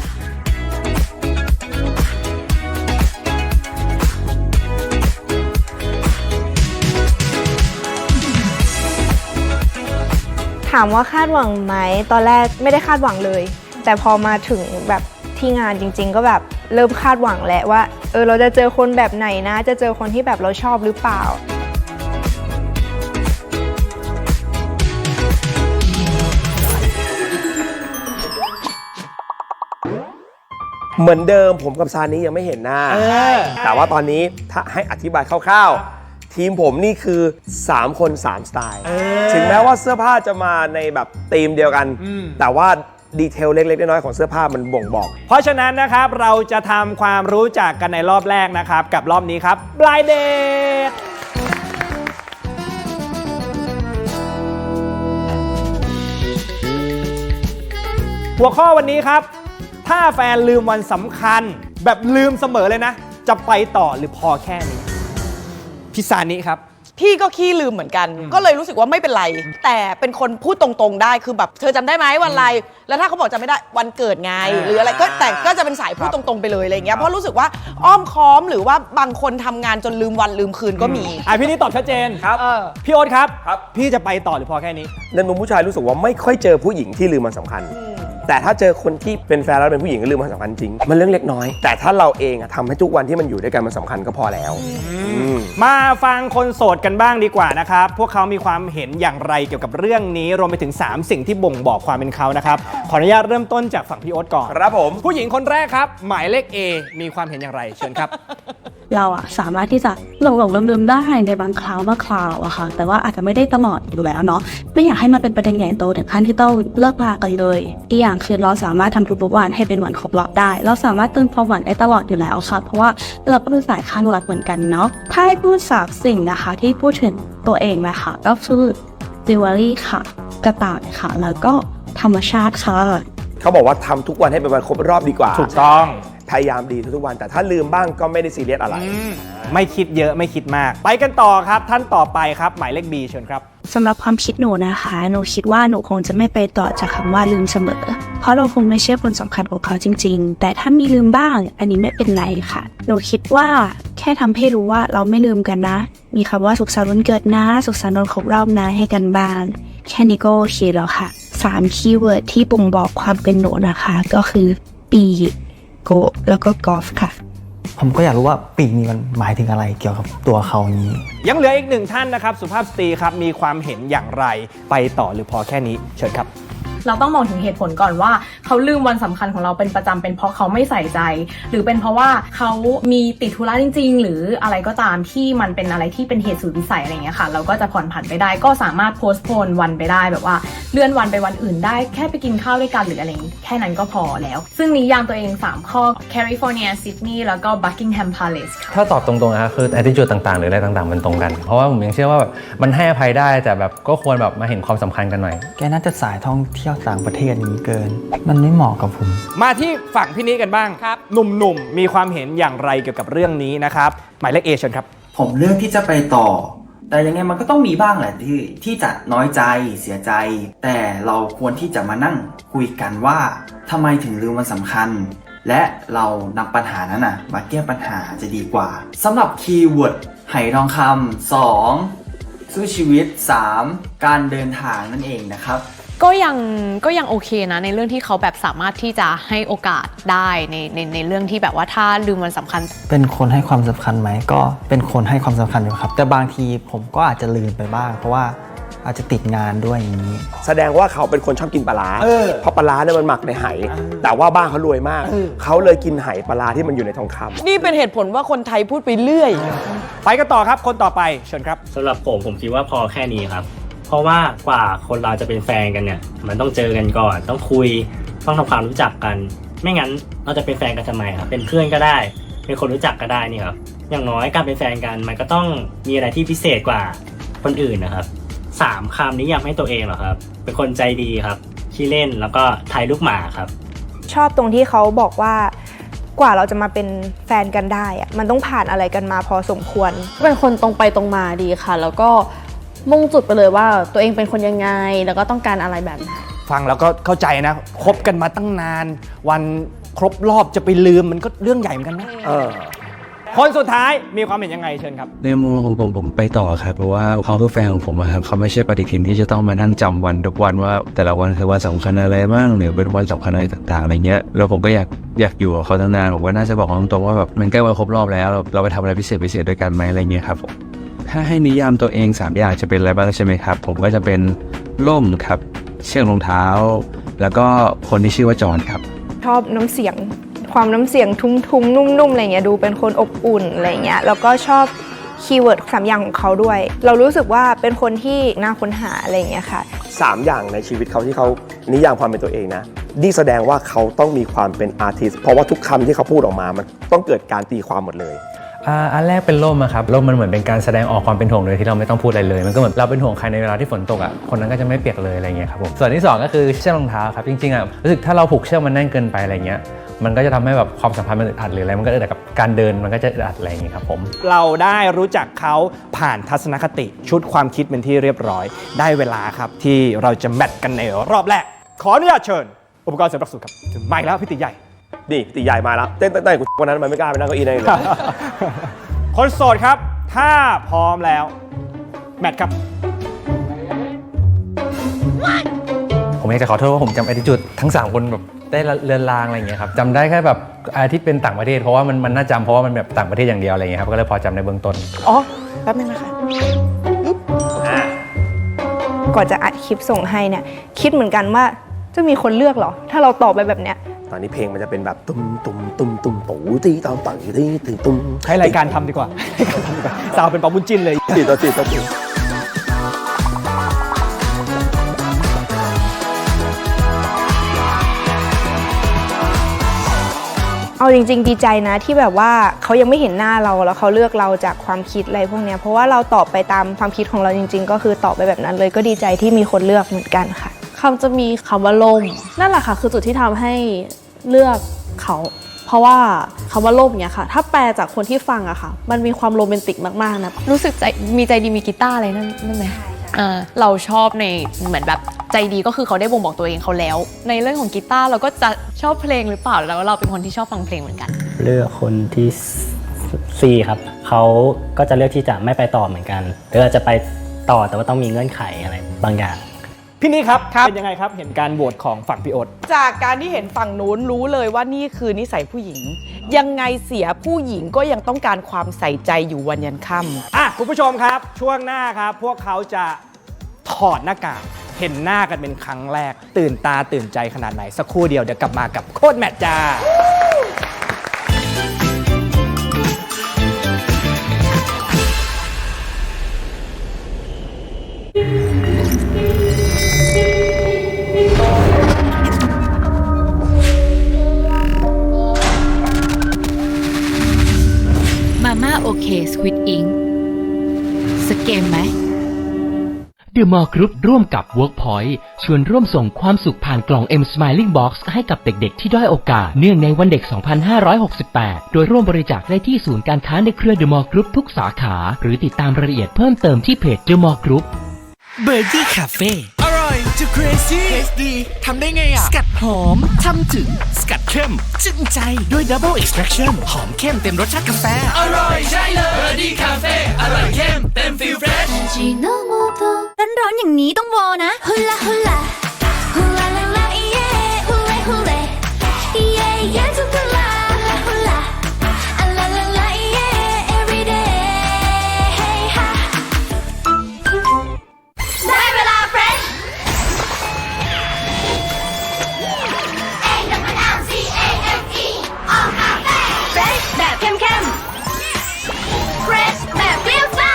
ถามว่าคาดหวังไหมตอนแรกไม่ได้คาดหวังเลยแต่พอมาถึงแบบที่งานจริงๆก็แบบเริ่มคาดหวังแล้วว่าเราจะเจอคนแบบไหนนะจะเจอคนที่แบบเราชอบหรือเปล่าเหมือนเดิมผมกับซานี้ยังไม่เห็นหน้าแต่ว่าตอนนี้ถ้าให้อธิบายคร่าวๆทีมผมนี่คือ3คน3สไตล์ถึงแม้ว่าเสื้อผ้าจะมาในแบบธีมเดียวกันแต่ว่าดีเทลเล็กๆน้อยๆของเสื้อผ้ามันบ่งบอกเพราะฉะนั้นนะครับเราจะทำความรู้จักกันในรอบแรกนะครับกับรอบนี้ครับ Blind Date หัวข้อวันนี้ครับถ้าแฟนลืมวันสำคัญแบบลืมเสมอเลยนะจะไปต่อหรือพอแค่นี้พี่ซานิครับ พี่ก็ขี้ลืมเหมือนกันก็เลยรู้สึกว่าไม่เป็นไรแต่เป็นคนพูดตรงๆได้คือแบบเธอจำได้ไหมวันอะไรแล้วถ้าเขาบอกจำไม่ได้วันเกิดไงหรืออะไรก็แต่ก็จะเป็นสายพูดตรงๆไปเลยอะไรอย่างเงี้ยเพราะรู้สึกว่าอ้อมค้อมหรือว่าบางคนทำงานจนลืมวันลืมคืนก็มีพี่นี่ตอบชัดเจนครับพี่โอ๊ตครับพี่จะไปต่อหรือพอแค่นี้ในมุมผู้ชายรู้สึกว่าไม่ค่อยเจอผู้หญิงที่ลืมวันสำคัญแต่ถ้าเจอคนที่เป็นแฟนแล้วเป็นผู้หญิงก็ลืมวันสำคัญจริงมันเรื่องเล็กน้อยแต่ถ้าเราเองทำให้ทุกวันที่มันอยู่ด้วยกันมันสำคัญก็พอแล้วมาฟังคนโสดกันบ้างดีกว่านะครับพวกเขามีความเห็นอย่างไรเกี่ยวกับเรื่องนี้รวมไปถึง3สิ่งที่บ่งบอกความเป็นเขานะครับขออนุญาตเริ่มต้นจากฝั่งพี่โอ๊ตก่อนครับผมผู้หญิงคนแรกครับหมายเลข A มีความเห็นอย่างไรเชิญครับ เราอะสามารถที่จะหลงลืมได้ในบางคราวอะค่ะแต่ว่าอาจจะไม่ได้ตลอดอยู่แล้วเนาะไม่อยากให้มันเป็นประเด็นใหญ่โตถึงขั้นที่ต้องเลิกลากันเลยอีกอย่างคือเราสามารถทำทุกๆวันให้เป็นวันครบรอบได้เราสามารถเติมความหวานได้ตลอดอยู่แล้วค่ะเพราะว่าเราก็เป็นสายข้างรักเหมือนกันเนาะถ้าให้พูด3สิ่งนะคะที่พูดถึงตัวเองนะคะก็คือจิวเวลรี่ค่ะกระต่ายค่ะแล้วก็ธรรมชาติค่ะเขาบอกว่าทำทุกวันให้เป็นวันครบรอบดีกว่าถูกต้องพยายามดีทุกวันแต่ถ้าลืมบ้างก็ไม่ได้ซีเรียสอะไรไม่คิดเยอะไม่คิดมากไปกันต่อครับท่านต่อไปครับหมายเลข B เชิญครับสำหรับความคิดหนูนะคะหนูคิดว่าหนูคงจะไม่ไปต่อจากคำว่าลืมเสมอเพราะเราคงไม่ใช่คนสำคัญของเขาจริงๆแต่ถ้ามีลืมบ้างอันนี้ไม่เป็นไรค่ะหนูคิดว่าแค่ทำให้รู้ว่าเราไม่ลืมกันนะมีคำว่าสุขสันต์วันเกิดนะสุขสันต์วันครบรอบนะให้กันบ้างแค่นี้ก็โอเคแล้วค่ะ3คีย์เวิร์ดที่บ่งบอกความเป็นหนูนะคะก็คือปีโกแล้วก็กอล์ฟค่ะผมก็อยากรู้ว่าปีนี้มันหมายถึงอะไรเกี่ยวกับตัวเขานี้ยังเหลืออีก1ท่านนะครับสุภาพสตรีครับมีความเห็นอย่างไรไปต่อหรือพอแค่นี้เชิญครับ เราต้องมองถึงเหตุผลก่อนว่าเขาลืมวันสำคัญของเราเป็นประจำเป็นเพราะเขาไม่ใส่ใจหรือเป็นเพราะว่าเขามีติดธุระจริงๆหรืออะไรก็ตามที่มันเป็นอะไรที่เป็นเหตุสุดวิสัยอะไรเงี้ยค่ะเราก็จะผ่อนผันไปได้ก็สามารถโพสต์โพนวันไปได้แบบว่าเลื่อนวันไปวันอื่นได้แค่ไปกินข้าวด้วยกันหรืออะไรแค่นั้นก็พอแล้วซึ่งนิยามตัวเอง3ข้อแคลิฟอร์เนียซิดนีย์แล้วก็บักกิงแฮมพาเลสค่ะถ้าตอบตรงๆนะครับคือ attitude ต่างๆหรืออะไรต่างๆมันตรงกันเพราะว่าผมยังเชื่อว่าแบบมันให้อภัยได้แต่แบบก็ควรแบบมาเห็นความสำคัญกันหน่อยแกน่าจะสายท่องเที่ยวต่างประเทศนี้เกินมันไม่เหมาะกับผม มาที่ฝั่งพี่นี้กันบ้างครับหนุ่มๆมีความเห็นอย่างไรเกี่ยวกับเรื่องนี้นะครับหมายเลข A เชิญครับ ผมเลือกที่จะไปต่อแต่ยังไงมันก็ต้องมีบ้างแหละที่จะน้อยใจเสียใจแต่เราควรที่จะมานั่งคุยกันว่าทำไมถึงลืมวันสำคัญและเรานำปัญหานั้นมาแก้ปัญหาจะดีกว่าสำหรับคีย์เวิร์ดไหทองคำ2สู้ชีวิต3การเดินทางนั่นเองนะครับก็ยังโอเคนะในเรื่องที่เขาแบบสามารถที่จะให้โอกาสได้ในเรื่องที่แบบว่าถ้าลืมวันสำคัญเป็นคนให้ความสำคัญไหมก็เป็นคนให้ความสำคัญอยู่ครับแต่บางทีผมก็อาจจะลืมไปบ้างเพราะว่าอาจจะติดงานด้วยอย่างนี้แสดงว่าเขาเป็นคนชอบกินปลาร้าเพราะปลาร้าเนี่ยมันหมักในไหแต่ว่าบ้านเขารวยมากเขาเลยกินไหปลาร้าที่มันอยู่ในทองคำนี่เป็นเหตุผลว่าคนไทยพูดไปเรื่อยไปกันต่อครับคนต่อไปเชิญครับสำหรับผมคิดว่าพอแค่นี้ครับเพราะว่ากว่าคนเราจะเป็นแฟนกันเนี่ยมันต้องเจอกันก่อนต้องคุยต้องทำความรู้จักกันไม่งั้นเราจะเป็นแฟนกันทำไมครับเป็นเพื่อนก็ได้เป็นคนรู้จักก็ได้นี่ครับอย่างน้อยการเป็นแฟนกันมันก็ต้องมีอะไรที่พิเศษกว่าคนอื่นนะครับ3 คำนิยามให้ตัวเองเหรอครับเป็นคนใจดีครับขี้เล่นแล้วก็ทายลูกหมาครับชอบตรงที่เขาบอกว่ากว่าเราจะมาเป็นแฟนกันได้อะมันต้องผ่านอะไรกันมาพอสมควรเป็นคนตรงไปตรงมาดีค่ะแล้วก็มุ่งจุดไปเลยว่าตัวเองเป็นคนยังไงแล้วก็ต้องการอะไรแบบไหนฟังแล้วก็เข้าใจนะคบกันมาตั้งนานวันครบรอบจะไปลืมมันก็เรื่องใหญ่เหมือนกันนะคนสุดท้ายมีความเห็นยังไงเชิญครับในมุมของผมไปต่อครับเพราะว่าเขาคือแฟนของผมครับเขาไม่ใช่ปฏิทินที่จะต้องมานั่งจำวันทุกวันว่าแต่ละวันคือวันสำคัญอะไรบ้างหรือเป็นวันสำคัญอะไรต่างๆอะไรเงี้ยแล้วผมก็อยากอยู่กับเขาตั้งนานผมก็น่าจะบอกตรงๆว่าแบบมันใกล้วันครบรอบแล้วเราไปทำอะไรพิเศษด้วยกันไหมอะไรเงี้ยครับผมถ้าให้นิยามตัวเอง3 อย่างจะเป็นอะไรบ้างใช่ไหมครับผมก็จะเป็นร่มครับเชือกรองเท้าแล้วก็คนที่ชื่อว่าจอนครับชอบน้ำเสียงความน้ำเสียงทุ้มๆนุ่มๆอะไรเงี้ยดูเป็นคนอบอุ่นอะไรเงี้ยแล้วก็ชอบคีย์เวิร์ด3 อย่างของเขาด้วยเรารู้สึกว่าเป็นคนที่น่าค้นหาอะไรเงี้ยค่ะ3 อย่างในชีวิตเขาที่เขานิยามความเป็นตัวเองนะนี่แสดงว่าเขาต้องมีความเป็นอาร์ติสต์เพราะว่าทุกคำที่เขาพูดออกมามันต้องเกิดการตีความหมดเลยอันแรกเป็นร่มครับร่มมันเหมือนเป็นการแสดงออกความเป็นห่วงโดยที่เราไม่ต้องพูดอะไรเลยมันก็เหมือนเราเป็นห่วงใครในเวลาที่ฝนตกคนนั้นก็จะไม่เปียกเลยอะไรเงี้ยครับผมส่วนที่2ก็คือเชือกรองเท้าครับจริงๆรู้สึกถ้าเราผูกเชือกมันแน่นเกินไปอะไรเงี้ยมันก็จะทำให้แบบความสัมพันธ์มันอึดอัดหรืออะไรมันก็อึดอัดกับการเดินมันก็จะอึดอัดอะไรอย่างงี้ครับผมเราได้รู้จักเขาผ่านทัศนคติชุดความคิดเป็นที่เรียบร้อยได้เวลาครับที่เราจะแมทกันในรอบแรกขออนุญาตเชิญอุปกรณ์เสริมรักสุขครับถึงไมค์แล้วพี่ตีใหญ่นี่พี่ตีใหญ่มาแล้วเต้นตั้งแต่วันนั้นมันไม่กล้าไปนั่งเก้าอี้เลยคนโสดครับถ้าพร้อมแล้วแมทครับผมอยากจะขอโทษว่าผมจำ attitude ทั้ง3 คนแบบได้เลือนลางอะไรอย่างเงี้ยครับจำได้แค่แบบที่เป็นต่างประเทศเพราะว่ามันน่าจำเพราะว่ามันแบบต่างประเทศอย่างเดียวอะไรอย่างเงี้ยครับก็เลยพอจำในเบื้องต้นแป๊บนึงนะคะก่อนจะอัดคลิปส่งให้เนี่ยคิดเหมือนกันว่าจะมีคนเลือกเหรอถ้าเราตอบไปแบบเนี้ยตอนนี้เพลงมันจะเป็นแบบตุ้มตู่ตีตามต่อยตีตุ้มให้รายการทำดีกว่าสาวเป็นปอบุญจินเลยตีต่อเอาจริงๆดีใจนะที่แบบว่าเขายังไม่เห็นหน้าเราแล้วเขาเลือกเราจากความคิดอะไรพวกเนี้ยเพราะว่าเราตอบไปตามความคิดของเราจริงๆก็คือตอบไปแบบนั้นเลยก็ดีใจที่มีคนเลือกเหมือนกันค่ะคำจะมีคำว่าล่มนั่นแหละค่ะคือจุดที่ทำให้เลือกเขาเพราะว่าคำว่าล่มเนี่ยค่ะถ้าแปลจากคนที่ฟังอะค่ะมันมีความโรแมนติกมากๆนะรู้สึกมีใจดีมีกีตาร์อะไรนั่นไหมเราชอบในเหมือนแบบใจดีก็คือเขาได้บ่งบอกตัวเองเขาแล้วในเรื่องของกีตาร์เราก็จะชอบเพลงหรือเปล่าแล้วเราเป็นคนที่ชอบฟังเพลงเหมือนกันเลือกคนที่4ครับเขาก็จะเลือกที่จะไม่ไปต่อเหมือนกันหรือจะไปต่อแต่ว่าต้องมีเงื่อนไขอะไรบางอย่างพี่นี่ครับเป็นยังไงครับเห็นการโหวตของฝั่งพี่โอ๊ตจากการที่เห็นฝั่งนู้นรู้เลยว่านี่คือนิสัยผู้หญิงยังไงเสียผู้หญิงก็ยังต้องการความใส่ใจอยู่วันยันค่ำคุณผู้ชมครับช่วงหน้าครับพวกเขาจะถอดหน้ากาก เห็นหน้ากันเป็นครั้งแรก ตื่นตาตื่นใจขนาดไหนสักครู่เดียวเดี๋ยวกลับมากับโคตรแมทจ้ามาม่าโอเคสควิดอิงสเกมไหม The Mall Group ร่วมกับ Workpoint ชวนร่วมส่งความสุขผ่านกล่อง M Smiling Box ให้กับเด็กๆที่ด้อยโอกาสเนื่องในวันเด็ก 2568 โดยร่วมบริจาคได้ที่ศูนย์การค้าในเครือ The Mall Group ทุกสาขาหรือติดตามรายละเอียดเพิ่มเติมที่เพจ The Mall Group Burger Cafe อร่อยจะ crazy เทสดีทำได้ไงอ่ะ สกัดหอมทำถึงสกัดเข้มจึ้งใจด้วย Double Extraction หอมเข้มเต็มรสชาติกาแฟอร่อยใช่เลย Burger Cafe อร่อยเข้มเต็มฟีลเฟรชร้อนๆอย่างนี้ต้องวอนะฮุลาฮุลาฮุลาลาลาเย่ฮุเลฮุเลเย่เย่ทุกฮุลาฮุลาอะลาลาลาเย่ every day ฮะได้เวลาเฟรช A-double-L-C-A-F-E ออกคาเฟ่เฟรชแบบเข้มๆเฟรชแบบเปรี้ยวซ่า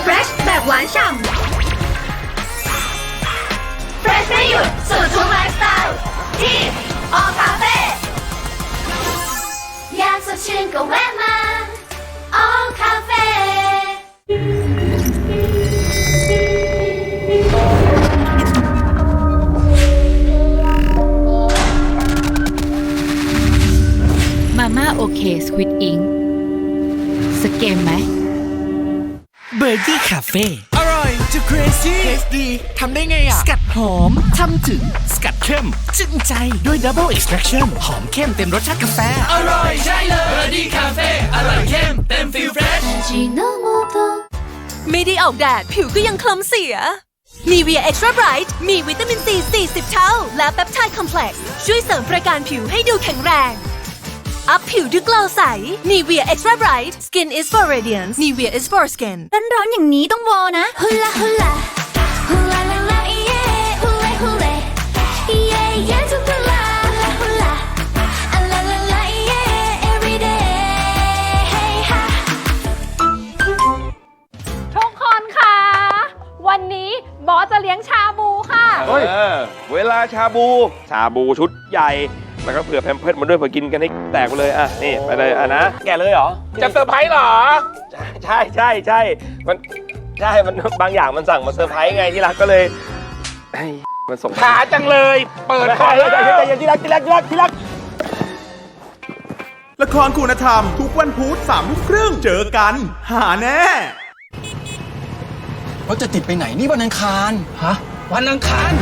Fresh แบบหวานฉ่ำ Fresh ไม่หยุดสู่ทุกไลฟ์สไตล์ที่ออคาเฟ่อยากสดชื่นก็แวะมาออคาเฟ่มาม่าโอเคสควิดอิงสเกมไหมBurger Cafe อร่อยจะ crazy เทสดีทำได้ไงอ่ะ สกัดหอมทำถึงสกัดเข้มจึ้งใจด้วย Double Extraction หอมเข้มเต็มรสชาติกาแฟอร่อยใช่เลย Burger Cafe อร่อยเข้มเต็มฟีลเฟรช ไม่ได้ออกแดดผิวก็ยังคล้ำเสีย Nivea Extra Bright มีวิตามินซี 40 เท่า และเปปไทด์คอมเพล็กซ์ช่วยเสริมประการผิวให้ดูแข็งแรง อัพผิวด้วยเกลาใส Nivea Extra Bright Skin is for radiance Nivea is for skin ร้อนๆอย่างนี้ต้องวอนะฮุลาฮุลาฮุลาลาลาเย่ฮุเลฮุเลเย่เย่ทุกฮุลาฮุลาอะลาลาลาเย่ every day ฮะ ทุกคนค่ะ วันนี้บอสจะเลี้ยงชาบูค่ะ เฮ้ยเวลาชาบูชุดใหญ่แล้วก็เผื่อแพมเพิร์สมาด้วยเผื่อกินกันให้แตกไปเลยอ่ะนี่ไปเลยอ่ะนะแกะเลยเหรอจะเซอร์ไพรส์เหรอใช่มันใช่มันบางอย่างมันสั่งมาเซอร์ไพรส์ไงที่รักก็เลยมันส่งช้าจังเลยเปิดก่อนเลยใจเย็นที่รักละครคุณธรรมทุกวันพุธ3 ทุ่มครึ่งเจอกันหาแน่เราจะติดไปไหนนี่วันอังคารฮะวันอังคาร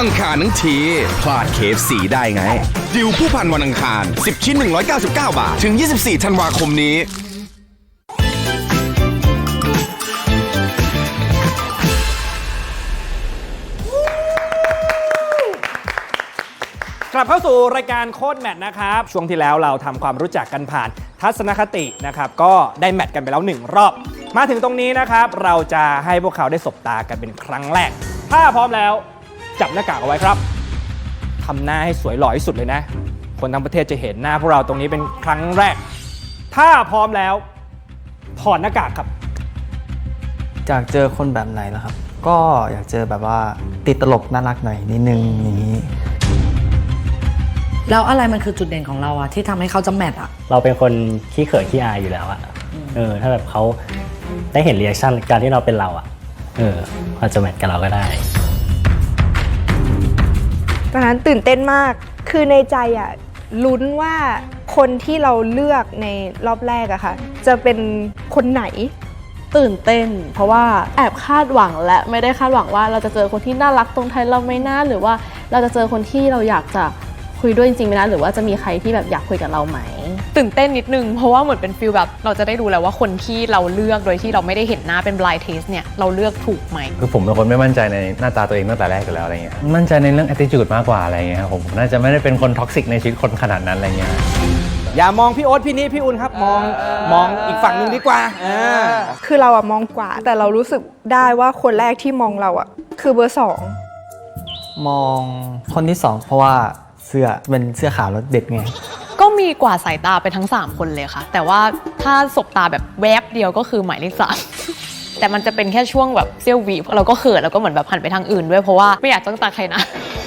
อังคารทั้งทีพลาดเคฟสีได้ไงดิวผู้พันวันอังคาร10 ชิ้น 199 บาทถึง24 ธันวาคมนี้กลับเข้าสู่รายการโค้ดแมทนะครับช่วงที่แล้วเราทำความรู้จักกันผ่านทัศนคตินะครับก็ได้แมทกันไปแล้ว1 รอบมาถึงตรงนี้นะครับเราจะให้พวกเขาได้สบตากันเป็นครั้งแรกถ้าพร้อมแล้วจับหน้ากากเอาไว้ครับทำหน้าให้สวยหล่อที่สุดเลยนะคนทั้งประเทศจะเห็นหน้าพวกเราตรงนี้เป็นครั้งแรกถ้าพร้อมแล้วถอดหน้ากากครับ อยากเจอคนแบบไหนล่ะครับก็อยากเจอแบบว่าติดตลกน่ารักหน่อยนิดนึงอย่างนี้ แล้วอะไรมันคือจุดเด่นของเราอะที่ทำให้เขาจะแมทอะ เราเป็นคนขี้เขินขี้อายอยู่แล้วอะถ้าแบบเขาได้เห็นรีแอคชั่นการที่เราเป็นเราอะเขาจะแมทกับเราก็ได้ ตอนนั้นตื่นเต้นมากคือในใจอ่ะลุ้นว่าคนที่เราเลือกในรอบแรกอะค่ะจะเป็นคนไหน ตื่นเต้นเพราะว่าแอบคาดหวังและไม่ได้คาดหวังว่าเราจะเจอคนที่น่ารักตรงไทยเราไหมนะหรือว่าเราจะเจอคนที่เราอยากจะคุยด้วยจริงๆไหมนะหรือว่าจะมีใครที่แบบอยากคุยกับเราไหม ตื่นเต้นนิดนึงเพราะว่าเหมือนเป็นฟีลแบบเราจะได้ดูแล้วว่าคนที่เราเลือกโดยที่เราไม่ได้เห็นหน้าเป็น blind test เนี่ยเราเลือกถูกไหม คือผมเป็นคนไม่มั่นใจในหน้าตาตัวเองตั้งแต่แรกอยู่แล้วอะไรเงี้ยมั่นใจในเรื่อง attitude มากกว่าอะไรเงี้ยครับผมน่าจะไม่ได้เป็นคนท็อกซิกในชีวิตคนขนาดนั้นอะไรเงี้ย อย่ามองพี่โอ๊ตพี่นี้พี่อุ่นครับมองอีกฝั่งหนึ่งดีกว่าคือเราอะมองกว่าแต่เรารู้สึกได้ว่าคนแรกที่มองเราอะคือเบอร์ 2 มองคนที่ 2 เพราะว่าเสื้อเป็นเสื้อขาวแล้วเด็ดไง ก็มีกว่าสายตาไปทั้ง 3 คนเลยค่ะ แต่ว่าถ้าสบตาแบบแวบเดียวก็คือหมายเลข 3 แต่มันจะเป็นแค่ช่วงแบบเซี่ยววีเราก็เขินแล้วก็เหมือนแบบหันไปทางอื่นด้วยเพราะว่าไม่อยากจ้องตาใครนะ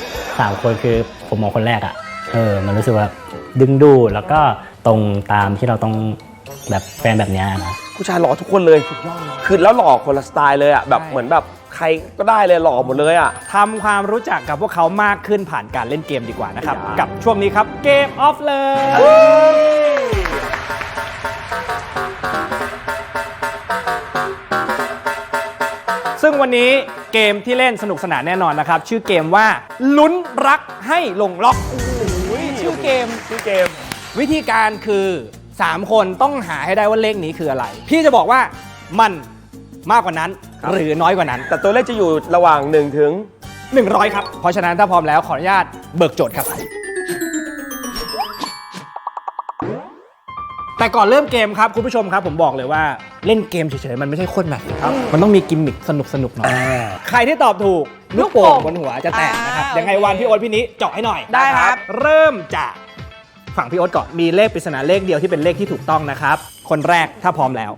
3 คนคือผมมองคนแรกอ่ะมันรู้สึกว่าดึงดูดแล้วก็ตรงตามที่เราต้องแบบแฟนแบบนี้นะ ผู้ชายหล่อทุกคนเลยคือแล้วหล่อคนละสไตล์เลยอ่ะแบบเหมือนแบบใครก็ได้เลยหล่อหมดเลยอ่ะทำความรู้จักกับพวกเขามากขึ้นผ่านการเล่นเกมดีกว่านะครับกับช่วงนี้ครับเกมออฟเลยซึ่งวันนี้เกมที่เล่นสนุกสนานแน่นอนนะครับชื่อเกมว่าลุ้นรักให้ลงล็อกชื่อเกมวิธีการคือ3 คนต้องหาให้ได้ว่าเลขนี้คืออะไรพี่จะบอกว่ามันมากกว่านั้นหรือน้อยกว่านั้นแต่ตัวเลขจะอยู่ระหว่าง1 ถึง 100ครับเพราะฉะนั้นถ้าพร้อมแล้วขออนุญาตเบิกโจทย์ครับแต่ก่อนเริ่มเกมครับคุณผู้ชมครับผมบอกเลยว่าเล่นเกมเฉยๆมันไม่ใช่โคตรหนักครับมันต้องมีกิมมิคสนุกๆหน่อยใครที่ตอบถูกลูกโป่งบนหัวจะแตกนะครับยังไงวันพี่โอ๊ตพี่นี้เจาะให้หน่อยได้ครับ เริ่มจากฝั่งพี่โอ๊ตก่อนมีเลขปริศนาเลขเดียวที่เป็นเลขที่ถูกต้องนะครับคนแรกถ้าพร้อมแล้ว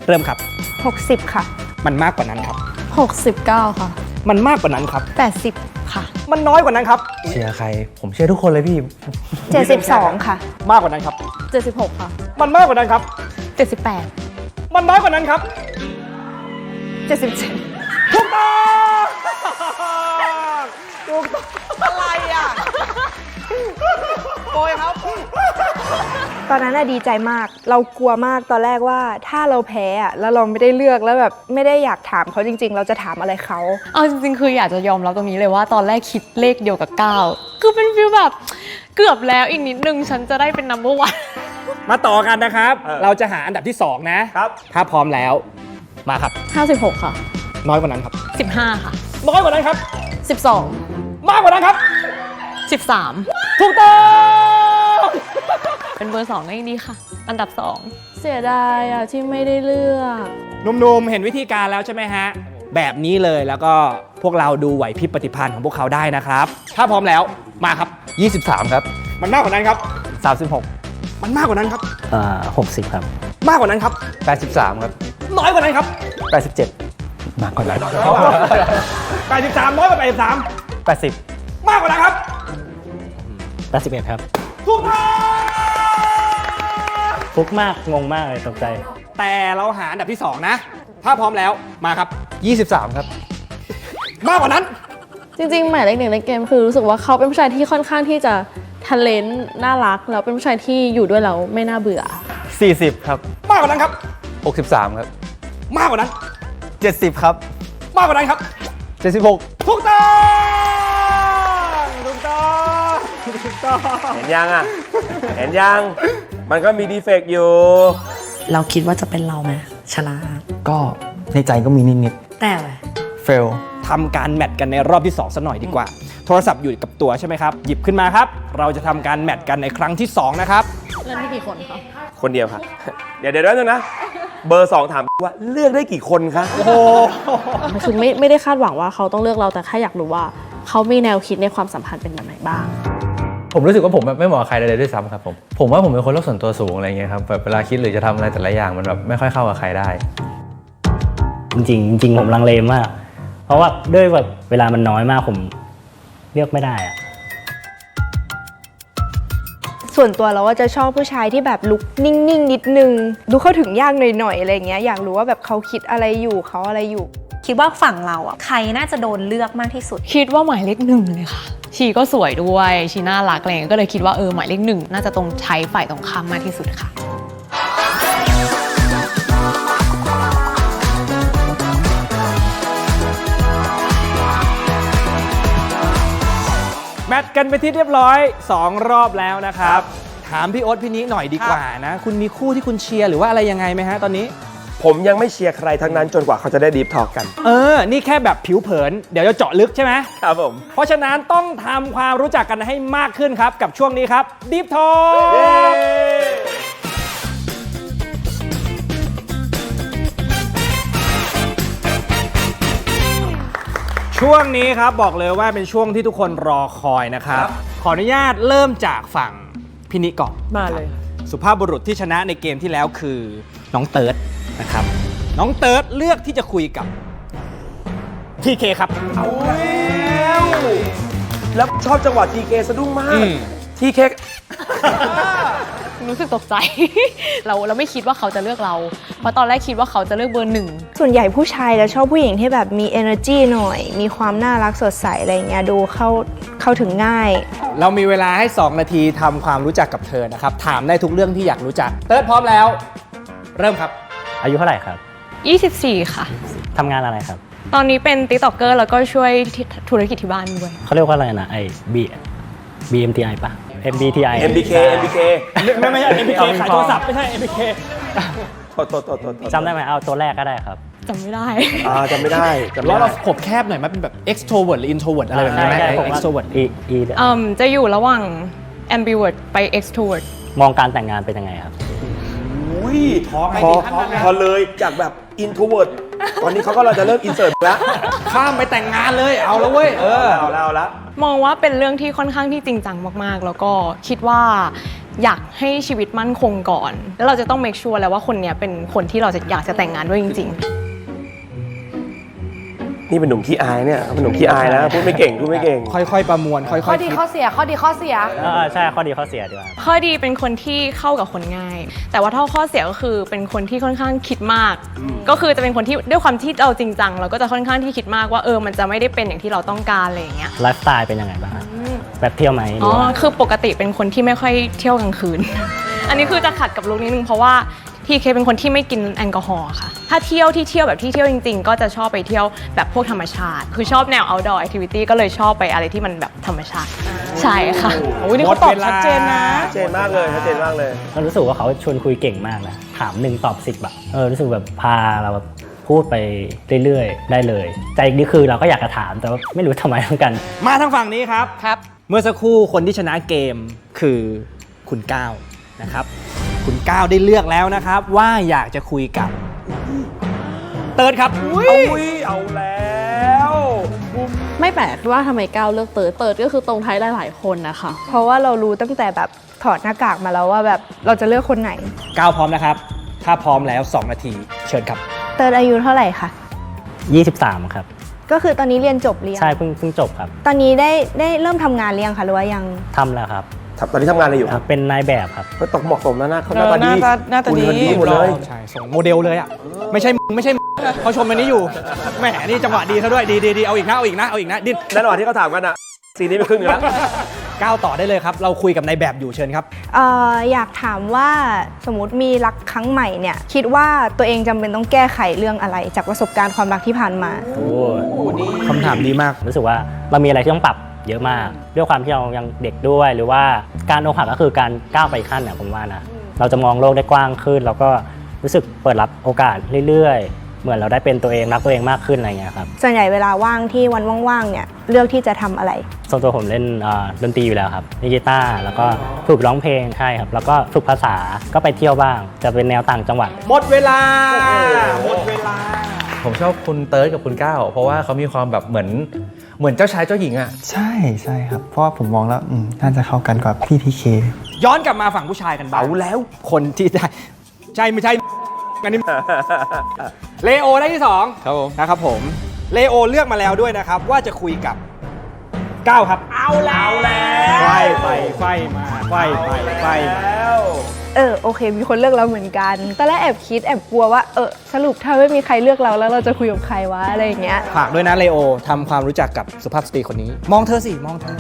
เริ่มครับ60 ค่ะ มันมากกว่านั้นครับ69 ค่ะ มันมากกว่านั้นครับ80 ค่ะ มันน้อยกว่านั้นครับ เชียร์ใครผมเชียร์ทุกคนเลยพี่ 72 ค่ะ มากกว่านั้นครับ 76 ค่ะ มันมากกว่านั้นครับ 78 มันน้อยกว่านั้นครับ 77 ถูกต้องอะไรอ่ะโกยครับ ตอนนั้นดีใจมากเรากลัวมากตอนแรกว่าถ้าเราแพ้อะแล้วเราไม่ได้เลือกแล้วแบบไม่ได้อยากถามเขาจริงๆเราจะถามอะไรเขาเอาจริงๆคืออยากจะยอมรับตรงนี้เลยว่าตอนแรกคิดเลขเดียวกับ9คือเป็นฟีลแบบเกือบแล้วอีกนิดนึงฉันจะได้เป็น number 1มาต่อกันนะครับเราจะหาอันดับที่2นะครับถ้าพร้อมแล้วมาครับ56 ค่ะ น้อยกว่านั้นครับ15 ค่ะ น้อยกว่านั้นครับ12 มากกว่านั้นครับ13ถูกต้องเป็นเบอร์2ก็ยังดีค่ะอันดับ2เสียดายอะที่ไม่ได้เลือก หนุ่มๆเห็นวิธีการแล้วใช่ไหมฮะแบบนี้เลยแล้วก็พวกเราดูไหวพริบปฏิภาณของพวกเขาได้นะครับถ้าพร้อมแล้วมาครับ23 ครับมันมากกว่านั้นครับ36มันมากกว่านั้นครับ60 ครับมากกว่านั้นครับ83 ครับ น้อยกว่านั้นครับ87 มากกว่านั้น83น้อยกว่า83 80 มากกว่านั้นครับ81 ครับถูกต้อง ฟุกมากงงมากเลยตกใจแต่เราหาอันดับที่2นะถ้าพร้อมแล้วมาครับ23 ครับมากกว่านั้นจริงๆหมายเลข 1ในเกมคือรู้สึกว่าเขาเป็นผู้ชายที่ค่อนข้างที่จะtalent น่ารักแล้วเป็นผู้ชายที่อยู่ด้วยแล้วไม่น่าเบื่อ40 ครับมากกว่านั้นครับ63 ครับมากกว่านั้น70 ครับมากกว่านั้นครับ76ถูกต้องเห็นยังอ่ะเห็นยังมันก็มีดีเฟกต์อยู่เราคิดว่าจะเป็นเราไหมชนะก็ในใจก็มีนิดแต่ เฟลทำการแมทกันในรอบที่2ซะหน่อยดีกว่าโทรศัพท์อยู่กับตัวใช่ไหมครับหยิบขึ้นมาครับเราจะทำการแมทกันในครั้งที่2นะครับเล่นได้กี่คนคะคนเดียวครับเดี๋ยวนึงนะเบอร์ 2ถามว่าเลือกได้กี่คนคะโอ้โหคือไม่ได้คาดหวังว่าเขาต้องเลือกเราแต่แค่อยากรู้ว่าเขามีแนวคิดในความสัมพันธ์เป็นแบบไหนบ้างผมรู้สึกว่าผมแบบไม่เหมาะกับใครเลยด้วยซ้ำครับผมว่าผมเป็นคนโลกส่วนตัวสูงอะไรเงี้ยครับแบบเวลาคิดหรือจะทำอะไรแต่ละอย่างมันแบบไม่ค่อยเข้ากับใครได้จริงผมลังเลมากเพราะว่าด้วยแบบเวลามันน้อยมากผมเลือกไม่ได้อะส่วนตัวเราว่าจะชอบผู้ชายที่แบบลุกนิ่งๆนิดนึงดูเข้าถึงยากหน่อยๆอะไรเงี้ยอยากรู้ว่าแบบเขาคิดอะไรอยู่เขาอะไรอยู่คิดว่าฝั่งเราอ่ะใครน่าจะโดนเลือกมากที่สุดคิดว่าหมายเลข 1เลยค่ะชีก็สวยด้วยชีน่ารักอะไรเงี้ยก็เลยคิดว่าหมายเลข 1น่าจะตรงใช้ฝ่ายตรงข้ามมากที่สุดค่ะแมทกันไปที่เรียบร้อย2รอบแล้วนะครับถามพี่โอ๊ตพี่นี้หน่อยดีกว่านะคุณมีคู่ที่คุณเชียร์หรือว่าอะไรยังไงไหมฮะตอนนี้ผมยังไม่เชียร์ใครทั้งนั้นจนกว่าเขาจะได้ดีฟทอล์กกันนี่แค่แบบผิวเผินเดี๋ยวจะเจาะลึกใช่ไหมครับผมเพราะฉะนั้นต้องทำความรู้จักกันให้มากขึ้นครับกับช่วงนี้ครับดีฟทอล์ก ช่วงนี้ครับบอกเลยว่าเป็นช่วงที่ทุกคนรอคอยนะครับ ขออนุญาตเริ่มจากฝั่งพี่นิก่อน มาเลย สุภาพบุรุษที่ชนะในเกมที่แล้วคือน้องเติร์ดนะครับน้องเติร์ดเลือกที่จะคุยกับทีเคครับ เอาแล้วชอบจังหวะทีเคสะดุ้งมากทีเค รู้สึกตกใจ เราไม่คิดว่าเขาจะเลือกเรา เพราะตอนแรกคิดว่าเขาจะเลือกเบอร์หนึ่ง ส่วนใหญ่ผู้ชายจะชอบผู้หญิงที่แบบมี energy หน่อย มีความน่ารักสดใสอะไรเงี้ยดูเข้าถึงง่าย เรามีเวลาให้ 2 นาทีทำความรู้จักกับเธอนะครับถามได้ทุกเรื่องที่อยากรู้จักเติร์ดพร้อมแล้วเริ่มครับ อายุเท่าไหร่ครับ 24 ค่ะ ทำงานอะไรครับ ตอนนี้เป็น TikToker แล้วก็ช่วยธุรกิจที่บ้านด้วย เขาเรียกว่าอะไรนะBMTI ปะ MBTI MBK ไม่ใช่ MBK ขายโทรศัพท์ไม่ใช่ MBK โทษจำได้ไหมเอาตัวแรกก็ได้ครับ จำไม่ได้ จำไม่ได้ แล้วเราขบแคบหน่อยไหมเป็นแบบ extrovert หรือ introvert อะไรแบบนี้ไหม extrovert จะอยู่ระหว่าง ambivert ไป extrovert มองการแต่งงานเป็นยังไงครับ อุ้ยพอเลยจากแบบ introvert ตอนนี้เขาก็เราจะเริ่ม insert แล้ว ข้ามไปแต่งงานเลยเอาแล้วเว้ยเอาแล้ว มองว่าเป็นเรื่องที่ค่อนข้างที่จริงจังมากๆ แล้วก็คิดว่าอยากให้ชีวิตมั่นคงก่อน แล้วเราจะต้อง make sure แล้วว่าคนเนี้ยเป็นคนที่เราจะอยากจะแต่งงานด้วยจริงๆ นี่เป็นหนุ่มขี้อายเนี่ยเป็นหนุ่มขี้อายนะพูดไม่เก่งค่อยๆประมวลค่อยๆ ข้อดีข้อเสีย ข้อดีข้อเสีย ใช่ข้อดีข้อเสียดีกว่า ข้อดีเป็นคนที่เข้ากับคนง่าย แต่ว่าข้อเสียก็คือเป็นคนที่ค่อนข้างคิดมาก ก็คือจะเป็นคนที่ด้วยความที่เราจริงจังเราก็จะค่อนข้างที่คิดมากว่ามันจะไม่ได้เป็นอย่างที่เราต้องการอะไรอย่างเงี้ย ไลฟ์สไตล์เป็นยังไงบ้างแบบเที่ยวไหมคือปกติเป็นคนที่ไม่ค่อยเที่ยวกลางคืน อันนี้คือจะขัดกับลุคนิดนึงเพราะว่าทีเคเป็นคนที่ไม่กินแอลกอฮอล์ค่ะถ้าเที่ยวแบบที่เที่ยวจริงๆก็จะชอบไปเที่ยวแบบพวกธรรมชาติคือชอบแนว outdoor activity ก็เลยชอบไปอะไรที่มันแบบธรรมชาติใช่ค่ะโอ้ยนี่เขาตอบชัดเจนนะชัดเจนมากเลยเรารู้สึกว่าเขาชวนคุยเก่งมากนะถาม1ตอบ10อะรู้สึกแบบพาเราแบบพูดไปเรื่อยๆได้เลยใจนี่คือเราก็อยากจะถามแต่ว่าไม่รู้ทำไมเหมือนกันมาทางฝั่งนี้ครับเมื่อสักครู่คนที่ชนะเกมคือคุณก้าวนะครับคุณก้าวได้เลือกแล้วนะครับว่าอยากจะคุยกับเติร์ดครับเอาแล้ว ไม่แปลกว่าทำไมก้าวเลือกเติร์ดก็คือตรงท้ายหลายๆคนนะคะ เพราะว่าเรารู้ตั้งแต่แบบถอดหน้ากากมาแล้วว่าแบบเราจะเลือกคนไหน ก้าวพร้อมนะครับถ้าพร้อมแล้ว2 นาทีเชิญครับเติร์ดอายุเท่าไหร่คะ23ครับก็คือตอนนี้เรียนจบหรือยังใช่เพิ่งจบครับตอนนี้ได้เริ่มทำงานหรือยังคะหรือว่ายังทำแล้วครับตอนนี้ทำงานอะไรอยู่ครับเป็นนายแบบครับก็ต้องเหมาะสมนะเขาหน้าตาดีหมดเลยใช่ส่งโมเดลเลยอ่ะไม่ใช่เขาชมอันนี้อยู่แหมนี่จังหวะดีซะด้วยดีเอาอีกนะดิ้นในระหว่างที่เขาถามกันอ่ะซีนี้ไปครึ่งแล้วก้าวต่อได้เลยครับเราคุยกับนายแบบอยู่เชิญครับอยากถามว่าสมมติมีรักครั้งใหม่เนี่ยคิดว่าตัวเองจำเป็นต้องแก้ไขเรื่องอะไรจากประสบการณ์ความรักที่ผ่านมาคำถามดีมากรู้สึกว่าเรามีอะไรที่ต้องปรับเยอะมากด้วยความที่เรายังเด็กด้วยหรือว่าการอกหักก็คือการก้าวไปขั้นเนี่ยผมว่านะเราจะมองโลกได้กว้างขึ้นแล้วก็รู้สึกเปิดรับโอกาสเรื่อยๆเหมือนเราได้เป็นตัวเองรักตัวเองมากขึ้นอะไรเงี้ยครับส่วนใหญ่เวลาว่างที่วันว่างๆเนี่ยเลือกที่จะทำอะไรส่วนตัวผมเล่นดนตรีอยู่แล้วครับเล่นกีตาร์แล้วก็ฝึกร้องเพลงใช่ครับแล้วก็ฝึกภาษาก็ไปเที่ยวบ้างจะเป็นแนวต่างจังหวัดหมดเวลาผมชอบคุณเติร์ดกับคุณก้าวเพราะว่าเขามีความแบบเหมือนเจ้าชายเจ้าหญิงอ่ะใช่ครับเพราะว่าผมมองแล้วน่าจะเข้ากันกับพี่ทีเคย้อนกลับมาฝั่งผู้ชายกันบ้างแล้วคนที่ได้ใช่ไม่ใช่กันนี่เลโอได้ที่2ครับผมนะครับผมเลโอเลือกมาแล้วด้วยนะครับว่าจะคุยกับก้าวครับเอาแล้วไฟมาโอเคมีคนเลือกเราเหมือนกันตอนแรกแอบคิดแอบกลัวว่าสรุปถ้าไม่มีใครเลือกเราแล้วเราจะคุยกับใครวะอะไรอย่างเงี้ยฝากด้วยนะเลโอทำความรู้จักกับสุภาพสตรีคนนี้มองเธอสิมองเธอ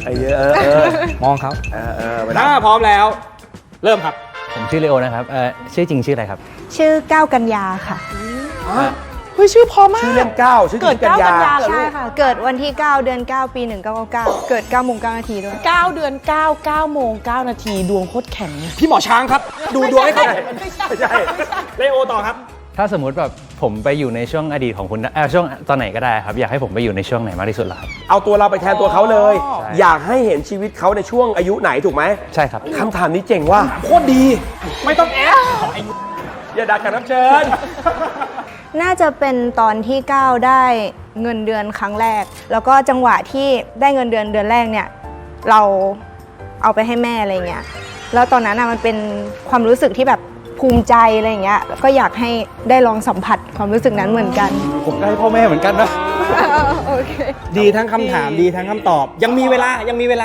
มองเขาถ้าพร้อมแล้วเริ่มครับผมชื่อเลโอนะครับชื่อจริงชื่ออะไรครับชื่อก้าวกัญญาค่ะเฮ้ยชื่อพอมากชื่อเล่น9ชื่อเกิด9 กันยาใช่ค่ะเกิดวันที่9เดือน9ปี1999เกิด9 โมง 9 นาทีด้วย9 เดือน9 9 โมง 9 นาทีดวงโคตรแข็งพี่หมอช้างครับดูดวงให้เขาไม่ใช่เลโอต่อครับถ้าสมมุติแบบผมไปอยู่ในช่วงอดีตของคุณช่วงตอนไหนก็ได้ครับอยากให้ผมไปอยู่ในช่วงไหนมากที่สุดล่ะครับเอาตัวเราไปแทนตัวเขาเลยอยากให้เห็นชีวิตเขาในช่วงอายุไหนถูกไหมใช่ครับคำถามนี้เจ๋งว่าโคตรดีไม่ต้องแอบอย่าดักกันรับเชิญ น่าจะเป็นตอนที่ก้าวได้เงินเดือนครั้งแรกแล้วก็จังหวะที่ได้เงินเดือนแรกเนี่ยเราเอาไปให้แม่อะไรเงี้ยแล้วตอนนั้นมันเป็นความรู้สึกที่แบบภูมิใจอะไรเงี้ยก็อยากให้ได้ลองสัมผัสความรู้สึกนั้นเหมือนกัน ผมก็ให้พ่อแม่เหมือนกันนะ โอเค ดีทั้งคำถามดีทั้งคำตอบยังมีเวล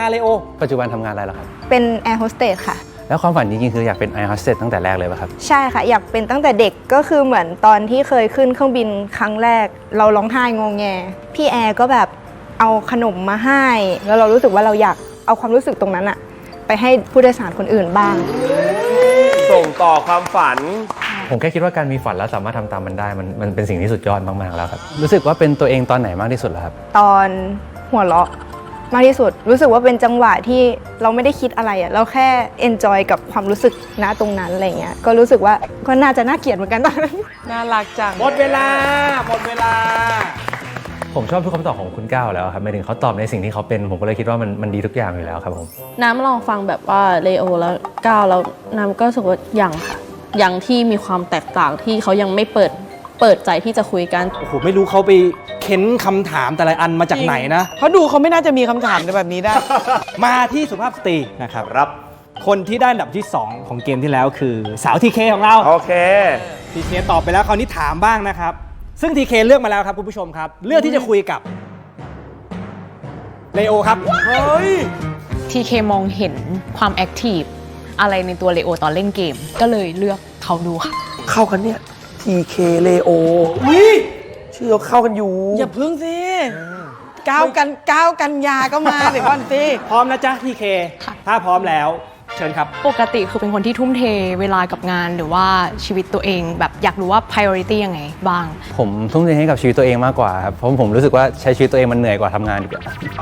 าเลยโอปัจจุบันทำงานอะไรล่ะครับ เป็นแอร์โฮสเตสค่ะแล้วความฝันจริงๆคืออยากเป็นแอร์โฮสเตสตั้งแต่แรกเลยป่ะครับใช่ค่ะอยากเป็นตั้งแต่เด็กก็คือเหมือนตอนที่เคยขึ้นเครื่องบินครั้งแรกเราร้องไห้งงแงพี่แอร์ก็แบบเอาขนมมาให้แล้วเรารู้สึกว่าเราอยากเอาความรู้สึกตรงนั้นอะไปให้ผู้โดยสารคนอื่นบ้างส่งต่อความฝันผมแค่คิดว่าการมีฝันแล้วสามารถทำตามมันได้มันเป็นสิ่งที่สุดยอดมากๆแล้วครับรู้สึกว่าเป็นตัวเองตอนไหนมากที่สุดล่ะครับตอนหัวเราะมากที่สุดรู้สึกว่าเป็นจังหวะที่เราไม่ได้คิดอะไรอะเราแค่เอนจอยกับความรู้สึกณตรงนั้นอะไรเงี้ยก็รู้สึกว่าก็น่าจะน่าเกลียดเหมือนกันตอนนั้นน่ารักจังหมดเวลาผมชอบทุกคำตอบของคุณก้าวแล้วครับหมายถึงเขาตอบในสิ่งที่เขาเป็นผมก็เลยคิดว่ามันดีทุกอย่างอยู่แล้วครับผมน้ำลองฟังแบบว่าเลโอแล้วก้าวแล้วน้ำก็รู้สึกว่าอย่างที่มีความแตกต่างที่เขายังไม่เปิดใจที่จะคุยกันโอ้โหไม่รู้เขาไปเค้นคำถามแต่ละอันมาจากไหนนะเขาดูเขาไม่น่าจะมีคำถามแบบนี้ได้ มาที่สุภาพสตรีนะครับคนที่ได้อันดับที่ 2 ของเกมที่แล้วคือสาวทีเคของเราโอเคทีเคตอบไปแล้วคราวนี้ถามบ้างนะครับซึ่งทีเคเลือกมาแล้วครับคุณผู้ชมครับเลือกที่จะคุยกับเลโอครับเฮ้ยทีเคมองเห็นความแอคทีฟอะไรในตัวเลโอตอนเล่นเกมก็เลยเลือกเขาดูค่ะเข้ากันเนี่ยTK เลโอชื่อเราเข้ากันอยู่อย่าพึ่งสิก้าวกันยาก็มาเดี๋ยวก่อนสิพร้อมนะจ๊ะTKถ้าพร้อมแล้วเชิญครับปกติคือเป็นคนที่ทุ่มเทเวลากับงานหรือว่าชีวิตตัวเองแบบอยากรู้ว่า priority ยังไงบ้างผมทุ่มเทให้กับชีวิตตัวเองมากกว่าครับเพราะผมรู้สึกว่าใช้ชีวิตตัวเองมันเหนื่อยกว่าทำงานอีก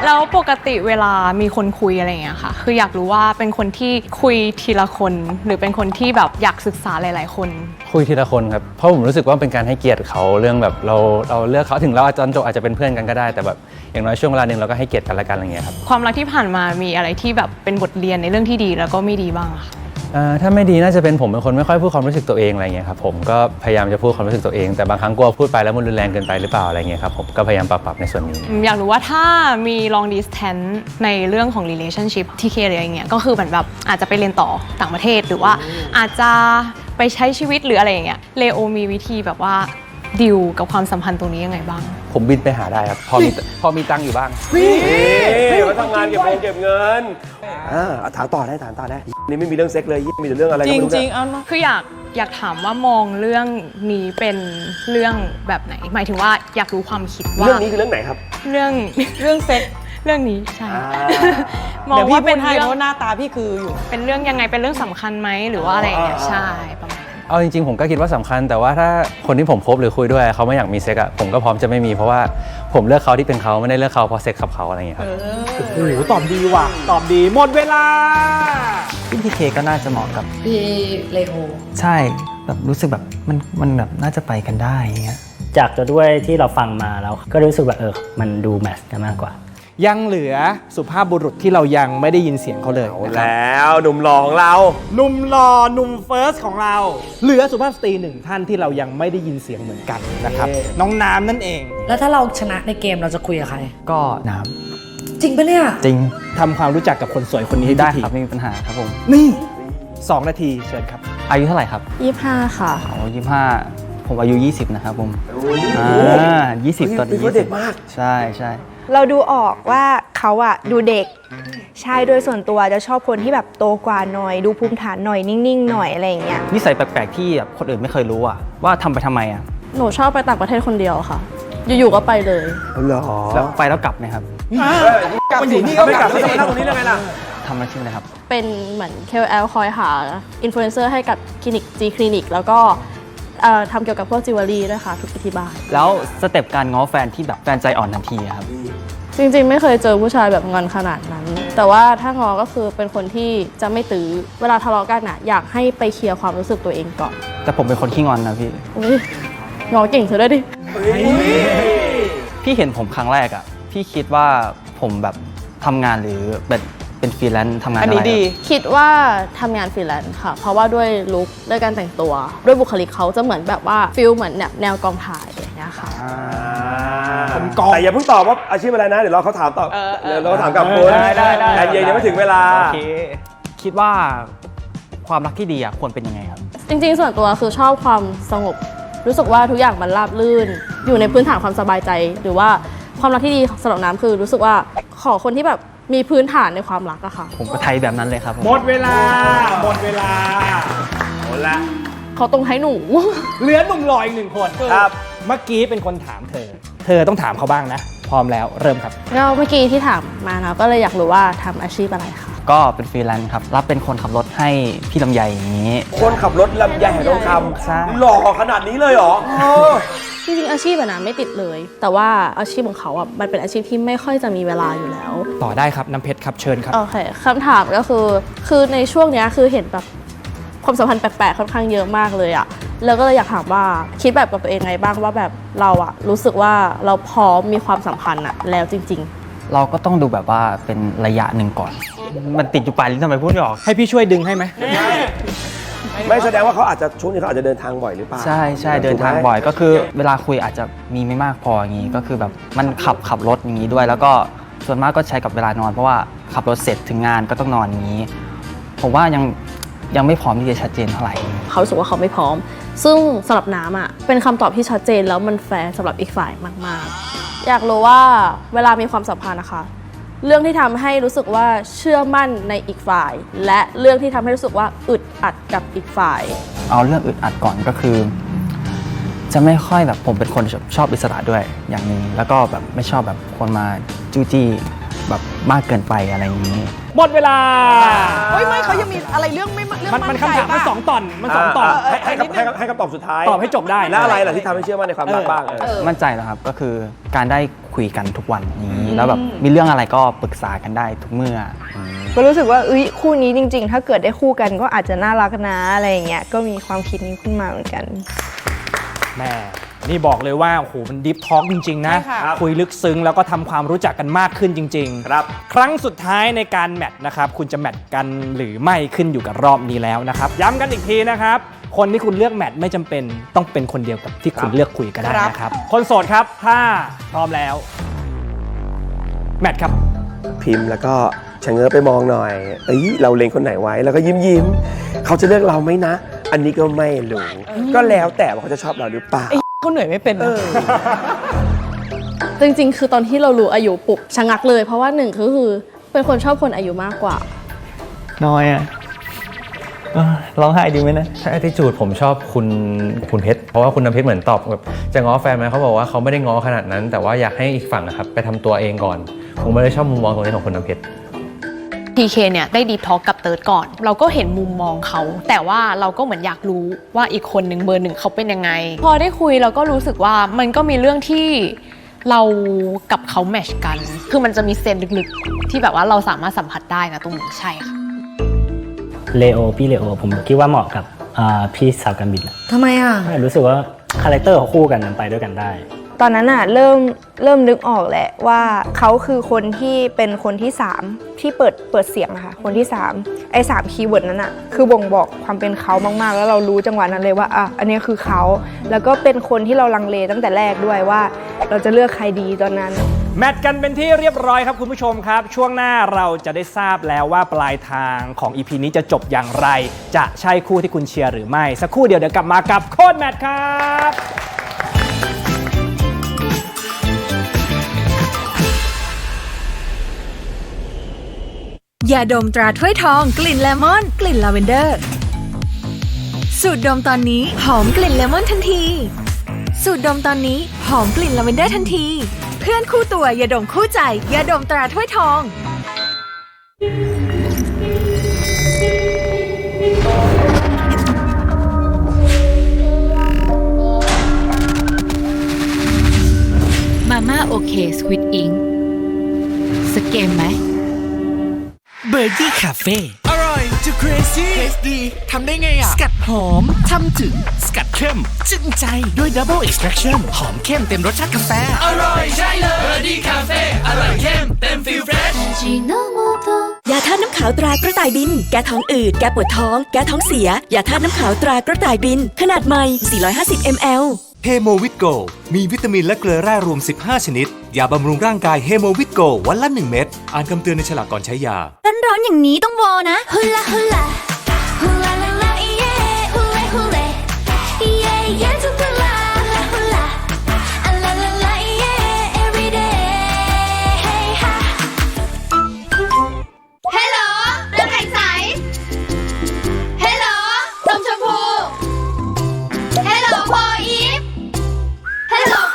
แล้วปกติเวลามีคนคุยอะไรอย่างเงี้ยค่ะคืออยากรู้ว่าเป็นคนที่คุยทีละคนหรือเป็นคนที่แบบอยากศึกษาหลายๆคนคุยทีละคนครับเพราะผมรู้สึกว่าเป็นการให้เกียรติเขาเรื่องแบบเราเลือกเขาถึงเราอาจจะเป็นเพื่อนกันก็ได้แต่แบบอย่างน้อยช่วงเวลานึงเราก็ให้เกียรติกันละกันอะไรเงี้ยครับความรักที่ผ่านมามีอะไรที่แบบเป็นบทเรียนในเรื่องที่ดีแล้วก็ไม่ดีบ้างคะถ้าไม่ดีน่าจะเป็นผมเป็นคนไม่ค่อยพูดความรู้สึกตัวเองอะไรเงี้ยครับผมก็พยายามจะพูดความรู้สึกตัวเองแต่บางครั้งกลัวพูดไปแล้วมันรุนแรงเกินไปหรือเปล่าอะไรเงี้ยครับผมก็พยายามปรับในส่วนนี้อยากรู้ว่าถ้ามี long distance ในเรื่องของ relationship ที่เคอะไรอย่างเงี้ยก็คือแบบอาจจะไปเรียนต่อต่างประเทศหรือว่าอาจจะไปใช้ชีวิตหรืออะไรอย่างเงี้ยเลโอมีวิธีแบบว่าดิวกับความสัมพันธ์ตรงนี้ยังไงบ้างผมบินไปหาได้ครับพอมีตังค์อยู่บ้างมาทำงานเก็บเงินถามต่อได้นี่ไม่มีเรื่องเซ็กเลยมีแต่เรื่องอะไรจริงๆคืออยากถามว่ามองเรื่องนี้เป็นเรื่องแบบไหนหมายถึงว่าอยากรู้ความคิดว่าเรื่องนี้คือเรื่องไหนครับเรื่องเซ็กเรื่องนี้ใช่มองว่าเป็นเรื่องหน้าตาพี่คืออยู่เป็นเรื่องยังไงเป็นเรื่องสำคัญไหมหรือว่าอะไรอย่างเงี้ยใช่ประมาณเอาจริงๆผมก็คิดว่าสำคัญแต่ว่าถ้าคนที่ผมคบหรือคุยด้วยเขาไม่อยากมีเซ็กอะผมก็พร้อมจะไม่มีเพราะว่าผมเลือกเขาที่เป็นเขาไม่ได้เลือกเขาเพราะเซ็กกับเขาอะไรอย่างเงี้ยครับโอ้โหตอบดีว่ะตอบดีหมดเวลาพี่เคก็น่าจะเหมาะกับพี่เลโอใช่แบบรู้สึกแบบมันแบบน่าจะไปกันได้อย่างเงี้ยจากจะด้วยที่เราฟังมาแล้วก็รู้สึกว่ามันดูแมทช์กันมากกว่ายังเหลือสุภาพบุรุษที่เรายังไม่ได้ยินเสียงเขาเลยแล้วหนุ่มหล่อของเราหนุ่มหล่อหนุ่มเฟิร์สของเราเหลือสุภาพสตรีหนึ่งท่านที่เรายังไม่ได้ยินเสียงเหมือนกันนะครับน้องน้ำนั่นเองแล้วถ้าเราชนะในเกมเราจะคุยกับใครก็น้ำจริงปะเนี่ยจริงทำความรู้จักกับคนสวยคนนี้ได้ครับไม่มีปัญหาครับผมนี่2 นาทีเชิญครับอายุเท่าไหร่ครับ25ค่ะ25ผมอายุ20นะครับผม20ตอนนี้เด็กมากใช่เราดูออกว่าเขาอะดูเด็กใช่โดยส่วนตัวจะชอบคนที่แบบโตกว่าหน่อยดูภูมิฐานหน่อยนิ่งๆหน่อยอะไรอย่างเงี้ยนิสัยแปลกๆที่แบบคนอื่นไม่เคยรู้อะว่าทำไปทำไมอะหนูชอบไปต่างประเทศคนเดียวค่ะอยู่ๆก็ไปเลยเหรอแล้วไปแล้วกลับไหมครับกลับอยู่นี่ก็ไม่กลับไม่มานั่งตรงนี้ได้ไงล่ะทำอาชีพอะไรครับเป็นเหมือน KOL คอยหาอินฟลูเอนเซอร์ให้กับคลินิก G คลินิกแล้วก็ทำเกี่ยวกับพวกจิวเวลรี่ด้วยค่ะทุกที่บ้านแล้วสเต็ปการง้อแฟนที่แบบแฟนใจอ่อนทันทีครับจริงๆไม่เคยเจอผู้ชายแบบงอนขนาดนั้นแต่ว่าถ้างอก็คือเป็นคนที่จะไม่ตื้อเวลาทะเลาะกันน่ะอยากให้ไปเคลียร์ความรู้สึกตัวเองก่อนแต่ผมเป็นคนขี้งอนนะพี่งอเก่งเสียด้วยดิพี่เห็นผมครั้งแรกอ่ะพี่คิดว่าผมแบบทำงานหรือเป็น เป็นฟรีแลนซ์ทำงาน อั อะ น ไร นี้ดี คิดว่าทำงานฟรีแลนซ์ค่ะ เพราะว่าด้วยลุคด้วยการแต่งตัว ด้วยบุคลิกเขาจะเหมือนแบบว่าฟิลเหมือนแนวกองถ่ายอย่างเงี้ยค่ะ แต่อย่าเพิ่งตอบว่าอาชีพอะไรนะเดี๋ยวเราเขาถามตอบเดี๋ยวเราถามกับคุณ ได้ เย็นยังไม่ถึงเวลา โอเคคิดว่าความรักที่ดีอ่ะควรเป็นยังไงครับ จริงๆส่วนตัวคือชอบความสงบรู้สึกว่าทุกอย่างมันราบรื่น อยู่ในพื้นฐานความสบายใจ หรือว่าความรักที่ดีสำหรับน้ำคือรู้สึกว่าขอคนที่แบบมีพื้นฐานในความรักอะค่ะ ผมก็ไทยแบบนั้นเลยครับผม หมดเวลาหมดละ เขาตรงให้หนู เหลือหนุ่มหล่ออีกหนึ่งคนครับเมื่อกี้เป็นคนถามเธอต้องถามเขาบ้างนะ พร้อมแล้วเริ่มครับ แล้วเมื่อกี้ที่ถามมานะก็เลยอยากรู้ว่าทำอาชีพอะไรคะ ก็เป็นฟรีแลนซ์ครับรับเป็นคนขับรถให้พี่ลำไยอย่างนี้ คนขับรถลำไยไหทองคำหล่อขนาดนี้เลยเหรอ จริงๆอาชีพอะนะไม่ติดเลย แต่ว่าอาชีพของเขาอะมันเป็นอาชีพที่ไม่ค่อยจะมีเวลาอยู่แล้ว ต่อได้ครับน้ำเพชรครับเชิญครับ โอเคคำถามก็คือในช่วงเนี้ยคือเห็นแบบความสัมพันธ์แปลกๆค่อนข้างเยอะมากเลยอะแล้วก็เลยอยากถามว่าคิดแบบกับตัวเองไงบ้างว่าแบบเราอะรู้สึกว่าเราพร้อมมีความสัมพันธ์อะแล้วจริง ๆ เราก็ต้องดูแบบว่าเป็นระยะหนึ่งก่อน มันติดอยู่ปลายลิ้นทำไมพูดไม่ออก ให้พี่ช่วยดึงให้ไหม ไม่แสดงว่าเขาอาจจะช่วงนี้เขาอาจจะเดินทางบ่อยหรือเปล่า ใช่เดินทางบ่อยก็คือเวลาคุยอาจจะมีไม่มากพออย่างนี้ก็คือแบบมันขับรถอย่างนี้ด้วย แล้วก็ส่วนมากก็ใช้กับเวลานอนเพราะว่าขับรถเสร็จถึงงานก็ต้องนอนอย่างนี้ ผมว่ายังไม่พร้อมที่จะชัดเจนเท่าไหร่ เขารู้สึกว่าเขาไม่พร้อม ซึ่งสำหรับน้ำอ่ะเป็นคำตอบที่ชัดเจนแล้วมันแฟร์สำหรับอีกฝ่ายมากๆ อยากรู้ว่าเวลามีความสัมพันธ์นะคะเรื่องที่ทำให้รู้สึกว่าเชื่อมั่นในอีกฝ่าย และเรื่องที่ทำให้รู้สึกว่าอึดอัดกับอีกฝ่าย เอาเรื่องอึดอัดก่อนก็คือ จะไม่ค่อยแบบผมเป็นคนชอบอิสระด้วยอย่างหนึ่งแล้วก็แบบไม่ชอบแบบคนมาจู้จี้แบบมากเกินไปอะไรอย่างนี้ หมดเวลา เฮ้ยไม่เขายังมีอะไรเรื่องไม่เรื่อง มันคำถามมันสองตอนให้คำตอบสุดท้าย ตอบให้จบได้ แล้วอะไรล่ะที่ทำให้เชื่อมั่นในความรักบ้าง มั่นใจแล้วครับก็คือการได้คุยกันทุกวันอย่างนี้แล้วแบบมีเรื่องอะไรก็ปรึกษากันได้ทุกเมื่อ ก็รู้สึกว่าคู่นี้จริงๆ ถ้าเกิดได้คู่กันก็อาจจะน่ารักนะอะไรอย่างเงี้ยก็มีความคิดนี้ขึ้นมาเหมือนกัน แม่นี่บอกเลยว่าโอ้โหมันดิฟทอล์กจริงๆนะ ใช่ค่ะ คุยลึกซึ้งแล้วก็ทำความรู้จักกันมากขึ้นจริงๆครับครั้งสุดท้ายในการแมทนะครับคุณจะแมทกันหรือไม่ขึ้นอยู่กับรอบนี้แล้วนะครับย้ำกันอีกทีนะครับคนที่คุณเลือกแมทไม่จำเป็นต้องเป็นคนเดียวกับที่คุณเลือกคุยก็ได้นะครับคนโสดครับถ้าพร้อมแล้วแมทครับ พิมพ์แล้วก็ชะเง้อไปมองหน่อยเราเล็งคนไหนไว้แล้วก็ยิ้มเขาจะเลือกเราไหมนะ อันนี้ก็ไม่รู้ก็แล้วแต่ว่าเขาจะชอบเราหรือเปล่า เขาเหนื่อยไม่เป็นนะ จริงๆ คือตอนที่เรารู้อายุปุ๊บชะงักเลยเพราะว่าหนึ่งคือเป็นคนชอบคนอายุมากกว่า น้อยอ่ะร้องไห้ดีไหมนะ ถ้า attitude ผมชอบคุณเพชรเพราะว่าคุณน้ำเพชรเหมือนตอบแบบจะง้อแฟนไหมเขาบอกว่าเขาไม่ได้ง้อขนาดนั้น แต่ว่าอยากให้อีกฝั่งนะครับไปทำตัวเองก่อนผมไม่ได้ชอบมุมมองตรงนี้ของคุณน้ำเพชร TK เนี่ยได้ดีทอล์กกับเติร์ดก่อน เราก็เห็นมุมมองเขาแต่ว่าเราก็เหมือนอยากรู้ว่าอีกคนหนึ่งเบอร์หนึ่งเขาเป็นยังไง พอได้คุยเราก็รู้สึกว่ามันก็มีเรื่องที่เรากับเขาแมทช์กัน คือมันจะมีเซนลึกๆที่แบบว่าเราสามารถสัมผัสได้นะตรงนี้ใช่ค่ะ พี่เลโอผมคิดว่าเหมาะกับพี่สาวการบิน ทำไมอ่ะ รู้สึกว่าคาแรคเตอร์เขาคู่กันมันไปด้วยกันได้ ตอนนั้นเริ่มนึกออกแหละว่าเขาคือคนที่เป็นคนที่3ที่เปิดเสียงนะคะคนที่3ไอ้3คีย์เวิร์ดนั้นคือบ่งบอกความเป็นเขามากๆแล้วเรารู้จังหวะนั้นเลยว่าอันนี้คือเขาแล้วก็เป็นคนที่เราลังเลตั้งแต่แรกด้วยว่าเราจะเลือกใครดีตอนนั้นแมทกันเป็นที่เรียบร้อยครับคุณผู้ชมครับช่วงหน้าเราจะได้ทราบแล้วว่าปลายทางของ EP นี้จะจบอย่างไรจะใช่คู่ที่คุณเชียร์หรือไม่สักครู่เดี๋ยวกลับมากับโค้ดแมทครับยาดมตราถ้วยทองกลิ่นเลมอนกลิ่นลาเวนเดอร์สูตรดมตอนนี้หอมกลิ่นเลมอนทันทีสูตรดมตอนนี้หอมกลิ่นลาเวนเดอร์ทันทีเพื่อนคู่ตัวยาดมคู่ใจยาดมตราถ้วยทองมาม่าโอเคสควิดอิงสเกมไหมเบอร์ดี้คาเฟ่อร่อยจะ crazy เทสดีทำได้ไงอ่ะสกัดหอมทำถึงสกัดเข้มจึ้งใจด้วย Double Extraction หอมเข้มเต็มรสชาติกาแฟอร่อยใช่เลยเบอร์ดี้คาเฟ่อร่อยเข้มเต็มฟีลเฟรช味の素ยาท่าตุ ำขาวตรากระต่ายบินแก้ท้องอืดแก้ปวดท้องแก้ท้องเสียยาธาตุน้ำขาวตรากระต่ายบินขนาดใหม่450 ml เฮโมวิตโกมีวิตามินและเกลือแร่รวม15ชนิดยาบำรุงร่างกายเฮโมวิตโกวันละ1 เม็ดอ่านคำเตือนในฉลากก่อนใช้ยา ร้อนๆอย่างนี้ต้องวอนะฮุลาฮุลา